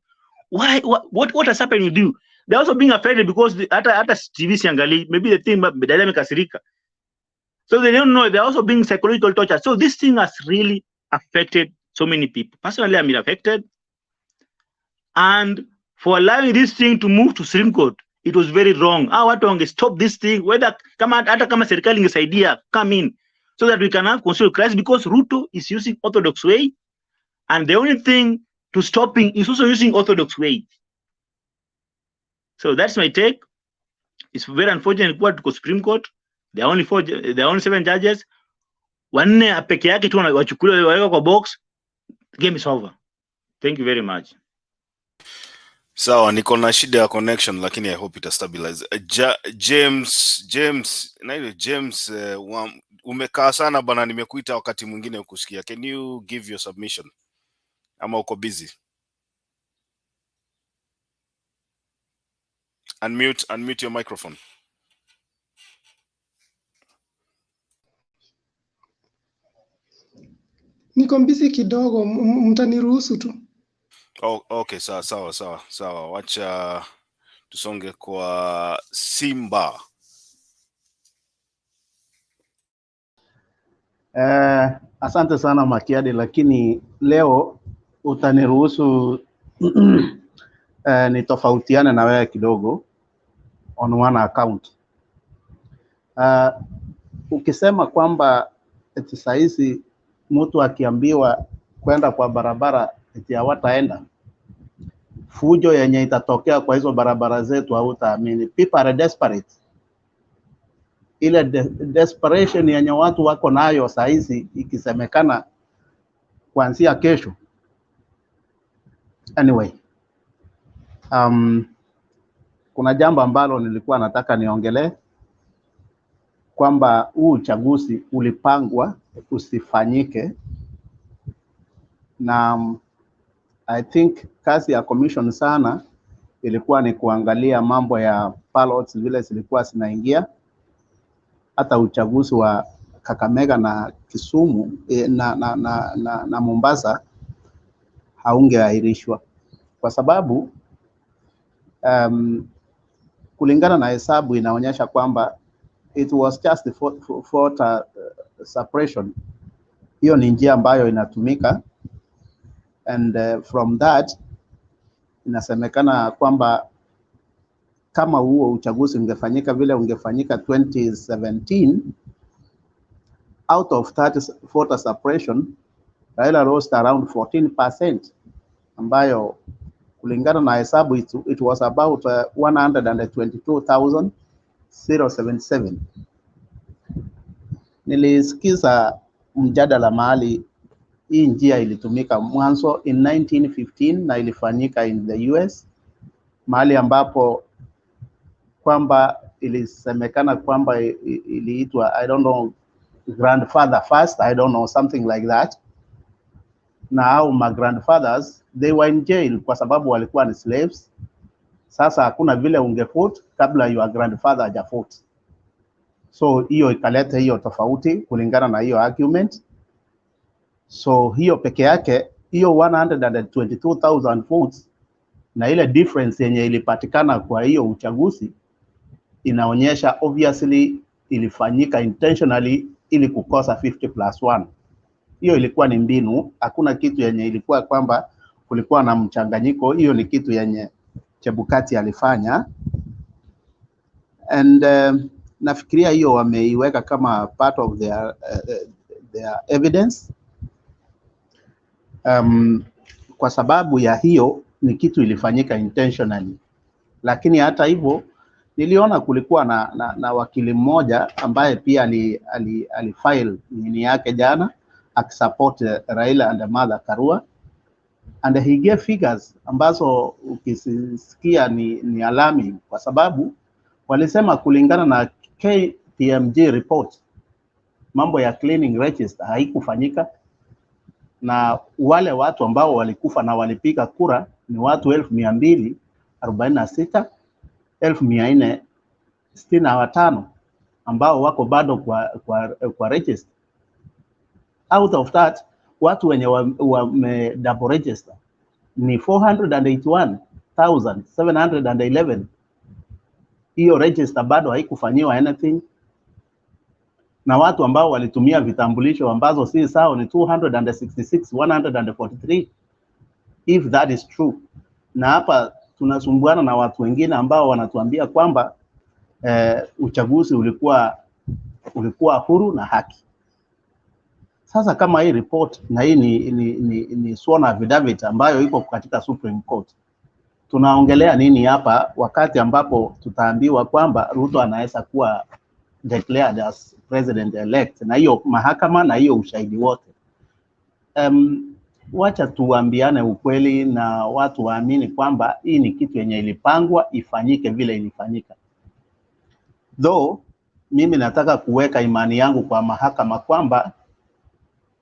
Speaker 18: what has happened with you? They're also being affected because hata TV siangali, maybe the thing daddy amekasirika. So they don't know, they're also being psychological tortured. So this thing has really affected so many people. Personally, I'm affected. And for allowing this thing to move to Supreme Court, it was very wrong. Watu wange stop this thing, whether hata kama serikali ingesaidia come in, so that we can have constitutional crisis, because Ruto is using orthodox way, and the only thing to stopping is also using orthodox way. So that's my take. It's very unfortunate what to go Supreme Court. There are only 7 judges. Wanne peke yake tu wachukuliwa waweka kwa box. Game is over. Thank you very much.
Speaker 5: Sawa, niko na shida ya connection lakini I hope ita stabilize. James, umekaa sana bana, nimekuita wakati mwingine ukusikia. Can you give your submission? Ama uko busy? Unmute your microphone.
Speaker 14: Niko busy kidogo, mtaniruhusu tu.
Speaker 5: Oh, okay, sawa. Wacha tusonge kwa Simba.
Speaker 19: Asante sana Makiadi, lakini leo utaniruhusu nitofautiane na wewe kidogo on one account. Ukisema kwamba eti sahizi mtu akiambiwa kwenda kwa barabara eti hawataenda, fujo yenye itatokea kwa hizo barabara zetu hautaamini. People are desperate. Ile desperation yenye watu wako nayo sahizi ikisemekana kuanzia kesho. Anyway, kuna jambo ambalo nilikuwa nataka niongelee, kwamba huu uchaguzi ulipangwa usifanyike, na I think kazi ya commission sana ilikuwa ni kuangalia mambo ya ballots vile zilikuwa zinaingia. Hata uchaguzi wa Kakamega na Kisumu na Mombasa haungeahirishwa kwa sababu kulingana na hesabu inaonyesha kwamba it was just the voter suppression. Hiyo ni njia ambayo inatumika, and from that inasemekana kwamba kama huo uchaguzi ungefanyika vile ungefanyika 2017, out of that voter suppression, Raila lost around 14%, ambayo kulingana na hesabu it was about 122,077. Nilisikiza mjadala mahali hii njia ilitumika mwanzo in 1915 na ilifanyika in the US, mahali ambapo kwamba ilisemekana kwamba iliitwa I don't know grandfather first, I don't know something like that. Now my grandfathers they were in jail kwa sababu walikuwa ni slaves. Sasa hakuna vile ungevote kabla your grandfather hajavote. So hiyo ikaleta hiyo tofauti kulingana na hiyo argument. So hiyo peke yake, hiyo 122,000 votes na ile difference yenye ilipatikana kwa hiyo uchaguzi inaonyesha obviously ilifanyika intentionally ili kukosa 50+1. Hiyo ilikuwa ni mbinu, hakuna kitu yenye ilikuwa kwamba kulikuwa na mchanganyiko. Hiyo ni kitu yenye Chebukati alifanya, and nafikiria hiyo wameiweka kama part of their evidence. Kwa sababu ya hiyo ni kitu ilifanyika intentionally, lakini hata hivyo niliona kulikuwa na wakili mmoja ambaye pia alifile nini yake jana akisupport Raila and Martha Karua, and he gave figures ambazo ukisikia ni alarming, kwa sababu walisema kulingana na KPMG report mambo ya cleaning register haikufanyika, na wale watu ambao walikufa na walipiga kura ni watu 1246,465. ambao wako bado kwa register. Out of that, watu wenye wame double register ni 481,711. Hiyo register bado haikufanyiwa anything, na watu ambao walitumia vitambulisho ambazo si sawa ni 266,143, if that is true. Na hapa tunasumbuana na watu wengine ambao wanatuambia kwamba uchaguzi ulikuwa huru na haki. Sasa kama hii report na hii ni sworn affidavit ambayo iko katika Supreme Court, tunaongelea nini hapa wakati ambapo tutaambiwa kwamba Ruto anaweza kuwa declared as president elect, na hiyo mahakama na hiyo ushahidi wote? Wacha tuambiane ukweli na watu waamini kwamba hii ni kitu yenye ilipangwa ifanyike vile ilifanyika. Though mimi nataka kuweka imani yangu kwa mahakama kwamba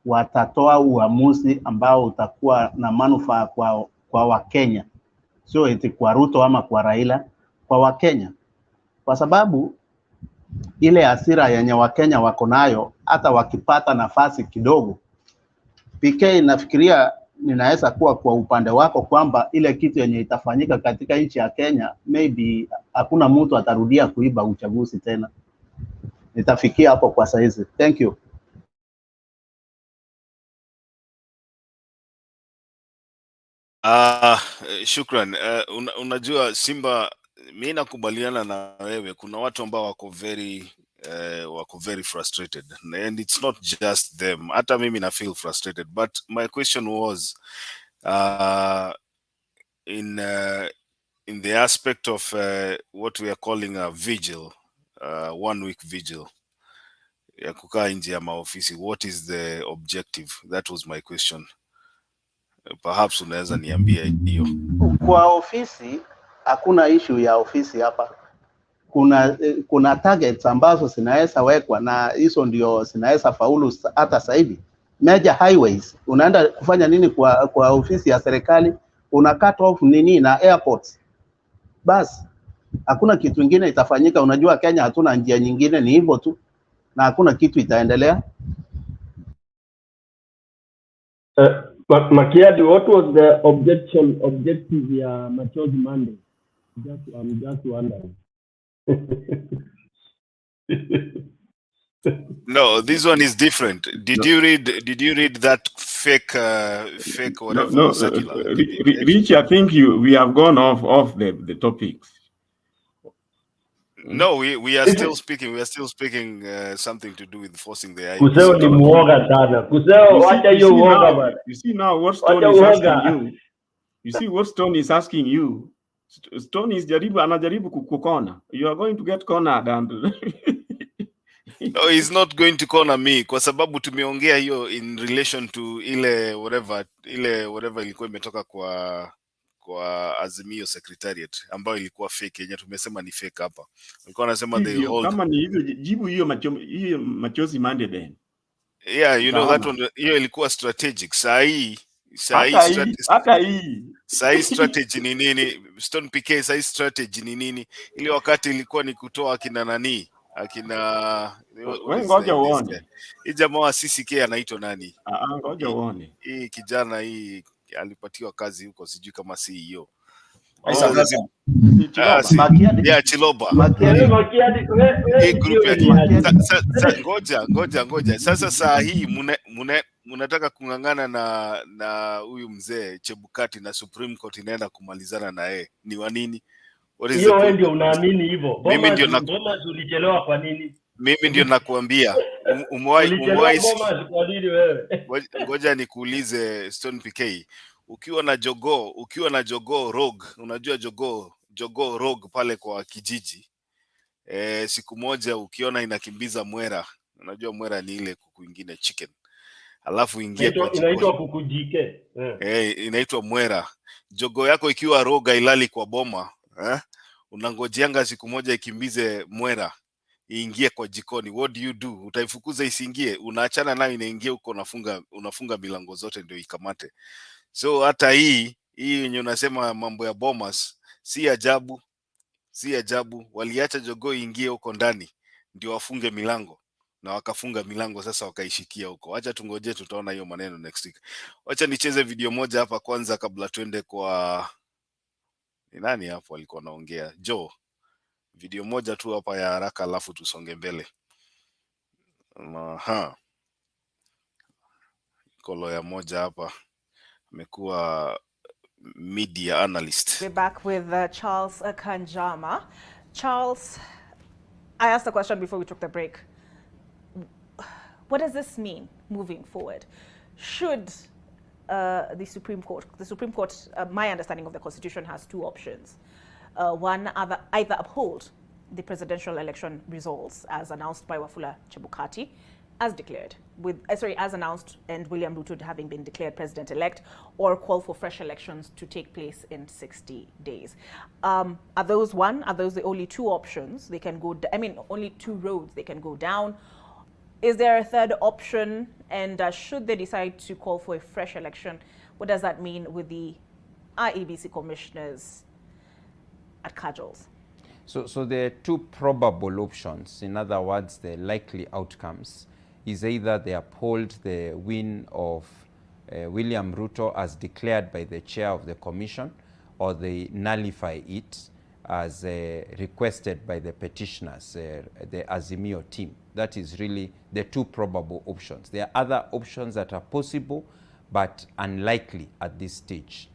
Speaker 19: watatoa uamuzi ambao utakuwa na manufaa kwa Wakenya, sio eti kwa Ruto ama kwa Raila, kwa Wakenya, kwa sababu ile hasira yenye Wakenya wako nayo, hata wakipata nafasi kidogo. PK, nafikiria ninaweza kuwa kwa upande wako kwamba ile kitu yenye itafanyika katika nchi ya Kenya, maybe hakuna mtu atarudia kuiba uchaguzi tena. Nitafikia hapo kwa saizi. Thank you.
Speaker 5: Shukran. Unajua Simba, mimi nakubaliana na wewe, kuna watu ambao wako very frustrated, and it's not just them. Hata mimi na feel frustrated, but my question was in the aspect of what we are calling a vigil, 1 week vigil ya kukaa nje ya maofisi. What is the objective? That was my question. Perhaps unaweza niambia hiyo.
Speaker 19: Kwa ofisi hakuna issue ya ofisi hapa. Kuna targets ambazo zinaweza wekwa, na hizo ndio zinaweza faulu hata zaidi. Major highways, unaenda kufanya nini kwa ofisi ya serikali? Una cut off nini na airports. Bas, hakuna kitu kingine itafanyika. Unajua Kenya hatuna njia nyingine, ni hivyo tu, na hakuna kitu itaendelea.
Speaker 20: Makiadi, what was the objective ya Machozi Monday? I'm just wondering.
Speaker 5: No, this one is different. Did you read that fake whatever?
Speaker 3: No, Rich, I think we have gone off the topics.
Speaker 5: No, we are still speaking. We are still speaking something to do with forcing the IEBC.
Speaker 20: Kuseo ni muoga sana. Kuseo, wacha hiyo uoga bana.
Speaker 3: You see now what Stone is asking you. You see what Stone is asking you. Stone is anajaribu kukukona. You are going to get cornered and
Speaker 5: No, he's not going to corner me kwa sababu tumeongea hiyo in relation to ile whatever ilikuwa imetoka kwa Azimio Secretariat ambayo ilikuwa fake, yenye tumesema ni fake hapa. Walikuwa wanasema they hold.
Speaker 3: Kama ni hivyo, jibu hiyo Machozi Monday then.
Speaker 5: Yeah, you know that one, hiyo ilikuwa strategic. Sahi strategy ni nini? Stone PK, sahi strategy ni nini? Ile wakati ilikuwa ni kutoa akina nani?
Speaker 3: Ngoja uone.
Speaker 5: Hii jamaa wa CCK anaitwa nani?
Speaker 3: Ngoja uone.
Speaker 5: Hii kijana hii alipatiwa kazi huko, sijui kama CEO. Chiloba. Ngoja. Sasa saa hii munataka kung'ang'ana na huyu mzee Chebukati, na Supreme Court inaenda kumalizana na yeye. Ni wa nini?
Speaker 20: Hiyo wewe ndio unaamini hivyo. Bomas ulichelewa kwa nini?
Speaker 5: Mimi ndio nakuambia. Umewahi
Speaker 20: kwa nini wewe?
Speaker 5: Ngoja nikuulize Stone PK. Ukiwa na jogoo rogue, unajua jogoo rogue pale kwa kijiji, siku moja ukiona inakimbiza mwera, unajua mwera ni ile kuku ingine chicken, alafu ingie kwa jikoni,
Speaker 20: inaitwa kuku jike,
Speaker 5: inaitwa mwera. Jogoo yako ikiwa rogue ilali kwa boma, unangojeanga siku moja ikimbize mwera iingie kwa jikoni. What do? Utaifukuza isiingie? Unaachana nayo inaingia huko, unafunga milango zote ndio ikamate. So hata hii yenye unasema mambo ya Bomas, si ajabu waliacha jogoo ingie huko ndani ndio wafunge milango, na wakafunga milango sasa wakaishikia huko. Acha tungoje, tutaona hiyo maneno next week. Acha nicheze video moja hapa kwanza kabla tuende kwa ni nani hapo alikuwa anaongea, Joe. Video moja tu hapa ya haraka alafu tusonge mbele. Aha. Lawyer moja hapa amekuwa media analyst.
Speaker 11: We're back with Charles Kanjama. Charles, I asked the question before we took the break. What does this mean moving forward? Should the Supreme Court, my understanding of the Constitution has two options. One, either uphold the presidential election results as announced by Wafula Chebukati, as declared, as announced, and William Ruto having been declared president-elect, or call for fresh elections to take place in 60 days. Are those the only two options they can go, only two roads they can go down? Is there a third option? And should they decide to call for a fresh election, what does that mean with the IEBC commissioners at cudgels?
Speaker 21: So there are two probable options. In other words, the likely outcomes is either they uphold the win of William Ruto as declared by the chair of the commission, or they nullify it as requested by the petitioners, the AZIMIO team. That is really the two probable options. There are other options that are possible, but unlikely at this stage,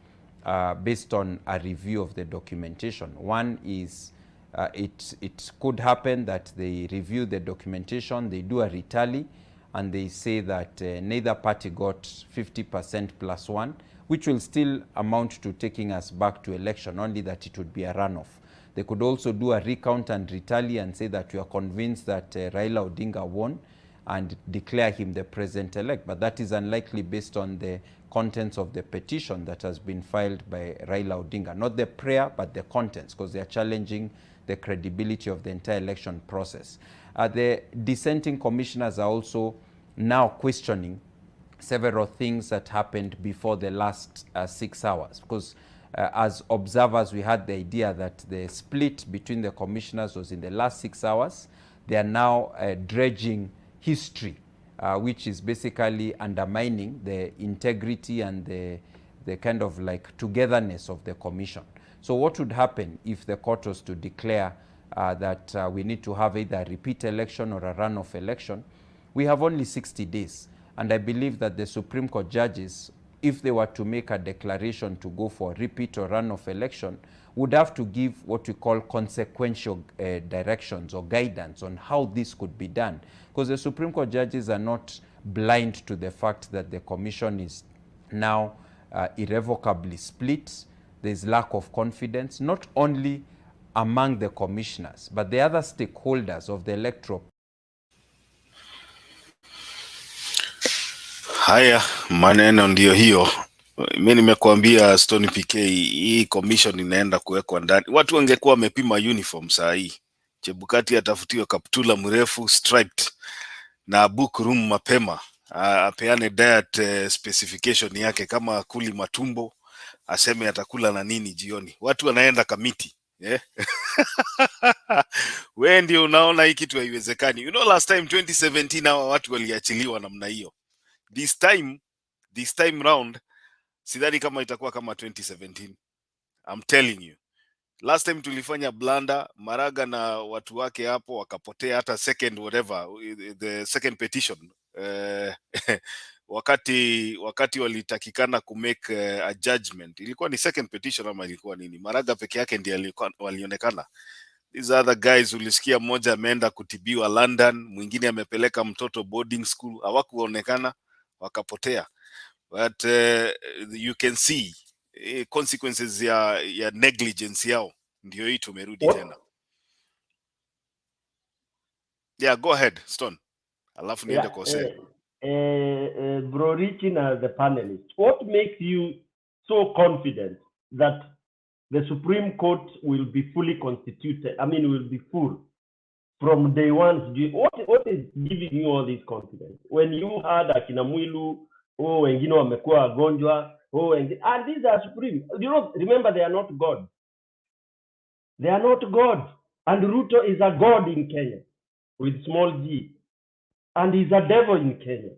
Speaker 21: based on a review of the documentation. One is it could happen that they review the documentation, they do a retally, and they say that neither party got 50% plus one, which will still amount to taking us back to election, only that it would be a runoff. They could also do a recount and retally and say that we are convinced that Raila Odinga won and declare him the president-elect. But that is unlikely based on the contents of the petition that has been filed by Raila Odinga. Not the prayer, but the contents, because they are challenging the credibility of the entire election process. The dissenting commissioners are also now questioning several things that happened before the last 6 hours, because as observers, we had the idea that the split between the commissioners was in the last 6 hours. They are now dredging history, which is basically undermining the integrity and the kind of like togetherness of the commission. So what would happen if the court was to declare that we need to have either a repeat election or a runoff election? We have only 60 days. And I believe that the Supreme Court judges, if they were to make a declaration to go for a repeat or runoff election, would have to give what we call consequential directions or guidance on how this could be done. Because the Supreme Court judges are not blind to the fact that the commission is now irrevocably split. There's lack of confidence, not only among the commissioners, but the other stakeholders of the electoral.
Speaker 5: Haya, maneno ndio hiyo. Mimi nimekuambia Stone PK, hii commission inaenda kuwekwa ndani. Watu wangekuwa wamepima uniform saa hii. Chebukati atafutiwe kaptula mrefu striped na book room mapema. Apeane diet specification yake, kama kuli matumbo, aseme atakula na nini jioni. Watu wanaenda kamiti. Yeah. Wewe ndio unaona hii kitu haiwezekani. You know last time 2017 hawa watu waliachiliwa namna hiyo. This time round, sidhani kama itakuwa kama 2017. I'm telling you. Last time tulifanya blanda, Maraga na watu wake hapo wakapotea, hata second whatever, the second petition. wakati walitakikana kumake a judgment. Ilikuwa ni second petition ama ilikuwa nini? Maraga peke yake ndiye walionekana. These other guys ulisikia mmoja ameenda kutibiwa London, mwingine amepeleka mtoto boarding school, hawakuonekana, wakapotea. But you can see consequences ya negligence yao, ndio hii tumerudi tena. Yeah, go ahead Stone. Alafu niende kwa Sir.
Speaker 20: Bro Richie as the panelist, what makes you so confident that the Supreme Court will be fully constituted, will be full from day one? What is giving you all this confidence? When you had akina Mwilu, wengine wamekuwa wagonjwa, and these are Supreme. Remember, they are not God. They are not God. And Ruto is a God in Kenya. with small g, and he's a devil in Kenya.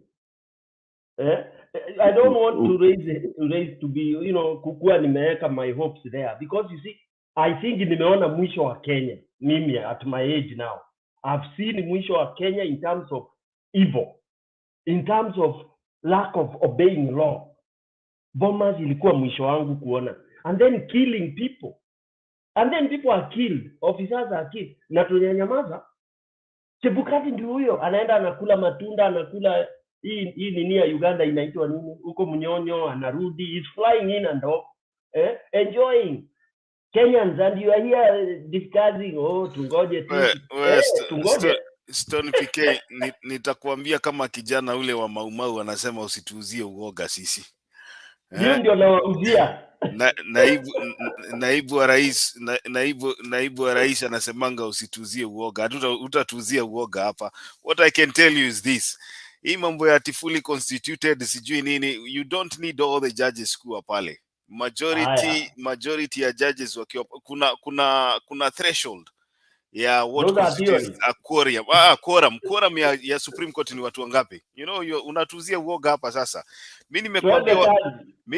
Speaker 20: I don't want to raise to be, kukua nimeweka my hopes there, because you see, I think nimeona mwisho wa Kenya. Mimi at my age now, I've seen mwisho wa Kenya in terms of evil, in terms of lack of obeying law. Bombers ilikuwa mwisho wangu kuona, and then killing people, and then people are killed, officers are killed, na tunyanyamaza. Chebukati ndio huyo anaenda anakula matunda, anakula hii nini ya Uganda inaitwa nini huko, mnyonyo, anarudi, is flying in and off, enjoying. Kenyans, and you are here discussing, tungoje tungoje.
Speaker 5: Stone PK, nitakuambia kama kijana ule wa Maumau anasema usituuzie uoga sisi.
Speaker 20: Ndio nawauzia.
Speaker 5: Naibu wa rais anasemanga usituuzie uoga. Utatuuzia uoga hapa. What I can tell you is this. Hii mambo ya fully constituted sijui nini, you don't need all the judges kuwa pale. Majority ya judges wakiwa kuna threshold ya what constitutes a quorum. Quorum ya Supreme Court ni watu wangapi? Unatuzia uoga hapa sasa. Mimi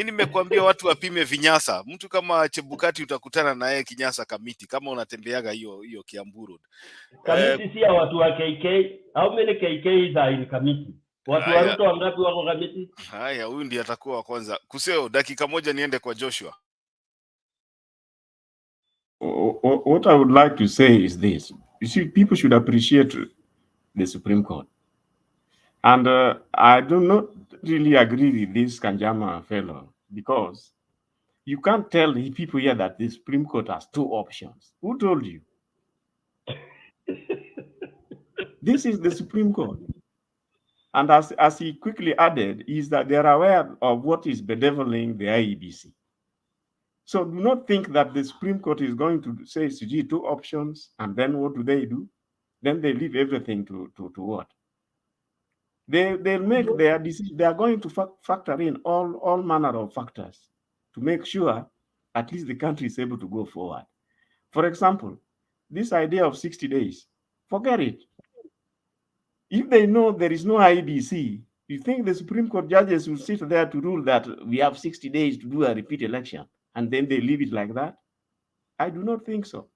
Speaker 5: nimekuambia watu wapime vinyasa. Mtu kama Chebukati utakutana na yeye Kinyasa Kamiti kama unatembeaga hiyo Kiambu Road.
Speaker 20: Kamiti si ya watu wa KK. How many KKs are in Kamiti? Watu wa Ruto wangapi wako Kamiti?
Speaker 5: Haya, huyu ndiye atakuwa wa kwanza. Kuseo, dakika moja niende kwa Joshua.
Speaker 3: What I would like to say is this. You see, people should appreciate the Supreme Court. And I do not really agree with this Kanjama fellow, because you can't tell the people here that the Supreme Court has two options. Who told you? This is the Supreme Court. And as he quickly added, is that they are aware of what is bedeviling the IEBC. So do not think that the Supreme Court is going to say, two options, and then what do? Then they leave everything to what? They'll make their decision. They are going to factor in all manner of factors to make sure at least the country is able to go forward. For example, this idea of 60 days, forget it. If they know there is no IEBC, you think the Supreme Court judges will sit there to rule that we have 60 days to do a repeat election, and then they leave it like that? I do not think so.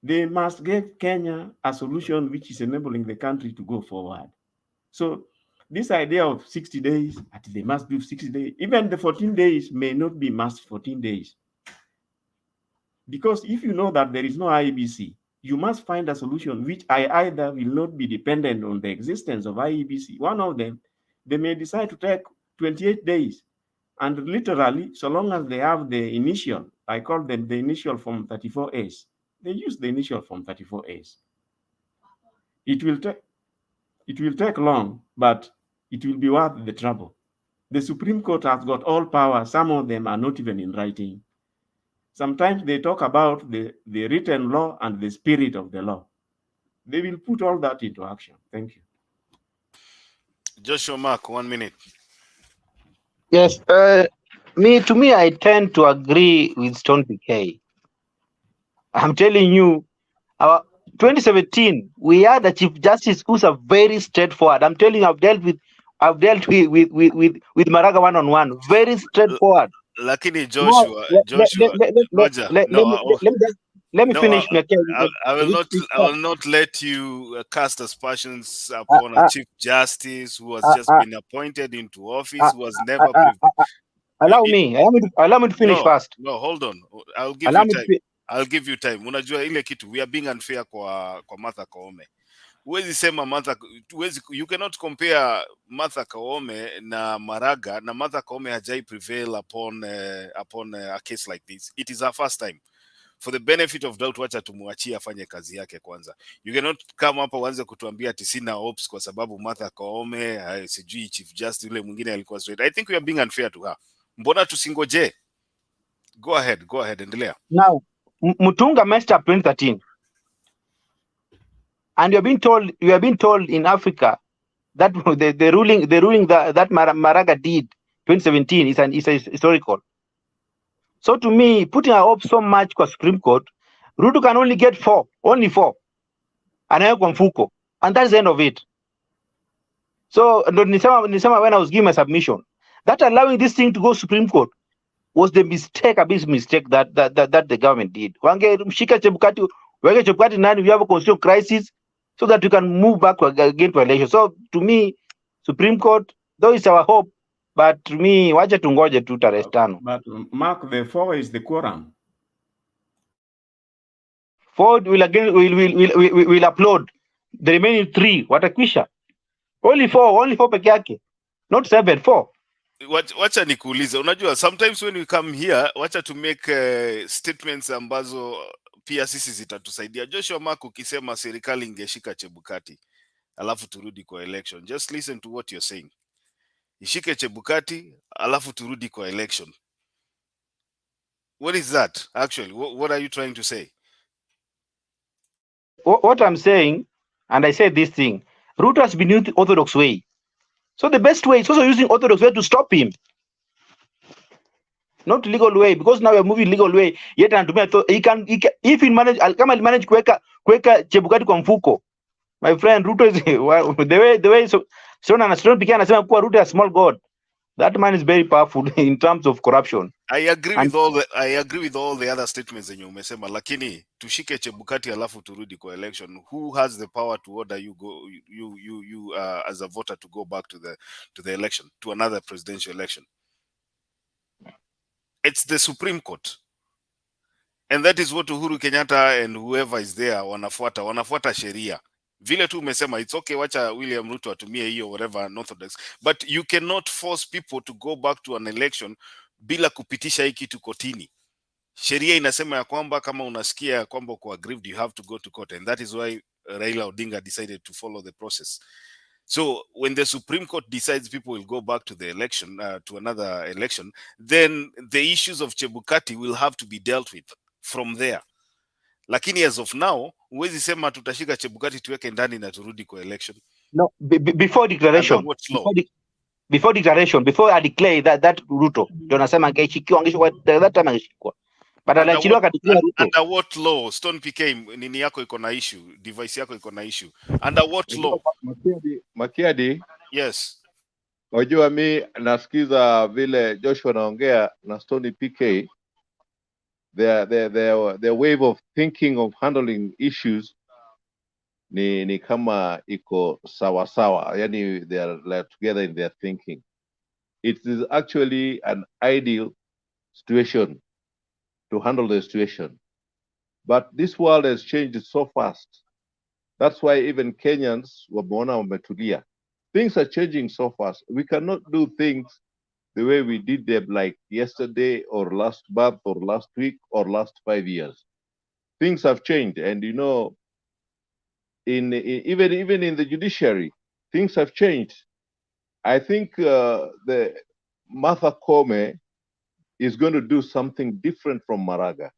Speaker 3: They must give Kenya a solution which is enabling the country to go forward. So this idea of 60 days, they must do 60 days. Even the 14 days may not be must 14 days. Because if you know that there is no IEBC, you must find a solution which either will not be dependent on the existence of IEBC. One of them, they may decide to take 28 days. And literally, so long as they have the initial, I call them the initial from 34As, they use the initial from 34As. It will take long, but it will be worth the trouble. The Supreme Court has got all power. Some of them are not even in writing. Sometimes they talk about the written law and the spirit of the law. They will put all that into action. Thank you.
Speaker 5: Joshua Mark, 1 minute.
Speaker 9: Yes, to me, I tend to agree with Stone PK. I'm telling you, our 2017, we had a Chief Justice who's a very straightforward. I'm telling you, I've dealt with Maraga one-on-one, very straightforward.
Speaker 5: Lakini Joshua,
Speaker 9: let me finish.
Speaker 5: I will not let you cast aspersions upon a Chief Justice who has just been appointed into office, who has never.
Speaker 9: Allow me to finish first.
Speaker 5: No, hold on. I'll give you time. I'll give you time. Unajua ile kitu, we are being unfair kwa Martha Koome. Huwezi sema you cannot compare Martha Koome na Maraga, na Martha Koome hajai prevail upon a case like this. It is her first time. For the benefit of doubt, wacha tumuachie afanye kazi yake kwanza. You cannot come hapa uanze kutuambia sina hopes kwa sababu Martha Koome sijui Chief Justice yule mwingine alikuwa straight. I think we are being unfair to her. Mbona tusingoje? Go ahead, endelea.
Speaker 9: Now, Mutunga messed up 2013. And you have been told in Africa that the ruling that Maraga did 2017 is historical. So to me, putting our hope so much for Supreme Court, Ruto can only get only four. anawekwa mfuko, and that's the end of it. So ndo nisema when I was giving my submission that allowing this thing to go Supreme Court was the mistake, a big mistake that the government did. Wangemshika Chebukati, weke Chebukati nani, we have a constitutional crisis so that we can move back again to election. So to me, Supreme Court, though it's our hope, but to me, wacha tungoje tu tarehe 5.
Speaker 3: But Mark, the 4 is the quorum.
Speaker 9: 4 will again will upload the remaining 3 watakwisha. Only 4 peke yake, not 7, 4.
Speaker 5: Wacha nikuulize, unajua sometimes when we come here wacha to make statements ambazo pia sisi zitatusaidia. Joshua Mark ukisema serikali ingeshika Chebukati alafu turudi kwa election, just listen to what you're saying. Ishike Chebukati alafu turudi kwa election. What is that actually? What are you trying to say?
Speaker 9: What I'm saying, and I said this thing, Ruto has been using the orthodox way. So the best way is also using orthodox way to stop him. Not legal way, because now we're moving legal way. Yet he can if he manage, kama manage kuweka Chebukati kwa mfuko. My friend, Ruto is the way so Stone anasema kuwa Ruto is a small god. That man is very powerful in terms of corruption.
Speaker 5: I agree with all the other statements zenye umesema, lakini tushike Chebukati alafu turudi kwa election. Who has the power to order you as a voter to go back to the election, to another presidential election? It's the Supreme Court. And that is what Uhuru Kenyatta and whoever is there wanafuata sheria. Vile tu umesema, it's okay, wacha William Ruto atumie hiyo whatever unorthodox, but you cannot force people to go back to an election bila kupitisha hii kitu kotini. Sheria inasema ya kwamba kama unasikia ya kwamba uko aggrieved, you have to go to court, and that is why Raila Odinga decided to follow the process. So when the Supreme Court decides people will go back to the election, to another election, then the issues of Chebukati will have to be dealt with from there. Lakini as of now, huwezi sema tutashika Chebukati tuweke ndani na turudi kwa election.
Speaker 9: No, before declaration. Before declaration, before I declare that Ruto, ndio nasema angeshikiwa that time angeshikwa. But aliachiliwa kadeclare Ruto.
Speaker 5: Under what law? Stone PK, nini yako iko na issue, device yako iko na issue. Under what law?
Speaker 4: Makiadi.
Speaker 5: Yes.
Speaker 4: Wajua mi nasikiza vile Joshua naongea na Stone PK. Their way of thinking of handling issues ni kama iko sawa sawa, yani they are like together in their thinking. It is actually an ideal situation to handle the situation, but this world has changed so fast. That's why even Kenyans wameona wametulia. Things are changing so fast. We cannot do things the way we did them like yesterday or last month or last week or last 5 years. Things have changed, and you know, even in the judiciary, things have changed. I think the Martha Koome is going to do something different from Maraga,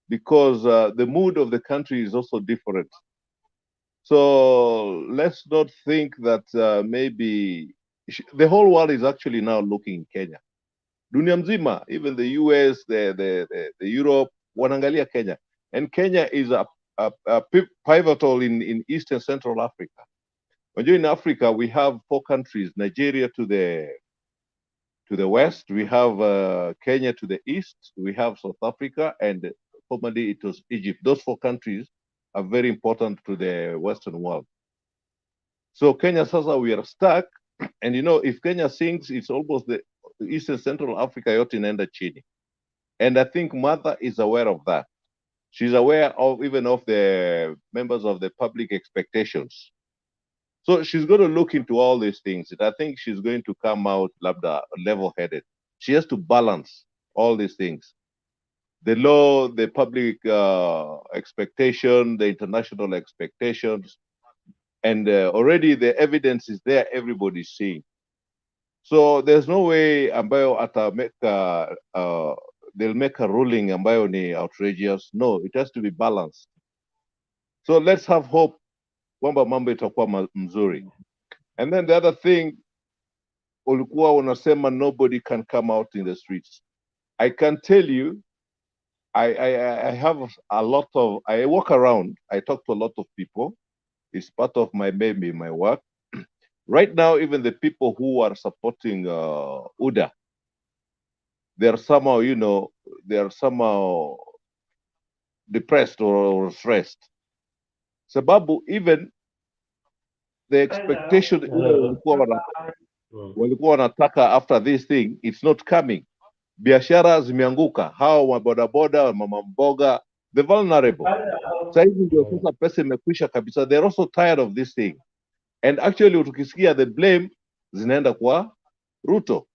Speaker 4: because the mood of the country is also different. So let's not think that maybe the whole world is actually now looking in Kenya. Dunia mzima, even the US, the Europe, wanaangalia Kenya. And Kenya is a pivotal in East and Central Africa. When you're in Africa, we have 4 countries: Nigeria to the west, we have Kenya to the east, we have South Africa, and formerly it was Egypt. Those 4 countries are very important to the Western world. So Kenya sasa we are stuck, and you know, if Kenya sinks, it's almost the East and Central Africa yote inaenda chini. And I think Martha is aware of that. She's aware of even of the members of the public expectations. So she's going to look into all these things. And I think she's going to come out level-headed. She has to balance all these things: the law, the public expectation, the international expectations, and already the evidence is there. Everybody's seeing. So there's no way ambayo they'll make a ruling ambayo ni outrageous. No, it has to be balanced. So let's have hope kwamba mambo itakuwa mzuri. And then the other thing, ulikuwa unasema nobody can come out in the streets. I can tell you I have a lot of, I walk around, I talk to a lot of people. It's part of my work. Right now, even the people who are supporting UDA, they're somehow, they're somehow depressed or stressed. Sababu, even the expectation walikuwa wanataka after this thing, it's not coming. Biashara zimeanguka, hao wabodaboda, mama mboga, the vulnerable. Sasa hivi ndio sasa pesa imekwisha kabisa. They're also tired of this thing. And actually tukisikia the blame zinaenda kwa Ruto.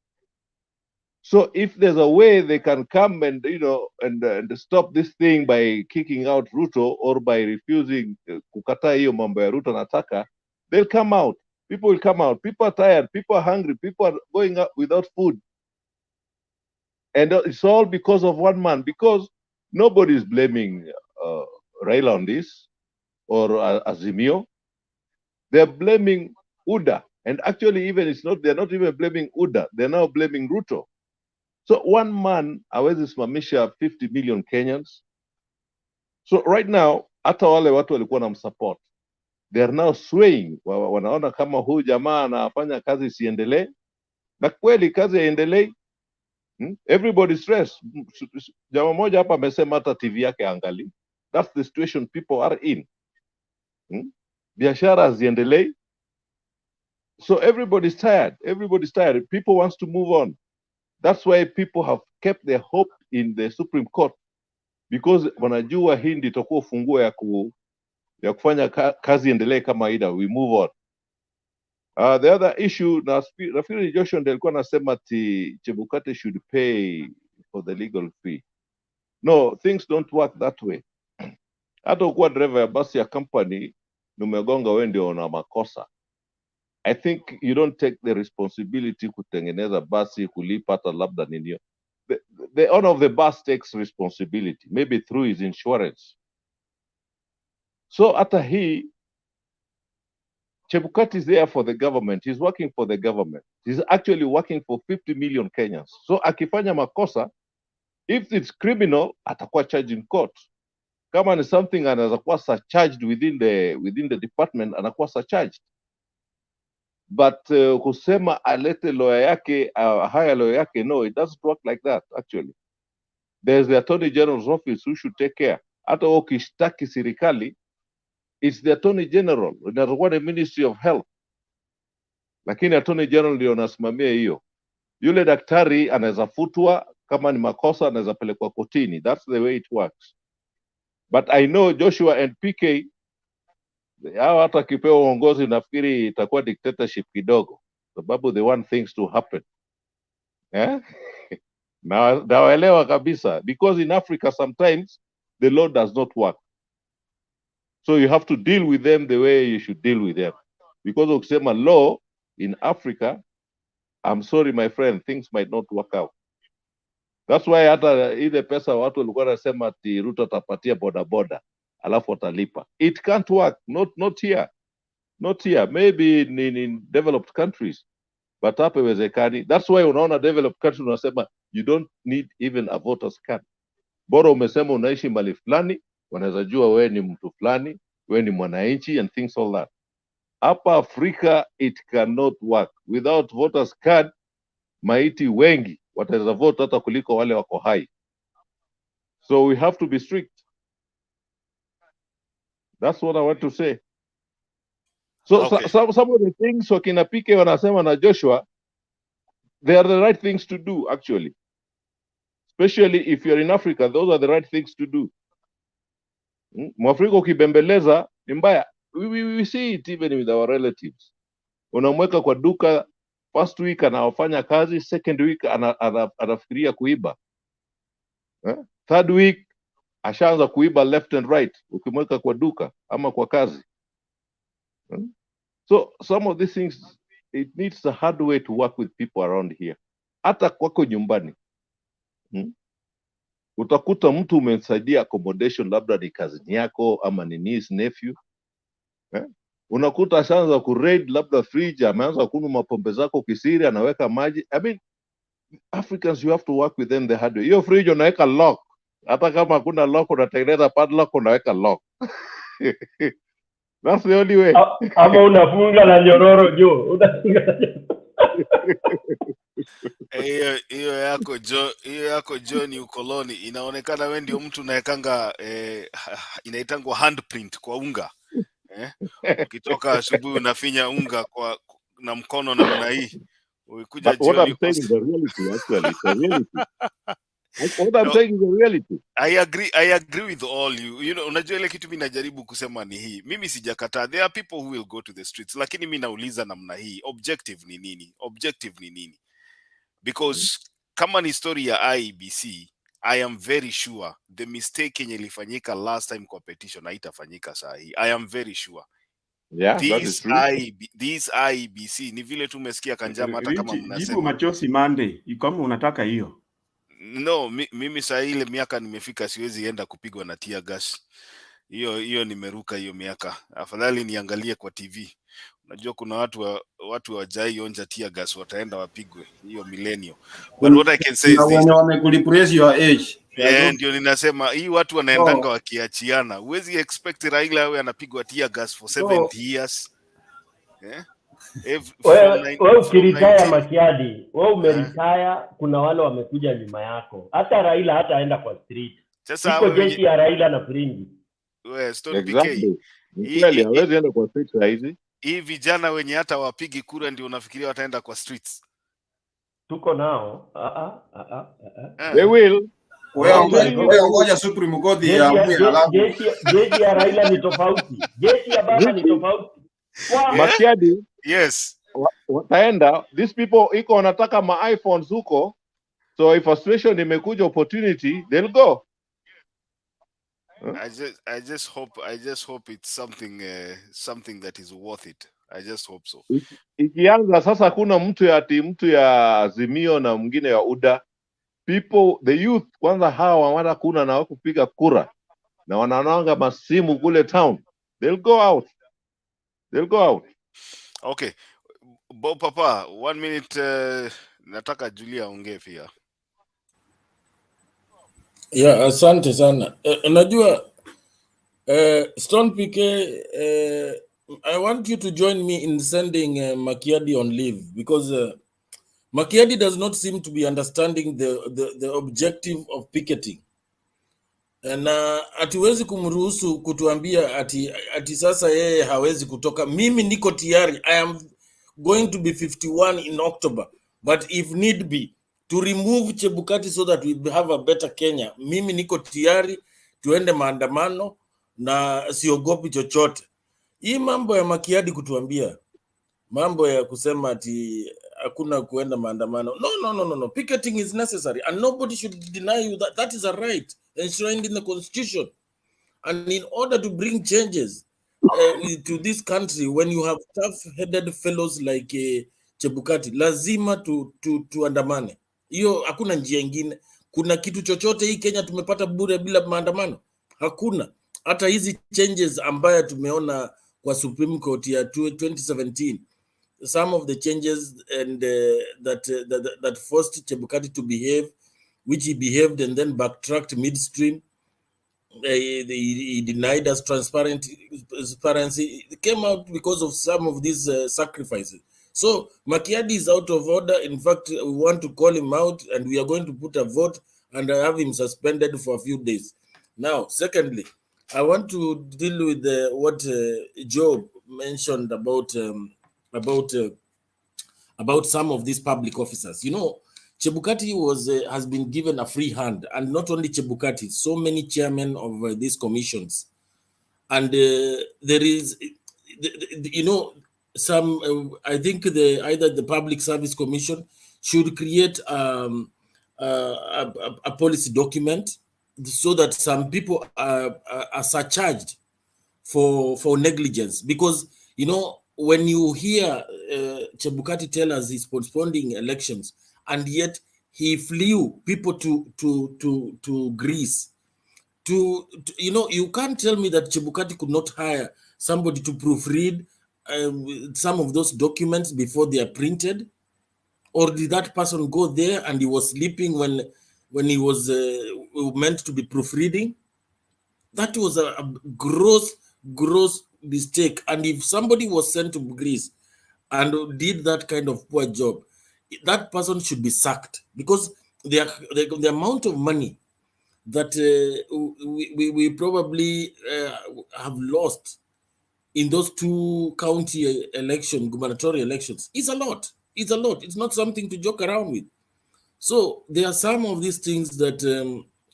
Speaker 4: So if there's a way they can come and and stop this thing by kicking out Ruto or by refusing kukataa hiyo mambo ya Ruto nataka, they'll come out. People will come out. People are tired. People are hungry. People are going out without food. And it's all because of one man. Because nobody is blaming Raila on this or AZIMIO. They're blaming UDA. And actually, even they're not even blaming UDA. They're now blaming Ruto. So one man hawezi simamisha 50 million Kenyans. So right now, hata wale watu walikuwa na msupport, they are now swaying. Wanaona kama huyu jamaa anafanya kazi isiendelee, na kweli kazi haiendelei. Everybody stress. Jamaa moja hapa amesema hata TV yake angali. That's the situation people are in. Biashara haziendelei. So everybody's tired. Everybody's tired. People wants to move on. That's why people have kept their hope in the Supreme Court, because wanajua hii ndio itakuwa funguo ya kufanya kazi endelee kama ida. We move on. The other issue, nafikiri Joshua ndiye alikuwa anasema ati Chebukati should pay for the legal fee. No, things don't work that way. Hata ukuwa driver ya basi ya company, numegonga wewe ndio una makosa. I think you don't take the responsibility kutengeneza basi, kulipa hata labda nini. The owner of the bus takes responsibility, maybe through his insurance. So hata hii, Chebukati is there for the government. He's working for the government. He's actually working for 50 million Kenyans. So akifanya makosa, if it's criminal, atakuwa charged in court. Kama ni something anaweza kuwa surcharged within the department, anakuwa surcharged. But kusema alete lawyer yake, hire lawyer yake, no, it doesn't work like that actually. There's the Attorney General's office who should take care. Hata ukishtaki serikali, it's the Attorney General, inakuwa the Ministry of Health. Lakini Attorney General ndio anasimamia hiyo. Yule daktari anaweza futwa, kama ni makosa anaweza pelekwa kotini. That's the way it works. But I know Joshua and PK, hao hata kipewa uongozi nafikiri itakuwa dictatorship kidogo, sababu they want things to happen. Nawaelewa kabisa, because in Africa sometimes the law does not work. So you have to deal with them the way you should deal with them. Because ukisema law in Africa, I'm sorry my friend, things might not work out. That's why hata ile pesa watu walikuwa wanasema ati Ruto atapatia bodaboda alafu atalipa. It can't work, not here. Not here, maybe in developed countries, but hapa haiwezekani. That's why unaona developed countries unasema you don't need even a voter's card. Bora umesema unaishi mali fulani, wanaweza jua wewe ni mtu fulani, wewe ni mwananchi and things all that. Hapa Afrika it cannot work. Without voters card, maiti wengi wataweza vote hata kuliko wale wako hai. So we have to be strict. That's what I want to say. So
Speaker 5: Okay.
Speaker 4: some of the things wakina PK wanasema na Joshua, they are the right things to do actually. Especially if you're in Africa, those are the right things to do. Mwafrika ukibembeleza ni mbaya. We see it even with our relatives. Unamweka kwa duka, first week anafanya kazi, second week anafikiria kuiba. Third week ashaanza kuiba left and right ukimweka kwa duka ama kwa kazi. So some of these things, it needs a hard way to work with people around here. Hata kwako nyumbani. Utakuta mtu umemsaidia accommodation, labda ni cousin yako ama ni niece, nephew. Unakuta ashaanza ku-raid labda fridge, ameanza kunywa mapombe zako kisiri, anaweka maji. I mean, Africans, you have to work with them the hard way. Hiyo fridge unaweka lock. Hata kama hakuna lock, unatengeneza padlock, unaweka lock. That's the only way.
Speaker 20: Ama unafunga na nyororo juu. Unafunga na nyororo.
Speaker 5: Hiyo yako John ni ukoloni. Inaonekana wewe ndio mtu unaekanga inaitangwa handprint kwa unga. Ukitoka asubuhi unafinya unga na mkono namna hii. Ukikuja
Speaker 4: But what
Speaker 5: jioni
Speaker 4: I'm saying is the reality, actually. It's the reality. What I'm saying is the reality.
Speaker 5: I agree with all you. You know, unajua ile kitu mimi najaribu kusema ni hii. Mimi sijakataa. There are people who will go to the streets. Lakini mimi nauliza namna hii. Objective ni nini? Because kama ni story ya IEBC, I am very sure the mistake yenye ilifanyika last time kwa petition haitafanyika saa hii. I am very sure.
Speaker 4: Yeah, that is true.
Speaker 5: This IEBC ni vile tu umesikia Kanjama hata kama mnasema.
Speaker 3: Jibu machozi Monday, kama unataka hiyo.
Speaker 5: No, mimi saa ile miaka nimefika siwezi enda kupigwa na tear gas. Hiyo nimeruka hiyo miaka. Afadhali niangalie kwa TV. Unajua kuna watu wajai onja tear gas wataenda wapigwe hiyo millennium. But what I can say is this.
Speaker 17: Wamekulipress your age.
Speaker 5: Ndio ninasema hii watu wanaendanga wakiachiana. Huwezi expect Raila awe anapigwa tear gas for 70 years.
Speaker 20: Wewe ukiritaya Makiadi, wewe umeritaya, kuna wale wamekuja nyuma yako. Hata Raila hataenda kwa street.
Speaker 5: Sasa
Speaker 20: iko jeshi ya Raila na Firingi.
Speaker 5: Wewe Stone
Speaker 4: Exactly. Kweli hawezi enda kwa streets hizi.
Speaker 5: Hii vijana wenye hata wapigi kura ndio unafikiria wataenda kwa streets?
Speaker 20: Tuko nao.
Speaker 4: They will.
Speaker 17: Wewe ngoja Supreme Court ya
Speaker 20: jeshi ya Raila ni tofauti. Jeshi ya baba ni tofauti.
Speaker 4: Makiadi,
Speaker 5: yes.
Speaker 4: Wataenda, these people iko wanataka ma iPhones huko. So if a situation imekuja opportunity, they'll go.
Speaker 5: I just hope it's something that is worth it. I just hope so.
Speaker 4: Ikianza sasa kuna mtu ya Azimio na mwingine ya UDA. People, the youth kwanza hawa wana kuna na kupiga kura na wanananga masimu kule town. They'll go out.
Speaker 5: Okay. Bob Papa, 1 minute, nataka Julia ongee pia.
Speaker 1: Yeah, asante sana. Najua Stone PK, I want you to join me in sending Makiadi on leave, because Makiadi does not seem to be understanding the objective of picketing. Na hatuwezi kumruhusu kutuambia ati sasa yeye hawezi kutoka. Mimi niko tayari. I am going to be 51 in October, but if need be to remove Chebukati so that we have a better Kenya, mimi niko tayari tuende maandamano na siogopi chochote. Hii mambo ya Makiadi kutuambia mambo ya kusema ati hakuna kuenda maandamano. No. Picketing is necessary and nobody should deny you that is a right enshrined in the constitution. And in order to bring changes to this country, when you have tough-headed fellows like Chebukati, lazima tuandamane. Hiyo hakuna njia ingine. Kuna kitu chochote hii Kenya tumepata bure bila maandamano? Hakuna. Hata hizi changes ambayo tumeona kwa Supreme Court ya 2017, some of the changes and that forced Chebukati to behave, which he behaved and then backtracked midstream. He denied us transparency. It came out because of some of these sacrifices. So Makiadi is out of order. In fact, we want to call him out and we are going to put a vote and have him suspended for a few days. Now, secondly, I want to deal with what Joe mentioned about some of these public officers. You know, Chebukati has been given a free hand, and not only Chebukati, so many chairmen of these commissions. And there is, you know, some, I think either the Public Service Commission should create a policy document so that some people are surcharged for negligence. Because, you know, when you hear Chebukati tell us he's postponing elections, and yet he flew people to Greece. You know, you can't tell me that Chebukati could not hire somebody to proofread some of those documents before they are printed. Or did that person go there and he was sleeping when when he was meant to be proofreading. That was a gross mistake. And if somebody was sent to Greece and did that kind of poor job, that person should be sacked, because the amount of money that we probably have lost in those 2 county gubernatorial elections is a lot. It's a lot. It's not something to joke around with. So there are some of these things that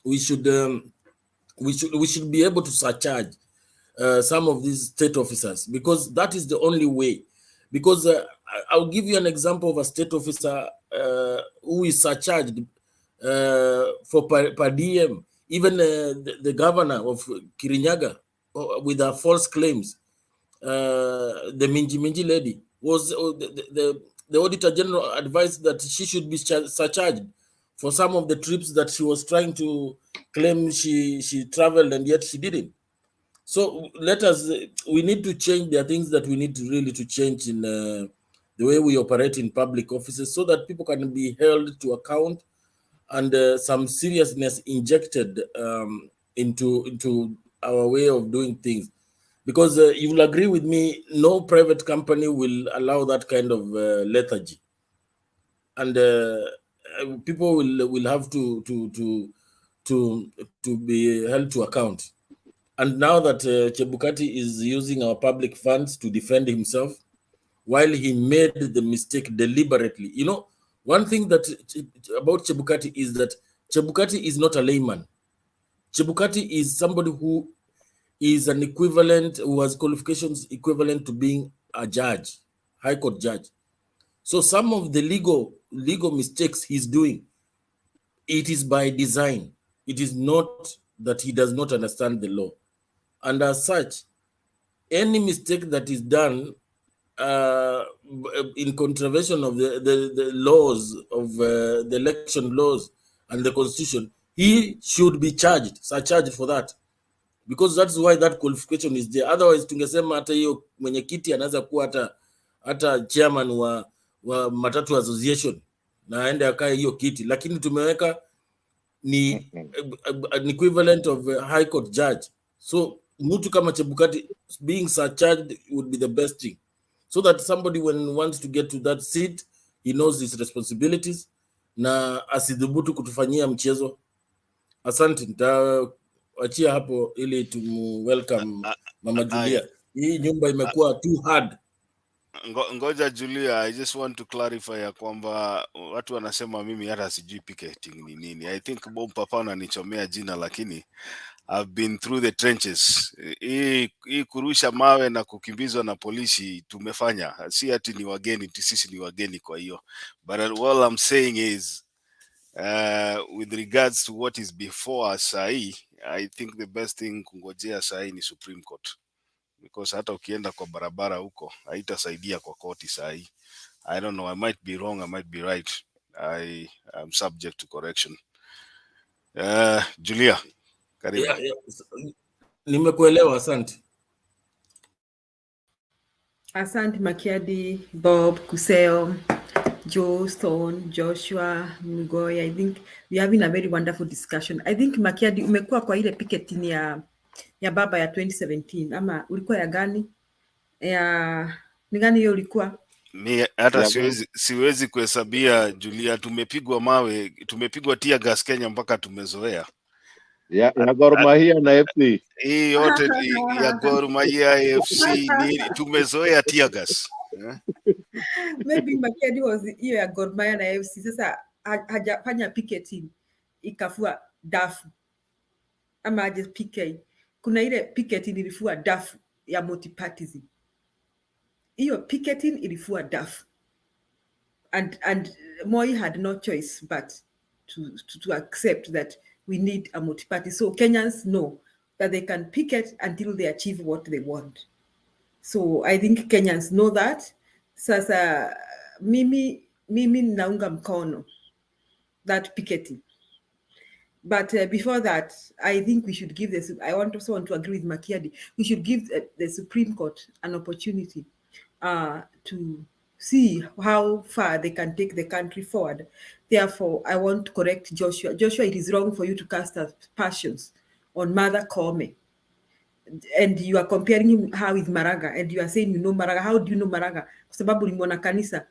Speaker 1: we should be able to surcharge some of these state officers, because that is the only way. Because I'll give you an example of a state officer who is surcharged for per diem. Even the governor of Kirinyaga, with her false claims, the Minji lady, was the Auditor General advised that she should be surcharged for some of the trips that she was trying to claim she traveled, and yet she didn't. So we need to change. There are things that we need to really change in the way we operate in public offices, so that people can be held to account, and some seriousness injected into our way of doing things. Because you will agree with me, no private company will allow that kind of lethargy, and people will have to be held to account. And now that Chebukati is using our public funds to defend himself, while he made the mistake deliberately. You know, one thing that about Chebukati is that Chebukati is not a layman. Chebukati is somebody who is an equivalent, who has qualifications equivalent to being a judge, high court judge. So some of the legal mistakes he's doing, it is by design. It is not that he does not understand the law. And as such, any mistake that is done in contravention of the laws of the election laws and the constitution, he should be surcharged for that, because that's why that qualification is there. Otherwise tungesema hata hiyo mwenyekiti anaweza kuwa hata chairman wa Matatu Association na aende akae hiyo kiti, lakini tumeweka ni an equivalent of a high court judge. So mtu kama Chebukati being surcharged would be the best thing, so that somebody when wants to get to that seat, he knows his responsibilities na asidhubutu kutufanyia mchezo. Asante, nitaachia hapo ili welcome Mama Julia. Hii nyumba imekuwa too hard.
Speaker 5: Ngoja Julia, I just want to clarify ya kwamba watu wanasema mimi hata sijui picketing ni nini. I think Bob Papa ananichomea jina, lakini I've been through the trenches. Hii kurusha mawe na kukimbizwa na polisi tumefanya. Si ati ni wageni, sisi ni wageni kwa hiyo. But all I'm saying is with regards to what is before us sahi, I think the best thing kungojea sahi ni Supreme Court. Because hata ukienda kwa barabara huko haitasaidia kwa koti sahi. I don't know, I might be wrong, I might be right. I am subject to correction. Julia, karibu.
Speaker 1: Yeah. Nimekuelewa, asante.
Speaker 12: Asante Makiadi, Bob, Kuseo, Joe, Stone, Joshua, Mugoy. I think we're having a very wonderful discussion. I think Makiadi, umekuwa kwa ile picketing ya baba ya 2017 ama ulikuwa ya gani? Ni gani hiyo ulikuwa?
Speaker 5: Mi hata siwezi kuhesabia Julia, tumepigwa mawe, tumepigwa tear gas Kenya mpaka tumezoea.
Speaker 4: Ya Gor Mahia na FC.
Speaker 5: Hii yote ya Gor Mahia FC ni tumezoea tear gas.
Speaker 12: Maybe Makiadi was hiyo ya Gor Mahia na FC. Sasa hajafanya picketing ikafua dafu ama aje PK. Kuna ile picketing ilifua dafu ya multipartism. Hiyo picketing ilifua dafu. And Moi had no choice but to accept that we need a multi-party. So Kenyans know that they can picket until they achieve what they want. So I think Kenyans know that. Sasa mimi naunga mkono that picketing. But before that, I think we should give I also want to agree with Makiadi. We should give the Supreme Court an opportunity to see how far they can take the country forward. Therefore, I want to correct Joshua. Joshua, it is wrong for you to cast aspersions on Mother Koome. And you are comparing her with Maraga, and you are saying you know Maraga. How do you know Maraga? Kwa sababu ni mwana kanisa.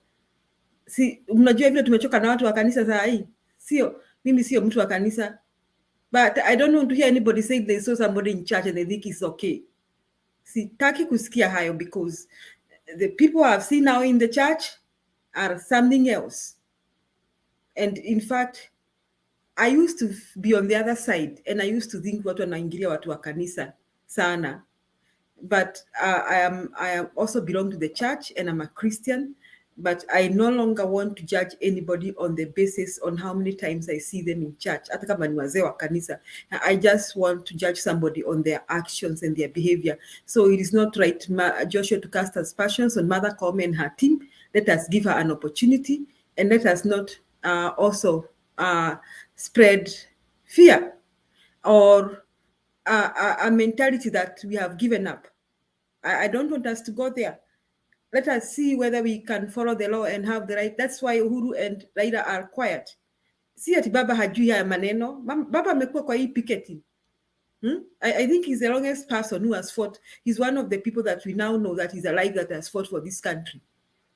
Speaker 12: Si mnajua vile tumechoka na watu wa kanisa saa hii. Sio, mimi sio mtu wa kanisa. But I don't want to hear anybody say they saw somebody in church and they think it's okay. Sitaki kusikia hayo, because the people I've seen now in the church are something else. And in fact, I used to be on the other side, and I used to think watu wanaingilia watu wa kanisa sana. But I also belong to the church, and I'm a Christian. But I no longer want to judge anybody on the basis on how many times I see them in church. Hata kama ni wazee wa kanisa, I just want to judge somebody on their actions and their behavior. So it is not right, Joshua, to cast aspersions on Mother Koome and her team. Let us give her an opportunity, and let us not also spread fear or a mentality that we have given up. I don't want us to go there. Let us see whether we can follow the law and have the right. That's why Uhuru and Raila are quiet. Si ati baba hajui haya maneno. Baba amekuwa kwa hii picketing. I think he's the longest person who has fought. He's one of the people that we now know that is alive that has fought for this country.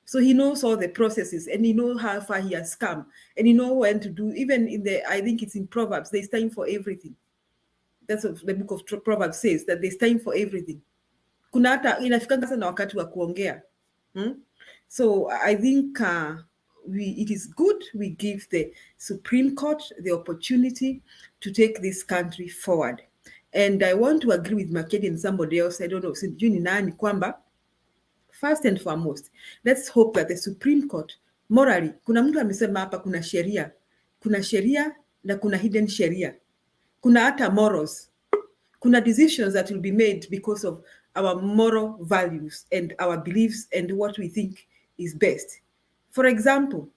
Speaker 12: So he knows all the processes, and he knows how far he has come, and he knows when to do. Even in I think it's in Proverbs, there's time for everything. That's what the book of Proverbs says, that there's time for everything. Kuna hata inafikanga sana wakati wa kuongea. So I think it is good we give the Supreme Court the opportunity to take this country forward. And I want to agree with Makedi and somebody else, I don't know, sijui ni nani, kwamba first and foremost, let's hope that the Supreme Court morally, kuna mtu amesema hapa kuna sheria na kuna hidden sheria, kuna hata morals, kuna decisions that will be made because of our moral values and our beliefs and what we think is best. For example,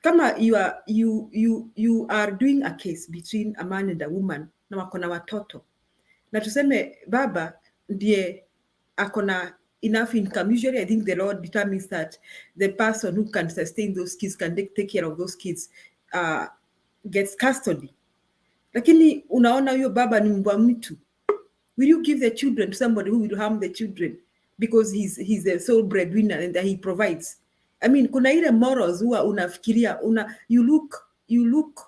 Speaker 12: kama you are doing a case between a man and a woman na wako na watoto, na tuseme baba ndiye akona enough income. Usually I think the law determines that the person who can sustain those kids, can take care of those kids, gets custody. Lakini unaona huyo baba ni mbwa mtu. Will you give the children to somebody who will harm the children because he's the sole breadwinner and that he provides? I mean, kuna ile morals huwa unafikiria, you look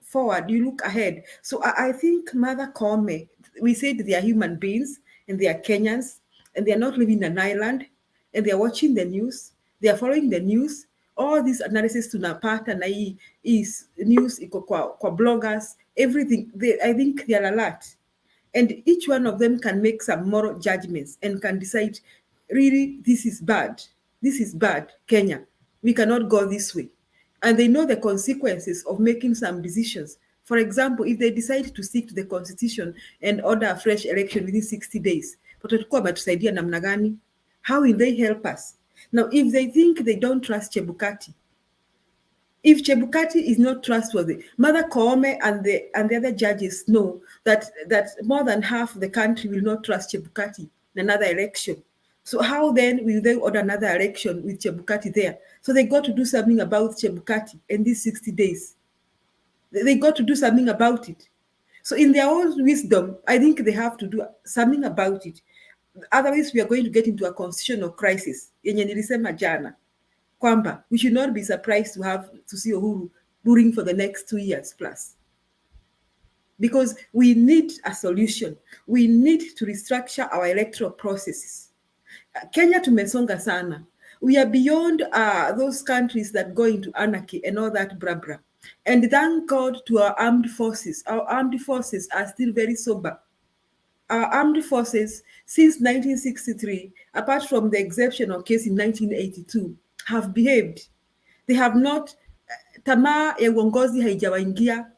Speaker 12: forward, you look ahead. So I think Mother Koome, we said they are human beings and they are Kenyans and they are not living in an island, and they are watching the news, they are following the news. All this analysis tunapata na hii is news iko kwa bloggers, everything. I think they are alert. And each one of them can make some moral judgments and can decide, really, this is bad, Kenya. We cannot go this way. And they know the consequences of making some decisions. For example, if they decide to stick to the constitution and order a fresh election within 60 days, how will they help us? Now, if they think they don't trust Chebukati, if Chebukati is not trustworthy, Mother Koome and the other judges know that more than half the country will not trust Chebukati in another election. So how then will they order another election with Chebukati there? So they got to do something about Chebukati in these 60 days. They got to do something about it. So in their own wisdom, I think they have to do something about it. Otherwise, we are going to get into a constitutional crisis. Yenye nilisema jana, kwamba we should not be surprised to see Uhuru ruling for the next 2 years plus. Because we need a solution. We need to restructure our electoral processes. Kenya tumesonga sana. We are beyond those countries that go into anarchy and all that blah blah. And thank God to our armed forces. Our armed forces are still very sober. Our armed forces since 1963, apart from the exceptional case in 1982, have behaved. They have not, tamaa ya uongozi haijawaingia.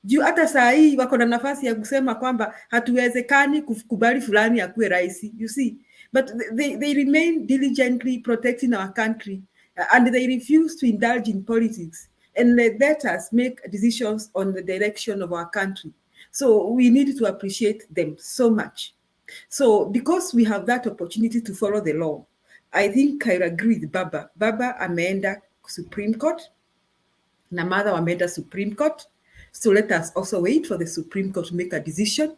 Speaker 12: Juu hata saa hii wako na nafasi ya kusema kwamba hatuwezekani kukubali fulani akuwe rais. You see, but they remain diligently protecting our country, and they refuse to indulge in politics and let us make decisions on the direction of our country. So we need to appreciate them so much. So because we have that opportunity to follow the law, I think I agree with Baba. Baba ameenda Supreme Court na Martha wameenda Supreme Court. So let us also wait for the Supreme Court to make a decision.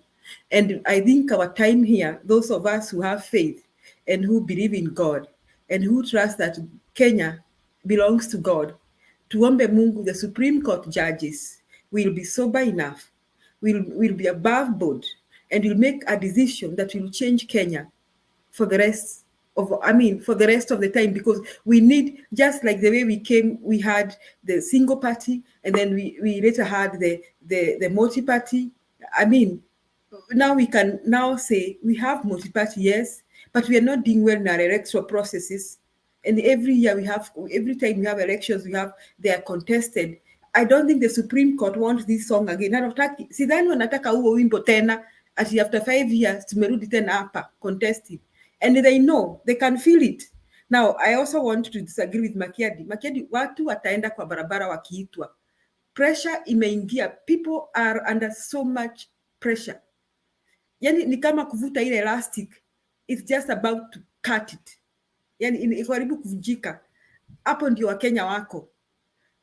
Speaker 12: And I think our time here, those of us who have faith and who believe in God and who trust that Kenya belongs to God, tuombe Mungu, the Supreme Court judges will be sober enough, will be above board, and will make a decision that will change Kenya for the rest for the rest of the time, because we need, just like the way we came, we had the single party, and then we later had the multi-party. Now we can now say we have multi-party, yes, but we are not doing well in our electoral processes. And every time we have elections, they are contested. I don't think the Supreme Court wants this song again. Sidhani wanataka huo wimbo tena, ati after 5 years tumerudi tena hapa contesting. And they know, they can feel it. Now, I also want to disagree with Makiadi. Makiadi, watu wataenda kwa barabara wakiitwa. Pressure imeingia. People are under so much pressure. Yani ni kama kuvuta ile elastic. It's just about to cut it. Yani iko karibu kuvunjika. Hapo ndio Wakenya wako.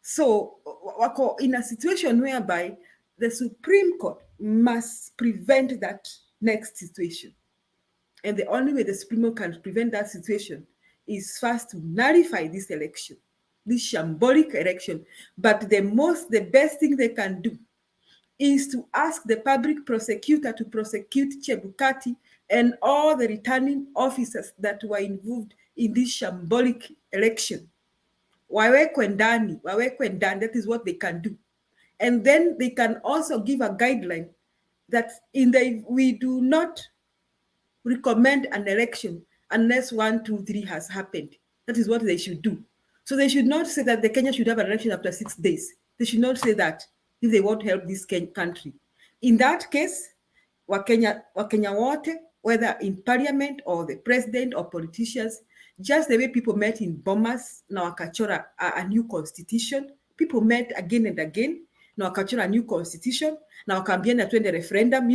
Speaker 12: So, wako in a situation whereby the Supreme Court must prevent that next situation. And the only way the Supreme Court can prevent that situation is first to nullify this election, this shambolic election. But the best thing they can do is to ask the public prosecutor to prosecute Chebukati and all the returning officers that were involved in this shambolic election. Wawekwe ndani, that is what they can do. And then they can also give a guideline that we do not recommend an election unless 1, 2, 3 has happened. That is what they should do. So they should not say that the Kenya should have an election after 6 days. They should not say that if they want to help this country. In that case, Wakenya wote, whether in parliament or the president or politicians, just the way people met in Bomas, na wakachora a new constitution. People met again and again, na wakachora a new constitution, na wakaambiana twende referendum.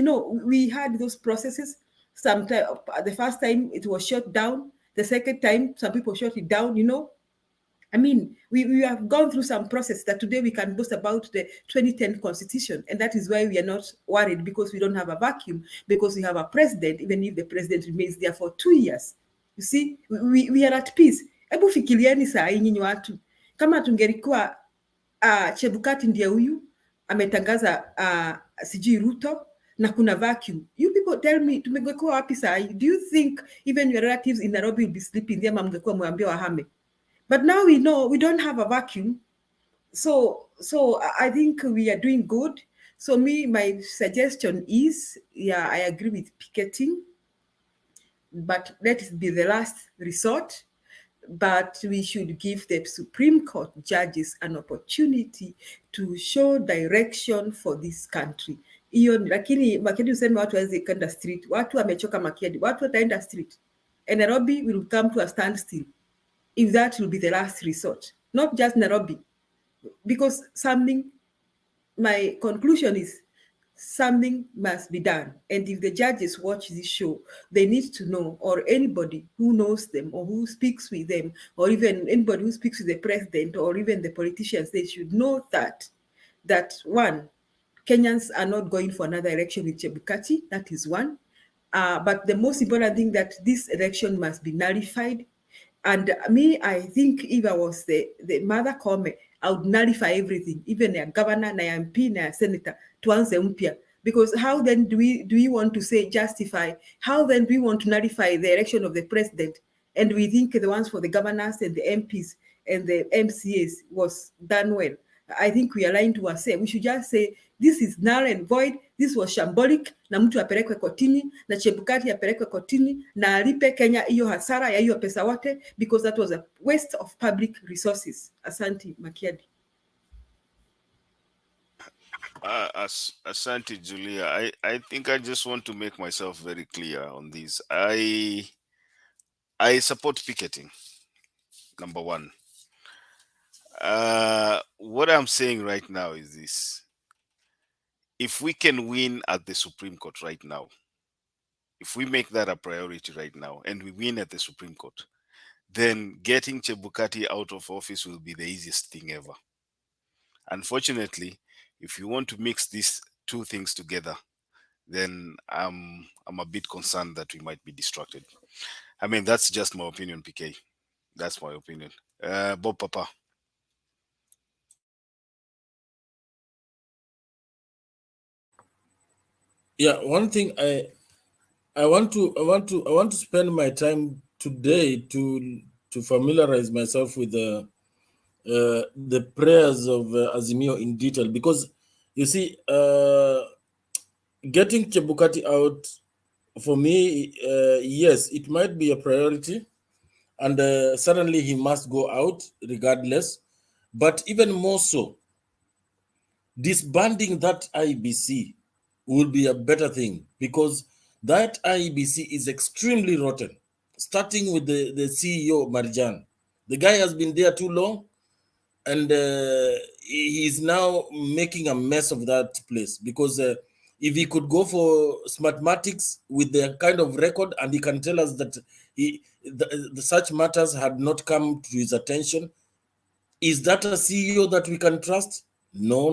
Speaker 12: We had those processes. Sometimes, the first time it was shut down. The second time, some people shut it down, we have gone through some process that today we can boast about the 2010 constitution. And that is why we are not worried, because we don't have a vacuum, because we have a president, even if the president remains there for 2 years. You see, we are at peace. Hebu fikirieni saa hii nyinyi watu. Kama tungelikuwa Chebukati ndiye huyu, ametangaza sijui Ruto, na kuna vacuum. You people tell me, tumegekuwa wapi saa hii? Do you think even your relatives in Nairobi will be sleeping there, mngekuwa mwambia wahame? But now we know we don't have a vacuum. So I think we are doing good. So my suggestion is, yeah, I agree with picketing, but let it be the last resort. But we should give the Supreme Court judges an opportunity to show direction for this country. Lakini Makiadi useme watu waweze kwenda street. Watu wamechoka Makiadi. Watu wataenda street. And Nairobi will come to a standstill if that will be the last resort. Not just Nairobi. Because my conclusion is something must be done. And if the judges watch this show, they need to know, or anybody who knows them or who speaks with them, or even anybody who speaks with the president or even the politicians, they should know that one, Kenyans are not going for another election with Chebukati. That is one. But the most important thing, that this election must be nullified. And I think if I was the Martha Koome, I would nullify everything, even a governor, na MP, na senator, tuanze mpya. Because how then do we want to say justify? How then do we want to nullify the election of the president? And we think the ones for the governors and the MPs and the MCAs was done well. I think we are lying to ourselves. We should just say, this is null and void. This was shambolic, na mtu apelekwe kotini, na Chebukati apelekwe kotini, na alipe Kenya hiyo hasara ya hiyo pesa wote, because that was a waste of public resources. Asante, Makiadi.
Speaker 5: Asante, Julia. I think I just want to make myself very clear on this. I support picketing, number one. What I'm saying right now is this. If we can win at the Supreme Court right now, if we make that a priority right now and we win at the Supreme Court, then getting Chebukati out of office will be the easiest thing ever. Unfortunately, if you want to mix these two things together, then I'm a bit concerned that we might be distracted. I mean, that's just my opinion, PK. That's my opinion. Bob Papa.
Speaker 1: Yeah, one thing I want to spend my time today to familiarize myself with the prayers of AZIMIO in detail, because you see, getting Chebukati out, for me, yes, it might be a priority, and certainly he must go out regardless. But even more so, disbanding that IEBC would be a better thing, because that IEBC is extremely rotten, starting with the CEO, Marjan. The guy has been there too long, and he is now making a mess of that place, because if he could go for Smartmatics with the kind of record, and he can tell us that the such matters had not come to his attention, is that a CEO that we can trust? No.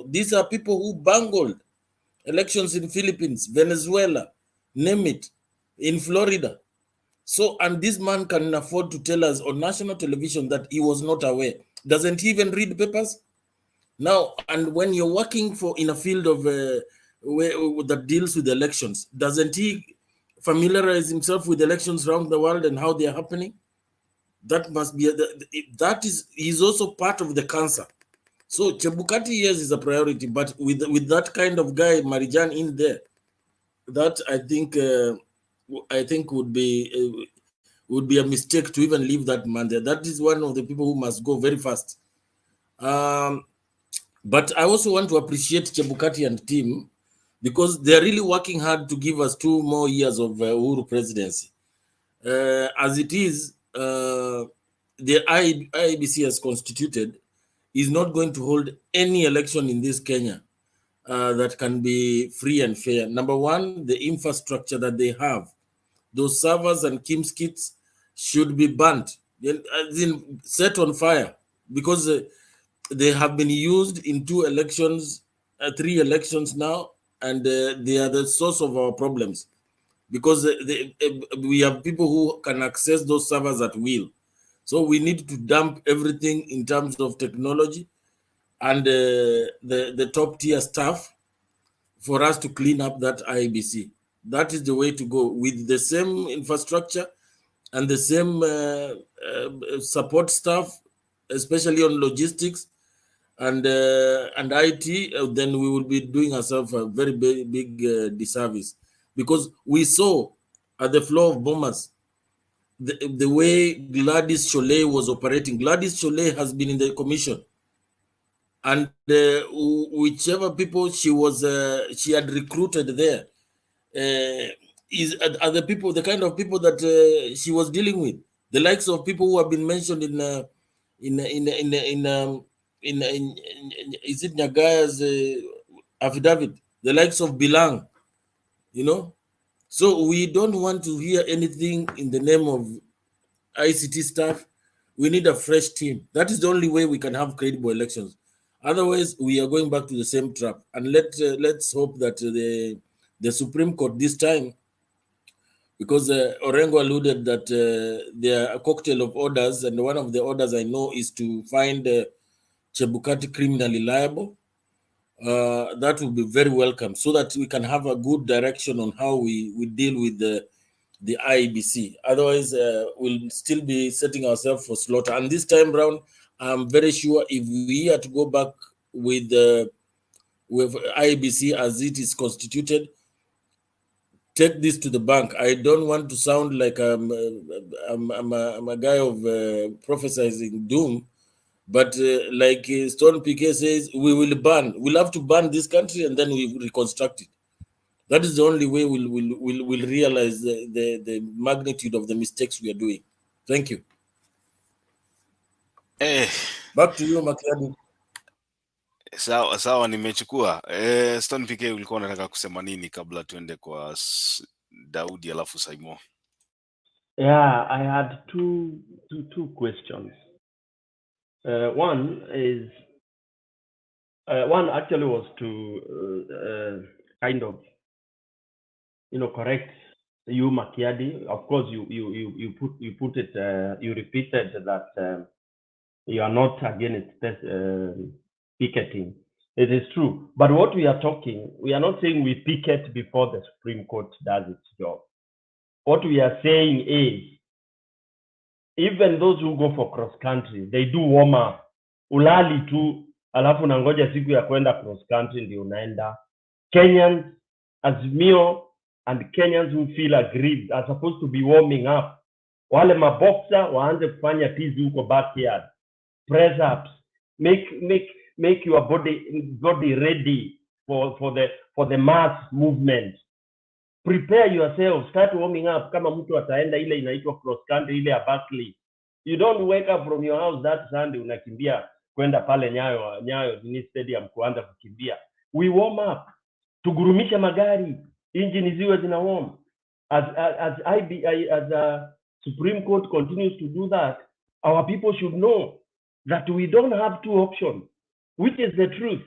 Speaker 1: These are people who bungled elections in Philippines, Venezuela, name it, in Florida. So, and this man can afford to tell us on national television that he was not aware. Doesn't he even read papers? Now, and when you're working in a field of that deals with elections, doesn't he familiarize himself with elections around the world and how they're happening? That must be, he's also part of the cancer. So Chebukati, yes, is a priority, but with that kind of guy, Marijan, in there, that I think would be a mistake to even leave that man there. That is one of the people who must go very fast. But I also want to appreciate Chebukati and team, because they're really working hard to give us 2 more years of Uhuru presidency. As it is, the IEBC as constituted is not going to hold any election in this Kenya that can be free and fair. Number one, the infrastructure that they have, those servers and KIMS kits should be burnt, set on fire, because they have been used in 2 elections, 3 elections now, and they are the source of our problems, because we have people who can access those servers at will. So we need to dump everything in terms of technology and the top tier staff for us to clean up that IEBC. That is the way to go, with the same infrastructure and the same support staff, especially on logistics and IT. Then we will be doing ourselves a very big disservice, because we saw at the floor of bombers the way Gladys Cholet was operating. Gladys Cholet has been in the commission, and whichever people she had recruited there are the people, the kind of people that she was dealing with, the likes of people who have been mentioned in is it Nyagaya's affidavit, the likes of Bilang, So we don't want to hear anything in the name of ICT staff. We need a fresh team. That is the only way we can have credible elections. Otherwise, we are going back to the same trap. And let's hope that the Supreme Court this time, because Orengo alluded that there are a cocktail of orders, and one of the orders I know is to find Chebukati criminally liable. That will be very welcome, so that we can have a good direction on how we deal with the IEBC. Otherwise, we'll still be setting ourselves for slaughter. And this time around, I'm very sure if we are to go back with IEBC as it is constituted, take this to the bank. I don't want to sound like I'm a guy of prophesizing doom, but like Stone PK says, we'll have to ban this country, and then we reconstruct it. That is the only way we'll realize the magnitude of the mistakes we are doing. Thank you. Back to you, Makiadi.
Speaker 5: Sawa, nimechukua. Stone PK, ulikuwa unataka kusema nini kabla tuende kwa Daudi alafu Saimo?
Speaker 20: Yeah, I had two questions. One actually was to kind of, correct you, Makiadi. Of course, you put it, you repeated that you are not against picketing. It is true, but what we are not saying we picket before the Supreme Court does its job. What we are saying is, even those who go for cross country, they do warm up. Ulali tu, alafu nangoja siku ya kwenda cross country ndio unaenda. Kenyans, AZIMIO, and Kenyans who feel aggrieved are supposed to be warming up. Wale maboxer waanze kufanya tizi huko backyard. Press ups. Make your body ready for the mass movement. Prepare yourself, start warming up. Kama mtu ataenda ile inaitwa cross country ile ya Berkeley, you don't wake up from your house that Sunday unakimbia kwenda pale Nyayo ni stadium kuanza kukimbia. We warm up, tugurumisha magari, engine ziwe zina warm. As Supreme Court continues to do that, our people should know that we don't have two options, which is the truth.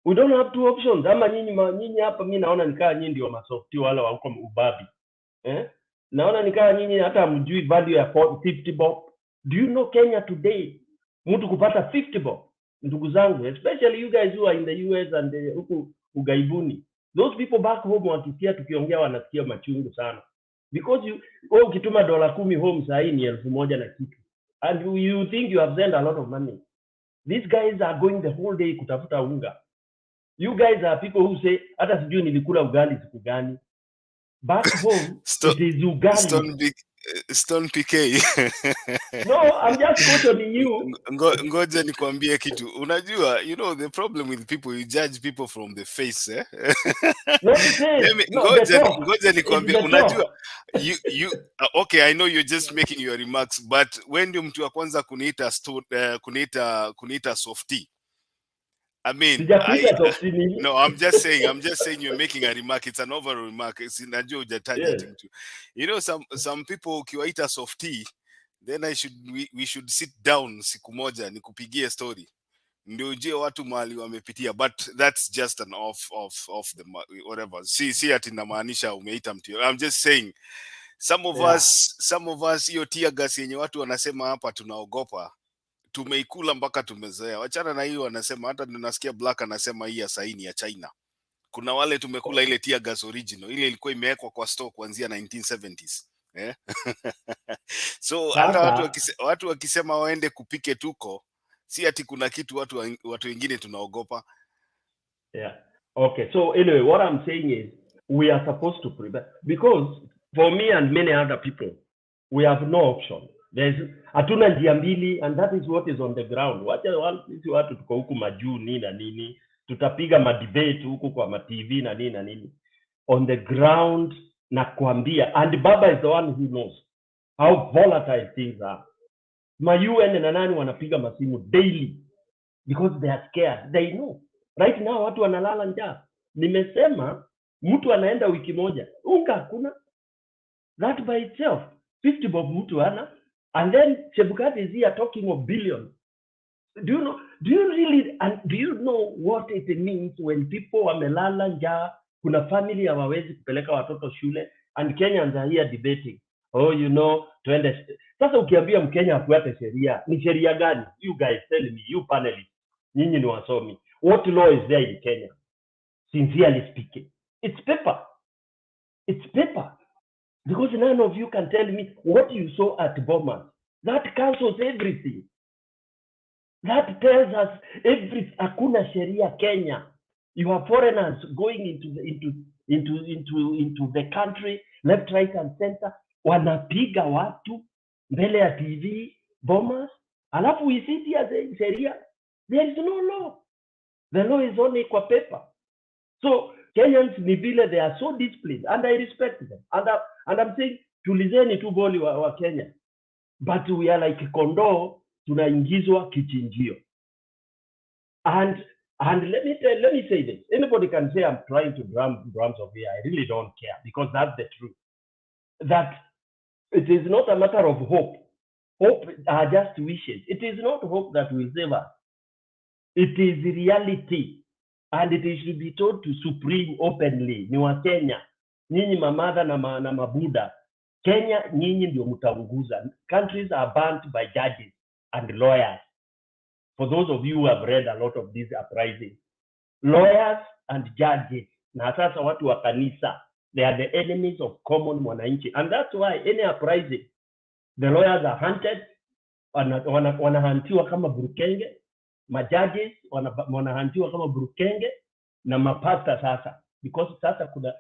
Speaker 20: We don't have two options. Ama nyinyi hapa mimi naona nikaa nyinyi ndio masofti wale wa huko ubabi. Naona nikaa nyinyi hata mjui value ya 50 bob. Do you know Kenya today? Mtu kupata 50 bob. Ndugu zangu, especially you guys who are in the US and huko ugaibuni. Those people back home wakisikia tukiongea wanasikia machungu sana. Because ukituma $10 home saa hii ni 1,000 na kitu. And you think you have sent a lot of money. These guys are going the whole day kutafuta unga. You guys are people who say, hata sijui nilikula ugali siku gani. Back home, it is ugali.
Speaker 5: Stone PK.
Speaker 20: No, I'm just questioning you.
Speaker 5: Ngoja nikwambie kitu. Unajua, the problem with people, you judge people from the face, eh?
Speaker 20: Not the face.
Speaker 5: Ngoja nikwambie, unajua, okay, I know you're just making your remarks, but when ndio mtu wa kwanza kuniita softy. I mean, no, I'm just saying you're making a remark. It's an overall remark. Sinajua hujataja mtu. Some people ukiwaita softy, then we should sit down siku moja nikupigie story. Ndio ujue watu mahali wamepitia, but that's just an off the whatever. Si ati namaanisha umeita mtu. I'm just saying some of us hiyo tear gas yenye watu wanasema hapa tunaogopa. Tumeikula mpaka tumezoea. Wachana na hiyo wanasema, hata tunasikia Black anasema hii ya saini ya China. Kuna wale tumekula ile tear gas original. Ile ilikuwa imewekwa kwa store kuanzia 1970s. So hata watu wakisema waende kupike tuko, si ati kuna kitu watu wengine tunaogopa.
Speaker 20: Yeah. Okay. So anyway, what I'm saying is we are supposed to prepare, because for me and many other people, we have no option. Hatuna njia mbili, and that is what is on the ground. Sisi watu tuko huku majuu nini tutapiga madebate huku kwa ma TV na nini on the ground na kuambia, and Baba is the one who knows how volatile things are. Ma UN na nani wanapiga masimu daily because they are scared. They know right now watu wanalala njaa. Nimesema mtu anaenda wiki moja unga hakuna. That by itself 50 bob mtu ana. And then Chebukati is here talking of billions. Do you know what it means when people wamelala njaa, kuna family hawawezi kupeleka watoto shule, and Kenyans are here debating, twende. Sasa ukiambia Mkenya afuate sheria, ni sheria gani? You guys tell me, you panelists, nyinyi ni wasomi. What law is there in Kenya? Sincerely speaking, it's paper. Because none of you can tell me what you saw at Bomas. That cancels everything. That tells us hakuna sheria Kenya. You have foreigners going into the country, left, right, and center. Wanapiga watu mbele ya TV, Bomas. Alafu we sit here saying sheria. There is no law. The law is only kwa paper. So Kenyans ni vile, they are so disciplined, and I respect them. And I'm saying, tulizeni tu boli wa Kenya. But we are like kondoo, tunaingizwa kichinjio. And let me say this. Anybody can say I'm trying to drum drums of here. I really don't care, because that's the truth. That It is not a matter of hope. Hope are just wishes. It is not hope that will save us. It is reality. And it should be told to Supreme openly. Ni wa Kenya. Nyinyi mamadha na mabuda. Kenya, nyinyi ndio mtaunguza. Countries are burnt by judges and lawyers. For those of you who have read a lot of these uprisings, lawyers and judges, na sasa watu wa kanisa, they are the enemies of common mwananchi. And that's why any uprising, the lawyers are hunted, wanahantiwa kama burukenge, majudges wanahantiwa kama burukenge, na mapasta sasa. Because sasa kuna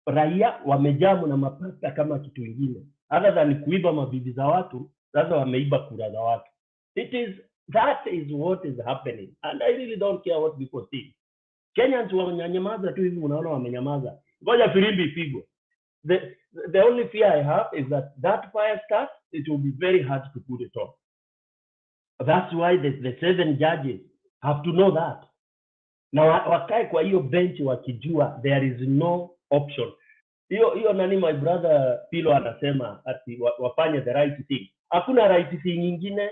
Speaker 20: raia wamejamu na mapasta kama kitu ingine. Other than kuiba mabibi za watu, sasa wameiba kura za watu. That is what is happening. And I really don't care what people think. Kenyans wamenyamaza tu hivi, unaona wamenyamaza. Ngoja filimbi ipigwe. The only fear I have is that fire starts, it will be very hard to put it off. That's why the 7 judges have to know that. Na wakae kwa hiyo bench wakijua there is no option. Hiyo nani my brother Pilo anasema ati wafanye the right thing. Hakuna right thing nyingine,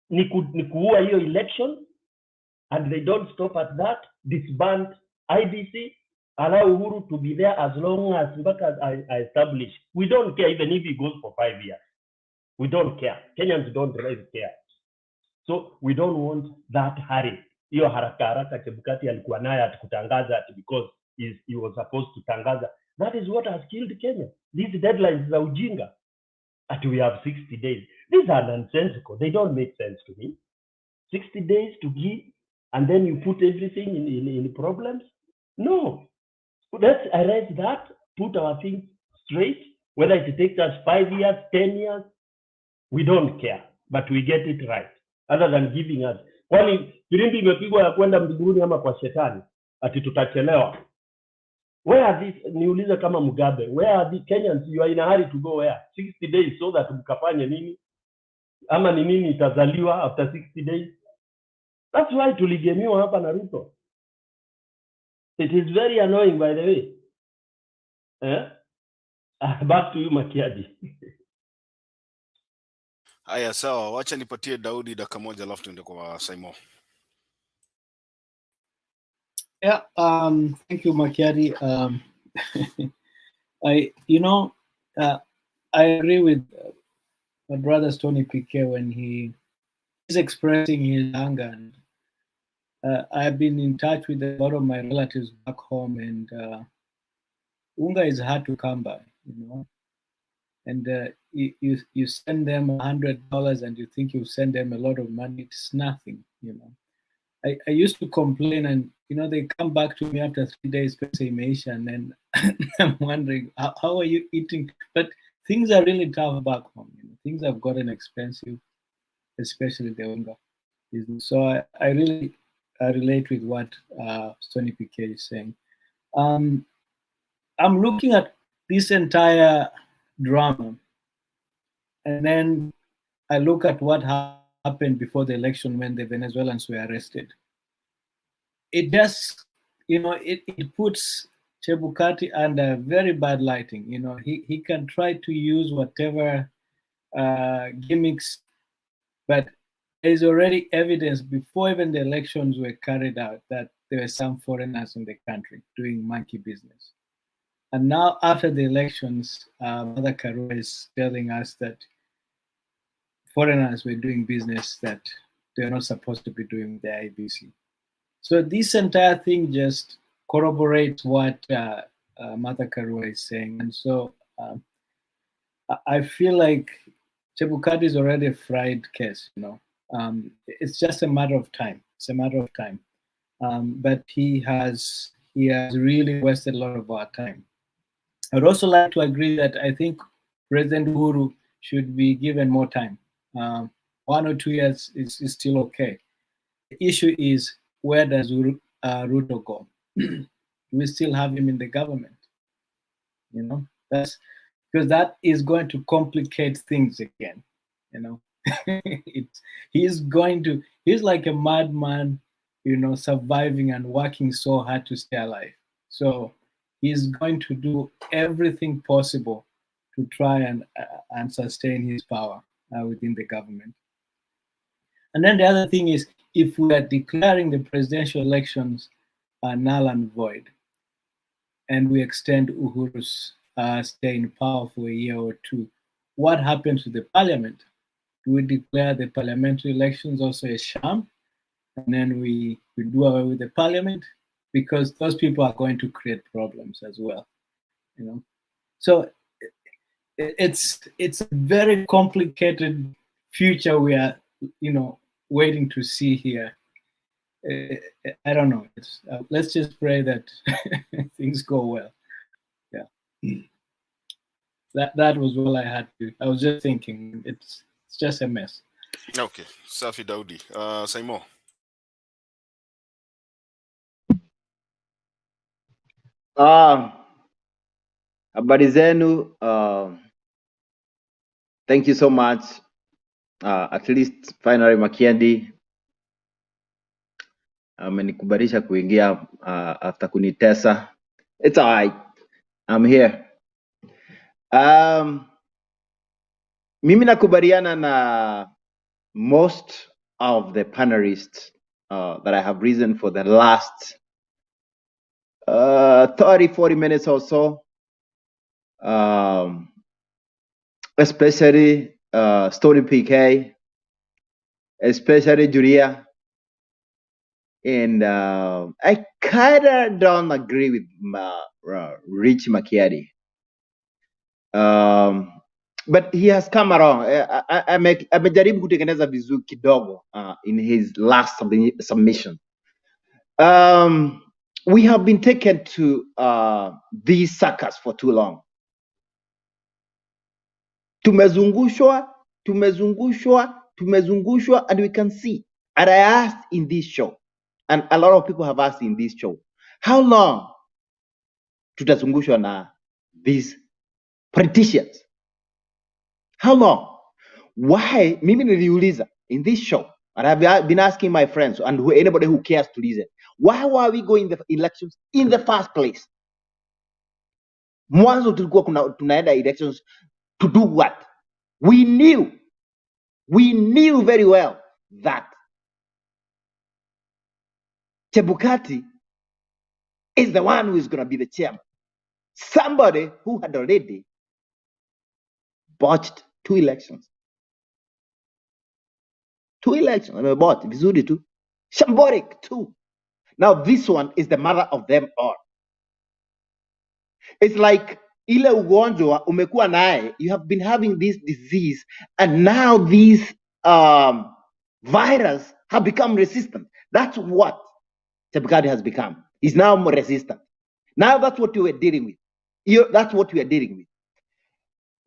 Speaker 20: ni kuua hiyo election, and they don't stop at that. Disband IBC, allow Uhuru to be there as long as I establish. We don't care even if he goes for 5 years. We don't care. Kenyans don't really care. So we don't want that hurry. Hiyo haraka Chebukati alikuwa naye atikutangaza ati because he was supposed to tangaza. That is what has killed Kenya. These deadlines za ujinga. Ati we have 60 days. These are nonsensical. They don't make sense to me. 60 days to give, and then you put everything in problems? No. Let's arrange that, put our things straight. Whether it takes us 5 years, 10 years, we don't care. But we get it right. Other than giving us. Kwani filimbi imepigwa ya kwenda mbinguni ama kwa shetani? Ati tutachelewa. Where are these? Niulize kama Mugabe. Where are the Kenyans? You are in a hurry to go where? 60 days so that mkafanye nini? Ama ni nini itazaliwa after 60 days? That's why tuligemiwa hapa na Ruto. It is very annoying, by the way. Back to you, Makiadi.
Speaker 5: Haya, sawa, wacha nipatie Daudi dakika moja alafu tuende kwa Simon.
Speaker 2: Yeah, thank you, Makiadi. I agree with my brother Tony Piquet when he is expressing his anger. And I've been in touch with a lot of my relatives back home, and unga is hard to come by, And you send them $100 and you think you send them a lot of money. It's nothing, I used to complain, and they come back to me after 3 days, and then I'm wondering how are you eating? But things are really tough back home. Things have gotten expensive, especially the unga business. So I really relate with what Tony Piquet is saying. I'm looking at this entire drama, and then I look at what happened before the election when the Venezuelans were arrested. It just, it puts Chebukati under very bad lighting. He can try to use whatever gimmicks, but there's already evidence before even the elections were carried out that there were some foreigners in the country doing monkey business. And now after the elections, Mother Karua is telling us that foreigners were doing business that they're not supposed to be doing with the IBC. So this entire thing just corroborates what Mother Karua is saying. And so I feel like Chebukati is already a fried case, It's just a matter of time. It's a matter of time. But he has really wasted a lot of our time. I'd also like to agree that I think President Uhuru should be given more time. 1 or 2 years is still okay. The issue is, where does Ruto go? Do we still have him in the government? That's because that is going to complicate things again. He's like a madman, surviving and working so hard to stay alive. So he's going to do everything possible to try and sustain his power within the government. And then the other thing is, if we are declaring the presidential elections null and void, and we extend Uhuru's stay in power for a year or two, what happens to the parliament? Do we declare the parliamentary elections also a sham, and then we do away with the parliament? Because those people are going to create problems as well, you know. So it's a very complicated future we are, you know, waiting to see here. I don't know. Let's just pray that things go well. Yeah, that was all I had to. I was just thinking, it's just a mess.
Speaker 5: Okay, Safi Daudi, say more.
Speaker 6: Habari zenu. Thank you so much. At least finally Makiendi amenikubalisha kuingia after kunitesa. It's all right. I'm here. Mimi nakubaliana na most of the panelists that I have reasoned for the last 30-40 minutes or so. Especially Story PK, especially Julia. And I kind of don't agree with Rich Makiadi. But he has come around. Amejaribu kutengeneza vizuri kidogo in his last submission. We have been taken to these suckers for too long. Tumezungushwa, and we can see. And I asked in this show, and a lot of people have asked in this show, how long tutazungushwa na these politicians? How long? Why? Mimi niliuliza in this show, and I've been asking my friends and anybody who cares to listen, why were we going the elections in the first place? Mwanzo tulikuwa tunaenda elections to do what? We knew very well that Chebukati is the one who is going to be the chairman. Somebody who had already botched 2 elections. 2 elections. I mean, bought vizuri tu. Shamboric too. Now this one is the mother of them all. It's like ile ugonjwa umekuwa naye, you have been having this disease, and now these virus have become resistant. That's what Chebukati has become. He's now more resistant. Now that's what you were dealing with. That's what we are dealing with.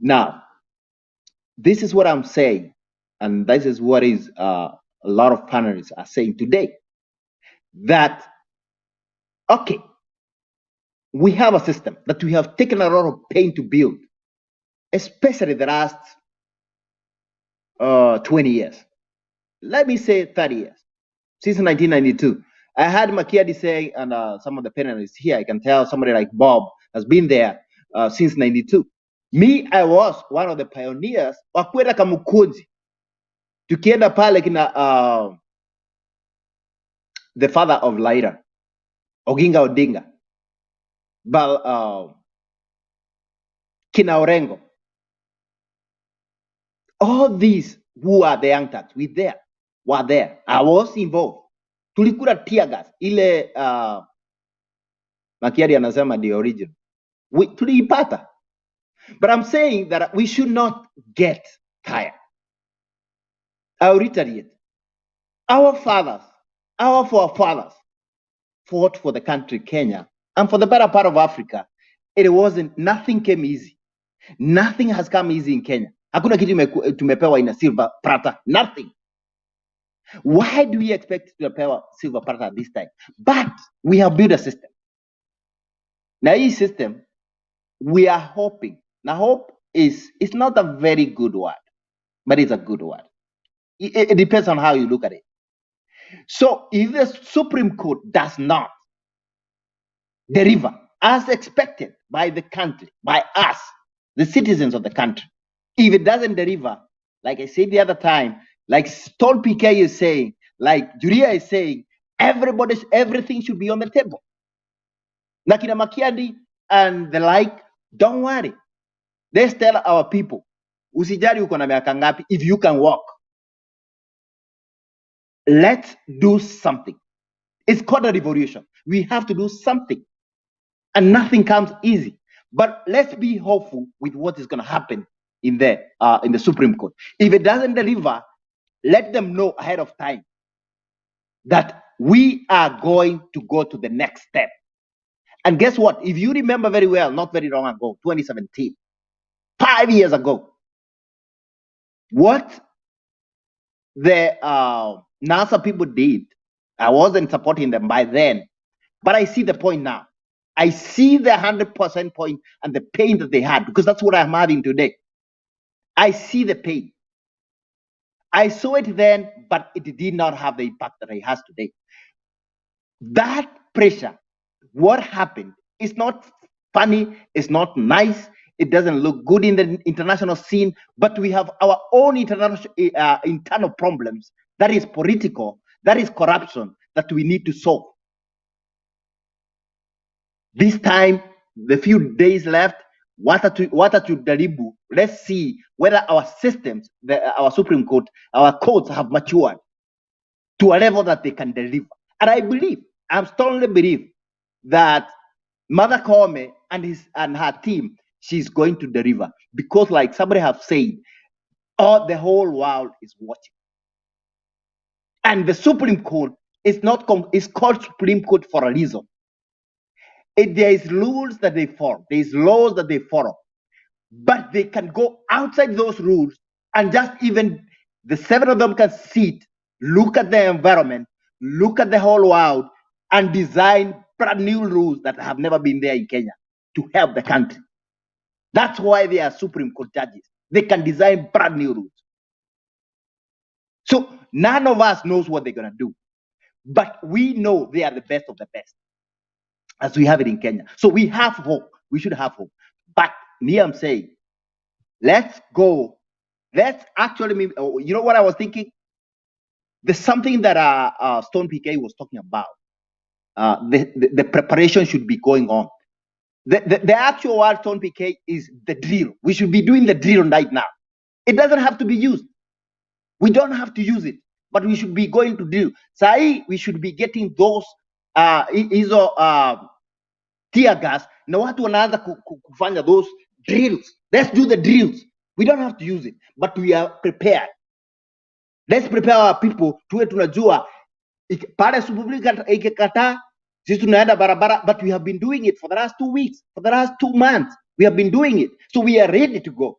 Speaker 6: Now, this is what I'm saying, and this is what is a lot of panelists are saying today. That, okay, we have a system that we have taken a lot of pain to build, especially the last 20 years. Let me say 30 years, since 1992. I had Makiadi saying, and some of the panelists here, I can tell somebody like Bob has been there since 92. Me, I was one of the pioneers wa kwenda Kamukunji. Tukienda pale kina the father of Raila, Odinga, kina Orengo. All these who are the young tax were there. I was involved. Tulikula tear gas. Ile Makiadi anasema the original. Tuliipata. But I'm saying that we should not get tired. I'll reiterate. Our fathers, our forefathers fought for the country Kenya and for the better part of Africa. Nothing came easy. Nothing has come easy in Kenya. Hakuna kitu tumepewa in a silver platter. Nothing. Why do we expect to pewa silver platter this time? But we have built a system. Now this system, we are hoping. Now hope is not a very good word, but it's a good word. It depends on how you look at it. So if the Supreme Court does not deliver as expected by the country, by us, the citizens of the country. If it doesn't deliver, like I said the other time, like Stone PK is saying, like Juria is saying, everything should be on the table. Nakina Makiadi and the like, don't worry. Let's tell our people, usijali uko na miaka ngapi, if you can walk, let's do something. It's called a revolution. We have to do something. And nothing comes easy. But let's be hopeful with what is going to happen in the Supreme Court. If it doesn't deliver, let them know ahead of time that we are going to go to the next step. And guess what? If you remember very well, not very long ago, 2017, 5 years ago, what the NASA people did, I wasn't supporting them by then, but I see the point now. I see the 100% point and the pain that they had, because that's what I'm having today. I see the pain. I saw it then, but it did not have the impact that it has today. That pressure, what happened, is not funny, it's not nice, it doesn't look good in the international scene, but we have our own internal problems, that is political, that is corruption, that we need to solve. This time, the few days left, let's see whether our systems, our Supreme Court, our courts have matured to a level that they can deliver. And I strongly believe that Mother Koome and her team, she's going to deliver. Because like somebody have said, the whole world is watching. And the Supreme Court is called Supreme Court for a reason. There is rules that they follow, there is laws that they follow, but they can go outside those rules and just even the 7 of them can sit, look at the environment, look at the whole world, and design brand new rules that have never been there in Kenya to help the country. That's why they are Supreme Court judges. They can design brand new rules. So none of us knows what they're gonna do, but we know they are the best of the best, as we have it in Kenya. So we have hope. We should have hope. But me, I'm saying, let's go. Let's actually, you know what I was thinking? There's something that Stone PK was talking about. The preparation should be going on. The actual word Stone PK is the drill. We should be doing the drill right now. It doesn't have to be used. We don't have to use it, but we should be going to drill. Sai, we should be getting those tear gas. Na watu wanaanza kufanya those drills. Let's do the drills. We don't have to use it, but we are prepared. Let's prepare our people. Tuwe tunajua pale Republika ikikataa sisi tunaenda barabara, but we have been doing it for the last 2 weeks, for the last 2 months. We have been doing it, so we are ready to go.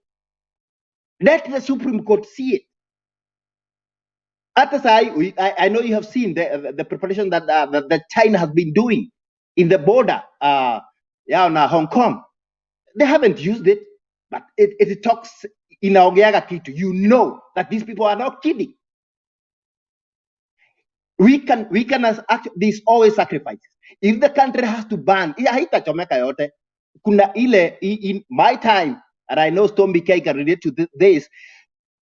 Speaker 6: Let the Supreme Court see it. I know you have seen the preparation that China has been doing in the border, Hong Kong. They haven't used it, but it talks in Ogeaga Kitu. You know that these people are not kidding. We can there's always sacrifices. If the country has to ban, kuna ile in my time, and I know Stone BK can relate to this.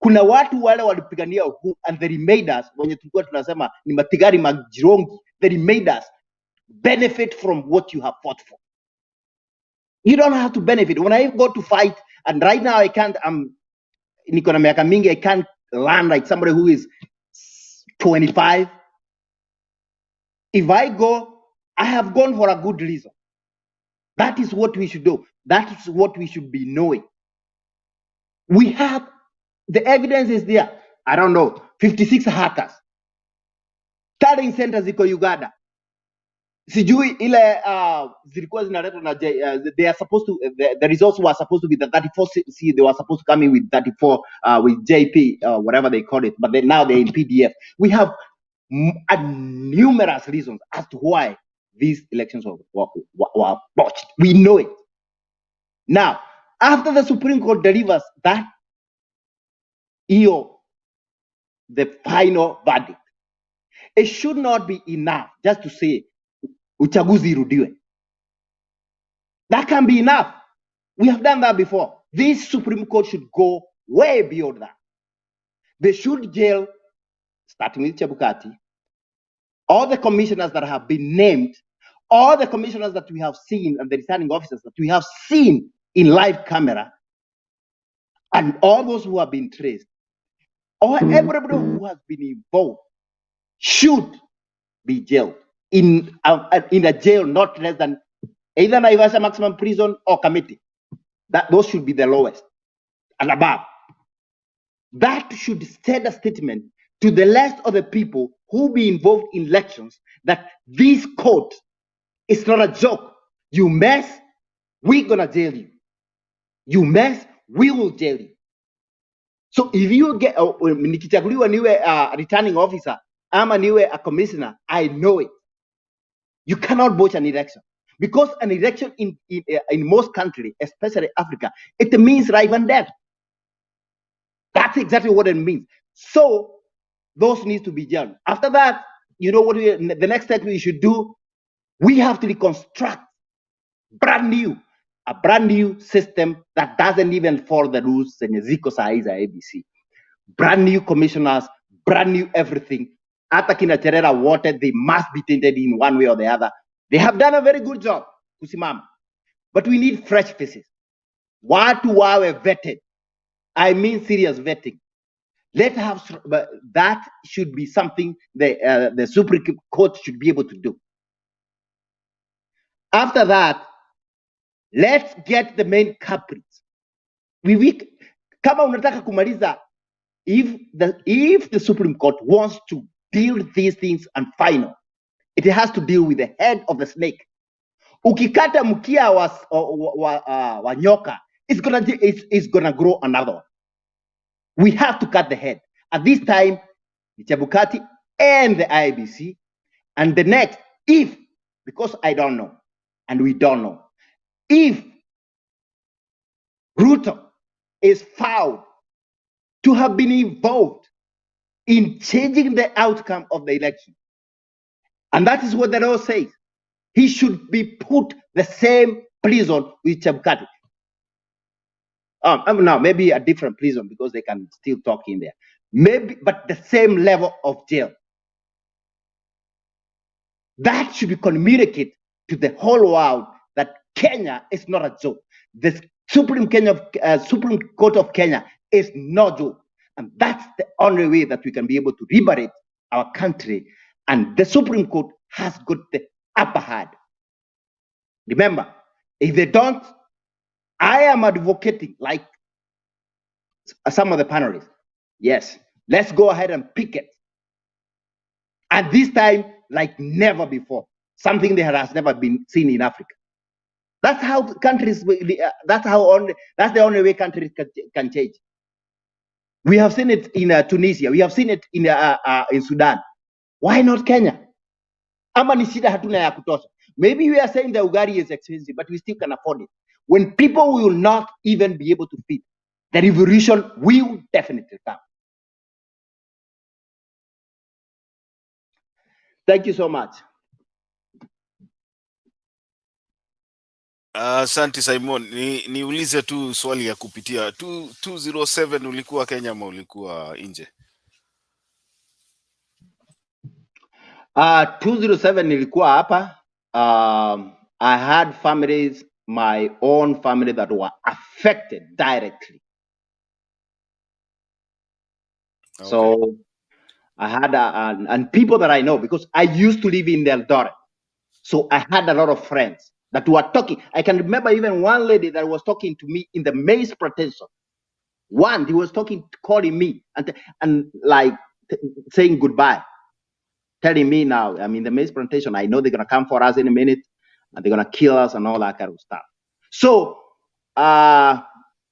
Speaker 6: Kuna watu wale walipigania uhuru and they made us, wenye tulikuwa tunasema ni matigari majirongi, they made us benefit from what you have fought for. You don't have to benefit. When I go to fight, and right now I can't, niko na miaka mingi, I can't learn like somebody who is 25. If I go, I have gone for a good reason. That is what we should do. That is what we should be knowing. We have, the evidence is there. I don't know, 56 hackers. Tallying centers iko Uganda. Sijui ile zilikuwa zinaletwa na they are supposed to, the results were supposed to be the 34C, they were supposed to come in with 34 with JP, whatever they call it, but then now they're in PDF. We have numerous reasons as to why these elections were botched. We know it. Now, after the Supreme Court delivers that, the final verdict, it should not be enough just to say, uchaguzi irudiwe. That can be enough. We have done that before. this Supreme Court should go way beyond that. They should jail, starting with Chebukati, all the commissioners that have been named, all the commissioners that we have seen, and the returning officers that we have seen in live camera, and all those who have been traced, or everybody who has been involved should be jailed in a jail not less than either Naivasha maximum prison or committee. Those should be the lowest and above. That should send a statement to the rest of the people who be involved in elections that this court is not a joke. You mess, we're gonna jail you. You mess, we will jail you. So if you get nikichaguliwa niwe a returning officer ama niwe a commissioner, I know it. You cannot botch an election, because an election in most countries, especially Africa, it means life and death. That's exactly what it means. So those need to be jailed. After that, you know what the next step we should do? We have to reconstruct a brand new system that doesn't even follow the rules zenye ziko saa hii za ABC. Brand new commissioners, brand new everything. Hata kina Cherera wote, they must be tainted in one way or the other. They have done a very good job kusimama, but we need fresh faces. Watu wawe vetted. I mean serious vetting. Let's have that should be something the Supreme Court should be able to do. After that, let's get the main culprits. Kama unataka kumaliza, if the Supreme Court wants to deal with these things and final, it has to deal with the head of the snake. Ukikata mkia wa nyoka, it's gonna grow another one. We have to cut the head. At this time, Chebukati and the IEBC, and the next, if, because I don't know, and we don't know, if Ruto is found to have been involved in changing the outcome of the election, and that is what the law says, he should be put the same prison with Chebukati. Now maybe a different prison because they can still talk in there. Maybe, but the same level of jail. That should be communicated to the whole world that Kenya is not a joke. The Supreme Court of Kenya is not a joke. And that's the only way that we can be able to liberate our country. And the Supreme Court has got the upper hand. Remember, if they don't, I am advocating, like some of the panelists, yes, let's go ahead and pick it. And this time, like never before, something that has never been seen in Africa. That's how countries, that's the only way countries can change. We have seen it in Tunisia. We have seen it in Sudan. Why not Kenya? Ama ni shida hatuna ya kutosha. Maybe we are saying the ugali is expensive, but we still can afford it. When people will not even be able to feed, the revolution will definitely come. Thank you so much.
Speaker 5: Asante Simon, niulize tu swali ya kupitia 207, ulikuwa Kenya ama ulikuwa nje?
Speaker 6: 207 nilikuwa hapa. I had families, my own family, that were affected directly. Okay. So I had and people that I know, because I used to live in Eldoret. So I had a lot of friends that were talking. I can remember even one lady that was talking to me in the maize plantation. One, he was calling me and like saying goodbye, telling me now, I'm in the maize plantation. I know they're going to come for us in a minute and they're going to kill us and all that kind of stuff. So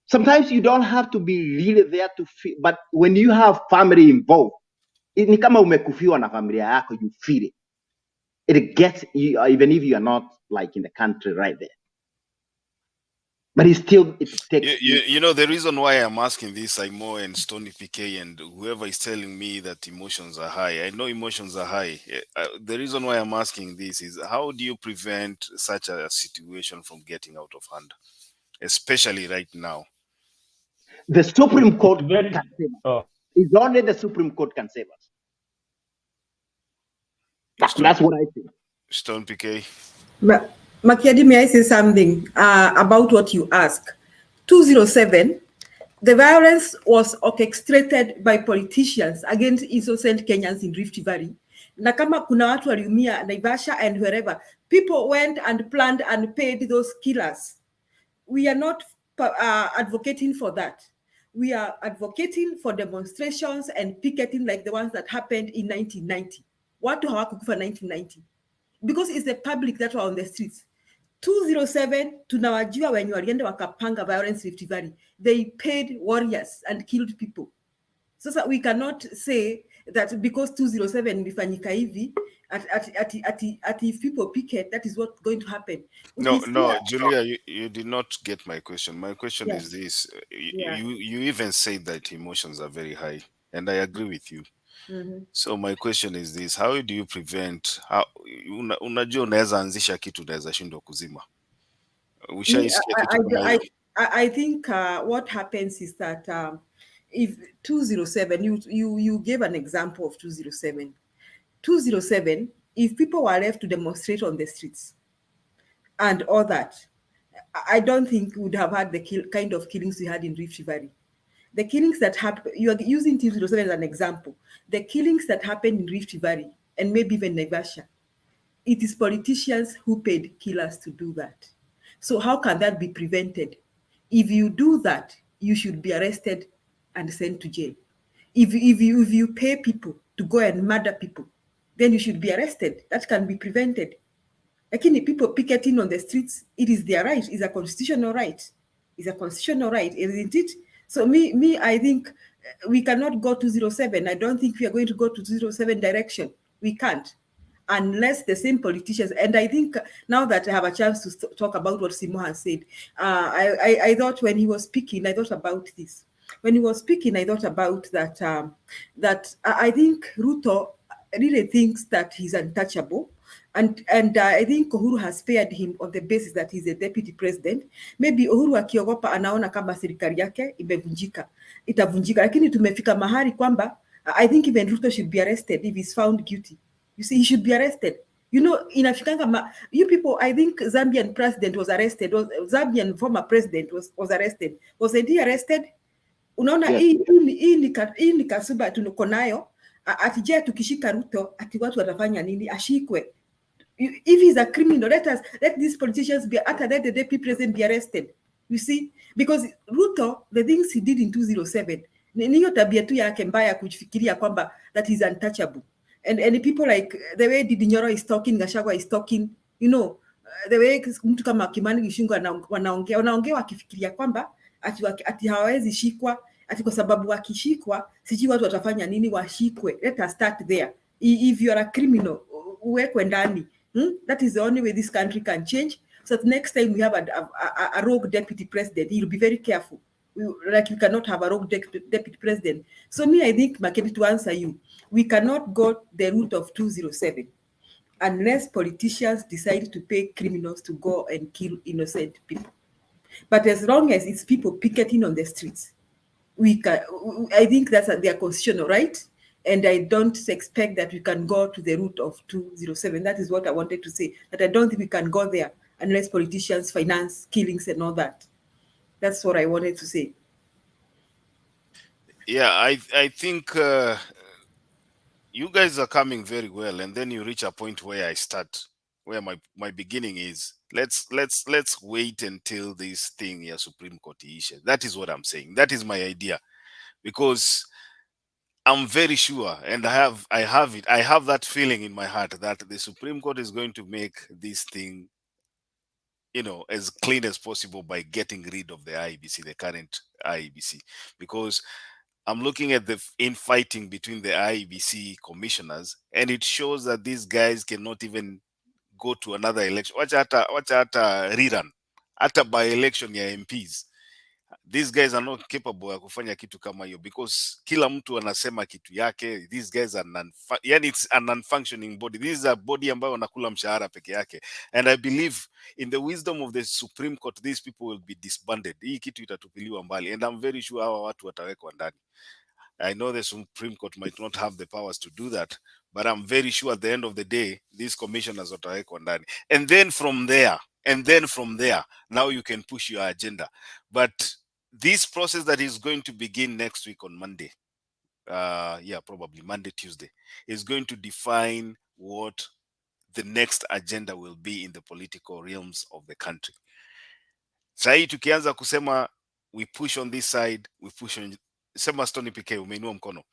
Speaker 6: sometimes you don't have to be really there to feel, but when you have family involved, ni kama umekufiwa na familia yako, you feel it. It gets you, even if you are not like in the country right there. But it takes
Speaker 5: you know, the reason why I'm asking this, Imo and Stony PK and whoever is telling me that emotions are high, I know emotions are high. The reason why I'm asking this is, how do you prevent such a situation from getting out of hand, especially right now?
Speaker 6: The Supreme Court
Speaker 20: Very.
Speaker 6: can save us.
Speaker 20: Oh.
Speaker 6: It's only the Supreme Court can save us. That's what I think.
Speaker 5: Stone PK.
Speaker 12: Makiadi, may I say something about what you ask? 207, the violence was orchestrated by politicians against innocent Kenyans in Rift Valley. Na kama kuna watu waliumia Naivasha and wherever, people went and planned and paid those killers. We are not advocating for that. We are advocating for demonstrations and picketing like the ones that happened in 1990. Watu hawakukufa 1990 because it's the public that were on the streets. 207 tunawajua wenye walienda wakapanga violence Rift Valley. They paid warriors and killed people. So we cannot say that because 207 ilifanyika hivi at if people picket, that is what's going to happen.
Speaker 5: No, Julia, you did not get my question. My question is this. You even say that emotions are very high, and I agree with you. So my question is this: how do you prevent? Unajua unaweza anzisha kitu unaweza shindwa kuzima.
Speaker 12: I think what happens is that if 207, you gave an example of 207. 207, if people were left to demonstrate on the streets and all that, I don't think we would have had the kind of killings we had in Rift Valley. The killings that happened, you are using 207 as an example. The killings that happened in Rift Valley and maybe even Naivasha, it is politicians who paid killers to do that. So how can that be prevented? If you do that, you should be arrested and sent to jail. If you pay people to go and murder people, then you should be arrested. That can be prevented. Lakini people picketing on the streets, it is their right. It's a constitutional right. It's a constitutional right, isn't it? So I think we cannot go to 07. I don't think we are going to go to 07 direction. We can't. Unless the same politicians, and I think now that I have a chance to talk about what Simo has said, I thought when he was speaking, I thought about this. When he was speaking, I thought about that, that I think Ruto really thinks that he's untouchable. And I think Uhuru has spared him on the basis that he's a deputy president. Maybe Uhuru akiogopa anaona kama serikali yake itavunjika. Lakini tumefika mahali kwamba I think even Ruto should be arrested if he's found guilty. You see, he should be arrested. You know, in Africa, you people, I think Zambian president was arrested. Zambian former president was arrested. Wasn't he arrested? Unaona, hii ni kasuba tuko nayo. Atije tukishika Ruto, ati watu watafanya nini? Ashikwe. If he's a criminal, let these politicians be, let the deputy president be arrested. You see, because Ruto, the things he did in 207, niyo tabia tu yake mbaya kujifikiria kwamba that is untouchable. And people like the way Didi Nyoro is talking, Gachagua is talking, you know, the way mtu kama Kimani Ichung'wah wanaongea wakifikiria kwamba ati hawezi shikwa, ati kwa sababu wakishikwa sijui watu watafanya nini, washikwe. Let us start there. If you are a criminal, uwekwe ndani. That is the only way this country can change. So that next time we have a rogue deputy president, he'll be very careful. Like you cannot have a rogue deputy president. So I think, Makedi, to answer you, we cannot go the route of 207 unless politicians decide to pay criminals to go and kill innocent people. But as long as it's people picketing on the streets, I think that's their constitutional right. And I don't expect that we can go to the route of 207. That is what I wanted to say, that I don't think we can go there unless politicians finance killings and all that. That's what I wanted to say.
Speaker 5: Yeah, I think you guys are coming very well, and then you reach a point where I start, where my beginning is. Let's wait until this thing here Supreme Court issue. That is what I'm saying. That is my idea, because I'm very sure, and I have that feeling in my heart that the Supreme Court is going to make this thing, you know, as clean as possible by getting rid of the IEBC, the current IEBC, because I'm looking at the infighting between the IEBC commissioners, and it shows that these guys cannot even go to another election. Watch out rerun, by election ya MPs. These guys are not capable ya kufanya kitu kama hiyo because kila mtu anasema kitu yake. These guys are yani it's an non-functioning body. This is a body ambayo wanakula mshahara peke yake. And I believe in the wisdom of the Supreme Court, these people will be disbanded. Hii kitu itatupiliwa mbali. And I'm very sure hawa watu watawekwa ndani. I know the Supreme Court might not have the powers to do that, but I'm very sure at the end of the day, these commissioners watawekwa ndani. And then from there, now you can push your agenda. But this process that is going to begin next week on Monday, probably Monday, Tuesday, is going to define what the next agenda will be in the political realms of the country. Sahi tukianza kusema we push on this side, we push on sema Stony PK, umeinua mkono.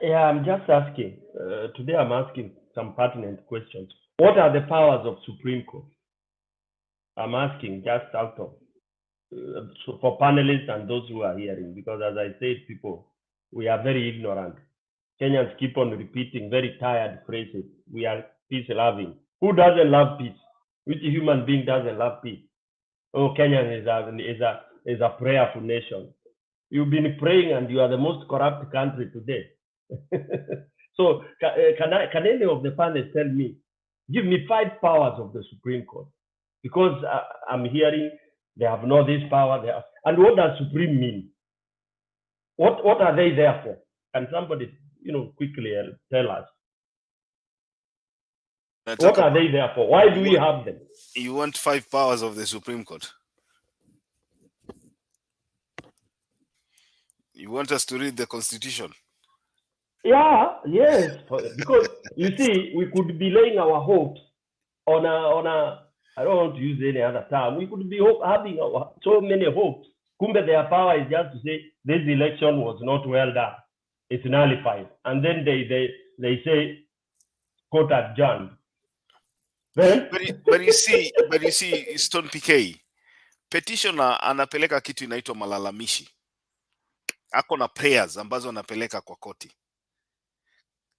Speaker 20: Yeah, I'm just asking. Today I'm asking some pertinent questions. What are the powers of Supreme Court? I'm asking just out of so for panelists and those who are hearing, because as I said, people, we are very ignorant. Kenyans keep on repeating very tired phrases. We are peace loving. Who doesn't love peace? Which human being doesn't love peace? Oh, Kenya is a prayerful nation. You've been praying and you are the most corrupt country today. So can any of the panelists tell me, give me 5 powers of the Supreme Court? Because I'm hearing they have no this power. And what does Supreme mean? What are they there for? Can somebody, quickly tell us? What are they there for? Why do we have them?
Speaker 5: You want 5 powers of the Supreme Court? You want us to read the Constitution?
Speaker 20: Yeah, yes. Because you see, we could be laying our hopes on a I don't want to use any other term. We could be having so many hopes. Kumbe their power is just to say this election was not well done. It's nullified. And then they say court adjourned.
Speaker 5: But you see, Stone PK, petitioner anapeleka kitu inaitwa malalamishi. Ako na prayers ambazo anapeleka kwa koti.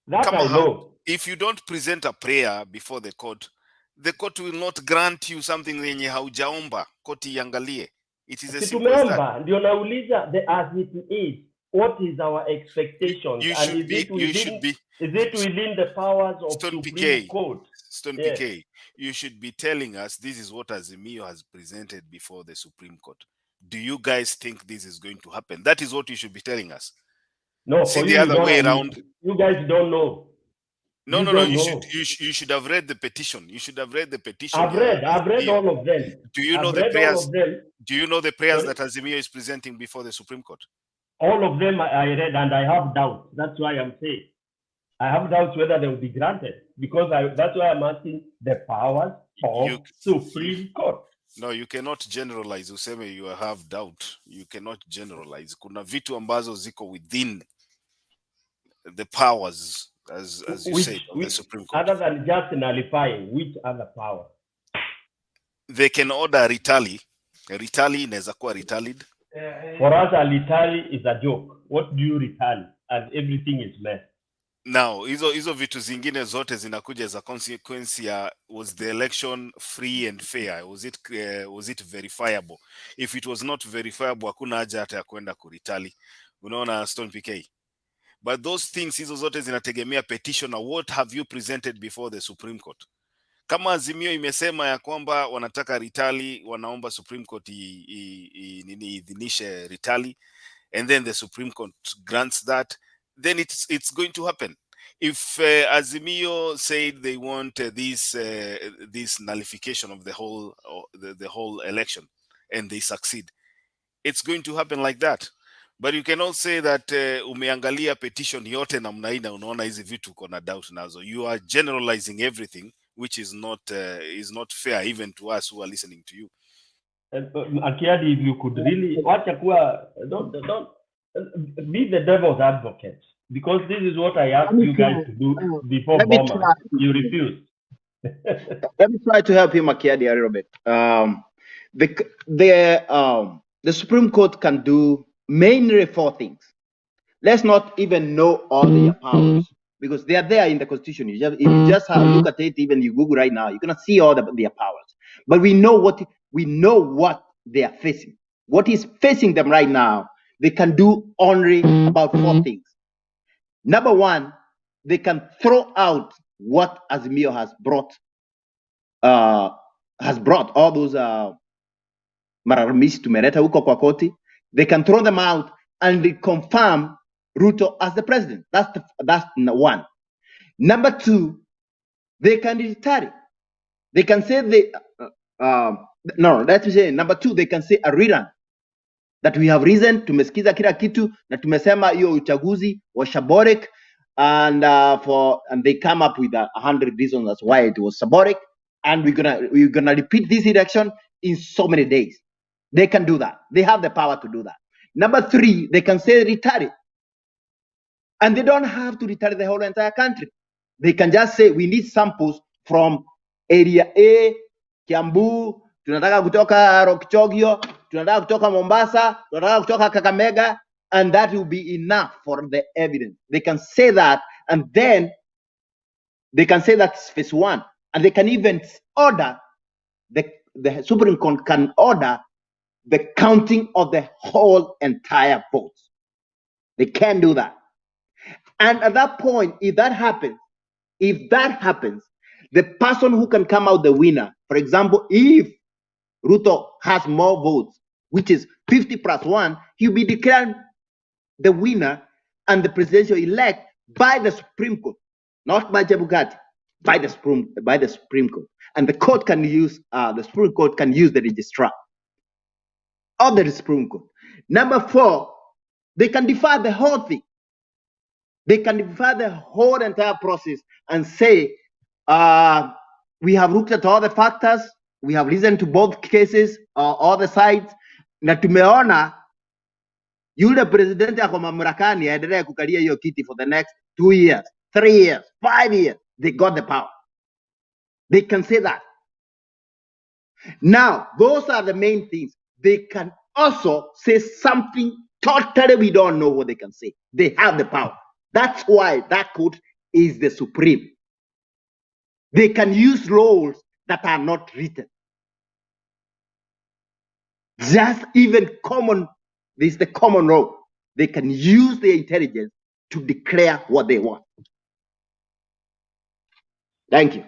Speaker 20: That I know.
Speaker 5: If you don't present a prayer before the court will not grant you something yenye haujaomba, koti iangalie. It is as simple as that.
Speaker 20: Ndio nauliza, as it is, what is our expectations?
Speaker 5: Is it
Speaker 20: within the powers of Supreme Court?
Speaker 5: Stone PK, you should be telling us this is what AZIMIO has presented before the Supreme Court. Do you guys think this is going to happen? That is what you should be telling us.
Speaker 20: No,
Speaker 5: see the other way around.
Speaker 20: You guys don't know.
Speaker 5: No. You should have read the petition. You should have read the petition.
Speaker 20: I've read all of them.
Speaker 5: Do you know the prayers? Do you know the prayers that AZIMIO is presenting before the Supreme Court?
Speaker 20: All of them I read, and I have doubts. That's why I'm saying I have doubts whether they will be granted, because that's why I'm asking the powers of Supreme Court.
Speaker 5: No, you cannot generalize. Useme you have doubt. You cannot generalize. Kuna vitu ambazo ziko within the powers, as you said, of the Supreme Court.
Speaker 20: Other than just nullifying, which other power?
Speaker 5: They can order retally. Retally inaweza kuwa retalied.
Speaker 20: For us, a retally is a joke. What do you retally? And everything is mess.
Speaker 5: Now, hizo vitu zingine zote zinakuja za consequence ya, was the election free and fair? Was it verifiable? If it was not verifiable, hakuna haja hata ya kwenda kuritali. Unaona, Stone PK? But those things, hizo zote zinategemea petitioner. What have you presented before the Supreme Court? Kama AZIMIO imesema ya kwamba wanataka ritali, wanaomba Supreme Court idhinishe ritali, and then the Supreme Court grants that, then it's going to happen. If AZIMIO said they want this nullification of the whole election, and they succeed, it's going to happen like that. But you cannot say that umeangalia petition yote namna hii na unaona hizi vitu uko na doubt nazo. You are generalizing everything, which is not fair even to us who are listening to you.
Speaker 20: Akiadi, if you could really don't be the devil's advocate, because this is what I asked you guys to do before Boma. You refused.
Speaker 6: Let me try to help him, Akiadi, a little bit. The Supreme Court can do mainly 4 things. Let's not even know all their powers, because they are there in the Constitution. If you just have a look at it, even you Google right now, you're gonna see all their powers. But we know what they are facing. what is facing them right now, they can do only about 4 things. Number one, they can throw out what AZIMIO has brought all those malalamishi tumeleta huko kwa koti. They can throw them out and they confirm Ruto as the president. That's one. Number two, they can retire. They can say number two, they can say a rerun, that we have reason, tumesikiza kila kitu na tumesema hiyo uchaguzi wa Shaboric, and they come up with 100 reasons as why it was Shaboric, and we're gonna repeat this election in so many days. They can do that. They have the power to do that. Number three, they can say retire it. And they don't have to retire the whole entire country. They can just say we need samples from area A, Kiambu, tunataka kutoka Rokchogio, tunataka kutoka Mombasa, tunataka kutoka Kakamega, and that will be enough for the evidence. They can say that, and then they can say that's phase one, and they can even order the Supreme Court can order the counting of the whole entire votes. They can do that. And at that point, if that happens, the person who can come out the winner, for example, if Ruto has more votes, which is 50 plus 1, he'll be declared the winner and the presidential elect by the Supreme Court, not by Chebukati, by the Supreme Court. And the court can use, the Supreme Court can use the registrar of the Supreme Court. Number four, they can defer the whole thing. They can defer the whole entire process and say, we have looked at all the factors, we have listened to both cases, all the sides, na tumeona yule president ako mamlakani aendelee kukalia hiyo kiti for the next 2 years, 3 years, 5 years. They got the power. They can say that. Now, those are the main things. They can also say something totally we don't know what they can say. They have the power. That's why that court is the supreme. They can use laws that are not written. Just even common, this is the common law. They can use their intelligence to declare what they want. Thank you.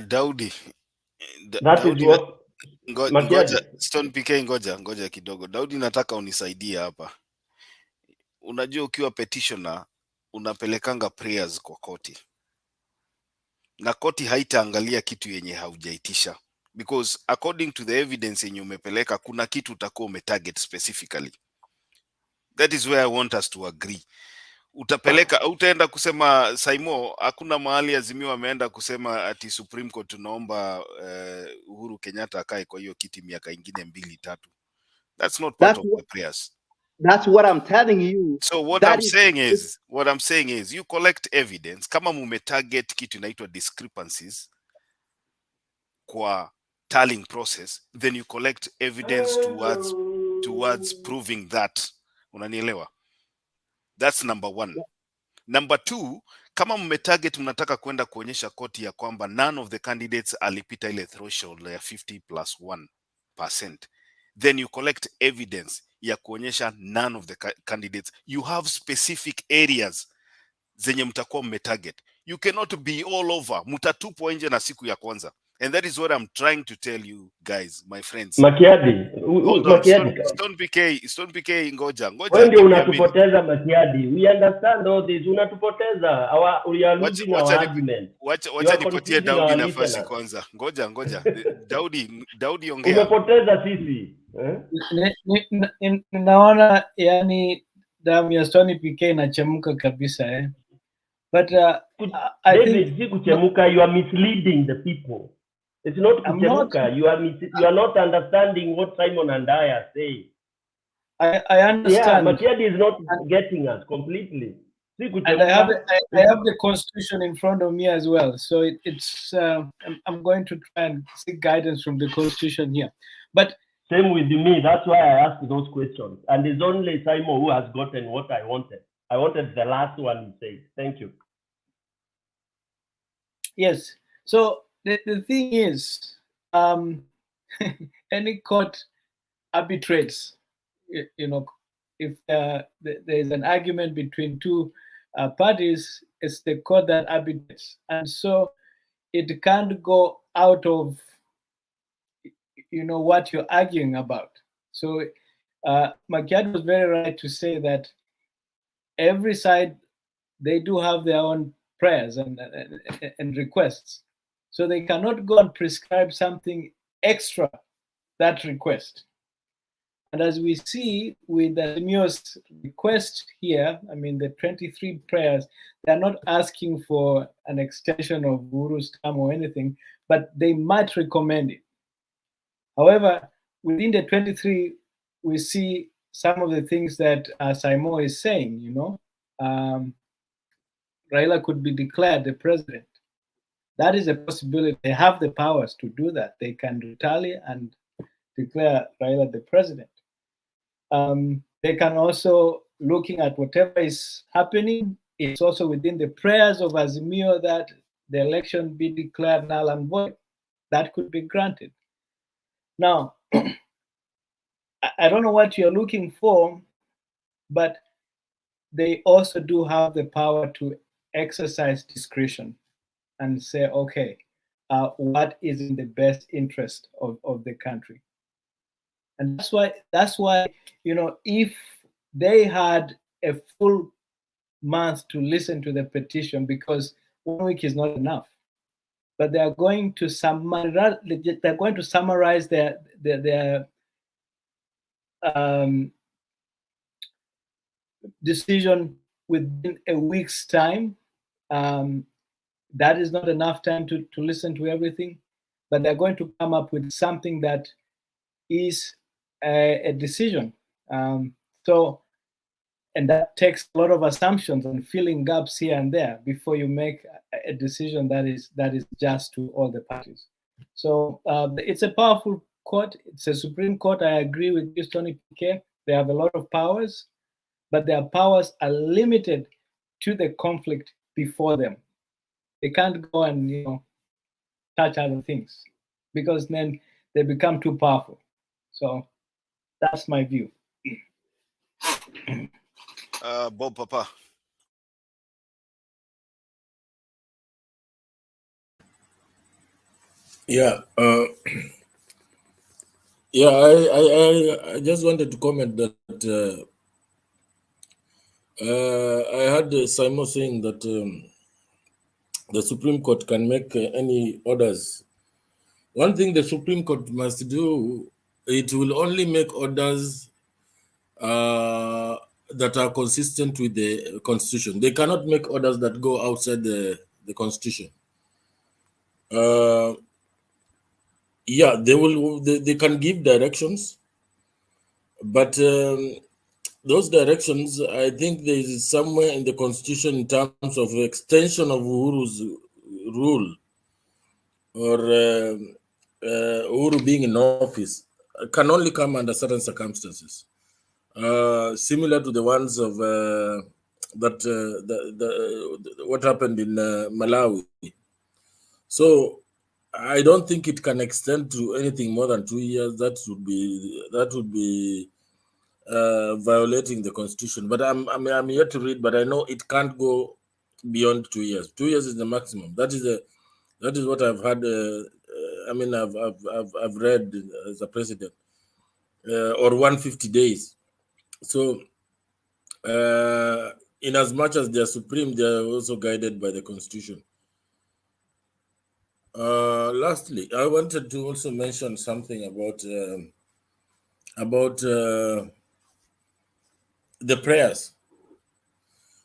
Speaker 5: Daudi.
Speaker 20: That is what
Speaker 5: Ngoja Stone PK, ngoja kidogo. Daudi, nataka unisaidie hapa. Unajua ukiwa petitioner unapelekanga prayers kwa koti, na koti haitaangalia kitu yenye haujaitisha, because according to the evidence yenye umepeleka kuna kitu utakuwa umetarget specifically. That is where I want us to agree. Utapeleka, utaenda kusema Saimo, hakuna mahali Azimio ameenda kusema ati Supreme Court tunaomba Uhuru Kenyatta akae kwa hiyo kiti miaka ingine 2-3. That's not part of the prayers.
Speaker 6: That's what I'm telling you.
Speaker 5: So what I'm saying is you collect evidence. Kama mumetarget kitu inaitwa discrepancies kwa tallying process, then you collect evidence towards proving that. Unanielewa? That's number one. Number two, kama mmetarget mnataka kwenda kuonyesha koti ya kwamba none of the candidates alipita ile threshold ya 50+1%, then you collect evidence ya kuonyesha none of the candidates. You have specific areas zenye mtakuwa mmetarget. You cannot be all over. Mutatupwa nje na siku ya kwanza. And that is what I'm trying to tell you guys, my friends.
Speaker 20: Makiadi,
Speaker 5: Stone PK, ngoja.
Speaker 20: Wewe ndio unatupoteza Makiadi. We understand all this. Unatupoteza. We are losing our argument.
Speaker 5: Wacha nipatie Daudi nafasi kwanza. Ngoja. Daudi ongea.
Speaker 20: Umepoteza sisi.
Speaker 2: Naona yani damu ya Stone PK inachemka kabisa But I think
Speaker 20: kuchemuka, you are misleading the people. It's not kuchemuka. You are not understanding what Simon and I are saying.
Speaker 2: I understand.
Speaker 20: Yeah, Makiadi is not getting us completely.
Speaker 2: And I have the Constitution in front of me as well. So I'm going to try and seek guidance from the Constitution here. But
Speaker 20: same with me. That's why I asked those questions. And it's only Simon who has gotten what I wanted. I wanted the last one he said. Thank you.
Speaker 2: Yes. So the thing is, any court arbitrates. You know, if there is an argument between two parties, it's the court that arbitrates, and so it can't go out of what you're arguing about. So Macchiato was very right to say that every side, they do have their own prayers and requests. So they cannot go and prescribe something extra that request. And as we see with AZIMIO's request here, I mean, the 23 prayers, they're not asking for an extension of Uhuru's term or anything, but they might recommend it. However, within the 23, we see some of the things that Simon is saying, Raila could be declared the president. That is a possibility. They have the powers to do that. They can retaliate and declare Raila the president. They can also, looking at whatever is happening, it's also within the prayers of AZIMIO that the election be declared null and void. That could be granted. Now, I don't know what you're looking for, but they also do have the power to exercise discretion and say, okay, what is in the best interest of the country? And that's why, if they had a full month to listen to the petition, because 1 week is not enough, but they are going to summarize their decision within a week's time. That is not enough time to listen to everything, but they're going to come up with something that is a decision. And that takes a lot of assumptions and filling gaps here and there before you make a decision that is just to all the parties. So it's a powerful court. It's a Supreme Court. I agree with you, Tony Piquet. They have a lot of powers, but their powers are limited to the conflict before them. They can't go and touch other things, because then they become too powerful. So that's my view.
Speaker 5: Bob Papa.
Speaker 1: Yeah, I just wanted to comment that I heard Simon saying that the Supreme Court can make any orders. One thing the Supreme Court must do, it will only make orders that are consistent with the Constitution. They cannot make orders that go outside the Constitution. Yeah, they can give directions, but those directions, I think there is somewhere in the Constitution in terms of extension of Uhuru's rule, or Uhuru being in office, can only come under certain circumstances, similar to the ones of what happened in Malawi. So I don't think it can extend to anything more than 2 years. That would be violating the Constitution. But I'm yet to read. But I know it can't go beyond 2 years. 2 years is the maximum. That is what I've had. I've read as a president, or 150 days. So, in as much as they are supreme, they are also guided by the Constitution. Lastly, I wanted to also mention something about the prayers,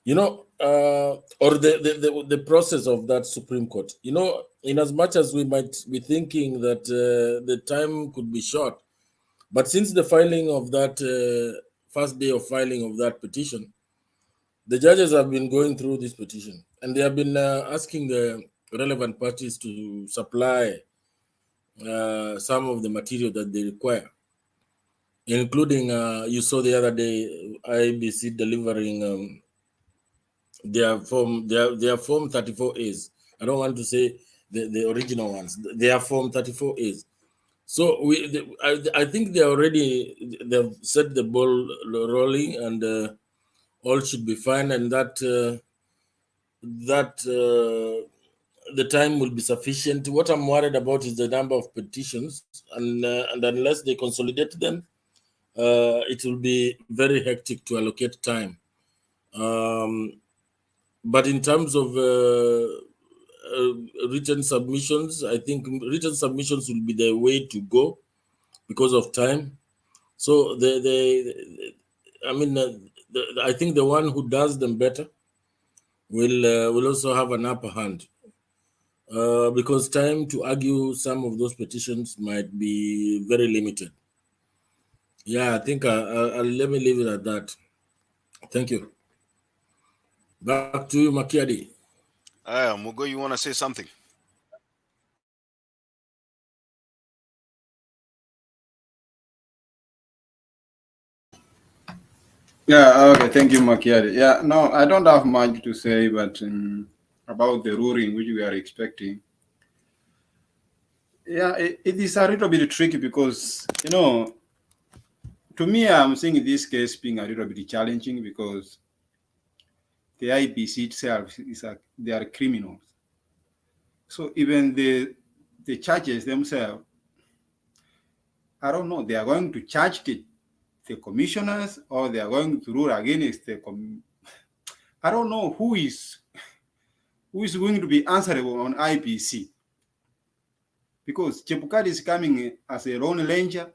Speaker 1: or the process of that Supreme Court. In as much as we might be thinking that the time could be short, but since the filing of that first day of filing of that petition, the judges have been going through this petition, and they have been asking the relevant parties to supply some of the material that they require, including, you saw the other day, IEBC delivering their form 34As. I don't want to say the original ones. They are form 34As. So I think they've set the ball rolling, and all should be fine, and that the time will be sufficient. What I'm worried about is the number of petitions, and unless they consolidate them, it will be very hectic to allocate time. But in terms of written submissions, I think written submissions will be the way to go because of time. So I think the one who does them better will also have an upper hand, because time to argue some of those petitions might be very limited. Yeah, I think I'll let me leave it at that. Thank you. Back to you, Makiadi.
Speaker 5: Mugo, you want to say something?
Speaker 17: Yeah, okay, thank you, Makiadi. Yeah, no, I don't have much to say, but about the ruling which we are expecting. Yeah, it is a little bit tricky because, to me, I'm seeing this case being a little bit challenging because the IBC itself they are criminals. So even the charges themselves, I don't know, they are going to charge the commissioners, or they are going to rule against I don't know who is going to be answerable on IBC, because Chebukati is coming as a lone ranger,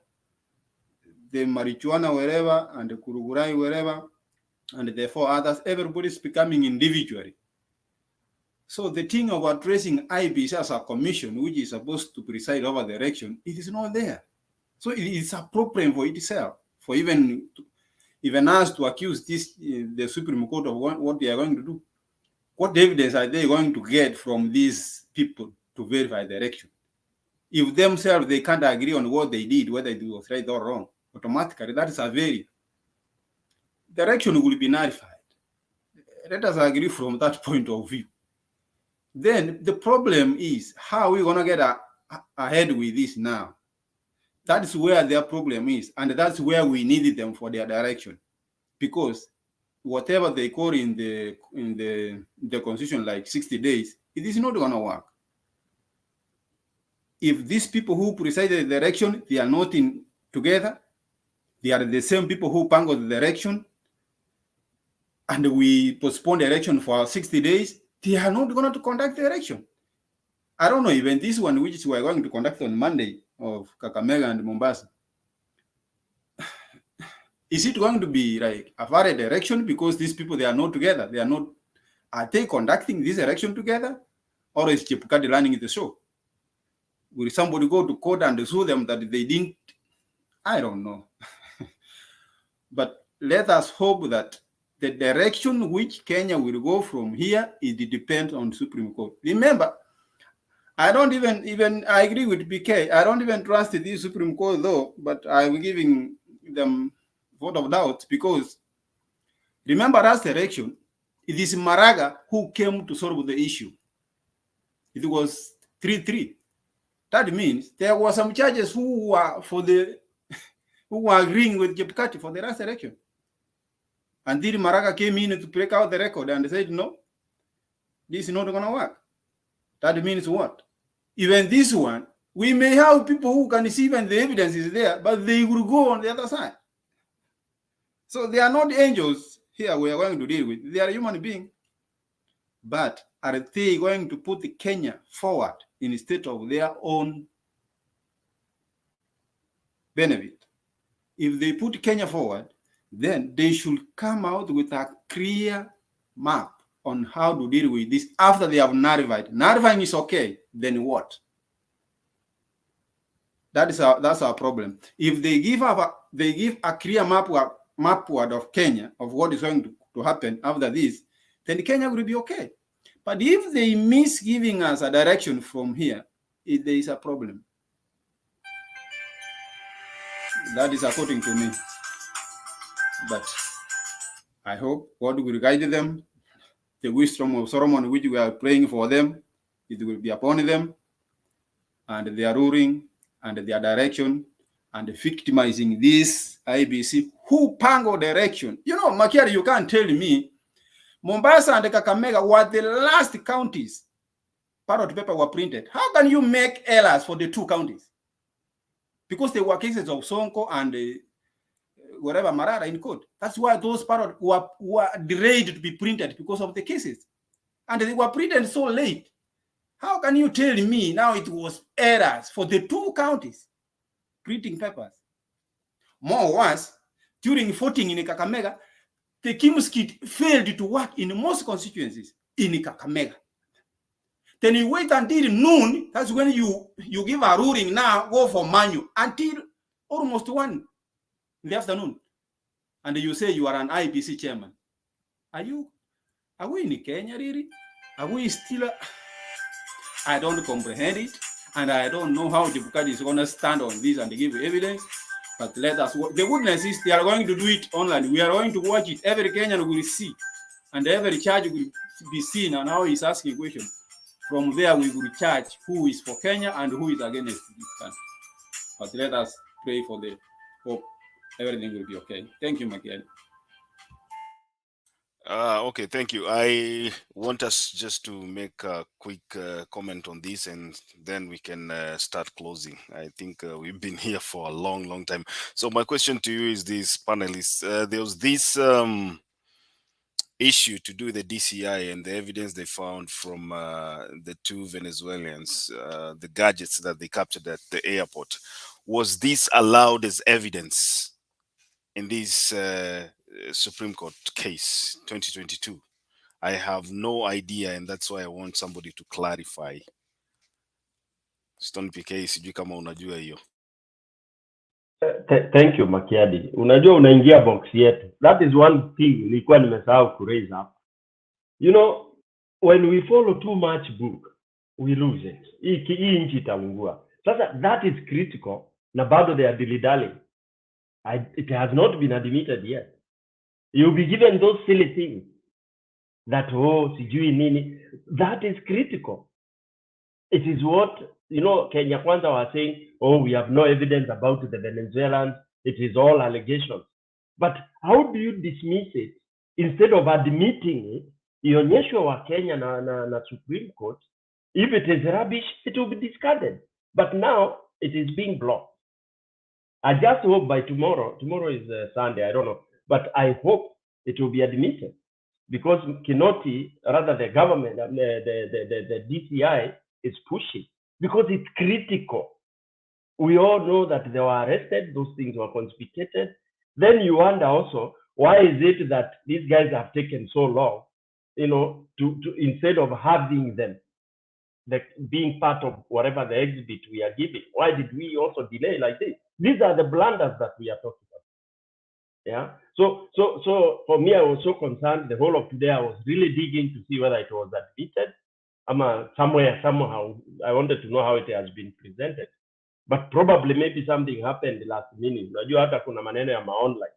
Speaker 17: the marijuana wherever and the kurugurai wherever, and therefore others, everybody is becoming individually. So the thing of addressing IBC as a commission, which is supposed to preside over the election, it is not there. So it is a problem for itself, for even us to accuse the Supreme Court of what they are going to do. What evidence are they going to get from these people to verify the election? If themselves they can't agree on what they did, whether it was right or wrong, automatically that is a very, the election will be nullified. Let us agree from that point of view. Then the problem is, how are we going to get ahead with this now? That is where their problem is, and that's where we needed them for their direction, because whatever they call in the constitution, like 60 days, it is not going to work. If these people who presided the election, they are not together, they are the same people who bungled the election, and we postpone the election for 60 days, they are not going to conduct the election. I don't know, even this one, which we are going to conduct on Monday of Kakamega and Mombasa, is it going to be like a valid election because these people, they are not together? Are they conducting this election together? Or is Chebukati running the show? Will somebody go to court and sue them that they didn't? I don't know. But let us hope that the direction which Kenya will go from here, it depends on Supreme Court. Remember, I don't even I agree with PK. I don't even trust the Supreme Court though, but I'm giving them vote of doubt, because remember last election, it is Maraga who came to solve the issue. It was 3-3. That means there were some judges who were who were agreeing with Chebukati for the last election. Until Maraga came in to break out the record and said, no, this is not going to work. That means what? Even this one, we may have people who can see when the evidence is there, but they will go on the other side. So they are not angels here we are going to deal with. They are human beings. But are they going to put Kenya forward instead of their own benefit? If they put Kenya forward, then they should come out with a clear map on how to deal with this after they have nullified. Nullifying is okay, then what? That's our problem. If they give a clear mapward of Kenya, of what is going to happen after this, then Kenya will be okay. But if they miss giving us a direction from here, there is a problem. That is according to me. But I hope God will guide them. The wisdom of Solomon, which we are praying for them, it will be upon them. And their ruling and their direction and victimizing this IBC who pango direction. You know, Makiari, you can't tell me Mombasa and Kakamega were the last counties ballot paper were printed. How can you make errors for the two counties? Because there were cases of Sonko and whatever Marara in court. That's why those ballot were delayed to be printed because of the cases. And they were printed so late. How can you tell me now it was errors for the two counties printing papers? More worse, during voting in Kakamega, the Kim's kit failed to work in most constituencies in Kakamega. Then you wait until noon, that's when you give a ruling now, go for manual, until almost 1 in the afternoon. And you say you are an IBC chairman. Are we in Kenya really? Are we still... I don't comprehend it, and I don't know how Chebukati is going to stand on this and give evidence. But let us. The goodness is they are going to do it online. We are going to watch it. Every Kenyan will see, and every charge will be seen. And how he's asking questions. From there, we will charge who is for Kenya and who is against this country. But let us pray for the hope everything will be okay. Thank you, Makiani.
Speaker 5: Okay, thank you. I want us just to make a quick comment on this, and then we can start closing. I think we've been here for a long, long time. So my question to you is this, panelists. There was this issue to do with the DCI and the evidence they found from the two Venezuelans, the gadgets that they captured at the airport. Was this allowed as evidence in this Supreme Court case 2022? I have no idea, and that's why I want somebody to clarify. Stone PK, sijui kama unajua hiyo.
Speaker 20: Thank you, Makiadi. Unajua unaingia box yetu. That is one thing nilikuwa nimesahau ku raise up. You know, when we follow too much book, we lose it. Hii nchi itaungua. Sasa that is critical, na bado they are dilly-dallying. It has not been admitted yet. You'll be given those silly things that, oh, sijui nini. That is critical. It is what, you know, Kenya Kwanza was saying, oh, we have no evidence about the Venezuelans. It is all allegations. But how do you dismiss it? Instead of admitting it, ionyeshwe wa Kenya na Supreme Court. If it is rubbish, it will be discarded. But now, it is being blocked. I just hope by tomorrow is Sunday, I don't know, but I hope it will be admitted, because Kinoti, rather the government, the DCI is pushing, because it's critical. We all know that they were arrested, those things were confiscated. Then you wonder also, why is it that these guys have taken so long, you know, to instead of having them, being part of whatever the exhibit we are giving? Why did we also delay like this? These are the blunders that we are talking about. Yeah. So for me, I was so concerned the whole of today. I was really digging to see whether it was admitted. Somehow, I wanted to know how it has been presented. But probably maybe something happened last minute. Unajua hata kuna maneno ya online.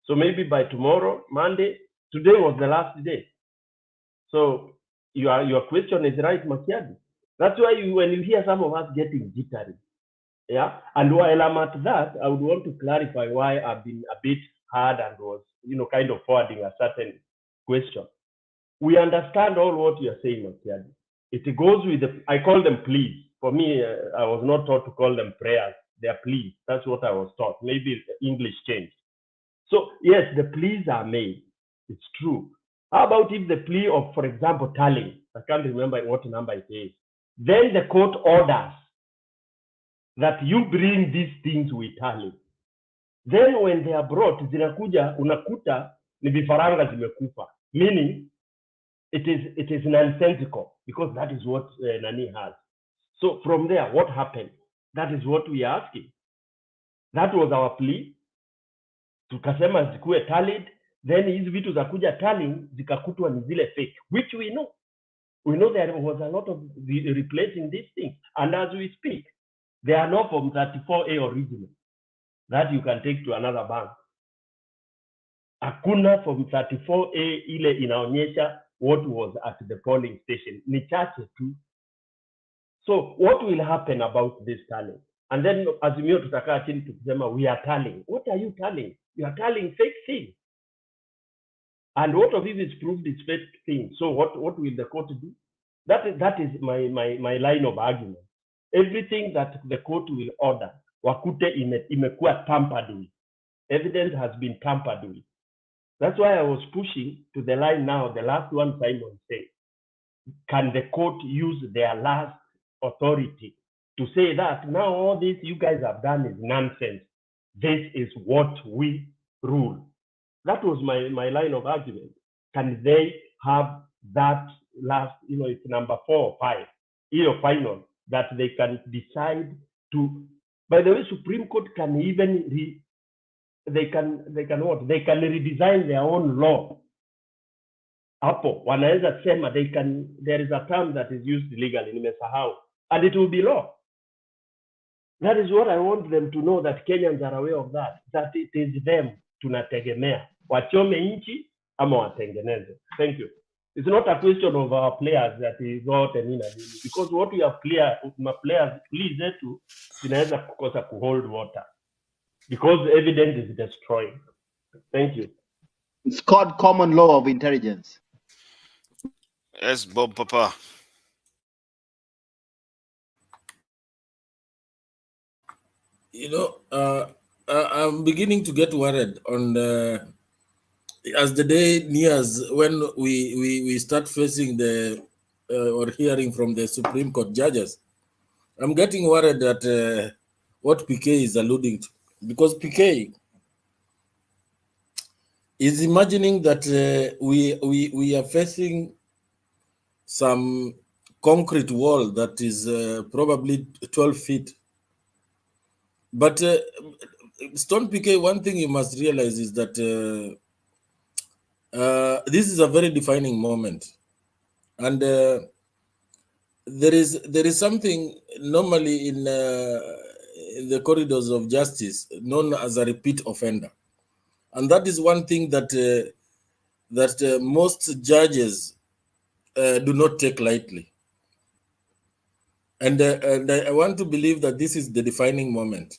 Speaker 20: So maybe by tomorrow, Monday, today was the last day. So your question is right, Makiadi. That's why when you hear some of us getting jittery, yeah. And while I'm at that, I would want to clarify why I've been a bit hard and was, you know, kind of forwarding a certain question. We understand all what you're saying, Makiadi. It goes with I call them pleas. For me, I was not taught to call them prayers. They are pleas. That's what I was taught. Maybe English changed. So yes, the pleas are made. It's true. How about if the plea of, for example, tallying? I can't remember what number it is. Then the court orders that you bring these things with tally. Then when they are brought, zinakuja unakuta ni vifaranga zimekufa. Meaning, it is nonsensical, because that is what Nani has. So from there, what happened? That is what we are asking. That was our plea. Tukasema zikuwe tallied. Then hizi vitu za kuja tallying zikakutwa ni zile fake, which we know. We know there was a lot of replacing these things. And as we speak, there are no Form 34A original that you can take to another bank. Hakuna Form 34A ile inaonyesha what was at the polling station. Ni chache tu. So what will happen about this tallying? And then AZIMIO tutakaa chini tukisema we are tallying. What are you tallying? You are tallying fake things. And what of it is proved is fake things? So what will the court do? That is my line of argument. Everything that the court will order, wakute imekuwa tampered with. Evidence has been tampered with. That's why I was pushing to the line now, the last one Simon said. Can the court use their last authority to say that now all this you guys have done is nonsense? This is what we rule. That was my line of argument. Can they have that last, it's number 4 or 5, final, that they can decide to, by the way, Supreme Court can even, they can redesign their own law. Hapo, wanaweza sema there is a term that is used legally, nimesahau, and it will be law. That is what I want them to know, that Kenyans are aware of that it is them tunategemea. Wachome nchi ama watengeneze. Thank you. It's not a question of our players that is not an inability, because what we have players please to zinaweza kukosa ku hold water because evidence is destroyed. Thank you.
Speaker 6: It's called common law of intelligence.
Speaker 5: Yes, Bob Papa.
Speaker 1: I'm beginning to get worried on as the day nears when we start facing or hearing from the Supreme Court judges. I'm getting worried at what PK is alluding to, because PK is imagining that we are facing some concrete wall that is probably 12 feet. But Stone PK, one thing you must realize is that this is a very defining moment, and there is something normally in the corridors of justice known as a repeat offender, and that is one thing that most judges do not take lightly. And I want to believe that this is the defining moment.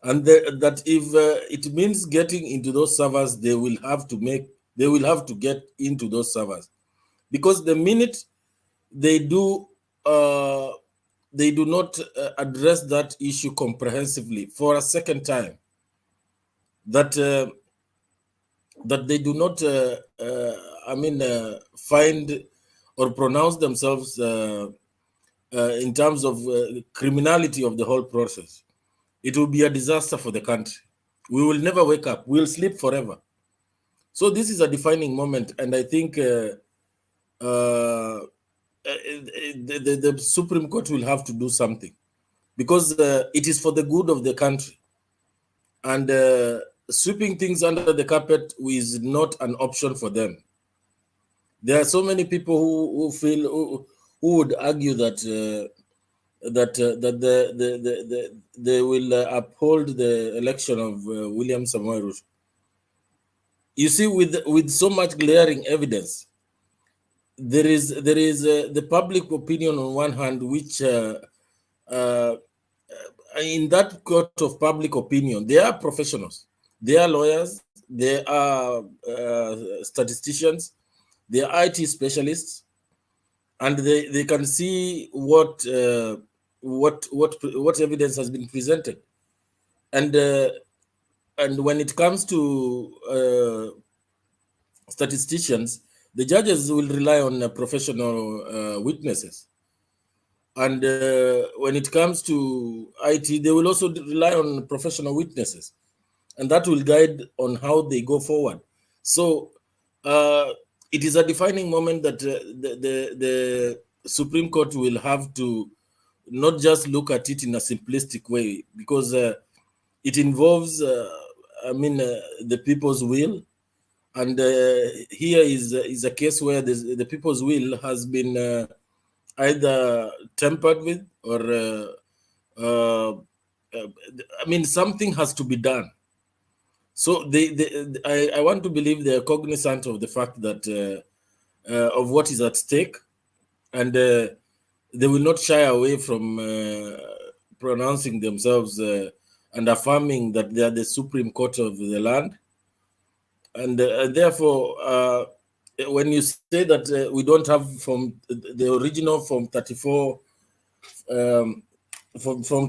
Speaker 1: And that if it means getting into those servers, they will have to get into those servers, because the minute they do not address that issue comprehensively for a second time, that they do not find or pronounce themselves in terms of criminality of the whole process, it will be a disaster for the country. We will never wake up. We'll sleep forever. So this is a defining moment, and I think the Supreme Court will have to do something, because it is for the good of the country. And sweeping things under the carpet is not an option for them. There are so many people who would argue that they will uphold the election of William Samoei Ruto. You see, with so much glaring evidence, there is the public opinion on one hand, which in that court of public opinion, they are professionals, they are lawyers, they are statisticians, they are IT specialists, and they can see what evidence has been presented, and when it comes to statisticians, the judges will rely on professional witnesses, and when it comes to IT, they will also rely on professional witnesses, and that will guide on how they go forward. So it is a defining moment that the Supreme Court will have to not just look at it in a simplistic way, because it involves, the people's will, and here is a case where the people's will has been either tampered with, or something has to be done. So I want to believe they are cognizant of the fact that of what is at stake, and they will not shy away from pronouncing themselves and affirming that they are the Supreme Court of the land. And therefore, when you say that we don't have from the original from 34, from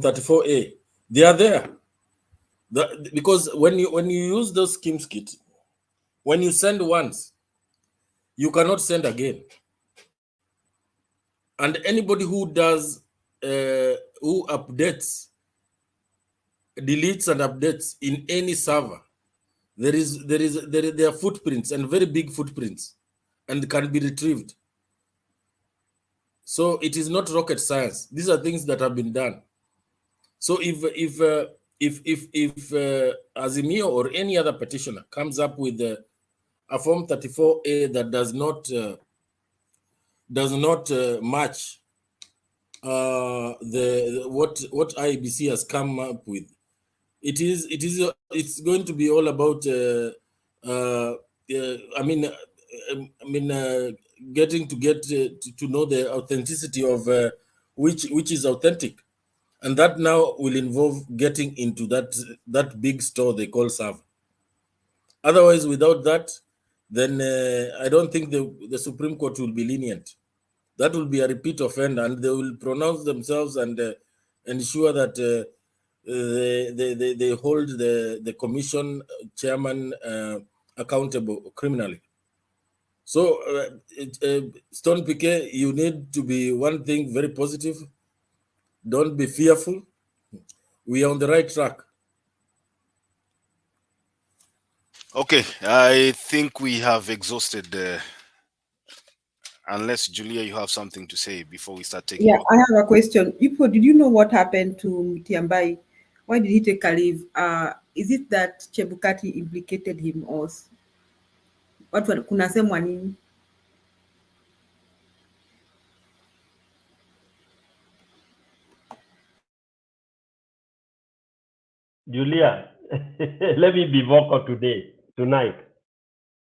Speaker 1: 34A, they are there. Because when you use those schemes kit, when you send once, you cannot send again. And anybody who does, who updates, deletes and updates in any server, there are footprints, and very big footprints, and can be retrieved. So it is not rocket science. These are things that have been done. So if AZIMIO or any other petitioner comes up with a Form 34A that does not match what IEBC has come up with, it's going to be all about getting to know the authenticity of which is authentic, and that now will involve getting into that big store they call server. Otherwise, without that, then I don't think the Supreme Court will be lenient. That will be a repeat offender, and they will pronounce themselves and ensure that they hold the commission chairman accountable criminally. So, Stone Piquet, you need to be one thing very positive. Don't be fearful. We are on the right track.
Speaker 5: Okay, I think we have exhausted. Unless Julia, you have something to say before we start taking.
Speaker 12: Yeah, I have a question. Ipo, did you know what happened to Mutiambai? Why did he take a leave? Is it that Chebukati implicated him, or what? Kunasemwa nini?
Speaker 20: Julia, let me be vocal tonight.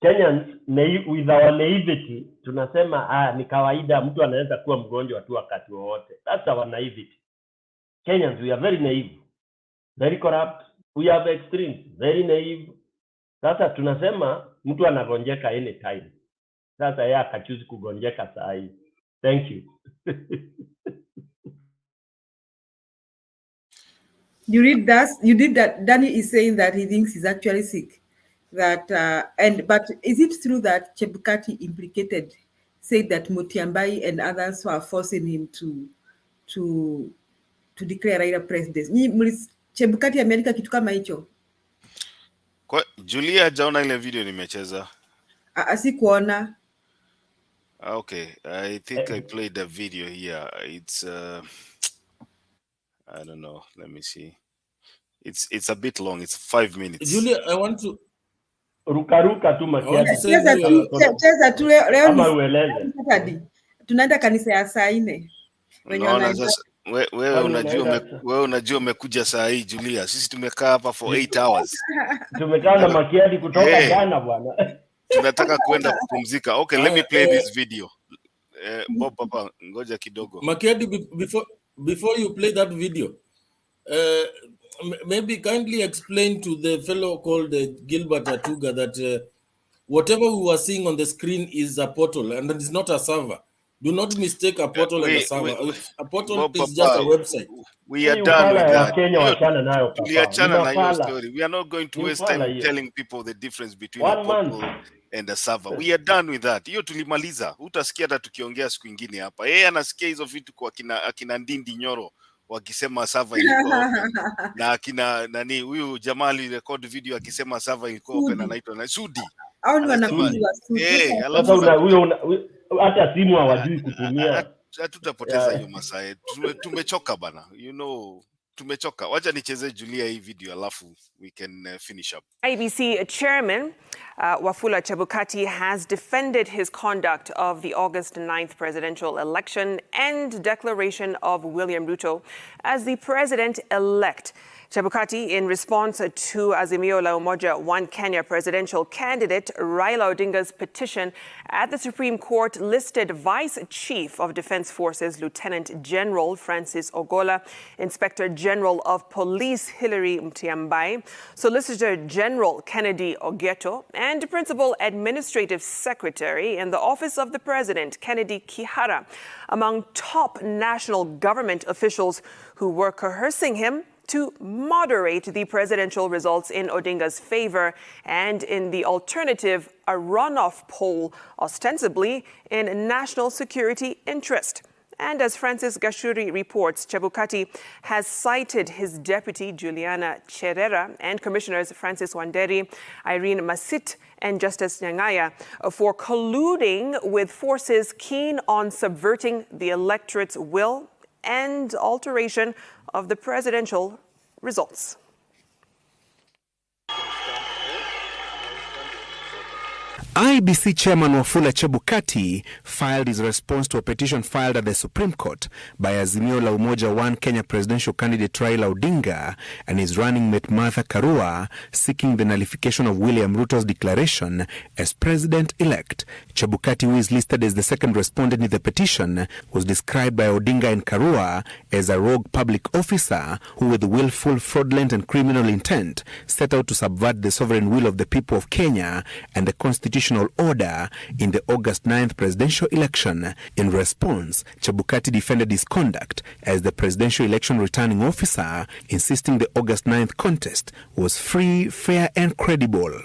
Speaker 20: Kenyans, with our naivety, tunasema ni kawaida mtu anaweza kuwa mgonjwa tu wakati wowote. That's our naivety. Kenyans, we are very naive, very corrupt. We have extremes, very naive. Sasa tunasema mtu anagonjeka anytime. Sasa yeye akachoose kugonjeka saa hii. Thank you.
Speaker 12: You did that. Danny is saying that he thinks he's actually sick. But is it true that Chebukati implicated, said that Mutiambai and others were forcing him to declare Raila president? Chebukati ameandika kitu kama hicho?
Speaker 5: Kwa Julia hajaona ile video nimecheza.
Speaker 12: Asikuona.
Speaker 5: Okay, I think I played the video here. It's I don't know. Let me see. It's a bit long. It's 5 minutes.
Speaker 1: Julia, I want to
Speaker 20: ruka tu makiasi.
Speaker 12: Cheza tu leo ama ueleze. Tunaenda kanisa ya saa 4.
Speaker 5: Unaona sasa wewe unajua umekuja saa hii Julia. Sisi tumekaa hapa for 8 hours.
Speaker 20: Tumekaa na makiadi kutoka jana bwana.
Speaker 5: Tunataka kwenda kupumzika. Okay, let me play this video. Bob Papa, ngoja kidogo.
Speaker 1: Makiadi, before you play that video, maybe kindly explain to the fellow called Gilbert Atuga that whatever we were seeing on the screen is a portal and it's not a server. Do not mistake a portal and a server. A portal is just a website.
Speaker 5: We are done with that. We are not going to waste time telling people the difference between a portal and a server. We are done with that. Hiyo tulimaliza. Utasikia hata tukiongea siku nyingine hapa. Yeye anasikia hizo vitu kwa akina Ndindi Nyoro wakisema server ilikuwa open. Na akina nani huyu jamaa alirecord video akisema server ilikuwa open, anaitwa na Sudi.
Speaker 12: Au ni wanafunzi wa Sudi.
Speaker 20: Sasa huyo hata simu hawajui kutumia.
Speaker 5: Hatutapoteza hiyo masaa. Tumechoka bana. You know, tumechoka. Wacha nicheze Julia hii video alafu we can finish up.
Speaker 10: IEBC chairman Wafula Chebukati has defended his conduct of the August 9th presidential election and declaration of William Ruto as the president-elect. Chebukati, in response to AZIMIO La UMOJA One Kenya presidential candidate Raila Odinga's petition at the Supreme Court, listed Vice Chief of Defense Forces Lieutenant General Francis Ogola, Inspector General of Police Hilary Mutyambai, Solicitor General Kennedy Ogeto, and Principal Administrative Secretary in the Office of the President Kennedy Kihara among top national government officials who were coercing him to moderate the presidential results in Odinga's favor, and in the alternative, a runoff poll ostensibly in national security interest. And as Francis Gashuri reports, Chebukati has cited his deputy Juliana Cherera and Commissioners Francis Wanderi, Irene Masit, and Justice Nyang'aya for colluding with forces keen on subverting the electorate's will and alteration of the presidential results.
Speaker 13: IEBC Chairman Wafula Chebukati filed his response to a petition filed at the Supreme Court by AZIMIO La UMOJA One Kenya presidential candidate Raila Odinga and his running mate Martha Karua, seeking the nullification of William Ruto's declaration as president-elect. Chebukati, who is listed as the second respondent in the petition, was described by Odinga and Karua as a rogue public officer who, with willful, fraudulent and criminal intent, set out to subvert the sovereign will of the people of Kenya and the constitutional order in the August 9th presidential election. In response, Chebukati defended his conduct as the presidential election returning officer, insisting the August 9th contest was free, fair and credible.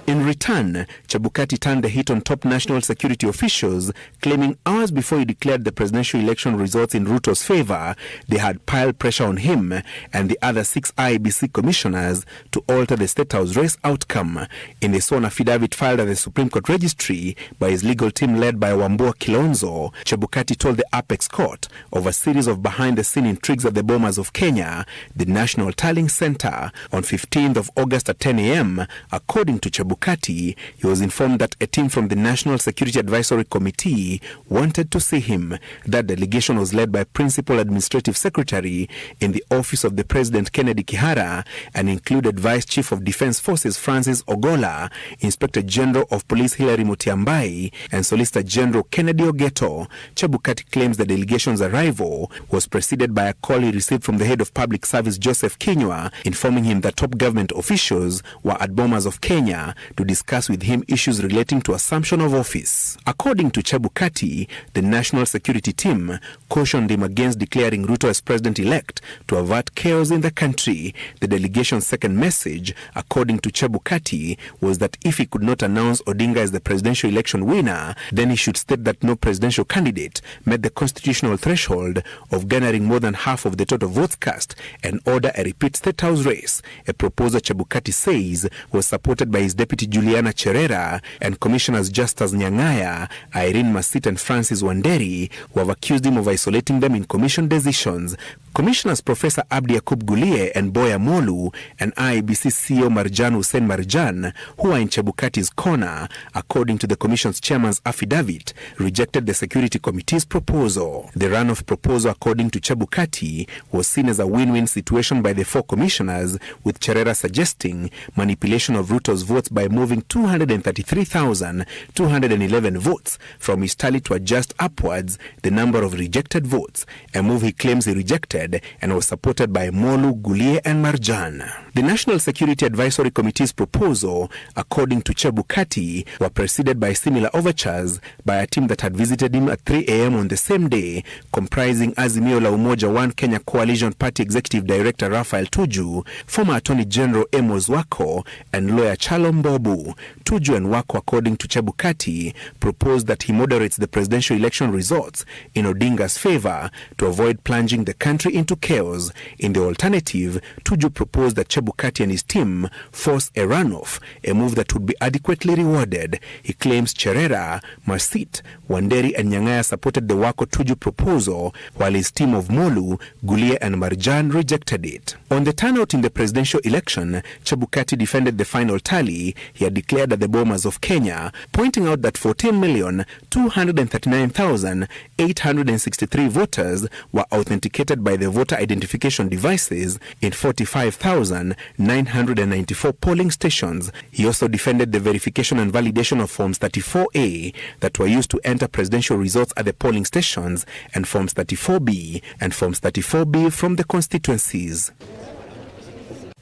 Speaker 13: In return, Chebukati turned the heat on top national security officials, claiming hours before he declared the presidential election results in Ruto's favor, they had piled pressure on him and the other 6 IEBC commissioners to alter the State House race outcome. In a sworn affidavit filed at the Supreme Court registry by his legal team led by Wambua Kilonzo, Chebukati told the Apex Court of a series of behind-the-scene intrigues at the Bomas of Kenya, the National Tallying Center, on 15th of August at 10 a.m. According to Chebukati, he was informed that a team from the National Security Advisory Committee wanted to see him. That delegation was led by Principal Administrative Secretary in the Office of the President Kennedy Kihara and included Vice Chief of Defense Forces Francis Ogola, Inspector General of Police Hilary Mutyambai, and Solicitor General Kennedy Ogeto. Chebukati claims the delegation's arrival was preceded by a call he received from the head of Public Service Joseph Kinyua, informing him that top government officials were at Bomas of Kenya to discuss with him issues relating to assumption of office. According to Chebukati, the national security team cautioned him against declaring Ruto as president-elect to avert chaos in the country. The delegation's second message, according to Chebukati, was that if he could not announce Odinga as the presidential election winner, then he should state that no presidential candidate met the constitutional threshold of garnering more than half of the total votes cast and order a repeat State House race, a proposal Chebukati says was supported by his deputy Juliana Cherera and Commissioners Justice Nyang'aya, Irene Masit and Francis Wanderi, who have accused him of isolating them in commission decisions. Commissioners Professor Abdi Yakub Gulie and Boya Molu and IEBC CEO Marjan Hussein Marjan, who are in Chebukati's corner, according to the Commission's chairman's affidavit, rejected the Security Committee's proposal. The runoff proposal, according to Chebukati, was seen as a win-win situation by the 4 commissioners, with Cherera suggesting manipulation of Ruto's votes by moving 233,211 votes from his tally to adjust upwards the number of rejected votes, a move he claims he rejected and was supported by Molu, Gulie and Marjan. The National Security Advisory Committee's proposal, according to Chebukati, were preceded by similar overtures by a team that had visited him at 3 a.m. on the same day, comprising AZIMIO La UMOJA One Kenya Coalition Party Executive Director Raphael Tuju, former Attorney General Amos Wako, and lawyer Chalom Bobu. Tuju and Wako, according to Chebukati, proposed that he moderates the presidential election results in Odinga's favor to avoid plunging the country into chaos. In the alternative, Tuju proposed that Chebukati and his team force a runoff, a move that would be adequately rewarded. He claims Cherera, Masit, Wanderi and Nyang'aya supported the Wako-Tuju proposal, while his team of Molu, Gulie and Marjan rejected it. On the turnout in the presidential election, Chebukati defended the final tally he had declared at the Bomas of Kenya, pointing out that 14,239,863 voters were authenticated by the the voter identification devices in 45,994 polling stations. He also defended the verification and validation of Forms 34A that were used to enter presidential results at the polling stations and Forms 34B and Forms 34B from the constituencies.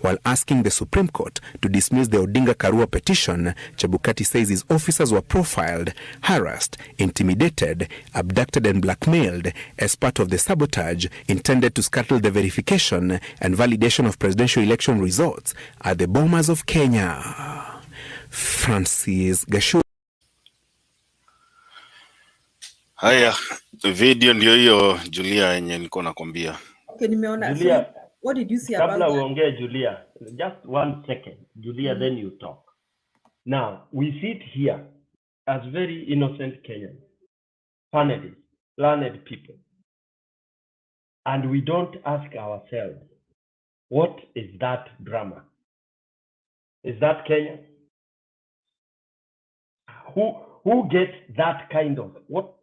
Speaker 13: While asking the Supreme Court to dismiss the Odinga Karua petition, Chebukati says his officers were profiled, harassed, intimidated, abducted and blackmailed as part of the sabotage intended to scuttle the verification and validation of presidential election results at the Bomas of Kenya. Francis Gashu.
Speaker 5: Haya, video ndio hiyo Julia yenye nilikuwa nakwambia.
Speaker 12: Okay, nimeona.
Speaker 20: Julia,
Speaker 12: What did you say about
Speaker 20: kabla
Speaker 12: that?
Speaker 20: uongee Julia, just 1 second. Julia, then you talk. Now, we sit here as very innocent Kenyans, panelists, learned people, and we don't ask ourselves, what is that drama? Is that Kenya? Who gets that kind of what?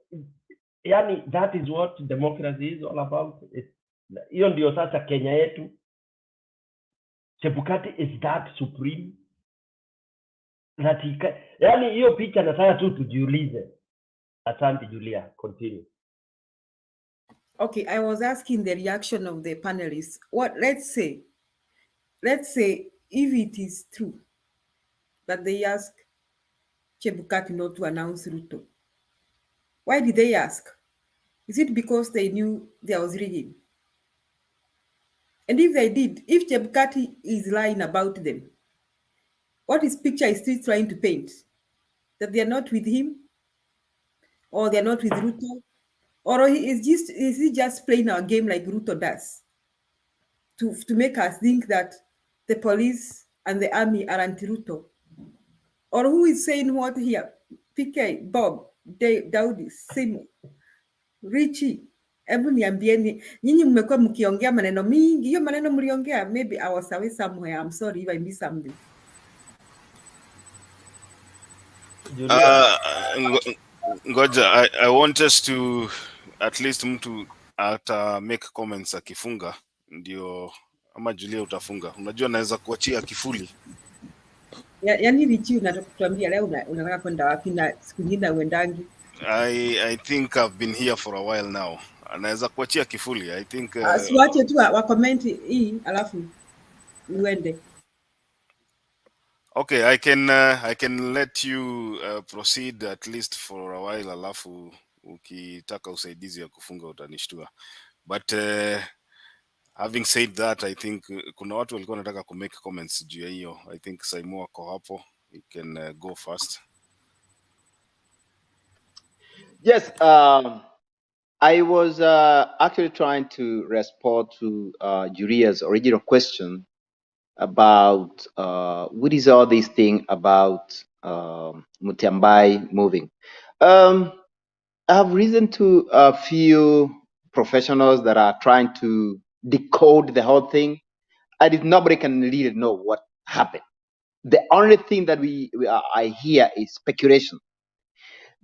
Speaker 20: Yani, that is what democracy is all about. Hiyo ndio sasa Kenya yetu. Chebukati is that supreme that he can, yani hiyo picha nataka tu tujiulize. Asante Julia, continue.
Speaker 12: Okay, I was asking the reaction of the panelists. Let's say if it is true that they ask Chebukati not to announce Ruto, why did they ask? Is it because they knew there was rigging? And if they did, if Chebukati is lying about them, what his picture is still trying to paint? That they are not with him? Or they are not with Ruto? Or is he just playing our game like Ruto does? To make us think that the police and the army are anti-Ruto? Or who is saying what here? PK, Bob, Daudi, Simu, Richie, hebu niambieni, nyinyi mmekuwa mkiongea maneno mingi, hiyo maneno mliongea, maybe I was away somewhere, I'm sorry if I missed something.
Speaker 5: Ngoja, I want us to at least mtu ata make comments akifunga, ndio ama Julia utafunga. Unajua naweza kuachia kifuli.
Speaker 12: Yaani Richie unataka kutuambia leo unataka kwenda wapi na siku nyingine uendangi?
Speaker 5: I think I've been here for a while now. Anaweza kuachia kifuli. I think
Speaker 12: siwache tu wa comment hii alafu uende.
Speaker 5: Okay, I can let you proceed at least for a while, alafu ukitaka usaidizi ya kufunga utanishtua. But having said that, I think kuna watu walikuwa wanataka ku make comments juu ya hiyo. I think Saimo ako hapo. You can go first.
Speaker 6: Yes, I was actually trying to respond to Julia's original question about what is all this thing about Mutiambai moving. I have reason to a few professionals that are trying to decode the whole thing. Nobody can really know what happened. The only thing that I hear is speculation.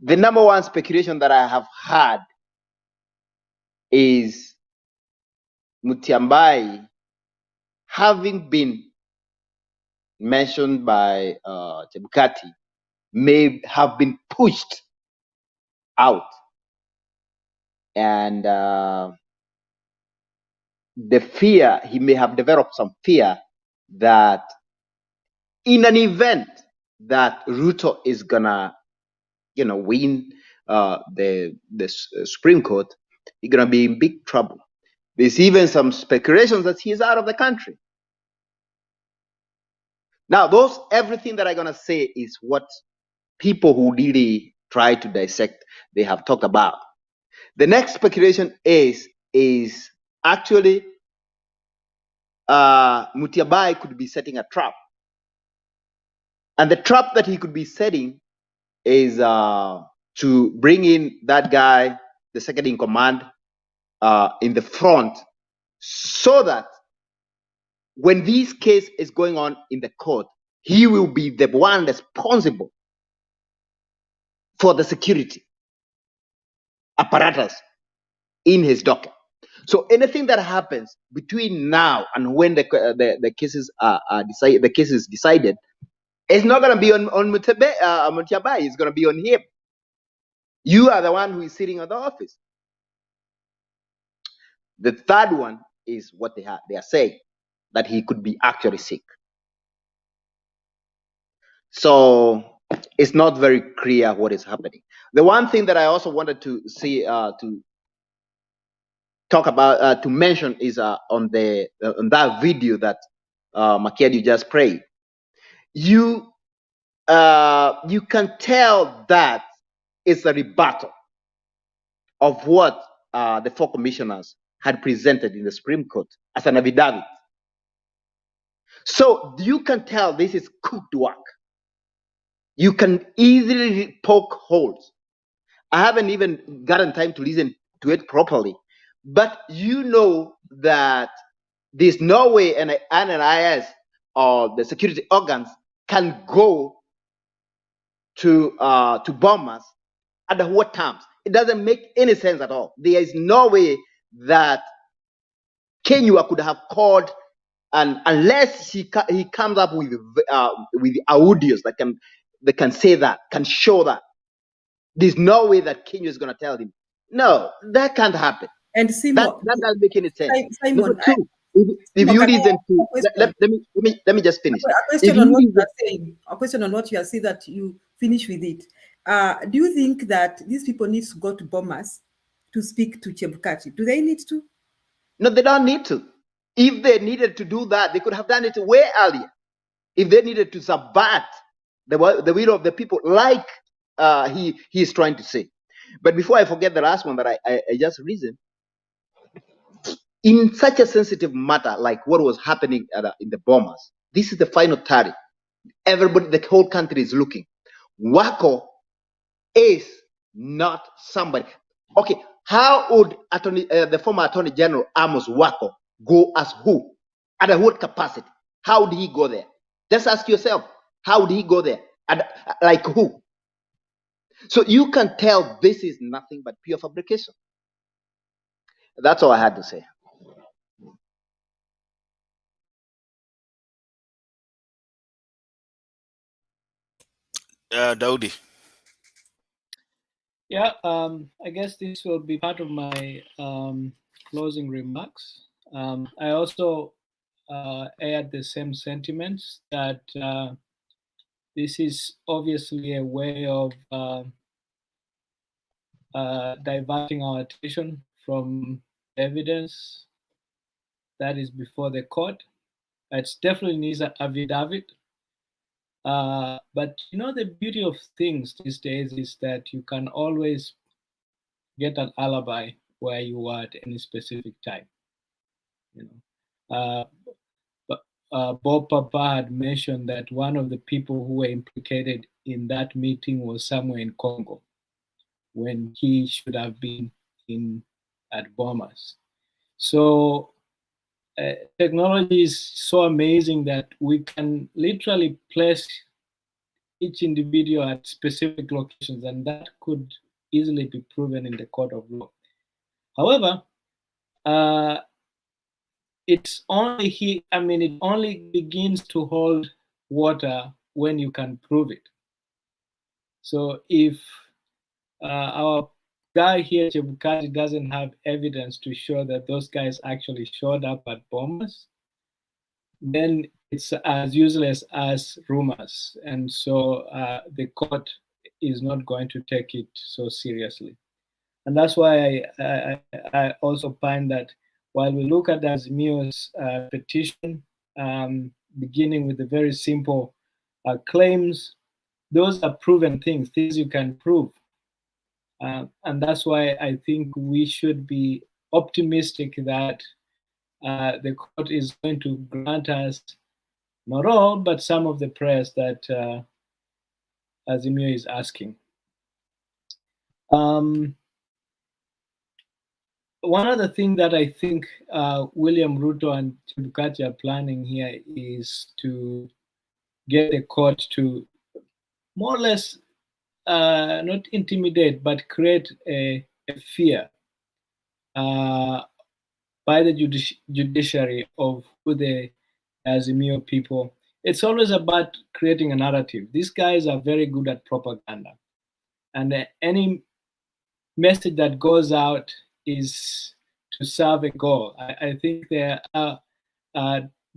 Speaker 6: The number one speculation that I have had is Mutiambai having been mentioned by Chebukati may have been pushed out, and the fear, he may have developed some fear that in an event that Ruto is gonna win the Supreme Court, he's gonna be in big trouble. There's even some speculations that he's out of the country. Now, everything that I'm gonna say is what people who really try to dissect, they have talked about. The next speculation is actually Mutiambai could be setting a trap. And the trap that he could be setting is to bring in that guy, the second in command, in the front, so that when this case is going on in the court, he will be the one responsible for the security apparatus in his docket. So anything that happens between now and when the cases are decided, the case is decided, it's not going to be on Mutiabai. It's going to be on him. You are the one who is sitting at the office. The third one is what they are saying, that he could be actually sick. So it's not very clear what is happening. The one thing that I also wanted to see to talk about to mention is on that video that Makiadi just played. You can tell that it's a rebuttal of what the 4 commissioners had presented in the Supreme Court as an affidavit. So you can tell this is cooked work. You can easily poke holes. I haven't even gotten time to listen to it properly, but you know that there's no way an IS or the security organs can go to bombers at what times. It doesn't make any sense at all. There is no way that Kenya could have called, and unless he comes up with audios that can say that, can show that. There's no way that Kenya is going to tell him. No, that can't happen.
Speaker 12: And Simon,
Speaker 6: that doesn't make any sense.
Speaker 12: Simon,
Speaker 6: Number two, if you listen to, let me just finish.
Speaker 12: A question on what you are saying. A question on what you are saying, that you finish with it. Do you think that these people need to go to Bomas to speak to Chebukati? Do they need to?
Speaker 6: No, they don't need to. If they needed to do that, they could have done it way earlier. If they needed to subvert the will of the people, like he is trying to say. But before I forget the last one that I just reasoned, in such a sensitive matter like what was happening in the bombers, this is the final tally. Everybody, the whole country is looking. Wako is not somebody. Okay, how would the former Attorney General Amos Wako go as who? At what capacity? How did he go there? Just ask yourself, how did he go there? Like who? So you can tell this is nothing but pure fabrication. That's all I had to say.
Speaker 5: Daudi.
Speaker 2: Yeah, I guess this will be part of my closing remarks. I also add the same sentiments that this is obviously a way of diverting our attention from evidence that is before the court. It definitely needs an affidavit. But you know, the beauty of things these days is that you can always get an alibi where you are at any specific time. You know, Bob Papa had mentioned that one of the people who were implicated in that meeting was somewhere in Congo when he should have been at Bomas. So technology is so amazing that we can literally place each individual at specific locations, and that could easily be proven in the court of law. However, it's only it only begins to hold water when you can prove it. So if our guy here, Chebukati, doesn't have evidence to show that those guys actually showed up at Bomas, then it's as useless as rumors. And so the court is not going to take it so seriously. And that's why I also find that while we look at AZIMIO's petition, beginning with the very simple claims, those are proven things you can prove. And that's why I think we should be optimistic that the court is going to grant us not all, but some of the prayers that AZIMIO is asking. One other thing that I think William Ruto and Chebukati are planning here is to get the court to more or less not intimidate, but create a fear by the judiciary of who the AZIMIO people. It's always about creating a narrative. These guys are very good at propaganda. And any message that goes out is to serve a goal. I think they are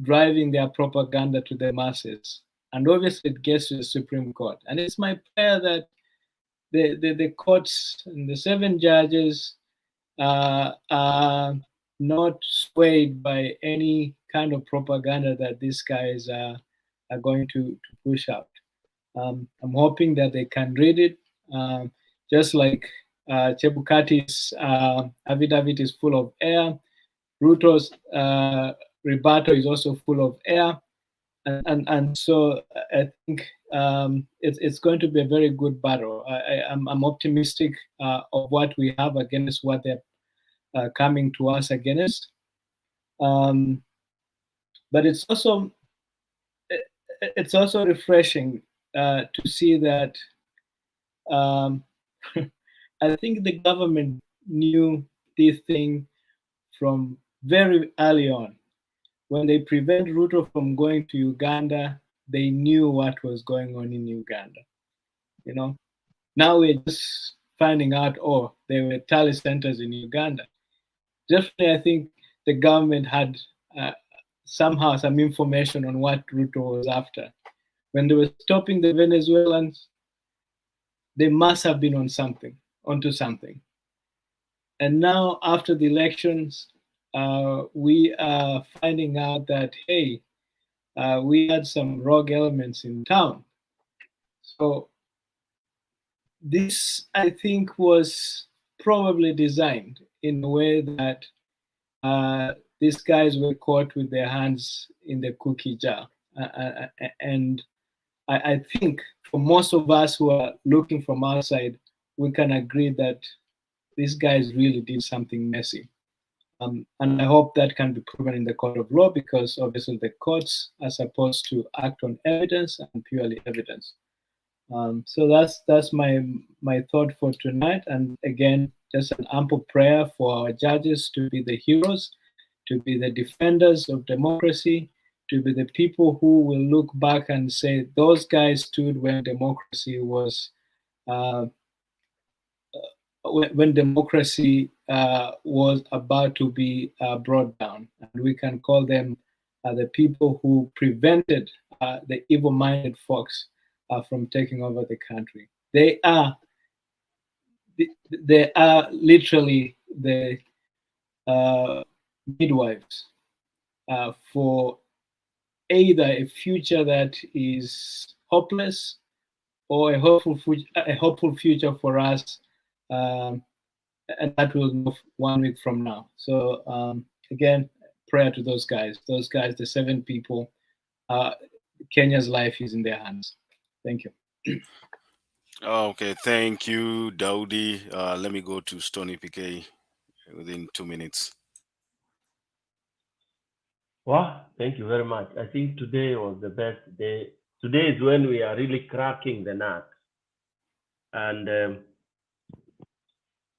Speaker 2: driving their propaganda to the masses. And obviously it gets to the Supreme Court. And it's my prayer that the courts and the 7 judges are not swayed by any kind of propaganda that these guys are going to push out. I'm hoping that they can read it, just like Chebukati's affidavit is full of air. Ruto's rebuttal is also full of air. And so I think it's going to be a very good battle. I'm optimistic of what we have against what they're coming to us against. But it's also refreshing to see that I think the government knew this thing from very early on. When they prevent Ruto from going to Uganda, they knew what was going on in Uganda. You know, now we're just finding out, oh, there were tally centers in Uganda. Definitely, I think the government had somehow some information on what Ruto was after. When they were stopping the Venezuelans, they must have been onto something. And now, after the elections, we are finding out that, hey, we had some rogue elements in town. So this, I think, was probably designed in a way that these guys were caught with their hands in the cookie jar. And I think for most of us who are looking from outside, we can agree that these guys really did something messy. And I hope that can be proven in the court of law, because obviously the courts are supposed to act on evidence and purely evidence. So that's my thought for tonight. And again, just an ample prayer for our judges to be the heroes, to be the defenders of democracy, to be the people who will look back and say, those guys stood when democracy was about to be brought down. And we can call them the people who prevented the evil-minded folks from taking over the country. They are literally the midwives for either a future that is hopeless or a hopeful future for us, and that will move 1 week from now. So again, prayer to those guys, the 7 people. Kenya's life is in their hands. Thank you.
Speaker 5: Okay, thank you, Daudi. Let me go to Stony PK within 2 minutes.
Speaker 20: Well, thank you very much. I think today was the best day. Today is when we are really cracking the nut. And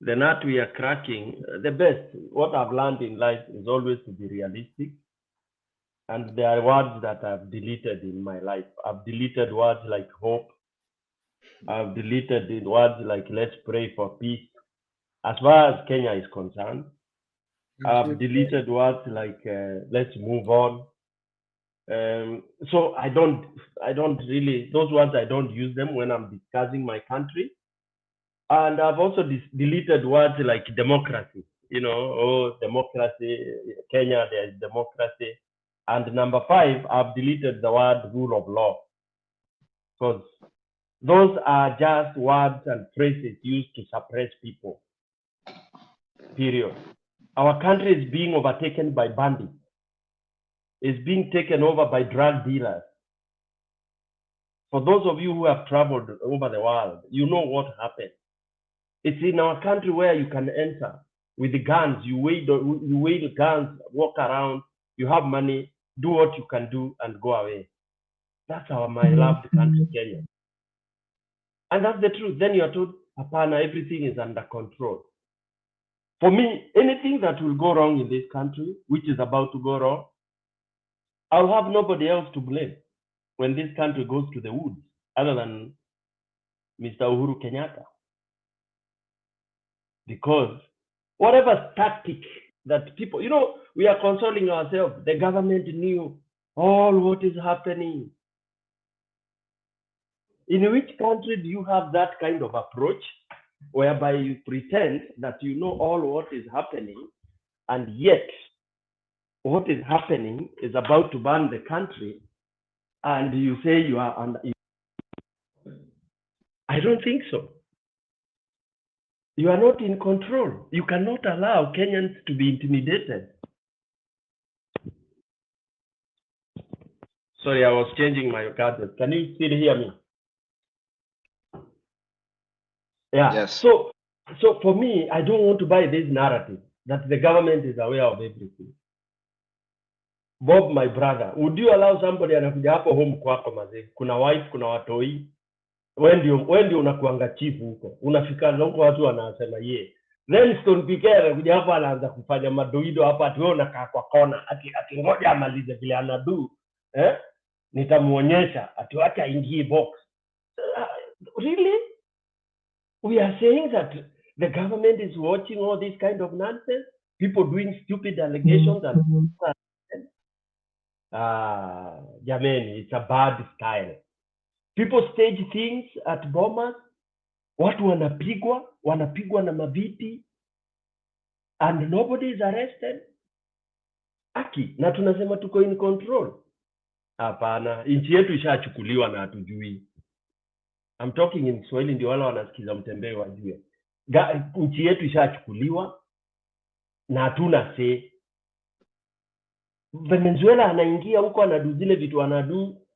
Speaker 20: the nut we are cracking, the best, what I've learned in life is always to be realistic. And there are words that I've deleted in my life. I've deleted words like hope. I've deleted words like let's pray for peace. As far as Kenya is concerned, I've deleted words like let's move on. So I don't really, those words, I don't use them when I'm discussing my country. And I've also deleted words like democracy, democracy, Kenya, there is democracy. And number 5, I've deleted the word rule of law, because those are just words and phrases used to suppress people, period. Our country is being overtaken by bandits. It's being taken over by drug dealers. For those of you who have traveled over the world, you know what happened. It's in our country where you can enter with the guns. You wave the guns, walk around, you have money, do what you can do, and go away. That's my loved country, Kenya. And that's the truth. Then you're told, Hapana, everything is under control. For me, anything that will go wrong in this country, which is about to go wrong, I'll have nobody else to blame when this country goes to the woods other than Mr. Uhuru Kenyatta. Because whatever tactic that people, we are consoling ourselves. The government knew all what is happening. In which country do you have that kind of approach whereby you pretend that you know all what is happening, and yet what is happening is about to burn the country, and you say you are under? I don't think so. You are not in control. You cannot allow Kenyans to be intimidated. Sorry, I was changing my gadget. Can you still hear me? Yeah.
Speaker 15: Yes.
Speaker 20: So for me, I don't want to buy this narrative that the government is aware of everything. Bob, my brother, would you allow somebody anakuja hapo home kwako mazee? Kuna wife, kuna watoi. Wewe ndio unakuanga chief huko. Unafika huko watu wanasema ye. Then Stone PK anakuja hapo anaanza kufanya madoido hapa, ati wewe unakaa kwa kona, ati ngoja amalize vile anadu. Nitamuonyesha ati acha aingie box. Really? We are saying that the government is watching all this kind of nonsense, people doing stupid allegations and jamani, it's a bad style. People stage things at Bomas, watu wanapigwa na maviti, and nobody is arrested. Aki, na tunasema tuko in control. Hapana, nchi yetu ishachukuliwa na hatujui. I'm talking in Swahili ndio wala wanasikiza mtembee wajue. Nchi yetu ishachukuliwa na hatuna say. Venezuela anaingia huko anadu zile vitu anadu,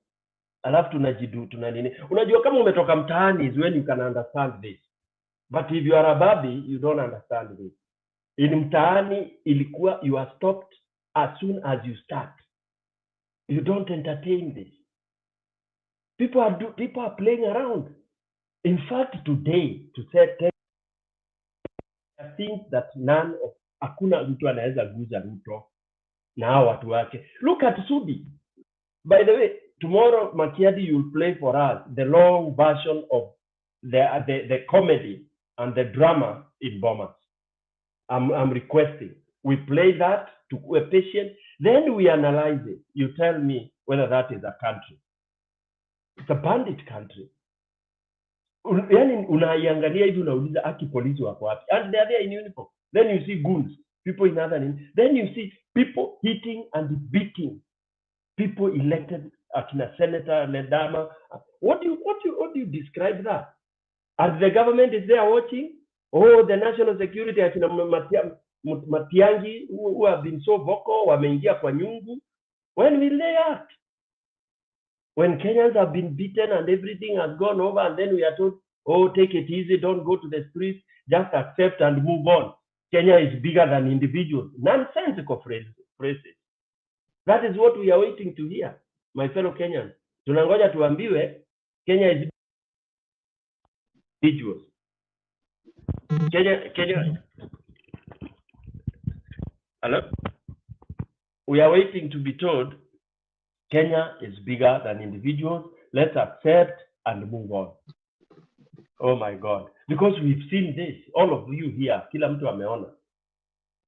Speaker 20: alafu tuna nini. Unajua kama umetoka mtaani is when you can understand this. But if you are a baby, you don't understand this. In mtaani ilikuwa you are stopped as soon as you start. You don't entertain this. People are playing around. In fact, today, to say, I think that hakuna mtu anaweza guza Ruto na hao watu wake. Look at Sudi. By the way, tomorrow, Makiadi, you'll play for us the long version of the comedy and the drama in Bomas. I'm requesting. We play that to a patient, then we analyze it. You tell me whether that is a country. It's a bandit country. Yani unaiangalia hivi unauliza aki polisi wako wapi? And they are there in uniform. Then you see goons, people in other names. Then you see people hitting and beating people elected akina Senator Ledama. What do you describe that? And the government is there watching? Oh, the national security akina Matiangi who have been so vocal, wameingia kwa nyungu. When will they act? When Kenyans have been beaten and everything has gone over, and then we are told, oh, take it easy, don't go to the streets, just accept and move on. Kenya is bigger than individuals. Nonsensical phrases. That is what we are waiting to hear, my fellow Kenyans. Tunangoja tuambiwe Kenya is individuals. Kenya. Hello? We are waiting to be told Kenya is bigger than individuals. Let's accept and move on. Oh my God. Because we've seen this. All of you here, kila mtu ameona.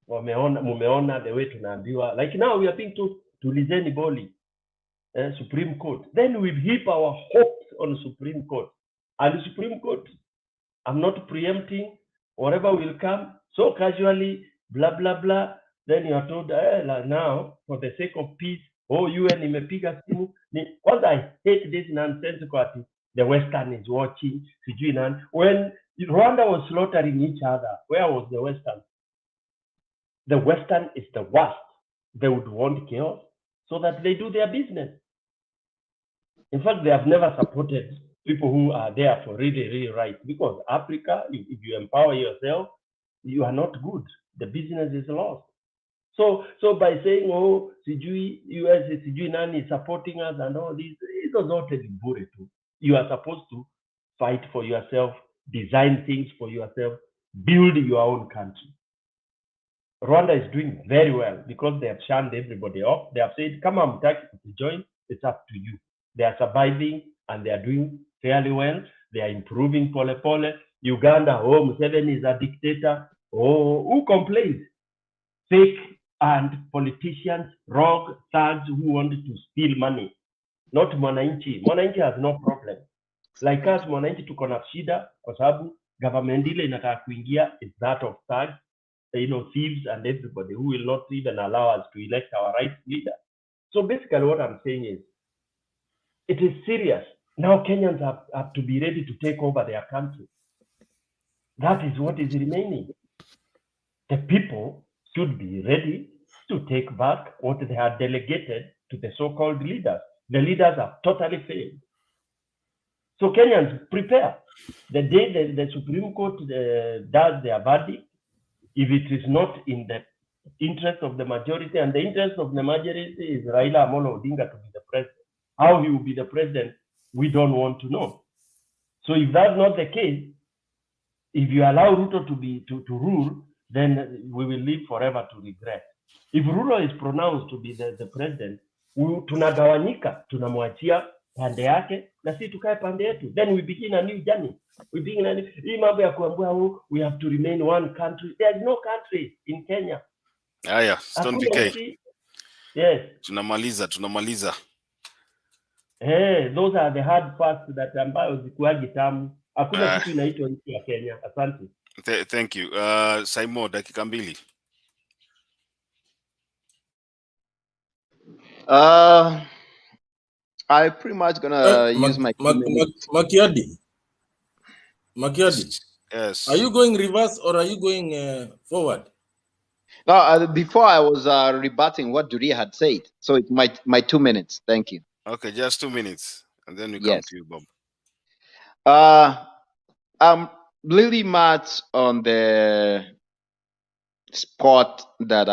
Speaker 20: Mumeona the way tunaambiwa. Like now we are being told tulizeni boli. Supreme Court. Then we heap our hopes on Supreme Court. And the Supreme Court, I'm not preempting whatever will come so casually, blah, blah, blah. Then you are told, now, for the sake of peace, oh, UN imepiga simu. Because I hate this nonsensical. The Western is watching. When Rwanda was slaughtering each other, where was the Western? The Western is the worst. They would want chaos so that they do their business. In fact, they have never supported people who are there for really, really right. Because Africa, if you empower yourself, you are not good. The business is lost. So by saying, oh, sijui US, sijui nani is supporting us and all this, it was not really bure too. You are supposed to fight for yourself, design things for yourself, build your own country. Rwanda is doing very well because they have shunned everybody off. They have said, come on, to join, it's up to you. They are surviving and they are doing fairly well. They are improving pole pole. Uganda, oh, Museveni is a dictator. Oh, who complains? Fake and politicians, rogue thugs who wanted to steal money. Not Mwananchi. Mwananchi has no problem. Like us, Mwananchi tuko na shida kwa sababu government ile inataka kuingia is that of thugs, thieves and everybody who will not even allow us to elect our right leader. So basically what I'm saying is, it is serious. Now Kenyans have to be ready to take over their country. That is what is remaining. The people should be ready to take back what they had delegated to the so-called leaders. The leaders have totally failed. So Kenyans, prepare. The day the Supreme Court does their verdict, if it is not in the interest of the majority, and the interest of the majority is Raila Odinga to be the president. How he will be the president, we don't want to know. So if that's not the case, if you allow Ruto to rule, then we will live forever to regret. If Ruto is pronounced to be the president, tunagawanyika, tunamwachia pande yake na sisi tukae pande yetu. Then we begin a new journey. We begin a new, hii mambo ya kuambia we have to remain one country. There is no country in Kenya.
Speaker 5: Haya, Stone PK.
Speaker 20: Yes.
Speaker 5: Tunamaliza.
Speaker 20: Those are the hard parts that ambayo zikuagi tamu. Hakuna kitu inaitwa nchi ya Kenya. Asante.
Speaker 5: Thank you. Saimo, dakika mbili.
Speaker 15: I pretty much gonna use my
Speaker 1: Makiadi.
Speaker 5: Yes.
Speaker 1: Are you going reverse or are you going forward?
Speaker 15: No, before I was rebutting what Juria had said. So it's my 2 minutes. Thank you.
Speaker 5: Okay, just 2 minutes, and then we come to you, Bob.
Speaker 15: I'm really much on the spot that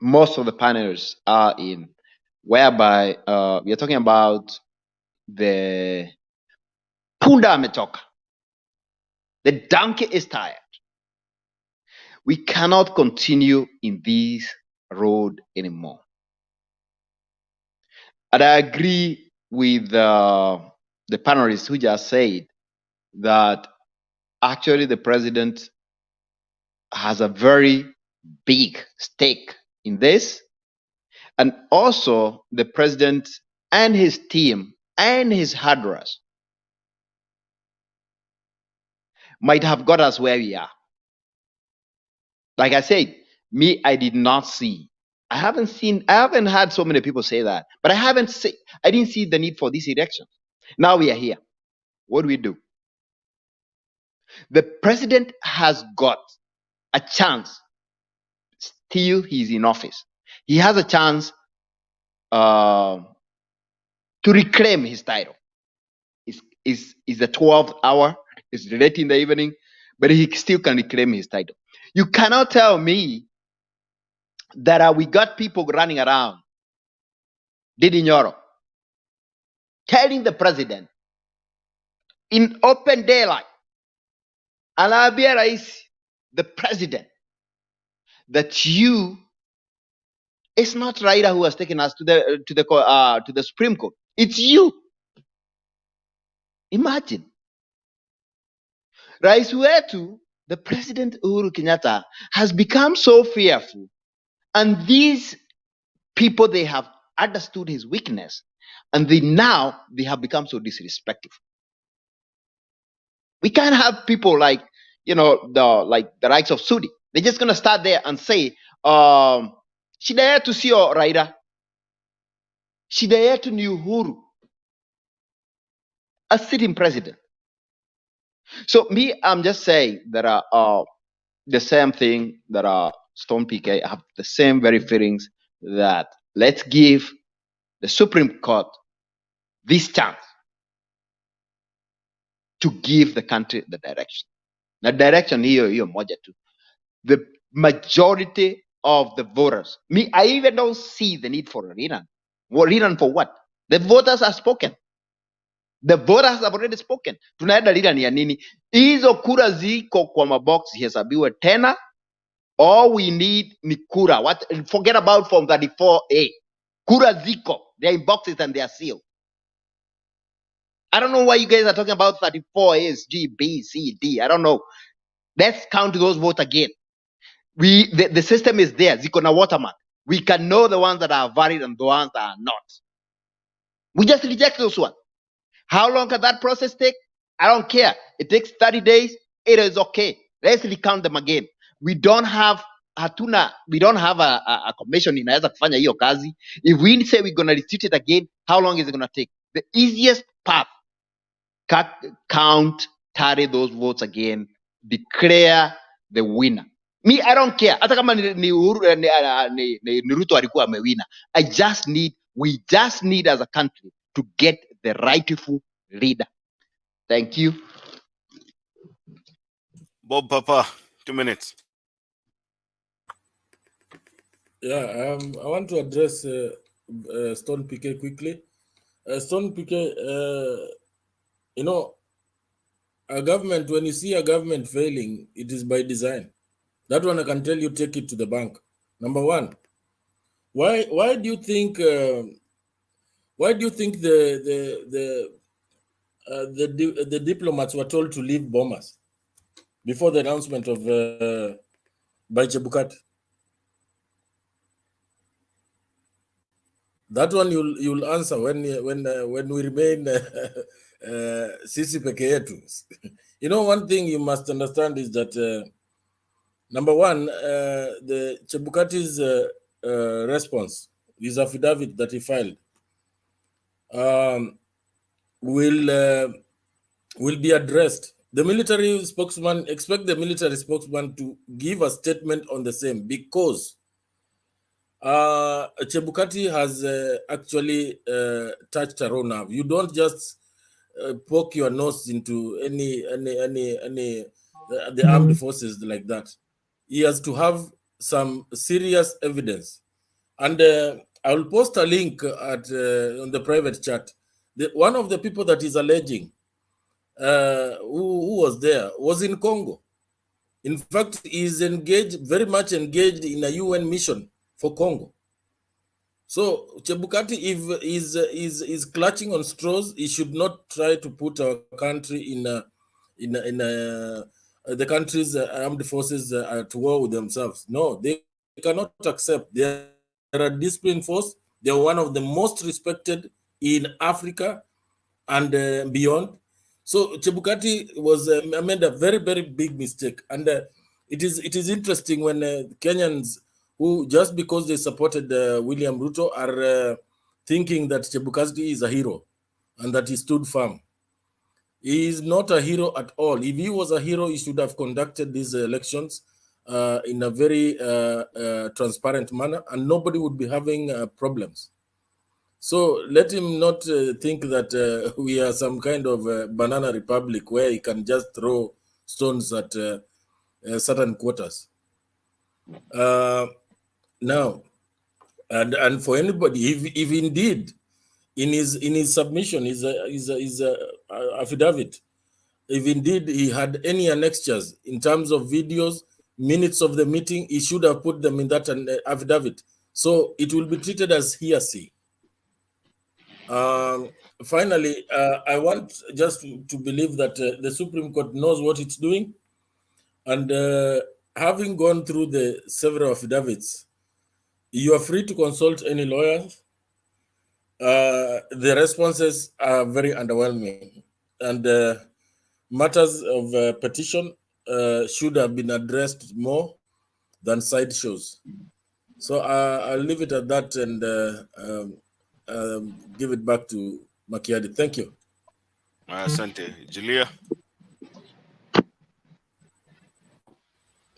Speaker 15: most of the panelists are in, whereby we are talking about the punda ametoka. The donkey is tired. We cannot continue in this road anymore. And I agree with the panelists who just said that actually the president has a very big stake in this. And also the president and his team and his hardras might have got us where we are. Like I said, I did not see. I haven't heard so many people say that, but I didn't see the need for this election. Now we are here. What do? The president has got a chance. Still, he's in office. He has a chance to reclaim his title. It's the 12th hour. It's late in the evening, but he still can reclaim his title. You cannot tell me that we got people running around, Didi Nyoro, telling the president in open daylight, Alabia Rais, the president, that it's not Raila who has taken us to the Supreme Court. It's you. Imagine. Rais wetu, the President Uhuru Kenyatta, has become so fearful, and these people, they have understood his weakness, and they have become so disrespectful. We can't have people like the likes of Sudi. They're just gonna start there and say, shida yetu sio Raila, shida yetu ni Uhuru, a sitting president. So I'm just saying that the same thing that Stone PK have the same very feelings that let's give the Supreme Court this chance to give the country the direction. The direction hiyo moja tu. The majority of the voters. I even don't see the need for a rerun. Rerun for what? The voters have spoken. The voters have already spoken. Tunaenda rerun ya nini? Hizo kura ziko kwa mabox zihesabiwe tena All we need ni kura. Forget about Form 34A. Kura ziko. They're in boxes and they are sealed. I don't know why you guys are talking about 34A's, G, B, C, D. I don't know. Let's count those votes again. The system is there. Ziko na watermark. We can know the ones that are valid and the ones that are not. We just reject those ones. How long can that process take? I don't care. It takes 30 days. It is okay. Let's recount them again. We don't have a commission inaweza kufanya hiyo kazi. If we say we're going to retreat it again, how long is it going to take? The easiest path, count, tally those votes again, declare the winner. Me, I don't care. Hata kama ni Ruto alikuwa amewina. We just need as a country to get the rightful leader. Thank you.
Speaker 5: Bob Papa, 2 minutes.
Speaker 1: Yeah, I want to address Stone PK quickly. Stone PK, you know, a government, when you see a government failing, it is by design. That one I can tell you, take it to the bank. Number one, why do you think the diplomats were told to leave Bomas before the announcement of by Chebukati? That one you'll answer when we remain sisi peke yetu. You know, one thing you must understand is that number one, the Chebukati's response, his affidavit that he filed, will be addressed. The military spokesman, expect the military spokesman to give a statement on the same, because Chebukati has actually touched a raw nerve. You don't just poke your nose into the armed forces like that. He has to have some serious evidence. And I will post a link at on the private chat. One of the people that is alleging who was there was in Congo. In fact, he is engaged, very much engaged in a UN mission for Congo. So Chebukati, if is clutching on straws, he should not try to put our country in the country's armed forces at war with themselves. No, they cannot accept. They are a disciplined force. They are one of the most respected in Africa and beyond. So Chebukati made a very, very big mistake. And it is interesting when Kenyans who, just because they supported William Ruto, are thinking that Chebukati is a hero and that he stood firm. He is not a hero at all. If he was a hero, he should have conducted these elections in a very transparent manner, and nobody would be having problems. So let him not think that we are some kind of banana republic where he can just throw stones at certain quarters. Now, and for anybody, if indeed in his submission, his affidavit, if indeed he had any annexures in terms of videos, minutes of the meeting, he should have put them in that affidavit. So it will be treated as hearsay. Finally, I want just to believe that the Supreme Court knows what it's doing, and having gone through the several affidavits, you are free to consult any lawyers. The responses are very underwhelming, and matters of petition should have been addressed more than sideshows. So I'll leave it at that and give it back to Makiadi. Thank you.
Speaker 5: Asante. Julia?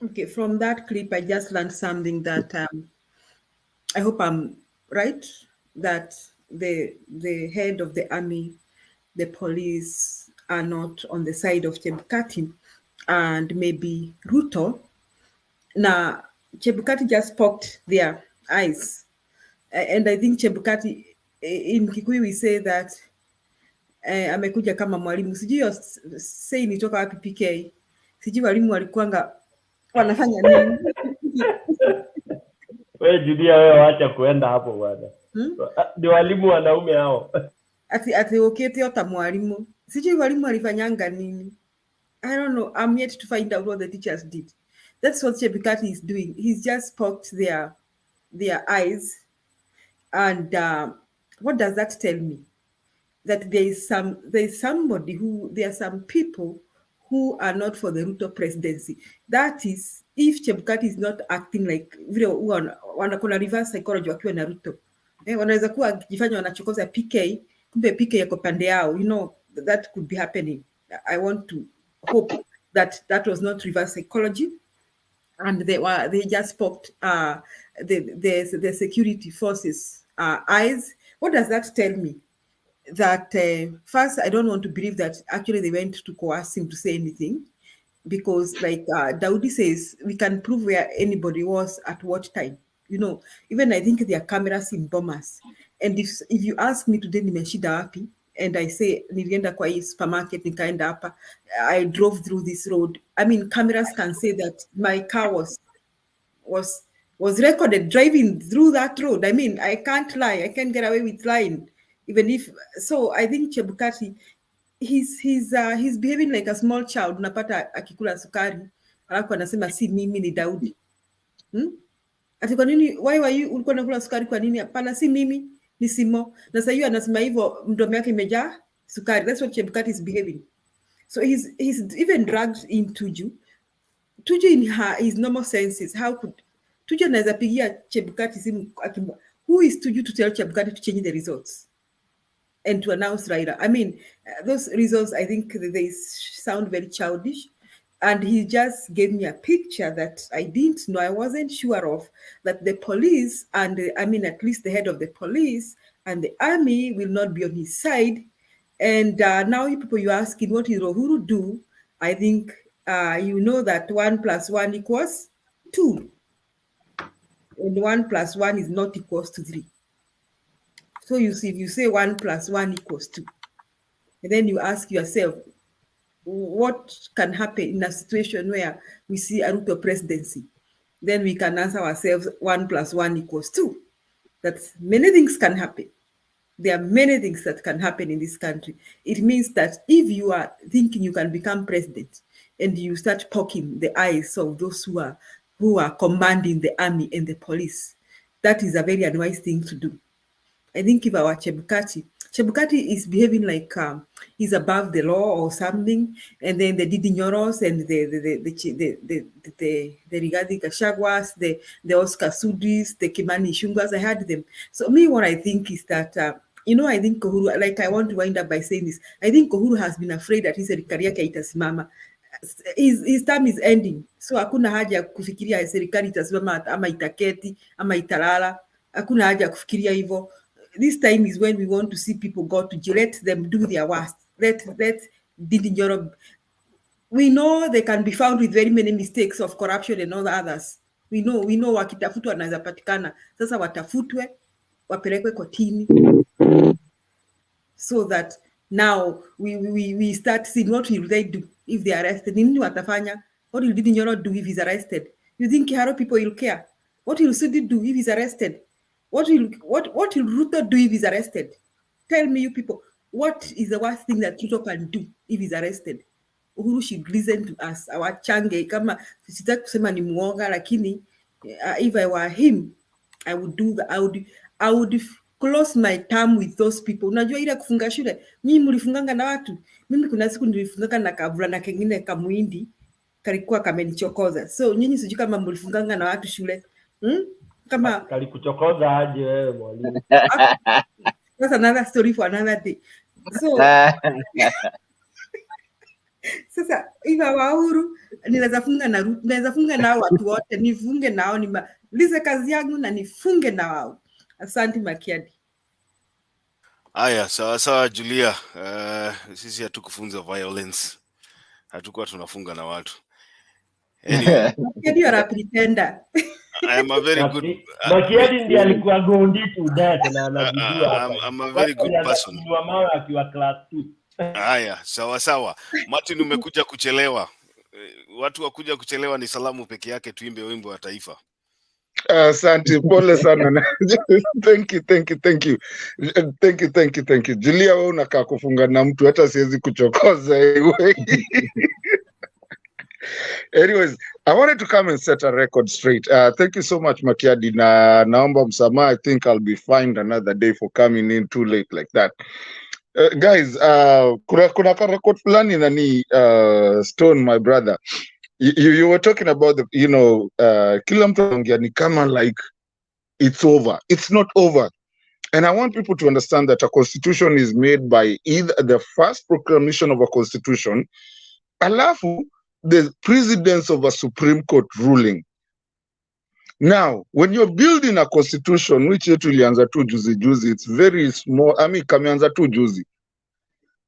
Speaker 12: Okay, from that clip, I just learned something that I hope I'm right, that the head of the army, the police are not on the side of Chebukati and maybe Ruto. Now, Chebukati just poked their eyes. And I think Chebukati, in Kikuyu, we say that amekuja kama mwalimu. Sijui say nitoka wapi PK. Sijui walimu walikuanga wanafanya nini.
Speaker 20: Wewe Julia, wewe wacha kuenda hapo bwana. Ni walimu wanaume hao.
Speaker 12: Ati ukete ota mwalimu. Sijui walimu alifanyanga nini. I don't know. I'm yet to find out what the teachers did. That's what Chebukati is doing. He's just poked their eyes. And what does that tell me? That there are some people who are not for the Ruto presidency. That is, if Chebukati is not acting like vile wanakona reverse psychology wakiwa na Ruto. Wanaweza kuwa jifanya wanachokoza PK, kumbe PK yako pande yao. You know, that could be happening. I want to hope that was not reverse psychology, and they just poked the security forces eyes. What does that tell me? That first, I don't want to believe that actually they went to coerce him to say anything, because like Daudi says, we can prove where anybody was at what time. You know, even I think there are cameras in Bomas. And if you ask me today, nimeshida wapi, and I say nilienda kwa hii supermarket nikaenda hapa, I drove through this road. I mean, cameras can say that my car was recorded driving through that road. I mean, I can't lie. I can't get away with lying, even if. So I think Chebukati, he's behaving like a small child. Unapata akikula sukari, alafu anasema si mimi ni Daudi. Ati kwa nini, why were you ulikuwa unakula sukari kwa nini? Hapana, si mimi, ni Simo. Na sasa hiyo anasema hivyo, mdomo yake imejaa sukari. That's what Chebukati is behaving. So he's even dragged in Tuju in his normal senses. How could Tuju anaweza pigia Chebukati simu? Who is Tuju to tell Chebukati to change the results and to announce Raila? I mean, those results, I think they sound very childish. And he just gave me a picture that I didn't know, I wasn't sure of, that the police and at least the head of the police and the army will not be on his side. And now you people, you're asking, what will Uhuru do? I think you know that 1 + 1 = 2. And 1 + 1 is not equals to 3. So you see, if you say 1 + 1 = 2, and then you ask yourself, what can happen in a situation where we see a Ruto presidency? Then we can answer ourselves 1 + 1 = 2. That many things can happen. There are many things that can happen in this country. It means that if you are thinking you can become president and you start poking the eyes of those who are commanding the army and the police, that is a very unwise thing to do. I think if our Chebukati is behaving like he's above the law or something, and then the Didi Nyoros and the Rigathi Gachagwas, the Oscar Sudis, the Kimani Ichung'was, I had them. So me, what I think is that I think Uhuru, like I want to wind up by saying this, I think Uhuru has been afraid that his serikali yake itasimama. His term is ending, so hakuna haja kufikiria serikali itasimama ama itaketi ama italala. Hakuna haja kufikiria hivyo. This time is when we want to see people go to jail. Let them do their worst. Let Didi Nyoro. We know they can be found with very many mistakes of corruption and all the others. We know wakitafutwa wanaweza patikana. Sasa watafutwe, wapelekwe kotini, so that now we start seeing what will they do if they are arrested. Nini watafanya? What will Didi Nyoro do if he's arrested? You think Kiharo people will care? What will Sudi do if he's arrested? What will Ruto do if he's arrested? Tell me, you people, what is the worst thing that Ruto can do if he's arrested? Uhuru should listen to us. Our change, kama sitaki kusema ni muoga, lakini if I were him, I would do that. I would close my term with those people. Unajua ile kufunga shule, nyinyi mlifunganga na watu. Mimi kuna siku nilifunganga na kavulana kengine kamuindi kalikuwa kamenichokoza. So nyinyi sijui kama mlifunganga na watu shule. Kama
Speaker 20: kalikuchokoza aje wewe mwalimu?
Speaker 12: That's another story for another day. So sasa iva Uhuru ninaweza funga na watu wote, nifunge nao, nimalize kazi yangu na nifunge na wao. Asante Makiadi.
Speaker 5: Aya, sawa Julia. Sisi hatukufunza violence. Hatukuwa tunafunga na watu. Anyway.
Speaker 12: Makiadi are a pretender.
Speaker 5: I am a very good.
Speaker 20: Makiadi ndiye alikuwa gondi to that na anajua hapa.
Speaker 5: I'm a very good person.
Speaker 20: Ni mama akiwa class 2.
Speaker 5: Aya, sawa. Martin, umekuja kuchelewa. watu wakuja kuchelewa ni salamu peke yake, tuimbe wimbo wa taifa.
Speaker 16: Asante, pole sana. Thank you. Julia, wewe unakaa kufunga na mtu, hata siwezi kuchokoza anyway. Anyways, I wanted to come and set a record straight. Thank you so much, Makiadi. Naomba msamaha. I think I'll be fined another day for coming in too late like that. Guys, kuna ka record fulani nani, Stone, my brother. You were talking about the, kila mtu anaongea ni kama like it's over. It's not over. And I want people to understand that a constitution is made by either the first proclamation of a constitution, alafu the precedence of a Supreme Court ruling. Now, when you're building a constitution, which yetu ilianza tu juzi, it's very small. I mean, kameanza tu juzi.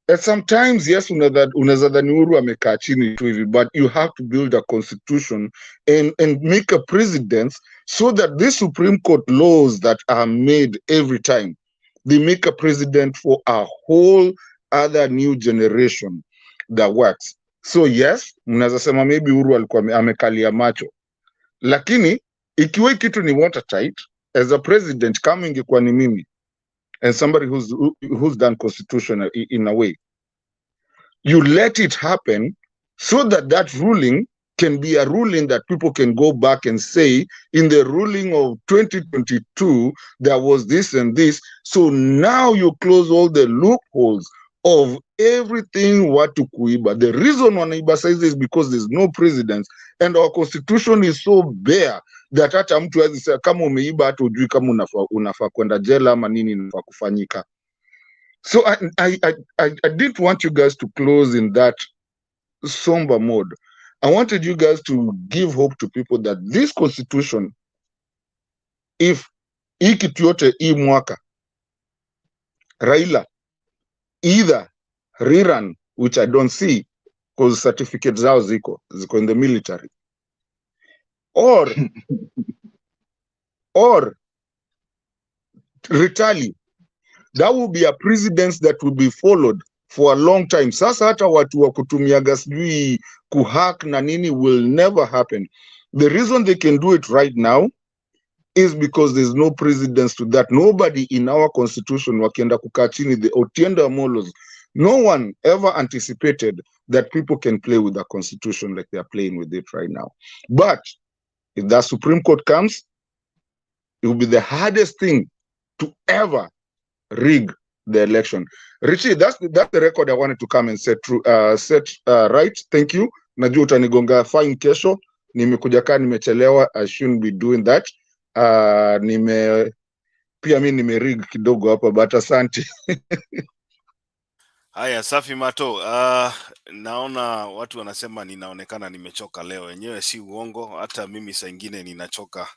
Speaker 16: And sometimes, yes, unaweza dhani Uhuru amekaa chini tu hivi, but you have to build a constitution and make a precedence so that these Supreme Court laws that are made every time, they make a precedent for a whole other new generation that works. So yes, mnaweza sema maybe Uhuru alikuwa amekalia macho. Lakini, ikiwa kitu ni watertight, as a president, kama ingekuwa ni mimi, and somebody who's done constitution in a way, you let it happen so that that ruling can be a ruling that people can go back and say, in the ruling of 2022, there was this and this. So now you close all the loopholes of everything watu kuiba. The reason wanaiba says is because there's no precedence, and our constitution is so bare that hata mtu hawezi sema kama umeiba hata ujui kama unafaa kwenda jela ama nini inafaa kufanyika. So I didn't want you guys to close in that somber mode. I wanted you guys to give hope to people that this constitution, if hii kitu yote hii mwaka Raila either rerun, which I don't see because certificates zao ziko in the military, or retaliate, that will be a precedence that will be followed for a long time. Sasa hata watu wa kutumiaga sijui kuhack na nini will never happen. The reason they can do it right now is because there's no precedence to that. Nobody in our constitution wakienda kukaa chini, the Otienda Molos, no one ever anticipated that people can play with the constitution like they are playing with it right now. But if the Supreme Court comes, it will be the hardest thing to ever rig the election. Richie, that's the record I wanted to come and set right. Thank you. Najua utanigonga fine kesho. Nimekuja kaa nimechelewa. I shouldn't be doing that. Pia mimi nimerig kidogo hapa, but asante.
Speaker 5: Haya, safi Mato. Naona watu wanasema ninaonekana nimechoka leo. Wenyewe si uongo, hata mimi saa ingine ninachoka.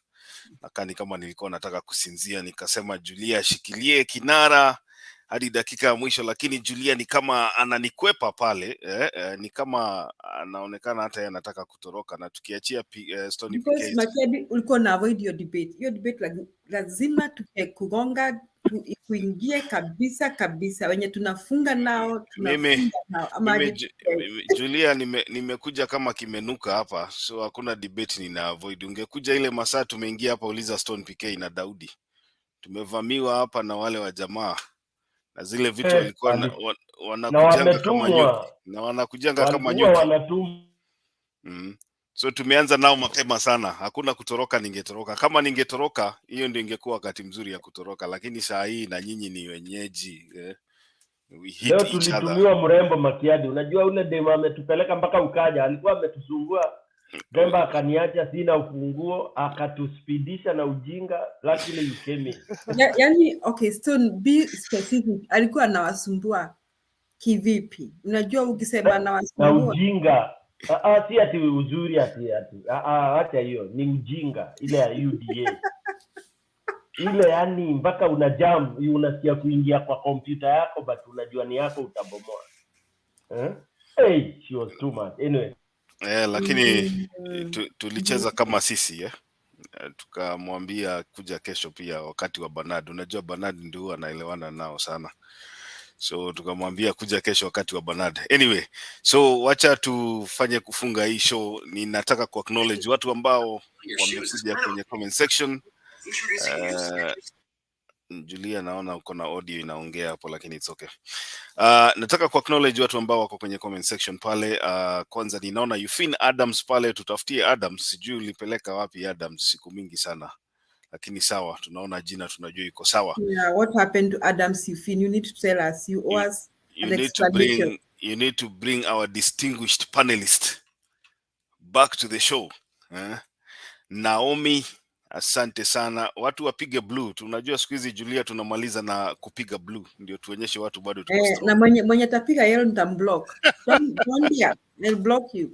Speaker 5: Nakani kama nilikuwa nataka kusinzia, nikasema Julia shikilie kinara hadi dakika ya mwisho, lakini Julia ni kama ananikwepa pale, ni kama anaonekana hata yeye anataka kutoroka, na tukiachia Stony PK.
Speaker 12: Makiadi ulikuwa na avoid your debate. Your debate lazima kugonga kuingie kabisa wenye tunafunga nao
Speaker 5: Julia, nimekuja kama kimenuka hapa, so hakuna debate nina avoid. Ungekuja ile masaa tumeingia hapa, uliza Stone PK na Daudi. Tumevamiwa hapa na wale wa jamaa na zile vitu walikuwa wanakujanga kama nyuki na wanakujanga kama nyuki. So tumeanza nao mapema sana. Hakuna kutoroka, ningetoroka. Kama ningetoroka, hiyo ndio ingekuwa wakati mzuri ya kutoroka, lakini saa hii na nyinyi ni wenyeji.
Speaker 20: Leo tulitumiwa mrembo Makiadi. Unajua ule demo ametupeleka mpaka Ukaja, alikuwa ametusumbua. Demba akaniacha sina ufunguo, akatuspidisha na ujinga, lakini you came in.
Speaker 12: Yani, okay, Stone, be specific. Alikuwa anawasumbua kivipi? Unajua ukisema anawasumbua
Speaker 20: na ujinga. Si ati uzuri ati. Acha hiyo, ni ujinga ile ya UDA. Ile yani mpaka unasikia kuingia kwa kompyuta yako but unajua ni yako utabomoa. Hey, she was too much. Anyway.
Speaker 5: Lakini tulicheza kama sisi tukamwambia kuja kesho pia wakati wa Bernard. Unajua Bernard ndio anaelewana nao sana. so tukamwambia kuja kesho wakati wa Bernard. Anyway, so wacha tufanye kufunga hii show. Ninataka ku acknowledge watu ambao wamekuja kwenye comment section. Julia, naona uko na audio inaongea hapo, lakini it's okay. Nataka ku acknowledge watu ambao wako kwenye comment section pale. Kwanza ninaona Yufin Adams pale, tutafutie Adams, sijui ulipeleka wapi Adams, siku mingi sana. Lakini sawa, tunaona jina, tunajua iko sawa.
Speaker 12: Yeah, what happened to Adams Yufin? You need to tell us. You
Speaker 5: need to bring our distinguished panelist back to the show. Naomi, asante sana. Watu wapige blue. Tunajua siku hizi Julia tunamaliza na kupiga blue, ndio tuonyeshe watu bado tuko strong.
Speaker 12: Na mwenye tapiga yellow nitamblock. Don't dare. I'll block you.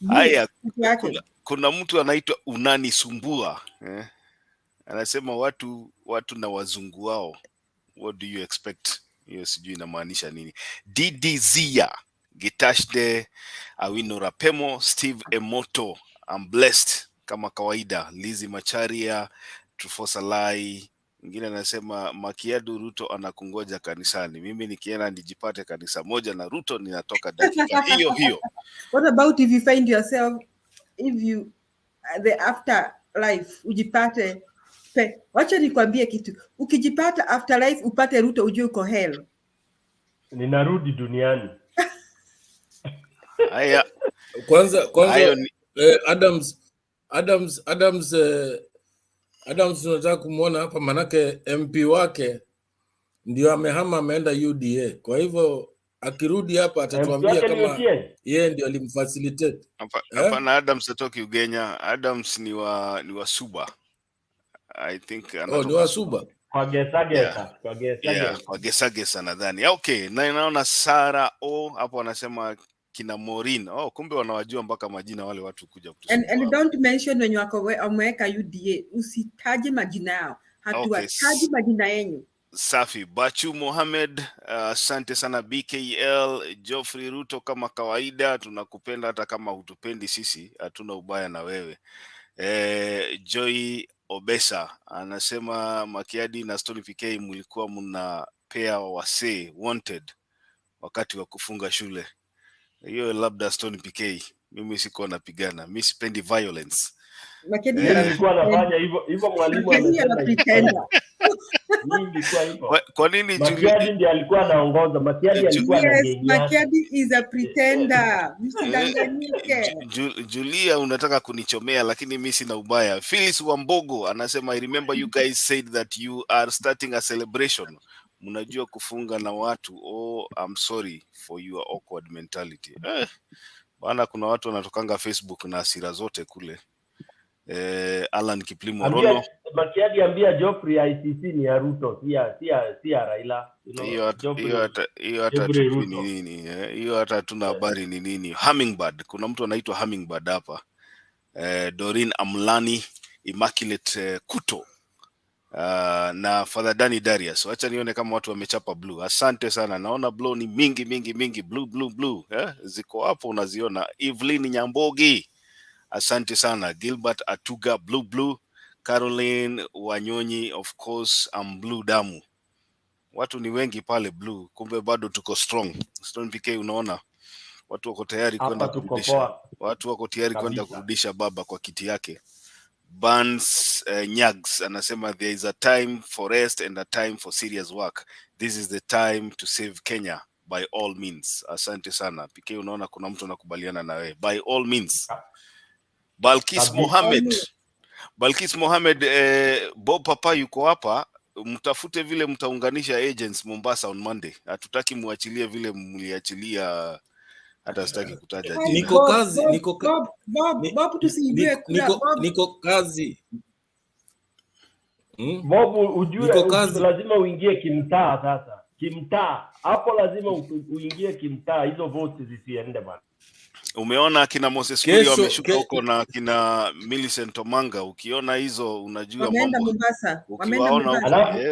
Speaker 5: Haya, kuna mtu anaitwa Unani Sumbua. Anasema watu na wazungu wao. What do you expect? Hiyo sijui inamaanisha nini. DDZia, Gitashde, Awino Rapemo, Steve Emoto, I'm blessed kama kawaida. Lizi Macharia, Trufosa Lai, mwingine anasema Makiadu Ruto anakungoja kanisani. Mimi nikienda nijipate kanisa moja na Ruto ninatoka dakika hiyo.
Speaker 12: What about if you find yourself, the afterlife, ujipate wacha nikwambie kitu. Ukijipata afterlife upate Ruto, ujue uko hell.
Speaker 20: Ninarudi duniani.
Speaker 5: Haya.
Speaker 1: Kwanza Adams tunataka kumuona hapa, manake MP wake ndio amehama, ameenda UDA. Kwa hivyo akirudi hapa atatuambia kama yeye ndio alimfacilitate.
Speaker 5: Hapana, Adams atoki Ugenya. Adams ni wa Suba. I think
Speaker 1: ni wa Suba.
Speaker 20: Kwa
Speaker 5: Gesagesa nadhani. Okay, na naona Sara hapo anasema kina Morin. Kumbe wanawajua mpaka majina wale watu kuja kutusumbua.
Speaker 12: And don't mention when you wameweka UDA, usitaje majina yao. Hatuwataji majina yenu.
Speaker 5: Safi. Bachu Mohamed, asante sana. BKL, Geoffrey Ruto, kama kawaida tunakupenda hata kama hutupendi sisi, hatuna ubaya na wewe. Joy Obesa anasema Makiadi na Stony PK mlikuwa mnapea wase wanted wakati wa kufunga shule. Hiyo labda Stony PK, mimi siko napigana, mimi sipendi violence.
Speaker 12: Makiadi
Speaker 20: alikuwa anafanya hivyo mwalimu anasema.
Speaker 5: Kwa nini
Speaker 20: Makiadi ndiye alikuwa anaongoza? Makiadi alikuwa anagenyana.
Speaker 12: Makiadi is a pretender. Msidanganyike.
Speaker 5: Julia, unataka kunichomea, lakini mimi sina ubaya. Phyllis Wambogo anasema I remember you guys said that you are starting a celebration. Mnajua kufunga na watu. I'm sorry for your awkward mentality. Bana, kuna watu wanatokanga Facebook na hasira zote kule. Alan Kiplimo Rono.
Speaker 20: Makiadi ambia Geoffrey ICC ni ya Ruto, si ya Raila.
Speaker 5: Hiyo hata tujui ni nini. Hiyo hata tuna habari ni nini. Hummingbird, kuna mtu anaitwa Hummingbird hapa. Doreen Amlani, Immaculate Kuto, na Father Danny Darius. Wacha nione kama watu wamechapa blue. Asante sana. Naona blue ni mingi. Blue. Ziko hapo unaziona. Evelyn Nyambogi, asante sana. Gilbert Atuga, blue. Caroline Wanyonyi, of course, blue damu. Watu ni wengi pale blue, kumbe bado tuko strong. Stone PK, unaona watu wako tayari kwenda kurudisha. Watu wako tayari kwenda kurudisha baba kwa kiti yake. Bans Nyags anasema there is a time for rest and a time for serious work. This is the time to save Kenya by all means. Asante sana. PK, unaona kuna mtu anakubaliana na wewe. By all means. Balkis Mohamed, Bob Papa yuko hapa. Mtafute vile mtaunganisha agents Mombasa on Monday. Hatutaki muachilie vile mliachilia, hata sitaki kutaja jina.
Speaker 1: Niko kazi.
Speaker 20: Bob, ujue lazima uingie kimtaa sasa. Kimtaa. Hapo lazima uingie kimtaa, hizo votes zisiende bana.
Speaker 5: Umeona kina Moses Kuria wameshuka huko na kina Millicent Omanga, ukiona hizo unajua
Speaker 12: wameenda
Speaker 5: mambo.
Speaker 12: Mombasa.
Speaker 5: Ukiwaona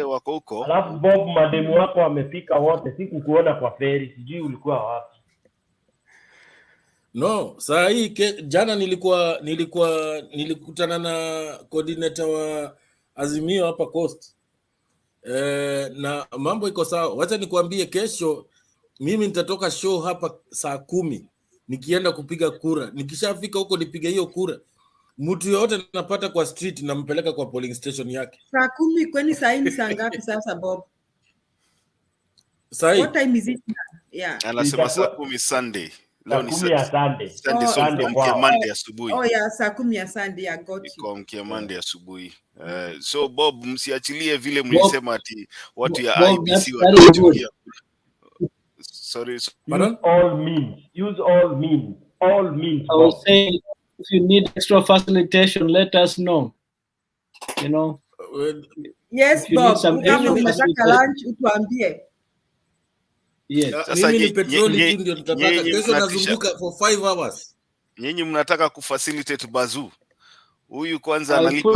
Speaker 5: wako huko.
Speaker 20: Alafu Bob, mademu wako wamefika wote, sikukuona kwa feri, sijui ulikuwa wapi.
Speaker 1: No, saa hii jana nilikutana na coordinator wa Azimio hapa Coast. na mambo iko sawa. Wacha nikwambie, kesho mimi nitatoka show hapa saa 10 nikienda kupiga kura. Nikishafika huko nipige hiyo kura, mtu yote napata kwa street nampeleka kwa polling station yake.
Speaker 12: Saa 10 kwani saa hii ni saa ngapi sasa Bob?
Speaker 1: Saa hii
Speaker 12: What time is it now? Yeah.
Speaker 5: Anasema saa 10 Sunday. Leo ni
Speaker 20: Sunday.
Speaker 5: Sunday, so kuamkia Monday asubuhi.
Speaker 12: Oh yeah, saa 10 ya Sunday, I got you.
Speaker 5: Kuamkia Monday asubuhi. So Bob, msiachilie vile mlisema ati watu ya IEBC watachukia. Sorry.
Speaker 20: Use all means. Use all means. All means.
Speaker 2: I was saying, if you need extra facilitation, let us know. You know.
Speaker 12: Yes, Bob. Kama unataka lunch utuambie.
Speaker 2: Yes.
Speaker 1: Mimi ni petroli tu ndio tutataka. Kesho nazunguka for 5 hours.
Speaker 5: Nyinyi mnataka kufacilitate bazoo. Huyu kwanza
Speaker 2: analipa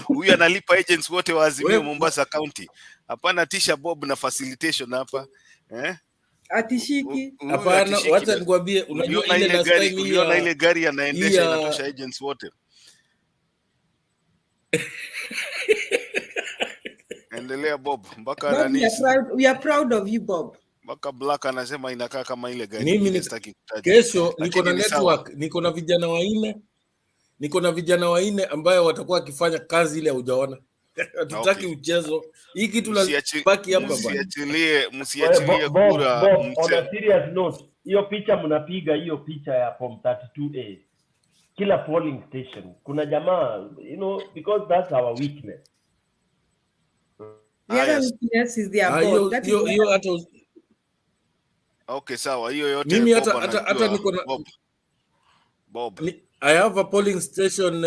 Speaker 5: huyu analipa agents wote wa Azimio Mombasa County. Hapana tisha Bob na facilitation hapa.
Speaker 12: Atishiki.
Speaker 1: Hapana, wacha nikwambie, unajua ile last time
Speaker 5: uliona ile gari anaendesha inatosha agents wote. Endelea Bob, mpaka ananisi.
Speaker 12: We are proud of you Bob.
Speaker 5: Mpaka Black anasema inakaa kama ile gari.
Speaker 1: Mimi nitaki kutaja. Kesho niko na network, niko na vijana wanne. Niko na vijana wanne ambao watakuwa wakifanya kazi ile hujaona. Hatutaki uchezo. Hii kitu lazima baki hapa bwana.
Speaker 5: Msiachilie kura.
Speaker 20: On a serious note, hiyo picha mnapiga hiyo picha ya form 32A. Kila polling station. Kuna jamaa, you know, because that's our weakness.
Speaker 12: The other weakness is their board. That is
Speaker 5: okay, sawa. Hiyo yote
Speaker 1: mimi hata niko na
Speaker 5: Bob.
Speaker 1: I have a polling station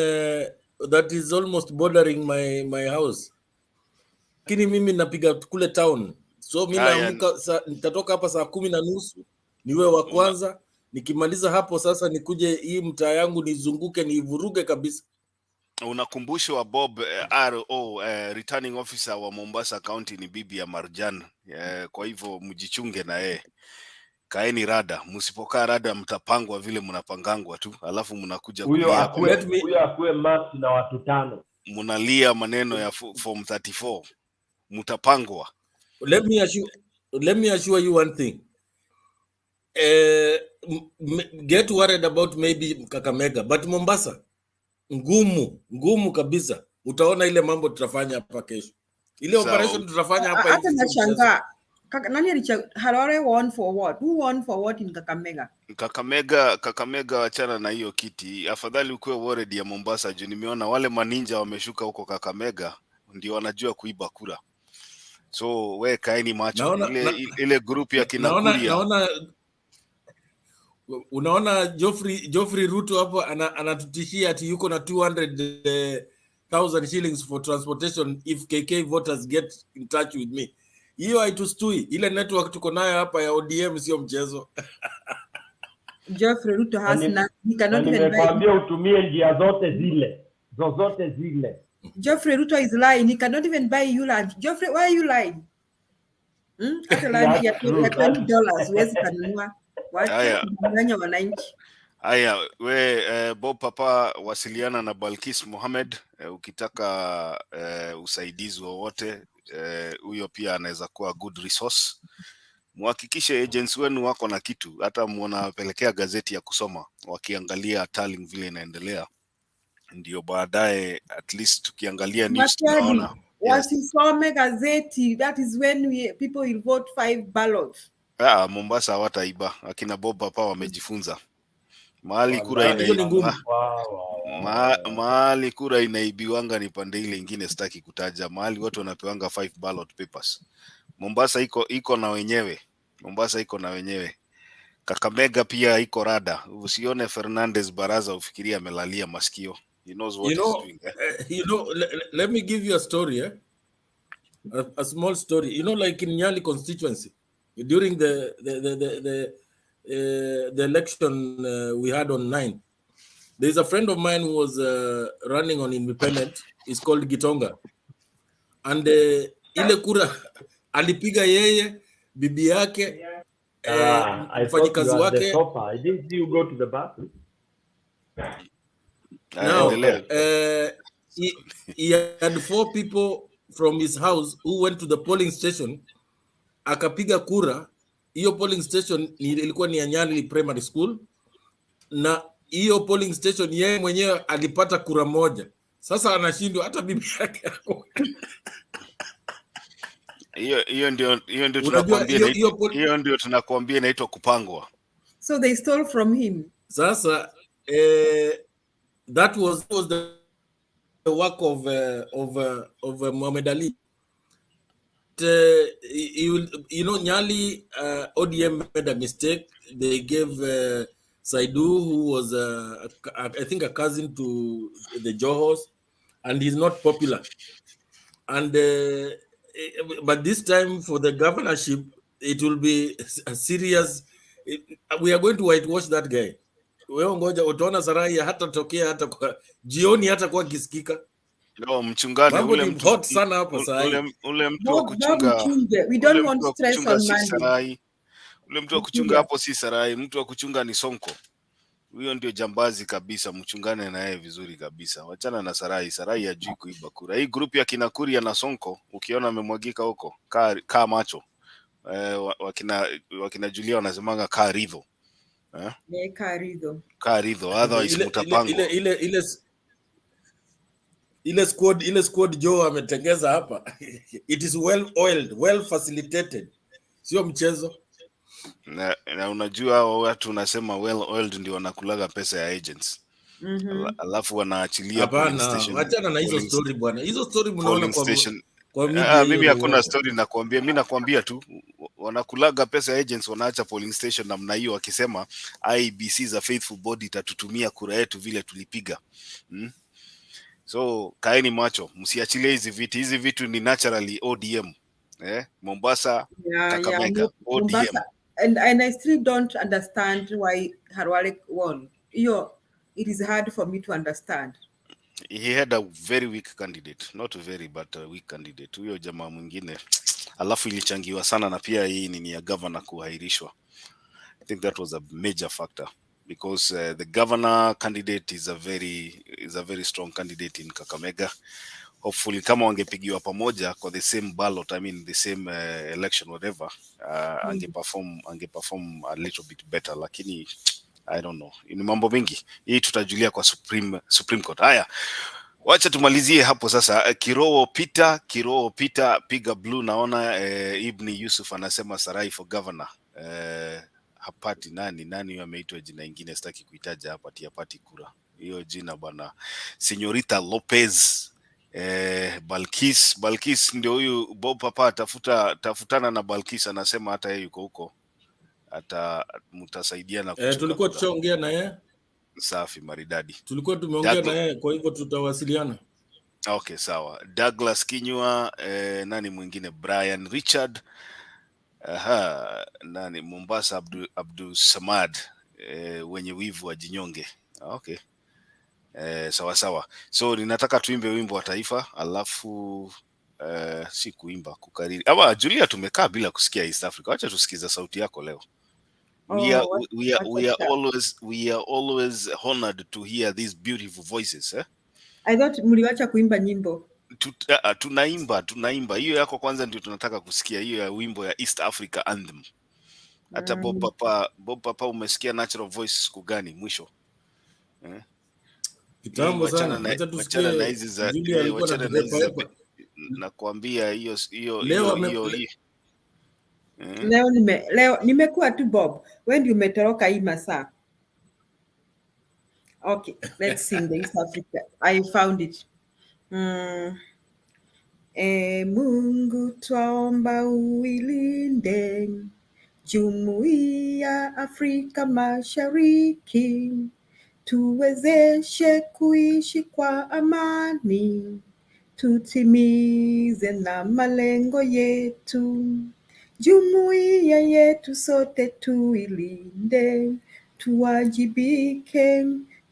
Speaker 1: that is almost bordering my house. Lakini mimi napiga kule town. So mimi naamka nitatoka hapa saa 10:30 niwe wa kwanza. Nikimaliza hapo sasa nikuje hii mtaa yangu nizunguke nivuruge kabisa.
Speaker 5: Unakumbushwa Bob, RO returning officer wa Mombasa County ni bibi ya Marjan. Kwa hivyo mjichunge na yeye. Kaeni rada, msipokaa rada mtapangwa vile mnapangangwa tu, alafu mnakuja
Speaker 20: huyo akue max na watu 5.
Speaker 5: Mnalia maneno ya form 34. Mtapangwa.
Speaker 1: Let me assure you one thing. Get worried about maybe Kakamega, but Mombasa ngumu kabisa. Utaona ile mambo tutafanya hapa kesho. Ile operation tutafanya hapa hivi.
Speaker 12: Hata nashangaa. Nani Harare won for what? Who won for what in Kakamega?
Speaker 5: Kakamega wachana na hiyo kiti. Afadhali ukue worried ya Mombasa juu nimeona wale maninja wameshuka huko Kakamega ndio wanajua kuiba kura. So we kaeni macho. Ile group ya kinakulia.
Speaker 1: Unaona Geoffrey Ruto hapo anatutishia ati yuko na 200,000 shillings for transportation if KK voters get in touch with me. Hiyo haitustui. Ile network tuko nayo hapa ya ODM sio mchezo.
Speaker 12: Geoffrey Ruto has he cannot even
Speaker 20: nimekwambia utumie njia zote zile.
Speaker 12: Geoffrey Ruto is lying. He cannot even buy you lunch. Geoffrey, why are you lying? Hata lunch ya $20 huwezi kanunua. Wacha wananchi.
Speaker 5: Haya, we Bob Papa, wasiliana na Balkis Mohamed ukitaka usaidizi wowote. Huyo pia anaweza kuwa good resource. Muhakikishe agents wenu wako na kitu, hata mnapelekea gazeti ya kusoma wakiangalia tallying vile inaendelea, ndio baadaye at least tukiangalia news tunaona
Speaker 12: wasisome gazeti. That is when people will vote 5 ballots.
Speaker 5: Mombasa hawataiba. Akina Bob Papa wamejifunza. Mahali kura inaibiwanga ni pande ile nyingine sitaki kutaja. Mahali watu wanapewanga 5 ballot papers. Mombasa iko na wenyewe. Kakamega pia iko rada. Usione Fernandez Baraza ufikiria amelalia masikio. He knows what he's doing.
Speaker 1: Let me give you a story, a small story. Like in Nyali constituency, during the election we had on 9, there's a friend of mine who was running on independent. It's called Gitonga, and ile kura alipiga yeye, bibi yake, mfanyikazi wake.
Speaker 20: I didn't see you go to the bathroom.
Speaker 1: Now, he had 4 people from his house who went to the polling station, akapiga kura. Hiyo polling station ilikuwa ni ya Nyali Primary School, na hiyo polling station yeye mwenyewe alipata kura moja. Sasa anashindwa hata bibi yake yako.
Speaker 5: Hiyo ndio tunakwambia, hiyo ndio tunakwambia inaitwa kupangwa.
Speaker 12: So they stole from him.
Speaker 1: Sasa that was the work of Muhammad Ali. Nyali ODM made a mistake. They gave Saidu, who was I think a cousin to the Johos, and he's not popular. And but this time for the governorship, it will be a serious. We are going to whitewash that guy. Wewe ngoja utaona Sarai hata tokea hata kwa jioni hata kwa kisikika.
Speaker 5: No, mchungane
Speaker 1: ule mtu hot sana hapo Sarai.
Speaker 5: Ule mtu wa kuchunga.
Speaker 12: We don't want stress on Monday.
Speaker 5: Ule mtu wa kuchunga hapo si Sarai, mtu wa kuchunga ni Sonko. Huyo ndio jambazi kabisa, mchungane na yeye vizuri kabisa. Wachana na Sarai, Sarai hajui kuiba kura. Hii group ya Kinakuria na Sonko, ukiona amemwagika huko, kaa macho. Wakina Julia wanasemanga kaa ridho. Kaa ridho, otherwise mtapangwa.
Speaker 1: Ile squad Joe ametengeza hapa. It is well oiled, well facilitated. Sio mchezo.
Speaker 5: Na unajua hao watu unasema well oiled ndio wanakulaga pesa ya agents. Alafu wanaachilia
Speaker 1: polling station. Achana na hizo story bwana. Hizo story mnaona kwa media.
Speaker 5: Mimi hakuna story nakwambia, mimi nakwambia tu wanakulaga pesa ya agents, wanaacha polling station namna hiyo wakisema IEBC is a faithful body, itatutumia kura yetu vile tulipiga. So kaeni macho, msiachilie hizi vitu ni naturally ODM. Mombasa, Kakamega, ODM.
Speaker 12: Mombasa. And I still don't understand why Harwale won. It is hard for me to understand.
Speaker 5: He had a very weak candidate, not very but a weak candidate. Huyo jamaa mwingine alafu ilichangiwa sana na pia hii ni ya governor kuhairishwa. I think that was a major factor because the governor candidate is a very strong candidate in Kakamega. Hopefully kama wangepigiwa pamoja kwa the same ballot, I mean the same election whatever, angeperform a little bit better, lakini I don't know. Ni mambo mengi. Hii tutajulia kwa Supreme Court. Haya. Wacha tumalizie hapo sasa. Kirowo Peter piga blue, naona Ibni Yusuf anasema Sarai for governor. Hapati nani ameitwa jina ingine sitaki kuitaja hapa, hapati kura. Hiyo jina bana Señorita Lopez. Balkis ndio huyu Bob Papa tafutana na Balkis, anasema hata yeye yuko huko, hata mtasaidiana
Speaker 1: tulikuwa tuchaongea na yeye.
Speaker 5: Safi maridadi,
Speaker 1: tulikuwa tumeongea na yeye, kwa hivyo tutawasiliana.
Speaker 5: Okay, sawa. Douglas Kinyua, nani mwingine, Brian Richard, nani Mombasa, Abdul Samad, wenye wivu wa jinyonge. Okay. Sawa. So ninataka tuimbe wimbo wa taifa, alafu si kuimba, kukariri. Julia, tumekaa bila kusikia East Africa. Acha tusikiza sauti yako leo. We are always honored to hear these beautiful voices.
Speaker 12: I thought mliwacha kuimba nyimbo.
Speaker 5: Tunaimba. Hiyo yako kwanza ndio tunataka kusikia, hiyo ya wimbo ya East Africa Anthem. Hata Bob Papa umesikia natural voice siku gani mwisho?
Speaker 1: Kitambo sana.
Speaker 5: Wachana na hizi za nakwambia hiyo
Speaker 12: leo nimekuwa tu Bob. When you umetoroka hii masaa. Okay, let's sing the East Africa. I found it. Mungu twaomba uilinde Jumuiya Afrika Mashariki, tuwezeshe kuishi kwa amani, tutimize na malengo yetu. Jumuiya yetu sote tuilinde, tuwajibike,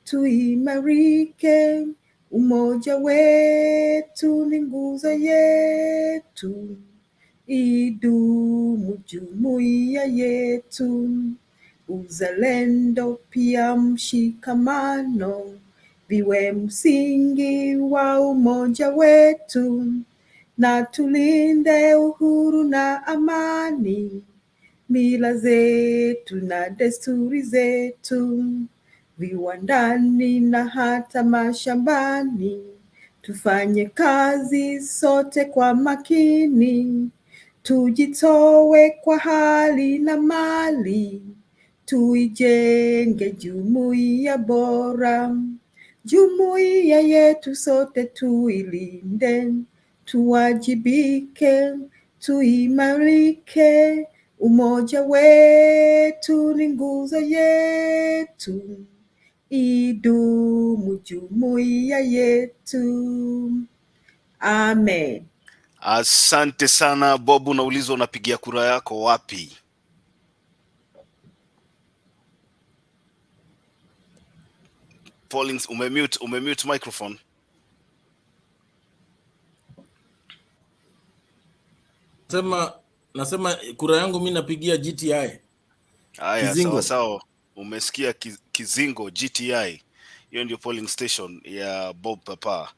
Speaker 12: tuimarike. Umoja wetu ni nguzo yetu, idumu jumuiya yetu. Uzalendo pia mshikamano, viwe msingi wa umoja wetu, na tulinde uhuru na amani, mila zetu na desturi zetu, viwandani na hata mashambani. Tufanye kazi sote kwa makini, tujitoe kwa hali na mali, tuijenge jumuiya bora. Jumuiya yetu sote tuilinde, tuwajibike, tuimarike. Umoja wetu ni nguzo yetu, idumu jumuiya yetu. Amen.
Speaker 5: Asante sana Bob, unaulizwa unapigia kura yako wapi? Pauline, umemute microphone.
Speaker 1: Nasema kura yangu mimi napigia GTI.
Speaker 5: Haya, sawa sawa. Umesikia Kizingo GTI. Hiyo ndio polling station ya Bob Papa.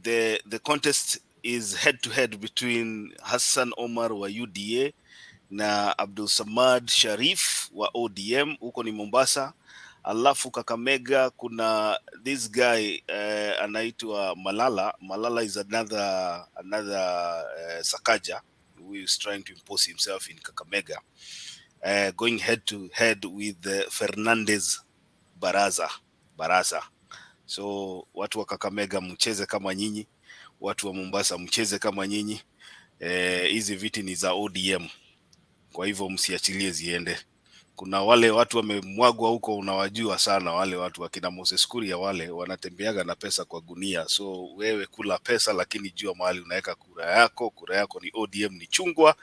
Speaker 5: The contest is head to head between Hassan Omar wa UDA na Abdul Samad Sharif wa ODM, huko ni Mombasa. Alafu Kakamega kuna this guy anaitwa Malala is another Sakaja who is trying to impose himself in Kakamega, going head to head with Fernandez Baraza. So watu wa Kakamega mcheze kama nyinyi, watu wa Mombasa mcheze kama nyinyi. Hizi viti ni za ODM, kwa hivyo msiachilie ziende. Kuna wale watu wamemwagwa huko, unawajua sana wale watu wakina Moses Kuria, wale wanatembeaga na pesa kwa gunia. So wewe kula pesa, lakini jua mahali unaweka kura yako ni ODM, ni chungwa.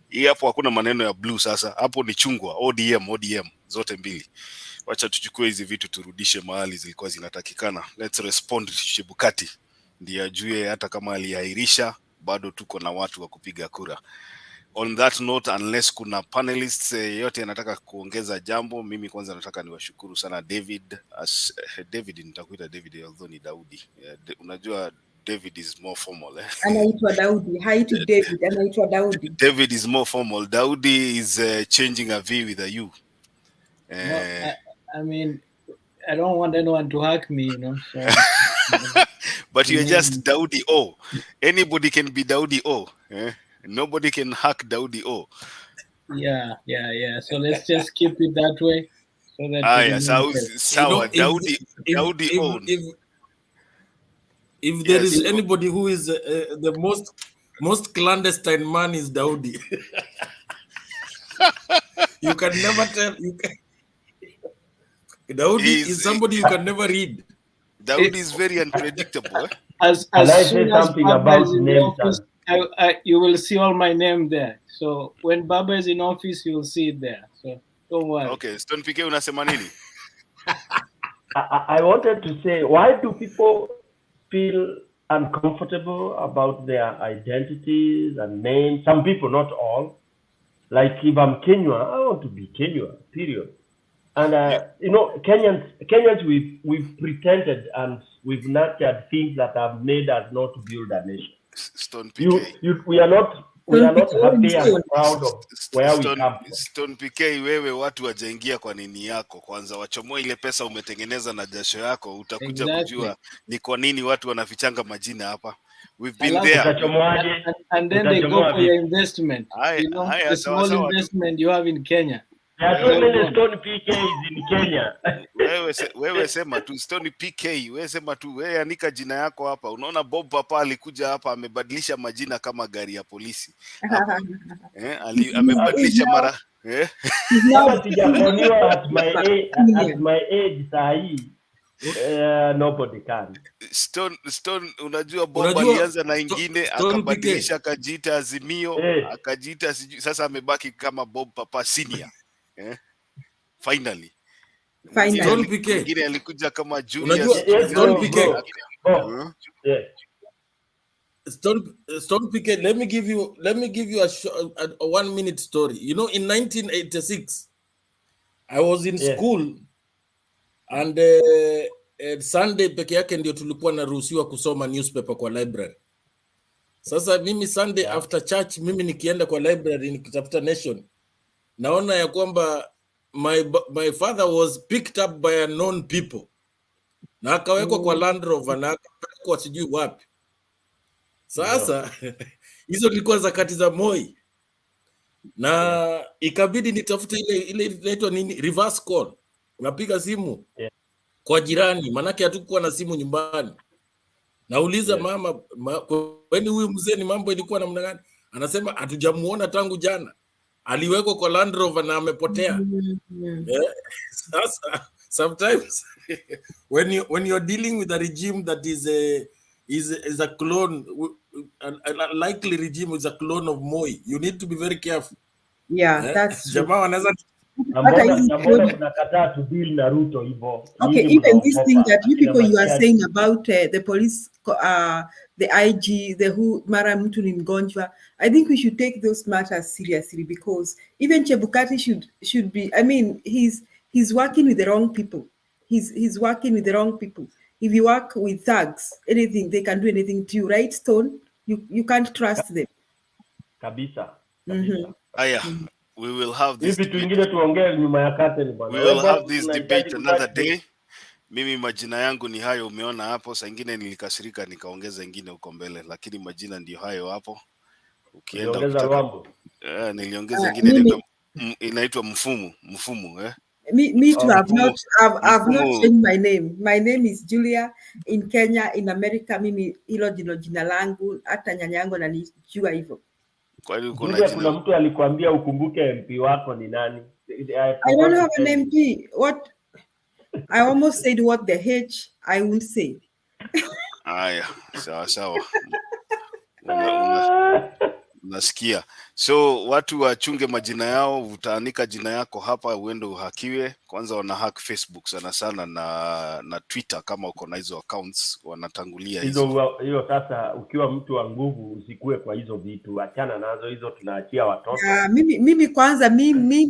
Speaker 5: Hii hapo hakuna maneno ya blue sasa, hapo ni chungwa, ODM zote mbili. Wacha tuchukue hizi vitu turudishe mahali zilikuwa zinatakikana. Let's respond to Chebukati, ndiye ajue hata kama aliahirisha bado tuko na watu wa kupiga kura. On that note, unless kuna panelists yote anataka kuongeza jambo, mimi kwanza nataka niwashukuru sana David. David nitakuita David although ni Daudi. Unajua David is more formal.
Speaker 12: Anaitwa Daudi, haitwi David, anaitwa Daudi.
Speaker 5: David is more formal. Daudi is changing a V with a U.
Speaker 2: I mean, I don't want anyone to hack me, you know. So,
Speaker 5: but you're just Daudi O. Anybody can be Daudi O. Nobody can hack Daudi O.
Speaker 2: Yeah. So let's just keep it that way. So that
Speaker 5: sawa, Daudi O.
Speaker 1: If there is anybody who is the most clandestine man is Daudi. You can never tell. Daudi is somebody you can never read.
Speaker 5: Daudi is very unpredictable.
Speaker 2: As soon as Baba is in the office, you will see all my name there. So when Baba is in office, you will see it there. So don't worry.
Speaker 5: Okay, Stone PK unasema nini?
Speaker 20: I wanted to say, why do people feel uncomfortable about their identities and names? Some people, not all. Like if I'm Kenyan, I want to be Kenyan, period. And Kenyans, we've pretended and we've nurtured things that have made us not build a nation.
Speaker 5: Stone PK.
Speaker 20: We are not happy and proud of where we come from.
Speaker 5: Stone PK, wewe watu wajaingia kwa nini yako kwanza, wachomoe ile pesa umetengeneza na jasho yako, utakuja kujua ni kwa nini watu wanafichanga majina hapa. We've been there.
Speaker 2: And then they go for your investment. The small investment you have in Kenya.
Speaker 20: There are so many Stone PKs in Kenya.
Speaker 5: Wewe sema tu Stone PK, wewe sema tu, wewe anika jina yako hapa. Unaona Bob Papa alikuja hapa amebadilisha majina kama gari ya polisi. Amebadilisha mara.
Speaker 20: Kama sijafoniwa at my age sahi, nobody can.
Speaker 5: Stone unajua Bob alianza na ingine akabadilisha akajiita Azimio, akajiita sasa amebaki kama Bob Papa senior. Finally. Mwingine alikuja kama Julius.
Speaker 1: Stone PK. Stone PK, let me give you a 1 minute story. You know, in 1986, I was in school, and Sunday peke yake ndio tulikuwa naruhusiwa kusoma newspaper kwa library. Sasa mimi Sunday after church, mimi nikienda kwa library nikitafuta Nation, naona ya kwamba my father was picked up by unknown people na akawekwa kwa Land Rover na akapelekwa sijui wapi. Sasa hizo zilikuwa zakati za Moi na ikabidi nitafute ile inaitwa nini, reverse call. Unapiga simu kwa jirani, manake hatukuwa na simu nyumbani. Nauliza mama, kwani huyu mzee ni mambo ilikuwa namna gani? Anasema hatujamuona tangu jana, aliwekwa kwa Land Rover na amepotea. Sasa sometimes when you're dealing with a regime that is a clone, a likely regime is a clone of Moi, you need to be very careful.
Speaker 12: That's true.
Speaker 1: Jamaa wanaweza
Speaker 20: unakataa to deal na Ruto hivyo.
Speaker 12: Okay, even this thing that you people you are saying about the police, the IG, the who mara mtu ni mgonjwa, I think we should take those matters seriously, because even Chebukati should be, I mean, he's working with the wrong people. He's working with the wrong people. If you work with thugs, anything, they can do anything to you, right, Stone? You can't trust them.
Speaker 20: Kabisa.
Speaker 5: Aya, we will have this
Speaker 20: debate. We
Speaker 5: will have this debate another day. Mimi majina yangu ni hayo umeona hapo. Saa ingine nilikasirika nikaongeza ingine huko mbele, lakini majina ndio hayo hapo. Ukienda niliongeza ingine inaitwa mfumu
Speaker 12: Me too. I've not changed my name. My name is Julia in Kenya, in America. Mimi hilo jina langu, hata nyanya yangu ananijua hivyo.
Speaker 20: Kuna mtu alikwambia ukumbuke MP wako ni nani?
Speaker 12: I don't have an MP. What? I almost said what the H I won't say.
Speaker 5: Aya, sawa. Nasikia. So watu wachunge majina yao, utaanika jina yako hapa uende uhakiwe. Kwanza wana hack Facebook sana na Twitter kama uko na hizo accounts wanatangulia hizo.
Speaker 20: Hiyo sasa ukiwa mtu wa nguvu usikue kwa hizo vitu, achana nazo hizo, tunaachia watoto.
Speaker 12: Mimi kwanza mimi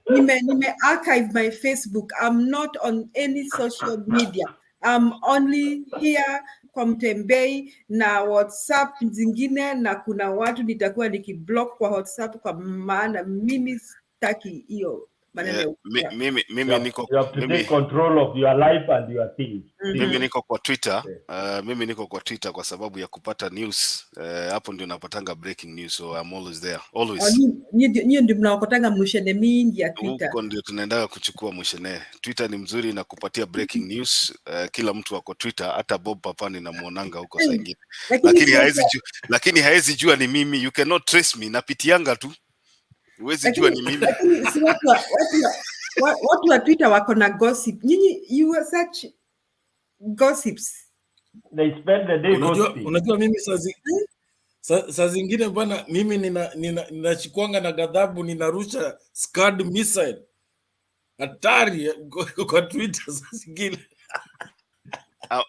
Speaker 12: nime archive my Facebook. I'm not on any social media. I'm only here kwa Mtembei na WhatsApp zingine, na kuna watu nitakuwa nikiblock kwa WhatsApp kwa maana mimi sitaki hiyo maneno.
Speaker 5: Mimi niko
Speaker 20: take control of your life and your things.
Speaker 5: Mimi niko kwa Twitter. Mimi niko kwa Twitter kwa sababu ya kupata news. Hapo ndio napatanga breaking news, so I'm always there. Always.
Speaker 12: Nyinyi ndio mnaokotanga mshene mingi ya Twitter.
Speaker 5: Huko ndio tunaendaga kuchukua mshene. Twitter ni mzuri na kupatia breaking news. Kila mtu wako Twitter, hata Bob Papani namuonanga huko saa nyingine. Lakini haezi jua ni mimi. You cannot trace me. Napitianga tu. Huwezi jua ni mimi.
Speaker 12: Watu wa Twitter wako na gossip. Nyinyi you are such gossips.
Speaker 20: They spend the day gossiping.
Speaker 1: Unajua mimi saa zingine bwana, mimi ninachikwanga na ghadhabu, ninarusha Scud missile hatari kwa Twitter saa zingine.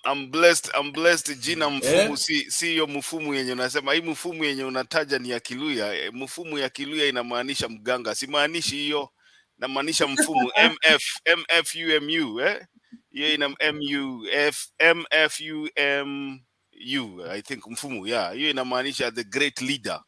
Speaker 5: I'm blessed jina mfumu. Si hiyo mfumu yenye unasema, hii mfumu yenye unataja ni ya Kiluya. Mfumu ya Kiluya inamaanisha mganga, simaanishi hiyo, namaanisha mfumu. MFUMU hiyo ina MFUMU I think mfumu, hiyo inamaanisha the great leader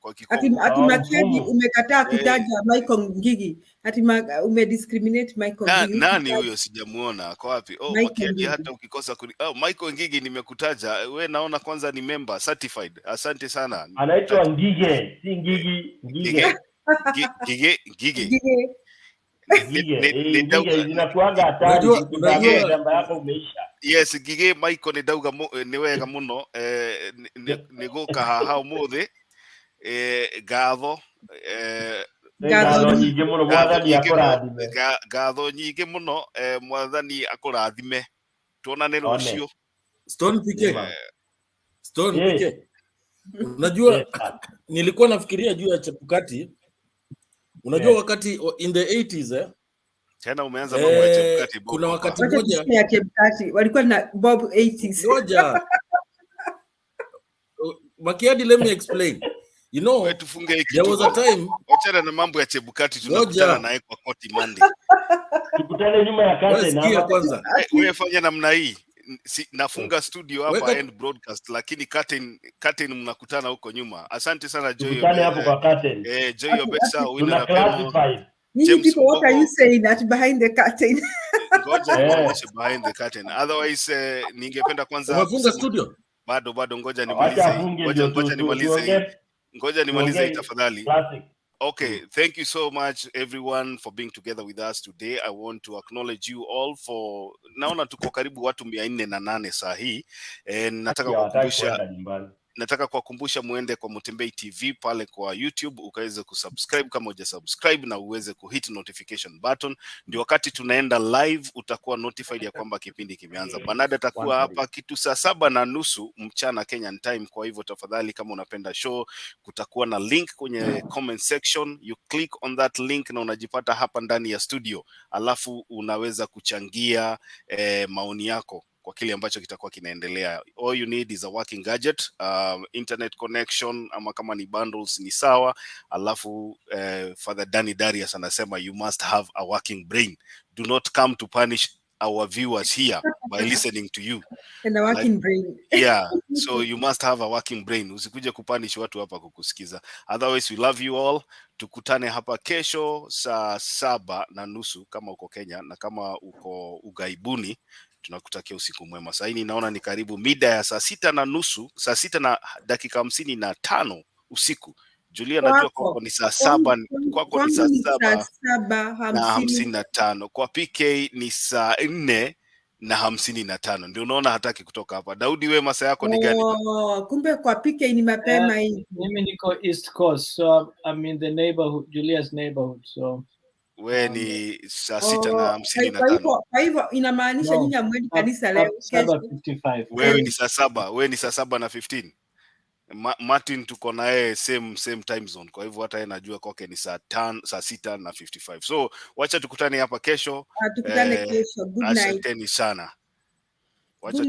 Speaker 5: kwa Kikongo.
Speaker 12: Ati Makedi umekataa kutaja Michael Ngigi, ati umediscriminate Michael Ngigi.
Speaker 5: Nani huyo? Sijamuona. Kwa wapi? Makedi, hata ukikosa Michael Ngigi nimekutaja we, naona kwanza ni member certified. Asante sana.
Speaker 20: Anaitwa Ngige, si Ngigi.
Speaker 5: Ngige.
Speaker 20: Zinakuaga hatari, namba yako umeisha.
Speaker 5: Yes, Ngige Michael Ndauga ni wega muno niguka haha umuthi gatho
Speaker 20: nyingi muno mwathani akurathime.
Speaker 5: Gatho nyingi muno mwathani akurathime. Tuonane rucio.
Speaker 1: Stone PK. Unajua nilikuwa nafikiria juu ya Chebukati. Unajua wakati in the 80s
Speaker 5: tena umeanza mambo ya Chebukati.
Speaker 1: Kuna wakati moja
Speaker 12: ya Chebukati walikuwa na Bob 80s.
Speaker 1: Ngoja. Makiadi, let me explain. You know,
Speaker 5: tufunge hiki.
Speaker 1: There was a time.
Speaker 5: Achana na mambo ya Chebukati, tunakutana naye kwa koti Monday.
Speaker 20: tukutane nyuma ya curtain
Speaker 1: Sikia
Speaker 20: hapa.
Speaker 1: kwanza.
Speaker 5: Wewe fanya namna hii. Nafunga studio hapa end broadcast, lakini curtain mnakutana huko nyuma. Asante sana Joy.
Speaker 20: Tukutane hapo kwa curtain.
Speaker 5: Joy Obesa,
Speaker 20: Tuna classified.
Speaker 12: Many people, what are you saying that behind the curtain?
Speaker 5: Ngoja nionyeshe behind the curtain. Otherwise ningependa kwanza
Speaker 1: umefunga studio?
Speaker 5: Bado ngoja nimalize. Ngoja nimalize tafadhali. Okay, thank you so much everyone for being together with us today. I want to acknowledge you all for, naona tuko karibu watu 408 saa hii. Nataka kuwakumbusha muende kwa Mutembei TV pale kwa YouTube ukaweze kusubscribe kama hujasubscribe, na uweze kuhit notification button. Ndio wakati tunaenda live utakuwa notified ya kwamba kipindi kimeanza. Banada atakuwa hapa kitu saa 7:30 mchana Kenyan time. Kwa hivyo tafadhali, kama unapenda show, kutakuwa na link kwenye comment section. You click on that link na unajipata hapa ndani ya studio. Alafu unaweza kuchangia maoni yako kwa kile ambacho kitakuwa kinaendelea. All you need is a working gadget, internet connection, ama kama ni bundles ni sawa. Alafu Father Danny Darius anasema you must have a working brain. Do not come to punish our viewers here by listening to you.
Speaker 12: And a working brain.
Speaker 5: Yeah, so you must have a working brain. Usikuje kupunish watu hapa kukusikiza. Otherwise we love you all. Tukutane hapa kesho saa 7:30 kama uko Kenya, na kama uko ugaibuni tunakutakia usiku mwema. Sasa hii naona ni karibu mida ya saa 6:30, saa 6:55 usiku. Julia, najua kwako ni saa 7, kwako ni saa 7:55. Kwa PK ni saa 4:55. Ndio unaona hataki kutoka hapa. Daudi, wewe masaa yako ni gani?
Speaker 12: Kumbe kwa PK ni mapema hii.
Speaker 2: Mimi niko East Coast, so I'm in the neighborhood, Julia's neighborhood, so
Speaker 5: we ni saa 6:55.
Speaker 12: Kwa hivyo inamaanisha nyinyi hamwendi kanisa leo.
Speaker 2: 7:55.
Speaker 5: Wewe ni saa 7, wewe ni saa 7:15. Martin tuko na yeye same time zone, kwa hivyo hata yeye najua kwake ni saa 6:55. So wacha tukutane hapa kesho.
Speaker 12: Tukutane kesho. Good night.
Speaker 5: Asanteni sana.
Speaker 12: Good night.